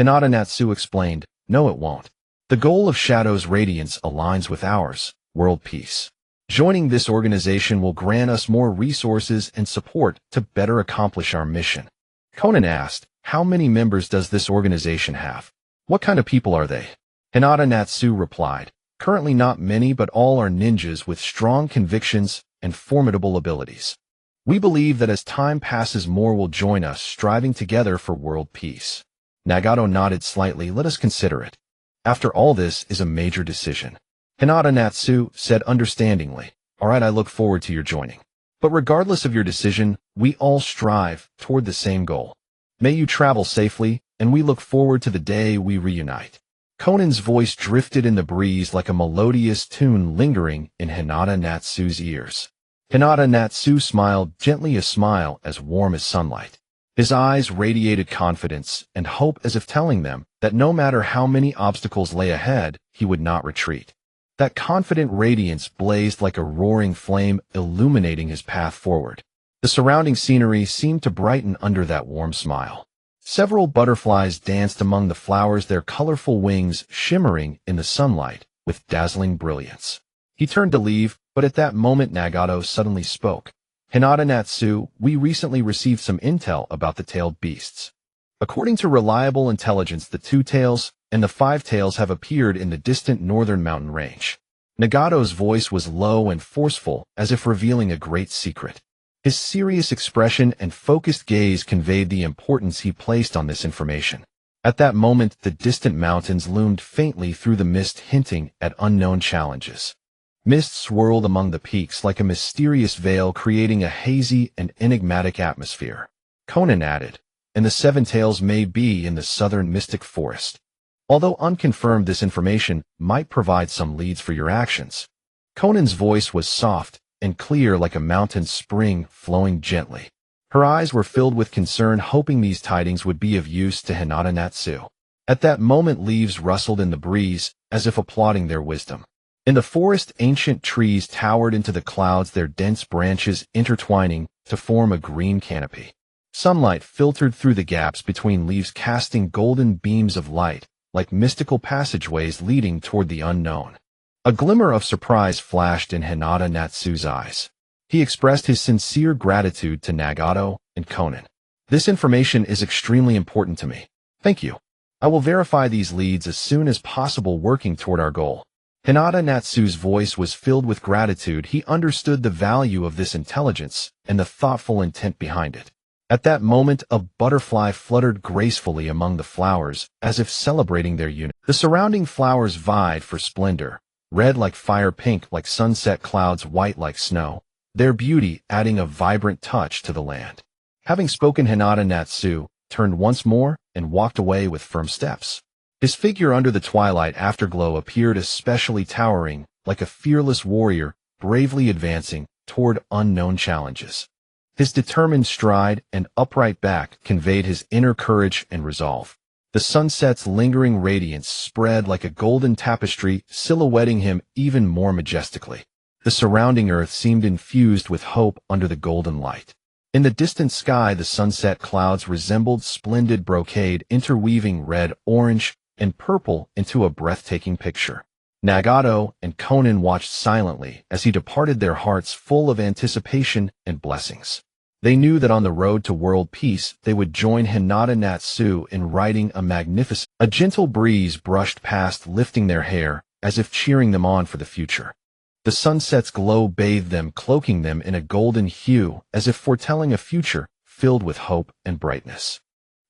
Hyūga Natsu explained, no, it won't. The goal of Shadow's Radiance aligns with ours, world peace. Joining this organization will grant us more resources and support to better accomplish our mission. Konan asked, how many members does this organization have? What kind of people are they? Hyūga Natsu replied, currently not many, but all are ninjas with strong convictions and formidable abilities. We believe that as time passes, more will join us, striving together for world peace. Nagato nodded slightly. Let us consider it. After all, this is a major decision. Hyūga Natsu said understandingly. All right, I look forward to your joining. But regardless of your decision, we all strive toward the same goal. May you travel safely, and we look forward to the day we reunite. Konan's voice drifted in the breeze like a melodious tune lingering in Hyūga Natsu's ears. Hyūga Natsu smiled gently, a smile as warm as sunlight. His eyes radiated confidence and hope, as if telling them that no matter how many obstacles lay ahead, he would not retreat. That confident radiance blazed like a roaring flame, illuminating his path forward. The surrounding scenery seemed to brighten under that warm smile. Several butterflies danced among the flowers, their colorful wings shimmering in the sunlight with dazzling brilliance. He turned to leave, but at that moment Nagato suddenly spoke. Hyūga Natsu, we recently received some intel about the tailed beasts. According to reliable intelligence, the two tails and the five tails have appeared in the distant northern mountain range. Nagato's voice was low and forceful, as if revealing a great secret. His serious expression and focused gaze conveyed the importance he placed on this information. At that moment, the distant mountains loomed faintly through the mist, hinting at unknown challenges. Mist swirled among the peaks like a mysterious veil, creating a hazy and enigmatic atmosphere. Konan added, and the seven tails may be in the southern mystic forest. Although unconfirmed, this information might provide some leads for your actions. Konan's voice was soft and clear like a mountain spring flowing gently. Her eyes were filled with concern, hoping these tidings would be of use to Hyūga Natsu. At that moment, leaves rustled in the breeze, as if applauding their wisdom. In the forest, ancient trees towered into the clouds, their dense branches intertwining to form a green canopy. Sunlight filtered through the gaps between leaves, casting golden beams of light, like mystical passageways leading toward the unknown. A glimmer of surprise flashed in Hyūga Natsu's eyes. He expressed his sincere gratitude to Nagato and Konan. This information is extremely important to me. Thank you. I will verify these leads as soon as possible, working toward our goal. Hyūga Natsu's voice was filled with gratitude. He understood the value of this intelligence and the thoughtful intent behind it. At that moment, a butterfly fluttered gracefully among the flowers, as if celebrating their unity. The surrounding flowers vied for splendor, red like fire, pink like sunset clouds, white like snow, their beauty adding a vibrant touch to the land. Having spoken, Hyūga Natsu turned once more and walked away with firm steps. His figure under the twilight afterglow appeared especially towering, like a fearless warrior bravely advancing toward unknown challenges. His determined stride and upright back conveyed his inner courage and resolve. The sunset's lingering radiance spread like a golden tapestry, silhouetting him even more majestically. The surrounding earth seemed infused with hope under the golden light. In the distant sky, the sunset clouds resembled splendid brocade, interweaving red, orange, and purple into a breathtaking picture. Nagato and Konan watched silently as he departed, their hearts full of anticipation and blessings. They knew that on the road to world peace, they would join Hyūga Natsu in riding a magnificent. A gentle breeze brushed past, lifting their hair, as if cheering them on for the future. The sunset's glow bathed them, cloaking them in a golden hue, as if foretelling a future filled with hope and brightness.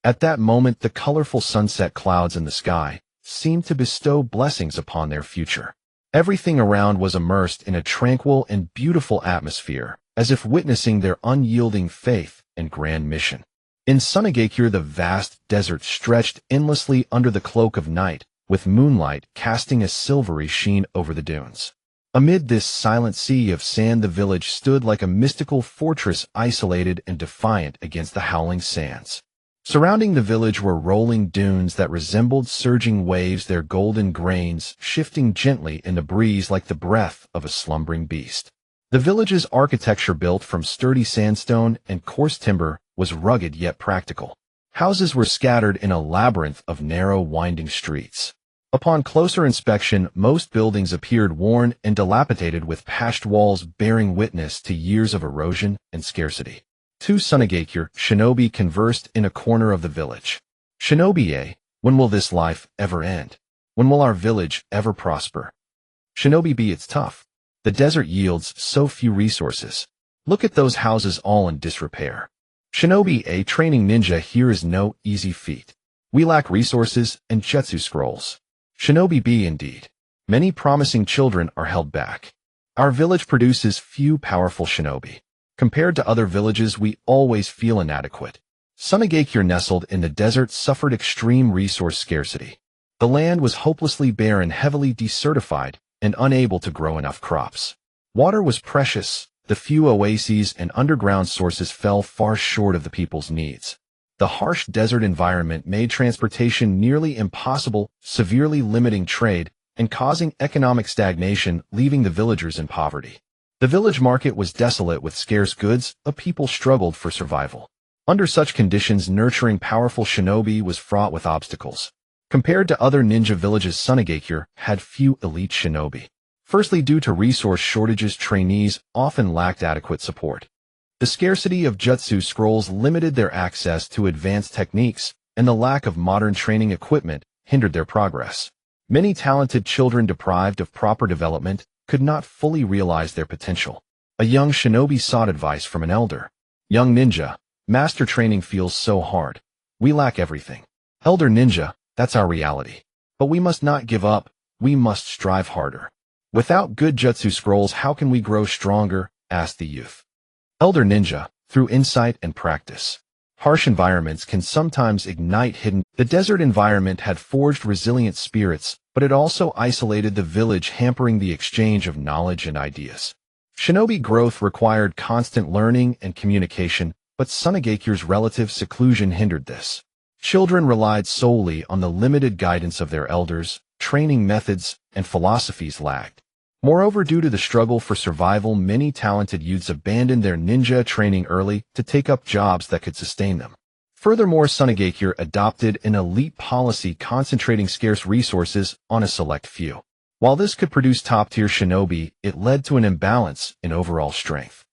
At that moment, the colorful sunset clouds in the sky seemed to bestow blessings upon their future. Everything around was immersed in a tranquil and beautiful atmosphere, as if witnessing their unyielding faith and grand mission. In Tenseigan, the vast desert stretched endlessly under the cloak of night, with moonlight casting a silvery sheen over the dunes. Amid this silent sea of sand, the village stood like a mystical fortress, isolated and defiant against the howling sands. Surrounding the village were rolling dunes that resembled surging waves, their golden grains shifting gently in the breeze like the breath of a slumbering beast. The village's architecture, built from sturdy sandstone and coarse timber, was rugged yet practical. Houses were scattered in a labyrinth of narrow, winding streets. Upon closer inspection, most buildings appeared worn and dilapidated, with patched walls bearing witness to years of erosion and scarcity. Two Tenseigan shinobi conversed in a corner of the village. Shinobi, when will this life ever end? When will our village ever prosper? Shinobi B, it's tough. The desert yields so few resources. Look at those houses, all in disrepair. Shinobi A, training ninja here is no easy feat. We lack resources and jutsu scrolls. Shinobi B indeed. Many promising children are held back. Our village produces few powerful shinobi. Compared to other villages, we always feel inadequate. Sunagakure, nestled in the desert, suffered extreme resource scarcity. The land was hopelessly barren, heavily desertified, and unable to grow enough crops. Water was precious. The few oases and underground sources fell far short of the people's needs. The harsh desert environment made transportation nearly impossible, severely limiting trade and causing economic stagnation, leaving the villagers in poverty. The village market was desolate with scarce goods. The people struggled for survival. Under such conditions, nurturing powerful shinobi was fraught with obstacles. Compared to other ninja villages, Sunagakure had few elite shinobi. Firstly, due to resource shortages, trainees often lacked adequate support. The scarcity of jutsu scrolls limited their access to advanced techniques, and the lack of modern training equipment hindered their progress. Many talented children, deprived of proper development, could not fully realize their potential. A young shinobi sought advice from an elder. Young ninja, master training feels so hard. We lack everything. Elder ninja, that's our reality. But we must not give up. We must strive harder. Without good jutsu scrolls, how can we grow stronger? Asked the youth. Elder ninja, through insight and practice. Harsh environments can sometimes ignite hidden. The desert environment had forged resilient spirits, but it also isolated the village, hampering the exchange of knowledge and ideas. Shinobi growth required constant learning and communication, but Sunagakure's relative seclusion hindered this. Children relied solely on the limited guidance of their elders. Training methods and philosophies lagged. Moreover, due to the struggle for survival, many talented youths abandoned their ninja training early to take up jobs that could sustain them. Furthermore, Sunagakure adopted an elite policy, concentrating scarce resources on a select few. While this could produce top-tier shinobi, it led to an imbalance in overall strength.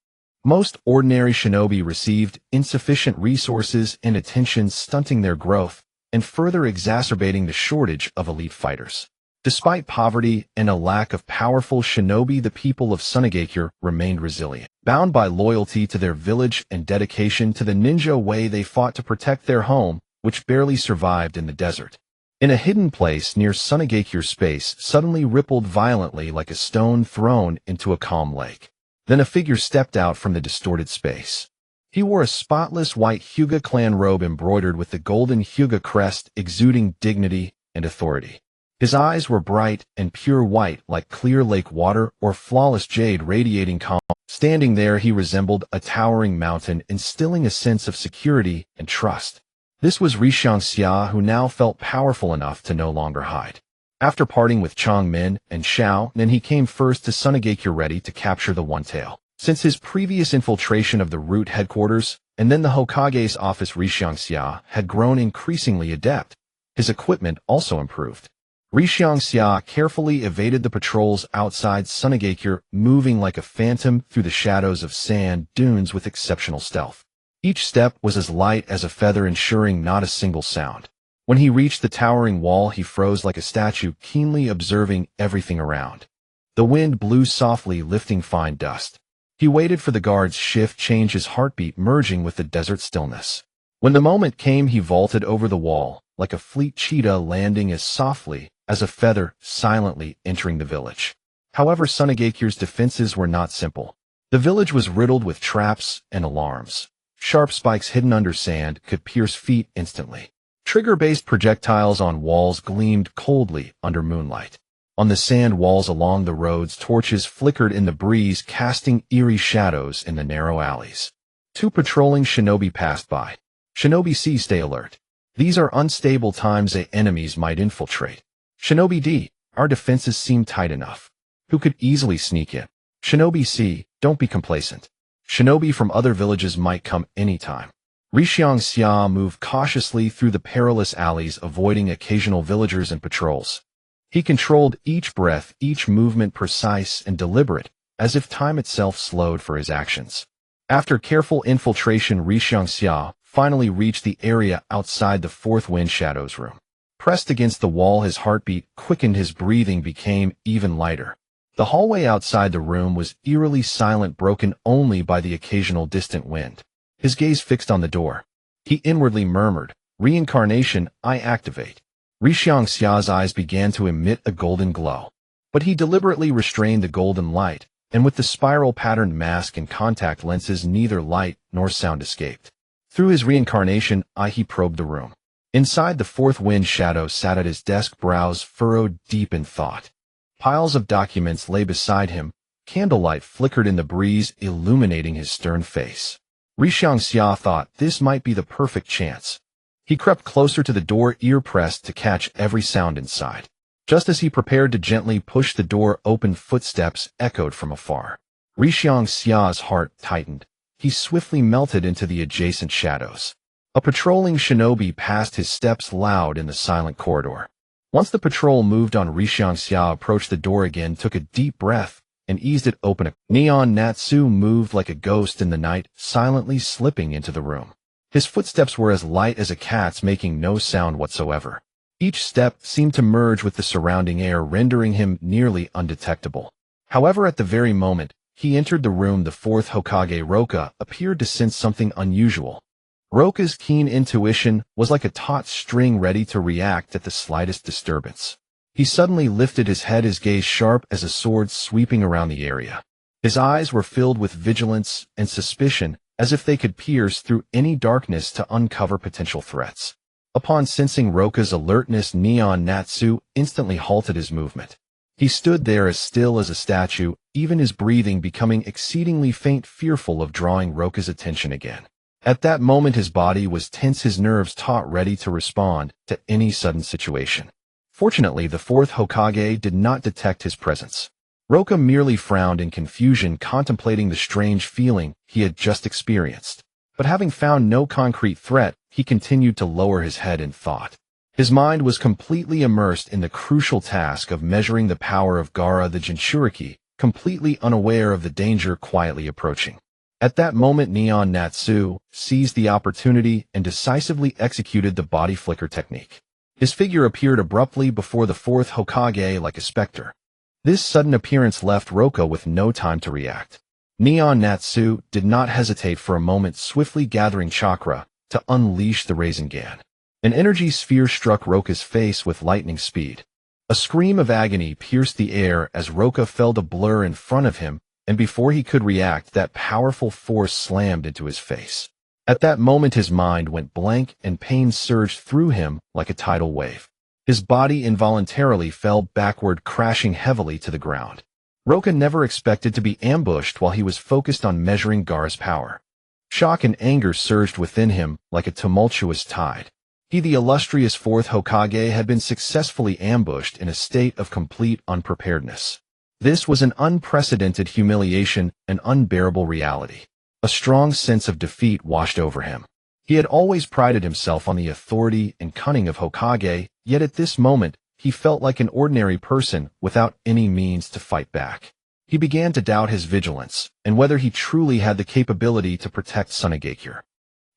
Most ordinary shinobi received insufficient resources and attention, stunting their growth and further exacerbating the shortage of elite fighters. Despite poverty and a lack of powerful shinobi, the people of Sunagakure remained resilient. Bound by loyalty to their village and dedication to the ninja way, they fought to protect their home, which barely survived in the desert. In a hidden place near Sunagakure, space suddenly rippled violently like a stone thrown into a calm lake. Then a figure stepped out from the distorted space. He wore a spotless white Hyuga clan robe embroidered with the golden Hyuga crest, exuding dignity and authority. His eyes were bright and pure white like clear lake water or flawless jade, radiating calm. Standing there, he resembled a towering mountain, instilling a sense of security and trust. This was Hyuga, who now felt powerful enough to no longer hide. After parting with Changmin and Xiao, then he came first to Sunagakure, ready to capture the One Tail. Since his previous infiltration of the root headquarters, and then the Hokage's office, Hyuga had grown increasingly adept. His equipment also improved. Hyuga carefully evaded the patrols outside Sunagakure, moving like a phantom through the shadows of sand dunes with exceptional stealth. Each step was as light as a feather, ensuring not a single sound. When he reached the towering wall, he froze like a statue, keenly observing everything around. The wind blew softly, lifting fine dust. He waited for the guard's shift, change, his heartbeat merging with the desert stillness. When the moment came, he vaulted over the wall, like a fleet cheetah, landing as softly as a feather, silently entering the village. However, Sunagakure's defenses were not simple. The village was riddled with traps and alarms. Sharp spikes hidden under sand could pierce feet instantly. Trigger-based projectiles on walls gleamed coldly under moonlight. On the sand walls along the roads, torches flickered in the breeze, casting eerie shadows in the narrow alleys. Two patrolling shinobi passed by. Shinobi C, stay alert. These are unstable times, enemies might infiltrate. Shinobi D, our defenses seem tight enough. Who could easily sneak in? Shinobi C, don't be complacent. Shinobi from other villages might come anytime. Hyuga moved cautiously through the perilous alleys, avoiding occasional villagers and patrols. He controlled each breath, each movement precise and deliberate, as if time itself slowed for his actions. After careful infiltration, Hyuga finally reached the area outside the fourth wind shadows room. Pressed against the wall, his heartbeat quickened, his breathing became even lighter. The hallway outside the room was eerily silent, broken only by the occasional distant wind. His gaze fixed on the door. He inwardly murmured, Reincarnation, I activate. Xia's eyes began to emit a golden glow. But he deliberately restrained the golden light, and with the spiral-patterned mask and contact lenses neither light nor sound escaped. Through his reincarnation, he probed the room. Inside, the fourth wind shadow sat at his desk, brows furrowed deep in thought. Piles of documents lay beside him. Candlelight flickered in the breeze, illuminating his stern face. Xia thought this might be the perfect chance. He crept closer to the door, ear pressed to catch every sound inside. Just as he prepared to gently push the door open, footsteps echoed from afar. Xia's heart tightened. He swiftly melted into the adjacent shadows. A patrolling shinobi passed his steps loud in the silent corridor. Once the patrol moved on, Xia approached the door again, took a deep breath, and eased it open. Neon Natsu moved like a ghost in the night, silently slipping into the room. His footsteps were as light as a cat's, making no sound whatsoever. Each step seemed to merge with the surrounding air, rendering him nearly undetectable. However, at the very moment he entered the room, the fourth Hokage, Roka, appeared to sense something unusual. Roka's keen intuition was like a taut string, ready to react at the slightest disturbance. He suddenly lifted his head, his gaze sharp as a sword sweeping around the area. His eyes were filled with vigilance and suspicion, as if they could pierce through any darkness to uncover potential threats. Upon sensing Roka's alertness, Neon Natsu instantly halted his movement. He stood there as still as a statue, even his breathing becoming exceedingly faint, fearful of drawing Roka's attention again. At that moment his body was tense, his nerves taut, ready to respond to any sudden situation. Fortunately, the fourth Hokage did not detect his presence. Roka merely frowned in confusion, contemplating the strange feeling he had just experienced. But having found no concrete threat, he continued to lower his head in thought. His mind was completely immersed in the crucial task of measuring the power of Gaara the Jinchuriki, completely unaware of the danger quietly approaching. At that moment, Neon Natsu seized the opportunity and decisively executed the body flicker technique. His figure appeared abruptly before the fourth Hokage like a specter. This sudden appearance left Roka with no time to react. Neon Natsu did not hesitate for a moment, swiftly gathering chakra to unleash the Rasengan. An energy sphere struck Roka's face with lightning speed. A scream of agony pierced the air as Roka fell to blur in front of him, and before he could react, that powerful force slammed into his face. At that moment his mind went blank and pain surged through him like a tidal wave. His body involuntarily fell backward, crashing heavily to the ground. Roka never expected to be ambushed while he was focused on measuring Gaara's power. Shock and anger surged within him like a tumultuous tide. He, the illustrious fourth Hokage, had been successfully ambushed in a state of complete unpreparedness. This was an unprecedented humiliation, an unbearable reality. A strong sense of defeat washed over him. He had always prided himself on the authority and cunning of Hokage, yet at this moment, he felt like an ordinary person without any means to fight back. He began to doubt his vigilance, and whether he truly had the capability to protect Sunagakure.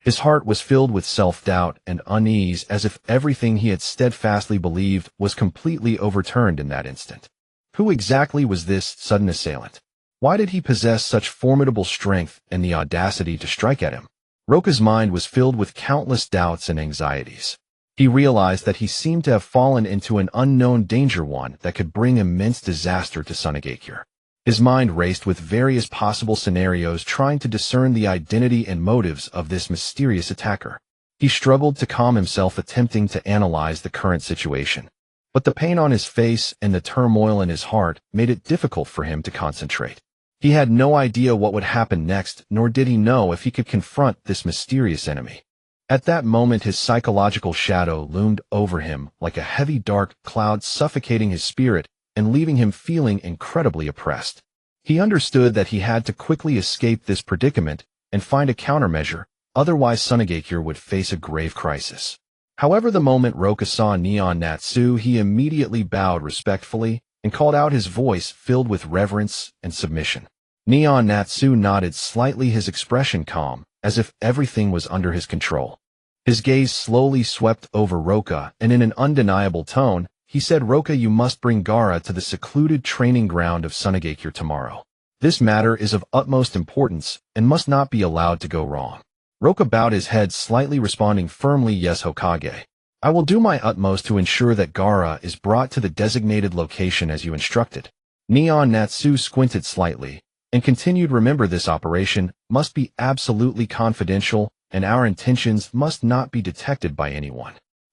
His heart was filled with self-doubt and unease, as if everything he had steadfastly believed was completely overturned in that instant. Who exactly was this sudden assailant? Why did he possess such formidable strength and the audacity to strike at him? Roka's mind was filled with countless doubts and anxieties. He realized that he seemed to have fallen into an unknown danger, one that could bring immense disaster to Sunagakure. His mind raced with various possible scenarios, trying to discern the identity and motives of this mysterious attacker. He struggled to calm himself, attempting to analyze the current situation. But the pain on his face and the turmoil in his heart made it difficult for him to concentrate. He had no idea what would happen next, nor did he know if he could confront this mysterious enemy. At that moment his psychological shadow loomed over him like a heavy dark cloud, suffocating his spirit and leaving him feeling incredibly oppressed. He understood that he had to quickly escape this predicament and find a countermeasure, otherwise Sunagakure would face a grave crisis. However, the moment Roka saw Neon Natsu, he immediately bowed respectfully and called out, his voice filled with reverence and submission. Neon Natsu nodded slightly, his expression calm, as if everything was under his control. His gaze slowly swept over Roka, and in an undeniable tone, he said, "Roka, you must bring Gaara to the secluded training ground of Sunagakure tomorrow. This matter is of utmost importance and must not be allowed to go wrong." Roka bowed his head slightly, responding firmly, "Yes, Hokage. I will do my utmost to ensure that Gaara is brought to the designated location as you instructed." Neon Natsu squinted slightly and continued, "Remember, this operation must be absolutely confidential, and our intentions must not be detected by anyone.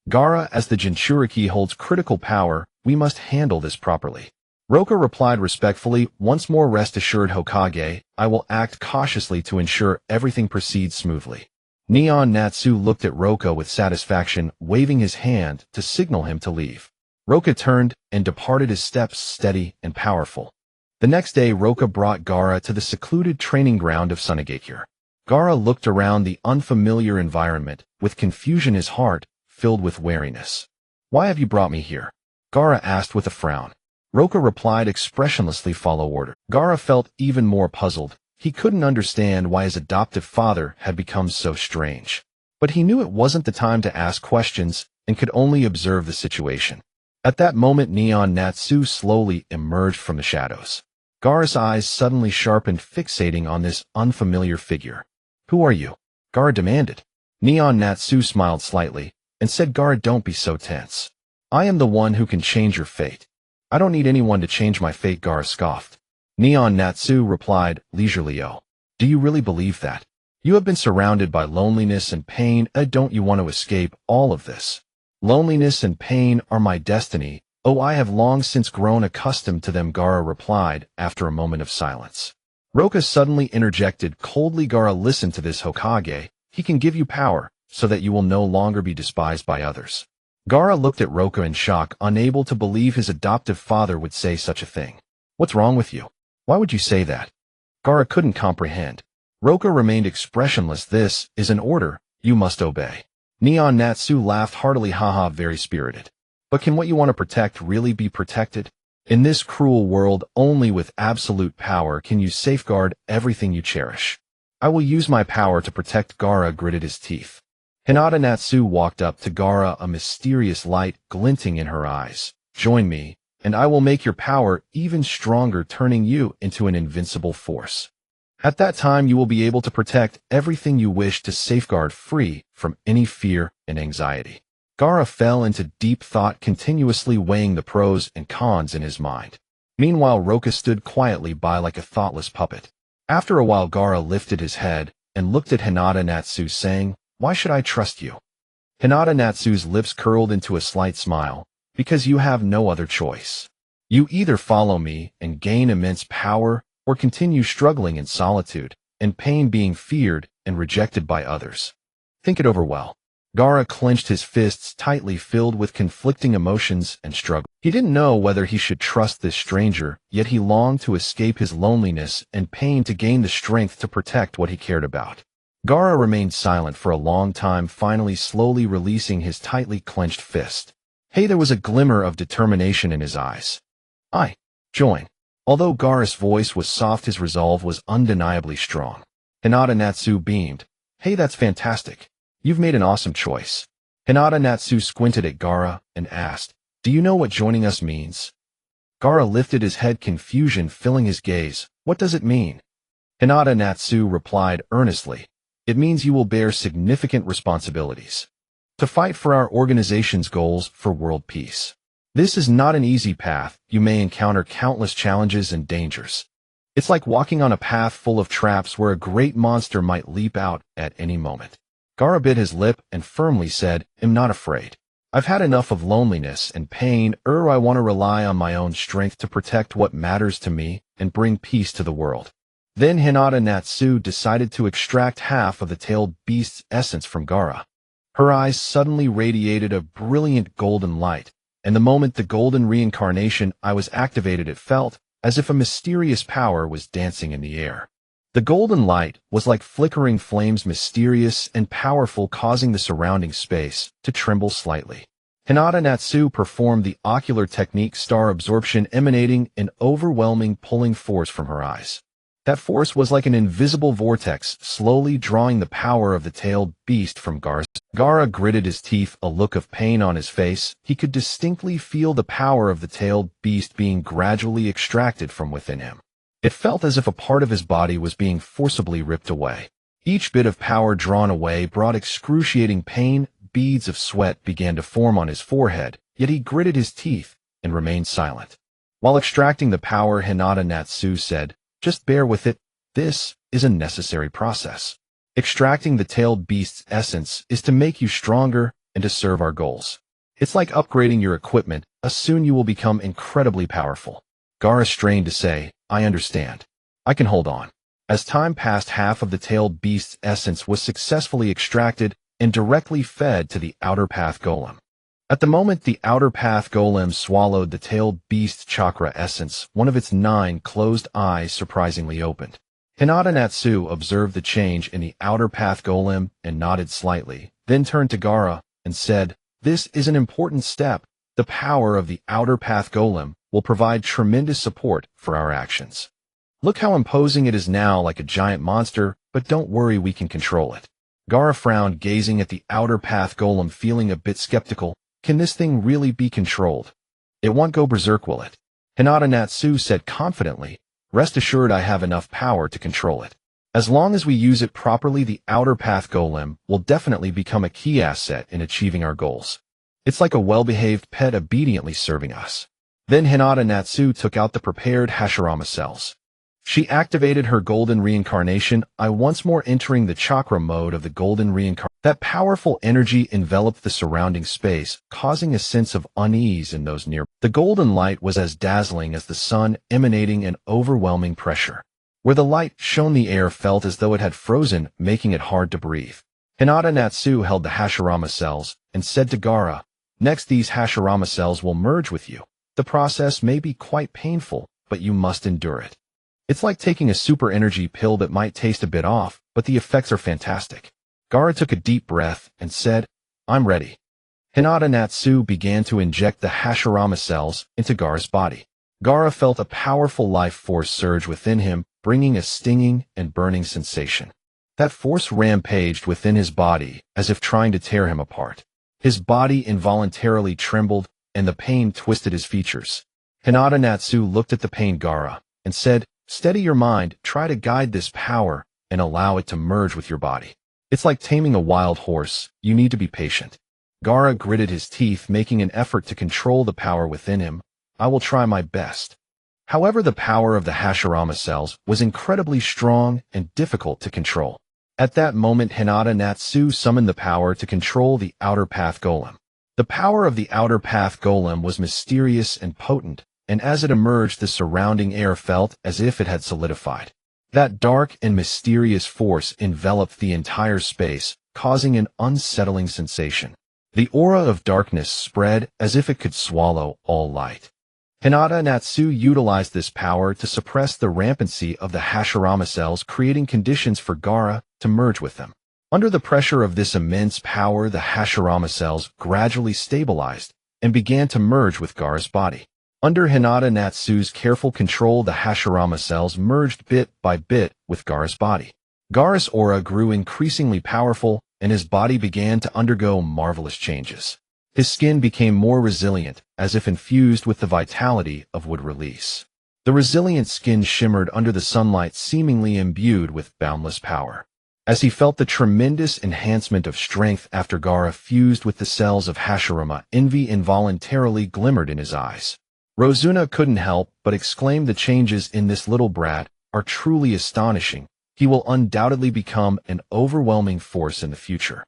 Gaara, as the Jinchuriki, holds critical power. We must handle this properly." Roka replied respectfully, "Once more, rest assured, Hokage, I will act cautiously to ensure everything proceeds smoothly." Neon Natsu looked at Roka with satisfaction, waving his hand to signal him to leave. Roka turned and departed, his steps steady and powerful. The next day, Roka brought Gaara to the secluded training ground of Sunagakure. Gaara looked around the unfamiliar environment with confusion, his heart filled with wariness. "Why have you brought me here?" Gaara asked with a frown. Roka replied expressionlessly, "Follow order." Gaara felt even more puzzled. He couldn't understand why his adoptive father had become so strange. But he knew it wasn't the time to ask questions and could only observe the situation. At that moment, Neon Natsu slowly emerged from the shadows. Gaara's eyes suddenly sharpened, fixating on this unfamiliar figure. "Who are you?" Gaara demanded. Neon Natsu smiled slightly and said, "Gaara, don't be so tense. I am the one who can change your fate." "I don't need anyone to change my fate," Gaara scoffed. Neon Natsu replied leisurely, "Oh, do you really believe that? You have been surrounded by loneliness and pain. Don't you want to escape all of this?" "Loneliness and pain are my destiny. Oh, I have long since grown accustomed to them," Gaara replied after a moment of silence. Roka suddenly interjected coldly, "Gaara, listen to this, Hokage. He can give you power so that you will no longer be despised by others." Gaara looked at Roka in shock, unable to believe his adoptive father would say such a thing. "What's wrong with you? Why would you say that?" Gaara couldn't comprehend. Roka remained expressionless. "This is an order. You must obey." Neon Natsu laughed heartily, "Haha, very spirited. But can what you want to protect really be protected? In this cruel world, only with absolute power can you safeguard everything you cherish." "I will use my power to protect." Gaara gritted his teeth. Hinata Natsu walked up to Gaara, a mysterious light glinting in her eyes. "Join me, and I will make your power even stronger, turning you into an invincible force. At that time, you will be able to protect everything you wish to safeguard, free from any fear and anxiety." Gaara fell into deep thought, continuously weighing the pros and cons in his mind. Meanwhile, Roka stood quietly by like a thoughtless puppet. After a while, Gaara lifted his head and looked at Hinata Natsu, saying, "Why should I trust you?" Hinata Natsu's lips curled into a slight smile. "Because you have no other choice. You either follow me and gain immense power, or continue struggling in solitude and pain, being feared and rejected by others. Think it over well." Gaara clenched his fists tightly, filled with conflicting emotions and struggle. He didn't know whether he should trust this stranger, yet he longed to escape his loneliness and pain to gain the strength to protect what he cared about. Gaara remained silent for a long time, finally slowly releasing his tightly clenched fist. "Hey," there was a glimmer of determination in his eyes. "I join." Although Gaara's voice was soft, his resolve was undeniably strong. Hinata Natsu beamed. "Hey, that's fantastic. You've made an awesome choice." Hinata Natsu squinted at Gaara and asked, "Do you know what joining us means?" Gaara lifted his head, confusion filling his gaze. "What does it mean?" Hinata Natsu replied earnestly, "It means you will bear significant responsibilities to fight for our organization's goals for world peace. This is not an easy path. You may encounter countless challenges and dangers. It's like walking on a path full of traps where a great monster might leap out at any moment." Gaara bit his lip and firmly said, "I'm not afraid. I've had enough of loneliness and pain. I want to rely on my own strength to protect what matters to me and bring peace to the world." Then Hinata Natsu decided to extract half of the tailed beast's essence from Gaara. Her eyes suddenly radiated a brilliant golden light, and the moment the golden reincarnation eye was activated, it felt as if a mysterious power was dancing in the air. The golden light was like flickering flames, mysterious and powerful, causing the surrounding space to tremble slightly. Hinata Natsu performed the ocular technique, star absorption, emanating an overwhelming pulling force from her eyes. That force was like an invisible vortex, slowly drawing the power of the tailed beast from Gaara. Gaara gritted his teeth, a look of pain on his face. He could distinctly feel the power of the tailed beast being gradually extracted from within him. It felt as if a part of his body was being forcibly ripped away. Each bit of power drawn away brought excruciating pain. Beads of sweat began to form on his forehead, yet he gritted his teeth and remained silent. While extracting the power, Hyūga Natsu said, "Just bear with it. This is a necessary process. Extracting the tailed beast's essence is to make you stronger and to serve our goals. It's like upgrading your equipment. Soon you will become incredibly powerful." Gaara strained to say, "I understand. I can hold on." As time passed, half of the tailed beast's essence was successfully extracted and directly fed to the Outer Path Golem. At the moment the Outer Path Golem swallowed the tailed beast's chakra essence, one of its 9 closed eyes surprisingly opened. Hyūga Natsu observed the change in the Outer Path Golem and nodded slightly, then turned to Gaara and said, "This is an important step. The power of the Outer Path Golem will provide tremendous support for our actions. Look how imposing it is now, like a giant monster, but don't worry, we can control it." Gaara frowned, gazing at the Outer Path Golem, feeling a bit skeptical. Can this thing really be controlled? It won't go berserk, will it? Hyūga Natsu said confidently, "Rest assured I have enough power to control it. As long as we use it properly, the Outer Path Golem will definitely become a key asset in achieving our goals. It's like a well-behaved pet obediently serving us." Then Hyūga Natsu took out the prepared Hashirama cells. She activated her golden reincarnation, once more entering the chakra mode of the golden reincarnation. That powerful energy enveloped the surrounding space, causing a sense of unease in those near. The golden light was as dazzling as the sun, emanating an overwhelming pressure. Where the light shone, the air felt as though it had frozen, making it hard to breathe. Hyūga Natsu held the Hashirama cells and said to Gaara, "Next, these Hashirama cells will merge with you. The process may be quite painful, but you must endure it. It's like taking a super energy pill that might taste a bit off, but the effects are fantastic." Gaara took a deep breath and said, "I'm ready." Hyūga Natsu began to inject the Hashirama cells into Gaara's body. Gaara felt a powerful life force surge within him, bringing a stinging and burning sensation. That force rampaged within his body, as if trying to tear him apart. His body involuntarily trembled, and the pain twisted his features. Hyūga Natsu looked at the pain Gaara and said, "Steady your mind, try to guide this power, and allow it to merge with your body. It's like taming a wild horse, you need to be patient." Gaara gritted his teeth, making an effort to control the power within him. "I will try my best." However, the power of the Hashirama cells was incredibly strong and difficult to control. At that moment, Hyūga Natsu summoned the power to control the Outer Path Golem. The power of the Outer Path Golem was mysterious and potent, and as it emerged, the surrounding air felt as if it had solidified. That dark and mysterious force enveloped the entire space, causing an unsettling sensation. The aura of darkness spread as if it could swallow all light. Hyūga Natsu utilized this power to suppress the rampancy of the Hashirama cells, creating conditions for Gaara to merge with them. Under the pressure of this immense power, the Hashirama cells gradually stabilized and began to merge with Gaara's body. Under Hyūga Natsu's careful control, the Hashirama cells merged bit by bit with Gaara's body. Gaara's aura grew increasingly powerful, and his body began to undergo marvelous changes. His skin became more resilient, as if infused with the vitality of wood release. The resilient skin shimmered under the sunlight, seemingly imbued with boundless power. As he felt the tremendous enhancement of strength after Gaara fused with the cells of Hashirama, envy involuntarily glimmered in his eyes. Rosuna couldn't help but exclaim, "The changes in this little brat are truly astonishing. He will undoubtedly become an overwhelming force in the future.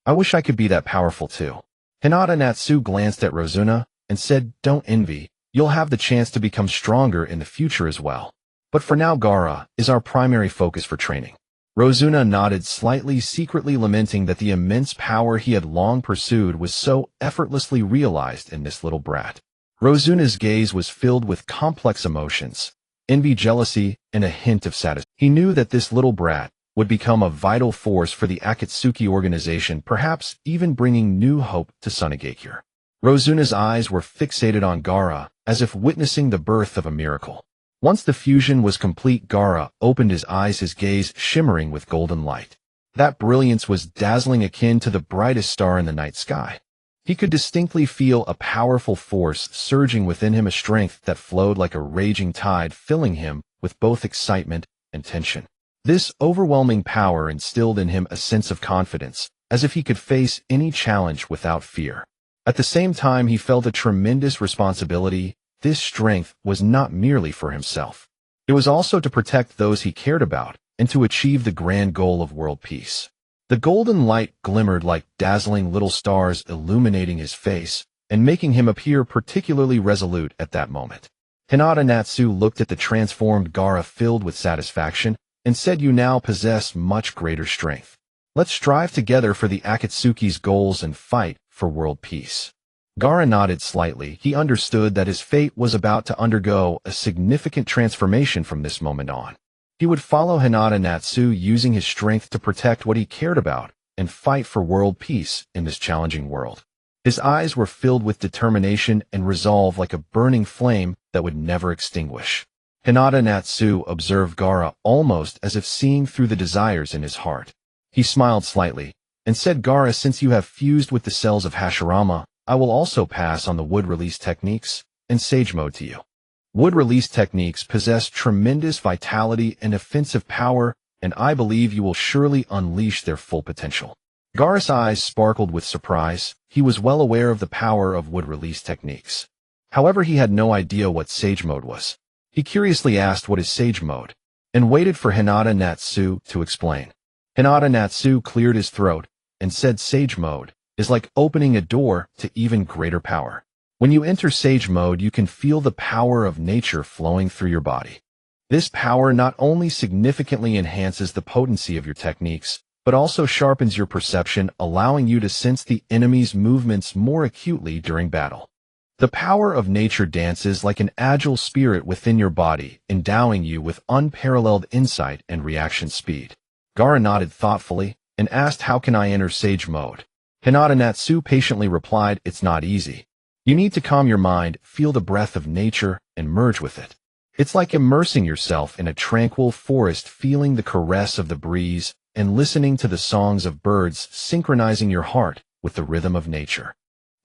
I wish I could be that powerful too." Hyūga Natsu glanced at Rosuna and said, "Don't envy. You'll have the chance to become stronger in the future as well. But for now, Gaara is our primary focus for training." Rosuna nodded slightly, secretly lamenting that the immense power he had long pursued was so effortlessly realized in this little brat. Rosuna's gaze was filled with complex emotions, envy, jealousy, and a hint of satisfaction. He knew that this little brat would become a vital force for the Akatsuki organization, perhaps even bringing new hope to Sunagakure. Rosuna's eyes were fixated on Gaara, as if witnessing the birth of a miracle. Once the fusion was complete, Gaara opened his eyes, his gaze shimmering with golden light. That brilliance was dazzling, akin to the brightest star in the night sky. He could distinctly feel a powerful force surging within him, a strength that flowed like a raging tide, filling him with both excitement and tension. This overwhelming power instilled in him a sense of confidence, as if he could face any challenge without fear. At the same time, he felt a tremendous responsibility. This strength was not merely for himself. It was also to protect those he cared about and to achieve the grand goal of world peace. The golden light glimmered like dazzling little stars, illuminating his face and making him appear particularly resolute at that moment. Hyūga Natsu looked at the transformed Gaara filled with satisfaction and said, "You now possess much greater strength. Let's strive together for the Akatsuki's goals and fight for world peace." Gaara nodded slightly. He understood that his fate was about to undergo a significant transformation from this moment on. He would follow Hyūga Natsu, using his strength to protect what he cared about and fight for world peace in this challenging world. His eyes were filled with determination and resolve, like a burning flame that would never extinguish. Hyūga Natsu observed Gaara almost as if seeing through the desires in his heart. He smiled slightly and said, "Gaara, since you have fused with the cells of Hashirama, I will also pass on the wood release techniques and sage mode to you. Wood release techniques possess tremendous vitality and offensive power, and I believe you will surely unleash their full potential." Gaara's eyes sparkled with surprise. He was well aware of the power of wood release techniques. However, he had no idea what sage mode was. He curiously asked, "What is sage mode?" and waited for Hyūga Natsu to explain. Hyūga Natsu cleared his throat and said, "Sage mode is like opening a door to even greater power. When you enter sage mode, you can feel the power of nature flowing through your body. This power not only significantly enhances the potency of your techniques, but also sharpens your perception, allowing you to sense the enemy's movements more acutely during battle. The power of nature dances like an agile spirit within your body, endowing you with unparalleled insight and reaction speed." Gaara nodded thoughtfully and asked, "How can I enter sage mode?" Hyūga Natsu patiently replied, "It's not easy. You need to calm your mind, feel the breath of nature, and merge with it. It's like immersing yourself in a tranquil forest, feeling the caress of the breeze, and listening to the songs of birds, synchronizing your heart with the rhythm of nature.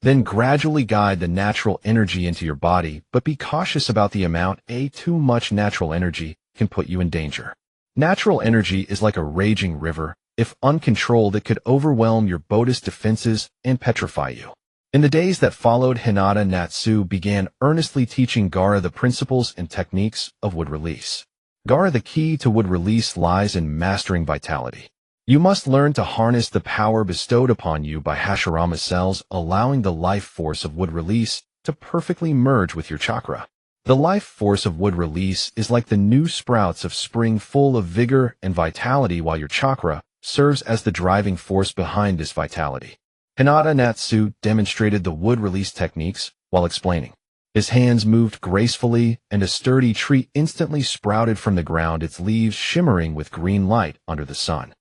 Then gradually guide the natural energy into your body, but be cautious about the amount. Too much natural energy can put you in danger. Natural energy is like a raging river. If uncontrolled, it could overwhelm your body's defenses and petrify you." In the days that followed, Hyūga Natsu began earnestly teaching Gaara the principles and techniques of wood release. Gaara, the key to wood release lies in mastering vitality. You must learn to harness the power bestowed upon you by Hashirama cells, allowing the life force of wood release to perfectly merge with your chakra. The life force of wood release is like the new sprouts of spring, full of vigor and vitality, while your chakra serves as the driving force behind this vitality. Hyūga Natsu demonstrated the wood release techniques while explaining. His hands moved gracefully, and a sturdy tree instantly sprouted from the ground, its leaves shimmering with green light under the sun.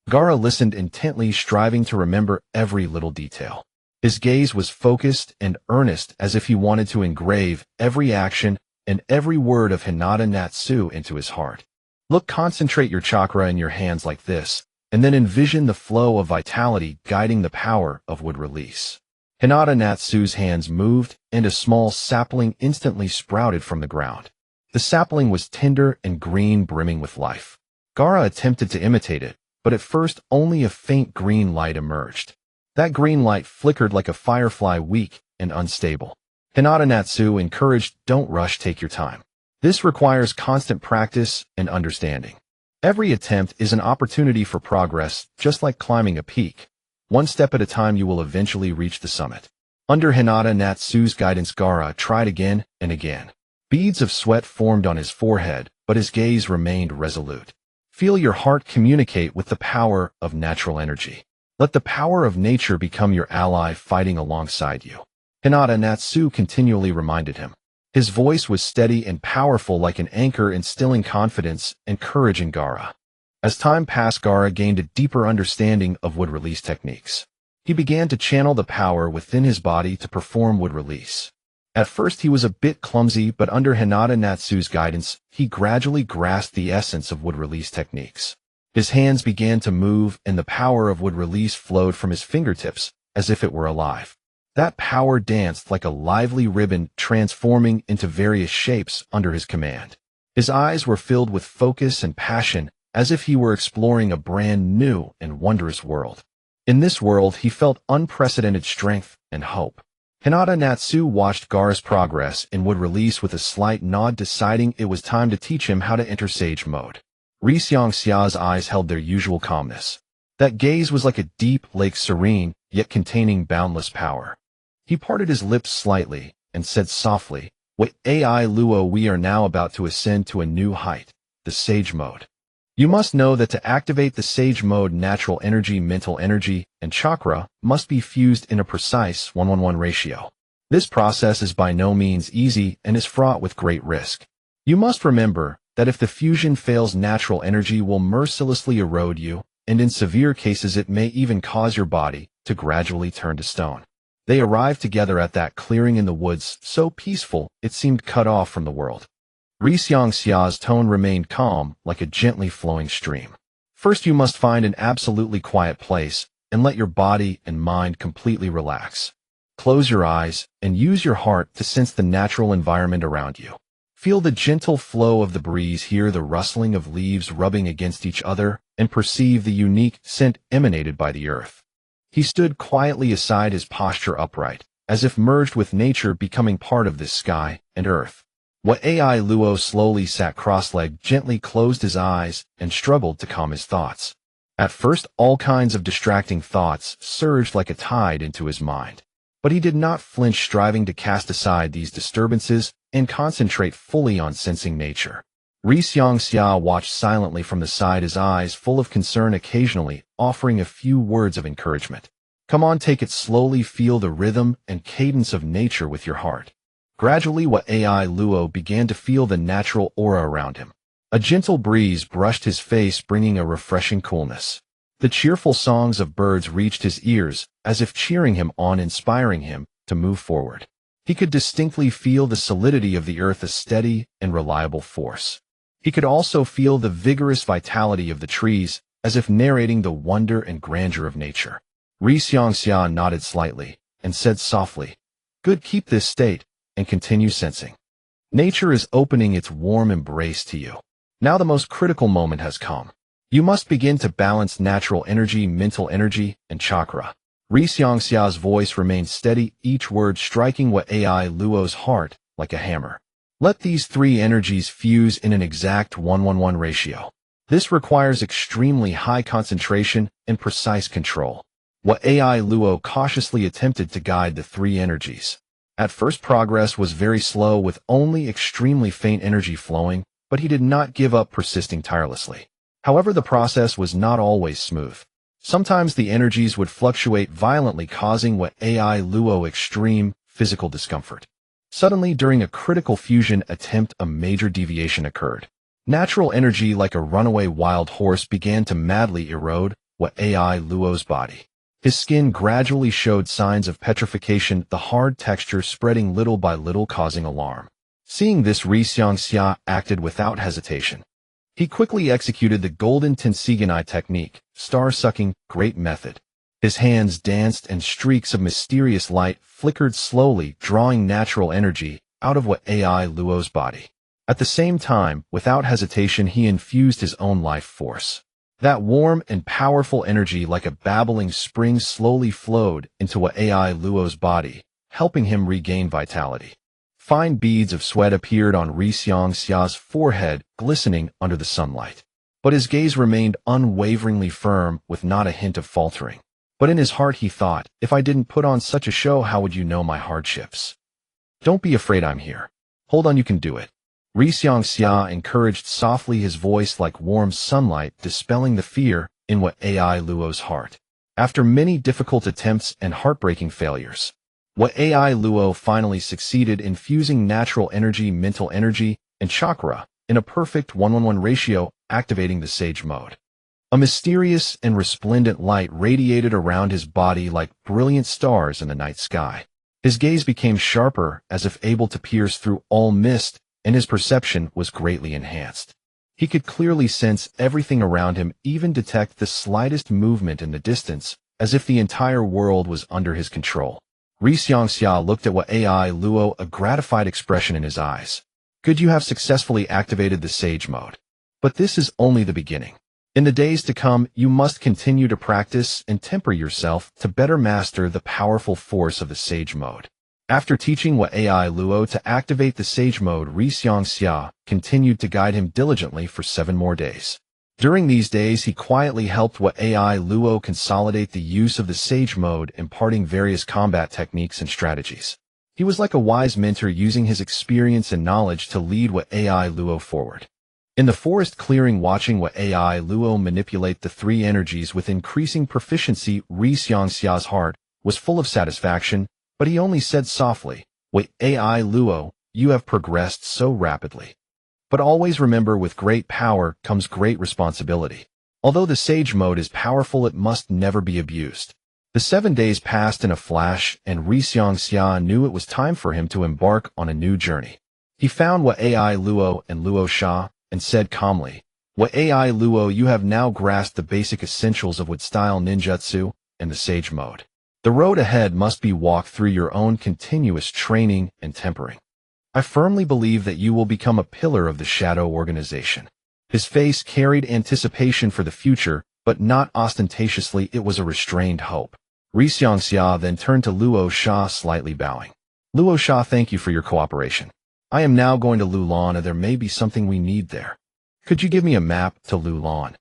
Gaara listened intently, striving to remember every little detail. His gaze was focused and earnest, as if he wanted to engrave every action and every word of Hyūga Natsu into his heart. Look, concentrate your chakra in your hands like this, and then envision the flow of vitality guiding the power of wood release. Hyūga Natsu's hands moved, and a small sapling instantly sprouted from the ground. The sapling was tender and green, brimming with life. Gaara attempted to imitate it, but at first only a faint green light emerged. That green light flickered like a firefly, weak and unstable. Hyūga Natsu encouraged, "Don't rush, take your time. This requires constant practice and understanding. Every attempt is an opportunity for progress, just like climbing a peak. One step at a time, you will eventually reach the summit." Under Hyūga Natsu's guidance, Gaara tried again and again. Beads of sweat formed on his forehead, but his gaze remained resolute. Feel your heart communicate with the power of natural energy. Let the power of nature become your ally, fighting alongside you. Hyūga Natsu continually reminded him. His voice was steady and powerful, like an anchor, instilling confidence and courage in Gaara. As time passed, Gaara gained a deeper understanding of wood release techniques. He began to channel the power within his body to perform wood release. At first, he was a bit clumsy, but under Hyūga Natsu's guidance, he gradually grasped the essence of wood release techniques. His hands began to move, and the power of wood release flowed from his fingertips as if it were alive. That power danced like a lively ribbon, transforming into various shapes under his command. His eyes were filled with focus and passion, as if he were exploring a brand new and wondrous world. In this world, he felt unprecedented strength and hope. Hyūga Natsu watched Gaara's progress and would release with a slight nod, deciding it was time to teach him how to enter Sage mode. Xia's eyes held their usual calmness. That gaze was like a deep lake, serene, yet containing boundless power. He parted his lips slightly and said softly, "With AI Luo, we are now about to ascend to a new height, the Sage mode. You must know that to activate the Sage mode, natural energy, mental energy, and chakra must be fused in a precise 1:1 ratio. This process is by no means easy and is fraught with great risk. You must remember that if the fusion fails, natural energy will mercilessly erode you, and in severe cases it may even cause your body to gradually turn to stone." They arrived together at that clearing in the woods, so peaceful it seemed cut off from the world. Xia's tone remained calm, like a gently flowing stream. "First, you must find an absolutely quiet place and let your body and mind completely relax. Close your eyes and use your heart to sense the natural environment around you. Feel the gentle flow of the breeze, hear the rustling of leaves rubbing against each other, and perceive the unique scent emanated by the earth." He stood quietly aside, his posture upright, as if merged with nature, becoming part of this sky and earth. AI Luo slowly sat cross-legged, gently closed his eyes, and struggled to calm his thoughts. At first, all kinds of distracting thoughts surged like a tide into his mind. But he did not flinch, striving to cast aside these disturbances and concentrate fully on sensing nature. Xia watched silently from the side, his eyes full of concern, occasionally offering a few words of encouragement. "Come on, take it slowly, feel the rhythm and cadence of nature with your heart." Gradually, AI Luo began to feel the natural aura around him. A gentle breeze brushed his face, bringing a refreshing coolness. The cheerful songs of birds reached his ears, as if cheering him on, inspiring him to move forward. He could distinctly feel the solidity of the earth, a steady and reliable force. He could also feel the vigorous vitality of the trees, as if narrating the wonder and grandeur of nature. Xia nodded slightly and said softly, "Good, keep this state and continue sensing. Nature is opening its warm embrace to you. Now the most critical moment has come. You must begin to balance natural energy, mental energy, and chakra." Xia's voice remained steady, each word striking AI Luo's heart like a hammer. "Let these three energies fuse in an exact 1:1 ratio. This requires extremely high concentration and precise control." AI Luo cautiously attempted to guide the three energies. At first, progress was very slow, with only extremely faint energy flowing, but he did not give up, persisting tirelessly. However, the process was not always smooth. Sometimes the energies would fluctuate violently, causing AI Luo extreme physical discomfort. Suddenly, during a critical fusion attempt, a major deviation occurred. Natural energy, like a runaway wild horse, began to madly erode AI Luo's body. His skin gradually showed signs of petrification, the hard texture spreading little by little, causing alarm. Seeing this, Xia acted without hesitation. He quickly executed the golden Tenseigan technique, star-sucking, great method. His hands danced and streaks of mysterious light flickered slowly, drawing natural energy out of AI Luo's body. At the same time, without hesitation, he infused his own life force. That warm and powerful energy, like a babbling spring, slowly flowed into AI Luo's body, helping him regain vitality. Fine beads of sweat appeared on Xia's forehead, glistening under the sunlight. But his gaze remained unwaveringly firm, with not a hint of faltering. But in his heart he thought, "If I didn't put on such a show, how would you know my hardships? Don't be afraid, I'm here. Hold on, you can do it." Xia encouraged softly, his voice like warm sunlight, dispelling the fear in AI Luo's heart. After many difficult attempts and heartbreaking failures, AI Luo finally succeeded in fusing natural energy, mental energy, and chakra in a perfect 1:1 ratio, activating the Sage mode. A mysterious and resplendent light radiated around his body like brilliant stars in the night sky. His gaze became sharper, as if able to pierce through all mist, and his perception was greatly enhanced. He could clearly sense everything around him, even detect the slightest movement in the distance, as if the entire world was under his control. Xia looked at AI Luo, a gratified expression in his eyes. "Could you have successfully activated the Sage mode?" But this is only the beginning. In the days to come, you must continue to practice and temper yourself to better master the powerful force of the Sage Mode. After teaching Wat Ai Luo to activate the Sage Mode, Xiang continued to guide him diligently for 7 more days. During these days, he quietly helped Wat Ai Luo consolidate the use of the Sage Mode, imparting various combat techniques and strategies. He was like a wise mentor, using his experience and knowledge to lead Wat Ai Luo forward. In the forest clearing, watching Wat Ai Luo manipulate the 3 energies with increasing proficiency, Xiang's heart was full of satisfaction, but he only said softly, "Wat Ai Luo, you have progressed so rapidly. But always remember, with great power comes great responsibility. Although the Sage Mode is powerful, it must never be abused." The 7 days passed in a flash, and Xiang knew it was time for him to embark on a new journey. He found Wat Ai Luo and Luo Sha, and said calmly, "Wat Ai Luo, you have now grasped the basic essentials of Wood-style ninjutsu and the Sage Mode. The road ahead must be walked through your own continuous training and tempering. I firmly believe that you will become a pillar of the Shadow Organization." His face carried anticipation for the future, but not ostentatiously. It was a restrained hope. Xiang then turned to Luo Sha, slightly bowing. "Luo Sha, thank you for your cooperation. I am now going to Lulan, and there may be something we need there. Could you give me a map to Lulan?"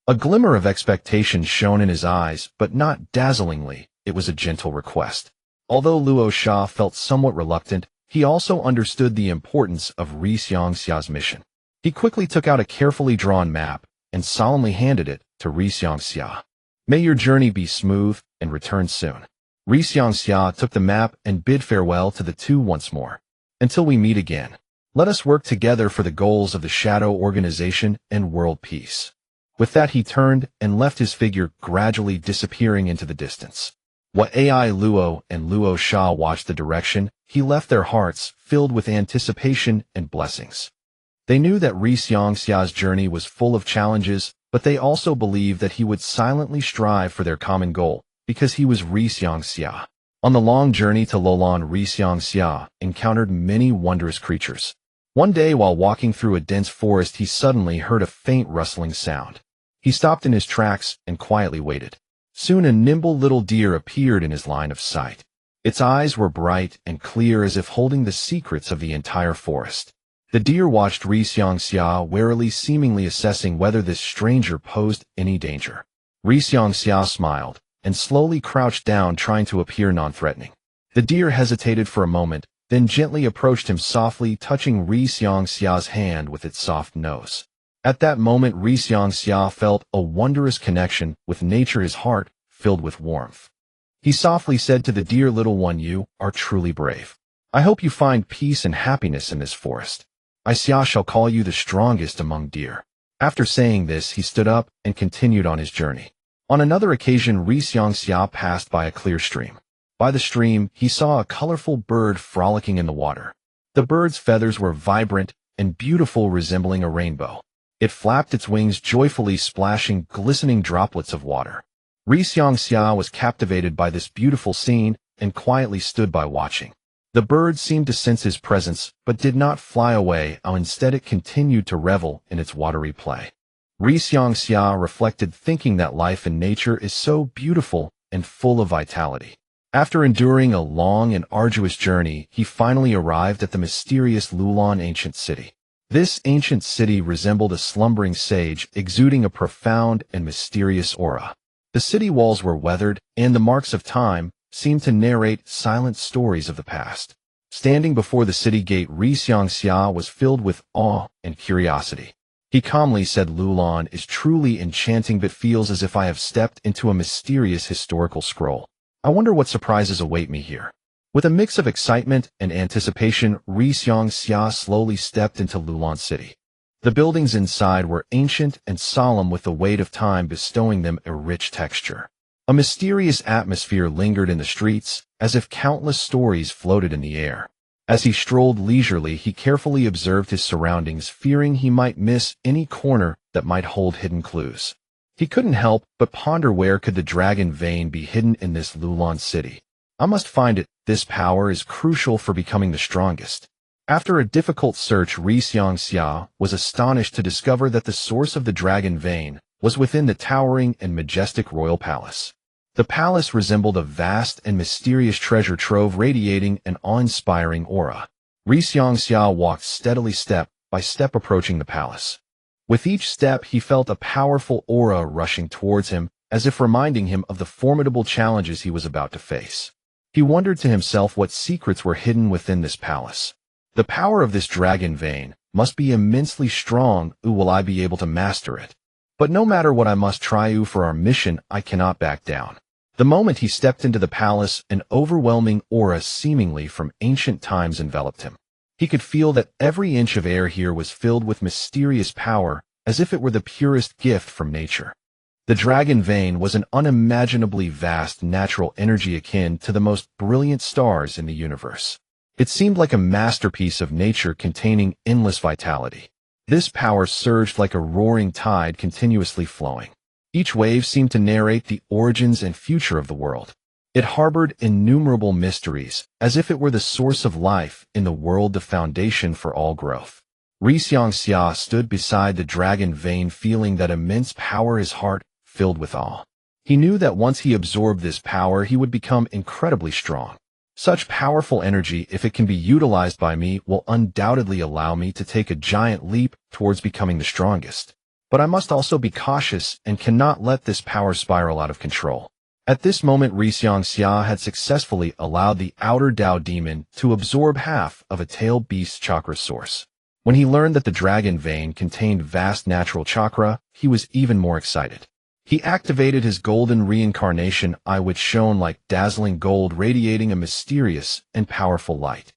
A glimmer of expectation shone in his eyes, but not dazzlingly. It was a gentle request. Although Luo Sha felt somewhat reluctant, he also understood the importance of Xiang's mission. He quickly took out a carefully drawn map and solemnly handed it to Xiang. "May your journey be smooth, and return soon." Xiang took the map and bid farewell to the two once more. "Until we meet again, let us work together for the goals of the Shadow Organization and world peace." With that, he turned and left, his figure gradually disappearing into the distance. Wat Ai Luo and Luo Sha watched the direction he left, their hearts filled with anticipation and blessings. They knew that Xiang's journey was full of challenges, but they also believed that he would silently strive for their common goal, because he was Xiang. On the long journey to Lulan, Xiang encountered many wondrous creatures. One day, while walking through a dense forest, he suddenly heard a faint rustling sound. He stopped in his tracks and quietly waited. Soon a nimble little deer appeared in his line of sight. Its eyes were bright and clear, as if holding the secrets of the entire forest. The deer watched Xiang warily, seemingly assessing whether this stranger posed any danger. Xiang smiled and slowly crouched down, trying to appear non-threatening. The deer hesitated for a moment, then gently approached him, softly touching Xiang's hand with its soft nose. At that moment, Xiang felt a wondrous connection with nature, his heart filled with warmth. He softly said to the deer, "Little one, you are truly brave. I hope you find peace and happiness in this forest. I shall call you the strongest among deer." After saying this, he stood up and continued on his journey. On another occasion, Xiang passed by a clear stream. By the stream, he saw a colorful bird frolicking in the water. The bird's feathers were vibrant and beautiful, resembling a rainbow. It flapped its wings joyfully, splashing glistening droplets of water. Xiang was captivated by this beautiful scene and quietly stood by watching. The bird seemed to sense his presence, but did not fly away. Instead, it continued to revel in its watery play. Xiang reflected, thinking that life in nature is so beautiful and full of vitality. After enduring a long and arduous journey, he finally arrived at the mysterious Lulan ancient city. This ancient city resembled a slumbering sage, exuding a profound and mysterious aura. The city walls were weathered, and the marks of time seemed to narrate silent stories of the past. Standing before the city gate, Xiang was filled with awe and curiosity. He calmly said, "Lulan is truly enchanting, but feels as if I have stepped into a mysterious historical scroll. I wonder what surprises await me here." With a mix of excitement and anticipation, Xiang slowly stepped into Lulan City. The buildings inside were ancient and solemn, with the weight of time bestowing them a rich texture. A mysterious atmosphere lingered in the streets, as if countless stories floated in the air. As he strolled leisurely, he carefully observed his surroundings, fearing he might miss any corner that might hold hidden clues. He couldn't help but ponder, where could the dragon vein be hidden in this Lulan City? I must find it. This power is crucial for becoming the strongest. After a difficult search, Hyūga was astonished to discover that the source of the dragon vein was within the towering and majestic royal palace. The palace resembled a vast and mysterious treasure trove radiating an awe-inspiring aura. Hyūga walked steadily step by step approaching the palace. With each step, he felt a powerful aura rushing towards him, as if reminding him of the formidable challenges he was about to face. He wondered to himself what secrets were hidden within this palace. The power of this dragon vein must be immensely strong. Will I be able to master it? But no matter what I must try for our mission, I cannot back down. The moment he stepped into the palace, an overwhelming aura seemingly from ancient times enveloped him. He could feel that every inch of air here was filled with mysterious power, as if it were the purest gift from nature. The dragon vein was an unimaginably vast natural energy akin to the most brilliant stars in the universe. It seemed like a masterpiece of nature containing endless vitality. This power surged like a roaring tide, continuously flowing. Each wave seemed to narrate the origins and future of the world. It harbored innumerable mysteries, as if it were the source of life in the world, the foundation for all growth. Hyūga stood beside the dragon vein, feeling that immense power, his heart filled with awe. He knew that once he absorbed this power, he would become incredibly strong. Such powerful energy, if it can be utilized by me, will undoubtedly allow me to take a giant leap towards becoming the strongest. But I must also be cautious and cannot let this power spiral out of control. At this moment, Hyūga had successfully allowed the outer Tao demon to absorb half of a tail beast's chakra source. When he learned that the dragon vein contained vast natural chakra, he was even more excited. He activated his golden reincarnation eye, which shone like dazzling gold, radiating a mysterious and powerful light.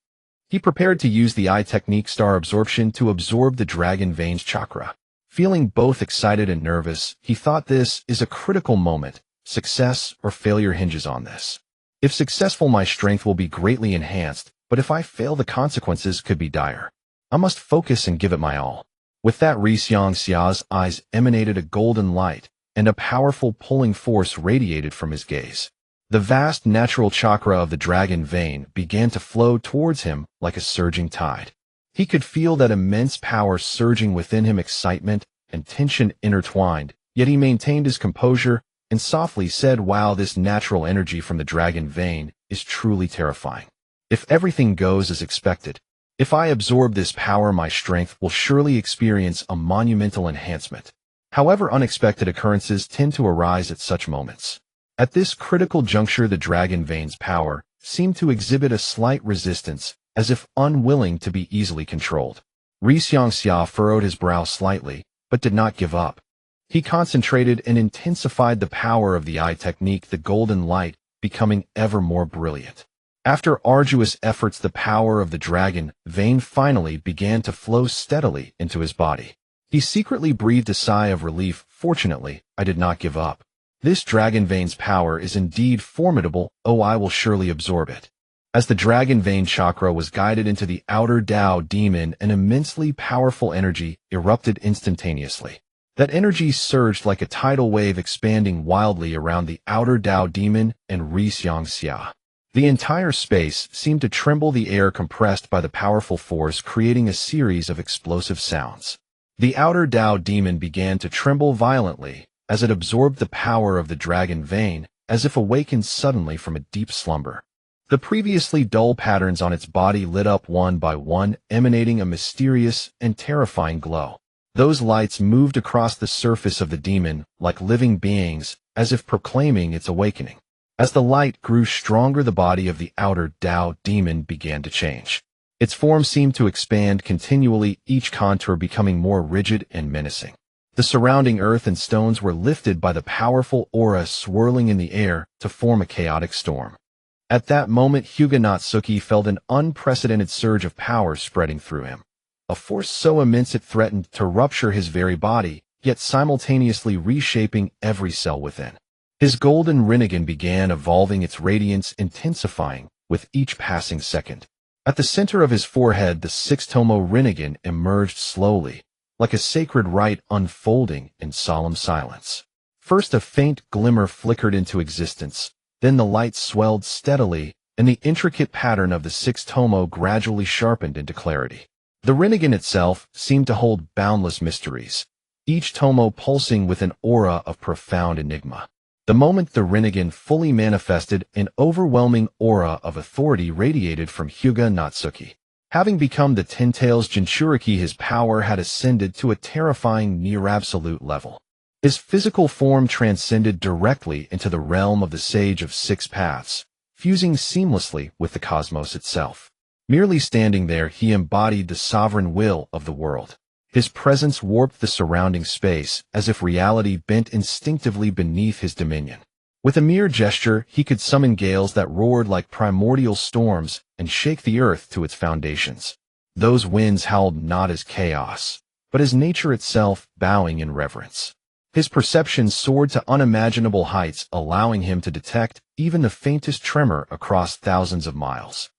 He prepared to use the eye technique star absorption to absorb the dragon vein's chakra. Feeling both excited and nervous, he thought, this is a critical moment. Success or failure hinges on this. If successful, my strength will be greatly enhanced, but if I fail, the consequences could be dire. I must focus and give it my all. With that, Hyūga's eyes emanated a golden light, and a powerful pulling force radiated from his gaze. The vast natural chakra of the dragon vein began to flow towards him like a surging tide. He could feel that immense power surging within him, excitement and tension intertwined, yet he maintained his composure and softly said, "Wow, this natural energy from the dragon vein is truly terrifying. If everything goes as expected, if I absorb this power, my strength will surely experience a monumental enhancement." However, unexpected occurrences tend to arise at such moments. At this critical juncture, the dragon vein's power seemed to exhibit a slight resistance, as if unwilling to be easily controlled. Hyūga furrowed his brow slightly, but did not give up. He concentrated and intensified the power of the eye technique, the golden light becoming ever more brilliant. After arduous efforts, the power of the dragon vein finally began to flow steadily into his body. He secretly breathed a sigh of relief. Fortunately, I did not give up. This dragon vein's power is indeed formidable. Oh, I will surely absorb it. As the dragon vein chakra was guided into the outer Tao demon, an immensely powerful energy erupted instantaneously. That energy surged like a tidal wave, expanding wildly around the outer Tao demon and Hyūga. The entire space seemed to tremble, the air compressed by the powerful force, creating a series of explosive sounds. The outer Tao demon began to tremble violently as it absorbed the power of the dragon vein, as if awakened suddenly from a deep slumber. The previously dull patterns on its body lit up one by one, emanating a mysterious and terrifying glow. Those lights moved across the surface of the demon like living beings, as if proclaiming its awakening. As the light grew stronger, the body of the outer Tao demon began to change. Its form seemed to expand continually, each contour becoming more rigid and menacing. The surrounding earth and stones were lifted by the powerful aura swirling in the air to form a chaotic storm. At that moment, Hyūga Natsu felt an unprecedented surge of power spreading through him. A force so immense it threatened to rupture his very body, yet simultaneously reshaping every cell within. His golden rinnegan began evolving, its radiance intensifying with each passing second. At the center of his forehead, the six-tomo rinnegan emerged slowly, like a sacred rite unfolding in solemn silence. First, a faint glimmer flickered into existence, then the light swelled steadily and the intricate pattern of the 6 tomo gradually sharpened into clarity. The Rinnegan itself seemed to hold boundless mysteries, each tomo pulsing with an aura of profound enigma. The moment the Rinnegan fully manifested, an overwhelming aura of authority radiated from Hyūga Natsu. Having become the Ten-Tails Jinchuriki, his power had ascended to a terrifying near-absolute level. His physical form transcended directly into the realm of the Sage of 6 Paths, fusing seamlessly with the cosmos itself. Merely standing there, he embodied the sovereign will of the world. His presence warped the surrounding space, as if reality bent instinctively beneath his dominion. With a mere gesture, he could summon gales that roared like primordial storms and shake the earth to its foundations. Those winds howled not as chaos, but as nature itself, bowing in reverence. His perception soared to unimaginable heights, allowing him to detect even the faintest tremor across thousands of miles.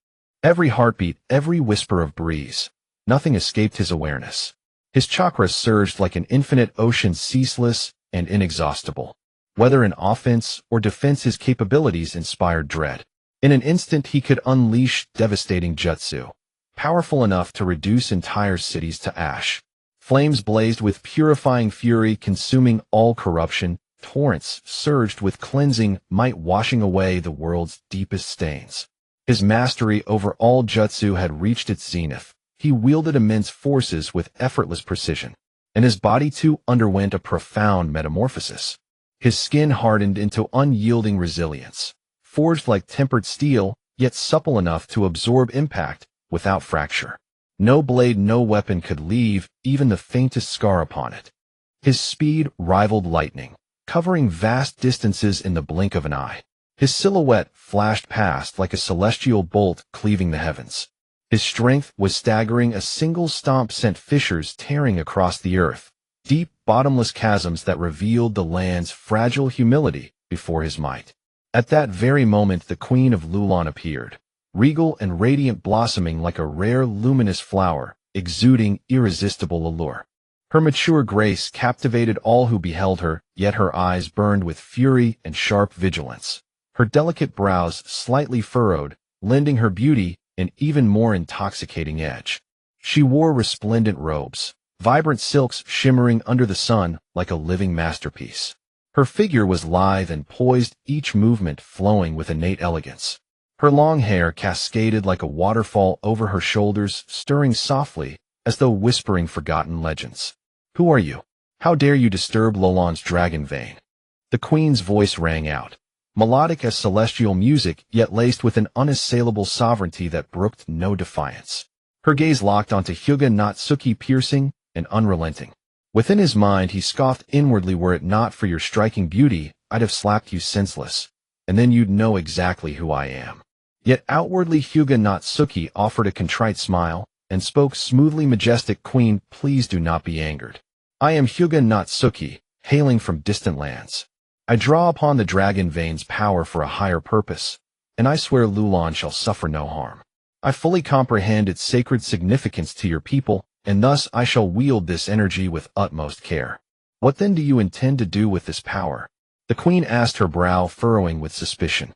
Every heartbeat, every whisper of breeze, nothing escaped his awareness. His chakras surged like an infinite ocean, ceaseless and inexhaustible. Whether in offense or defense, his capabilities inspired dread. In an instant, he could unleash devastating jutsu, powerful enough to reduce entire cities to ash. Flames blazed with purifying fury, consuming all corruption. Torrents surged with cleansing might, washing away the world's deepest stains. His mastery over all jutsu had reached its zenith. He wielded immense forces with effortless precision, and his body too underwent a profound metamorphosis. His skin hardened into unyielding resilience, forged like tempered steel, yet supple enough to absorb impact without fracture. No blade, no weapon could leave even the faintest scar upon it. His speed rivaled lightning, covering vast distances in the blink of an eye. His silhouette flashed past like a celestial bolt cleaving the heavens. His strength was staggering. A single stomp sent fissures tearing across the earth, deep, bottomless chasms that revealed the land's fragile humility before his might. At that very moment, the Queen of Lulon appeared, regal and radiant, blossoming like a rare, luminous flower, exuding irresistible allure. Her mature grace captivated all who beheld her, yet her eyes burned with fury and sharp vigilance. Her delicate brows slightly furrowed, lending her beauty an even more intoxicating edge. She wore resplendent robes, vibrant silks shimmering under the sun like a living masterpiece. Her figure was lithe and poised, each movement flowing with innate elegance. Her long hair cascaded like a waterfall over her shoulders, stirring softly as though whispering forgotten legends. "Who are you? How dare you disturb Lulon's dragon vein?" The queen's voice rang out, melodic as celestial music, yet laced with an unassailable sovereignty that brooked no defiance. Her gaze locked onto Hyūga Natsu, piercing and unrelenting. Within his mind, he scoffed inwardly, "Were it not for your striking beauty, I'd have slapped you senseless, and then you'd know exactly who I am." Yet outwardly, Hyūga Natsu offered a contrite smile and spoke smoothly, "Majestic Queen, please do not be angered. I am Hyūga Natsu, hailing from distant lands. I draw upon the dragon vein's power for a higher purpose, and I swear Lulon shall suffer no harm. I fully comprehend its sacred significance to your people, and thus I shall wield this energy with utmost care." "What then do you intend to do with this power?" the queen asked, her brow furrowing with suspicion.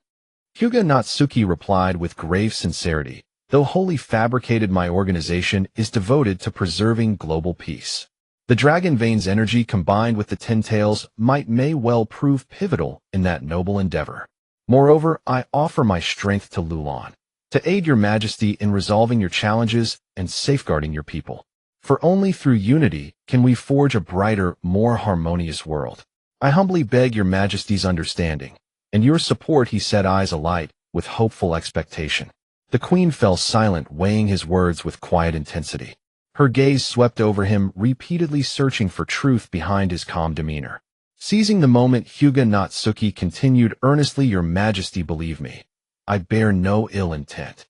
Hyūga Natsu replied with grave sincerity, "Though wholly fabricated, my organization is devoted to preserving global peace. The dragon vein's energy combined with the Ten-Tails may well prove pivotal in that noble endeavor. Moreover, I offer my strength to Lulon, to aid your majesty in resolving your challenges and safeguarding your people. For only through unity can we forge a brighter, more harmonious world. I humbly beg your majesty's understanding and your support." He said, eyes alight with hopeful expectation. The queen fell silent, weighing his words with quiet intensity. Her gaze swept over him, repeatedly searching for truth behind his calm demeanor. Seizing the moment, Hyūga Natsu continued earnestly, "Your majesty, believe me, I bear no ill intent.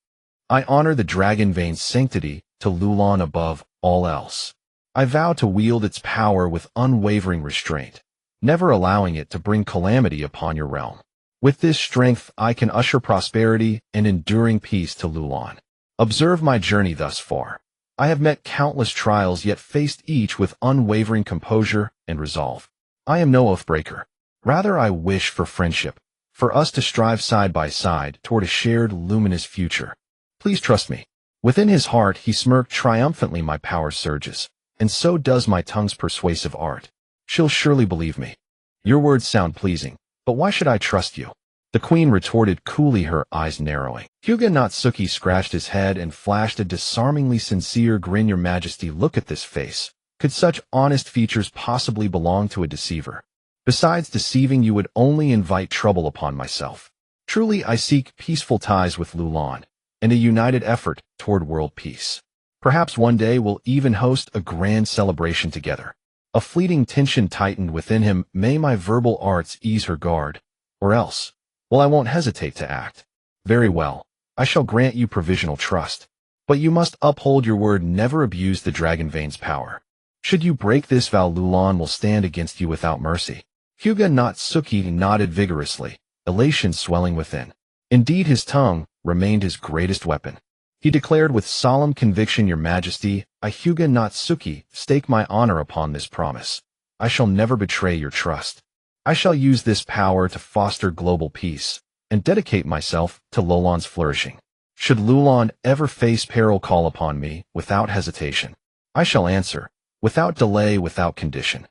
I honor the dragon vein's sanctity to Lulon above all else. I vow to wield its power with unwavering restraint, never allowing it to bring calamity upon your realm. With this strength, I can usher prosperity and enduring peace to Lulon. Observe my journey thus far. I have met countless trials, yet faced each with unwavering composure and resolve. I am no oath-breaker. Rather, I wish for friendship, for us to strive side by side toward a shared luminous future. Please trust me. Within his heart he smirked triumphantly. My power surges, and so does my tongue's persuasive art. She'll surely believe me. Your words sound pleasing, but why should I trust you? The queen retorted coolly, her eyes narrowing. Hyūga Natsu scratched his head and flashed a disarmingly sincere grin. Your Majesty, look at this face. Could such honest features possibly belong to a deceiver? Besides deceiving, you would only invite trouble upon myself. Truly, I seek peaceful ties with Lulan, and a united effort toward world peace. Perhaps one day we'll even host a grand celebration together. A fleeting tension tightened within him. May my verbal arts ease her guard, or else, well, I won't hesitate to act. Very well, I shall grant you provisional trust. But you must uphold your word, never abuse the Dragon Vein's power. Should you break this vow, Lulan will stand against you without mercy. Hyūga Natsu nodded vigorously, elation swelling within. Indeed, his tongue remained his greatest weapon. He declared with solemn conviction, Your Majesty, I, Hyūga Natsu, stake my honor upon this promise. I shall never betray your trust. I shall use this power to foster global peace, and dedicate myself to Lulan's flourishing. Should Lulan ever face peril, call upon me without hesitation. I shall answer, without delay, without condition.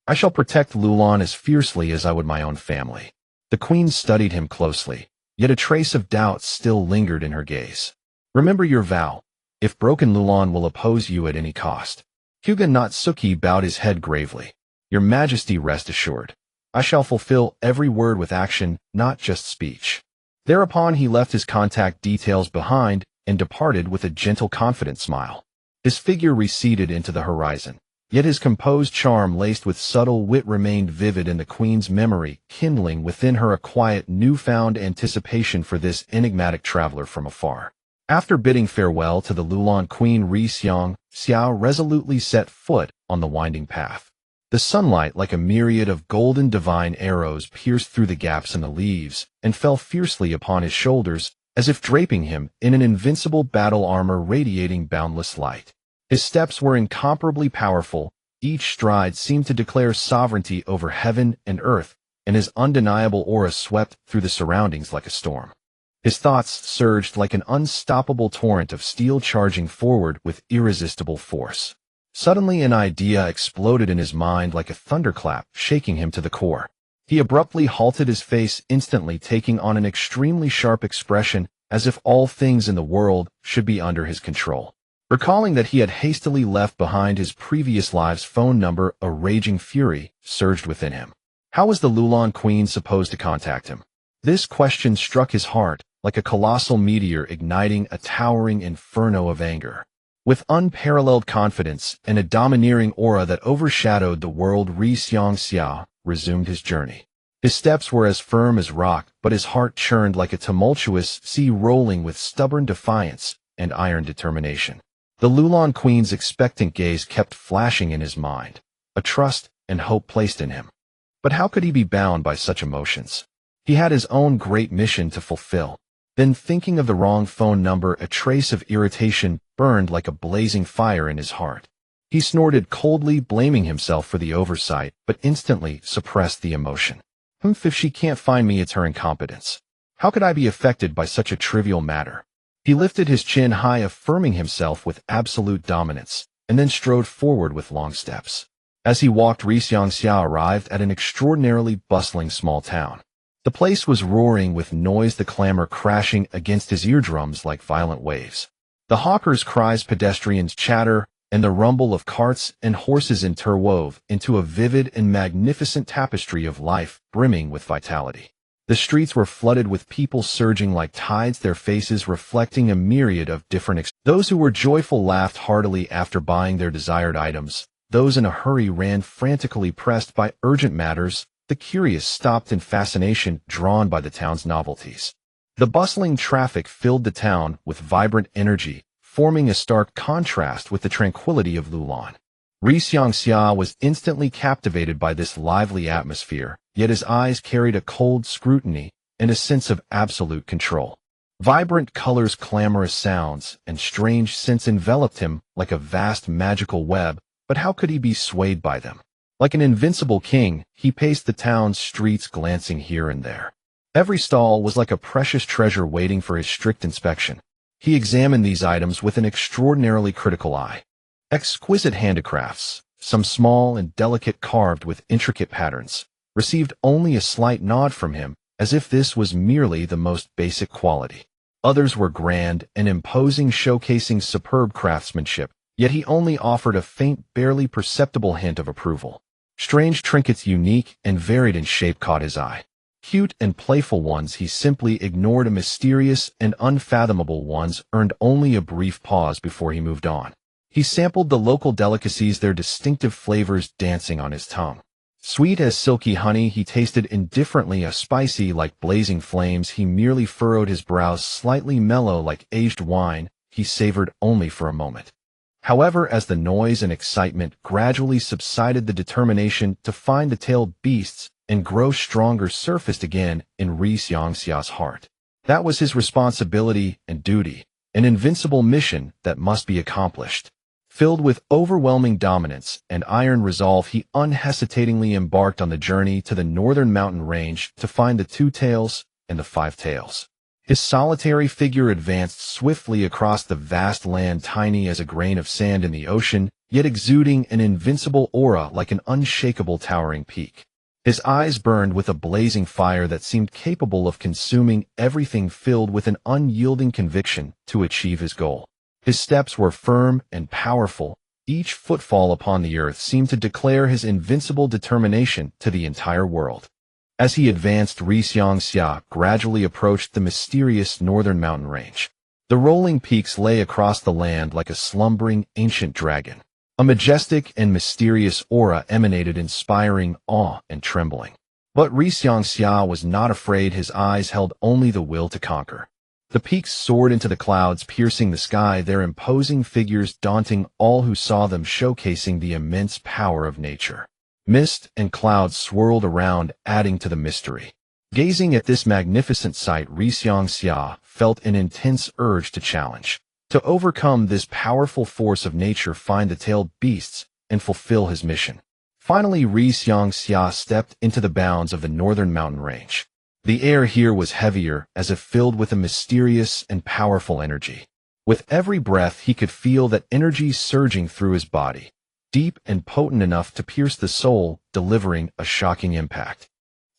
I shall protect Lulan as fiercely as I would my own family. The queen studied him closely, yet a trace of doubt still lingered in her gaze. Remember your vow. If broken, Lulan will oppose you at any cost. Hyūga Natsu bowed his head gravely. Your Majesty, rest assured. I shall fulfill every word with action, not just speech. Thereupon he left his contact details behind and departed with a gentle, confident smile. His figure receded into the horizon, yet his composed charm laced with subtle wit remained vivid in the queen's memory, kindling within her a quiet, newfound anticipation for this enigmatic traveler from afar. After bidding farewell to the Lulan queen, Ryūga Xiao resolutely set foot on the winding path. The sunlight, like a myriad of golden divine arrows, pierced through the gaps in the leaves and fell fiercely upon his shoulders, as if draping him in an invincible battle armor radiating boundless light. His steps were incomparably powerful, each stride seemed to declare sovereignty over heaven and earth, and his undeniable aura swept through the surroundings like a storm. His thoughts surged like an unstoppable torrent of steel, charging forward with irresistible force. Suddenly an idea exploded in his mind like a thunderclap, shaking him to the core. He abruptly halted, his face instantly taking on an extremely sharp expression, as if all things in the world should be under his control. Recalling that he had hastily left behind his previous live's phone number, a raging fury surged within him. How was the Lulan queen supposed to contact him? This question struck his heart like a colossal meteor, igniting a towering inferno of anger. With unparalleled confidence and a domineering aura that overshadowed the world, Ryūga Xiao resumed his journey. His steps were as firm as rock, but his heart churned like a tumultuous sea, rolling with stubborn defiance and iron determination. The Lulan queen's expectant gaze kept flashing in his mind, a trust and hope placed in him. But how could he be bound by such emotions? He had his own great mission to fulfill. Then, thinking of the wrong phone number, a trace of irritation burned like a blazing fire in his heart. He snorted coldly, blaming himself for the oversight, but instantly suppressed the emotion. If she can't find me, it's her incompetence. How could I be affected by such a trivial matter? He lifted his chin high, affirming himself with absolute dominance, and then strode forward with long steps. As he walked, Ryūga Xiao arrived at an extraordinarily bustling small town. The place was roaring with noise, the clamor crashing against his eardrums like violent waves. The hawkers' cries, pedestrians' chatter, and the rumble of carts and horses interwove into a vivid and magnificent tapestry of life, brimming with vitality. The streets were flooded with people surging like tides, their faces reflecting a myriad of different Those who were joyful laughed heartily after buying their desired items. Those in a hurry ran frantically, pressed by urgent matters. The curious stopped in fascination, drawn by the town's novelties. The bustling traffic filled the town with vibrant energy, forming a stark contrast with the tranquility of Lulan. Ryūga Xiao was instantly captivated by this lively atmosphere, yet his eyes carried a cold scrutiny and a sense of absolute control. Vibrant colors, clamorous sounds, and strange scents enveloped him like a vast magical web, but how could he be swayed by them? Like an invincible king, he paced the town's streets, glancing here and there. Every stall was like a precious treasure waiting for his strict inspection. He examined these items with an extraordinarily critical eye. Exquisite handicrafts, some small and delicate carved with intricate patterns, received only a slight nod from him, as if this was merely the most basic quality. Others were grand and imposing, showcasing superb craftsmanship, yet he only offered a faint, barely perceptible hint of approval. Strange trinkets, unique and varied in shape, caught his eye. Cute and playful ones he simply ignored. Mysterious and unfathomable ones earned only a brief pause before he moved on. He sampled the local delicacies, their distinctive flavors dancing on his tongue. Sweet as silky honey, he tasted indifferently. A spicy like blazing flames, he merely furrowed his brows. Slightly mellow like aged wine, he savored only for a moment. However, as the noise and excitement gradually subsided, the determination to find the tailed beasts and grow stronger surfaced again in Hyūga's heart. That was his responsibility and duty, an invincible mission that must be accomplished. Filled with overwhelming dominance and iron resolve, he unhesitatingly embarked on the journey to the northern mountain range to find the two tails and the five tails. His solitary figure advanced swiftly across the vast land, tiny as a grain of sand in the ocean, yet exuding an invincible aura like an unshakable towering peak. His eyes burned with a blazing fire that seemed capable of consuming everything, filled with an unyielding conviction to achieve his goal. His steps were firm and powerful. Each footfall upon the earth seemed to declare his invincible determination to the entire world. As he advanced, Hyūga gradually approached the mysterious northern mountain range. The rolling peaks lay across the land like a slumbering ancient dragon. A majestic and mysterious aura emanated, inspiring awe and trembling. But Hyūga was not afraid. His eyes held only the will to conquer. The peaks soared into the clouds, piercing the sky, their imposing figures daunting all who saw them, showcasing the immense power of nature. Mist and clouds swirled around, adding to the mystery. Gazing at this magnificent sight, Hyūga felt an intense urge to challenge. To overcome this powerful force of nature, find the tailed beasts, and fulfill his mission. Finally, Hyūga stepped into the bounds of the northern mountain range. The air here was heavier, as if filled with a mysterious and powerful energy. With every breath, he could feel that energy surging through his body, deep and potent enough to pierce the soul, delivering a shocking impact.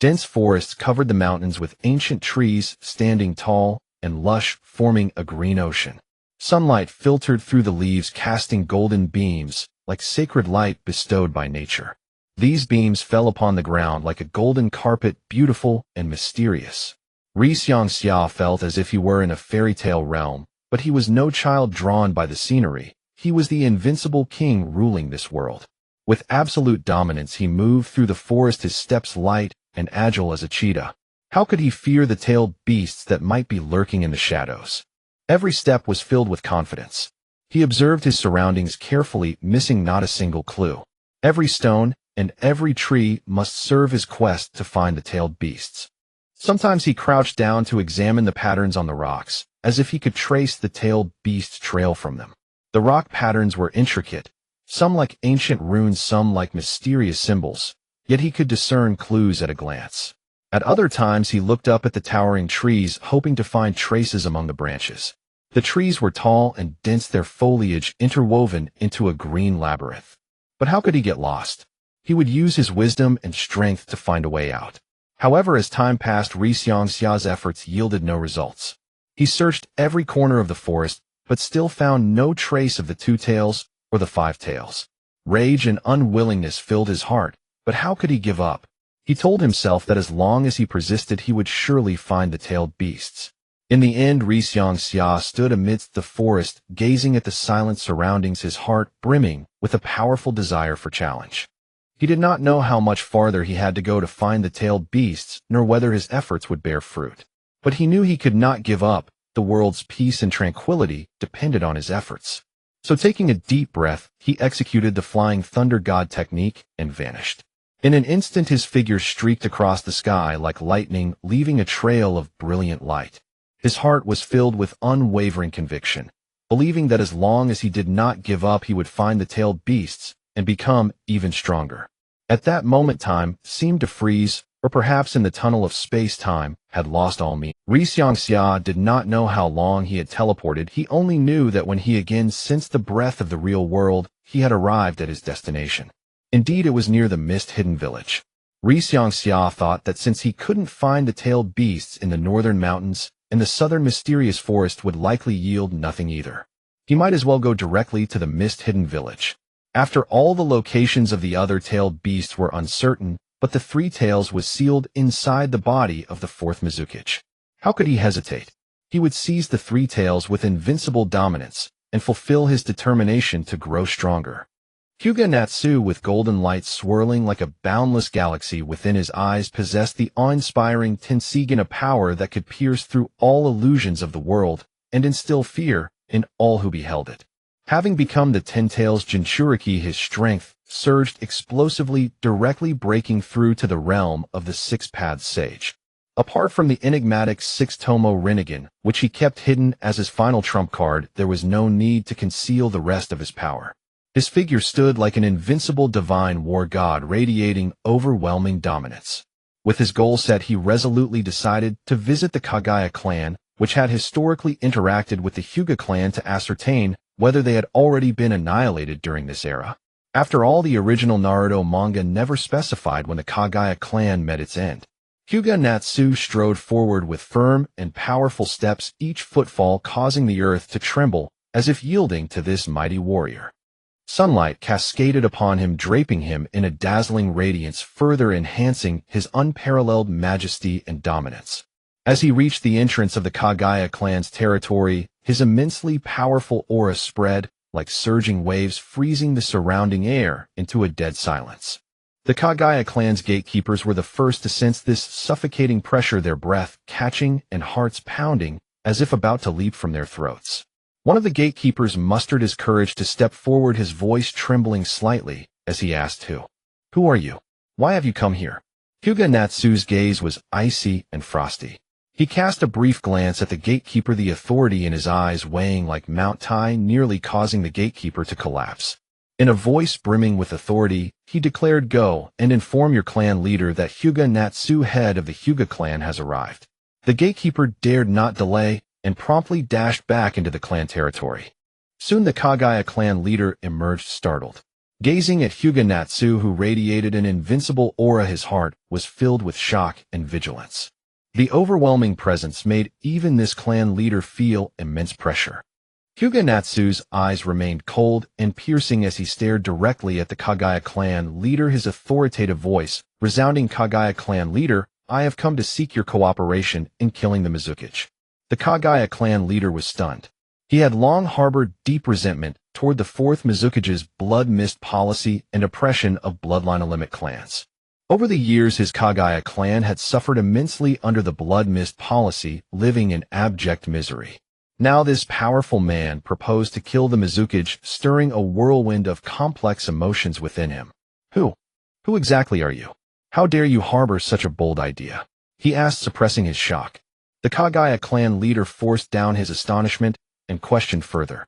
Dense forests covered the mountains, with ancient trees standing tall and lush, forming a green ocean. Sunlight filtered through the leaves, casting golden beams, like sacred light bestowed by nature. These beams fell upon the ground like a golden carpet, beautiful and mysterious. Hyūga felt as if he were in a fairy tale realm, but he was no child drawn by the scenery. He was the invincible king ruling this world. With absolute dominance, he moved through the forest, his steps light and agile as a cheetah. How could he fear the tailed beasts that might be lurking in the shadows? Every step was filled with confidence. He observed his surroundings carefully, missing not a single clue. Every stone and every tree must serve his quest to find the tailed beasts. Sometimes he crouched down to examine the patterns on the rocks, as if he could trace the tailed beast trail from them. The rock patterns were intricate, some like ancient runes, some like mysterious symbols, yet he could discern clues at a glance. At other times he looked up at the towering trees, hoping to find traces among the branches. The trees were tall and dense, their foliage interwoven into a green labyrinth. But how could he get lost? He would use his wisdom and strength to find a way out. However, as time passed, Hyūga's efforts yielded no results. He searched every corner of the forest, but still found no trace of the two tails or the five tails. Rage and unwillingness filled his heart, but how could he give up? He told himself that as long as he persisted, he would surely find the tailed beasts. In the end, Hyūga stood amidst the forest, gazing at the silent surroundings, his heart brimming with a powerful desire for challenge. He did not know how much farther he had to go to find the tailed beasts, nor whether his efforts would bear fruit. But he knew he could not give up. The world's peace and tranquility depended on his efforts. So taking a deep breath, he executed the flying thunder god technique and vanished. In an instant, his figure streaked across the sky like lightning, leaving a trail of brilliant light. His heart was filled with unwavering conviction, believing that as long as he did not give up, he would find the tailed beasts and become even stronger. At that moment, time seemed to freeze, or perhaps in the tunnel of space-time, had lost all meaning. Xiangxia did not know how long he had teleported. He only knew that when he again sensed the breath of the real world, he had arrived at his destination. Indeed, it was near the mist-hidden village. Xiangxia thought that since he couldn't find the tailed beasts in the northern mountains, and the southern mysterious forest would likely yield nothing either, he might as well go directly to the mist-hidden village. After all, the locations of the other tailed beasts were uncertain, but the three tails was sealed inside the body of the fourth Mizukage. How could he hesitate? He would seize the three tails with invincible dominance and fulfill his determination to grow stronger. Hyūga Natsu, with golden light swirling like a boundless galaxy within his eyes, possessed the awe-inspiring Tenseigan, a power that could pierce through all illusions of the world and instill fear in all who beheld it. Having become the Ten Tails Jinchuriki, his strength surged explosively, directly breaking through to the realm of the Six-Paths Sage. Apart from the enigmatic Six-Tomo Rinnegan, which he kept hidden as his final trump card, there was no need to conceal the rest of his power. His figure stood like an invincible divine war god, radiating overwhelming dominance. With his goal set, he resolutely decided to visit the Kagaya clan, which had historically interacted with the Hyuga clan, to ascertain whether they had already been annihilated during this era. After all, the original Naruto manga never specified when the Kagaya clan met its end. Hyūga Natsu strode forward with firm and powerful steps, each footfall causing the earth to tremble as if yielding to this mighty warrior. Sunlight cascaded upon him, draping him in a dazzling radiance, further enhancing his unparalleled majesty and dominance. As he reached the entrance of the Kagaya clan's territory, his immensely powerful aura spread like surging waves, freezing the surrounding air into a dead silence. The Kagaya clan's gatekeepers were the first to sense this suffocating pressure, their breath catching and hearts pounding as if about to leap from their throats. One of the gatekeepers mustered his courage to step forward, his voice trembling slightly as he asked, Who are you? Why have you come here?" Hyūga Natsu's gaze was icy and frosty. He cast a brief glance at the gatekeeper, the authority in his eyes weighing like Mount Tai, nearly causing the gatekeeper to collapse. In a voice brimming with authority, he declared, "Go and inform your clan leader that Hyūga Natsu, head of the Hyuga clan, has arrived." The gatekeeper dared not delay and promptly dashed back into the clan territory. Soon the Kagaya clan leader emerged, startled. Gazing at Hyūga Natsu, who radiated an invincible aura, his heart was filled with shock and vigilance. The overwhelming presence made even this clan leader feel immense pressure. Hyūga Natsu's eyes remained cold and piercing as he stared directly at the Kagaya clan leader, his authoritative voice resounding. "Kagaya clan leader, I have come to seek your cooperation in killing the Mizukage." The Kagaya clan leader was stunned. He had long harbored deep resentment toward the fourth Mizukage's blood mist policy and oppression of bloodline-limit clans. Over the years, his Kagaya clan had suffered immensely under the blood mist policy, living in abject misery. Now this powerful man proposed to kill the Mizukage, stirring a whirlwind of complex emotions within him. Who exactly are you? How dare you harbor such a bold idea?" he asked, suppressing his shock. The Kagaya clan leader forced down his astonishment and questioned further.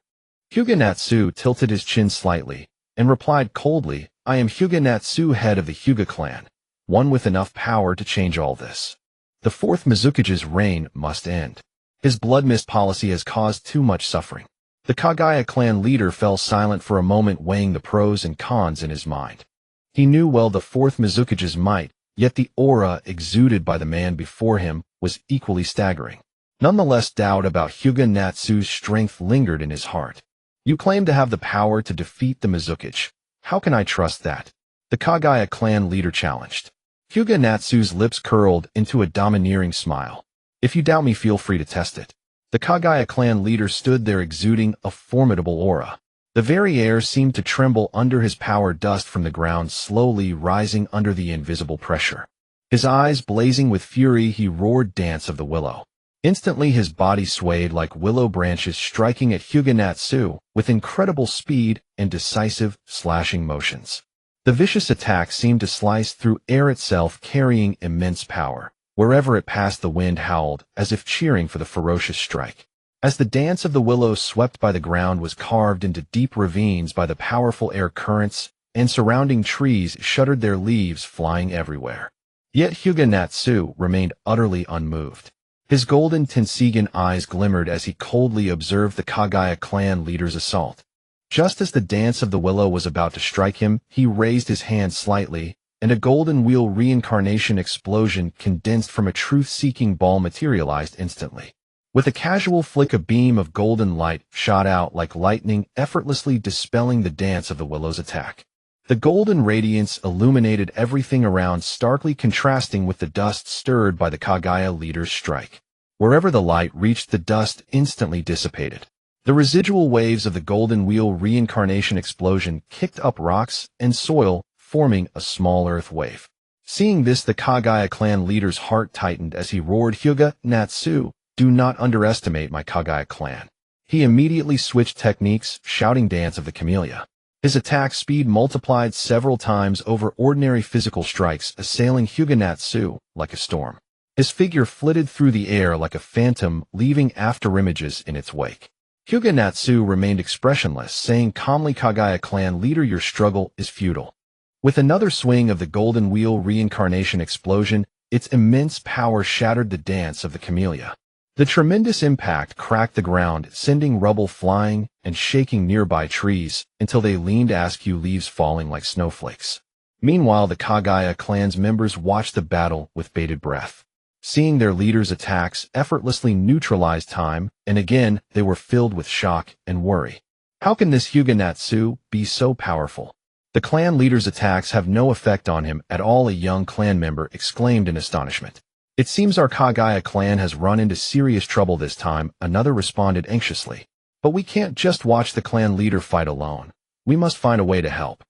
Hyūga Natsu tilted his chin slightly and replied coldly, "I am Hyūga Natsu, head of the Hyuga clan, one with enough power to change all this. The fourth Mizukage's reign must end. His blood mist policy has caused too much suffering." The Kagaya clan leader fell silent for a moment, weighing the pros and cons in his mind. He knew well the fourth Mizukage's might, yet the aura exuded by the man before him was equally staggering. Nonetheless, doubt about Hyūga Natsu's strength lingered in his heart. "You claim to have the power to defeat the Mizukage. How can I trust that?" the Kagaya clan leader challenged. Hyūga Natsu's lips curled into a domineering smile. "If you doubt me, feel free to test it." The Kagaya clan leader stood there, exuding a formidable aura. The very air seemed to tremble under his power, dust from the ground slowly rising under the invisible pressure. His eyes blazing with fury, he roared, "Dance of the Willow." Instantly his body swayed like willow branches, striking at Hyūga Natsu with incredible speed and decisive, slashing motions. The vicious attack seemed to slice through air itself, carrying immense power. Wherever it passed, the wind howled, as if cheering for the ferocious strike. As the dance of the willow swept by, the ground was carved into deep ravines by the powerful air currents, and surrounding trees shuddered, their leaves flying everywhere. Yet Hyūga Natsu remained utterly unmoved. His golden Tenseigan eyes glimmered as he coldly observed the Kaguya clan leader's assault. Just as the dance of the willow was about to strike him, he raised his hand slightly, and a golden wheel reincarnation explosion condensed from a truth-seeking ball materialized instantly. With a casual flick, a beam of golden light shot out like lightning, effortlessly dispelling the dance of the willow's attack. The golden radiance illuminated everything around, starkly contrasting with the dust stirred by the Kaguya leader's strike. Wherever the light reached, the dust instantly dissipated. The residual waves of the golden wheel reincarnation explosion kicked up rocks and soil, forming a small earth wave. Seeing this, the Kaguya clan leader's heart tightened as he roared, "Hyūga Natsu, do not underestimate my Kaguya clan." He immediately switched techniques, shouting Dance of the Camellia. His attack speed multiplied several times over ordinary physical strikes, assailing Hyūga Natsu like a storm. His figure flitted through the air like a phantom, leaving afterimages in its wake. Hyūga Natsu remained expressionless, saying calmly, "Kaguya clan leader, your struggle is futile." With another swing of the golden wheel reincarnation explosion, its immense power shattered the Dance of the Camellia. The tremendous impact cracked the ground, sending rubble flying and shaking nearby trees until they leaned askew, leaves falling like snowflakes. Meanwhile, the Kaguya clan's members watched the battle with bated breath. Seeing their leader's attacks effortlessly neutralize time, and again they were filled with shock and worry. How can this Hyūga Natsu be so powerful? The clan leader's attacks have no effect on him at all, a young clan member exclaimed in astonishment. "It seems our Kaguya clan has run into serious trouble this time," another responded anxiously. "But we can't just watch the clan leader fight alone. We must find a way to help."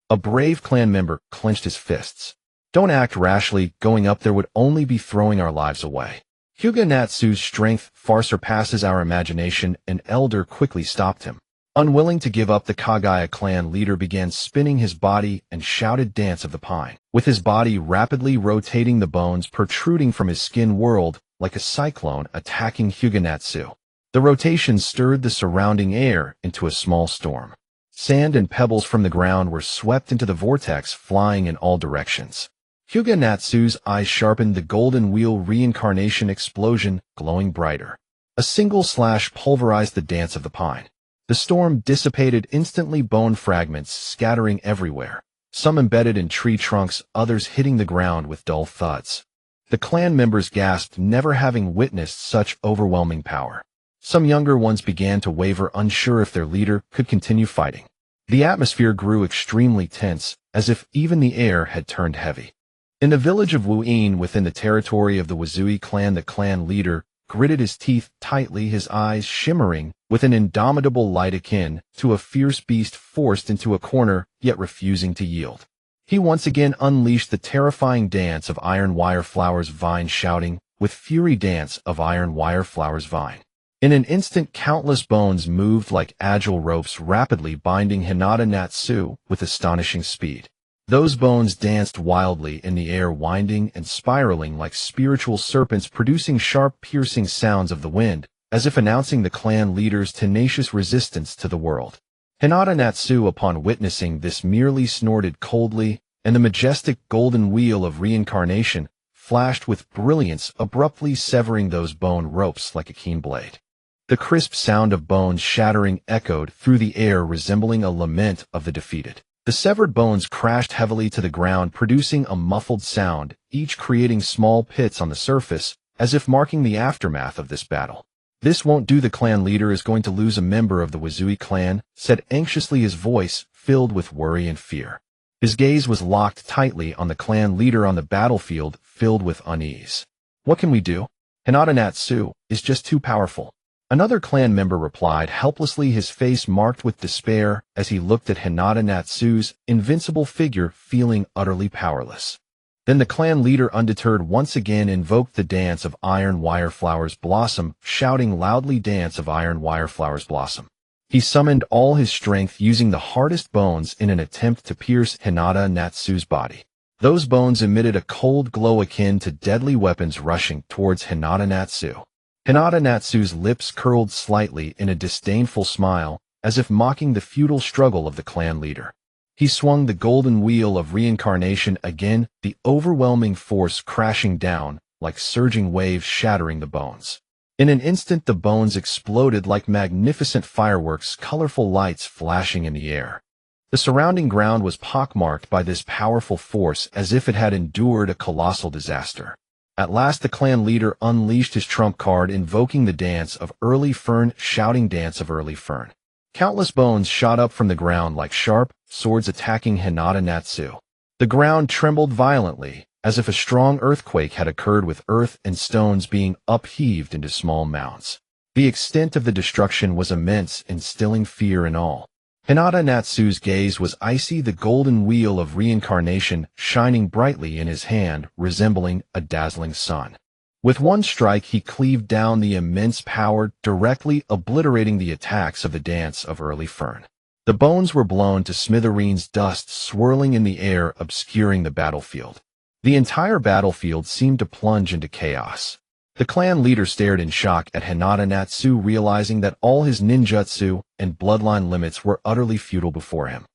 A brave clan member clenched his fists. "Don't act rashly. Going up there would only be throwing our lives away. Hyūga Natsu's strength far surpasses our imagination." An elder quickly stopped him. Unwilling to give up, the Kaguya clan leader began spinning his body and shouted, "Dance of the Pine." With his body rapidly rotating, the bones protruding from his skin whirled like a cyclone attacking Hyūga Natsu. The rotation stirred the surrounding air into a small storm. Sand and pebbles from the ground were swept into the vortex, flying in all directions. Hyūga Natsu's eyes sharpened, the golden wheel reincarnation explosion glowing brighter. A single slash pulverized the Dance of the Pine. The storm dissipated instantly, bone fragments scattering everywhere, some embedded in tree trunks, others hitting the ground with dull thuds. The clan members gasped, never having witnessed such overwhelming power. Some younger ones began to waver, unsure if their leader could continue fighting. The atmosphere grew extremely tense, as if even the air had turned heavy. In the village of Wuin, within the territory of the Wazui clan, the clan leader gritted his teeth tightly, his eyes shimmering with an indomitable light akin to a fierce beast forced into a corner, yet refusing to yield. He once again unleashed the terrifying Dance of Iron Wire Flowers Vine, shouting with fury, "Dance of Iron Wire Flowers Vine." In an instant, countless bones moved like agile ropes, rapidly binding Hinata Natsu with astonishing speed. Those bones danced wildly in the air, winding and spiraling like spiritual serpents, producing sharp, piercing sounds of the wind, as if announcing the clan leader's tenacious resistance to the world. Hinata Natsu, upon witnessing this, merely snorted coldly, and the majestic golden wheel of reincarnation flashed with brilliance, abruptly severing those bone ropes like a keen blade. The crisp sound of bones shattering echoed through the air, resembling a lament of the defeated. The severed bones crashed heavily to the ground, producing a muffled sound, each creating small pits on the surface, as if marking the aftermath of this battle. "This won't do. The clan leader is going to lose a member of the Wazui clan," said anxiously, his voice filled with worry and fear. His gaze was locked tightly on the clan leader on the battlefield, filled with unease. "What can we do? Hinata Natsu is just too powerful." Another clan member replied helplessly, his face marked with despair as he looked at Hinata Natsu's invincible figure, feeling utterly powerless. Then the clan leader, undeterred, once again invoked the Dance of Iron Wire Flowers Blossom, shouting loudly, "Dance of Iron Wire Flowers Blossom." He summoned all his strength, using the hardest bones in an attempt to pierce Hinata Natsu's body. Those bones emitted a cold glow akin to deadly weapons rushing towards Hinata Natsu. Hinata Natsu's lips curled slightly in a disdainful smile, as if mocking the futile struggle of the clan leader. He swung the golden wheel of reincarnation again, the overwhelming force crashing down, like surging waves shattering the bones. In an instant the bones exploded like magnificent fireworks, colorful lights flashing in the air. The surrounding ground was pockmarked by this powerful force as if it had endured a colossal disaster. At last the clan leader unleashed his trump card, invoking the dance of early fern, shouting dance of early fern. Countless bones shot up from the ground like sharp swords attacking Hyūga Natsu. The ground trembled violently, as if a strong earthquake had occurred, with earth and stones being upheaved into small mounds. The extent of the destruction was immense, instilling fear in all. Hyūga Natsu's gaze was icy, the golden wheel of reincarnation shining brightly in his hand, resembling a dazzling sun. With one strike he cleaved down the immense power, directly obliterating the attacks of the dance of early fern. The bones were blown to smithereens, dust swirling in the air, obscuring the battlefield. The entire battlefield seemed to plunge into chaos. The clan leader stared in shock at Hyūga Natsu, realizing that all his ninjutsu and bloodline limits were utterly futile before him.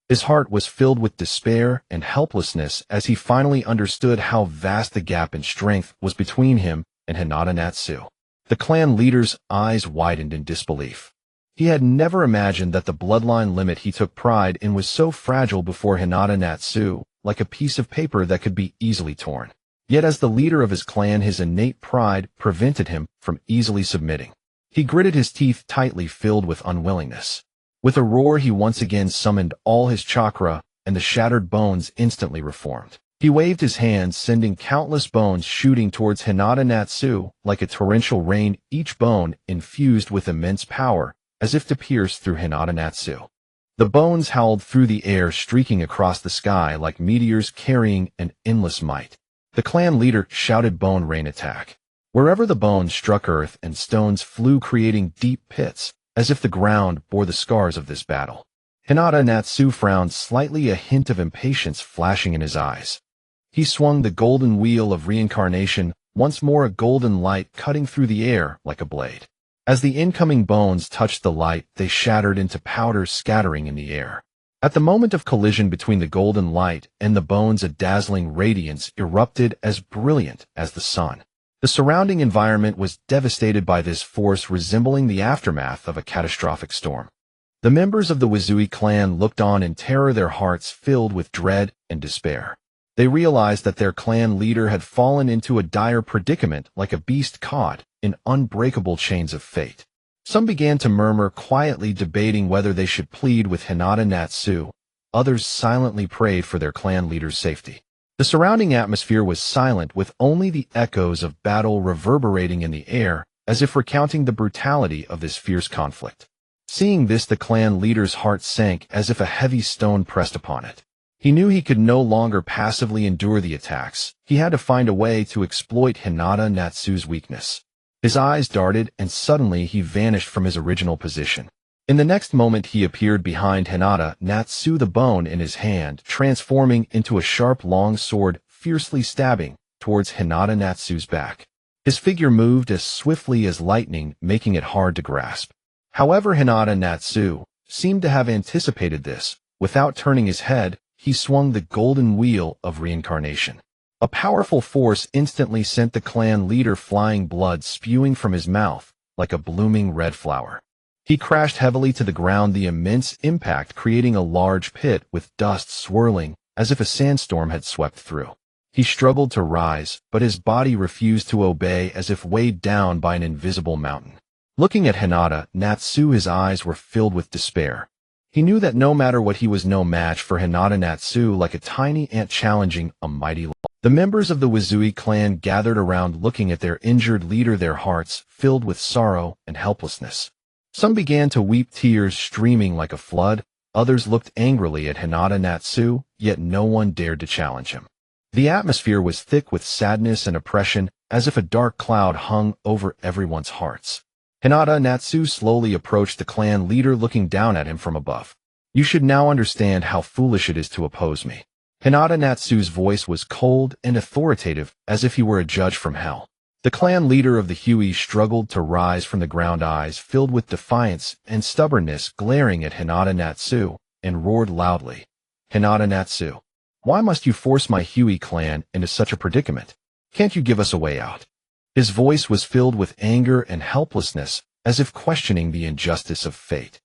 His heart was filled with despair and helplessness as he finally understood how vast the gap in strength was between him and Hyūga Natsu. The clan leader's eyes widened in disbelief. He had never imagined that the bloodline limit he took pride in was so fragile before Hyūga Natsu, like a piece of paper that could be easily torn. Yet as the leader of his clan, his innate pride prevented him from easily submitting. He gritted his teeth tightly, filled with unwillingness. With a roar he once again summoned all his chakra, and the shattered bones instantly reformed. He waved his hands, sending countless bones shooting towards Hyūga Natsu like a torrential rain, each bone infused with immense power, as if to pierce through Hyūga Natsu. The bones howled through the air, streaking across the sky like meteors carrying an endless might. The clan leader shouted bone rain attack. Wherever the bones struck earth and stones flew, creating deep pits, as if the ground bore the scars of this battle. Hyūga Natsu frowned slightly, a hint of impatience flashing in his eyes. He swung the golden wheel of reincarnation, once more a golden light cutting through the air like a blade. As the incoming bones touched the light, they shattered into powder, scattering in the air. At the moment of collision between the golden light and the bones, a dazzling radiance erupted as brilliant as the sun. The surrounding environment was devastated by this force, resembling the aftermath of a catastrophic storm. The members of the Uzui clan looked on in terror, their hearts filled with dread and despair. They realized that their clan leader had fallen into a dire predicament, like a beast caught in unbreakable chains of fate. Some began to murmur quietly, debating whether they should plead with Hyūga Natsu. Others silently prayed for their clan leader's safety. The surrounding atmosphere was silent, with only the echoes of battle reverberating in the air, as if recounting the brutality of this fierce conflict. Seeing this, the clan leader's heart sank as if a heavy stone pressed upon it. He knew he could no longer passively endure the attacks. He had to find a way to exploit Hyūga Natsu's weakness. His eyes darted, and suddenly he vanished from his original position. In the next moment he appeared behind Hyūga Natsu, the bone in his hand transforming into a sharp long sword, fiercely stabbing towards Hyūga Natsu's back. His figure moved as swiftly as lightning, making it hard to grasp. However, Hyūga Natsu seemed to have anticipated this. Without turning his head, he swung the golden wheel of reincarnation. A powerful force instantly sent the clan leader flying, blood spewing from his mouth like a blooming red flower. He crashed heavily to the ground, the immense impact creating a large pit with dust swirling as if a sandstorm had swept through. He struggled to rise, but his body refused to obey, as if weighed down by an invisible mountain. Looking at Hyūga Natsu, his eyes were filled with despair. He knew that no matter what, he was no match for Hyūga Natsu, like a tiny ant challenging a mighty lion. The members of the Uzui clan gathered around, looking at their injured leader, their hearts filled with sorrow and helplessness. Some began to weep, tears streaming like a flood. Others looked angrily at Hyūga Natsu, yet no one dared to challenge him. The atmosphere was thick with sadness and oppression, as if a dark cloud hung over everyone's hearts. Hyūga Natsu slowly approached the clan leader, looking down at him from above. "You should now understand how foolish it is to oppose me." Hyūga Natsu's voice was cold and authoritative, as if he were a judge from hell. The clan leader of the Hyūga struggled to rise from the ground, eyes filled with defiance and stubbornness glaring at Hyūga Natsu, and roared loudly. Hinata Natsu. Why must you force my Hyūga clan into such a predicament? Can't you give us a way out? His voice was filled with anger and helplessness, as if questioning the injustice of fate.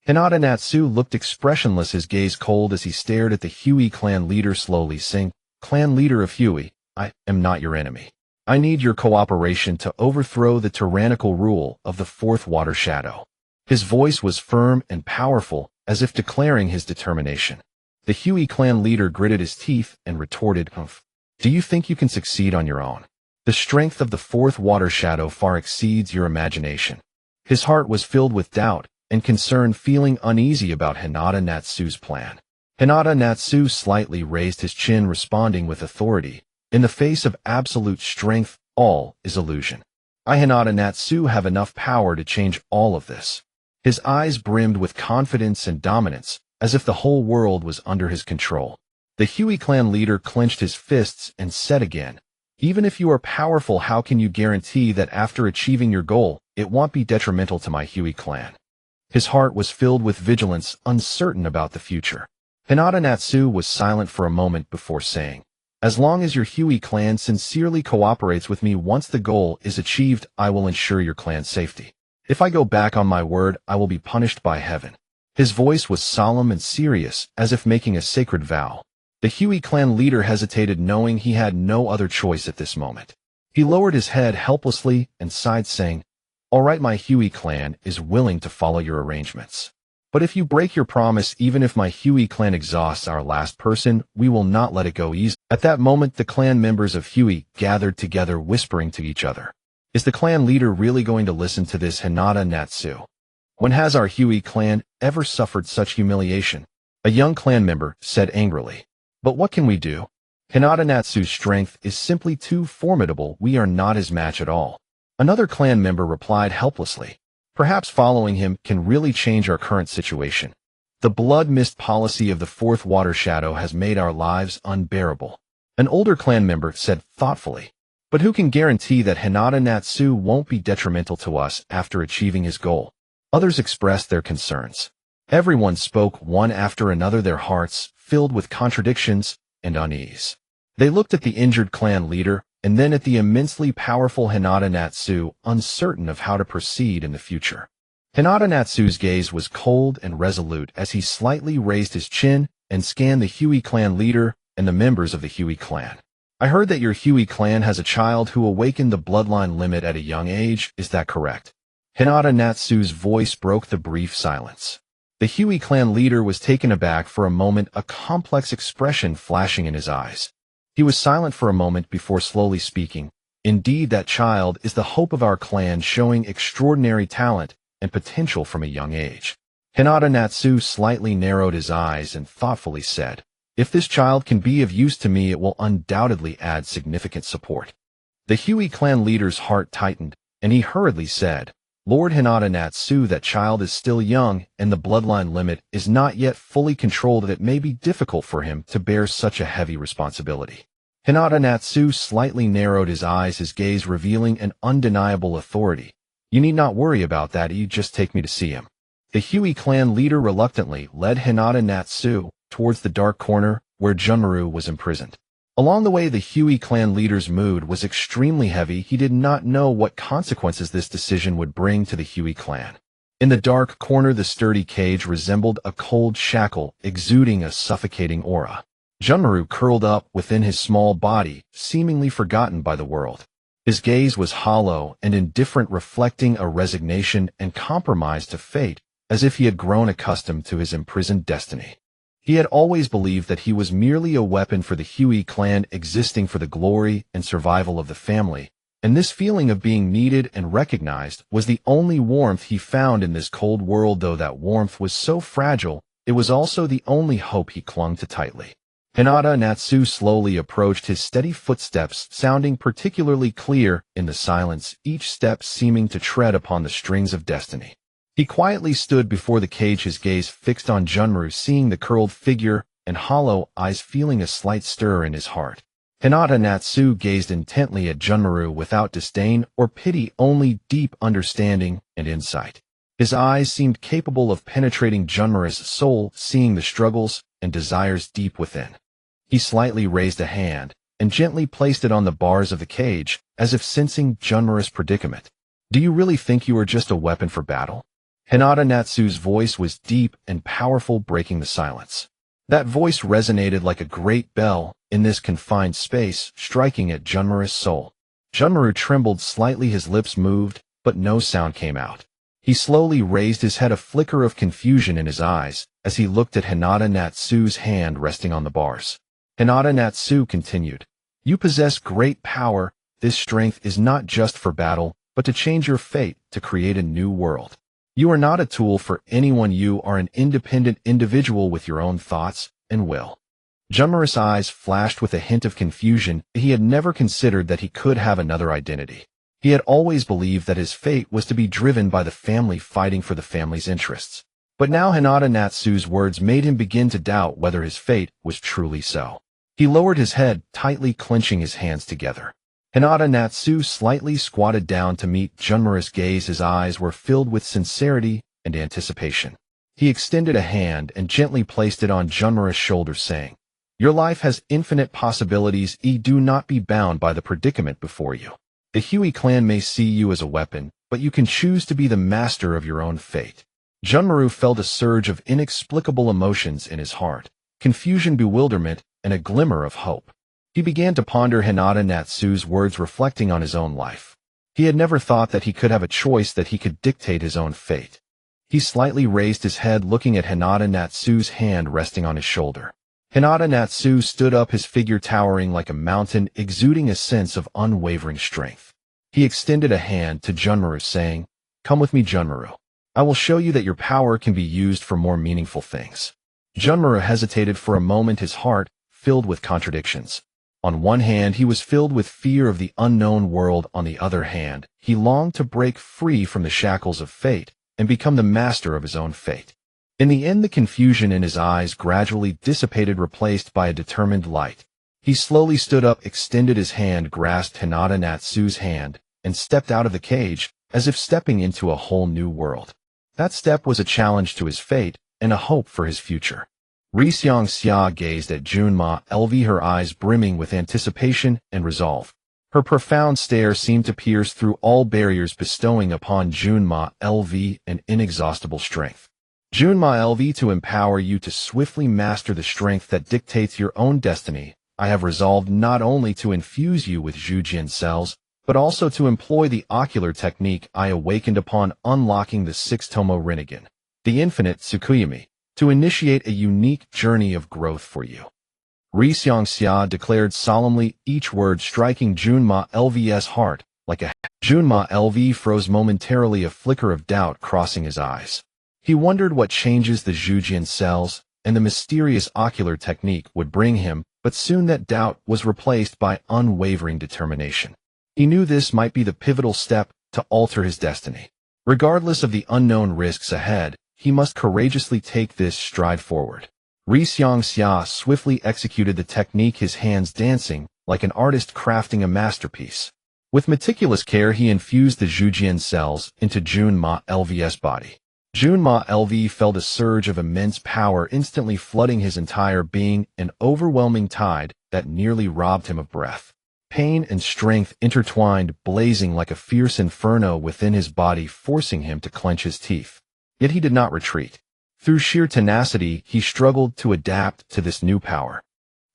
Hinata Natsu looked expressionless, his gaze cold as he stared at the Hyūga clan leader, slowly saying, "Clan leader of Hyūga, I am not your enemy. I need your cooperation to overthrow the tyrannical rule of the fourth water shadow." His voice was firm and powerful, as if declaring his determination. The Hyūga clan leader gritted his teeth and retorted, "Humph. Do you think you can succeed on your own? The strength of the fourth water shadow far exceeds your imagination." His heart was filled with doubt and concern, feeling uneasy about Hinata Natsu's plan. Hinata Natsu slightly raised his chin, responding with authority. "In the face of absolute strength, all is illusion. I, Hinata Natsu, have enough power to change all of this." His eyes brimmed with confidence and dominance, as if the whole world was under his control. The Hyūga clan leader clenched his fists and said again, "Even if you are powerful, how can you guarantee that after achieving your goal, it won't be detrimental to my Hyūga clan?" His heart was filled with vigilance, uncertain about the future. Hinata Natsu was silent for a moment before saying, "As long as your Hyūga clan sincerely cooperates with me, once the goal is achieved, I will ensure your clan's safety. If I go back on my word, I will be punished by heaven." His voice was solemn and serious, as if making a sacred vow. The Hyūga clan leader hesitated, knowing he had no other choice at this moment. He lowered his head helplessly and sighed, saying, "All right, my Hyūga clan is willing to follow your arrangements. But if you break your promise, even if my Hyūga clan exhausts our last person, we will not let it go easy." At that moment, the clan members of Hyūga gathered together, whispering to each other. Is the clan leader really going to listen to this Hinata Natsu? When has our Hyūga clan ever suffered such humiliation? A young clan member said angrily. But what can we do? Hinata Natsu's strength is simply too formidable. We are not his match at all. Another clan member replied helplessly. Perhaps following him can really change our current situation. The blood mist policy of the fourth water shadow has made our lives unbearable. An older clan member said thoughtfully. But who can guarantee that Hinata Natsu won't be detrimental to us after achieving his goal? Others expressed their concerns. Everyone spoke one after another, their hearts filled with contradictions and unease. They looked at the injured clan leader and then at the immensely powerful Hinata Natsu, uncertain of how to proceed in the future. Hinata Natsu's gaze was cold and resolute as he slightly raised his chin and scanned the Hyūga clan leader and the members of the Hyūga clan. "I heard that your Hyūga clan has a child who awakened the bloodline limit at a young age, is that correct?" Hinata Natsu's voice broke the brief silence. The Hyūga clan leader was taken aback for a moment, a complex expression flashing in his eyes. He was silent for a moment before slowly speaking. "Indeed, that child is the hope of our clan, showing extraordinary talent and potential from a young age." Hinata Natsu slightly narrowed his eyes and thoughtfully said, "If this child can be of use to me, it will undoubtedly add significant support." The Hyūga clan leader's heart tightened, and he hurriedly said, "Lord Hinata Natsu, that child is still young, and the bloodline limit is not yet fully controlled. It may be difficult for him to bear such a heavy responsibility." Hinata Natsu slightly narrowed his eyes, his gaze revealing an undeniable authority. "You need not worry about that, you just take me to see him." The Hyūga clan leader reluctantly led Hinata Natsu towards the dark corner where Junmaru was imprisoned. Along the way, the Hyūga clan leader's mood was extremely heavy. He did not know what consequences this decision would bring to the Hyūga clan. In the dark corner, the sturdy cage resembled a cold shackle, exuding a suffocating aura. Junmaru curled up within his small body, seemingly forgotten by the world. His gaze was hollow and indifferent, reflecting a resignation and compromise to fate, as if he had grown accustomed to his imprisoned destiny. He had always believed that he was merely a weapon for the Hyūga clan, existing for the glory and survival of the family, and this feeling of being needed and recognized was the only warmth he found in this cold world. Though that warmth was so fragile, it was also the only hope he clung to tightly. Hinata Natsu slowly approached, his steady footsteps sounding particularly clear in the silence, each step seeming to tread upon the strings of destiny. He quietly stood before the cage, his gaze fixed on Junmaru, seeing the curled figure and hollow eyes, feeling a slight stir in his heart. Hinata Natsu gazed intently at Junmaru without disdain or pity, only deep understanding and insight. His eyes seemed capable of penetrating Junmaru's soul, seeing the struggles and desires deep within. He slightly raised a hand and gently placed it on the bars of the cage, as if sensing Junmaru's predicament. Do you really think you are just a weapon for battle? Hinata Natsu's voice was deep and powerful, breaking the silence. That voice resonated like a great bell in this confined space, striking at Junmaru's soul. Junmaru trembled slightly, his lips moved, but no sound came out. He slowly raised his head, a flicker of confusion in his eyes, as he looked at Hinata Natsu's hand resting on the bars. Hinata Natsu continued, "You possess great power. This strength is not just for battle, but to change your fate, to create a new world. You are not a tool for anyone. You are an independent individual with your own thoughts and will." Junmaru's eyes flashed with a hint of confusion. He had never considered that he could have another identity. He had always believed that his fate was to be driven by the family, fighting for the family's interests. But now Hinata Natsu's words made him begin to doubt whether his fate was truly so. He lowered his head, tightly clenching his hands together. Hinata Natsu slightly squatted down to meet Junmaru's gaze. His eyes were filled with sincerity and anticipation. He extended a hand and gently placed it on Junmaru's shoulder, saying, "Your life has infinite possibilities. Do not be bound by the predicament before you. The Hyūga clan may see you as a weapon, but you can choose to be the master of your own fate." Junmaru felt a surge of inexplicable emotions in his heart, confusion, bewilderment, and a glimmer of hope. He began to ponder Hinata Natsu's words, reflecting on his own life. He had never thought that he could have a choice, that he could dictate his own fate. He slightly raised his head, looking at Hinata Natsu's hand resting on his shoulder. Hinata Natsu stood up, his figure towering like a mountain, exuding a sense of unwavering strength. He extended a hand to Junmaru, saying, "Come with me, Junmaru. I will show you that your power can be used for more meaningful things." Junmaru hesitated for a moment, his heart filled with contradictions. On one hand, he was filled with fear of the unknown world. On the other hand, he longed to break free from the shackles of fate and become the master of his own fate. In the end, the confusion in his eyes gradually dissipated, replaced by a determined light. He slowly stood up, extended his hand, grasped Hinata Natsu's hand, and stepped out of the cage, as if stepping into a whole new world. That step was a challenge to his fate and a hope for his future. Hyūga gazed at Junma, her eyes brimming with anticipation and resolve. Her profound stare seemed to pierce through all barriers, bestowing upon Junma an inexhaustible strength. Junma, to empower you to swiftly master the strength that dictates your own destiny, I have resolved not only to infuse you with Jujin cells, but also to employ the ocular technique I awakened upon unlocking the 6-tomo Rinnegan, the infinite Tsukuyami, to initiate a unique journey of growth for you. Hyūga declared solemnly, each word striking Junma's heart like a Junma froze momentarily, a flicker of doubt crossing his eyes. He wondered what changes the Jujin cells and the mysterious ocular technique would bring him, but soon that doubt was replaced by unwavering determination. He knew this might be the pivotal step to alter his destiny. Regardless of the unknown risks ahead, he must courageously take this stride forward. Hyūga swiftly executed the technique, his hands dancing like an artist crafting a masterpiece. With meticulous care, he infused the Jujin cells into Junma's body. Junma felt a surge of immense power instantly flooding his entire being, an overwhelming tide that nearly robbed him of breath. Pain and strength intertwined, blazing like a fierce inferno within his body, forcing him to clench his teeth. Yet he did not retreat. Through sheer tenacity, he struggled to adapt to this new power.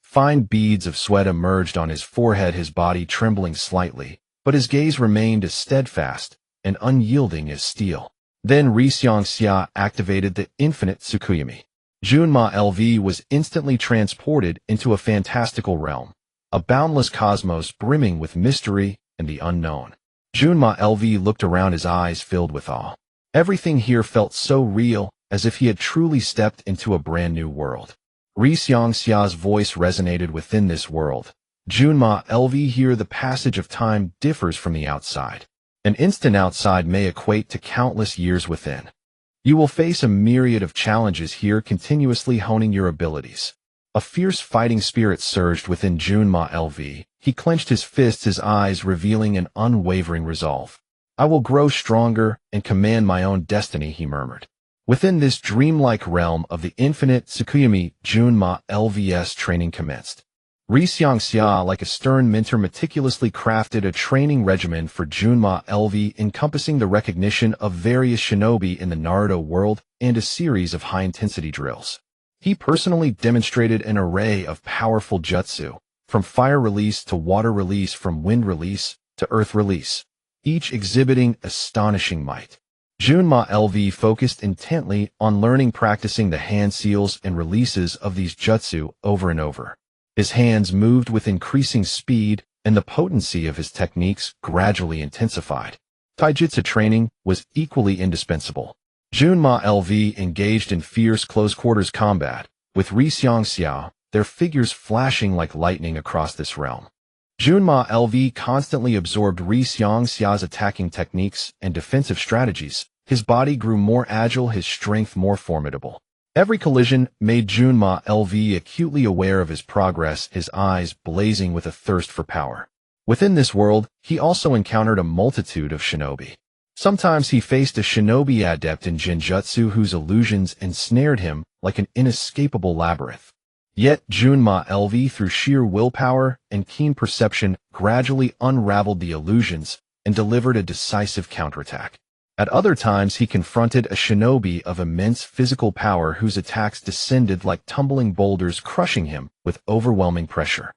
Fine beads of sweat emerged on his forehead, his body trembling slightly, but his gaze remained as steadfast and unyielding as steel. Then Hyūga activated the infinite Tsukuyami. Junma was instantly transported into a fantastical realm, a boundless cosmos brimming with mystery and the unknown. Junma looked around, his eyes filled with awe. Everything here felt so real, as if he had truly stepped into a brand new world. Hyūga's voice resonated within this world. Junma, here the passage of time differs from the outside. An instant outside may equate to countless years within. You will face a myriad of challenges here, continuously honing your abilities. A fierce fighting spirit surged within Junma. He clenched his fists, his eyes revealing an unwavering resolve. I will grow stronger and command my own destiny, he murmured. Within this dreamlike realm of the infinite Tsukuyami, Junma LVS training commenced. Ri Xiangxia, like a stern mentor, meticulously crafted a training regimen for Junma LV encompassing the recognition of various shinobi in the Naruto world and a series of high-intensity drills. He personally demonstrated an array of powerful jutsu, from fire release to water release, from wind release to earth release, each exhibiting astonishing might. Junma LV focused intently on learning, practicing the hand seals and releases of these jutsu over and over. His hands moved with increasing speed, and the potency of his techniques gradually intensified. Taijutsu training was equally indispensable. Junma LV engaged in fierce close-quarters combat, with Ri Xiangxia, their figures flashing like lightning across this realm. Junma LV constantly absorbed Ri Xiangxia's attacking techniques and defensive strategies. His body grew more agile, his strength more formidable. Every collision made Junma LV acutely aware of his progress, his eyes blazing with a thirst for power. Within this world, he also encountered a multitude of shinobi. Sometimes he faced a shinobi adept in genjutsu whose illusions ensnared him like an inescapable labyrinth. Yet Junma LV, through sheer willpower and keen perception, gradually unraveled the illusions and delivered a decisive counterattack. At other times, he confronted a shinobi of immense physical power whose attacks descended like tumbling boulders, crushing him with overwhelming pressure.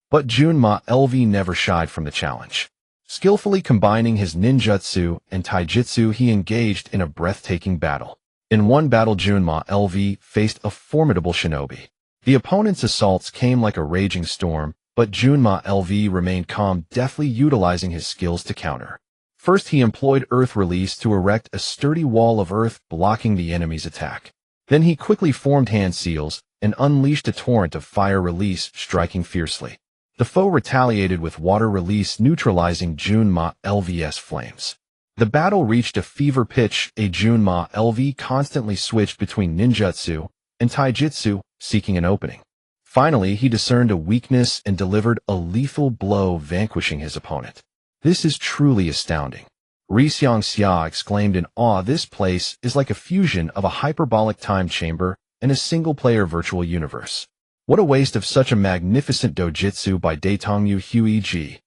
But Junma LV never shied from the challenge. Skillfully combining his ninjutsu and taijutsu, he engaged in a breathtaking battle. In one battle, Junma LV faced a formidable shinobi. The opponent's assaults came like a raging storm, but Junma LV remained calm, deftly utilizing his skills to counter. First, he employed earth release to erect a sturdy wall of earth, blocking the enemy's attack. Then he quickly formed hand seals and unleashed a torrent of fire release, striking fiercely. The foe retaliated with water release, neutralizing Junma LV's flames. The battle reached a fever pitch. Junma LV constantly switched between ninjutsu and taijutsu, seeking an opening. Finally, he discerned a weakness and delivered a lethal blow, vanquishing his opponent. This is truly astounding. Ri Xiangxia exclaimed in awe. This place is like a fusion of a hyperbolic time chamber and a single-player virtual universe. What a waste of such a magnificent dojutsu by Daitongmu Hyūga.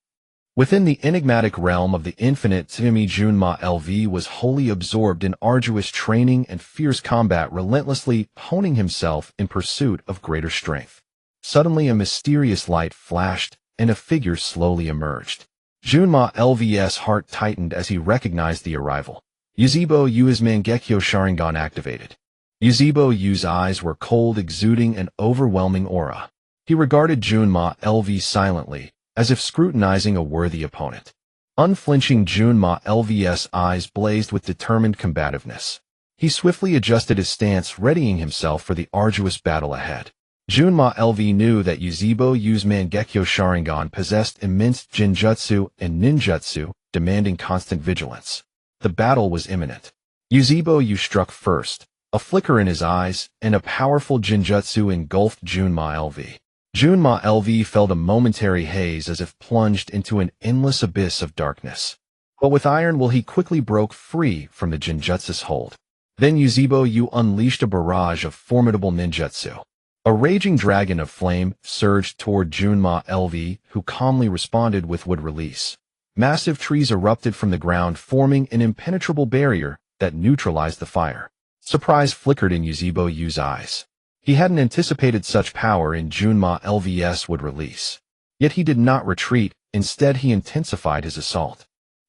Within the enigmatic realm of the infinite Tsukuyami, Junma LV was wholly absorbed in arduous training and fierce combat, relentlessly honing himself in pursuit of greater strength. Suddenly, a mysterious light flashed, and a figure slowly emerged. Junma LV's heart tightened as he recognized the arrival. Yuzebo Yu's Mangekyo Sharingan activated. Yuzebo Yu's eyes were cold, exuding an overwhelming aura. He regarded Junma LV silently, as if scrutinizing a worthy opponent. Unflinching, Junma LV's eyes blazed with determined combativeness. He swiftly adjusted his stance, readying himself for the arduous battle ahead. Junma LV knew that Yuzebo Yu's Mangekyo Sharingan possessed immense genjutsu and ninjutsu, demanding constant vigilance. The battle was imminent. Yuzebo Yu struck first. A flicker in his eyes, and a powerful genjutsu engulfed Junma LV. Junma LV felt a momentary haze, as if plunged into an endless abyss of darkness. But with iron will, he quickly broke free from the genjutsu's hold. Then Yuzebo Yu unleashed a barrage of formidable ninjutsu. A raging dragon of flame surged toward Junma LV, who calmly responded with wood release. Massive trees erupted from the ground, forming an impenetrable barrier that neutralized the fire. Surprise flickered in Yuzebo Yu's eyes. He hadn't anticipated such power in Junma LV's wood release. Yet he did not retreat, instead he intensified his assault.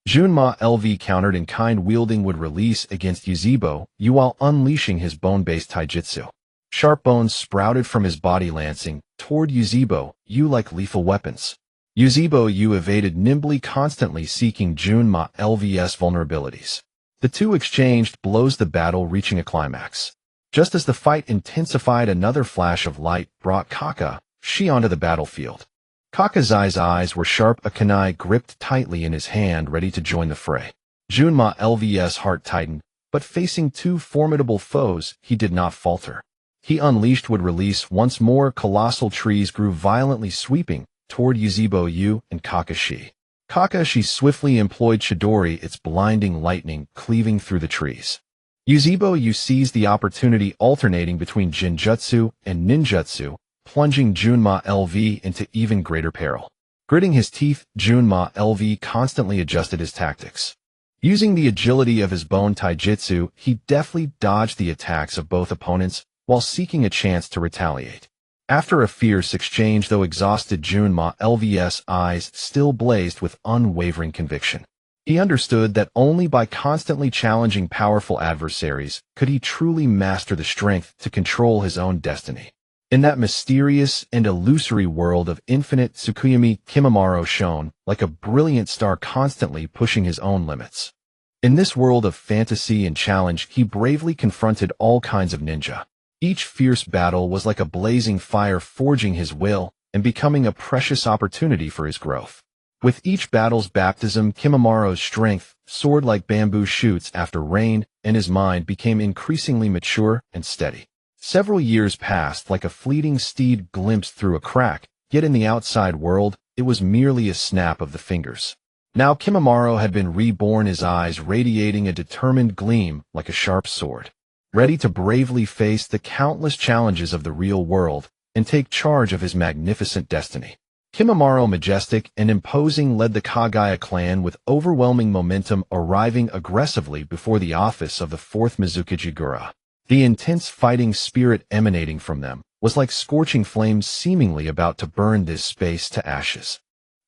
Junma LV countered in kind, wielding wood release against Yuzebo Yu while unleashing his bone-based taijutsu. Sharp bones sprouted from his body, lancing toward Yuzebo Yu like lethal weapons. Yuzebo Yu evaded nimbly, constantly seeking Junma LV's vulnerabilities. The two exchanged blows, the battle reaching a climax. Just as the fight intensified, another flash of light brought Kakashi onto the battlefield. Kakazai's eyes were sharp, a kunai gripped tightly in his hand, ready to join the fray. Junma LV's heart tightened, but facing two formidable foes, he did not falter. He unleashed wood release once more. Colossal trees grew violently, sweeping toward Yuzebo Yu and Kakashi. Kakashi swiftly employed Chidori, its blinding lightning cleaving through the trees. Yuzebo seized the opportunity, alternating between Jinjutsu and Ninjutsu, plunging Junma LV into even greater peril. Gritting his teeth, Junma LV constantly adjusted his tactics. Using the agility of his bone taijutsu, he deftly dodged the attacks of both opponents while seeking a chance to retaliate. After a fierce exchange, though exhausted, Junma LV's eyes still blazed with unwavering conviction. He understood that only by constantly challenging powerful adversaries could he truly master the strength to control his own destiny. In that mysterious and illusory world of infinite, Tsukuyomi Kimimaro shone like a brilliant star, constantly pushing his own limits. In this world of fantasy and challenge, he bravely confronted all kinds of ninja. Each fierce battle was like a blazing fire, forging his will and becoming a precious opportunity for his growth. With each battle's baptism, Kimimaro's strength soared like bamboo shoots after rain, and his mind became increasingly mature and steady. Several years passed like a fleeting steed glimpsed through a crack, yet in the outside world, it was merely a snap of the fingers. Now Kimimaro had been reborn, his eyes radiating a determined gleam like a sharp sword, ready to bravely face the countless challenges of the real world and take charge of his magnificent destiny. Kimimaro, majestic and imposing, led the Kagaya clan with overwhelming momentum, arriving aggressively before the office of the fourth Mizukage Yagura. The intense fighting spirit emanating from them was like scorching flames, seemingly about to burn this space to ashes.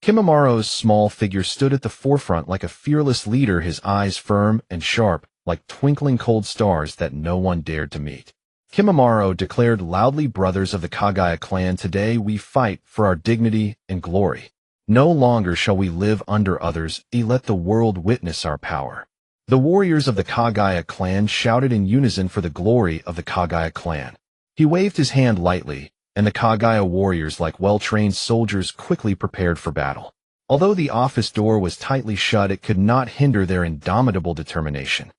Kimimaro's small figure stood at the forefront like a fearless leader, his eyes firm and sharp, like twinkling cold stars that no one dared to meet. Kimimaro declared loudly, "Brothers of the Kagaya clan, today we fight for our dignity and glory. No longer shall we live under others, let the world witness our power." The warriors of the Kagaya clan shouted in unison for the glory of the Kagaya clan. He waved his hand lightly, and the Kagaya warriors, like well-trained soldiers, quickly prepared for battle. Although the office door was tightly shut, it could not hinder their indomitable determination.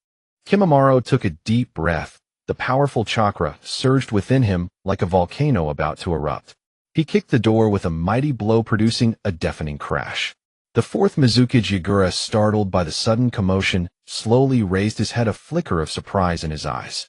Kimimaro took a deep breath. The powerful chakra surged within him like a volcano about to erupt. He kicked the door with a mighty blow, producing a deafening crash. The fourth Mizukage Yagura, startled by the sudden commotion, slowly raised his head, a flicker of surprise in his eyes.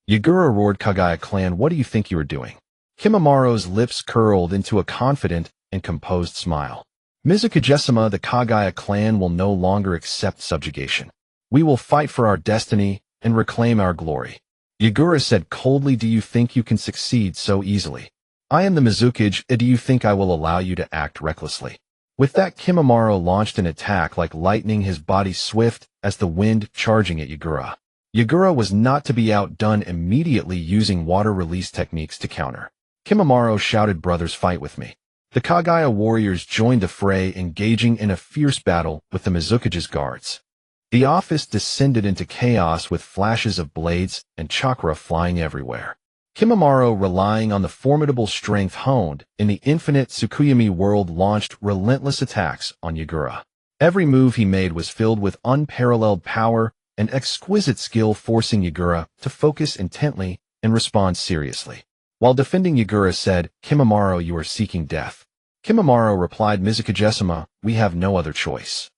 Yagura roared, "Kagaya clan, what do you think you are doing?" Kimimaro's lips curled into a confident and composed smile. "Mizukage-sama, the Kagaya clan will no longer accept subjugation. We will fight for our destiny and reclaim our glory." Yagura said coldly, "Do you think you can succeed so easily? I am the Mizukage, do you think I will allow you to act recklessly?" With that, Kimimaro launched an attack like lightning, his body swift as the wind, charging at Yagura. Yagura was not to be outdone, immediately using water release techniques to counter. Kimimaro shouted, "Brothers, fight with me." The Kagaya warriors joined the fray, engaging in a fierce battle with the Mizukage's guards. The office descended into chaos with flashes of blades and chakra flying everywhere. Kimimaro, relying on the formidable strength honed in the infinite Tsukuyomi world, launched relentless attacks on Yagura. Every move he made was filled with unparalleled power and exquisite skill, forcing Yagura to focus intently and respond seriously. While defending, Yagura said, "Kimimaro, you are seeking death." Kimimaro replied, "Mizukage-sama, we have no other choice."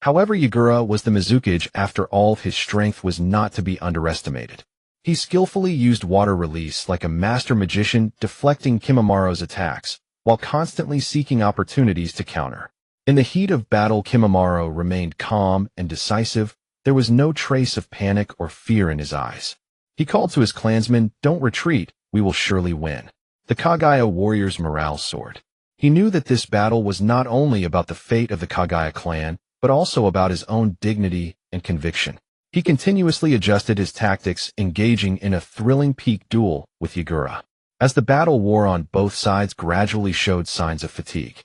However, Yagura was the Mizukage after all. His strength was not to be underestimated. He skillfully used water release like a master magician, deflecting Kimimaro's attacks, while constantly seeking opportunities to counter. In the heat of battle, Kimimaro remained calm and decisive. There was no trace of panic or fear in his eyes. He called to his clansmen, "Don't retreat, we will surely win." The Kagaya warriors' morale soared. He knew that this battle was not only about the fate of the Kagaya clan, but also about his own dignity and conviction. He continuously adjusted his tactics, engaging in a thrilling peak duel with Yagura. As the battle wore on, both sides gradually showed signs of fatigue.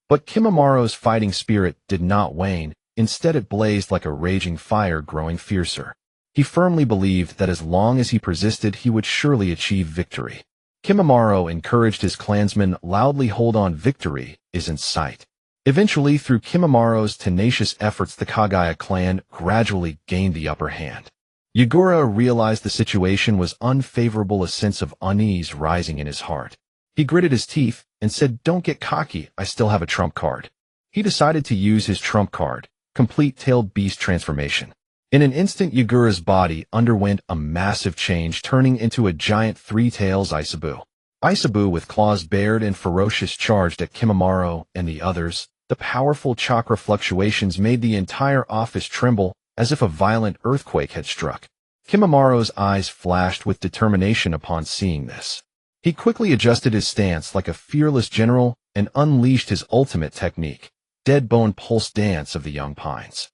But Kimimaro's fighting spirit did not wane. Instead, it blazed like a raging fire, growing fiercer. He firmly believed that as long as he persisted, he would surely achieve victory. Kimimaro encouraged his clansmen loudly, "Hold on, victory is in sight." Eventually, through Kimimaro's tenacious efforts, the Kagaya clan gradually gained the upper hand. Yagura realized the situation was unfavorable, a sense of unease rising in his heart. He gritted his teeth and said, "Don't get cocky, I still have a trump card." He decided to use his trump card, complete tailed beast transformation. In an instant, Yagura's body underwent a massive change, turning into a giant three-tails Isabu. Isabu with claws bared and ferocious charged at Kimimaro and the others. The powerful chakra fluctuations made the entire office tremble as if a violent earthquake had struck. Kimimaro's eyes flashed with determination upon seeing this. He quickly adjusted his stance like a fearless general and unleashed his ultimate technique, Dead Bone Pulse Dance of the Young Pines.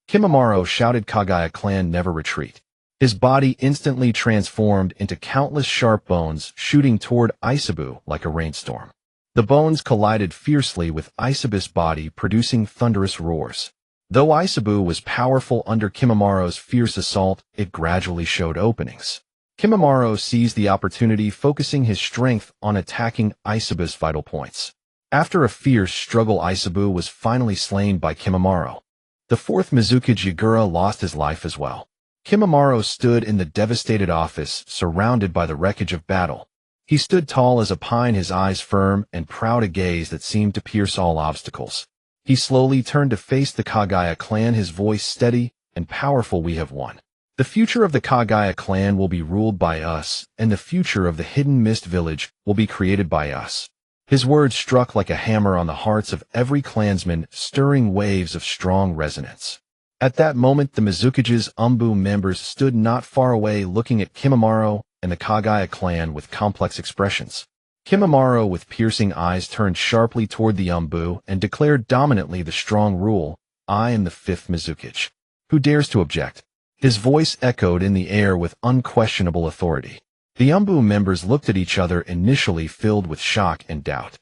Kimimaro shouted, "Kagaya clan never retreat." His body instantly transformed into countless sharp bones shooting toward Isabu like a rainstorm. The bones collided fiercely with Isabu's body, producing thunderous roars. Though Isabu was powerful under Kimimaro's fierce assault, it gradually showed openings. Kimimaro seized the opportunity, focusing his strength on attacking Isabu's vital points. After a fierce struggle, Isabu was finally slain by Kimimaro. The fourth Mizukage Yagura lost his life as well. Kimimaro stood in the devastated office, surrounded by the wreckage of battle. He stood tall as a pine, his eyes firm and proud, a gaze that seemed to pierce all obstacles. He slowly turned to face the Kagaya clan, his voice steady and powerful. "We have won. The future of the Kagaya clan will be ruled by us, and the future of the Hidden Mist village will be created by us." His words struck like a hammer on the hearts of every clansman, stirring waves of strong resonance. At that moment, the Mizukage's Umbu members stood not far away, looking at Kimimaro and the Kagaya clan with complex expressions. Kimimaro, with piercing eyes, turned sharply toward the Umbu and declared dominantly the strong rule, "I am the fifth Mizukage. Who dares to object?" His voice echoed in the air with unquestionable authority. The Umbu members looked at each other, initially filled with shock and doubt.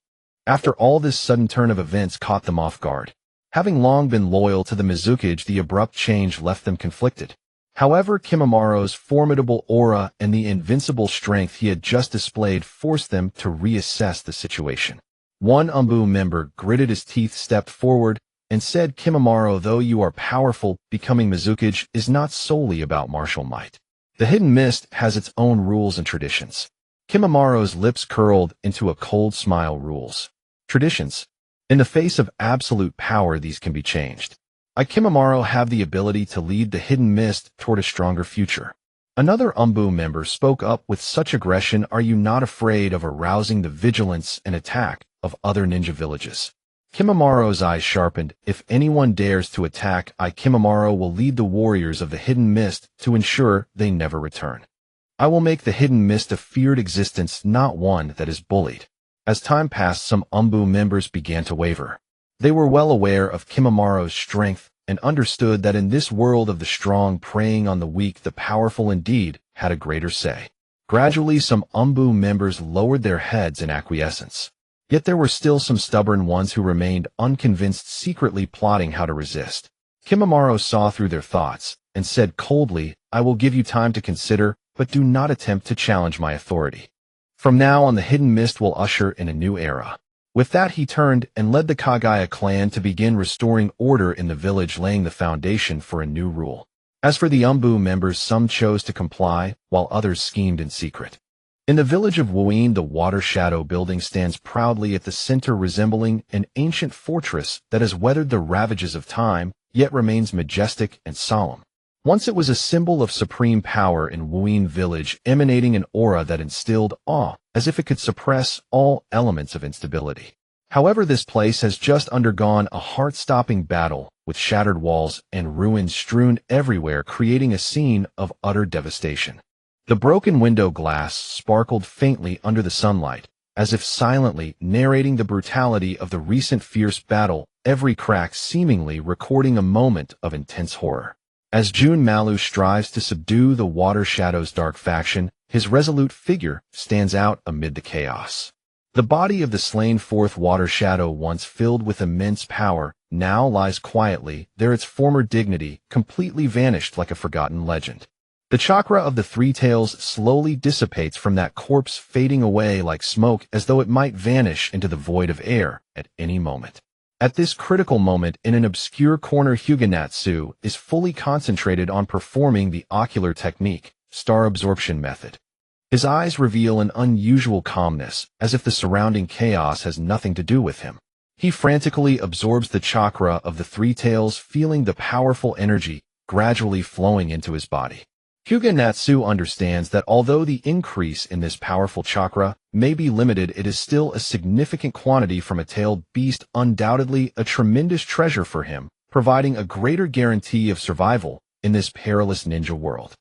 After all, this sudden turn of events caught them off guard. Having long been loyal to the Mizukage, the abrupt change left them conflicted. However, Kimimaro's formidable aura and the invincible strength he had just displayed forced them to reassess the situation. One Umbu member gritted his teeth, stepped forward, and said, "Kimimaro, though you are powerful, becoming Mizukage is not solely about martial might. The Hidden Mist has its own rules and traditions." Kimimaro's lips curled into a cold smile. "Rules? Traditions? In the face of absolute power, these can be changed. I, Kimimaro, have the ability to lead the Hidden Mist toward a stronger future." Another Umbu member spoke up with such aggression, "Are you not afraid of arousing the vigilance and attack of other ninja villages?" Kimimaro's eyes sharpened. "If anyone dares to attack, I, Kimimaro, will lead the warriors of the Hidden Mist to ensure they never return. I will make the Hidden Mist a feared existence, not one that is bullied." As time passed, some Umbu members began to waver. They were well aware of Kimimaro's strength and understood that in this world of the strong preying on the weak, the powerful indeed had a greater say. Gradually, some Umbu members lowered their heads in acquiescence. Yet there were still some stubborn ones who remained unconvinced, secretly plotting how to resist. Kimimaro saw through their thoughts and said coldly, "I will give you time to consider, but do not attempt to challenge my authority. From now on, the Hidden Mist will usher in a new era." With that, he turned and led the Kagaya clan to begin restoring order in the village, laying the foundation for a new rule. As for the Umbu members, some chose to comply, while others schemed in secret. In the village of Wuin, the Water Shadow building stands proudly at the center, resembling an ancient fortress that has weathered the ravages of time, yet remains majestic and solemn. Once it was a symbol of supreme power in Wuin village, emanating an aura that instilled awe, as if it could suppress all elements of instability. However, this place has just undergone a heart-stopping battle, with shattered walls and ruins strewn everywhere, creating a scene of utter devastation. The broken window glass sparkled faintly under the sunlight, as if silently narrating the brutality of the recent fierce battle, every crack seemingly recording a moment of intense horror. As Jun Malu strives to subdue the Water Shadow's dark faction, his resolute figure stands out amid the chaos. The body of the slain fourth Water Shadow, once filled with immense power, now lies quietly there, its former dignity completely vanished like a forgotten legend. The chakra of the Three Tails slowly dissipates from that corpse, fading away like smoke, as though it might vanish into the void of air at any moment. At this critical moment, in an obscure corner, Hyūga Natsu is fully concentrated on performing the ocular technique, star absorption method. His eyes reveal an unusual calmness, as if the surrounding chaos has nothing to do with him. He frantically absorbs the chakra of the three tails, feeling the powerful energy gradually flowing into his body. Hyūga Natsu understands that although the increase in this powerful chakra may be limited, it is still a significant quantity from a tailed beast, undoubtedly a tremendous treasure for him, providing a greater guarantee of survival in this perilous ninja world.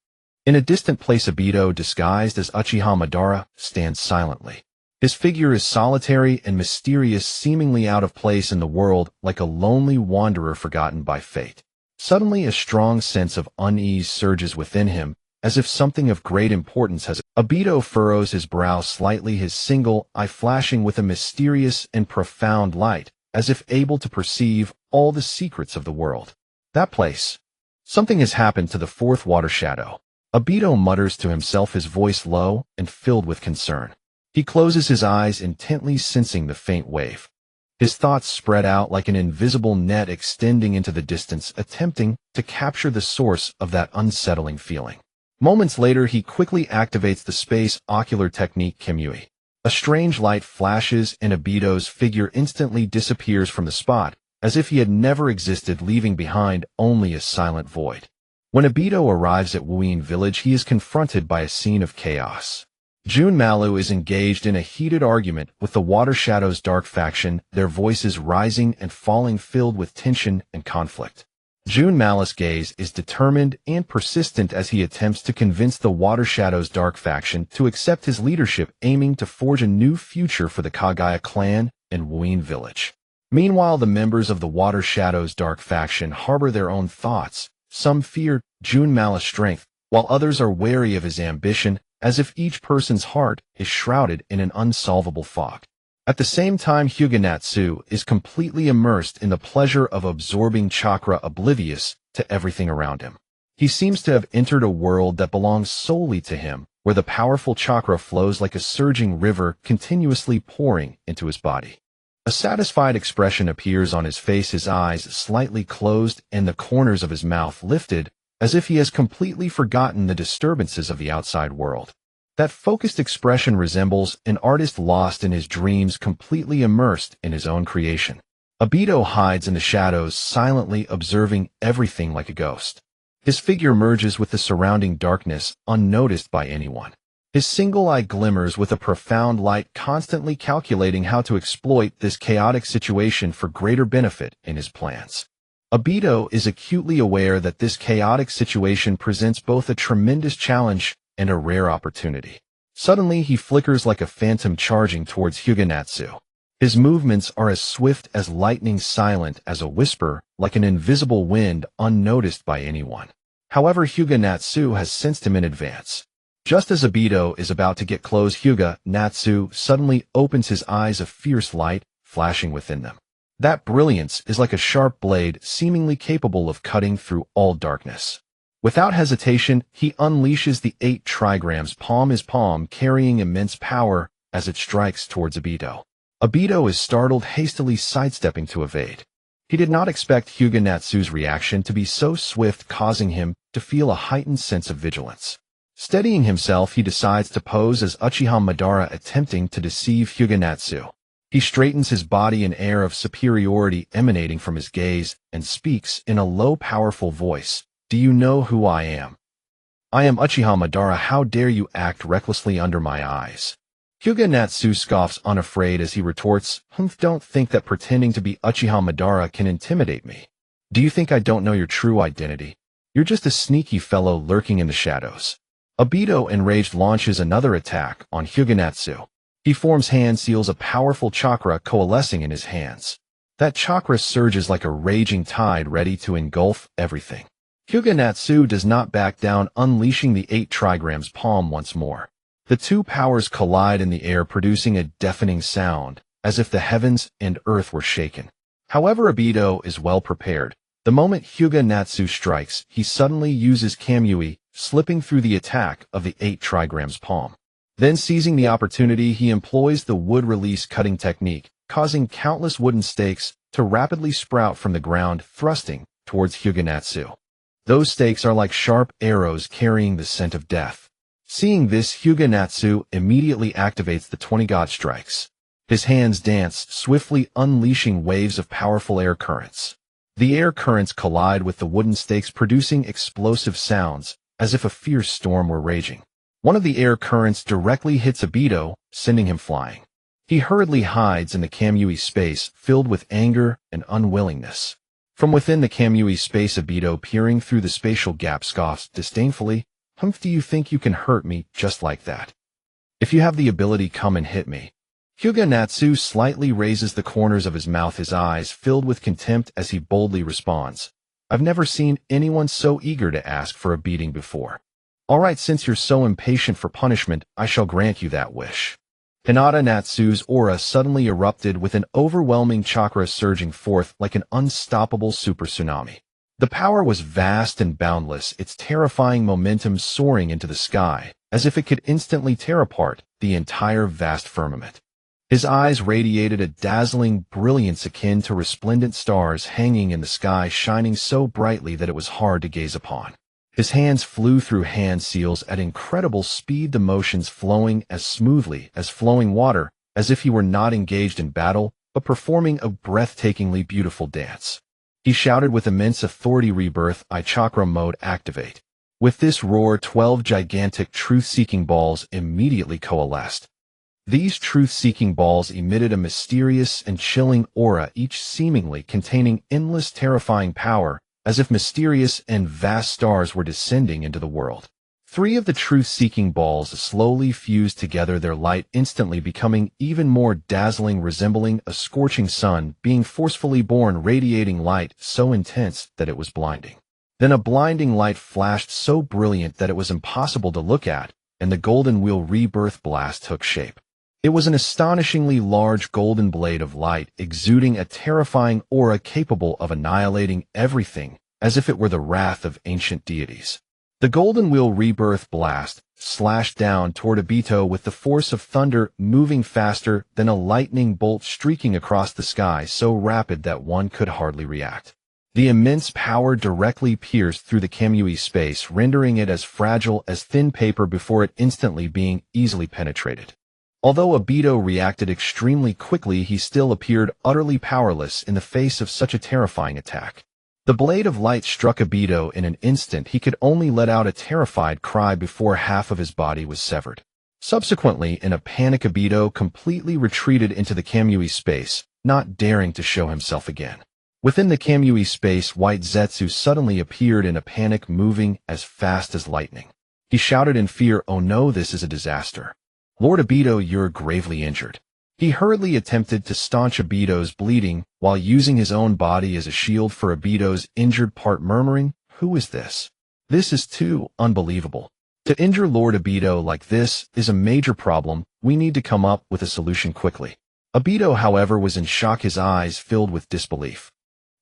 In a distant place, Obito, disguised as Uchiha Madara, stands silently. His figure is solitary and mysterious, seemingly out of place in the world, like a lonely wanderer forgotten by fate. Suddenly, a strong sense of unease surges within him, as if something of great importance has. Obito furrows his brow slightly, his single eye flashing with a mysterious and profound light, as if able to perceive all the secrets of the world. That place. Something has happened to the fourth water shadow. Obito mutters to himself, his voice low and filled with concern. He closes his eyes, intently sensing the faint wave. His thoughts spread out like an invisible net extending into the distance, attempting to capture the source of that unsettling feeling. Moments later, he quickly activates the space ocular technique Kimui. A strange light flashes and Obito's figure instantly disappears from the spot, as if he had never existed, leaving behind only a silent void. When Obito arrives at Wuin village, he is confronted by a scene of chaos. Junmalu is engaged in a heated argument with the Water Shadow's dark faction, their voices rising and falling, filled with tension and conflict. Junmalu's gaze is determined and persistent as he attempts to convince the Water Shadow's dark faction to accept his leadership, aiming to forge a new future for the Kagaya clan and Wuin village. Meanwhile, the members of the Water Shadow's dark faction harbor their own thoughts. Some fear Junmalu's strength, while others are wary of his ambition, as if each person's heart is shrouded in an unsolvable fog. At the same time, Hyūga Natsu is completely immersed in the pleasure of absorbing chakra, oblivious to everything around him. He seems to have entered a world that belongs solely to him, where the powerful chakra flows like a surging river, continuously pouring into his body. A satisfied expression appears on his face, his eyes slightly closed and the corners of his mouth lifted, as if he has completely forgotten the disturbances of the outside world. That focused expression resembles an artist lost in his dreams, completely immersed in his own creation. Obito hides in the shadows, silently observing everything like a ghost. His figure merges with the surrounding darkness, unnoticed by anyone. His single eye glimmers with a profound light, constantly calculating how to exploit this chaotic situation for greater benefit in his plans. Obito is acutely aware that this chaotic situation presents both a tremendous challenge and a rare opportunity. Suddenly, he flickers like a phantom, charging towards Hyūga Natsu. His movements are as swift as lightning, silent as a whisper, like an invisible wind, unnoticed by anyone. However, Hyūga Natsu has sensed him in advance. Just as Obito is about to get close, Hyūga Natsu suddenly opens his eyes, a fierce light flashing within them. That brilliance is like a sharp blade, seemingly capable of cutting through all darkness. Without hesitation, he unleashes the 8 trigrams, palm is palm, carrying immense power as it strikes towards Obito. Obito is startled, hastily sidestepping to evade. He did not expect Hyūga Natsu's reaction to be so swift, causing him to feel a heightened sense of vigilance. Steadying himself, he decides to pose as Uchiha Madara, attempting to deceive Hyūga Natsu. He straightens his body, an air of superiority emanating from his gaze, and speaks in a low, powerful voice. Do you know who I am? I am Uchiha Madara. How dare you act recklessly under my eyes? Hyūga Natsu scoffs, unafraid, as he retorts, Don't think that pretending to be Uchiha Madara can intimidate me. Do you think I don't know your true identity? You're just a sneaky fellow lurking in the shadows. Obito, enraged, launches another attack on Hyūga Natsu. He forms hand seals, a powerful chakra coalescing in his hands. That chakra surges like a raging tide, ready to engulf everything. Hyūga Natsu does not back down, unleashing the 8 trigrams palm once more. The two powers collide in the air, producing a deafening sound, as if the heavens and earth were shaken. However, Obito is well prepared. The moment Hyūga Natsu strikes, he suddenly uses Kamui, slipping through the attack of the 8 trigrams palm. Then, seizing the opportunity, he employs the wood release cutting technique, causing countless wooden stakes to rapidly sprout from the ground, thrusting towards Hyūga Natsu. Those stakes are like sharp arrows carrying the scent of death. Seeing this, Hyūga Natsu immediately activates the 20 God strikes. His hands danced, swiftly unleashing waves of powerful air currents. The air currents collide with the wooden stakes, producing explosive sounds, as if a fierce storm were raging. One of the air currents directly hits Obito, sending him flying. He hurriedly hides in the Kamui space, filled with anger and unwillingness. From within the Kamui space, Obito, peering through the spatial gap, scoffs disdainfully, "Do you think you can hurt me just like that? If you have the ability, come and hit me." Hyūga Natsu slightly raises the corners of his mouth, his eyes filled with contempt as he boldly responds, "I've never seen anyone so eager to ask for a beating before. All right, since you're so impatient for punishment, I shall grant you that wish." Hinata Natsu's aura suddenly erupted with an overwhelming chakra surging forth like an unstoppable super tsunami. The power was vast and boundless, its terrifying momentum soaring into the sky, as if it could instantly tear apart the entire vast firmament. His eyes radiated a dazzling brilliance akin to resplendent stars hanging in the sky, shining so brightly that it was hard to gaze upon. His hands flew through hand seals at incredible speed, the motions flowing as smoothly as flowing water, as if he were not engaged in battle, but performing a breathtakingly beautiful dance. He shouted with immense authority, "Rebirth, I chakra mode activate." With this roar, 12 gigantic truth-seeking balls immediately coalesced. These truth-seeking balls emitted a mysterious and chilling aura, each seemingly containing endless terrifying power, as if mysterious and vast stars were descending into the world. 3 of the truth-seeking balls slowly fused together, their light instantly becoming even more dazzling, resembling a scorching sun being forcefully born, radiating light so intense that it was blinding. Then a blinding light flashed so brilliant that it was impossible to look at, and the golden wheel rebirth blast took shape. It was an astonishingly large golden blade of light, exuding a terrifying aura capable of annihilating everything, as if it were the wrath of ancient deities. The golden wheel rebirth blast slashed down toward Obito with the force of thunder, moving faster than a lightning bolt, streaking across the sky, so rapid that one could hardly react. The immense power directly pierced through the Kamui space, rendering it as fragile as thin paper before it instantly being easily penetrated. Although Obito reacted extremely quickly, he still appeared utterly powerless in the face of such a terrifying attack. The blade of light struck Obito in an instant. He could only let out a terrified cry before half of his body was severed. Subsequently, in a panic, Obito completely retreated into the Kamui space, not daring to show himself again. Within the Kamui space, White Zetsu suddenly appeared in a panic, moving as fast as lightning. He shouted in fear, "Oh no, this is a disaster. Lord Obito, you're gravely injured." He hurriedly attempted to staunch Obito's bleeding while using his own body as a shield for Obito's injured part, murmuring, "Who is this? This is too unbelievable. To injure Lord Obito like this is a major problem. We need to come up with a solution quickly." Obito, however, was in shock, his eyes filled with disbelief.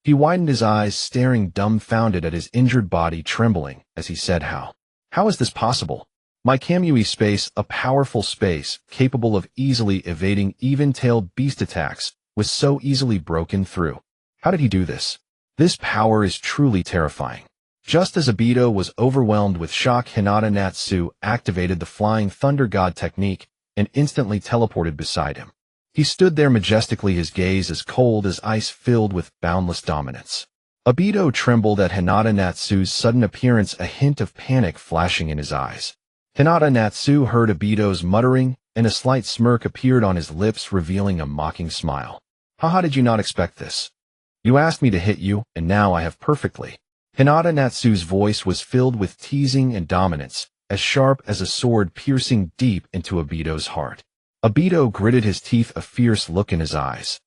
He widened his eyes, staring dumbfounded at his injured body, trembling as he said, How is this possible? My Kamui space, a powerful space capable of easily evading even-tailed beast attacks, was so easily broken through. How did he do this? This power is truly terrifying." Just as Obito was overwhelmed with shock, Hinata Natsu activated the Flying Thunder God technique and instantly teleported beside him. He stood there majestically, his gaze as cold as ice, filled with boundless dominance. Obito trembled at Hinata Natsu's sudden appearance, a hint of panic flashing in his eyes. Hinata Natsu heard Obito's muttering, and a slight smirk appeared on his lips, revealing a mocking smile. "Haha, did you not expect this? You asked me to hit you, and now I have perfectly." Hinata Natsu's voice was filled with teasing and dominance, as sharp as a sword piercing deep into Obito's heart. Obito gritted his teeth, a fierce look in his eyes.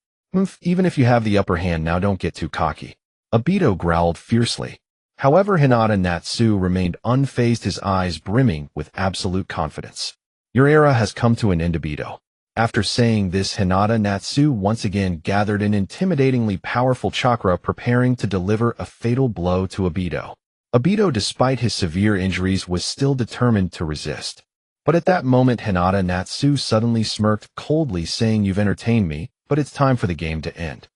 Even if you have the upper hand now, don't get too cocky." Obito growled fiercely. However, Hinata Natsu remained unfazed, his eyes brimming with absolute confidence. "Your era has come to an end, Obito." After saying this, Hinata Natsu once again gathered an intimidatingly powerful chakra, preparing to deliver a fatal blow to Obito. Obito, despite his severe injuries, was still determined to resist. But at that moment, Hinata Natsu suddenly smirked coldly, saying, "You've entertained me, but it's time for the game to end.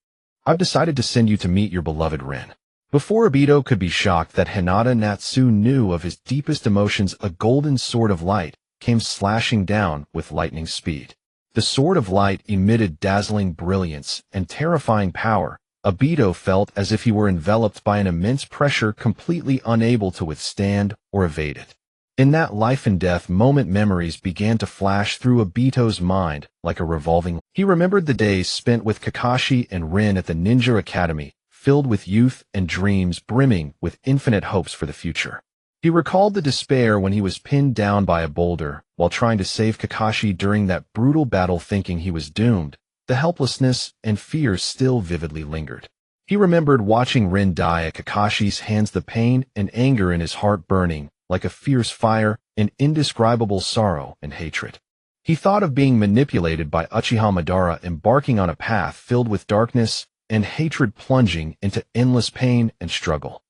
I've decided to send you to meet your beloved Rin." Before Obito could be shocked that Hinata Natsu knew of his deepest emotions, a golden sword of light came slashing down with lightning speed. The Sword of Light emitted dazzling brilliance and terrifying power. Obito felt as if he were enveloped by an immense pressure, completely unable to withstand or evade it. In that life-and-death moment, memories began to flash through Obito's mind like a revolving. He remembered the days spent with Kakashi and Rin at the Ninja Academy, filled with youth and dreams brimming with infinite hopes for the future. He recalled the despair when he was pinned down by a boulder while trying to save Kakashi during that brutal battle, thinking he was doomed. The helplessness and fear still vividly lingered. He remembered watching Rin die at Kakashi's hands, the pain and anger in his heart burning like a fierce fire, an indescribable sorrow and hatred. He thought of being manipulated by Uchiha Madara, embarking on a path filled with darkness and hatred, plunging into endless pain and struggle.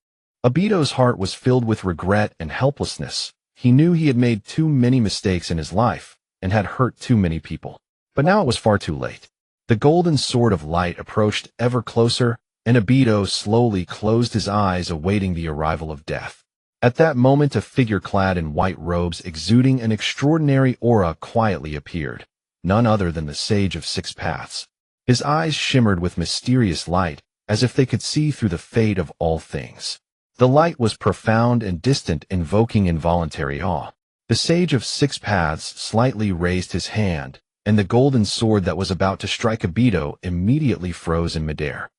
Obito's heart was filled with regret and helplessness. He knew he had made too many mistakes in his life and had hurt too many people. But now it was far too late. The golden sword of light approached ever closer, and Obito slowly closed his eyes, awaiting the arrival of death. At that moment, a figure clad in white robes, exuding an extraordinary aura, quietly appeared. None other than the Sage of Six Paths. His eyes shimmered with mysterious light, as if they could see through the fate of all things. The light was profound and distant, invoking involuntary awe. The Sage of Six Paths slightly raised his hand, and the golden sword that was about to strike Obito immediately froze in midair.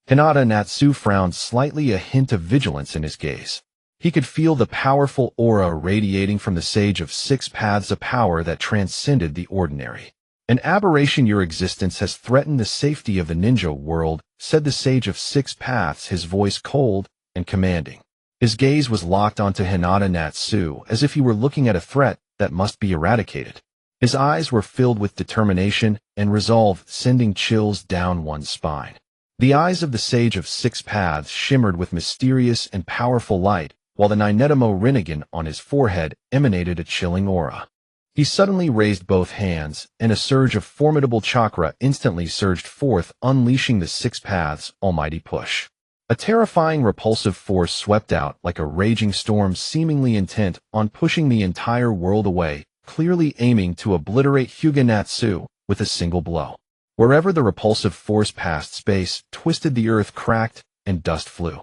Hyūga Natsu frowned slightly, a hint of vigilance in his gaze. He could feel the powerful aura radiating from the Sage of Six Paths, a power that transcended the ordinary. An aberration. Your existence has threatened the safety of the ninja world, said the Sage of Six Paths, his voice cold and commanding. His gaze was locked onto Hyūga Natsu, as if he were looking at a threat that must be eradicated. His eyes were filled with determination and resolve, sending chills down one's spine. The eyes of the Sage of Six Paths shimmered with mysterious and powerful light, while the Ninetamo Rinnegan on his forehead emanated a chilling aura. He suddenly raised both hands, and a surge of formidable chakra instantly surged forth, unleashing the Six Paths' almighty push. A terrifying, repulsive force swept out like a raging storm, seemingly intent on pushing the entire world away, clearly aiming to obliterate Hyūga Natsu with a single blow. Wherever the repulsive force passed, space twisted, the earth cracked, and dust flew.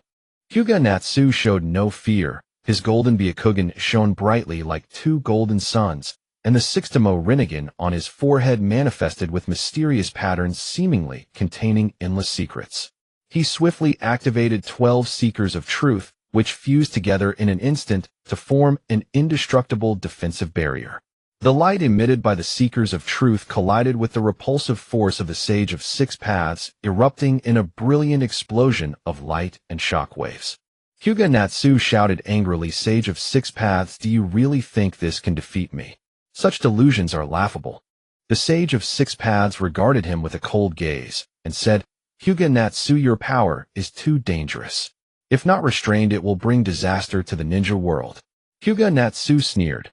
Hyūga Natsu showed no fear. His golden Byakugan shone brightly like two golden suns, and the Sixtamo Rinnegan on his forehead manifested with mysterious patterns, seemingly containing endless secrets. He swiftly activated 12 Seekers of Truth, which fused together in an instant to form an indestructible defensive barrier. The light emitted by the Seekers of Truth collided with the repulsive force of the Sage of Six Paths, erupting in a brilliant explosion of light and shock waves. Hyūga Natsu shouted angrily, "Sage of Six Paths, do you really think this can defeat me? Such delusions are laughable." The Sage of Six Paths regarded him with a cold gaze and said, "Hyūga Natsu, your power is too dangerous. If not restrained, it will bring disaster to the ninja world." Hyūga Natsu sneered.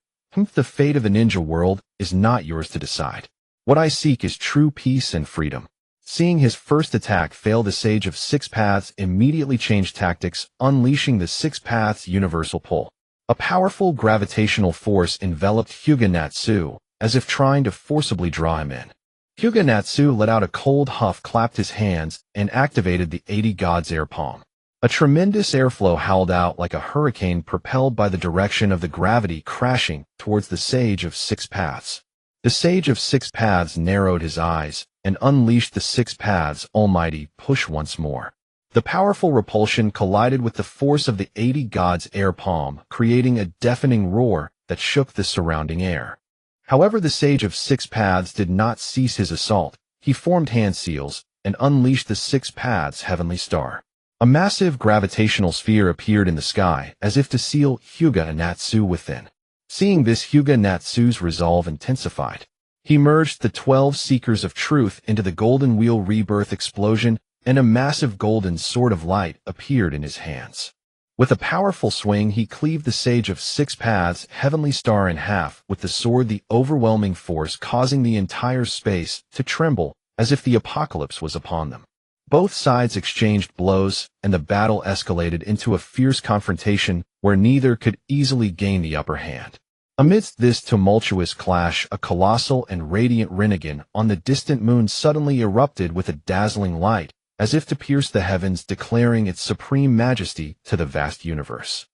"The fate of the ninja world is not yours to decide. What I seek is true peace and freedom." Seeing his first attack fail, the Sage of Six Paths immediately changed tactics, unleashing the Six Paths Universal Pull. A powerful gravitational force enveloped Hyūga Natsu, as if trying to forcibly draw him in. Hyūga Natsu let out a cold huff, clapped his hands, and activated the 80 Gods Air Palm. A tremendous airflow howled out like a hurricane, propelled by the direction of the gravity, crashing towards the Sage of Six Paths. The Sage of Six Paths narrowed his eyes and unleashed the Six Paths' almighty push once more. The powerful repulsion collided with the force of the 80 Gods Air Palm, creating a deafening roar that shook the surrounding air. However, the Sage of Six Paths did not cease his assault. He formed hand seals and unleashed the Six Paths' heavenly star. A massive gravitational sphere appeared in the sky, as if to seal Hyūga Natsu within. Seeing this, Hyūga Natsu's resolve intensified. He merged the 12 Seekers of Truth into the Golden Wheel Rebirth explosion, and a massive golden sword of light appeared in his hands. With a powerful swing, he cleaved the Sage of Six Paths' heavenly star in half with the sword, the overwhelming force causing the entire space to tremble as if the apocalypse was upon them. Both sides exchanged blows, and the battle escalated into a fierce confrontation where neither could easily gain the upper hand. Amidst this tumultuous clash, a colossal and radiant Rinnegan on the distant moon suddenly erupted with a dazzling light, as if to pierce the heavens, declaring its supreme majesty to the vast universe.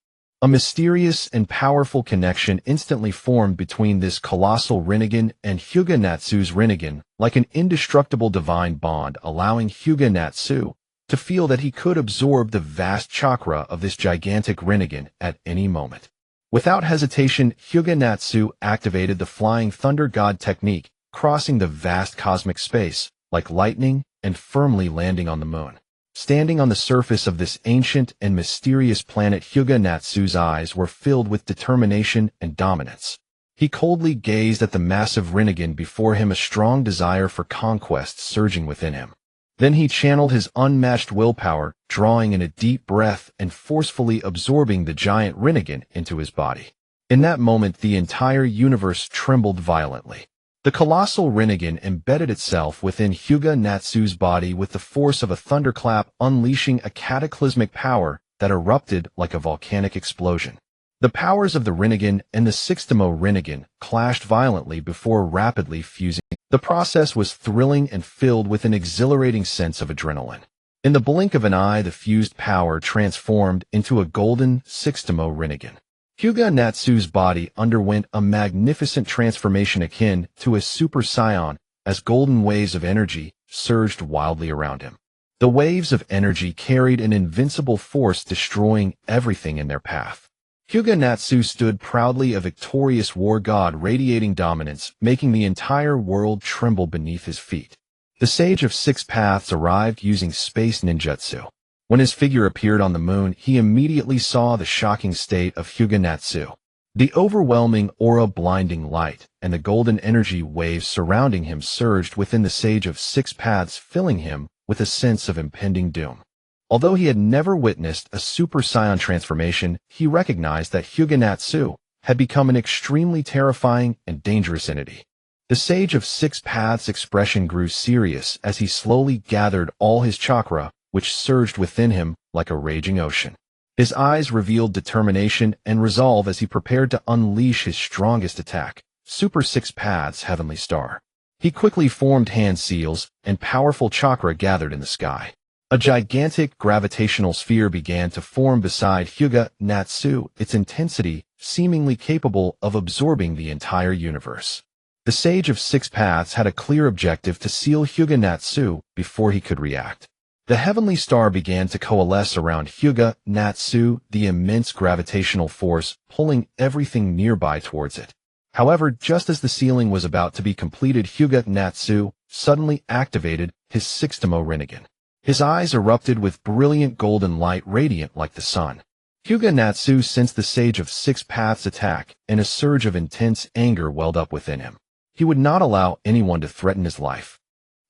A mysterious and powerful connection instantly formed between this colossal Rinnegan and Hyūga Natsu's Rinnegan, like an indestructible divine bond, allowing Hyūga Natsu to feel that he could absorb the vast chakra of this gigantic Rinnegan at any moment. Without hesitation, Hyūga Natsu activated the Flying Thunder God technique, crossing the vast cosmic space like lightning and firmly landing on the moon. Standing on the surface of this ancient and mysterious planet, Hyūga Natsu's eyes were filled with determination and dominance. He coldly gazed at the massive Rinnegan before him, a strong desire for conquest surging within him. Then he channeled his unmatched willpower, drawing in a deep breath and forcefully absorbing the giant Rinnegan into his body. In that moment, the entire universe trembled violently. The colossal Rinnegan embedded itself within Hyūga Natsu's body with the force of a thunderclap, unleashing a cataclysmic power that erupted like a volcanic explosion. The powers of the Rinnegan and the Sixtimo Rinnegan clashed violently before rapidly fusing. The process was thrilling and filled with an exhilarating sense of adrenaline. In the blink of an eye, the fused power transformed into a golden Sixtimo Rinnegan. Hyūga Natsu's body underwent a magnificent transformation akin to a Super Saiyan as golden waves of energy surged wildly around him. The waves of energy carried an invincible force, destroying everything in their path. Hyūga Natsu stood proudly, a victorious war god radiating dominance, making the entire world tremble beneath his feet. The Sage of Six Paths arrived using space ninjutsu. When his figure appeared on the moon, he immediately saw the shocking state of Hyūga Natsu. The overwhelming aura, blinding light, and the golden energy waves surrounding him surged within the Sage of Six Paths, filling him with a sense of impending doom. Although he had never witnessed a Super Saiyan transformation, he recognized that Hyūga Natsu had become an extremely terrifying and dangerous entity. The Sage of Six Paths' expression grew serious as he slowly gathered all his chakra, which surged within him like a raging ocean. His eyes revealed determination and resolve as he prepared to unleash his strongest attack, Super Six Paths Heavenly Star. He quickly formed hand seals, and powerful chakra gathered in the sky. A gigantic gravitational sphere began to form beside Hyūga Natsu, its intensity seemingly capable of absorbing the entire universe. The Sage of Six Paths had a clear objective: to seal Hyūga Natsu before he could react. The heavenly star began to coalesce around Hyūga Natsu, the immense gravitational force pulling everything nearby towards it. However, just as the sealing was about to be completed, Hyūga Natsu suddenly activated his Sixtimo Rinnegan. His eyes erupted with brilliant golden light, radiant like the sun. Hyūga Natsu sensed the Sage of Six Paths attack, and a surge of intense anger welled up within him. He would not allow anyone to threaten his life.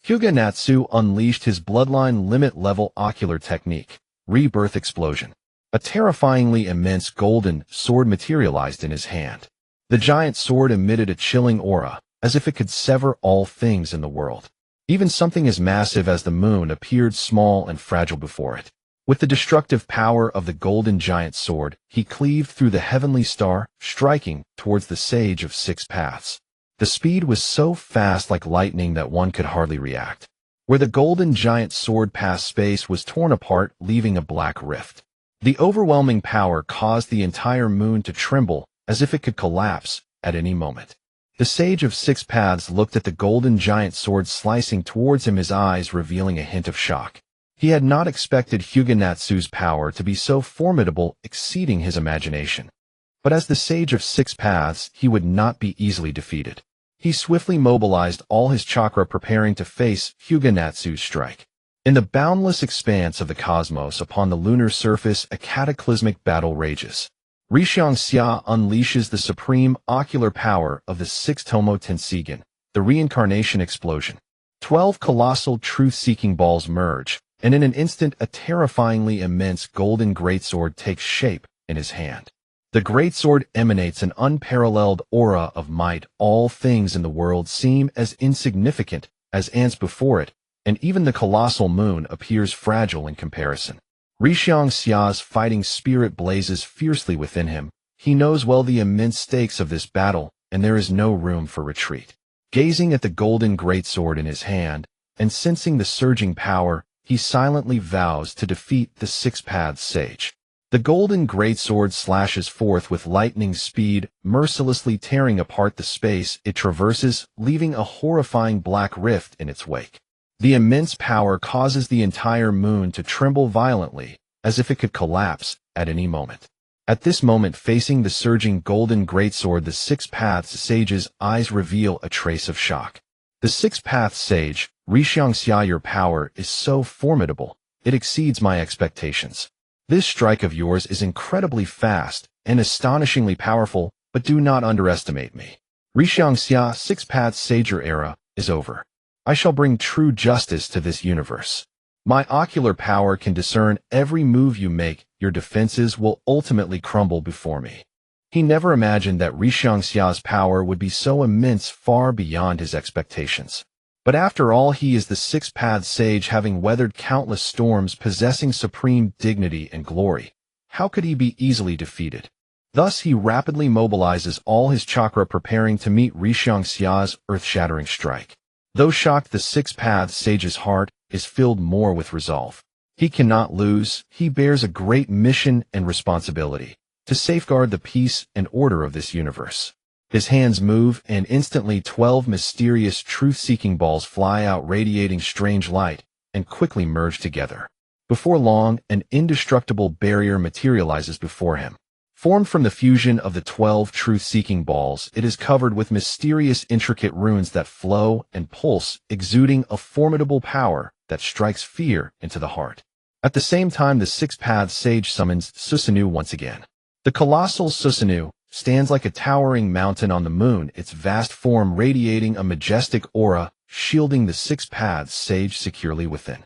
Hyūga Natsu unleashed his bloodline limit-level ocular technique, Rebirth Explosion. A terrifyingly immense golden sword materialized in his hand. The giant sword emitted a chilling aura, as if it could sever all things in the world. Even something as massive as the moon appeared small and fragile before it. With the destructive power of the golden giant sword, he cleaved through the heavenly star, striking towards the Sage of Six Paths. The speed was so fast, like lightning, that one could hardly react. Where the golden giant sword passed, space was torn apart, leaving a black rift. The overwhelming power caused the entire moon to tremble, as if it could collapse at any moment. The Sage of Six Paths looked at the golden giant sword slicing towards him, his eyes revealing a hint of shock. He had not expected Hyūga Natsu's power to be so formidable, exceeding his imagination. But as the Sage of Six Paths, he would not be easily defeated. He swiftly mobilized all his chakra, preparing to face Hyūga Natsu's strike. In the boundless expanse of the cosmos upon the lunar surface, a cataclysmic battle rages. Rishiang Xia unleashes the supreme ocular power of the Sixtomo Tenseigan, the reincarnation explosion. 12 colossal truth-seeking balls merge, and in an instant a terrifyingly immense golden greatsword takes shape in his hand. The greatsword emanates an unparalleled aura of might. All things in the world seem as insignificant as ants before it, and even the colossal moon appears fragile in comparison. Rishiang Xia's fighting spirit blazes fiercely within him, He knows well the immense stakes of this battle, and there is no room for retreat. Gazing at the golden greatsword in his hand, and sensing the surging power, he silently vows to defeat the Six-Paths Sage. The golden greatsword slashes forth with lightning speed, mercilessly tearing apart the space it traverses, leaving a horrifying black rift in its wake. The immense power causes the entire moon to tremble violently, as if it could collapse at any moment. At this moment, facing the surging golden greatsword, the Six-Paths Sage's eyes reveal a trace of shock. The Six-Paths Sage, Rishiangxia, your power is so formidable, it exceeds my expectations. This strike of yours is incredibly fast and astonishingly powerful, but do not underestimate me. Rishiangxia, Six-Paths Sage, your era is over. I shall bring true justice to this universe. My ocular power can discern every move you make. Your defenses will ultimately crumble before me. He never imagined that Rishiangxia's power would be so immense, far beyond his expectations. But after all, he is the Six-Paths Sage, having weathered countless storms, possessing supreme dignity and glory. How could he be easily defeated? Thus he rapidly mobilizes all his chakra, preparing to meet Rishiangxia's earth-shattering strike. Though shocked, the Six-Paths Sage's heart is filled more with resolve. He cannot lose. He bears a great mission and responsibility to safeguard the peace and order of this universe. His hands move, and instantly 12 mysterious truth-seeking balls fly out, radiating strange light, and quickly merge together. Before long, an indestructible barrier materializes before him. Formed from the fusion of the 12 truth-seeking balls, it is covered with mysterious, intricate runes that flow and pulse, exuding a formidable power that strikes fear into the heart. At the same time, the Six-Paths Sage summons Susanoo once again. The colossal Susanoo stands like a towering mountain on the moon, its vast form radiating a majestic aura, shielding the Six-Paths Sage securely within.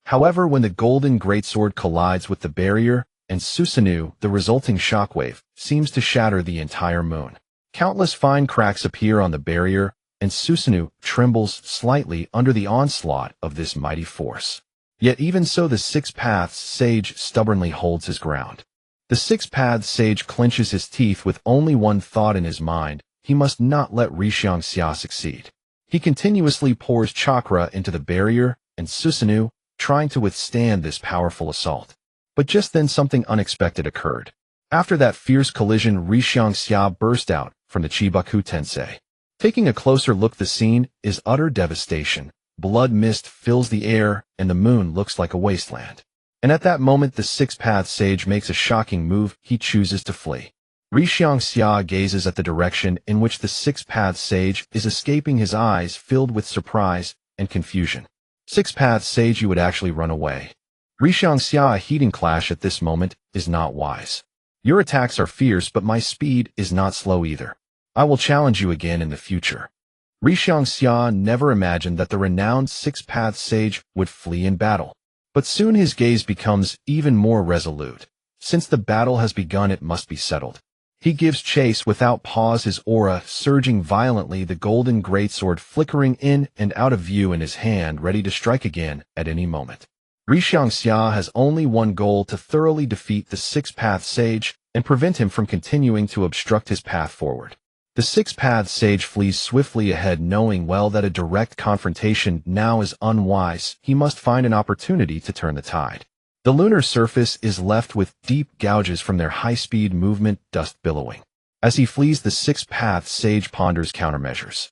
However, when the golden greatsword collides with the barrier and Susanoo, the resulting shockwave seems to shatter the entire moon. Countless fine cracks appear on the barrier, and Susanoo trembles slightly under the onslaught of this mighty force. Yet even so, the Six-Paths Sage stubbornly holds his ground. The Six-Paths Sage clenches his teeth with only one thought in his mind: he must not let Rishiangxia succeed. He continuously pours chakra into the barrier and Susanoo, trying to withstand this powerful assault. But just then something unexpected occurred. After that fierce collision, Rishiangxia burst out from the Chibaku Tensei. Taking a closer look, the scene is utter devastation. Blood mist fills the air, and the moon looks like a wasteland. And at that moment, the Six-Paths Sage makes a shocking move. He chooses to flee. Rishiangxia gazes at the direction in which the Six-Paths Sage is escaping, his eyes filled with surprise and confusion. Six-Paths Sage, you would actually run away. Rishiangxia, a heating clash at this moment is not wise. Your attacks are fierce, but my speed is not slow either. I will challenge you again in the future. Rishiangxia never imagined that the renowned Six-Paths Sage would flee in battle. But soon his gaze becomes even more resolute. Since the battle has begun, it must be settled. He gives chase without pause, his aura surging violently, the golden greatsword flickering in and out of view in his hand, ready to strike again at any moment. Rishiangxia has only one goal: to thoroughly defeat the Six-Paths Sage and prevent him from continuing to obstruct his path forward. The Six-Paths Sage flees swiftly ahead, knowing well that a direct confrontation now is unwise. He must find an opportunity to turn the tide. The lunar surface is left with deep gouges from their high-speed movement, dust billowing. As he flees, the Six-Paths Sage ponders countermeasures.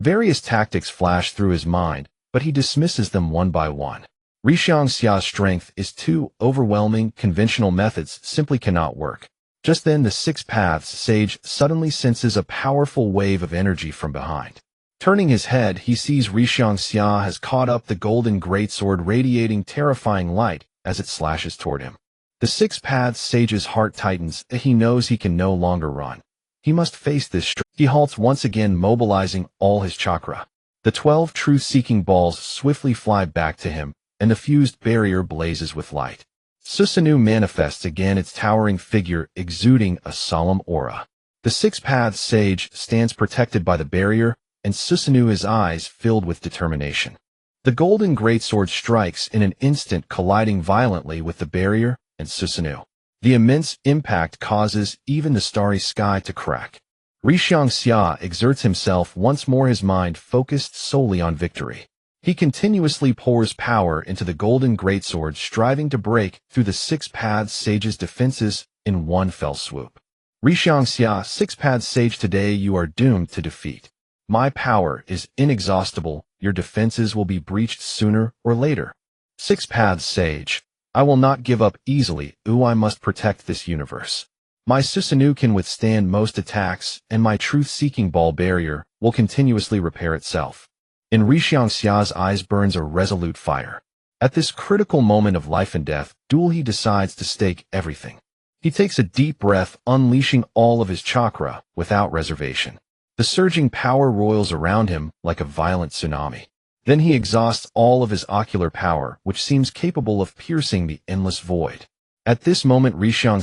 Various tactics flash through his mind, but he dismisses them one by one. Rishiangxia's strength is too overwhelming. Conventional methods simply cannot work. Just then, the Six-Paths Sage suddenly senses a powerful wave of energy from behind. Turning his head, he sees Rishiangxia has caught up the golden greatsword, radiating terrifying light as it slashes toward him. The Six-Paths Sage's heart tightens. He knows he can no longer run. He must face this. He halts once again, mobilizing all his chakra. The 12 truth-seeking balls swiftly fly back to him, and the fused barrier blazes with light. Susanoo manifests again, its towering figure exuding a solemn aura. The Six-Paths Sage stands protected by the barrier, and Susanoo, his eyes filled with determination. The golden greatsword strikes in an instant, colliding violently with the barrier and Susanoo. The immense impact causes even the starry sky to crack. Rishang exerts himself once more, his mind focused solely on victory. He continuously pours power into the golden greatsword, striving to break through the Six Paths Sage's defenses in one fell swoop. Rishang Six Paths Sage, today you are doomed to defeat. My power is inexhaustible, your defenses will be breached sooner or later. Six Paths Sage, I will not give up easily, I must protect this universe. My Susanoo can withstand most attacks, and my truth-seeking ball barrier will continuously repair itself. In Rishang eyes burns a resolute fire. At this critical moment of life and death, he decides to stake everything. He takes a deep breath, unleashing all of his chakra without reservation. The surging power roils around him like a violent tsunami. Then he exhausts all of his ocular power, which seems capable of piercing the endless void. At this moment, Rishang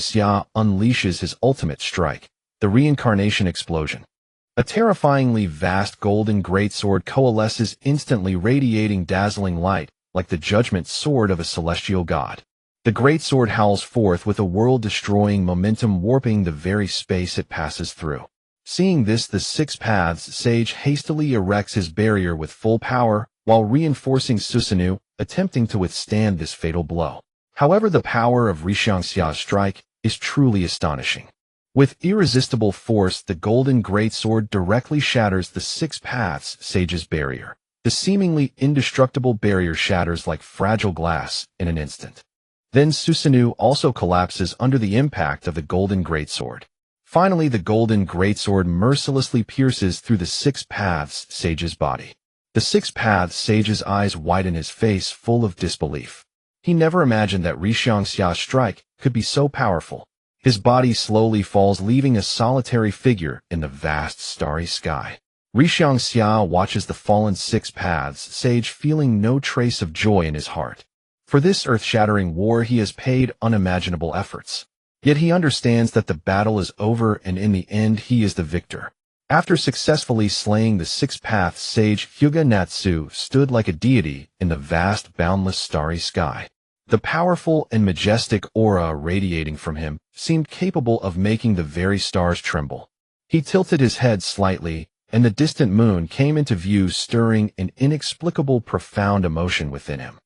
unleashes his ultimate strike, the reincarnation explosion. A terrifyingly vast golden greatsword coalesces instantly, radiating dazzling light like the judgment sword of a celestial god. The greatsword howls forth with a world-destroying momentum, warping the very space it passes through. Seeing this, the Six Paths Sage hastily erects his barrier with full power, while reinforcing Susanoo, attempting to withstand this fatal blow. However, the power of Rishangxia's strike is truly astonishing. With irresistible force, the golden greatsword directly shatters the Six Paths Sage's barrier. The seemingly indestructible barrier shatters like fragile glass in an instant. Then Susanoo also collapses under the impact of the golden greatsword. Finally, the golden greatsword mercilessly pierces through the Six Paths Sage's body. The Six Paths Sage's eyes widen, his face full of disbelief. He never imagined that Rishangxia's strike could be so powerful. His body slowly falls, leaving a solitary figure in the vast starry sky. Rishangxia watches the fallen Six Paths Sage, feeling no trace of joy in his heart. For this earth-shattering war, he has paid unimaginable efforts. Yet he understands that the battle is over, and in the end he is the victor. After successfully slaying the Six Paths Sage, Hyūga Natsu stood like a deity in the vast, boundless starry sky. The powerful and majestic aura radiating from him seemed capable of making the very stars tremble. He tilted his head slightly, and the distant moon came into view, stirring an inexplicable, profound emotion within him.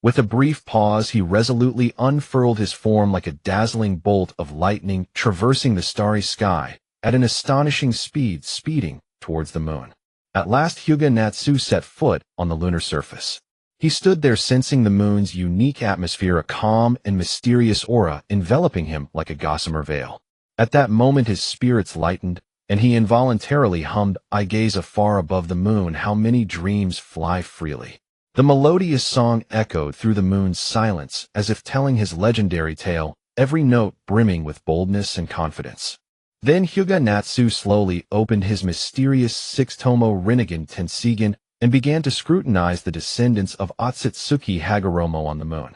With a brief pause, he resolutely unfurled his form like a dazzling bolt of lightning, traversing the starry sky at an astonishing speed, speeding towards the moon. At last, Hyūga Natsu set foot on the lunar surface. He stood there, sensing the moon's unique atmosphere, a calm and mysterious aura enveloping him like a gossamer veil. At that moment, his spirits lightened, and he involuntarily hummed, "I gaze afar above the moon, how many dreams fly freely." The melodious song echoed through the moon's silence, as if telling his legendary tale, every note brimming with boldness and confidence. Then Hyūga Natsu slowly opened his mysterious six-tomo Rinnegan Tenseigan and began to scrutinize the descendants of Otsutsuki Hagoromo on the moon.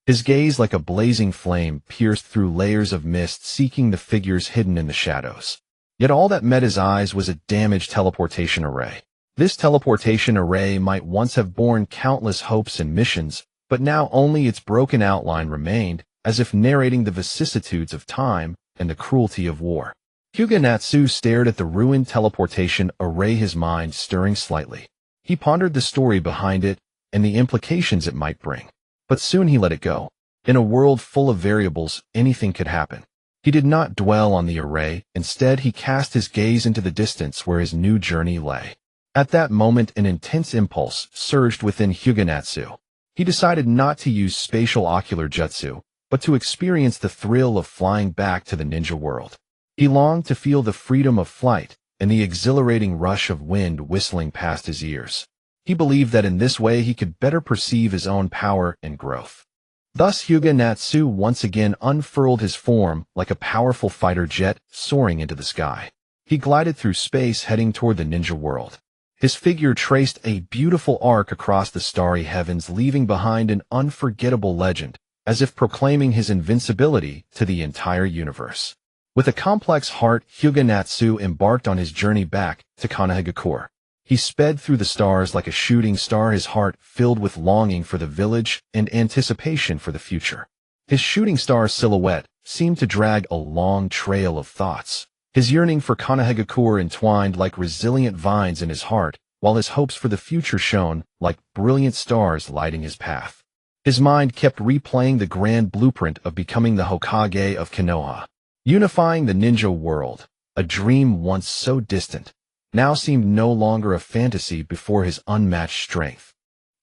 His gaze, like a blazing flame, pierced through layers of mist, seeking the figures hidden in the shadows. Yet all that met his eyes was a damaged teleportation array. This teleportation array might once have borne countless hopes and missions, but now only its broken outline remained, as if narrating the vicissitudes of time and the cruelty of war. Hyūga Natsu stared at the ruined teleportation array, his mind stirring slightly. He pondered the story behind it and the implications it might bring. But soon he let it go. In a world full of variables, anything could happen. He did not dwell on the array. Instead, he cast his gaze into the distance where his new journey lay. At that moment, an intense impulse surged within Hyūga Natsu. He decided not to use spatial ocular jutsu, but to experience the thrill of flying back to the ninja world. He longed to feel the freedom of flight and the exhilarating rush of wind whistling past his ears. He believed that in this way he could better perceive his own power and growth. Thus Hyūga Natsu once again unfurled his form like a powerful fighter jet soaring into the sky. He glided through space, heading toward the ninja world. His figure traced a beautiful arc across the starry heavens, leaving behind an unforgettable legend, as if proclaiming his invincibility to the entire universe. With a complex heart, Hyūga Natsu embarked on his journey back to Konoha. He sped through the stars like a shooting star, his heart filled with longing for the village and anticipation for the future. His shooting star silhouette seemed to drag a long trail of thoughts. His yearning for Konoha entwined like resilient vines in his heart, while his hopes for the future shone like brilliant stars lighting his path. His mind kept replaying the grand blueprint of becoming the Hokage of Konoha. Unifying the ninja world, a dream once so distant, now seemed no longer a fantasy before his unmatched strength.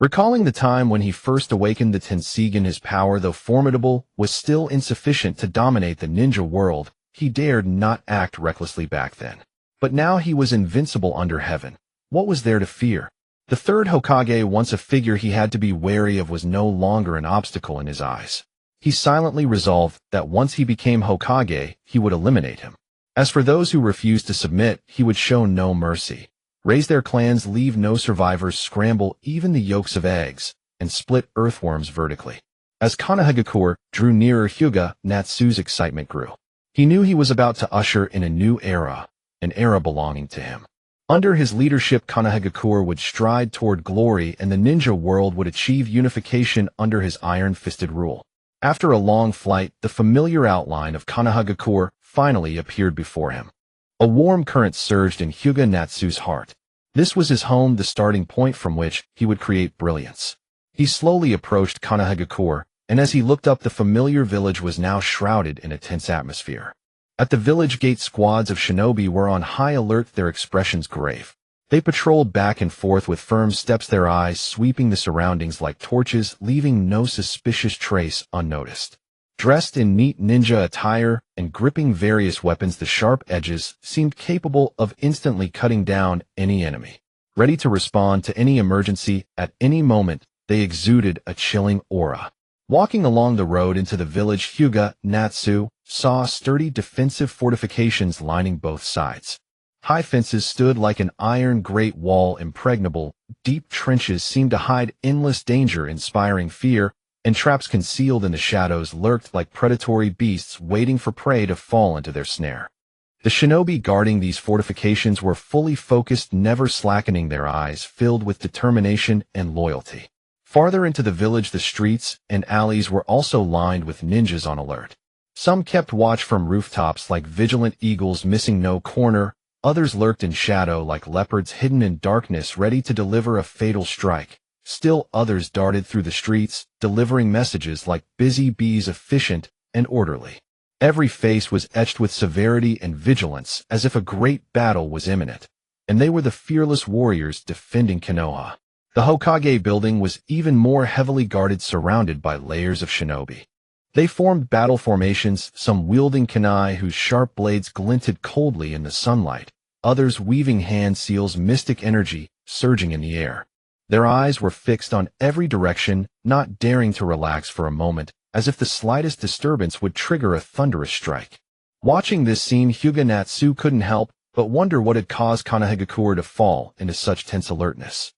Recalling the time when he first awakened the Tenseigan, his power, though formidable, was still insufficient to dominate the ninja world. He dared not act recklessly back then. But now he was invincible under heaven. What was there to fear? The third Hokage, once a figure he had to be wary of, was no longer an obstacle in his eyes. He silently resolved that once he became Hokage, he would eliminate him. As for those who refused to submit, he would show no mercy. Raise their clans, leave no survivors, scramble even the yolks of eggs, and split earthworms vertically. As Konoha drew nearer, Hyūga Natsu's excitement grew. He knew he was about to usher in a new era, an era belonging to him. Under his leadership, Konoha would stride toward glory, and the ninja world would achieve unification under his iron-fisted rule. After a long flight, the familiar outline of Konoha finally appeared before him. A warm current surged in Hyūga Natsu's heart. This was his home, the starting point from which he would create brilliance. He slowly approached Konoha, and as he looked up, the familiar village was now shrouded in a tense atmosphere. At the village gate, squads of shinobi were on high alert, their expressions grave. They patrolled back and forth with firm steps, their eyes sweeping the surroundings like torches, leaving no suspicious trace unnoticed. Dressed in neat ninja attire and gripping various weapons, the sharp edges seemed capable of instantly cutting down any enemy. Ready to respond to any emergency at any moment, they exuded a chilling aura. Walking along the road into the village, Hyūga Natsu saw sturdy defensive fortifications lining both sides. High fences stood like an iron great wall, impregnable. Deep trenches seemed to hide endless danger, inspiring fear, and traps concealed in the shadows lurked like predatory beasts waiting for prey to fall into their snare. The shinobi guarding these fortifications were fully focused, never slackening, their eyes filled with determination and loyalty. Farther into the village, the streets and alleys were also lined with ninjas on alert. Some kept watch from rooftops like vigilant eagles, missing no corner. Others lurked in shadow like leopards, hidden in darkness, ready to deliver a fatal strike. Still others darted through the streets, delivering messages like busy bees, efficient and orderly. Every face was etched with severity and vigilance, as if a great battle was imminent. And they were the fearless warriors defending Konoha. The Hokage building was even more heavily guarded, surrounded by layers of shinobi. They formed battle formations, some wielding kunai whose sharp blades glinted coldly in the sunlight, others weaving hand seals, mystic energy surging in the air. Their eyes were fixed on every direction, not daring to relax for a moment, as if the slightest disturbance would trigger a thunderous strike. Watching this scene, Hyūga Natsu couldn't help but wonder what had caused Konoha to fall into such tense alertness.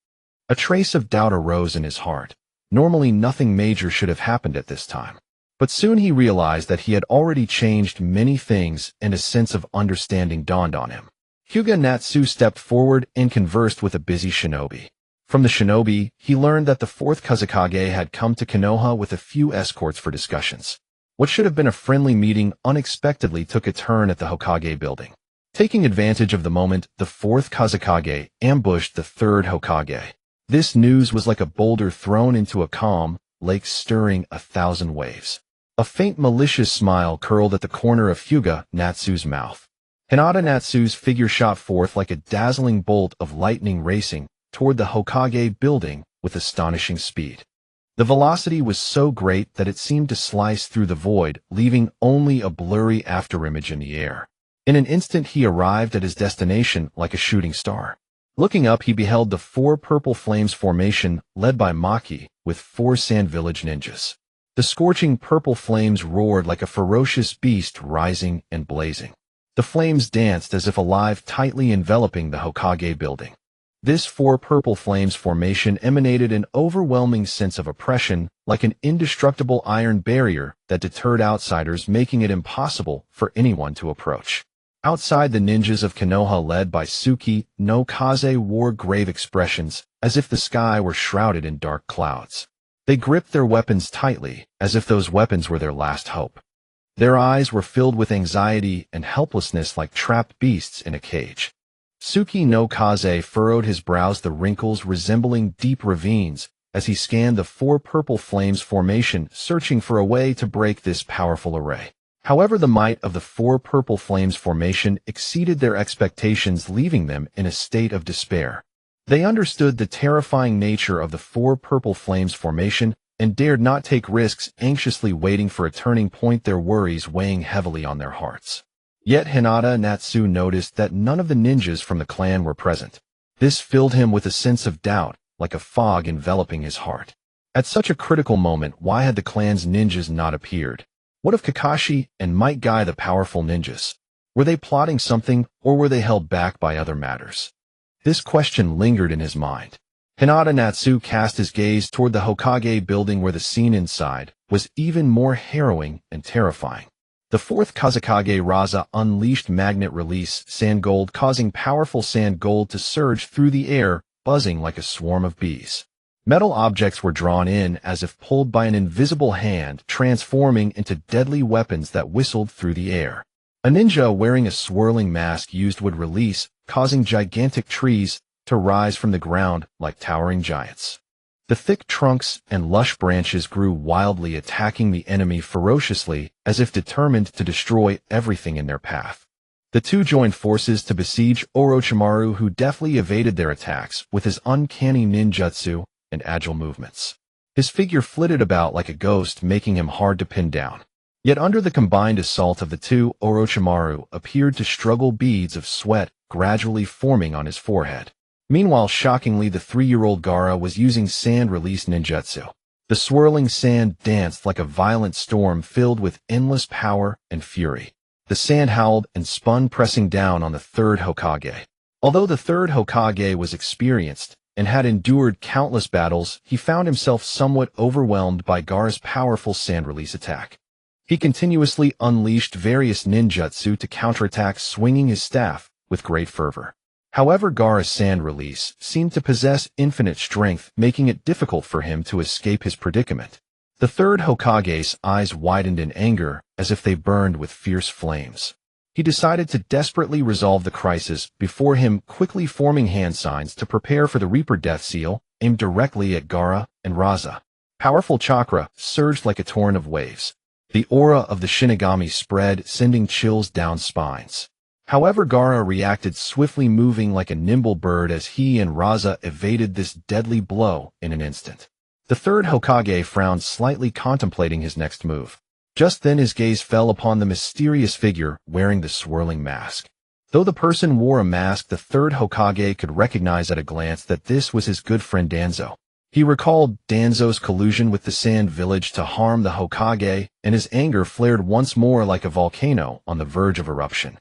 A trace of doubt arose in his heart. Normally nothing major should have happened at this time. But soon he realized that he had already changed many things, and a sense of understanding dawned on him. Hyūga Natsu stepped forward and conversed with a busy shinobi. From the shinobi, he learned that the fourth Kazekage had come to Konoha with a few escorts for discussions. What should have been a friendly meeting unexpectedly took a turn at the Hokage building. Taking advantage of the moment, the fourth Kazekage ambushed the third Hokage. This news was like a boulder thrown into a calm lake, stirring 1,000 waves. A faint malicious smile curled at the corner of Hyūga Natsu's mouth. Hinata Natsu's figure shot forth like a dazzling bolt of lightning, racing toward the Hokage building with astonishing speed. The velocity was so great that it seemed to slice through the void, leaving only a blurry afterimage in the air. In an instant he arrived at his destination like a shooting star. Looking up, he beheld the 4 Purple Flames formation led by Maki with 4 Sand Village ninjas. The scorching purple flames roared like a ferocious beast, rising and blazing. The flames danced as if alive, tightly enveloping the Hokage building. This 4 Purple Flames formation emanated an overwhelming sense of oppression, like an indestructible iron barrier that deterred outsiders, making it impossible for anyone to approach. Outside, the ninjas of Konoha, led by Tsuki no Kaze, wore grave expressions, as if the sky were shrouded in dark clouds. They gripped their weapons tightly, as if those weapons were their last hope. Their eyes were filled with anxiety and helplessness like trapped beasts in a cage. Tsuki no Kaze furrowed his brows, the wrinkles resembling deep ravines, as he scanned the four purple flames formation, searching for a way to break this powerful array. However, the might of the four purple flames formation exceeded their expectations, leaving them in a state of despair. They understood the terrifying nature of the four purple flames formation and dared not take risks, anxiously waiting for a turning point, their worries weighing heavily on their hearts. Yet Hyūga Natsu noticed that none of the ninjas from the clan were present. This filled him with a sense of doubt, like a fog enveloping his heart. At such a critical moment, why had the clan's ninjas not appeared? What of Kakashi and Might Guy, the powerful ninjas? Were they plotting something, or were they held back by other matters? This question lingered in his mind. Hyūga Natsu cast his gaze toward the Hokage building, where the scene inside was even more harrowing and terrifying. The fourth Kazekage Raza unleashed magnet release sand gold, causing powerful sand gold to surge through the air, buzzing like a swarm of bees. Metal objects were drawn in as if pulled by an invisible hand, transforming into deadly weapons that whistled through the air. A ninja wearing a swirling mask used wood release, causing gigantic trees to rise from the ground like towering giants. The thick trunks and lush branches grew wildly, attacking the enemy ferociously, as if determined to destroy everything in their path. The two joined forces to besiege Orochimaru, who deftly evaded their attacks with his uncanny ninjutsu and agile movements. His figure flitted about like a ghost, making him hard to pin down. Yet under the combined assault of the two, Orochimaru appeared to struggle, beads of sweat gradually forming on his forehead. Meanwhile, shockingly, the 3-year-old Gaara was using sand release ninjutsu. The swirling sand danced like a violent storm filled with endless power and fury. The sand howled and spun, pressing down on the third Hokage. Although the third Hokage was experienced and had endured countless battles, he found himself somewhat overwhelmed by Gaara's powerful sand release attack. He continuously unleashed various ninjutsu to counterattack, swinging his staff with great fervor. However, Gaara's sand release seemed to possess infinite strength, making it difficult for him to escape his predicament. The third Hokage's eyes widened in anger, as if they burned with fierce flames. He decided to desperately resolve the crisis before him, quickly forming hand signs to prepare for the Reaper Death Seal, aimed directly at Gaara and Raza. Powerful chakra surged like a torrent of waves. The aura of the Shinigami spread, sending chills down spines. However, Gaara reacted swiftly, moving like a nimble bird as he and Raza evaded this deadly blow in an instant. The third Hokage frowned slightly, contemplating his next move. Just then his gaze fell upon the mysterious figure wearing the swirling mask. Though the person wore a mask, the third Hokage could recognize at a glance that this was his good friend Danzo. He recalled Danzo's collusion with the Sand Village to harm the Hokage, and his anger flared once more like a volcano on the verge of eruption.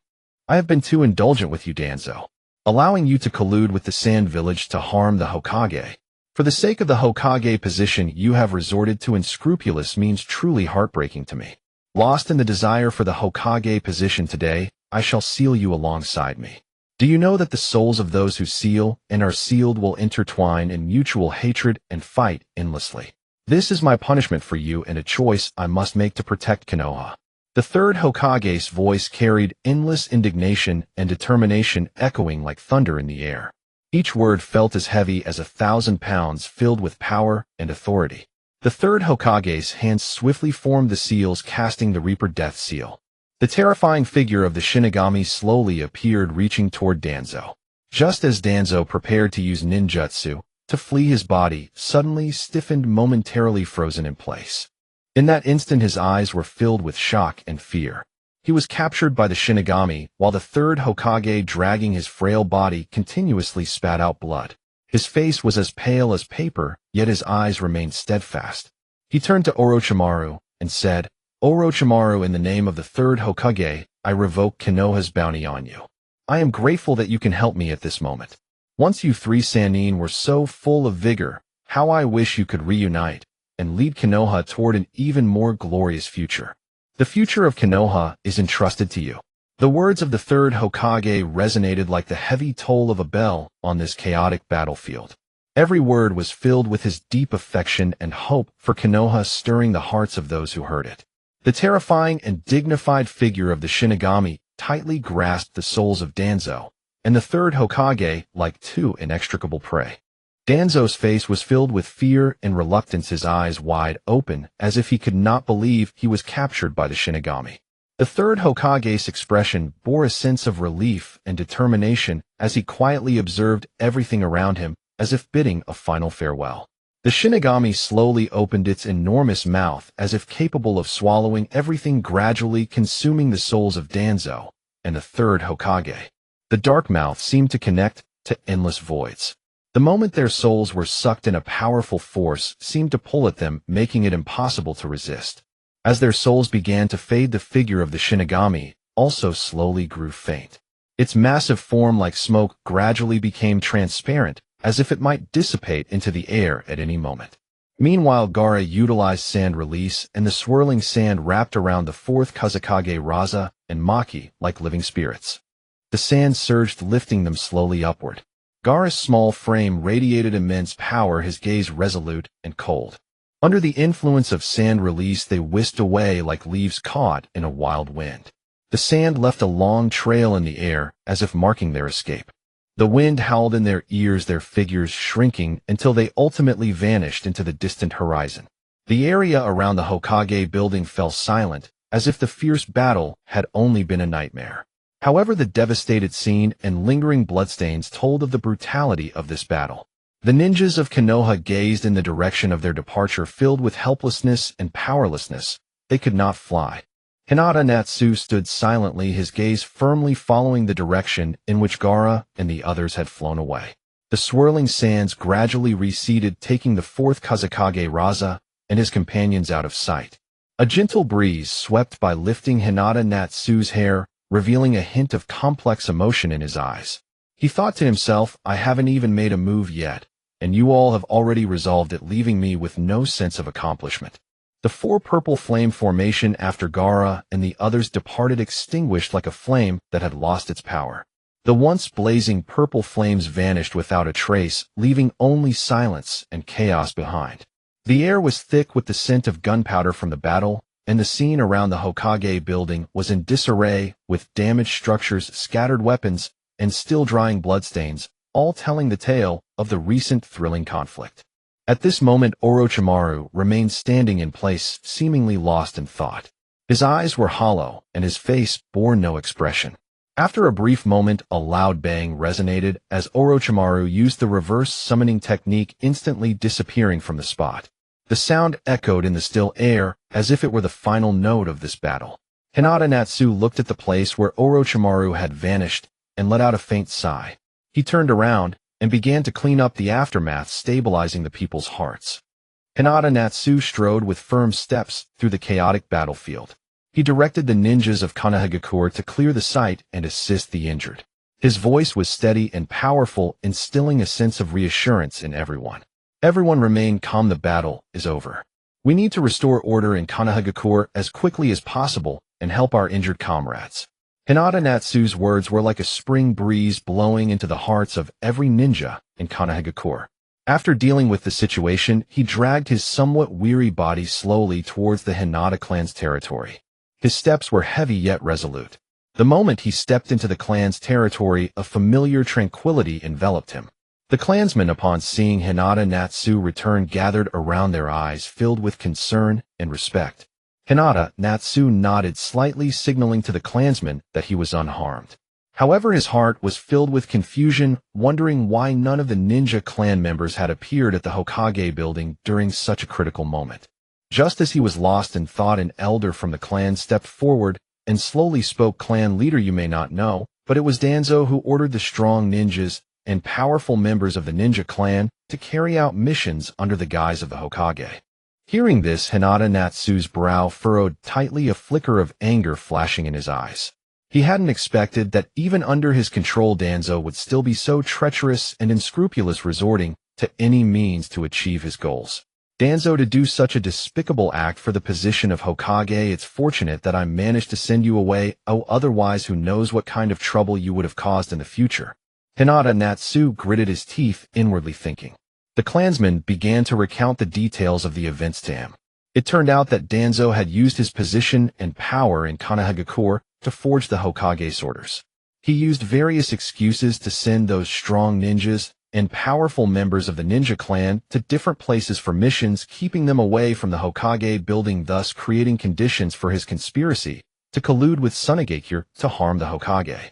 I have been too indulgent with you, Danzo, allowing you to collude with the Sand Village to harm the Hokage. For the sake of the Hokage position you have resorted to unscrupulous means truly heartbreaking to me. Lost in the desire for the Hokage position today, I shall seal you alongside me. Do you know that the souls of those who seal and are sealed will intertwine in mutual hatred and fight endlessly? This is my punishment for you, and a choice I must make to protect Konoha. The third Hokage's voice carried endless indignation and determination, echoing like thunder in the air. Each word felt as heavy as 1,000 pounds, filled with power and authority. The third Hokage's hands swiftly formed the seals, casting the Reaper Death Seal. The terrifying figure of the Shinigami slowly appeared, reaching toward Danzo. Just as Danzo prepared to use ninjutsu to flee, his body suddenly stiffened, momentarily frozen in place. In that instant, his eyes were filled with shock and fear. He was captured by the Shinigami, while the third Hokage, dragging his frail body, continuously spat out blood. His face was as pale as paper, yet his eyes remained steadfast. He turned to Orochimaru and said, "Orochimaru, in the name of the third Hokage, I revoke Konoha's bounty on you. I am grateful that you can help me at this moment. Once you three Sannin were so full of vigor, how I wish you could reunite and lead Konoha toward an even more glorious future. The future of Konoha is entrusted to you." The words of the third Hokage resonated like the heavy toll of a bell on this chaotic battlefield. Every word was filled with his deep affection and hope for Konoha, stirring the hearts of those who heard it. The terrifying and dignified figure of the Shinigami tightly grasped the souls of Danzo, and the third Hokage like two inextricable prey. Danzo's face was filled with fear and reluctance, his eyes wide open, as if he could not believe he was captured by the Shinigami. The third Hokage's expression bore a sense of relief and determination as he quietly observed everything around him, as if bidding a final farewell. The Shinigami slowly opened its enormous mouth as if capable of swallowing everything, gradually consuming the souls of Danzo and the third Hokage. The dark mouth seemed to connect to endless voids. The moment their souls were sucked in, a powerful force seemed to pull at them, making it impossible to resist. As their souls began to fade, the figure of the Shinigami also slowly grew faint. Its massive form, like smoke, gradually became transparent, as if it might dissipate into the air at any moment. Meanwhile, Gaara utilized sand release, and the swirling sand wrapped around the fourth Kazekage Raza and Maki like living spirits. The sand surged, lifting them slowly upward. Gaara's small frame radiated immense power, his gaze resolute and cold. Under the influence of sand release, they whisked away like leaves caught in a wild wind. The sand left a long trail in the air, as if marking their escape. The wind howled in their ears, their figures shrinking until they ultimately vanished into the distant horizon. The area around the Hokage building fell silent, as if the fierce battle had only been a nightmare. However, the devastated scene and lingering bloodstains told of the brutality of this battle. The ninjas of Konoha gazed in the direction of their departure, filled with helplessness and powerlessness. They could not fly. Hinata Natsu stood silently, his gaze firmly following the direction in which Gaara and the others had flown away. The swirling sands gradually receded, taking the fourth Kazekage Raza and his companions out of sight. A gentle breeze swept by, lifting Hinata Natsu's hair, revealing a hint of complex emotion in his eyes. He thought to himself, I haven't even made a move yet, and you all have already resolved it, leaving me with no sense of accomplishment. The four purple flame formation after Gaara and the others departed, extinguished like a flame that had lost its power. The once blazing purple flames vanished without a trace, leaving only silence and chaos behind. The air was thick with the scent of gunpowder from the battle, and the scene around the Hokage building was in disarray, with damaged structures, scattered weapons, and still-drying bloodstains, all telling the tale of the recent thrilling conflict. At this moment, Orochimaru remained standing in place, seemingly lost in thought. His eyes were hollow, and his face bore no expression. After a brief moment, a loud bang resonated as Orochimaru used the reverse summoning technique, instantly disappearing from the spot. The sound echoed in the still air, as if it were the final note of this battle. Hinata Natsu looked at the place where Orochimaru had vanished and let out a faint sigh. He turned around and began to clean up the aftermath, stabilizing the people's hearts. Hinata Natsu strode with firm steps through the chaotic battlefield. He directed the ninjas of Konoha to clear the site and assist the injured. His voice was steady and powerful, instilling a sense of reassurance in everyone. Everyone remain calm, the battle is over. We need to restore order in Konoha as quickly as possible and help our injured comrades. Hinata Natsu's words were like a spring breeze blowing into the hearts of every ninja in Konoha. After dealing with the situation, he dragged his somewhat weary body slowly towards the Hinata clan's territory. His steps were heavy yet resolute. The moment he stepped into the clan's territory, a familiar tranquility enveloped him. The clansmen, upon seeing Hinata Natsu return, gathered around, their eyes filled with concern and respect. Hinata Natsu nodded slightly, signaling to the clansmen that he was unharmed. However, his heart was filled with confusion, wondering why none of the ninja clan members had appeared at the Hokage building during such a critical moment. Just as he was lost in thought, an elder from the clan stepped forward and slowly spoke. Clan leader, you may not know, but it was Danzo who ordered the strong ninjas and powerful members of the ninja clan to carry out missions under the guise of the Hokage. Hearing this, Hinata Natsu's brow furrowed tightly, a flicker of anger flashing in his eyes. He hadn't expected that even under his control, Danzo would still be so treacherous and unscrupulous, resorting to any means to achieve his goals. Danzo, to do such a despicable act for the position of Hokage, it's fortunate that I managed to send you away, otherwise who knows what kind of trouble you would have caused in the future. Hinata Natsu gritted his teeth, inwardly thinking. The clansman began to recount the details of the events to him. It turned out that Danzo had used his position and power in Konoha to forge the Hokage's orders. He used various excuses to send those strong ninjas and powerful members of the ninja clan to different places for missions, keeping them away from the Hokage building, thus creating conditions for his conspiracy to collude with Tsunegakure to harm the Hokage.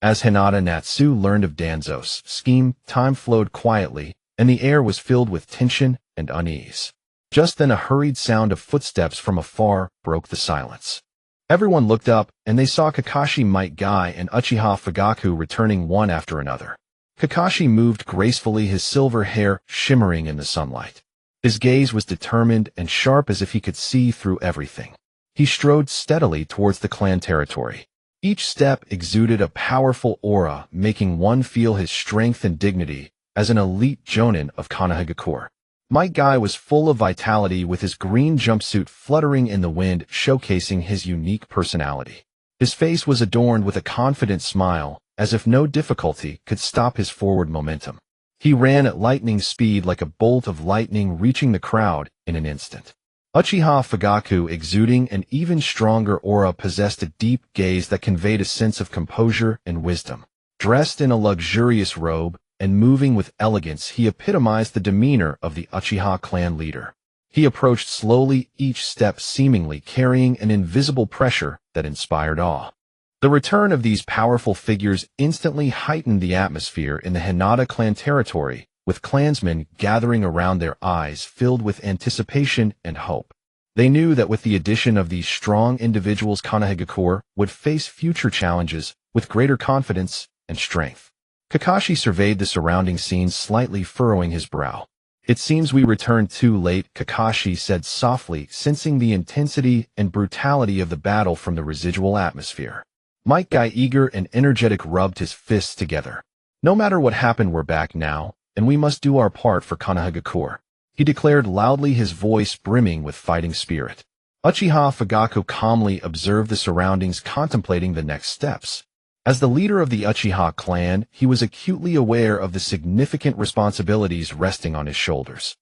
As Hyūga Natsu learned of Danzo's scheme, time flowed quietly, and the air was filled with tension and unease. Just then a hurried sound of footsteps from afar broke the silence. Everyone looked up, and they saw Kakashi Might Guy and Uchiha Fugaku returning one after another. Kakashi moved gracefully, his silver hair shimmering in the sunlight. His gaze was determined and sharp as if he could see through everything. He strode steadily towards the clan territory. Each step exuded a powerful aura, making one feel his strength and dignity as an elite jonin of Konoha. Might Guy was full of vitality, with his green jumpsuit fluttering in the wind, showcasing his unique personality. His face was adorned with a confident smile, as if no difficulty could stop his forward momentum. He ran at lightning speed like a bolt of lightning, reaching the crowd in an instant. Uchiha Fugaku, exuding an even stronger aura, possessed a deep gaze that conveyed a sense of composure and wisdom. Dressed in a luxurious robe and moving with elegance, he epitomized the demeanor of the Uchiha clan leader. He approached slowly, each step seemingly carrying an invisible pressure that inspired awe. The return of these powerful figures instantly heightened the atmosphere in the Hinata clan territory, with clansmen gathering around, their eyes filled with anticipation and hope. They knew that with the addition of these strong individuals, Konoha would face future challenges with greater confidence and strength. Kakashi surveyed the surrounding scenes, slightly furrowing his brow. "It seems we returned too late," Kakashi said softly, sensing the intensity and brutality of the battle from the residual atmosphere. Might Guy, eager and energetic, rubbed his fists together. "No matter what happened, we're back now, and we must do our part for Konoha," he declared loudly, his voice brimming with fighting spirit. Uchiha Fugaku calmly observed the surroundings, contemplating the next steps. As the leader of the Uchiha clan, he was acutely aware of the significant responsibilities resting on his shoulders.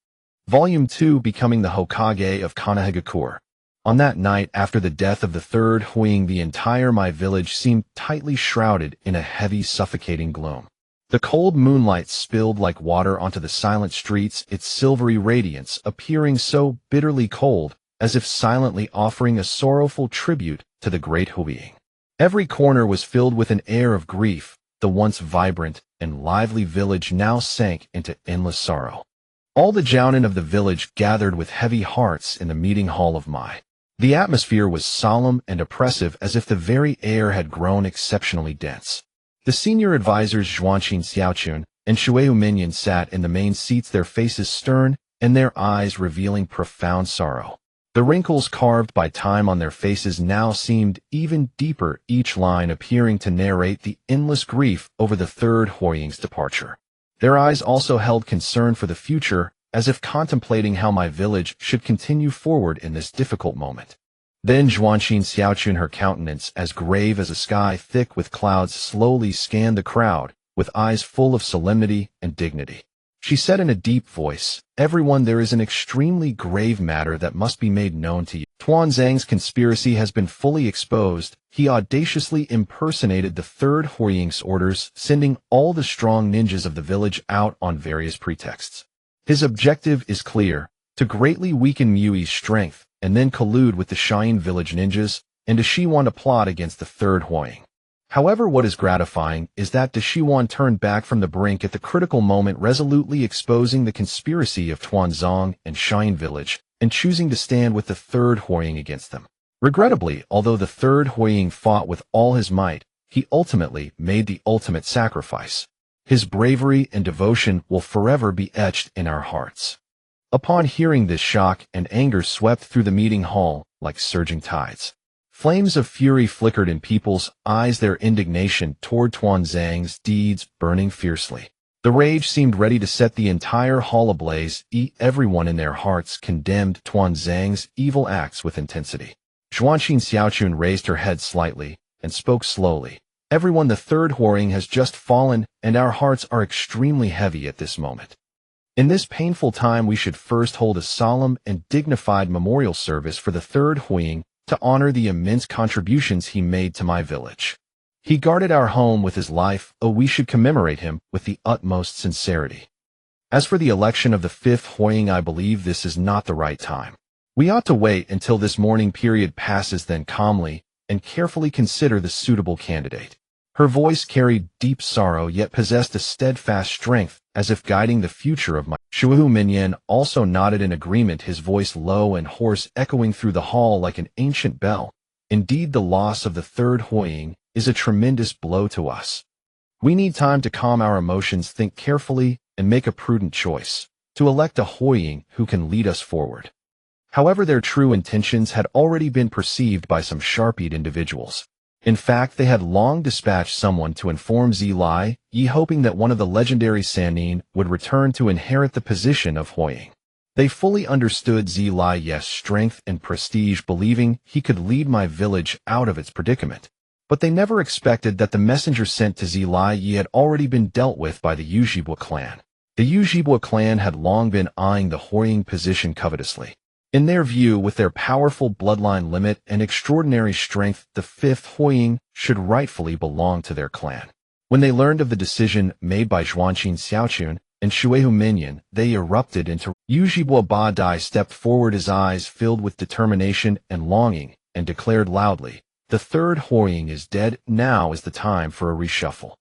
Volume 2, Becoming the Hokage of Konoha. On that night, after the death of the third Hyūga, the entire my village seemed tightly shrouded in a heavy, suffocating gloom. The cold moonlight spilled like water onto the silent streets, its silvery radiance appearing so bitterly cold, as if silently offering a sorrowful tribute to the great Hyūga. Every corner was filled with an air of grief. The once vibrant and lively village now sank into endless sorrow. All the jounin of the village gathered with heavy hearts in the meeting hall of Mai. The atmosphere was solemn and oppressive, as if the very air had grown exceptionally dense. The senior advisors Zhuanqin Xiaochun and Shuehu Minyan sat in the main seats, their faces stern and their eyes revealing profound sorrow. The wrinkles carved by time on their faces now seemed even deeper, each line appearing to narrate the endless grief over the third Hyūga's departure. Their eyes also held concern for the future, as if contemplating how my village should continue forward in this difficult moment. Then Zhuanqin Xiaochun, her countenance as grave as a sky thick with clouds, slowly scanned the crowd with eyes full of solemnity and dignity. She said in a deep voice, "Everyone, there is an extremely grave matter that must be made known to you. Tuanzang's conspiracy has been fully exposed. He audaciously impersonated the third Hyūga's orders, sending all the strong ninjas of the village out on various pretexts. His objective is clear: to greatly weaken Miui's strength, and then collude with the Cheyenne village ninjas, and Dashiwan to plot against the third Hyūga. However, what is gratifying is that Dashiwan turned back from the brink at the critical moment, resolutely exposing the conspiracy of Tuanzang and Cheyenne village, and choosing to stand with the third Hyūga against them. Regrettably, although the third Hyūga fought with all his might, he ultimately made the ultimate sacrifice. His bravery and devotion will forever be etched in our hearts." Upon hearing this, shock and anger swept through the meeting hall like surging tides. Flames of fury flickered in people's eyes, their indignation toward Tuanzang's deeds burning fiercely. The rage seemed ready to set the entire hall ablaze. Everyone in their hearts condemned Tuanzang's evil acts with intensity. Zhuanqin Xiaochun raised her head slightly and spoke slowly. "Everyone, the third Hyūga has just fallen, and our hearts are extremely heavy at this moment. In this painful time, we should first hold a solemn and dignified memorial service for the third Hyūga to honor the immense contributions he made to my village. He guarded our home with his life, we should commemorate him with the utmost sincerity. As for the election of the fifth Hyūga, I believe this is not the right time. We ought to wait until this mourning period passes, then calmly and carefully consider the suitable candidate. Her voice carried deep sorrow yet possessed a steadfast strength, as if guiding the future of my Hyūga also nodded in agreement, his voice low and hoarse, echoing through the hall like an ancient bell. Indeed, the loss of the third Hyūga is a tremendous blow to us. We need time to calm our emotions, think carefully, and make a prudent choice, to elect a Hyūga who can lead us forward. However, their true intentions had already been perceived by some sharp-eyed individuals. In fact, they had long dispatched someone to inform Zilai, hoping that one of the legendary Sannin would return to inherit the position of Hyūga. They fully understood Zilai's strength and prestige, believing he could lead my village out of its predicament. But they never expected that the messenger sent to Zilai had already been dealt with by the Hyūga clan. The Hyūga clan had long been eyeing the Hyūga position covetously. In their view, with their powerful bloodline limit and extraordinary strength, the fifth Hyūga should rightfully belong to their clan. When they learned of the decision made by Zhuangqin Xiaochun and Shuehu Minyan, they erupted into Hyūga Ba Dai stepped forward, his eyes filled with determination and longing, and declared loudly, "The third Hyūga is dead. Now is the time for a reshuffle.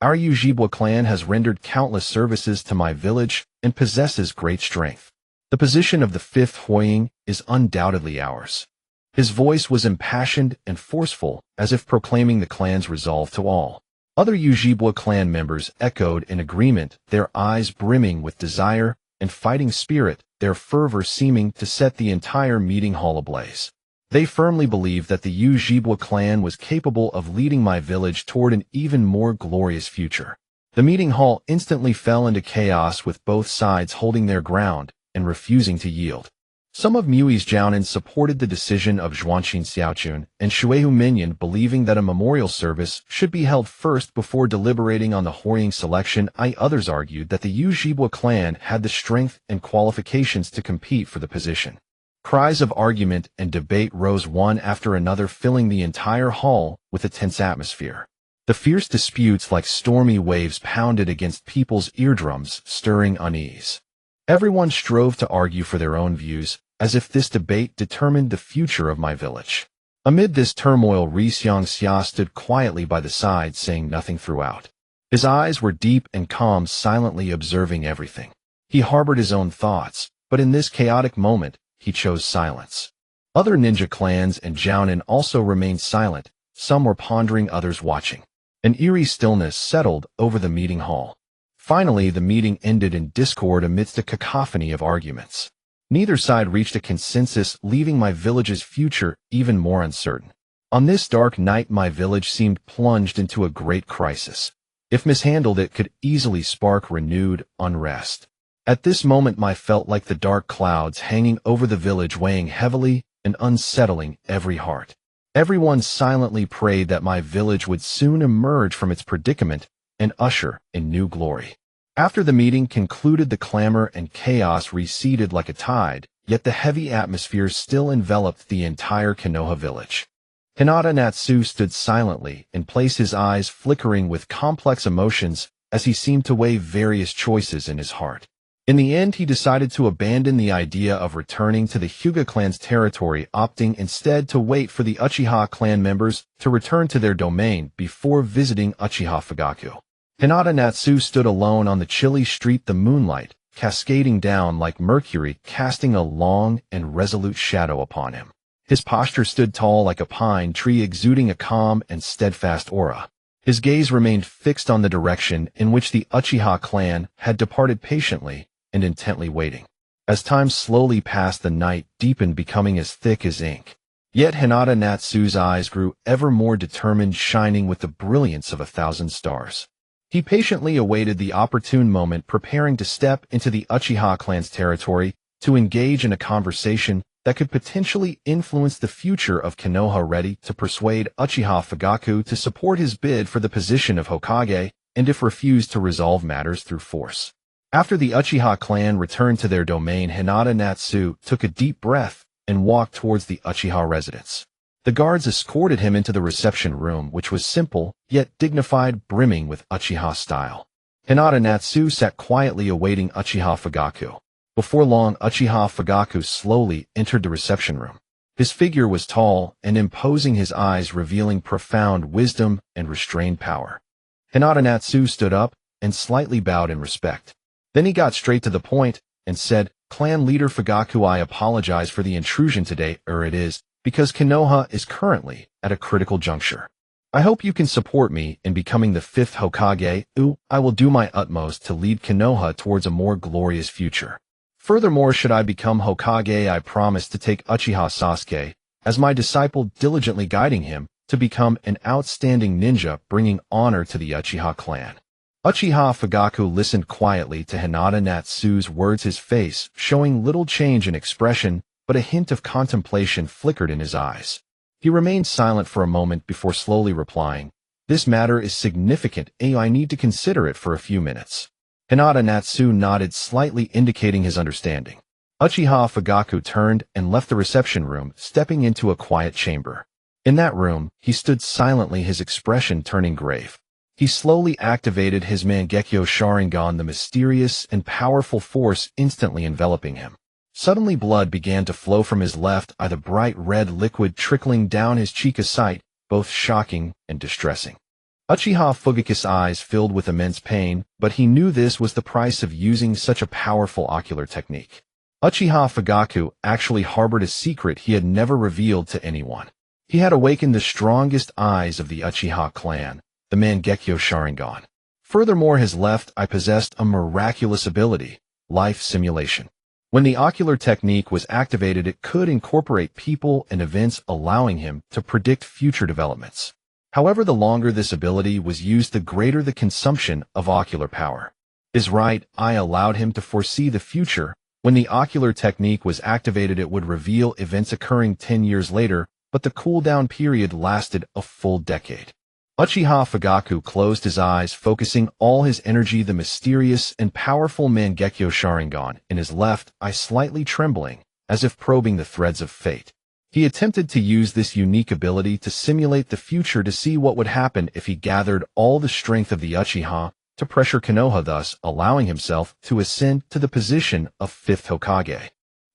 Our Hyūga clan has rendered countless services to my village and possesses great strength. The position of the fifth Hyūga is undoubtedly ours." His voice was impassioned and forceful, as if proclaiming the clan's resolve to all. Other Hyūga clan members echoed in agreement, their eyes brimming with desire and fighting spirit, their fervor seeming to set the entire meeting hall ablaze. They firmly believed that the Hyūga clan was capable of leading my village toward an even more glorious future. The meeting hall instantly fell into chaos, with both sides holding their ground and refusing to yield. Some of Mui's Jounin supported the decision of Zhuangqin Xiaochun and Shuehu Minyan, believing that a memorial service should be held first before deliberating on the Hyūga selection. Others argued that the Hyūga clan had the strength and qualifications to compete for the position. Cries of argument and debate rose one after another, filling the entire hall with a tense atmosphere. The fierce disputes, like stormy waves, pounded against people's eardrums, stirring unease. Everyone strove to argue for their own views, as if this debate determined the future of my village. Amid this turmoil, Ri Xiangxia stood quietly by the side, saying nothing throughout. His eyes were deep and calm, silently observing everything. He harbored his own thoughts, but in this chaotic moment, he chose silence. Other ninja clans and Jounin also remained silent, some were pondering, others watching. An eerie stillness settled over the meeting hall. Finally, the meeting ended in discord amidst a cacophony of arguments. Neither side reached a consensus, leaving my village's future even more uncertain. On this dark night, my village seemed plunged into a great crisis. If mishandled, it could easily spark renewed unrest. At this moment, I felt like the dark clouds hanging over the village, weighing heavily and unsettling every heart. Everyone silently prayed that my village would soon emerge from its predicament and usher in new glory. After the meeting concluded, the clamor and chaos receded like a tide, yet the heavy atmosphere still enveloped the entire Konoha village. Hyūga Natsu stood silently in place, his eyes flickering with complex emotions as he seemed to weigh various choices in his heart. In the end, he decided to abandon the idea of returning to the Hyuga clan's territory, opting instead to wait for the Uchiha clan members to return to their domain before visiting Uchiha Fugaku. Hyūga Natsu stood alone on the chilly street, the moonlight cascading down like mercury, casting a long and resolute shadow upon him. His posture stood tall like a pine tree, exuding a calm and steadfast aura. His gaze remained fixed on the direction in which the Uchiha clan had departed, patiently and intently waiting. As time slowly passed, the night deepened, becoming as thick as ink. Yet Hyūga Natsu's eyes grew ever more determined, shining with the brilliance of 1,000 stars. He patiently awaited the opportune moment, preparing to step into the Uchiha clan's territory to engage in a conversation that could potentially influence the future of Konoha, ready to persuade Uchiha Fugaku to support his bid for the position of Hokage, and if refused, to resolve matters through force. After the Uchiha clan returned to their domain, Hyūga Natsu took a deep breath and walked towards the Uchiha residence. The guards escorted him into the reception room, which was simple, yet dignified, brimming with Uchiha style. Hyūga Natsu sat quietly awaiting Uchiha Fugaku. Before long, Uchiha Fugaku slowly entered the reception room. His figure was tall and imposing, his eyes revealing profound wisdom and restrained power. Hyūga Natsu stood up and slightly bowed in respect. Then he got straight to the point and said, "Clan leader Fugaku, I apologize for the intrusion today, it is because Konoha is currently at a critical juncture. I hope you can support me in becoming the 5th Hokage. I will do my utmost to lead Konoha towards a more glorious future. Furthermore, should I become Hokage, I promise to take Uchiha Sasuke as my disciple, diligently guiding him to become an outstanding ninja, bringing honor to the Uchiha clan." Uchiha Fugaku listened quietly to Hyūga Natsu's words, his face showing little change in expression, but a hint of contemplation flickered in his eyes. He remained silent for a moment before slowly replying, "This matter is significant, I need to consider it for a few minutes." Hyūga Natsu nodded slightly, indicating his understanding. Uchiha Fugaku turned and left the reception room, stepping into a quiet chamber. In that room, he stood silently, his expression turning grave. He slowly activated his Mangekyo Sharingan, the mysterious and powerful force instantly enveloping him. Suddenly blood began to flow from his left eye, the bright red liquid trickling down his cheek, a sight both shocking and distressing. Uchiha Fugaku's eyes filled with immense pain, but he knew this was the price of using such a powerful ocular technique. Uchiha Fugaku actually harbored a secret he had never revealed to anyone. He had awakened the strongest eyes of the Uchiha clan, the Mangekyo Sharingan. Furthermore, his left eye possessed a miraculous ability, life simulation. When the ocular technique was activated, it could incorporate people and events, allowing him to predict future developments. However, the longer this ability was used, the greater the consumption of ocular power. His right eye allowed him to foresee the future. When the ocular technique was activated, it would reveal events occurring 10 years later, but the cooldown period lasted a full decade. Uchiha Fugaku closed his eyes, focusing all his energy, the mysterious and powerful Mangekyo Sharingan in his left eye slightly trembling, as if probing the threads of fate. He attempted to use this unique ability to simulate the future, to see what would happen if he gathered all the strength of the Uchiha to pressure Konoha, thus allowing himself to ascend to the position of 5th Hokage.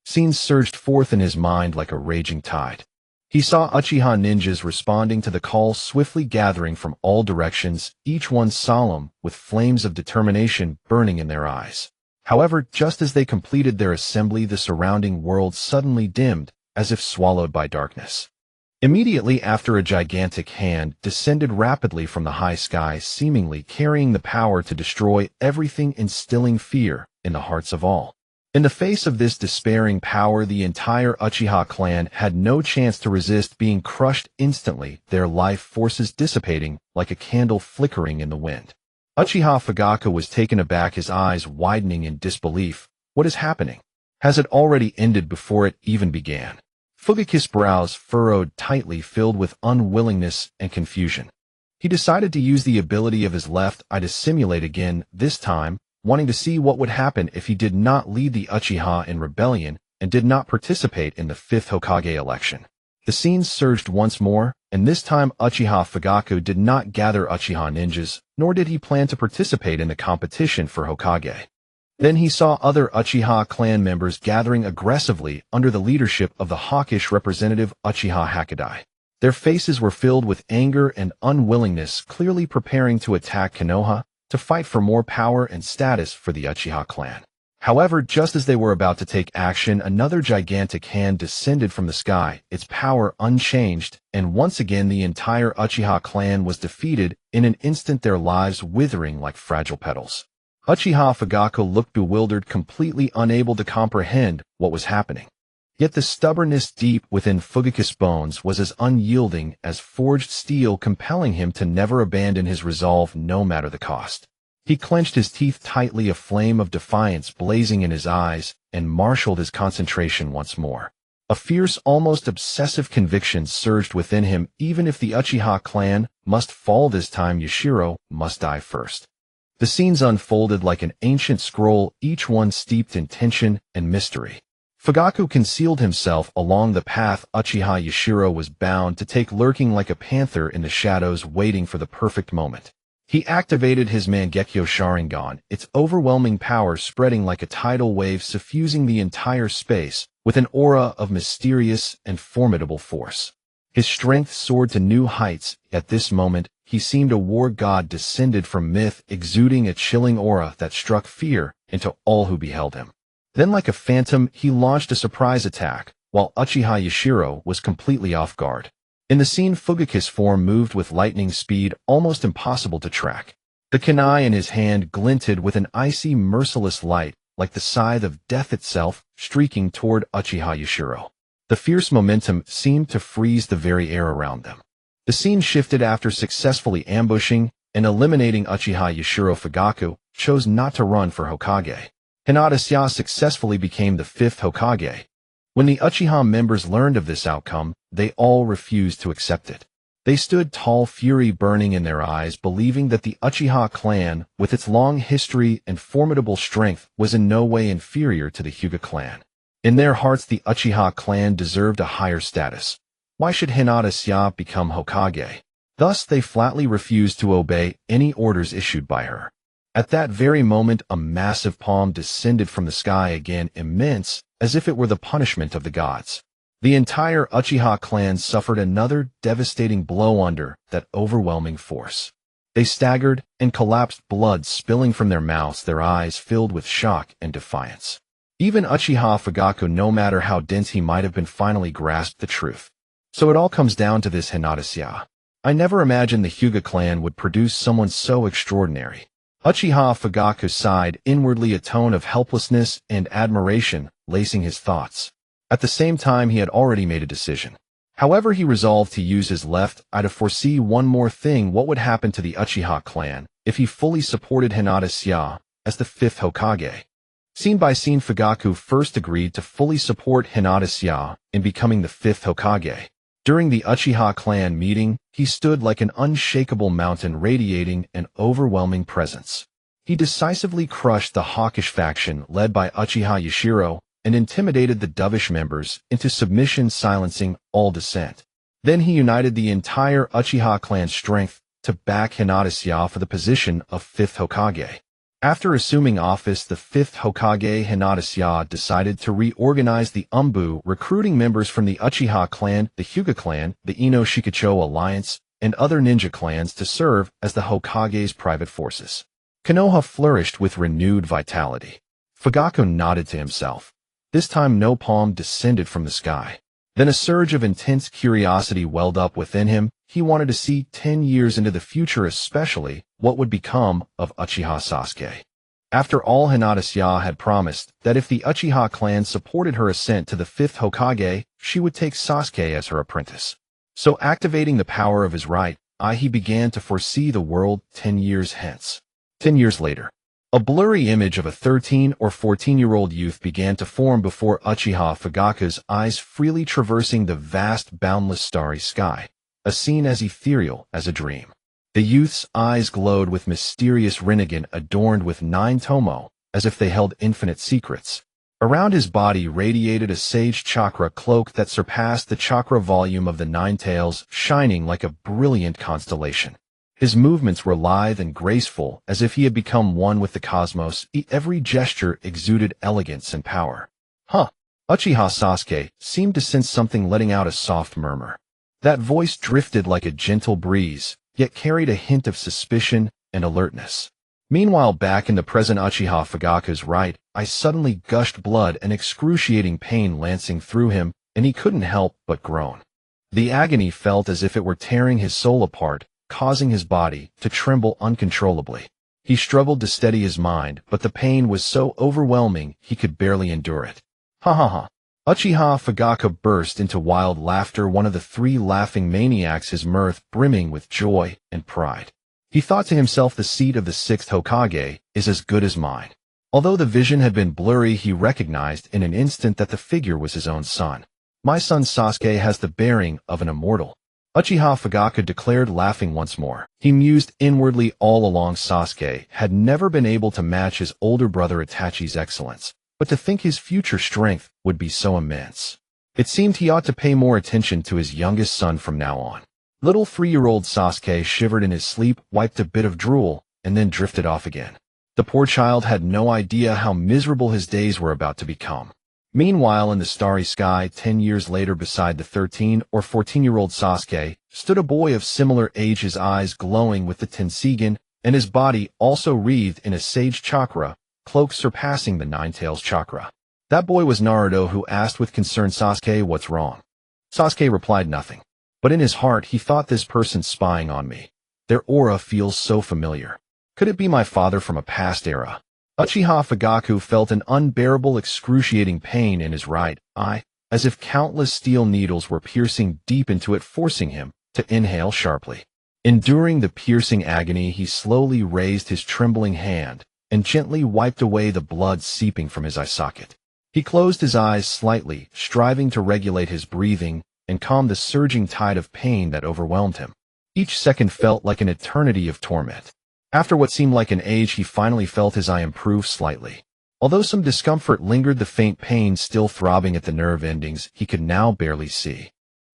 Scenes surged forth in his mind like a raging tide. He saw Uchiha ninjas responding to the call, swiftly gathering from all directions, each one solemn, with flames of determination burning in their eyes. However, just as they completed their assembly, the surrounding world suddenly dimmed, as if swallowed by darkness. Immediately after, a gigantic hand descended rapidly from the high sky, seemingly carrying the power to destroy everything, instilling fear in the hearts of all. In the face of this despairing power, the entire Uchiha clan had no chance to resist, being crushed instantly, their life forces dissipating like a candle flickering in the wind. Uchiha Fugaku was taken aback, his eyes widening in disbelief. What is happening? Has it already ended before it even began? Fugaku's brows furrowed tightly, filled with unwillingness and confusion. He decided to use the ability of his left eye to simulate again, this time wanting to see what would happen if he did not lead the Uchiha in rebellion and did not participate in the 5th Hokage election. The scenes surged once more, and this time Uchiha Fugaku did not gather Uchiha ninjas, nor did he plan to participate in the competition for Hokage. Then he saw other Uchiha clan members gathering aggressively under the leadership of the hawkish representative Uchiha Hakudai. Their faces were filled with anger and unwillingness, clearly preparing to attack Konoha, to fight for more power and status for the Uchiha clan. However, just as they were about to take action, another gigantic hand descended from the sky, its power unchanged, and once again the entire Uchiha clan was defeated in an instant, their lives withering like fragile petals. Uchiha Fugaku looked bewildered, completely unable to comprehend what was happening. Yet the stubbornness deep within Fugaku's bones was as unyielding as forged steel, compelling him to never abandon his resolve no matter the cost. He clenched his teeth tightly, a flame of defiance blazing in his eyes, and marshaled his concentration once more. A fierce, almost obsessive conviction surged within him. Even if the Uchiha clan must fall this time, Yashiro must die first. The scenes unfolded like an ancient scroll, each one steeped in tension and mystery. Fugaku concealed himself along the path Uchiha Yashiro was bound to take, lurking like a panther in the shadows, waiting for the perfect moment. He activated his Mangekyo Sharingan, its overwhelming power spreading like a tidal wave, suffusing the entire space with an aura of mysterious and formidable force. His strength soared to new heights. At this moment, he seemed a war god descended from myth, exuding a chilling aura that struck fear into all who beheld him. Then, like a phantom, he launched a surprise attack, while Uchiha Yashiro was completely off guard. In the scene, Fugaku's form moved with lightning speed, almost impossible to track. The kunai in his hand glinted with an icy, merciless light, like the scythe of death itself, streaking toward Uchiha Yashiro. The fierce momentum seemed to freeze the very air around them. The scene shifted after successfully ambushing and eliminating Uchiha Yashiro. Fugaku chose not to run for Hokage. Hinata successfully became the 5th Hokage. When the Uchiha members learned of this outcome, they all refused to accept it. They stood tall, fury burning in their eyes, believing that the Uchiha clan, with its long history and formidable strength, was in no way inferior to the Hyuga clan. In their hearts, the Uchiha clan deserved a higher status. Why should Hinata become Hokage? Thus, they flatly refused to obey any orders issued by her. At that very moment, a massive palm descended from the sky, again immense, as if it were the punishment of the gods. The entire Uchiha clan suffered another devastating blow under that overwhelming force. They staggered and collapsed, blood spilling from their mouths, their eyes filled with shock and defiance. Even Uchiha Fugaku, no matter how dense he might have been, finally grasped the truth. So it all comes down to this, Hinata. I never imagined the Hyuga clan would produce someone so extraordinary. Uchiha Fugaku sighed inwardly, a tone of helplessness and admiration lacing his thoughts. At the same time, he had already made a decision. However, he resolved to use his left eye to foresee one more thing: what would happen to the Uchiha clan if he fully supported Hinata as the 5th Hokage. Scene by scene, Fugaku first agreed to fully support Hinata in becoming the 5th Hokage. During the Uchiha clan meeting, he stood like an unshakable mountain, radiating an overwhelming presence. He decisively crushed the hawkish faction led by Uchiha Yashiro and intimidated the dovish members into submission, silencing all dissent. Then he united the entire Uchiha clan's strength to back Hinata for the position of 5th Hokage. After assuming office, the 5th Hokage Hinata decided to reorganize the Umbu, recruiting members from the Uchiha clan, the Hyuga clan, the Ino Shikacho alliance, and other ninja clans to serve as the Hokage's private forces. Konoha flourished with renewed vitality. Fugaku nodded to himself. This time no palm descended from the sky. Then a surge of intense curiosity welled up within him. He wanted to see 10 years into the future, especially what would become of Uchiha Sasuke. After all, Hinata had promised that if the Uchiha clan supported her ascent to the 5th Hokage, she would take Sasuke as her apprentice. So, activating the power of his right eye, he began to foresee the world 10 years hence. 10 years later, a blurry image of a 13 or 14-year-old youth began to form before Uchiha Fugaku's eyes, freely traversing the vast, boundless starry sky, a scene as ethereal as a dream. The youth's eyes glowed with mysterious Rinnegan adorned with 9 tomo, as if they held infinite secrets. Around his body radiated a sage chakra cloak that surpassed the chakra volume of the 9 tails, shining like a brilliant constellation. His movements were lithe and graceful, as if he had become one with the cosmos. Every gesture exuded elegance and power. Uchiha Sasuke seemed to sense something, letting out a soft murmur. That voice drifted like a gentle breeze, yet carried a hint of suspicion and alertness. Meanwhile, back in the present, Uchiha Fugaku's right eye suddenly gushed blood, an excruciating pain lancing through him, and he couldn't help but groan. The agony felt as if it were tearing his soul apart, causing his body to tremble uncontrollably. He struggled to steady his mind, but the pain was so overwhelming he could barely endure it. Ha ha ha. Uchiha Fugaku burst into wild laughter, one of the 3 laughing maniacs, his mirth brimming with joy and pride. He thought to himself, the seat of the 6th Hokage is as good as mine. Although the vision had been blurry, he recognized in an instant that the figure was his own son. My son Sasuke has the bearing of an immortal. Uchiha Fugaku declared, laughing once more. He mused inwardly all along. Sasuke had never been able to match his older brother Itachi's excellence, but to think his future strength would be so immense. It seemed he ought to pay more attention to his youngest son from now on. Little 3-year-old Sasuke shivered in his sleep, wiped a bit of drool, and then drifted off again. The poor child had no idea how miserable his days were about to become. Meanwhile, in the starry sky, 10 years later, beside the 13 or 14-year-old Sasuke, stood a boy of similar age, his eyes glowing with the Tenseigan, and his body also wreathed in a sage chakra, cloak surpassing the Nine-Tails chakra. That boy was Naruto, who asked with concern, "Sasuke, what's wrong?" Sasuke replied, "Nothing." But in his heart, he thought, "This person's spying on me. Their aura feels so familiar. Could it be my father from a past era?" Uchiha Fugaku felt an unbearable, excruciating pain in his right eye, as if countless steel needles were piercing deep into it, forcing him to inhale sharply. Enduring the piercing agony, he slowly raised his trembling hand and gently wiped away the blood seeping from his eye socket. He closed his eyes slightly, striving to regulate his breathing and calm the surging tide of pain that overwhelmed him. Each second felt like an eternity of torment. After what seemed like an age, he finally felt his eye improve slightly. Although some discomfort lingered, the faint pain still throbbing at the nerve endings, he could now barely see.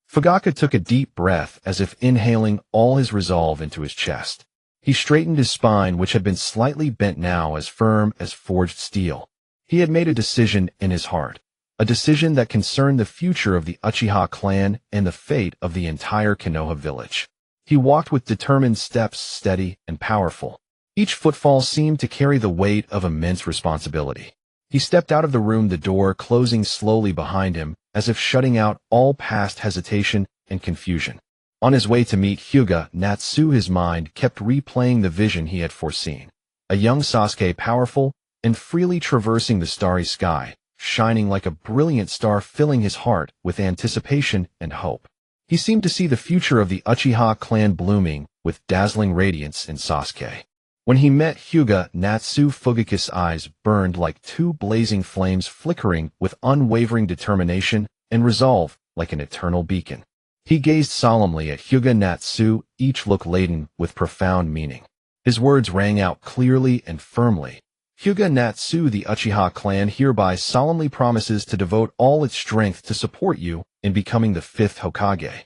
Fugaku took a deep breath, as if inhaling all his resolve into his chest. He straightened his spine, which had been slightly bent, now as firm as forged steel. He had made a decision in his heart, a decision that concerned the future of the Uchiha clan and the fate of the entire Konoha village. He walked with determined steps, steady and powerful. Each footfall seemed to carry the weight of immense responsibility. He stepped out of the room, the door closing slowly behind him, as if shutting out all past hesitation and confusion. On his way to meet Hyūga Natsu, his mind kept replaying the vision he had foreseen. A young Sasuke, powerful and freely traversing the starry sky, shining like a brilliant star, filling his heart with anticipation and hope. He seemed to see the future of the Uchiha clan blooming with dazzling radiance in Sasuke. When he met Hyūga Natsu, Fugaku's eyes burned like two blazing flames, flickering with unwavering determination and resolve like an eternal beacon. He gazed solemnly at Hyūga Natsu, each look laden with profound meaning. His words rang out clearly and firmly. "Hyūga Natsu, the Uchiha clan hereby solemnly promises to devote all its strength to support you in becoming the 5th Hokage.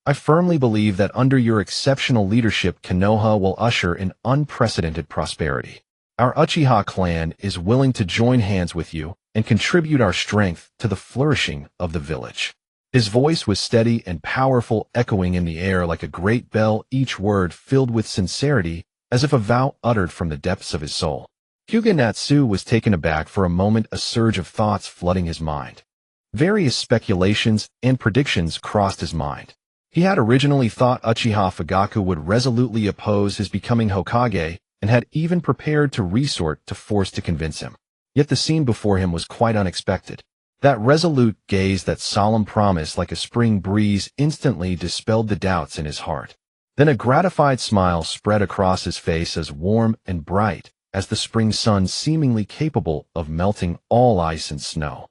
I firmly believe that under your exceptional leadership, Konoha will usher in unprecedented prosperity. Our Uchiha clan is willing to join hands with you and contribute our strength to the flourishing of the village." His voice was steady and powerful, echoing in the air like a great bell, each word filled with sincerity, as if a vow uttered from the depths of his soul. Hyūga Natsu was taken aback. For a moment, a surge of thoughts flooding his mind. Various speculations and predictions crossed his mind. He had originally thought Uchiha Fugaku would resolutely oppose his becoming Hokage, and had even prepared to resort to force to convince him. Yet the scene before him was quite unexpected. That resolute gaze, that solemn promise, like a spring breeze, instantly dispelled the doubts in his heart. Then a gratified smile spread across his face, as warm and bright as the spring sun, seemingly capable of melting all ice and snow.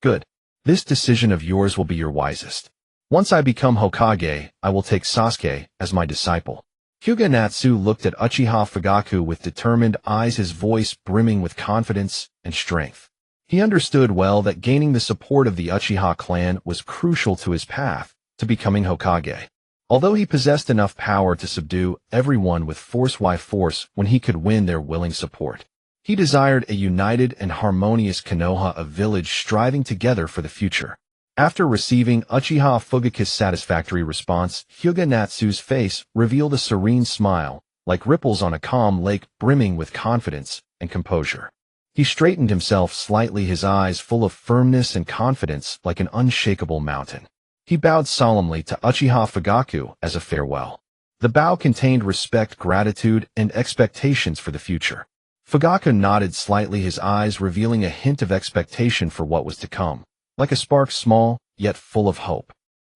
"Good. This decision of yours will be your wisest. Once I become Hokage, I will take Sasuke as my disciple." Hyūga Natsu looked at Uchiha Fugaku with determined eyes, his voice brimming with confidence and strength. He understood well that gaining the support of the Uchiha clan was crucial to his path to becoming Hokage. Although he possessed enough power to subdue everyone with force when he could win their willing support, he desired a united and harmonious Konoha, a village striving together for the future. After receiving Uchiha Fugaku's satisfactory response, Hyūga Natsu's face revealed a serene smile, like ripples on a calm lake, brimming with confidence and composure. He straightened himself slightly, his eyes full of firmness and confidence like an unshakable mountain. He bowed solemnly to Uchiha Fugaku as a farewell. The bow contained respect, gratitude, and expectations for the future. Fugaku nodded slightly, his eyes revealing a hint of expectation for what was to come, like a spark, small yet full of hope.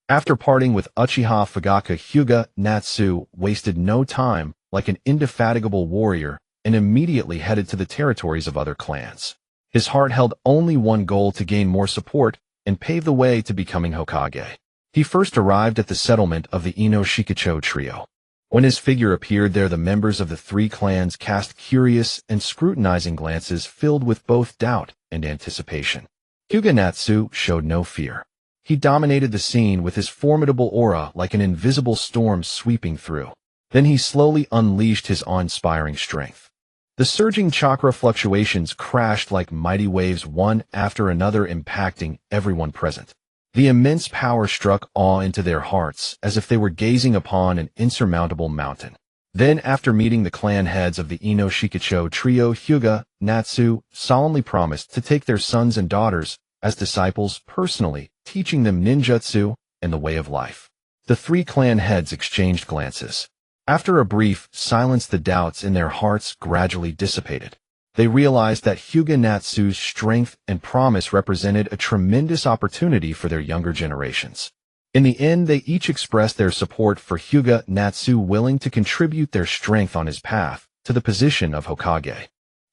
After parting with Uchiha Fugaku, Hyūga Natsu wasted no time, like an indefatigable warrior, and immediately headed to the territories of other clans. His heart held only one goal: to gain more support and pave the way to becoming Hokage. He first arrived at the settlement of the Ino-Shikacho trio. When his figure appeared there, the members of the three clans cast curious and scrutinizing glances filled with both doubt and anticipation. Hyūga Natsu showed no fear. He dominated the scene with his formidable aura like an invisible storm sweeping through. Then he slowly unleashed his awe-inspiring strength. The surging chakra fluctuations crashed like mighty waves, one after another, impacting everyone present. The immense power struck awe into their hearts as if they were gazing upon an insurmountable mountain. Then, after meeting the clan heads of the Ino-Shikacho trio, Hyūga Natsu solemnly promised to take their sons and daughters as disciples personally, teaching them ninjutsu and the way of life. The three clan heads exchanged glances. After a brief silence, the doubts in their hearts gradually dissipated. They realized that Hyūga Natsu's strength and promise represented a tremendous opportunity for their younger generations. In the end, they each expressed their support for Hyūga Natsu, willing to contribute their strength on his path to the position of Hokage.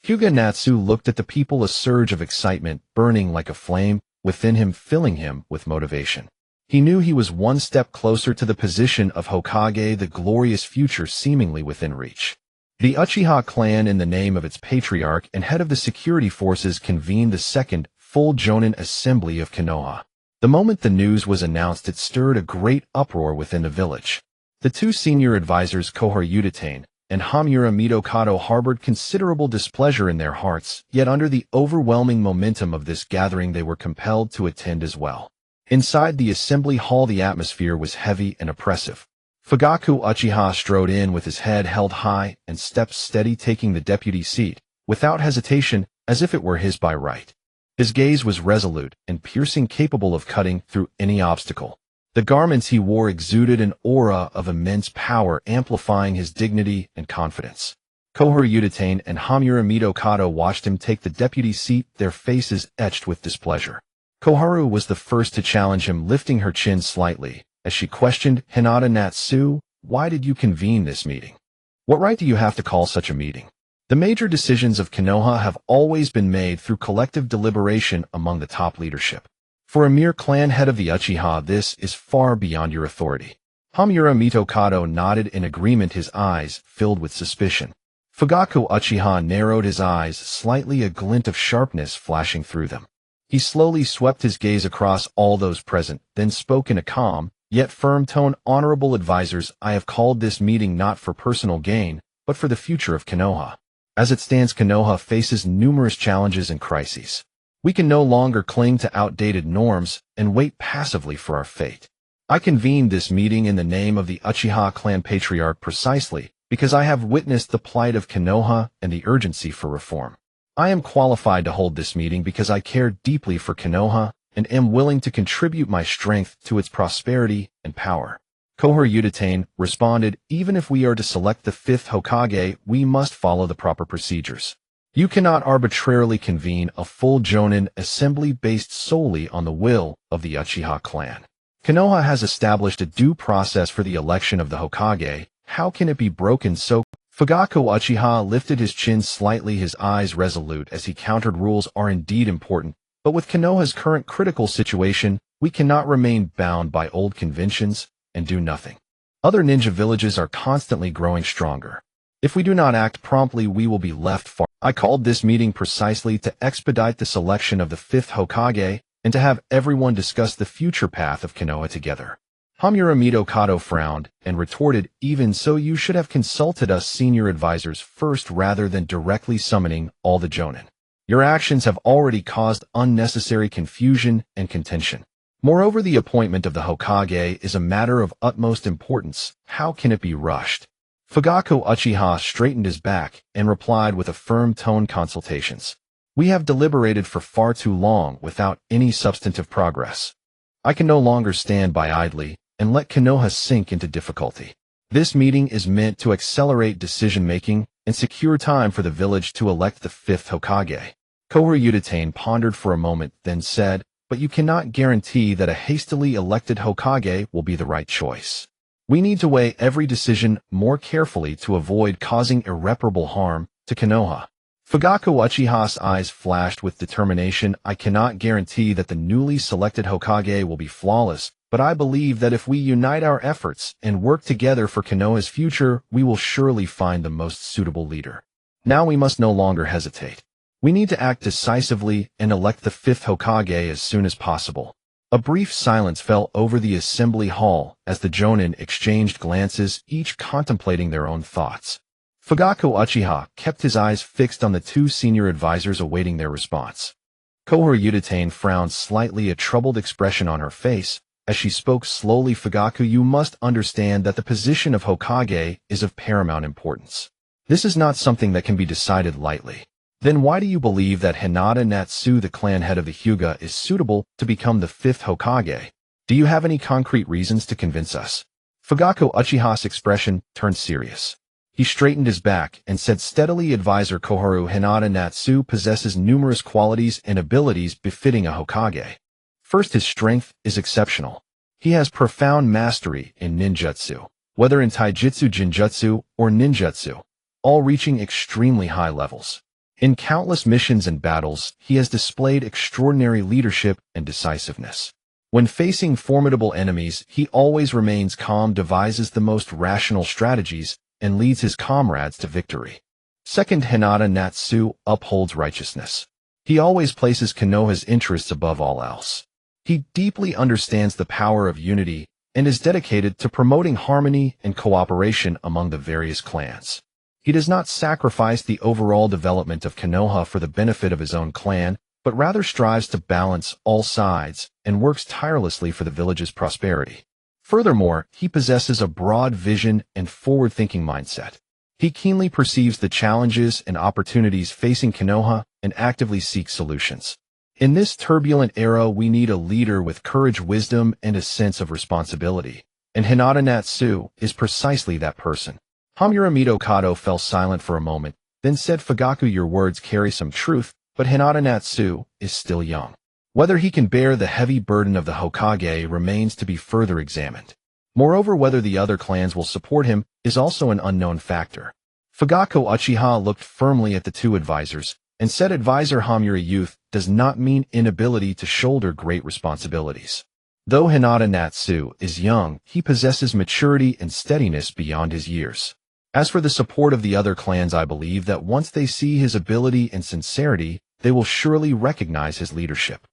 Hyūga Natsu looked at the people, a surge of excitement burning like a flame within him, filling him with motivation. He knew he was one step closer to the position of Hokage, the glorious future seemingly within reach. The Uchiha clan, in the name of its patriarch and head of the security forces, convened the second full Jonin assembly of Konoha. The moment the news was announced, it stirred a great uproar within the village. The two senior advisors, Hyūga and Hamura Mitokado, harbored considerable displeasure in their hearts, yet under the overwhelming momentum of this gathering they were compelled to attend as well. Inside the assembly hall, the atmosphere was heavy and oppressive. Fugaku Uchiha strode in with his head held high and steps steady, taking the deputy seat, without hesitation, as if it were his by right. His gaze was resolute and piercing, capable of cutting through any obstacle. The garments he wore exuded an aura of immense power, amplifying his dignity and confidence. Hyūga and Hamura Mitokado watched him take the deputy seat, their faces etched with displeasure. Koharu was the first to challenge him, lifting her chin slightly as she questioned, "Hinata Natsu, why did you convene this meeting? What right do you have to call such a meeting? The major decisions of Konoha have always been made through collective deliberation among the top leadership. For a mere clan head of the Uchiha, this is far beyond your authority." Hamura Mitokado nodded in agreement, his eyes filled with suspicion. Fugaku Uchiha narrowed his eyes slightly, a glint of sharpness flashing through them. He slowly swept his gaze across all those present, then spoke in a calm, yet firm tone, "Honorable advisors, I have called this meeting not for personal gain, but for the future of Konoha. As it stands, Konoha faces numerous challenges and crises. We can no longer cling to outdated norms and wait passively for our fate. I convened this meeting in the name of the Uchiha clan patriarch precisely because I have witnessed the plight of Konoha and the urgency for reform. I am qualified to hold this meeting because I care deeply for Konoha and am willing to contribute my strength to its prosperity and power." Hyūga responded, "Even if we are to select the fifth Hokage, we must follow the proper procedures. You cannot arbitrarily convene a full Jonin assembly based solely on the will of the Uchiha clan. Konoha has established a due process for the election of the Hokage. How can it be broken so?" Fugaku Uchiha lifted his chin slightly, his eyes resolute as he countered, "Rules are indeed important, but with Konoha's current critical situation, we cannot remain bound by old conventions and do nothing. Other ninja villages are constantly growing stronger. If we do not act promptly, we will be left far. I called this meeting precisely to expedite the selection of the fifth Hokage and to have everyone discuss the future path of Konoha together." Hamura Mitokado frowned and retorted, "Even so, you should have consulted us senior advisors first rather than directly summoning all the Jonin. Your actions have already caused unnecessary confusion and contention. Moreover, the appointment of the Hokage is a matter of utmost importance. How can it be rushed?" Fugaku Uchiha straightened his back and replied with a firm tone, "Consultations. We have deliberated for far too long without any substantive progress. I can no longer stand by idly and let Konoha sink into difficulty. This meeting is meant to accelerate decision-making and secure time for the village to elect the fifth Hokage." Hyūga pondered for a moment, then said, "But you cannot guarantee that a hastily elected Hokage will be the right choice. We need to weigh every decision more carefully to avoid causing irreparable harm to Konoha." Fugaku Uchiha's eyes flashed with determination. "I cannot guarantee that the newly selected Hokage will be flawless, but I believe that if we unite our efforts and work together for Konoha's future, we will surely find the most suitable leader. Now we must no longer hesitate. We need to act decisively and elect the 5th Hokage as soon as possible. A brief silence fell over the assembly hall as the Jonin exchanged glances, each contemplating their own thoughts. Fugaku Uchiha kept his eyes fixed on the 2 senior advisors awaiting their response. Konoha Udatane frowned slightly, a troubled expression on her face. As she spoke slowly, Fugaku, you must understand that the position of Hokage is of paramount importance. This is not something that can be decided lightly. Then why do you believe that Hyūga Natsu, the clan head of the Hyuga, is suitable to become the 5th Hokage? Do you have any concrete reasons to convince us? Fugaku Uchiha's expression turned serious. He straightened his back and said steadily, Advisor Koharu, Hyūga Natsu possesses numerous qualities and abilities befitting a Hokage. First, his strength is exceptional. He has profound mastery in ninjutsu, whether in taijutsu, jinjutsu, or ninjutsu, all reaching extremely high levels. In countless missions and battles, he has displayed extraordinary leadership and decisiveness. When facing formidable enemies, he always remains calm, devises the most rational strategies, and leads his comrades to victory. Second, Hyūga Natsu upholds righteousness. He always places Konoha's interests above all else. He deeply understands the power of unity and is dedicated to promoting harmony and cooperation among the various clans. He does not sacrifice the overall development of Konoha for the benefit of his own clan, but rather strives to balance all sides and works tirelessly for the village's prosperity. Furthermore, he possesses a broad vision and forward-thinking mindset. He keenly perceives the challenges and opportunities facing Konoha and actively seeks solutions. In this turbulent era, we need a leader with courage, wisdom, and a sense of responsibility, and Hyūga Natsu is precisely that person. Hamura Mitokado fell silent for a moment, then said, Fugaku, your words carry some truth, but Hyūga Natsu is still young. Whether he can bear the heavy burden of the Hokage remains to be further examined. Moreover, whether the other clans will support him is also an unknown factor. Fugaku Uchiha looked firmly at the 2 advisors and said, Advisor Hamura, youth does not mean inability to shoulder great responsibilities. Though Hyūga Natsu is young, he possesses maturity and steadiness beyond his years. As for the support of the other clans, I believe that once they see his ability and sincerity, they will surely recognize his leadership.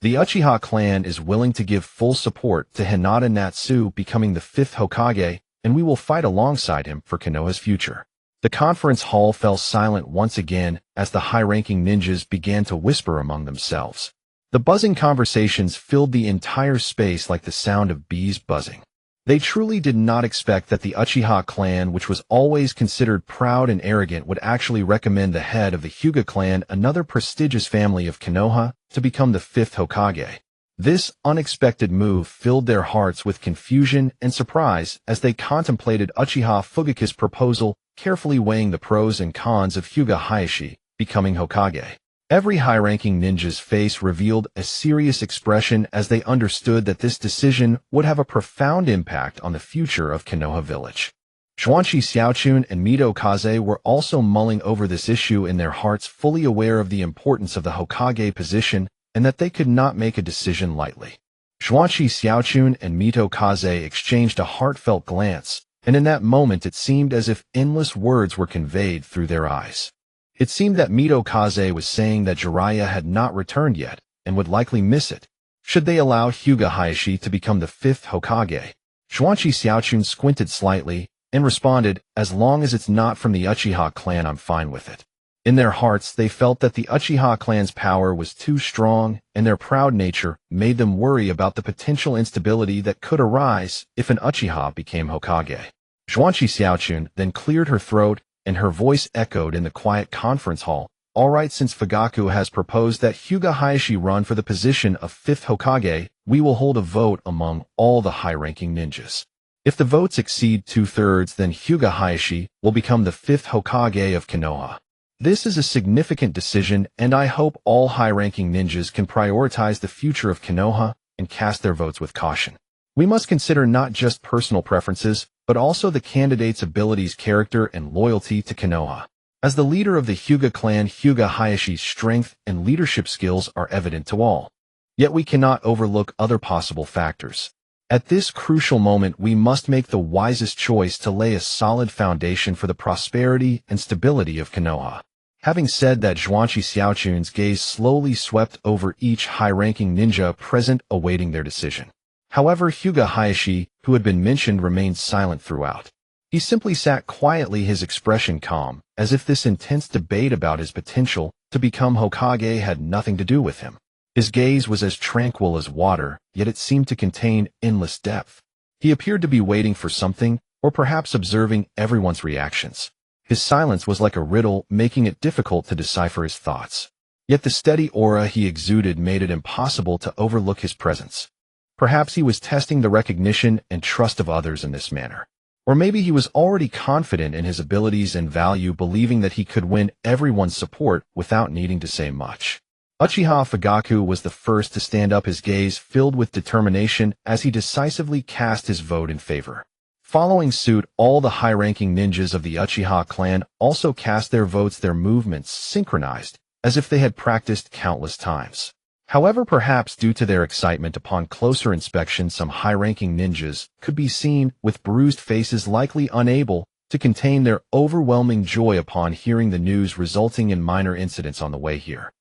The Uchiha clan is willing to give full support to Hyūga Natsu becoming the 5th Hokage, and we will fight alongside him for Konoha's future. The conference hall fell silent once again as the high-ranking ninjas began to whisper among themselves. The buzzing conversations filled the entire space like the sound of bees buzzing. They truly did not expect that the Uchiha clan, which was always considered proud and arrogant, would actually recommend the head of the Hyuga clan, another prestigious family of Konoha, to become the 5th Hokage. This unexpected move filled their hearts with confusion and surprise as they contemplated Uchiha Fugaku's proposal, carefully weighing the pros and cons of Hyūga Hizashi becoming Hokage. Every high-ranking ninja's face revealed a serious expression as they understood that this decision would have a profound impact on the future of Konoha village. Zhuanqi Xiaochun and Mito Kaze were also mulling over this issue in their hearts, fully aware of the importance of the Hokage position and that they could not make a decision lightly. Zhuanqi Xiaochun and Mito Kaze exchanged a heartfelt glance, and in that moment it seemed as if endless words were conveyed through their eyes. It seemed that Mito Kaze was saying that Jiraiya had not returned yet and would likely miss it. Should they allow Hyūga Hizashi to become the 5th Hokage? Zhuanqi Xiaochun squinted slightly and responded, as long as it's not from the Uchiha clan, I'm fine with it. In their hearts, they felt that the Uchiha clan's power was too strong, and their proud nature made them worry about the potential instability that could arise if an Uchiha became Hokage. Zhuanqi Xiaochun then cleared her throat, and her voice echoed in the quiet conference hall. All right, since Fugaku has proposed that Hyūga Hizashi run for the position of 5th Hokage, we will hold a vote among all the high-ranking ninjas. If the votes exceed 2/3, then Hyūga Hizashi will become the 5th Hokage of Konoha. This is a significant decision, and I hope all high-ranking ninjas can prioritize the future of Konoha and cast their votes with caution. We must consider not just personal preferences, but also the candidate's abilities, character, and loyalty to Konoha. As the leader of the Hyuga clan, Hyūga Hizashi's strength and leadership skills are evident to all. Yet we cannot overlook other possible factors. At this crucial moment, we must make the wisest choice to lay a solid foundation for the prosperity and stability of Konoha. Having said that, Zhuangzi Xiaochun's gaze slowly swept over each high-ranking ninja present awaiting their decision. However, Hyūga Hizashi, who had been mentioned, remained silent throughout. He simply sat quietly, his expression calm, as if this intense debate about his potential to become Hokage had nothing to do with him. His gaze was as tranquil as water, yet it seemed to contain endless depth. He appeared to be waiting for something, or perhaps observing everyone's reactions. His silence was like a riddle, making it difficult to decipher his thoughts. Yet the steady aura he exuded made it impossible to overlook his presence. Perhaps he was testing the recognition and trust of others in this manner. Or maybe he was already confident in his abilities and value, believing that he could win everyone's support without needing to say much. Uchiha Fugaku was the first to stand up, his gaze filled with determination as he decisively cast his vote in favor. Following suit, all the high-ranking ninjas of the Uchiha clan also cast their votes, their movements synchronized, as if they had practiced countless times. However, perhaps due to their excitement, upon closer inspection, some high-ranking ninjas could be seen with bruised faces, likely unable to contain their overwhelming joy upon hearing the news, resulting in minor incidents on the way here.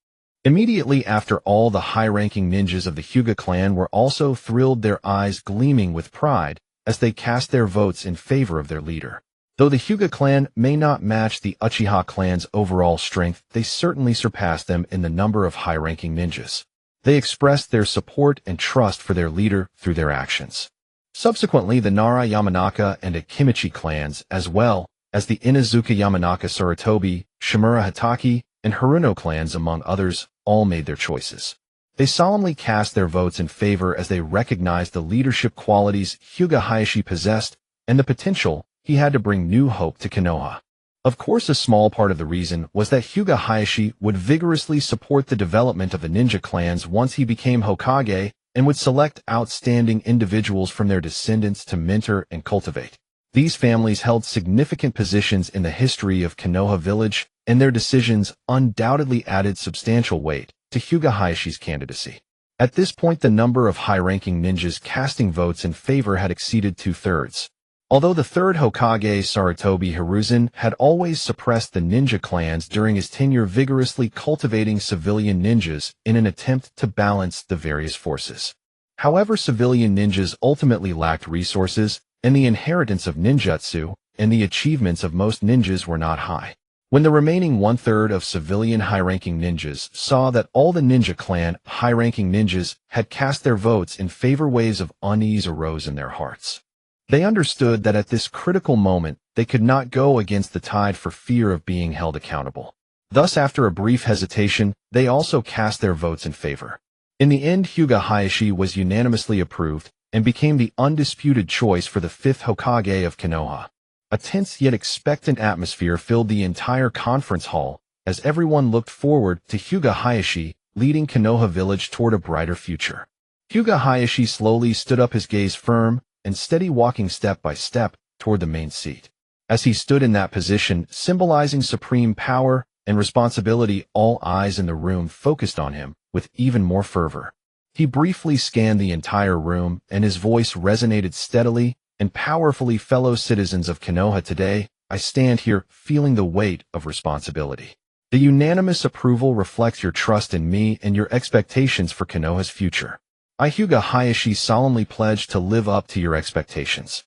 Immediately after, all the high-ranking ninjas of the Hyuga clan were also thrilled, their eyes gleaming with pride as they cast their votes in favor of their leader. Though the Hyuga clan may not match the Uchiha clan's overall strength, they certainly surpass them in the number of high-ranking ninjas. They expressed their support and trust for their leader through their actions. Subsequently, the Nara Yamanaka and Akimichi clans, as well as the Inazuka Yamanaka, Sarutobi, Shimura Hitaki, and Haruno clans, among others, all made their choices. They solemnly cast their votes in favor as they recognized the leadership qualities Hyūga Hizashi possessed and the potential he had to bring new hope to Konoha. Of course, a small part of the reason was that Hyūga Hizashi would vigorously support the development of the ninja clans once he became Hokage, and would select outstanding individuals from their descendants to mentor and cultivate. These families held significant positions in the history of Konoha village, and their decisions undoubtedly added substantial weight to Hyūga Hizashi's candidacy. At this point, the number of high-ranking ninjas casting votes in favor had exceeded 2/3. Although the third Hokage, Sarutobi Hiruzen, had always suppressed the ninja clans during his tenure, vigorously cultivating civilian ninjas in an attempt to balance the various forces. However, civilian ninjas ultimately lacked resources, and the inheritance of ninjutsu and the achievements of most ninjas were not high. When the remaining 1/3 of civilian high-ranking ninjas saw that all the ninja clan high-ranking ninjas had cast their votes in favor, waves of unease arose in their hearts. They understood that at this critical moment, they could not go against the tide for fear of being held accountable. Thus, after a brief hesitation, they also cast their votes in favor. In the end, Hyūga Hizashi was unanimously approved and became the undisputed choice for the 5th Hokage of Konoha. A tense yet expectant atmosphere filled the entire conference hall as everyone looked forward to Hyūga Hizashi leading Konoha village toward a brighter future. Hyūga Hizashi slowly stood up, his gaze firm and steady, walking step by step toward the main seat. As he stood in that position, symbolizing supreme power and responsibility, all eyes in the room focused on him with even more fervor. He briefly scanned the entire room, and his voice resonated steadily and powerfully. Fellow citizens of Konoha, today, I stand here feeling the weight of responsibility. The unanimous approval reflects your trust in me and your expectations for Konoha's future. I, Hyūga Hizashi, solemnly pledge to live up to your expectations.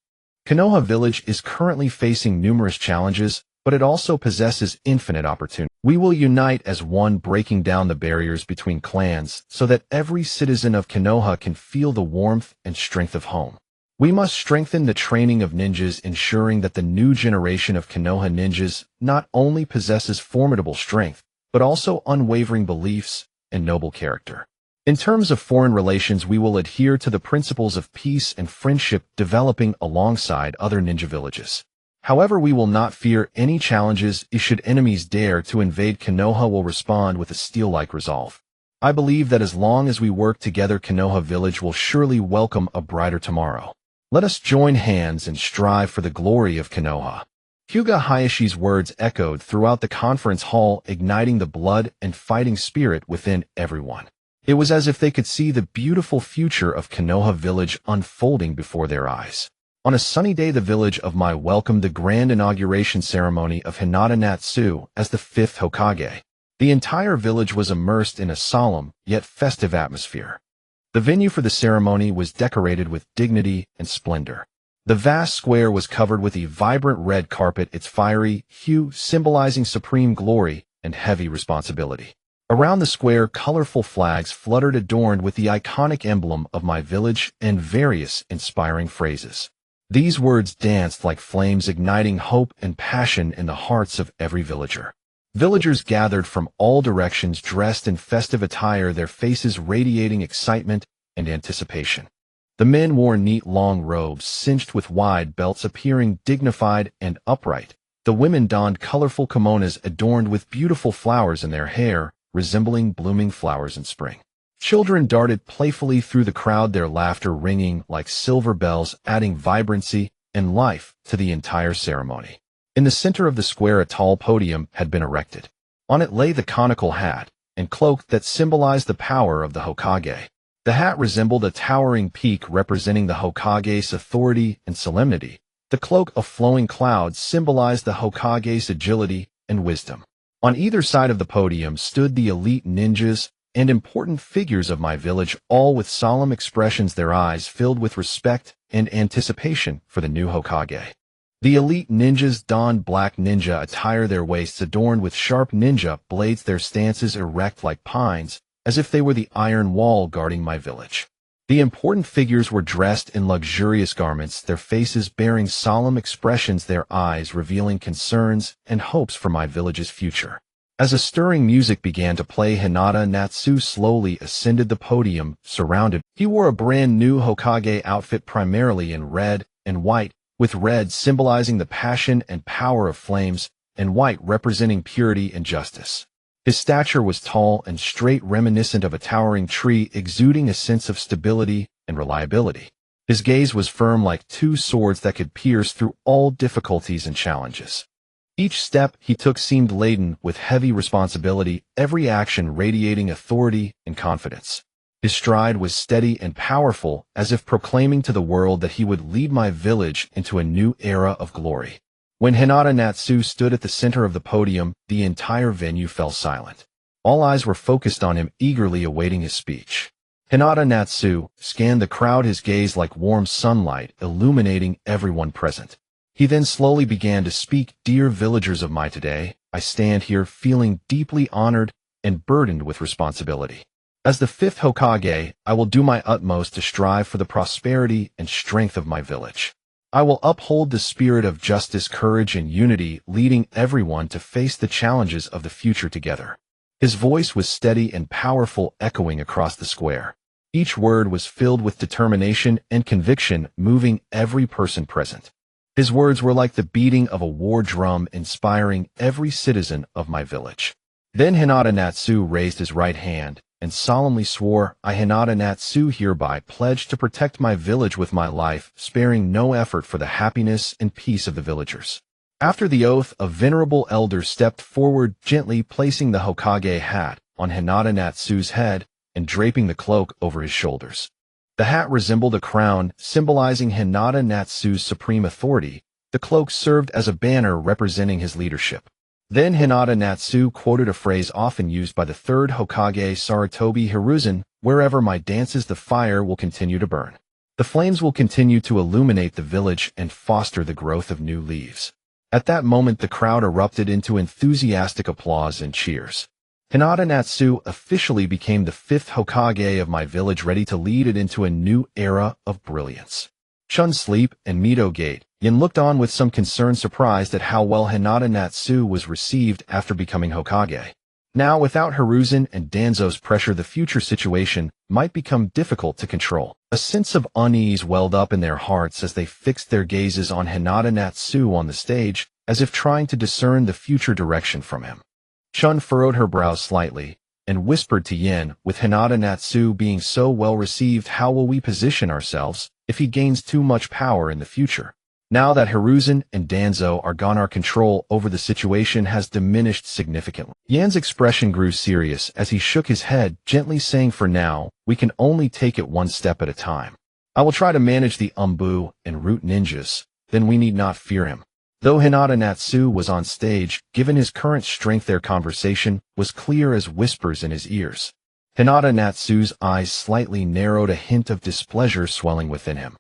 Konoha village is currently facing numerous challenges, but it also possesses infinite opportunity. We will unite as one, breaking down the barriers between clans so that every citizen of Konoha can feel the warmth and strength of home. We must strengthen the training of ninjas, ensuring that the new generation of Konoha ninjas not only possesses formidable strength, but also unwavering beliefs and noble character. In terms of foreign relations, we will adhere to the principles of peace and friendship, developing alongside other ninja villages. However, we will not fear any challenges. Should enemies dare to invade, Konoha will respond with a steel-like resolve. I believe that as long as we work together, Konoha village will surely welcome a brighter tomorrow. Let us join hands and strive for the glory of Konoha. Hyūga Hizashi's words echoed throughout the conference hall, igniting the blood and fighting spirit within everyone. It was as if they could see the beautiful future of Konoha village unfolding before their eyes. On a sunny day, the village of Mai welcomed the grand inauguration ceremony of Hyūga Natsu as the 5th Hokage. The entire village was immersed in a solemn, yet festive atmosphere. The venue for the ceremony was decorated with dignity and splendor. The vast square was covered with a vibrant red carpet, its fiery hue symbolizing supreme glory and heavy responsibility. Around the square, colorful flags fluttered adorned with the iconic emblem of my village and various inspiring phrases. These words danced like flames, igniting hope and passion in the hearts of every villager. Villagers gathered from all directions, dressed in festive attire, their faces radiating excitement and anticipation. The men wore neat long robes, cinched with wide belts, appearing dignified and upright. The women donned colorful kimonos adorned with beautiful flowers in their hair, resembling blooming flowers in spring. Children darted playfully through the crowd, their laughter ringing like silver bells, adding vibrancy and life to the entire ceremony. In the center of the square, a tall podium had been erected. On it lay the conical hat and cloak that symbolized the power of the Hokage. The hat resembled a towering peak representing the Hokage's authority and solemnity. The cloak of flowing clouds symbolized the Hokage's agility and wisdom. On either side of the podium stood the elite ninjas and important figures of my village, all with solemn expressions, their eyes filled with respect and anticipation for the new Hokage. The elite ninjas donned black ninja attire, their waists adorned with sharp ninja blades, their stances erect like pines, as if they were the iron wall guarding my village. The important figures were dressed in luxurious garments, their faces bearing solemn expressions, their eyes revealing concerns and hopes for my village's future. As a stirring music began to play, Hyūga Natsu slowly ascended the podium, surrounded. He wore a brand new Hokage outfit, primarily in red and white, with red symbolizing the passion and power of flames, and white representing purity and justice. His stature was tall and straight, reminiscent of a towering tree, exuding a sense of stability and reliability. His gaze was firm like two swords that could pierce through all difficulties and challenges. Each step he took seemed laden with heavy responsibility, every action radiating authority and confidence. His stride was steady and powerful, as if proclaiming to the world that he would lead my village into a new era of glory. When Hyūga Natsu stood at the center of the podium, the entire venue fell silent. All eyes were focused on him, eagerly awaiting his speech. Hyūga Natsu scanned the crowd, his gaze like warm sunlight, illuminating everyone present. He then slowly began to speak. Dear villagers of my today, I stand here feeling deeply honored and burdened with responsibility. As the 5th Hokage, I will do my utmost to strive for the prosperity and strength of my village. I will uphold the spirit of justice, courage, and unity, leading everyone to face the challenges of the future together. His voice was steady and powerful, echoing across the square. Each word was filled with determination and conviction, moving every person present. His words were like the beating of a war drum, inspiring every citizen of my village. Then Hyūga Natsu raised his right hand and solemnly swore, I, Hyūga Natsu, hereby pledge to protect my village with my life, sparing no effort for the happiness and peace of the villagers. After the oath, a venerable elder stepped forward, gently placing the Hokage hat on Hyūga Natsu's head and draping the cloak over his shoulders. The hat resembled a crown, symbolizing Hyūga Natsu's supreme authority. The cloak served as a banner representing his leadership. Then Hyūga Natsu quoted a phrase often used by the 3rd Hokage, Sarutobi Hiruzen, wherever my dances, the fire will continue to burn. The flames will continue to illuminate the village and foster the growth of new leaves. At that moment, the crowd erupted into enthusiastic applause and cheers. Hyūga Natsu officially became the 5th Hokage of my village, ready to lead it into a new era of brilliance. Chun Sleep and Mito Gate Yin looked on with some concern, surprised at how well Hyūga Natsu was received after becoming Hokage. Now, without Hiruzen and Danzo's pressure, the future situation might become difficult to control. A sense of unease welled up in their hearts as they fixed their gazes on Hyūga Natsu on the stage, as if trying to discern the future direction from him. Chun furrowed her brows slightly and whispered to Yin, with Hyūga Natsu being so well received, how will we position ourselves if he gains too much power in the future? Now that Hiruzen and Danzo are gone, our control over the situation has diminished significantly. Yan's expression grew serious as he shook his head, gently saying, for now, we can only take it one step at a time. I will try to manage the Umbu and Root ninjas, then we need not fear him. Though Hyūga Natsu was on stage, given his current strength their conversation was clear as whispers in his ears. Hyūga Natsu's eyes slightly narrowed, a hint of displeasure swelling within him.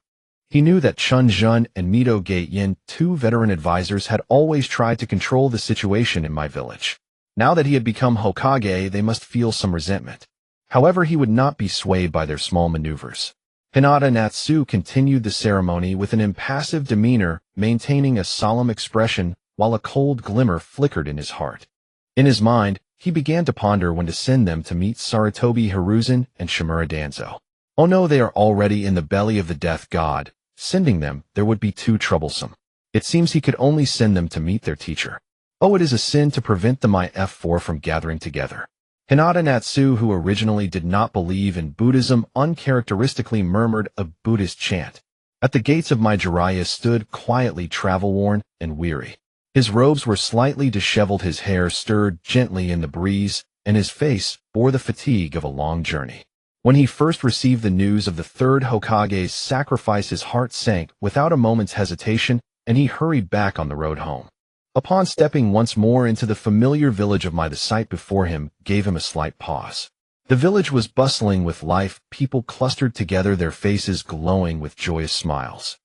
He knew that Chun Jun and Mito Yin, two veteran advisors, had always tried to control the situation in my village. Now that he had become Hokage, they must feel some resentment. However, he would not be swayed by their small maneuvers. Hyūga Natsu continued the ceremony with an impassive demeanor, maintaining a solemn expression while a cold glimmer flickered in his heart. In his mind, he began to ponder when to send them to meet Sarutobi Hiruzen and Shimura Danzo. Oh no, they are already in the belly of the death god. Sending them, there would be too troublesome. It seems he could only send them to meet their teacher. Oh, it is a sin to prevent the F4 from gathering together. Hyūga Natsu, who originally did not believe in Buddhism, uncharacteristically murmured a Buddhist chant. At the gates of my Jiraiya stood quietly, travel-worn and weary. His robes were slightly disheveled, his hair stirred gently in the breeze, and his face bore the fatigue of a long journey. When he first received the news of the third Hokage's sacrifice, his heart sank without a moment's hesitation, and he hurried back on the road home. Upon stepping once more into the familiar village of the sight before him gave him a slight pause. The village was bustling with life, people clustered together, their faces glowing with joyous smiles.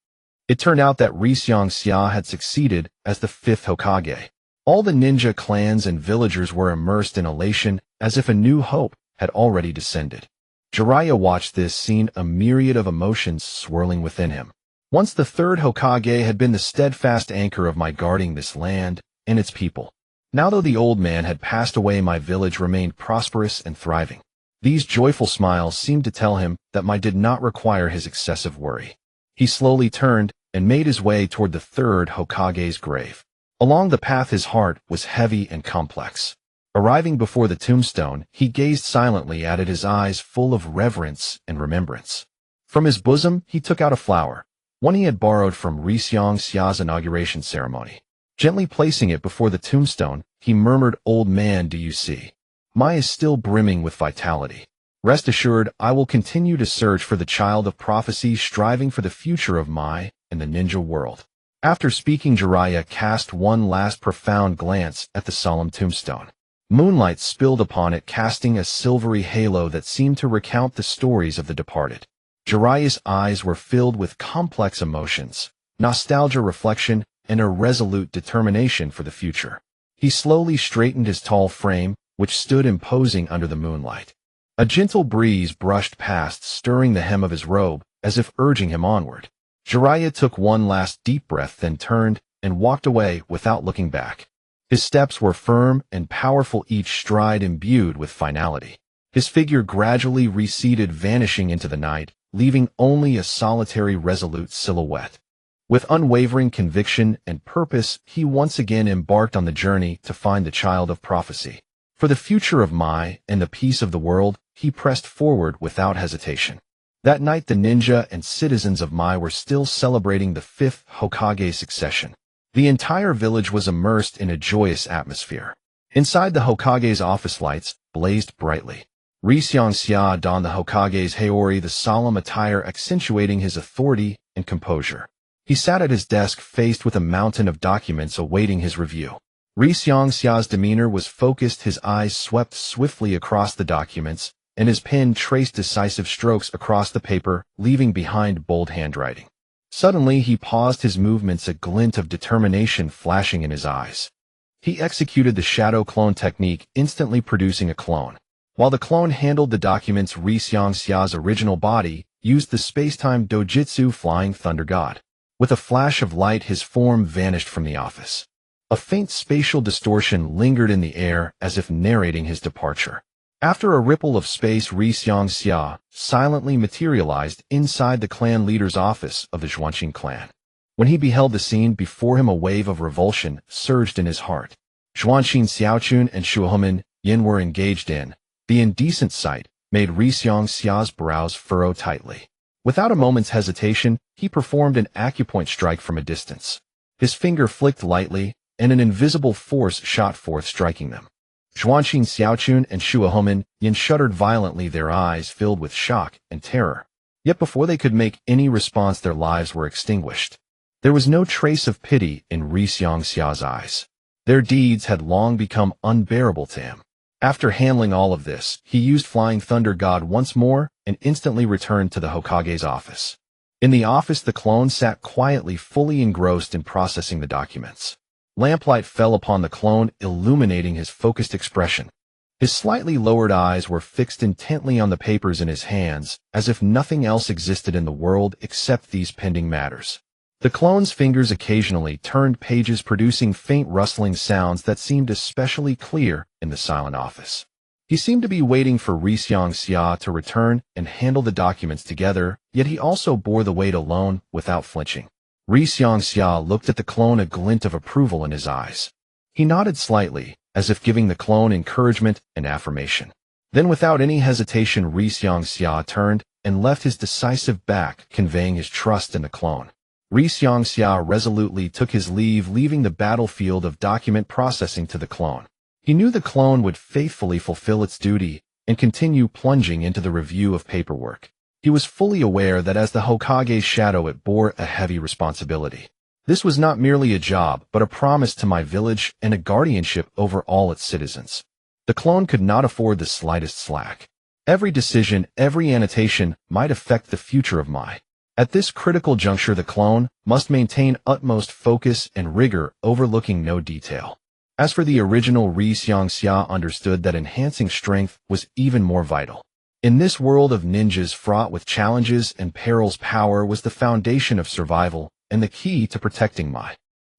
It turned out that Ryūga had succeeded as the fifth Hokage. All the ninja clans and villagers were immersed in elation, as if a new hope had already descended. Jiraiya watched this scene, a myriad of emotions swirling within him. Once the third Hokage had been the steadfast anchor of my guarding this land and its people. Now though the old man had passed away, my village remained prosperous and thriving. These joyful smiles seemed to tell him that my did not require his excessive worry. He slowly turned and made his way toward the third Hokage's grave. Along the path his heart was heavy and complex. Arriving before the tombstone, he gazed silently at it, his eyes full of reverence and remembrance. From his bosom, he took out a flower, one he had borrowed from Ryūga's inauguration ceremony. Gently placing it before the tombstone, he murmured, "Old man, do you see? Mai is still brimming with vitality. Rest assured, I will continue to search for the child of prophecy, striving for the future of Mai and the ninja world." After speaking, Jiraiya cast one last profound glance at the solemn tombstone. Moonlight spilled upon it, casting a silvery halo that seemed to recount the stories of the departed. Jiraiya's eyes were filled with complex emotions, nostalgia, reflection, and a resolute determination for the future. He slowly straightened his tall frame, which stood imposing under the moonlight. A gentle breeze brushed past, stirring the hem of his robe, as if urging him onward. Jiraiya took one last deep breath, then turned and walked away without looking back. His steps were firm and powerful, each stride imbued with finality. His figure gradually receded, vanishing into the night, leaving only a solitary, resolute silhouette. With unwavering conviction and purpose, he once again embarked on the journey to find the child of prophecy. For the future of Mai and the peace of the world, he pressed forward without hesitation. That night, the ninja and citizens of Mai were still celebrating the fifth Hokage succession. The entire village was immersed in a joyous atmosphere. Inside, the Hokage's office lights blazed brightly. Ryūga donned the Hokage's haori, the solemn attire accentuating his authority and composure. He sat at his desk, faced with a mountain of documents awaiting his review. Ryūga's demeanor was focused, his eyes swept swiftly across the documents, and his pen traced decisive strokes across the paper, leaving behind bold handwriting. Suddenly, he paused, his movements a glint of determination flashing in his eyes. He executed the shadow clone technique, instantly producing a clone. While the clone handled the documents, Ryūga's original body used the space-time dojutsu Flying Thunder God. With a flash of light, his form vanished from the office. A faint spatial distortion lingered in the air, as if narrating his departure. After a ripple of space, Ryūga silently materialized inside the clan leader's office of the Zhuanqing clan. When he beheld the scene before him, a wave of revulsion surged in his heart. Zhuanqing Xiaochun and Shuomen Yin were engaged in. The indecent sight made Ryūga's brows furrow tightly. Without a moment's hesitation, he performed an acupoint strike from a distance. His finger flicked lightly, and an invisible force shot forth, striking them. Zhuanxin Xiaochun and Shuahomen Yin shuddered violently, their eyes filled with shock and terror. Yet before they could make any response, their lives were extinguished. There was no trace of pity in Ri Xiangxia's eyes. Their deeds had long become unbearable to him. After handling all of this, he used Flying Thunder God once more and instantly returned to the Hokage's office. In the office, the clone sat quietly, fully engrossed in processing the documents. Lamplight fell upon the clone, illuminating his focused expression. His slightly lowered eyes were fixed intently on the papers in his hands, as if nothing else existed in the world except these pending matters. The clone's fingers occasionally turned pages, producing faint rustling sounds that seemed especially clear in the silent office. He seemed to be waiting for Ri Xiangxia to return and handle the documents together, yet he also bore the weight alone without flinching. Ri Xiangxia looked at the clone, a glint of approval in his eyes. He nodded slightly, as if giving the clone encouragement and affirmation. Then without any hesitation, Ri Xiangxia turned and left his decisive back, conveying his trust in the clone. Ri Xiangxia resolutely took his leave, leaving the battlefield of document processing to the clone. He knew the clone would faithfully fulfill its duty and continue plunging into the review of paperwork. He was fully aware that as the Hokage's shadow, it bore a heavy responsibility. This was not merely a job, but a promise to my village and a guardianship over all its citizens. The clone could not afford the slightest slack. Every decision, every annotation might affect the future of Mai. At this critical juncture, the clone must maintain utmost focus and rigor, overlooking no detail. As for the original, Ri Xiangxia understood that enhancing strength was even more vital. In this world of ninjas fraught with challenges and perils, power was the foundation of survival and the key to protecting Mai.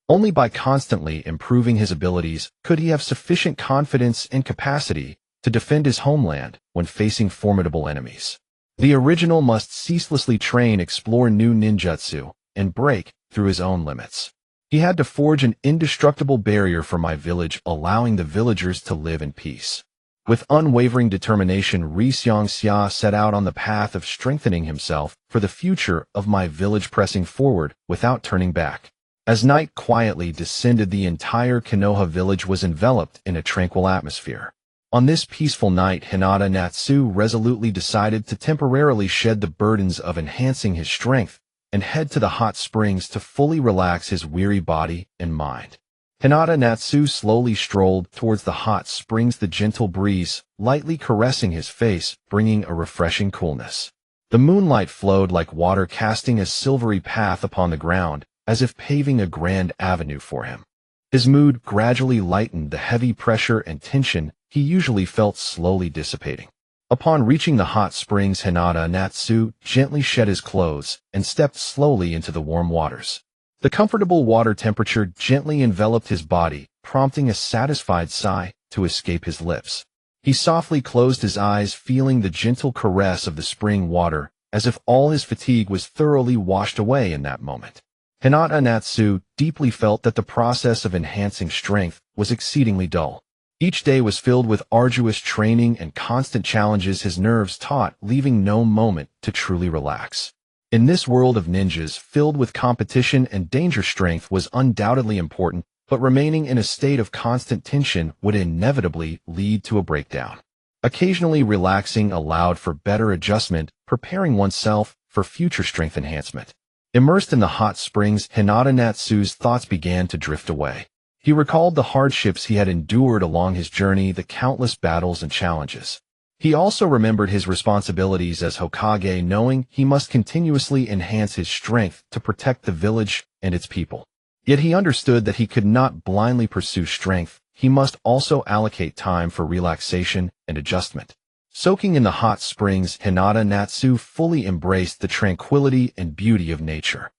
Only by constantly improving his abilities could he have sufficient confidence and capacity to defend his homeland when facing formidable enemies. The original must ceaselessly train, explore new ninjutsu, and break through his own limits. He had to forge an indestructible barrier for my village, allowing the villagers to live in peace. With unwavering determination, Ri Xiangxia set out on the path of strengthening himself for the future of my village, pressing forward without turning back. As night quietly descended, the entire Konoha village was enveloped in a tranquil atmosphere. On this peaceful night, Hyūga Natsu resolutely decided to temporarily shed the burdens of enhancing his strength and head to the hot springs to fully relax his weary body and mind. Hyūga Natsu slowly strolled towards the hot springs, the gentle breeze lightly caressing his face, bringing a refreshing coolness. The moonlight flowed like water, casting a silvery path upon the ground, as if paving a grand avenue for him. His mood gradually lightened, the heavy pressure and tension he usually felt slowly dissipating. Upon reaching the hot springs, Hyūga Natsu gently shed his clothes and stepped slowly into the warm waters. The comfortable water temperature gently enveloped his body, prompting a satisfied sigh to escape his lips. He softly closed his eyes, feeling the gentle caress of the spring water, as if all his fatigue was thoroughly washed away in that moment. Hyūga Natsu deeply felt that the process of enhancing strength was exceedingly dull. Each day was filled with arduous training and constant challenges, his nerves taut, leaving no moment to truly relax. In this world of ninjas filled with competition and danger, strength was undoubtedly important, but remaining in a state of constant tension would inevitably lead to a breakdown. Occasionally relaxing allowed for better adjustment, preparing oneself for future strength enhancement. Immersed in the hot springs, Hyūga Natsu's thoughts began to drift away. He recalled the hardships he had endured along his journey, the countless battles and challenges. He also remembered his responsibilities as Hokage, knowing he must continuously enhance his strength to protect the village and its people. Yet he understood that he could not blindly pursue strength. He must also allocate time for relaxation and adjustment. Soaking in the hot springs, Hyūga Natsu fully embraced the tranquility and beauty of nature.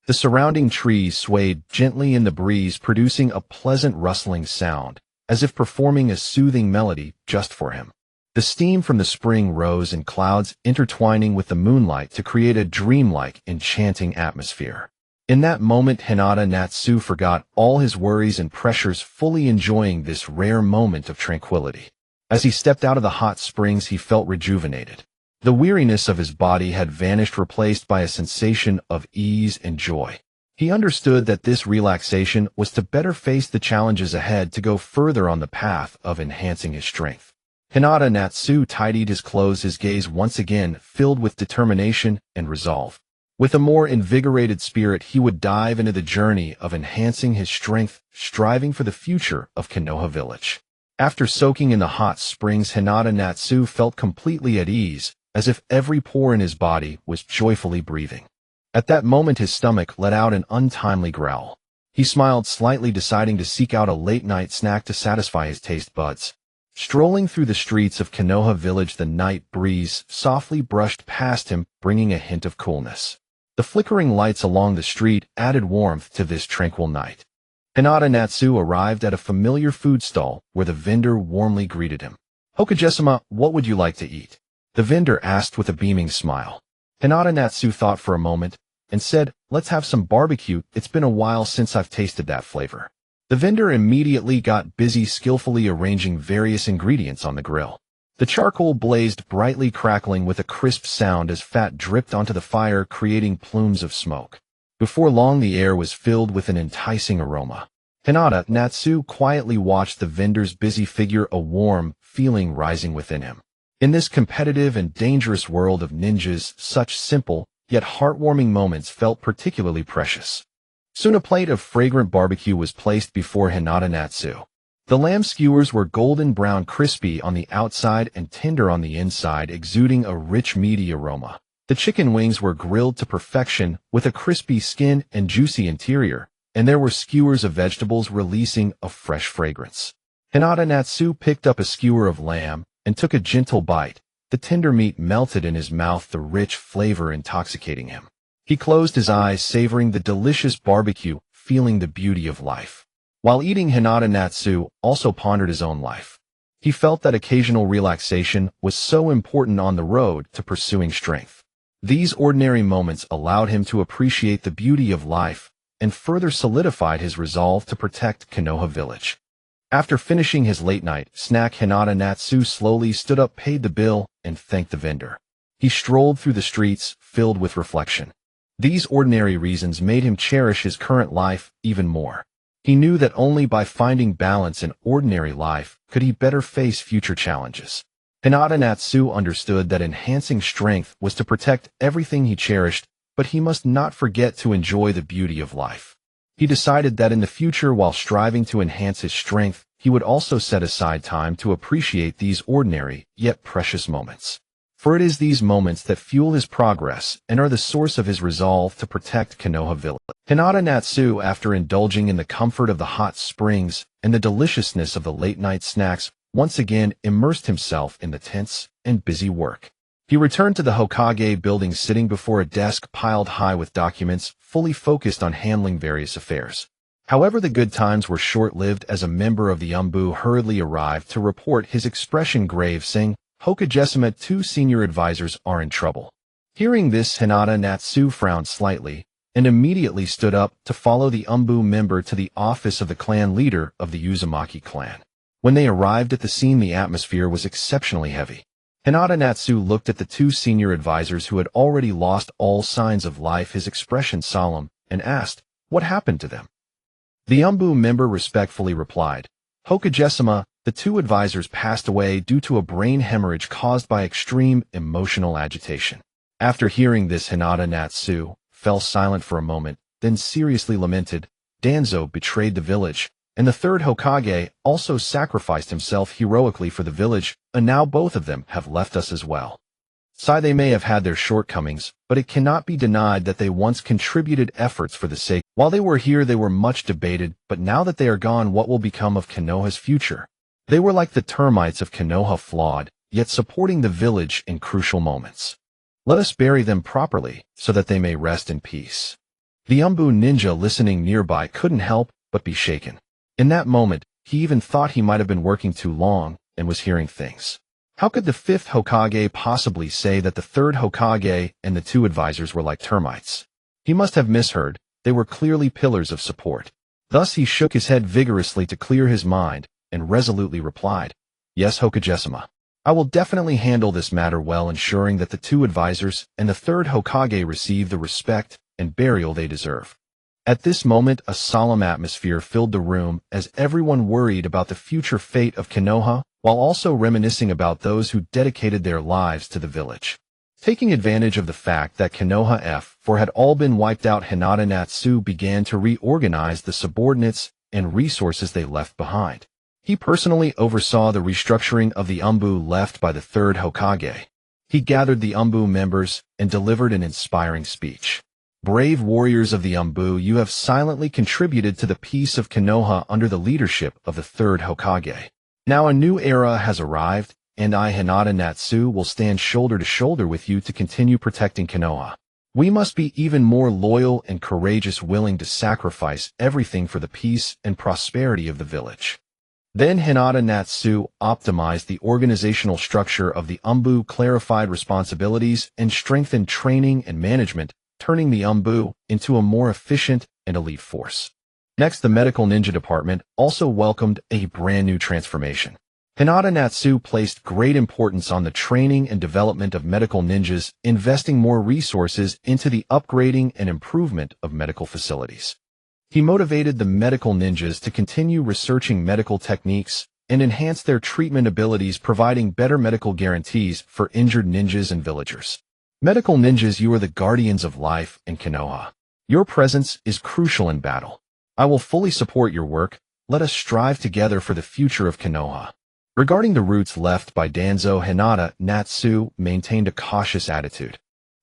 The surrounding trees swayed gently in the breeze, producing a pleasant rustling sound, as if performing a soothing melody just for him. The steam from the spring rose in clouds, intertwining with the moonlight to create a dreamlike, enchanting atmosphere. In that moment, Hyūga Natsu forgot all his worries and pressures, fully enjoying this rare moment of tranquility. As he stepped out of the hot springs, he felt rejuvenated. The weariness of his body had vanished, replaced by a sensation of ease and joy. He understood that this relaxation was to better face the challenges ahead, to go further on the path of enhancing his strength. Hyūga Natsu tidied his clothes, his gaze once again filled with determination and resolve. With a more invigorated spirit, he would dive into the journey of enhancing his strength, striving for the future of Konoha Village. After soaking in the hot springs, Hyūga Natsu felt completely at ease, as if every pore in his body was joyfully breathing. At that moment, his stomach let out an untimely growl. He smiled slightly, deciding to seek out a late-night snack to satisfy his taste buds. Strolling through the streets of Konoha Village, the night breeze softly brushed past him, bringing a hint of coolness. The flickering lights along the street added warmth to this tranquil night. Hyūga Natsu arrived at a familiar food stall where the vendor warmly greeted him. "Hokage-sama, what would you like to eat?" the vendor asked with a beaming smile. Hyūga Natsu thought for a moment and said, "Let's have some barbecue. It's been a while since I've tasted that flavor." The vendor immediately got busy, skillfully arranging various ingredients on the grill. The charcoal blazed brightly, crackling with a crisp sound as fat dripped onto the fire, creating plumes of smoke. Before long, the air was filled with an enticing aroma. Hyūga Natsu quietly watched the vendor's busy figure, a warm feeling rising within him. In this competitive and dangerous world of ninjas, such simple, yet heartwarming moments felt particularly precious. Soon a plate of fragrant barbecue was placed before Hyūga Natsu. The lamb skewers were golden brown, crispy on the outside and tender on the inside, exuding a rich, meaty aroma. The chicken wings were grilled to perfection, with a crispy skin and juicy interior, and there were skewers of vegetables releasing a fresh fragrance. Hyūga Natsu picked up a skewer of lamb and took a gentle bite. The tender meat melted in his mouth, the rich flavor intoxicating him. He closed his eyes, savoring the delicious barbecue, feeling the beauty of life. While eating, Hyūga Natsu also pondered his own life. He felt that occasional relaxation was so important on the road to pursuing strength. These ordinary moments allowed him to appreciate the beauty of life and further solidified his resolve to protect Konoha Village. After finishing his late-night snack, Hyūga Natsu slowly stood up, paid the bill, and thanked the vendor. He strolled through the streets, filled with reflection. These ordinary reasons made him cherish his current life even more. He knew that only by finding balance in ordinary life could he better face future challenges. Hyūga Natsu understood that enhancing strength was to protect everything he cherished, but he must not forget to enjoy the beauty of life. He decided that in the future, while striving to enhance his strength, he would also set aside time to appreciate these ordinary yet precious moments. For it is these moments that fuel his progress and are the source of his resolve to protect Konoha Village. Hyūga Natsu, after indulging in the comfort of the hot springs and the deliciousness of the late-night snacks, once again immersed himself in the tense and busy work. He returned to the Hokage building, sitting before a desk piled high with documents, fully focused on handling various affairs. However, the good times were short-lived, as a member of the Umbu hurriedly arrived to report, his expression grave, saying, "Hokage-sama, 2 senior advisors are in trouble." Hearing this, Hyūga Natsu frowned slightly and immediately stood up to follow the Umbu member to the office of the clan leader of the Uzumaki clan. When they arrived at the scene, the atmosphere was exceptionally heavy. Hyūga Natsu looked at the 2 senior advisors who had already lost all signs of life, his expression solemn, and asked, "What happened to them?" The Umbu member respectfully replied, "Hokage-sama, the 2 advisors passed away due to a brain hemorrhage caused by extreme emotional agitation." After hearing this, Hyūga Natsu fell silent for a moment, then seriously lamented, "Danzo betrayed the village, and the 3rd Hokage also sacrificed himself heroically for the village, and now both of them have left us as well." They may have had their shortcomings, but it cannot be denied that they once contributed efforts for the sake. While they were here, they were much debated, but now that they are gone, what will become of Konoha's future? They were like the termites of Konoha, flawed, yet supporting the village in crucial moments. Let us bury them properly, so that they may rest in peace. The Umbu ninja listening nearby couldn't help but be shaken. In that moment, he even thought he might have been working too long and was hearing things. How could the 5th Hokage possibly say that the 3rd Hokage and the 2 advisors were like termites? He must have misheard. They were clearly pillars of support. Thus he shook his head vigorously to clear his mind and resolutely replied, "Yes, Hokage-sama." I will definitely handle this matter well, ensuring that the two advisors and the third Hokage receive the respect and burial they deserve. At this moment, a solemn atmosphere filled the room as everyone worried about the future fate of Konoha, while also reminiscing about those who dedicated their lives to the village. Taking advantage of the fact that Konoha F4 had all been wiped out, Hinata Natsu began to reorganize the subordinates and resources they left behind. He personally oversaw the restructuring of the Umbu left by the third Hokage. He gathered the Umbu members and delivered an inspiring speech. Brave warriors of the Umbu, you have silently contributed to the peace of Konoha under the leadership of the third Hokage. Now a new era has arrived, and I, Hinata Natsu, will stand shoulder to shoulder with you to continue protecting Konoha. We must be even more loyal and courageous, willing to sacrifice everything for the peace and prosperity of the village. Then Hinata Natsu optimized the organizational structure of the Umbu, clarified responsibilities, and strengthened training and management, turning the Umbu into a more efficient and elite force. Next, the medical ninja department also welcomed a brand new transformation. Hinata Natsu placed great importance on the training and development of medical ninjas, investing more resources into the upgrading and improvement of medical facilities. He motivated the medical ninjas to continue researching medical techniques and enhance their treatment abilities, providing better medical guarantees for injured ninjas and villagers. Medical ninjas, you are the guardians of life in Konoha. Your presence is crucial in battle. I will fully support your work. Let us strive together for the future of Konoha. Regarding the routes left by Danzo, Hinata Natsu maintained a cautious attitude.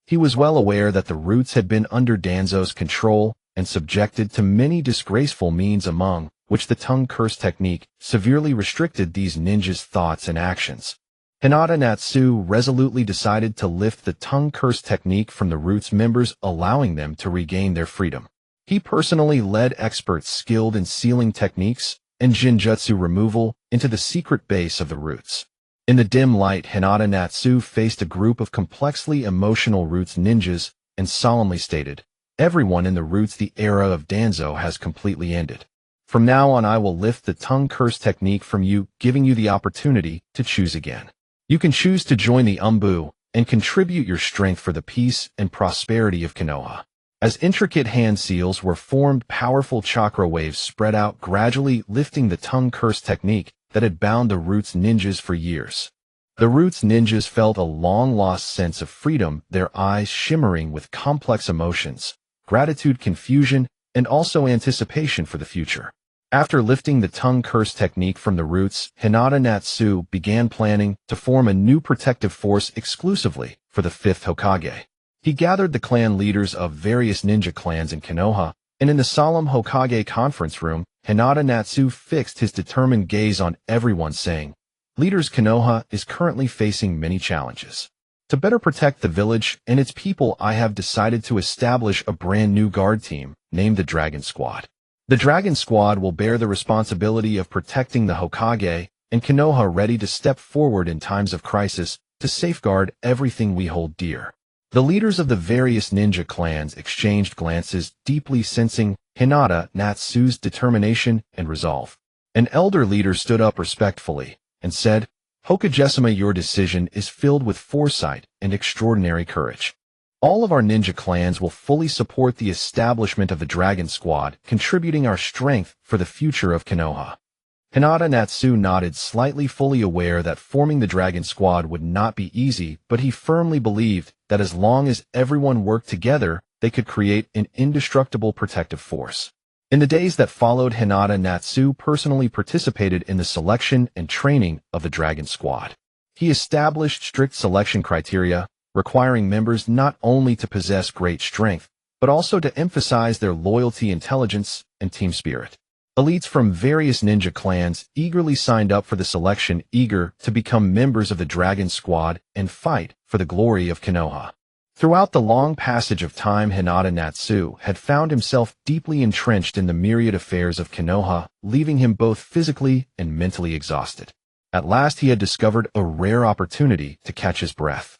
He was well aware that the routes had been under Danzo's control and subjected to many disgraceful means, among which the tongue curse technique severely restricted these ninjas' thoughts and actions. Hinata Natsu resolutely decided to lift the tongue curse technique from the routes members, allowing them to regain their freedom. He personally led experts skilled in sealing techniques and Jinjutsu removal into the secret base of the roots. In the dim light, Hinata Natsu faced a group of complexly emotional roots ninjas and solemnly stated, "Everyone in the roots, the era of Danzo has completely ended. From now on, I will lift the tongue curse technique from you, giving you the opportunity to choose again. You can choose to join the Umbu and contribute your strength for the peace and prosperity of Konoha." As intricate hand seals were formed, powerful chakra waves spread out, gradually lifting the tongue curse technique that had bound the Roots ninjas for years. The Roots ninjas felt a long-lost sense of freedom, their eyes shimmering with complex emotions, gratitude, confusion, and also anticipation for the future. After lifting the tongue curse technique from the Roots, Hinata Natsu began planning to form a new protective force exclusively for the 5th Hokage. He gathered the clan leaders of various ninja clans in Konoha, and in the solemn Hokage conference room, Hinata Natsu fixed his determined gaze on everyone, saying, "Leaders, Konoha is currently facing many challenges. To better protect the village and its people, I have decided to establish a brand new guard team, named the Dragon Squad. The Dragon Squad will bear the responsibility of protecting the Hokage and Konoha, ready to step forward in times of crisis to safeguard everything we hold dear." The leaders of the various ninja clans exchanged glances, deeply sensing Hinata Natsu's determination and resolve. An elder leader stood up respectfully and said, "Hokage-sama, your decision is filled with foresight and extraordinary courage. All of our ninja clans will fully support the establishment of the Dragon Squad, contributing our strength for the future of Konoha." Hinata Natsu nodded slightly, fully aware that forming the Dragon Squad would not be easy, but he firmly believed that as long as everyone worked together, they could create an indestructible protective force. In the days that followed, Hinata Natsu personally participated in the selection and training of the Dragon Squad. He established strict selection criteria, requiring members not only to possess great strength, but also to emphasize their loyalty, intelligence, and team spirit. Elites from various ninja clans eagerly signed up for the selection, eager to become members of the Dragon Squad and fight for the glory of Konoha. Throughout the long passage of time, Hinata Natsu had found himself deeply entrenched in the myriad affairs of Konoha, leaving him both physically and mentally exhausted. At last he had discovered a rare opportunity to catch his breath.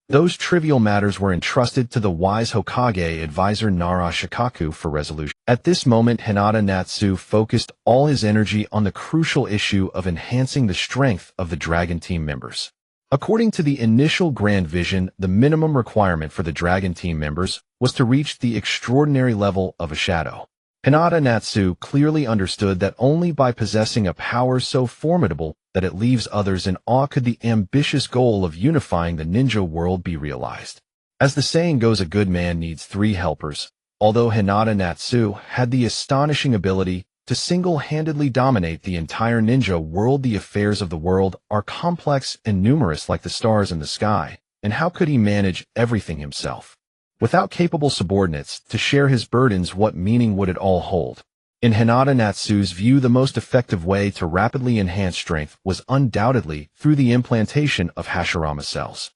Those trivial matters were entrusted to the wise Hokage advisor Nara Shikaku for resolution. At this moment, Hinata Natsu focused all his energy on the crucial issue of enhancing the strength of the Dragon team members. According to the initial grand vision, the minimum requirement for the Dragon Team members was to reach the extraordinary level of a shadow. Hyūga Natsu clearly understood that only by possessing a power so formidable that it leaves others in awe could the ambitious goal of unifying the ninja world be realized. As the saying goes, a good man needs 3 helpers. Although Hyūga Natsu had the astonishing ability to single-handedly dominate the entire ninja world, the affairs of the world are complex and numerous like the stars in the sky, and how could he manage everything himself? Without capable subordinates to share his burdens, what meaning would it all hold? In Hyūga Natsu's view, the most effective way to rapidly enhance strength was undoubtedly through the implantation of Hashirama cells.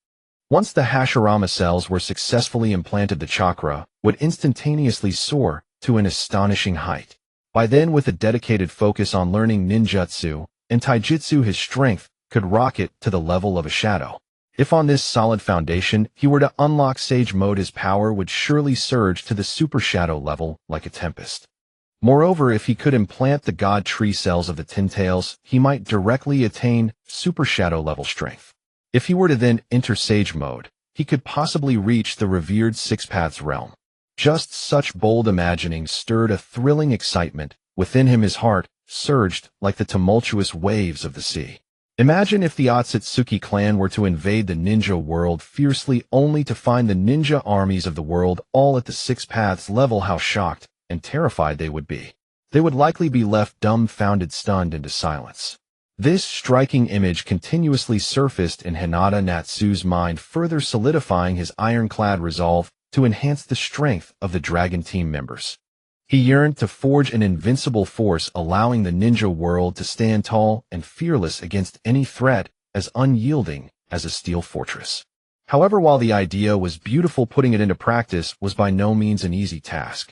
Once the Hashirama cells were successfully implanted, the chakra would instantaneously soar to an astonishing height. By then, with a dedicated focus on learning ninjutsu and taijutsu, his strength could rocket to the level of a shadow. If on this solid foundation he were to unlock Sage Mode, his power would surely surge to the Super Shadow level like a tempest. Moreover, if he could implant the God Tree cells of the Ten Tails, he might directly attain Super Shadow level strength. If he were to then enter Sage Mode, he could possibly reach the revered Six Paths realm. Just such bold imaginings stirred a thrilling excitement within him. His heart surged like the tumultuous waves of the sea. Imagine if the Otsutsuki clan were to invade the ninja world fiercely, only to find the ninja armies of the world all at the Six Paths level. How shocked and terrified they would be. They would likely be left dumbfounded, stunned into silence. This striking image continuously surfaced in Hyūga Natsu's mind, further solidifying his ironclad resolve to enhance the strength of the Dragon Team members. He yearned to forge an invincible force, allowing the ninja world to stand tall and fearless against any threat, as unyielding as a steel fortress. However, while the idea was beautiful, putting it into practice was by no means an easy task.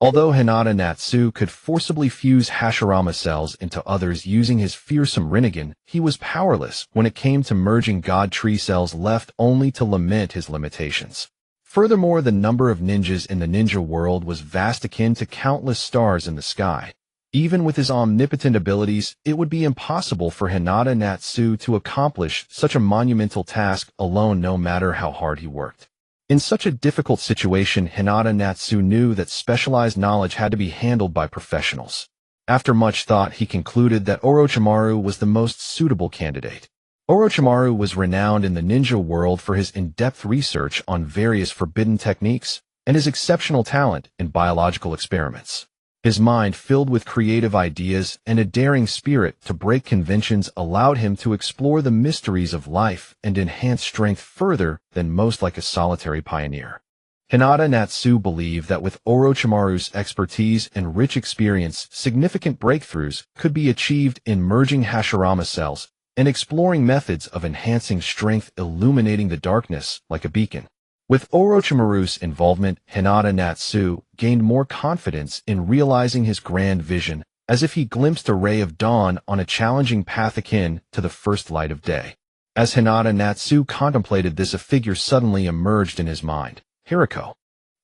Although Hyūga Natsu could forcibly fuse Hashirama cells into others using his fearsome Rinnegan, he was powerless when it came to merging God Tree cells, left only to lament his limitations. Furthermore, the number of ninjas in the ninja world was vast, akin to countless stars in the sky. Even with his omnipotent abilities, it would be impossible for Hyūga Natsu to accomplish such a monumental task alone, no matter how hard he worked. In such a difficult situation, Hyūga Natsu knew that specialized knowledge had to be handled by professionals. After much thought, he concluded that Orochimaru was the most suitable candidate. Orochimaru was renowned in the ninja world for his in-depth research on various forbidden techniques and his exceptional talent in biological experiments. His mind, filled with creative ideas and a daring spirit to break conventions, allowed him to explore the mysteries of life and enhance strength further than most, like a solitary pioneer. Hyūga Natsu believed that with Orochimaru's expertise and rich experience, significant breakthroughs could be achieved in merging Hashirama cells and exploring methods of enhancing strength, illuminating the darkness like a beacon. With Orochimaru's involvement, Hyūga Natsu gained more confidence in realizing his grand vision, as if he glimpsed a ray of dawn on a challenging path akin to the first light of day. As Hyūga Natsu contemplated this, a figure suddenly emerged in his mind: Hiriko.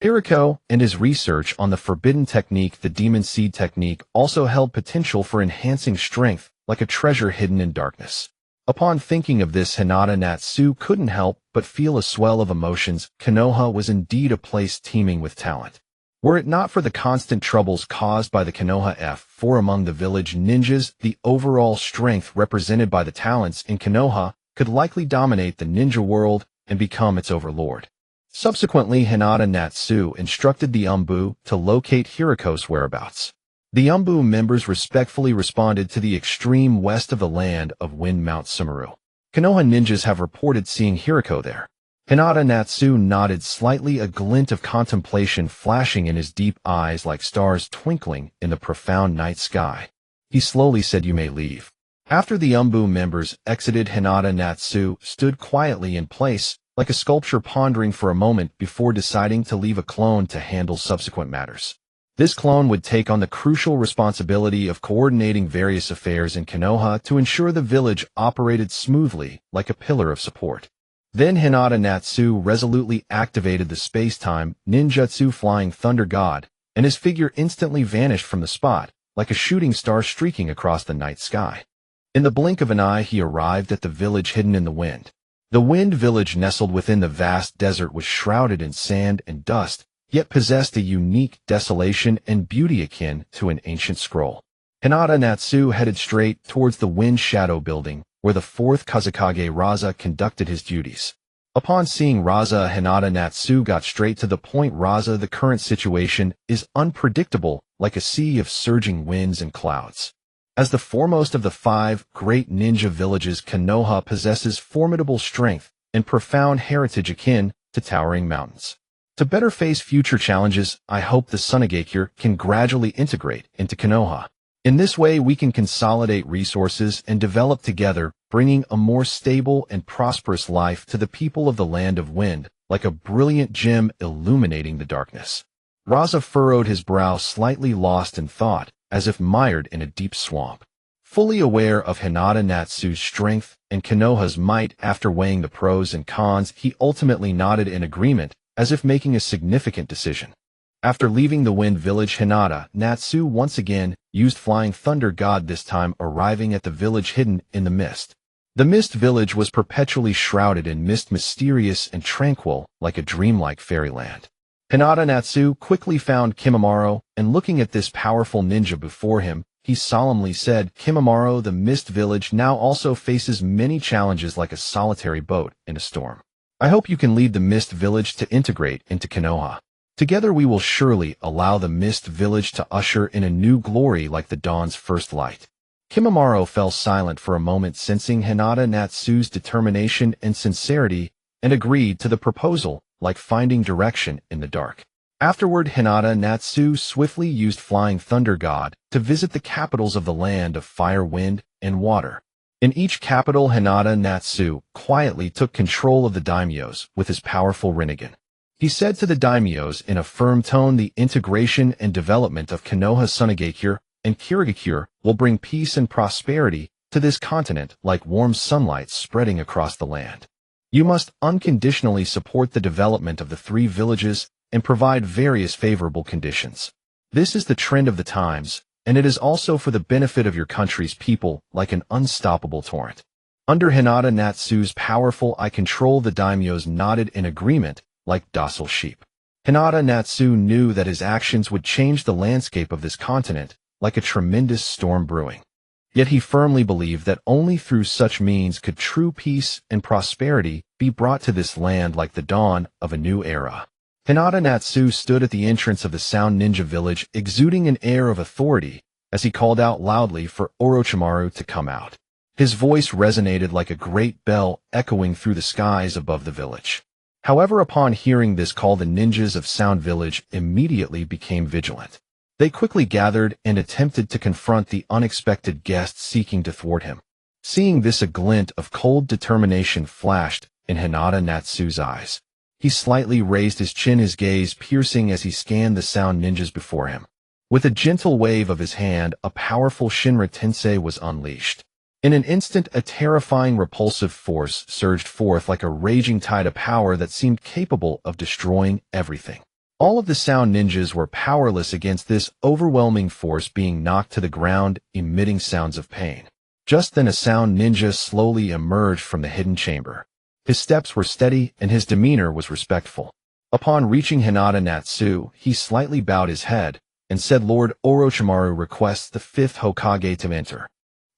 Hiriko and his research on the forbidden technique, the Demon Seed technique, also held potential for enhancing strength like a treasure hidden in darkness. Upon thinking of this, Hyūga Natsu couldn't help but feel a swell of emotions. Konoha was indeed a place teeming with talent. Were it not for the constant troubles caused by the Konoha F4 among the village ninjas, the overall strength represented by the talents in Konoha could likely dominate the ninja world and become its overlord. Subsequently, Hyūga Natsu instructed the Umbu to locate Hiriko's whereabouts. The Umbu members respectfully responded to the extreme west of the land of Wind, Mount Sumeru. Konoha ninjas have reported seeing Hiriko there. Hyūga Natsu nodded slightly, a glint of contemplation flashing in his deep eyes like stars twinkling in the profound night sky. He slowly said, "You may leave." After the Umbu members exited, Hyūga Natsu stood quietly in place, like a sculpture, pondering for a moment before deciding to leave a clone to handle subsequent matters. This clone would take on the crucial responsibility of coordinating various affairs in Konoha to ensure the village operated smoothly, like a pillar of support. Then Hyūga Natsu resolutely activated the space-time ninjutsu Flying Thunder God, and his figure instantly vanished from the spot, like a shooting star streaking across the night sky. In the blink of an eye, he arrived at the village hidden in the wind. The wind village nestled within the vast desert was shrouded in sand and dust, yet possessed a unique desolation and beauty akin to an ancient scroll. Hyūga Natsu headed straight towards the Wind Shadow Building, where the fourth Kazekage Raza conducted his duties. Upon seeing Raza, Hyūga Natsu got straight to the point. Raza, the current situation is unpredictable, like a sea of surging winds and clouds. As the foremost of the 5 great ninja villages, Konoha possesses formidable strength and profound heritage akin to towering mountains. To better face future challenges, I hope the Sunagakure can gradually integrate into Konoha. In this way, we can consolidate resources and develop together, bringing a more stable and prosperous life to the people of the Land of Wind, like a brilliant gem illuminating the darkness. Raza furrowed his brow, slightly lost in thought, as if mired in a deep swamp. Fully aware of Hyūga Natsu's strength and Konoha's might, after weighing the pros and cons, he ultimately nodded in agreement, as if making a significant decision. After leaving the Wind Village, Hyūga Natsu once again used Flying Thunder God, this time arriving at the village hidden in the mist. The Mist Village was perpetually shrouded in mist, mysterious and tranquil, like a dreamlike fairyland. Hyūga Natsu quickly found Kimimaro, and looking at this powerful ninja before him, he solemnly said, "Kimimaro, the Mist Village now also faces many challenges, like a solitary boat in a storm. I hope you can lead the Mist Village to integrate into Konoha. Together we will surely allow the Mist Village to usher in a new glory like the dawn's first light." Kimimaro fell silent for a moment, sensing Hyūga Natsu's determination and sincerity, and agreed to the proposal, like finding direction in the dark. Afterward, Hyūga Natsu swiftly used Flying Thunder God to visit the capitals of the Land of Fire, Wind, and Water. In each capital, Hyūga Natsu quietly took control of the daimyos with his powerful Rinnegan. He said to the daimyos in a firm tone, "The integration and development of Konoha Sunagakure and Kirigakure will bring peace and prosperity to this continent like warm sunlight spreading across the land. You must unconditionally support the development of the 3 villages and provide various favorable conditions. This is the trend of the times, and it is also for the benefit of your country's people, like an unstoppable torrent." Under Hyūga Natsu's powerful eye control, the daimyos nodded in agreement, like docile sheep. Hyūga Natsu knew that his actions would change the landscape of this continent, like a tremendous storm brewing. Yet he firmly believed that only through such means could true peace and prosperity be brought to this land, like the dawn of a new era. Hyūga Natsu stood at the entrance of the Sound Ninja Village, exuding an air of authority, as he called out loudly for Orochimaru to come out. His voice resonated like a great bell, echoing through the skies above the village. However, upon hearing this call, the ninjas of Sound Village immediately became vigilant. They quickly gathered and attempted to confront the unexpected guest seeking to thwart him. Seeing this, a glint of cold determination flashed in Hyūga Natsu's eyes. He slightly raised his chin, his gaze piercing as he scanned the Sound ninjas before him. With a gentle wave of his hand, a powerful Shinra Tensei was unleashed. In an instant, a terrifying, repulsive force surged forth like a raging tide of power that seemed capable of destroying everything. All of the Sound ninjas were powerless against this overwhelming force, being knocked to the ground, emitting sounds of pain. Just then, a Sound ninja slowly emerged from the hidden chamber. His steps were steady and his demeanor was respectful. Upon reaching Hyūga Natsu, he slightly bowed his head and said, "Lord Orochimaru requests the 5th Hokage to enter."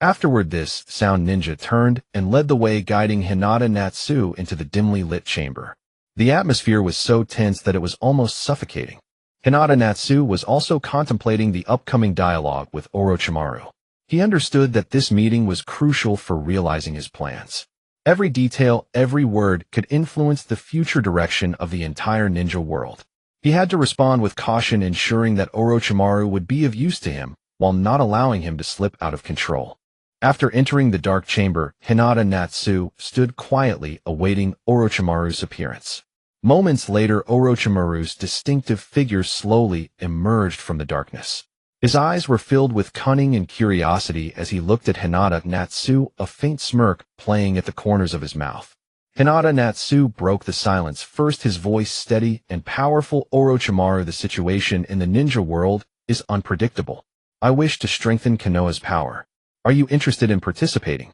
Afterward, this Sound ninja turned and led the way, guiding Hyūga Natsu into the dimly lit chamber. The atmosphere was so tense that it was almost suffocating. Hyūga Natsu was also contemplating the upcoming dialogue with Orochimaru. He understood that this meeting was crucial for realizing his plans. Every detail, every word could influence the future direction of the entire ninja world. He had to respond with caution, ensuring that Orochimaru would be of use to him, while not allowing him to slip out of control. After entering the dark chamber, Hyūga Natsu stood quietly awaiting Orochimaru's appearance. Moments later, Orochimaru's distinctive figure slowly emerged from the darkness. His eyes were filled with cunning and curiosity as he looked at Hyūga Natsu, a faint smirk playing at the corners of his mouth. Hyūga Natsu broke the silence, first, his voice steady and powerful. "Orochimaru, the situation in the ninja world is unpredictable. I wish to strengthen Konoha's power. Are you interested in participating?"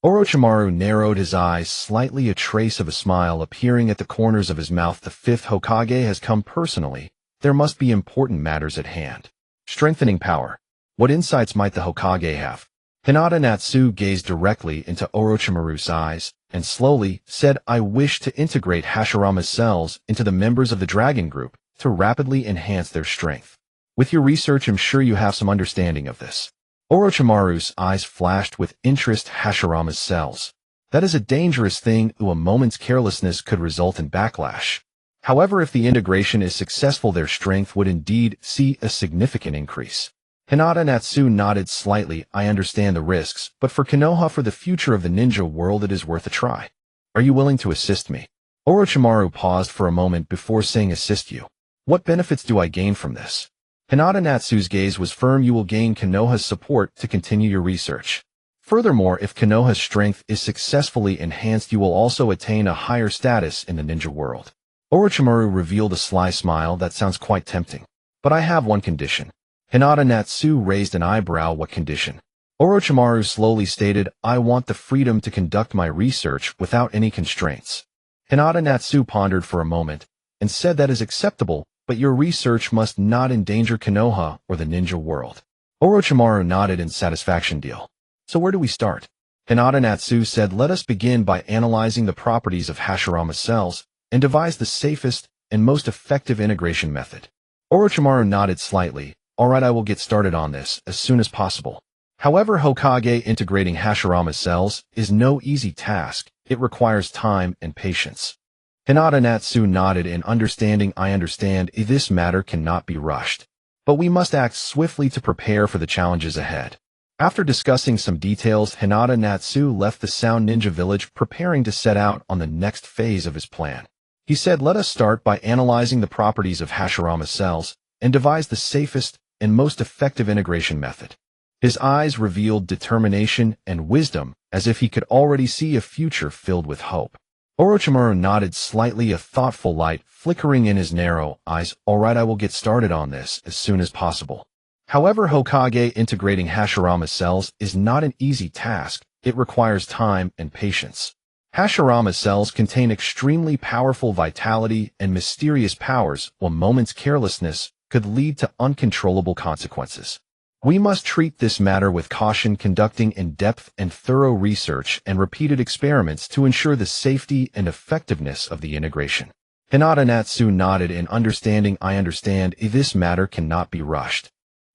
Orochimaru narrowed his eyes slightly, a trace of a smile appearing at the corners of his mouth. The fifth Hokage has come personally. There must be important matters at hand. Strengthening power. What insights might the Hokage have? Hinata Natsu gazed directly into Orochimaru's eyes and slowly said, I wish to integrate Hashirama's cells into the members of the Dragon Group to rapidly enhance their strength. With your research, I'm sure you have some understanding of this. Orochimaru's eyes flashed with interest. Hashirama's cells. That is a dangerous thing. A moment's carelessness could result in backlash. However, if the integration is successful, their strength would indeed see a significant increase. Hinata Natsu nodded slightly. I understand the risks, but for Konoha, for the future of the ninja world, it is worth a try. Are you willing to assist me? Orochimaru paused for a moment before saying, assist you. What benefits do I gain from this? Hinata Natsu's gaze was firm. You will gain Konoha's support to continue your research. Furthermore, if Konoha's strength is successfully enhanced, you will also attain a higher status in the ninja world. Orochimaru revealed a sly smile. That sounds quite tempting. But I have one condition. Hinata Natsu raised an eyebrow. What condition? Orochimaru slowly stated, I want the freedom to conduct my research without any constraints. Hinata Natsu pondered for a moment and said, that is acceptable, but your research must not endanger Konoha or the ninja world. Orochimaru nodded in satisfaction. Deal. So where do we start? Hinata Natsu said, let us begin by analyzing the properties of Hashirama's cells and devise the safest and most effective integration method. Orochimaru nodded slightly. All right, I will get started on this as soon as possible. However, Hokage, integrating Hashirama's cells is no easy task. It requires time and patience. Hinata Natsu nodded in understanding. I understand. This matter cannot be rushed. But we must act swiftly to prepare for the challenges ahead. After discussing some details, Hinata Natsu left the Sound Ninja Village, preparing to set out on the next phase of his plan. He said, let us start by analyzing the properties of Hashirama's cells and devise the safest and most effective integration method. His eyes revealed determination and wisdom, as if he could already see a future filled with hope. Orochimaru nodded slightly, a thoughtful light flickering in his narrow eyes. All right, I will get started on this as soon as possible. However, Hokage, integrating Hashirama's cells is not an easy task. It requires time and patience. Hashirama's cells contain extremely powerful vitality and mysterious powers. A moment's carelessness could lead to uncontrollable consequences. We must treat this matter with caution, conducting in-depth and thorough research and repeated experiments to ensure the safety and effectiveness of the integration. Hinata Natsu nodded in understanding. I understand. This matter cannot be rushed.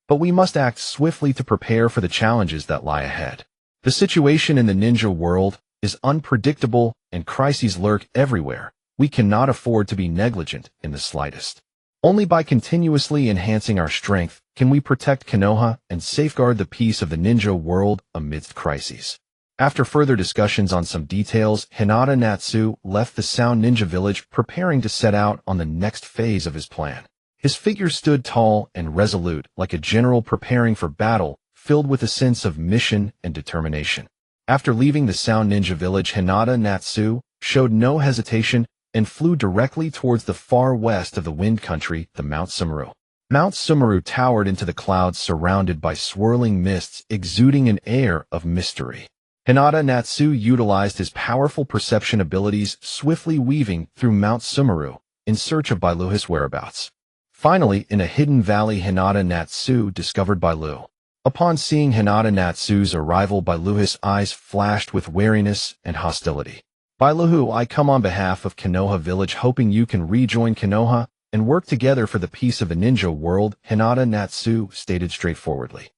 But we must act swiftly to prepare for the challenges that lie ahead. The situation in the ninja world is unpredictable and crises lurk everywhere. We cannot afford to be negligent in the slightest. Only by continuously enhancing our strength can we protect Konoha and safeguard the peace of the ninja world amidst crises. After further discussions on some details, Hinata Natsu left the Sound Ninja Village, preparing to set out on the next phase of his plan. His figure stood tall and resolute, like a general preparing for battle, filled with a sense of mission and determination. After leaving the Sound Ninja Village, Hinata Natsu showed no hesitation and flew directly towards the far west of the Wind Country, the Mount Sumeru. Mount Sumeru towered into the clouds, surrounded by swirling mists, exuding an air of mystery. Hinata Natsu utilized his powerful perception abilities, swiftly weaving through Mount Sumeru in search of Bailu's whereabouts. Finally, in a hidden valley, Hinata Natsu discovered Bailu. Upon seeing Hinata Natsu's arrival, Bailu's eyes flashed with wariness and hostility. Bailu, I come on behalf of Konoha Village, hoping you can rejoin Konoha and work together for the peace of the ninja world, Hinata Natsu stated straightforwardly.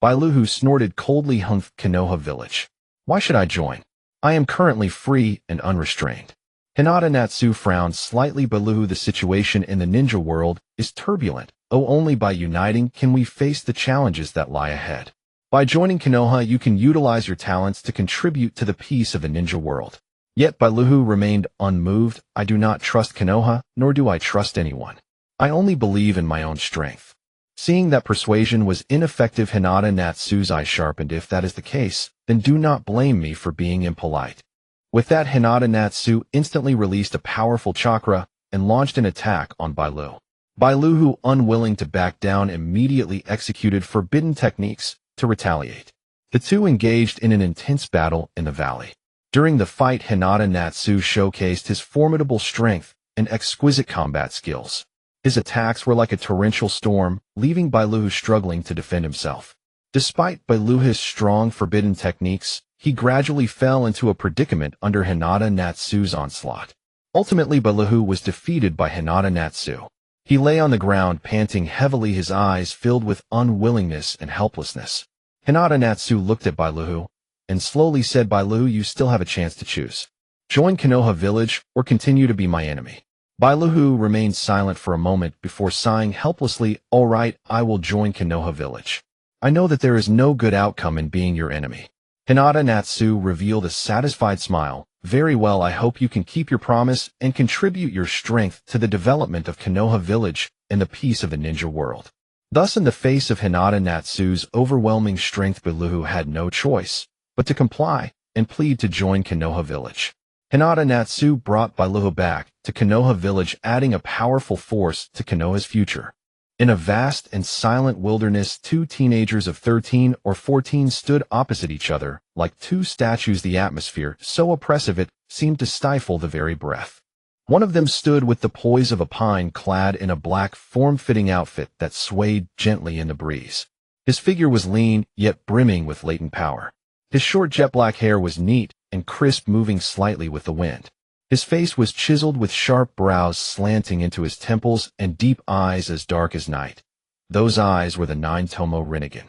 Bailu snorted coldly. Konoha Village. Why should I join? I am currently free and unrestrained. Hinata Natsu frowned slightly. Bailu, the situation in the ninja world is turbulent. Only by uniting can we face the challenges that lie ahead. By joining Konoha, you can utilize your talents to contribute to the peace of the ninja world. Yet Bailu remained unmoved. I do not trust Konoha, nor do I trust anyone. I only believe in my own strength. Seeing that persuasion was ineffective, Hinata Natsu's eyes sharpened. If that is the case, then do not blame me for being impolite. With that, Hinata Natsu instantly released a powerful chakra and launched an attack on Bailu. Bailu, unwilling to back down, immediately executed forbidden techniques to retaliate. The two engaged in an intense battle in the valley. During the fight, Hyūga Natsu showcased his formidable strength and exquisite combat skills. His attacks were like a torrential storm, leaving Bailuhu struggling to defend himself. Despite Bailuhu's strong forbidden techniques, he gradually fell into a predicament under Hyūga Natsu's onslaught. Ultimately, Bailuhu was defeated by Hyūga Natsu. He lay on the ground, panting heavily, his eyes filled with unwillingness and helplessness. Hyūga Natsu looked at Bailuhu and slowly said, "Bailuhu, you still have a chance to choose. Join Konoha village or continue to be my enemy." Bailuhu remained silent for a moment before sighing helplessly. "All right, I will join Konoha village. I know that there is no good outcome in being your enemy." Hyūga Natsu revealed a satisfied smile. "Very well, I hope you can keep your promise and contribute your strength to the development of Konoha village and the peace of the ninja world." Thus, in the face of Hyūga Natsu's overwhelming strength, Bailuhu had no choice but to comply and plead to join Konoha village. Hyūga Natsu brought Bailuhu back to Konoha village, adding a powerful force to Konoha's future. In a vast and silent wilderness, two teenagers of 13 or 14 stood opposite each other, like two statues, the atmosphere so oppressive it seemed to stifle the very breath. One of them stood with the poise of a pine, clad in a black, form-fitting outfit that swayed gently in the breeze. His figure was lean, yet brimming with latent power. His short jet-black hair was neat and crisp, moving slightly with the wind. His face was chiseled with sharp brows slanting into his temples and deep eyes as dark as night. Those eyes were the 9 Tomo Rinnegan.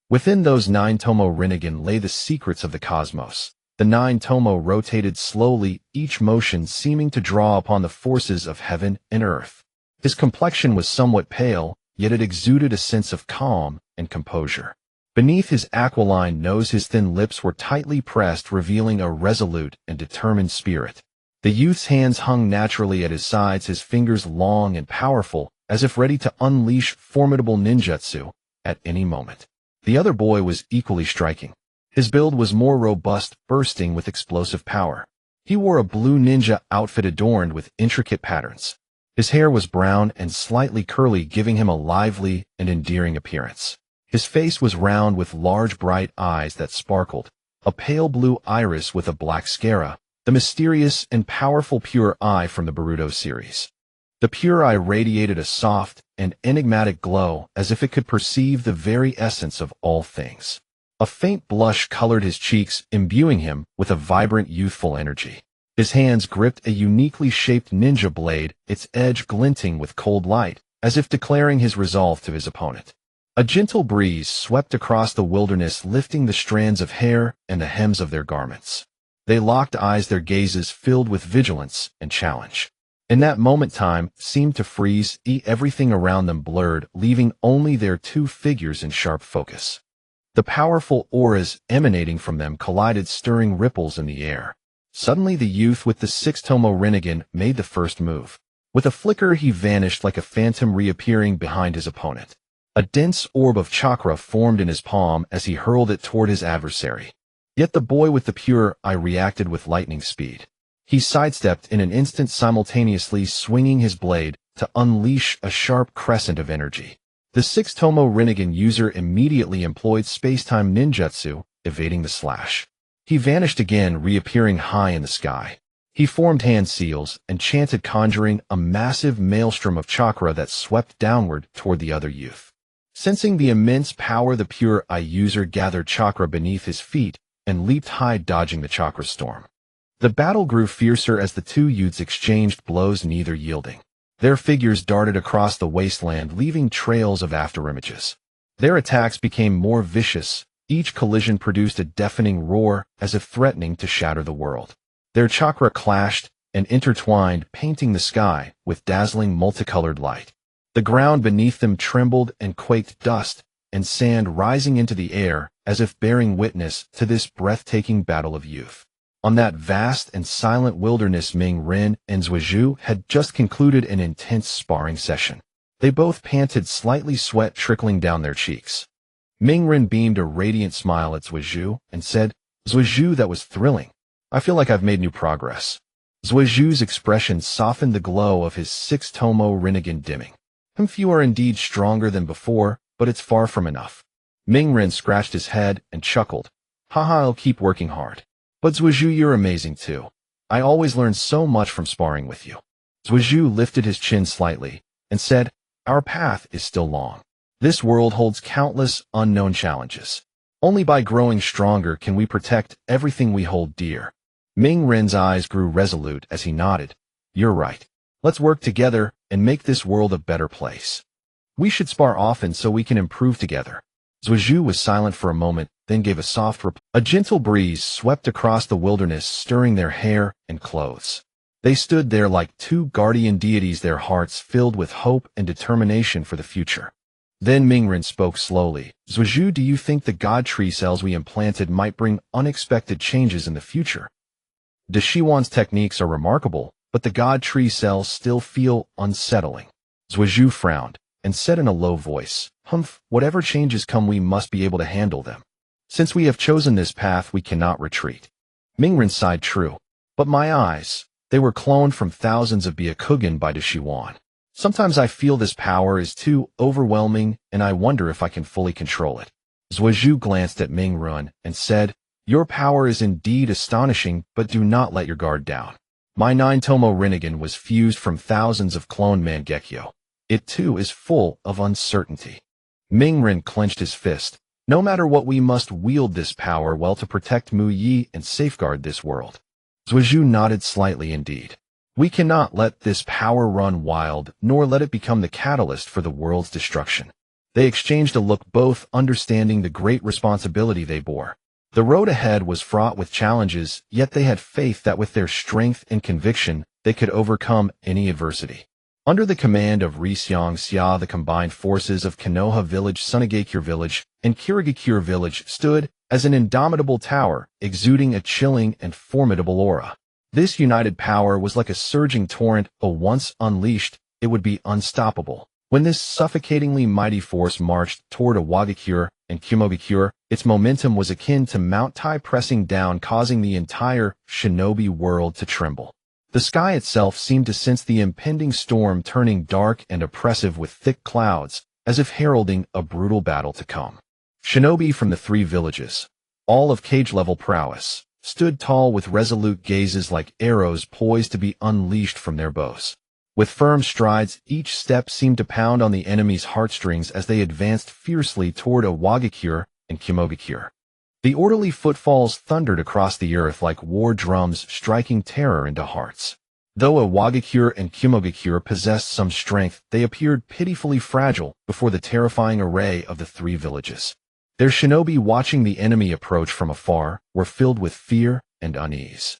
Within those 9 Tomo Rinnegan lay the secrets of the cosmos. The 9 Tomo rotated slowly, each motion seeming to draw upon the forces of heaven and earth. His complexion was somewhat pale, yet it exuded a sense of calm and composure. Beneath his aquiline nose, his thin lips were tightly pressed, revealing a resolute and determined spirit. The youth's hands hung naturally at his sides, his fingers long and powerful, as if ready to unleash formidable ninjutsu at any moment. The other boy was equally striking. His build was more robust, bursting with explosive power. He wore a blue ninja outfit adorned with intricate patterns. His hair was brown and slightly curly, giving him a lively and endearing appearance. His face was round with large bright eyes that sparkled, a pale blue iris with a black sclera, the mysterious and powerful Pure Eye from the Boruto series. The Pure Eye radiated a soft and enigmatic glow, as if it could perceive the very essence of all things. A faint blush colored his cheeks, imbuing him with a vibrant, youthful energy. His hands gripped a uniquely shaped ninja blade, its edge glinting with cold light, as if declaring his resolve to his opponent. A gentle breeze swept across the wilderness, lifting the strands of hair and the hems of their garments. They locked eyes, their gazes filled with vigilance and challenge. In that moment, time seemed to freeze, everything around them blurred, leaving only their two figures in sharp focus. The powerful auras emanating from them collided, stirring ripples in the air. Suddenly, the youth with the 6 Tomo Rinnegan made the first move. With a flicker, he vanished like a phantom, reappearing behind his opponent. A dense orb of chakra formed in his palm as he hurled it toward his adversary. Yet the boy with the Pure Eye reacted with lightning speed. He sidestepped in an instant, simultaneously swinging his blade to unleash a sharp crescent of energy. The 6 Tomo Rinnegan user immediately employed space-time ninjutsu, evading the slash. He vanished again, reappearing high in the sky. He formed hand seals and chanted, conjuring a massive maelstrom of chakra that swept downward toward the other youth. Sensing the immense power, the Pure Eye user gathered chakra beneath his feet and leaped high, dodging the chakra storm. The battle grew fiercer as the two youths exchanged blows, neither yielding. Their figures darted across the wasteland, leaving trails of afterimages. Their attacks became more vicious. Each collision produced a deafening roar, as if threatening to shatter the world. Their chakra clashed and intertwined, painting the sky with dazzling multicolored light. The ground beneath them trembled and quaked, dust and sand rising into the air as if bearing witness to this breathtaking battle of youth. On that vast and silent wilderness, Ming Ren and Zhuozhu had just concluded an intense sparring session. They both panted, slightly, sweat trickling down their cheeks. Ming Ren beamed a radiant smile at Zhuozhu and said, "Zhuozhu, that was thrilling. I feel like I've made new progress." Zhuozhu's expression softened, the glow of his 6 Tomo Rinnegan dimming. "You are indeed stronger than before, but it's far from enough." Mingren scratched his head and chuckled. Haha, I'll keep working hard. But Zhuozhu, you're amazing too. I always learn so much from sparring with you. Zhuozhu lifted his chin slightly and said, our path is still long. This world holds countless unknown challenges. Only by growing stronger can we protect everything we hold dear. Mingren's eyes grew resolute as he nodded. You're right. Let's work together and make this world a better place. We should spar often so we can improve together. Zhuozhu was silent for a moment, then gave a soft reply. A gentle breeze swept across the wilderness, stirring their hair and clothes. They stood there like two guardian deities, their hearts filled with hope and determination for the future. Then Mingren spoke slowly. Zhuozhu, do you think the God Tree cells we implanted might bring unexpected changes in the future? Da Shiwan's techniques are remarkable, but the God Tree cells still feel unsettling. Zhuozhu frowned and said in a low voice, Humph, whatever changes come, we must be able to handle them. Since we have chosen this path, we cannot retreat. Mingren sighed. True. But my eyes, they were cloned from thousands of Byakugan by Da Shiwan. Sometimes I feel this power is too overwhelming, and I wonder if I can fully control it. Zhuozhu glanced at Mingren and said, your power is indeed astonishing, but do not let your guard down. My 9-tomo Rinnegan was fused from thousands of cloned Mangekyo. It too is full of uncertainty. Mingren clenched his fist. No matter what, we must wield this power well to protect Mu Yi and safeguard this world. Zhuozhu nodded slightly. Indeed. We cannot let this power run wild, nor let it become the catalyst for the world's destruction. They exchanged a look, both understanding the great responsibility they bore. The road ahead was fraught with challenges, yet they had faith that with their strength and conviction, they could overcome any adversity. Under the command of Riseong Xia, the combined forces of Konoha Village, Sunagakure Village, and Kirigakure Village stood as an indomitable tower, exuding a chilling and formidable aura. This united power was like a surging torrent, once unleashed, it would be unstoppable. When this suffocatingly mighty force marched toward Iwagakure and Kumogakure, its momentum was akin to Mount Tai pressing down, causing the entire shinobi world to tremble. The sky itself seemed to sense the impending storm, turning dark and oppressive with thick clouds, as if heralding a brutal battle to come. Shinobi from the three villages, all of cage-level prowess, stood tall with resolute gazes like arrows poised to be unleashed from their bows. With firm strides, each step seemed to pound on the enemy's heartstrings as they advanced fiercely toward Iwagakure and Kumogakure. The orderly footfalls thundered across the earth like war drums, striking terror into hearts. Though Iwagakure and Kumogakure possessed some strength, they appeared pitifully fragile before the terrifying array of the three villages. Their shinobi, watching the enemy approach from afar, were filled with fear and unease.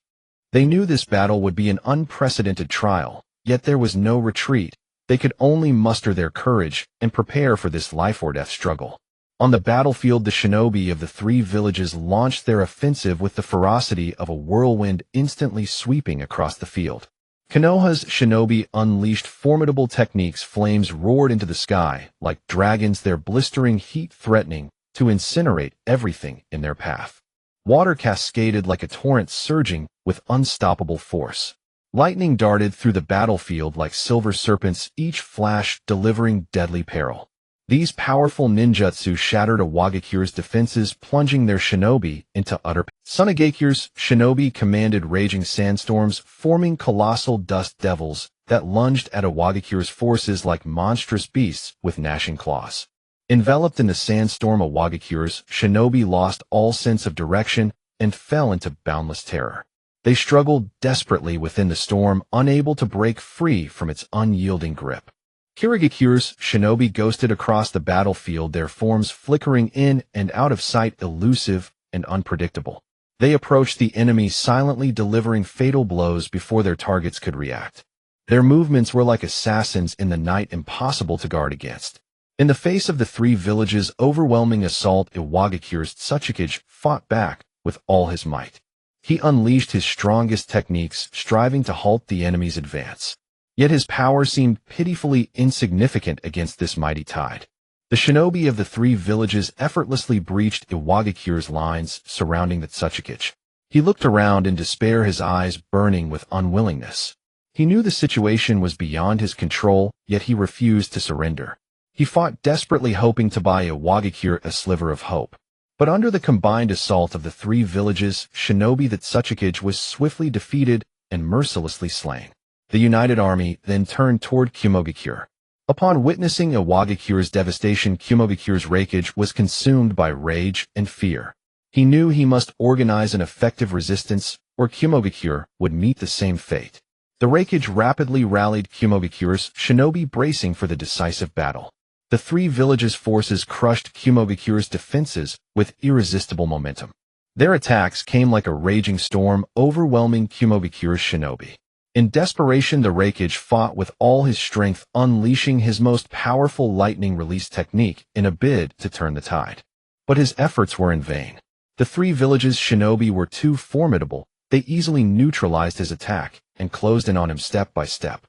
They knew this battle would be an unprecedented trial, yet there was no retreat. They could only muster their courage and prepare for this life-or-death struggle. On the battlefield, the shinobi of the three villages launched their offensive with the ferocity of a whirlwind instantly sweeping across the field. Konoha's shinobi unleashed formidable techniques. Flames roared into the sky like dragons, their blistering heat threatening to incinerate everything in their path. Water cascaded like a torrent, surging with unstoppable force. Lightning darted through the battlefield like silver serpents, each flash delivering deadly peril. These powerful ninjutsu shattered Iwagakure's defenses, plunging their shinobi into utter pain. Sunagakure's shinobi commanded raging sandstorms, forming colossal dust devils that lunged at Iwagakure's forces like monstrous beasts with gnashing claws. Enveloped in the sandstorm, Iwagakure's shinobi lost all sense of direction and fell into boundless terror. They struggled desperately within the storm, unable to break free from its unyielding grip. Kirigakure's shinobi ghosted across the battlefield, their forms flickering in and out of sight, elusive and unpredictable. They approached the enemy silently, delivering fatal blows before their targets could react. Their movements were like assassins in the night, impossible to guard against. In the face of the three villages' overwhelming assault, Iwagakure's Tsuchikage fought back with all his might. He unleashed his strongest techniques, striving to halt the enemy's advance. Yet his power seemed pitifully insignificant against this mighty tide. The shinobi of the three villages effortlessly breached Iwagakure's lines surrounding the Tsuchikage. He looked around in despair, his eyes burning with unwillingness. He knew the situation was beyond his control, yet he refused to surrender. He fought desperately hoping to buy Iwagakure a sliver of hope. But under the combined assault of the three villages, shinobi the Tsuchikage was swiftly defeated and mercilessly slain. The united army then turned toward Kumogakure. Upon witnessing Iwagakure's devastation, Kumogakure's Reikage was consumed by rage and fear. He knew he must organize an effective resistance, or Kumogakure would meet the same fate. The Reikage rapidly rallied Kumogakure's shinobi, bracing for the decisive battle. The three villages' forces crushed Kumogakure's defenses with irresistible momentum. Their attacks came like a raging storm, overwhelming Kumogakure's shinobi. In desperation, the Reikage fought with all his strength, unleashing his most powerful lightning release technique in a bid to turn the tide. But his efforts were in vain. The three villages' shinobi were too formidable. They easily neutralized his attack and closed in on him step by step.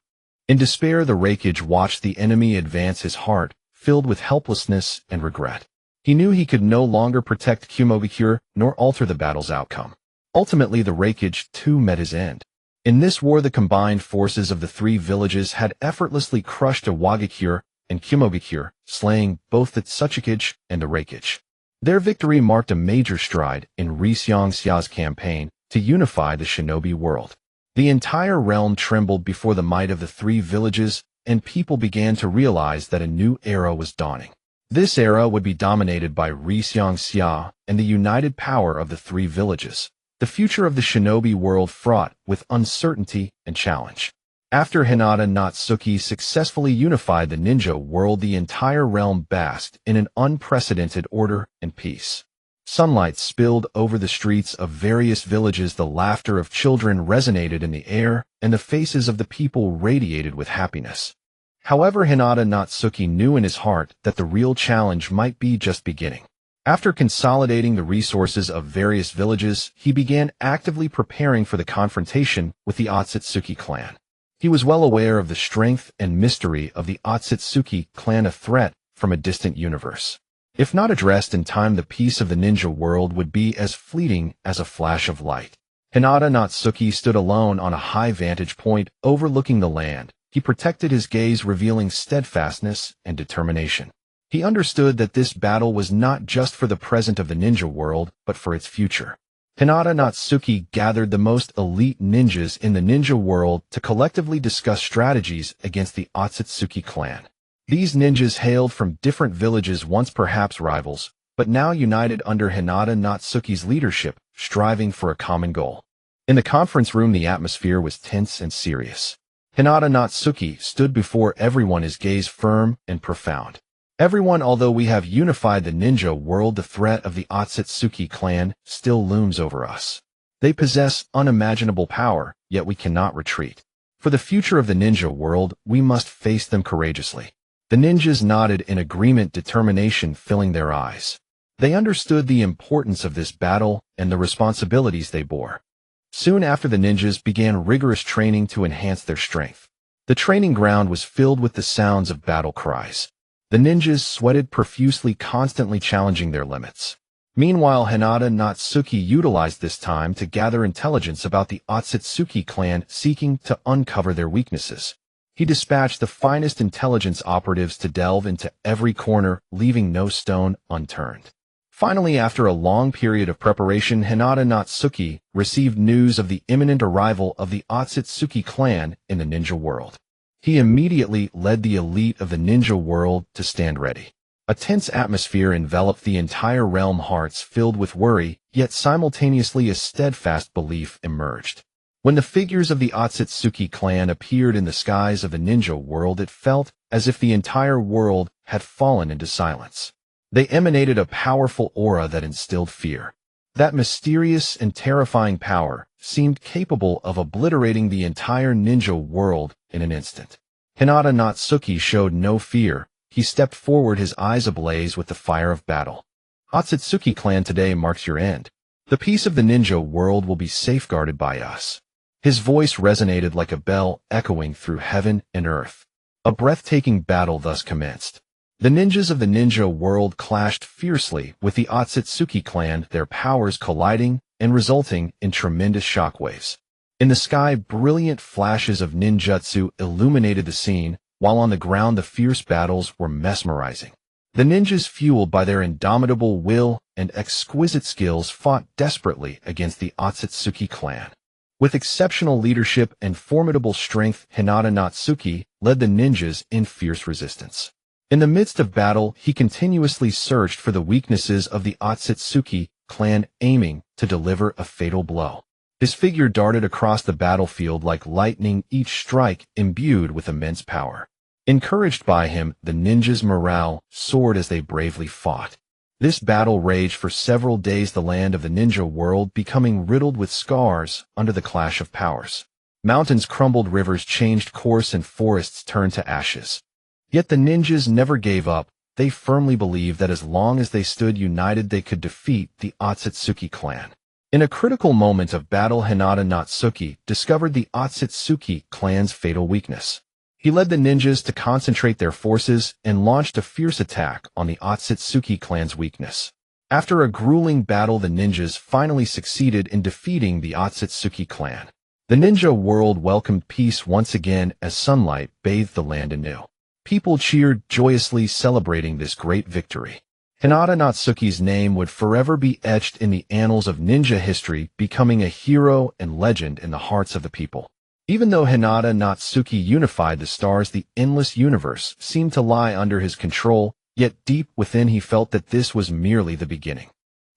In despair, the Reikage watched the enemy advance, his heart filled with helplessness and regret. He knew he could no longer protect Kumogakure nor alter the battle's outcome. Ultimately, the Reikage too met his end. In this war, the combined forces of the three villages had effortlessly crushed Iwagakure and Kumogakure, slaying both the Tsuchikage and the Reikage. Their victory marked a major stride in Ryuseongsea's campaign to unify the shinobi world. The entire realm trembled before the might of the three villages, and people began to realize that a new era was dawning. This era would be dominated by Ryuseongsea and the united power of the three villages. The future of the shinobi world fraught with uncertainty and challenge. After Hinata Natsuki successfully unified the ninja world, the entire realm basked in an unprecedented order and peace. Sunlight spilled over the streets of various villages, the laughter of children resonated in the air, and the faces of the people radiated with happiness. However, Hinata Natsuki knew in his heart that the real challenge might be just beginning. After consolidating the resources of various villages, he began actively preparing for the confrontation with the Otsutsuki clan. He was well aware of the strength and mystery of the Otsutsuki clan, a threat from a distant universe. If not addressed in time, the peace of the ninja world would be as fleeting as a flash of light. Hinata Natsuki stood alone on a high vantage point overlooking the land. He protected his gaze, revealing steadfastness and determination. He understood that this battle was not just for the present of the ninja world, but for its future. Hinata Natsuki gathered the most elite ninjas in the ninja world to collectively discuss strategies against the Otsutsuki clan. These ninjas hailed from different villages, once perhaps rivals, but now united under Hinata Natsuki's leadership, striving for a common goal. In the conference room, the atmosphere was tense and serious. Hinata Natsuki stood before everyone, his gaze firm and profound. Everyone, although we have unified the ninja world, the threat of the Otsutsuki clan still looms over us. They possess unimaginable power, yet we cannot retreat. For the future of the ninja world, we must face them courageously. The ninjas nodded in agreement, determination filling their eyes. They understood the importance of this battle and the responsibilities they bore. Soon after, the ninjas began rigorous training to enhance their strength. The training ground was filled with the sounds of battle cries. The ninjas sweated profusely, constantly challenging their limits. Meanwhile, Hinata Natsuki utilized this time to gather intelligence about the Otsutsuki clan, seeking to uncover their weaknesses. He dispatched the finest intelligence operatives to delve into every corner, leaving no stone unturned. Finally, after a long period of preparation, Hinata Natsuki received news of the imminent arrival of the Otsutsuki clan in the ninja world. He immediately led the elite of the ninja world to stand ready. A tense atmosphere enveloped the entire realm, hearts filled with worry, yet simultaneously a steadfast belief emerged. When the figures of the Otsutsuki clan appeared in the skies of the ninja world, it felt as if the entire world had fallen into silence. They emanated a powerful aura that instilled fear. That mysterious and terrifying power seemed capable of obliterating the entire ninja world in an instant. Hinata Natsuki showed no fear. He stepped forward, his eyes ablaze with the fire of battle. Otsutsuki clan, today marks your end. The peace of the ninja world will be safeguarded by us. His voice resonated like a bell, echoing through heaven and earth. A breathtaking battle thus commenced. The ninjas of the ninja world clashed fiercely with the Otsutsuki clan, their powers colliding and resulting in tremendous shockwaves. In the sky, brilliant flashes of ninjutsu illuminated the scene, while on the ground the fierce battles were mesmerizing. The ninjas, fueled by their indomitable will and exquisite skills, fought desperately against the Otsutsuki clan. With exceptional leadership and formidable strength, Hinata Natsuki led the ninjas in fierce resistance. In the midst of battle, he continuously searched for the weaknesses of the Otsutsuki clan, aiming to deliver a fatal blow. His figure darted across the battlefield like lightning, each strike imbued with immense power. Encouraged by him, the ninjas' morale soared as they bravely fought. This battle raged for several days, the land of the ninja world becoming riddled with scars under the clash of powers. Mountains crumbled, rivers changed course, and forests turned to ashes. Yet the ninjas never gave up. They firmly believed that as long as they stood united, they could defeat the Otsutsuki clan. In a critical moment of battle, Hinata Natsuki discovered the Otsutsuki clan's fatal weakness. He led the ninjas to concentrate their forces and launched a fierce attack on the Otsutsuki clan's weakness. After a grueling battle, the ninjas finally succeeded in defeating the Otsutsuki clan. The ninja world welcomed peace once again as sunlight bathed the land anew. People cheered joyously, celebrating this great victory. Hinata Natsuki's name would forever be etched in the annals of ninja history, becoming a hero and legend in the hearts of the people. Even though Hinata Natsuki unified the stars, the endless universe seemed to lie under his control, yet deep within he felt that this was merely the beginning.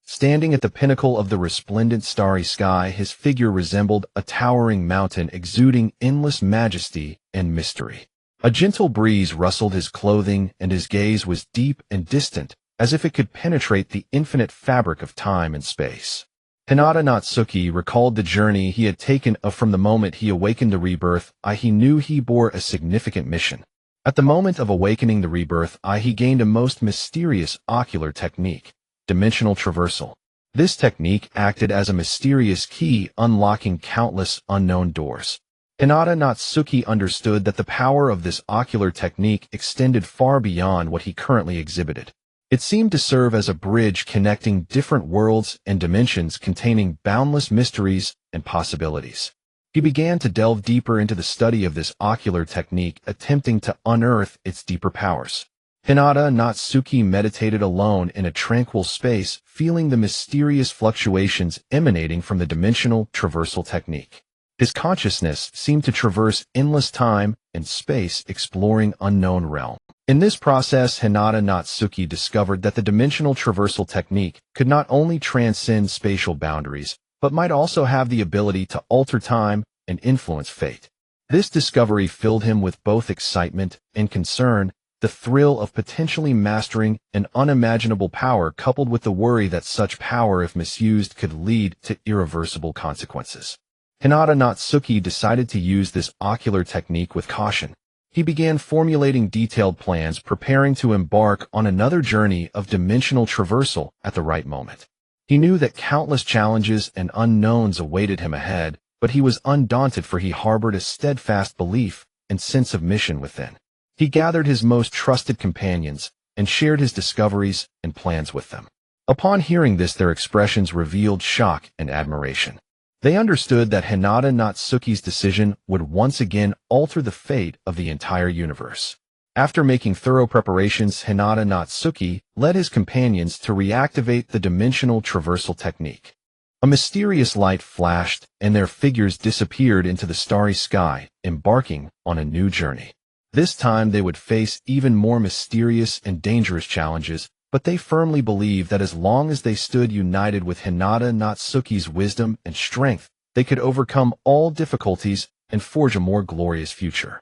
Standing at the pinnacle of the resplendent starry sky, his figure resembled a towering mountain exuding endless majesty and mystery. A gentle breeze rustled his clothing, and his gaze was deep and distant, as if it could penetrate the infinite fabric of time and space. Hinata Natsuki recalled the journey he had taken from the moment he awakened the rebirth. He knew he bore a significant mission. At the moment of awakening the rebirth, he gained a most mysterious ocular technique, dimensional traversal. This technique acted as a mysterious key, unlocking countless unknown doors. Hinata Natsuki understood that the power of this ocular technique extended far beyond what he currently exhibited. It seemed to serve as a bridge connecting different worlds and dimensions, containing boundless mysteries and possibilities. He began to delve deeper into the study of this ocular technique, attempting to unearth its deeper powers. Hinata Natsuki meditated alone in a tranquil space, feeling the mysterious fluctuations emanating from the dimensional traversal technique. His consciousness seemed to traverse endless time and space, exploring unknown realms. In this process, Hinata Natsuki discovered that the dimensional traversal technique could not only transcend spatial boundaries, but might also have the ability to alter time and influence fate. This discovery filled him with both excitement and concern, the thrill of potentially mastering an unimaginable power coupled with the worry that such power, if misused, could lead to irreversible consequences. Hinata Natsuki decided to use this ocular technique with caution. He began formulating detailed plans, preparing to embark on another journey of dimensional traversal at the right moment. He knew that countless challenges and unknowns awaited him ahead, but he was undaunted, for he harbored a steadfast belief and sense of mission within. He gathered his most trusted companions and shared his discoveries and plans with them. Upon hearing this, their expressions revealed shock and admiration. They understood that Hinata Natsuki's decision would once again alter the fate of the entire universe. After making thorough preparations, Hinata Natsuki led his companions to reactivate the dimensional traversal technique. A mysterious light flashed, and their figures disappeared into the starry sky, embarking on a new journey. This time they would face even more mysterious and dangerous challenges, but they firmly believed that as long as they stood united with Hinata Natsuki's wisdom and strength, they could overcome all difficulties and forge a more glorious future.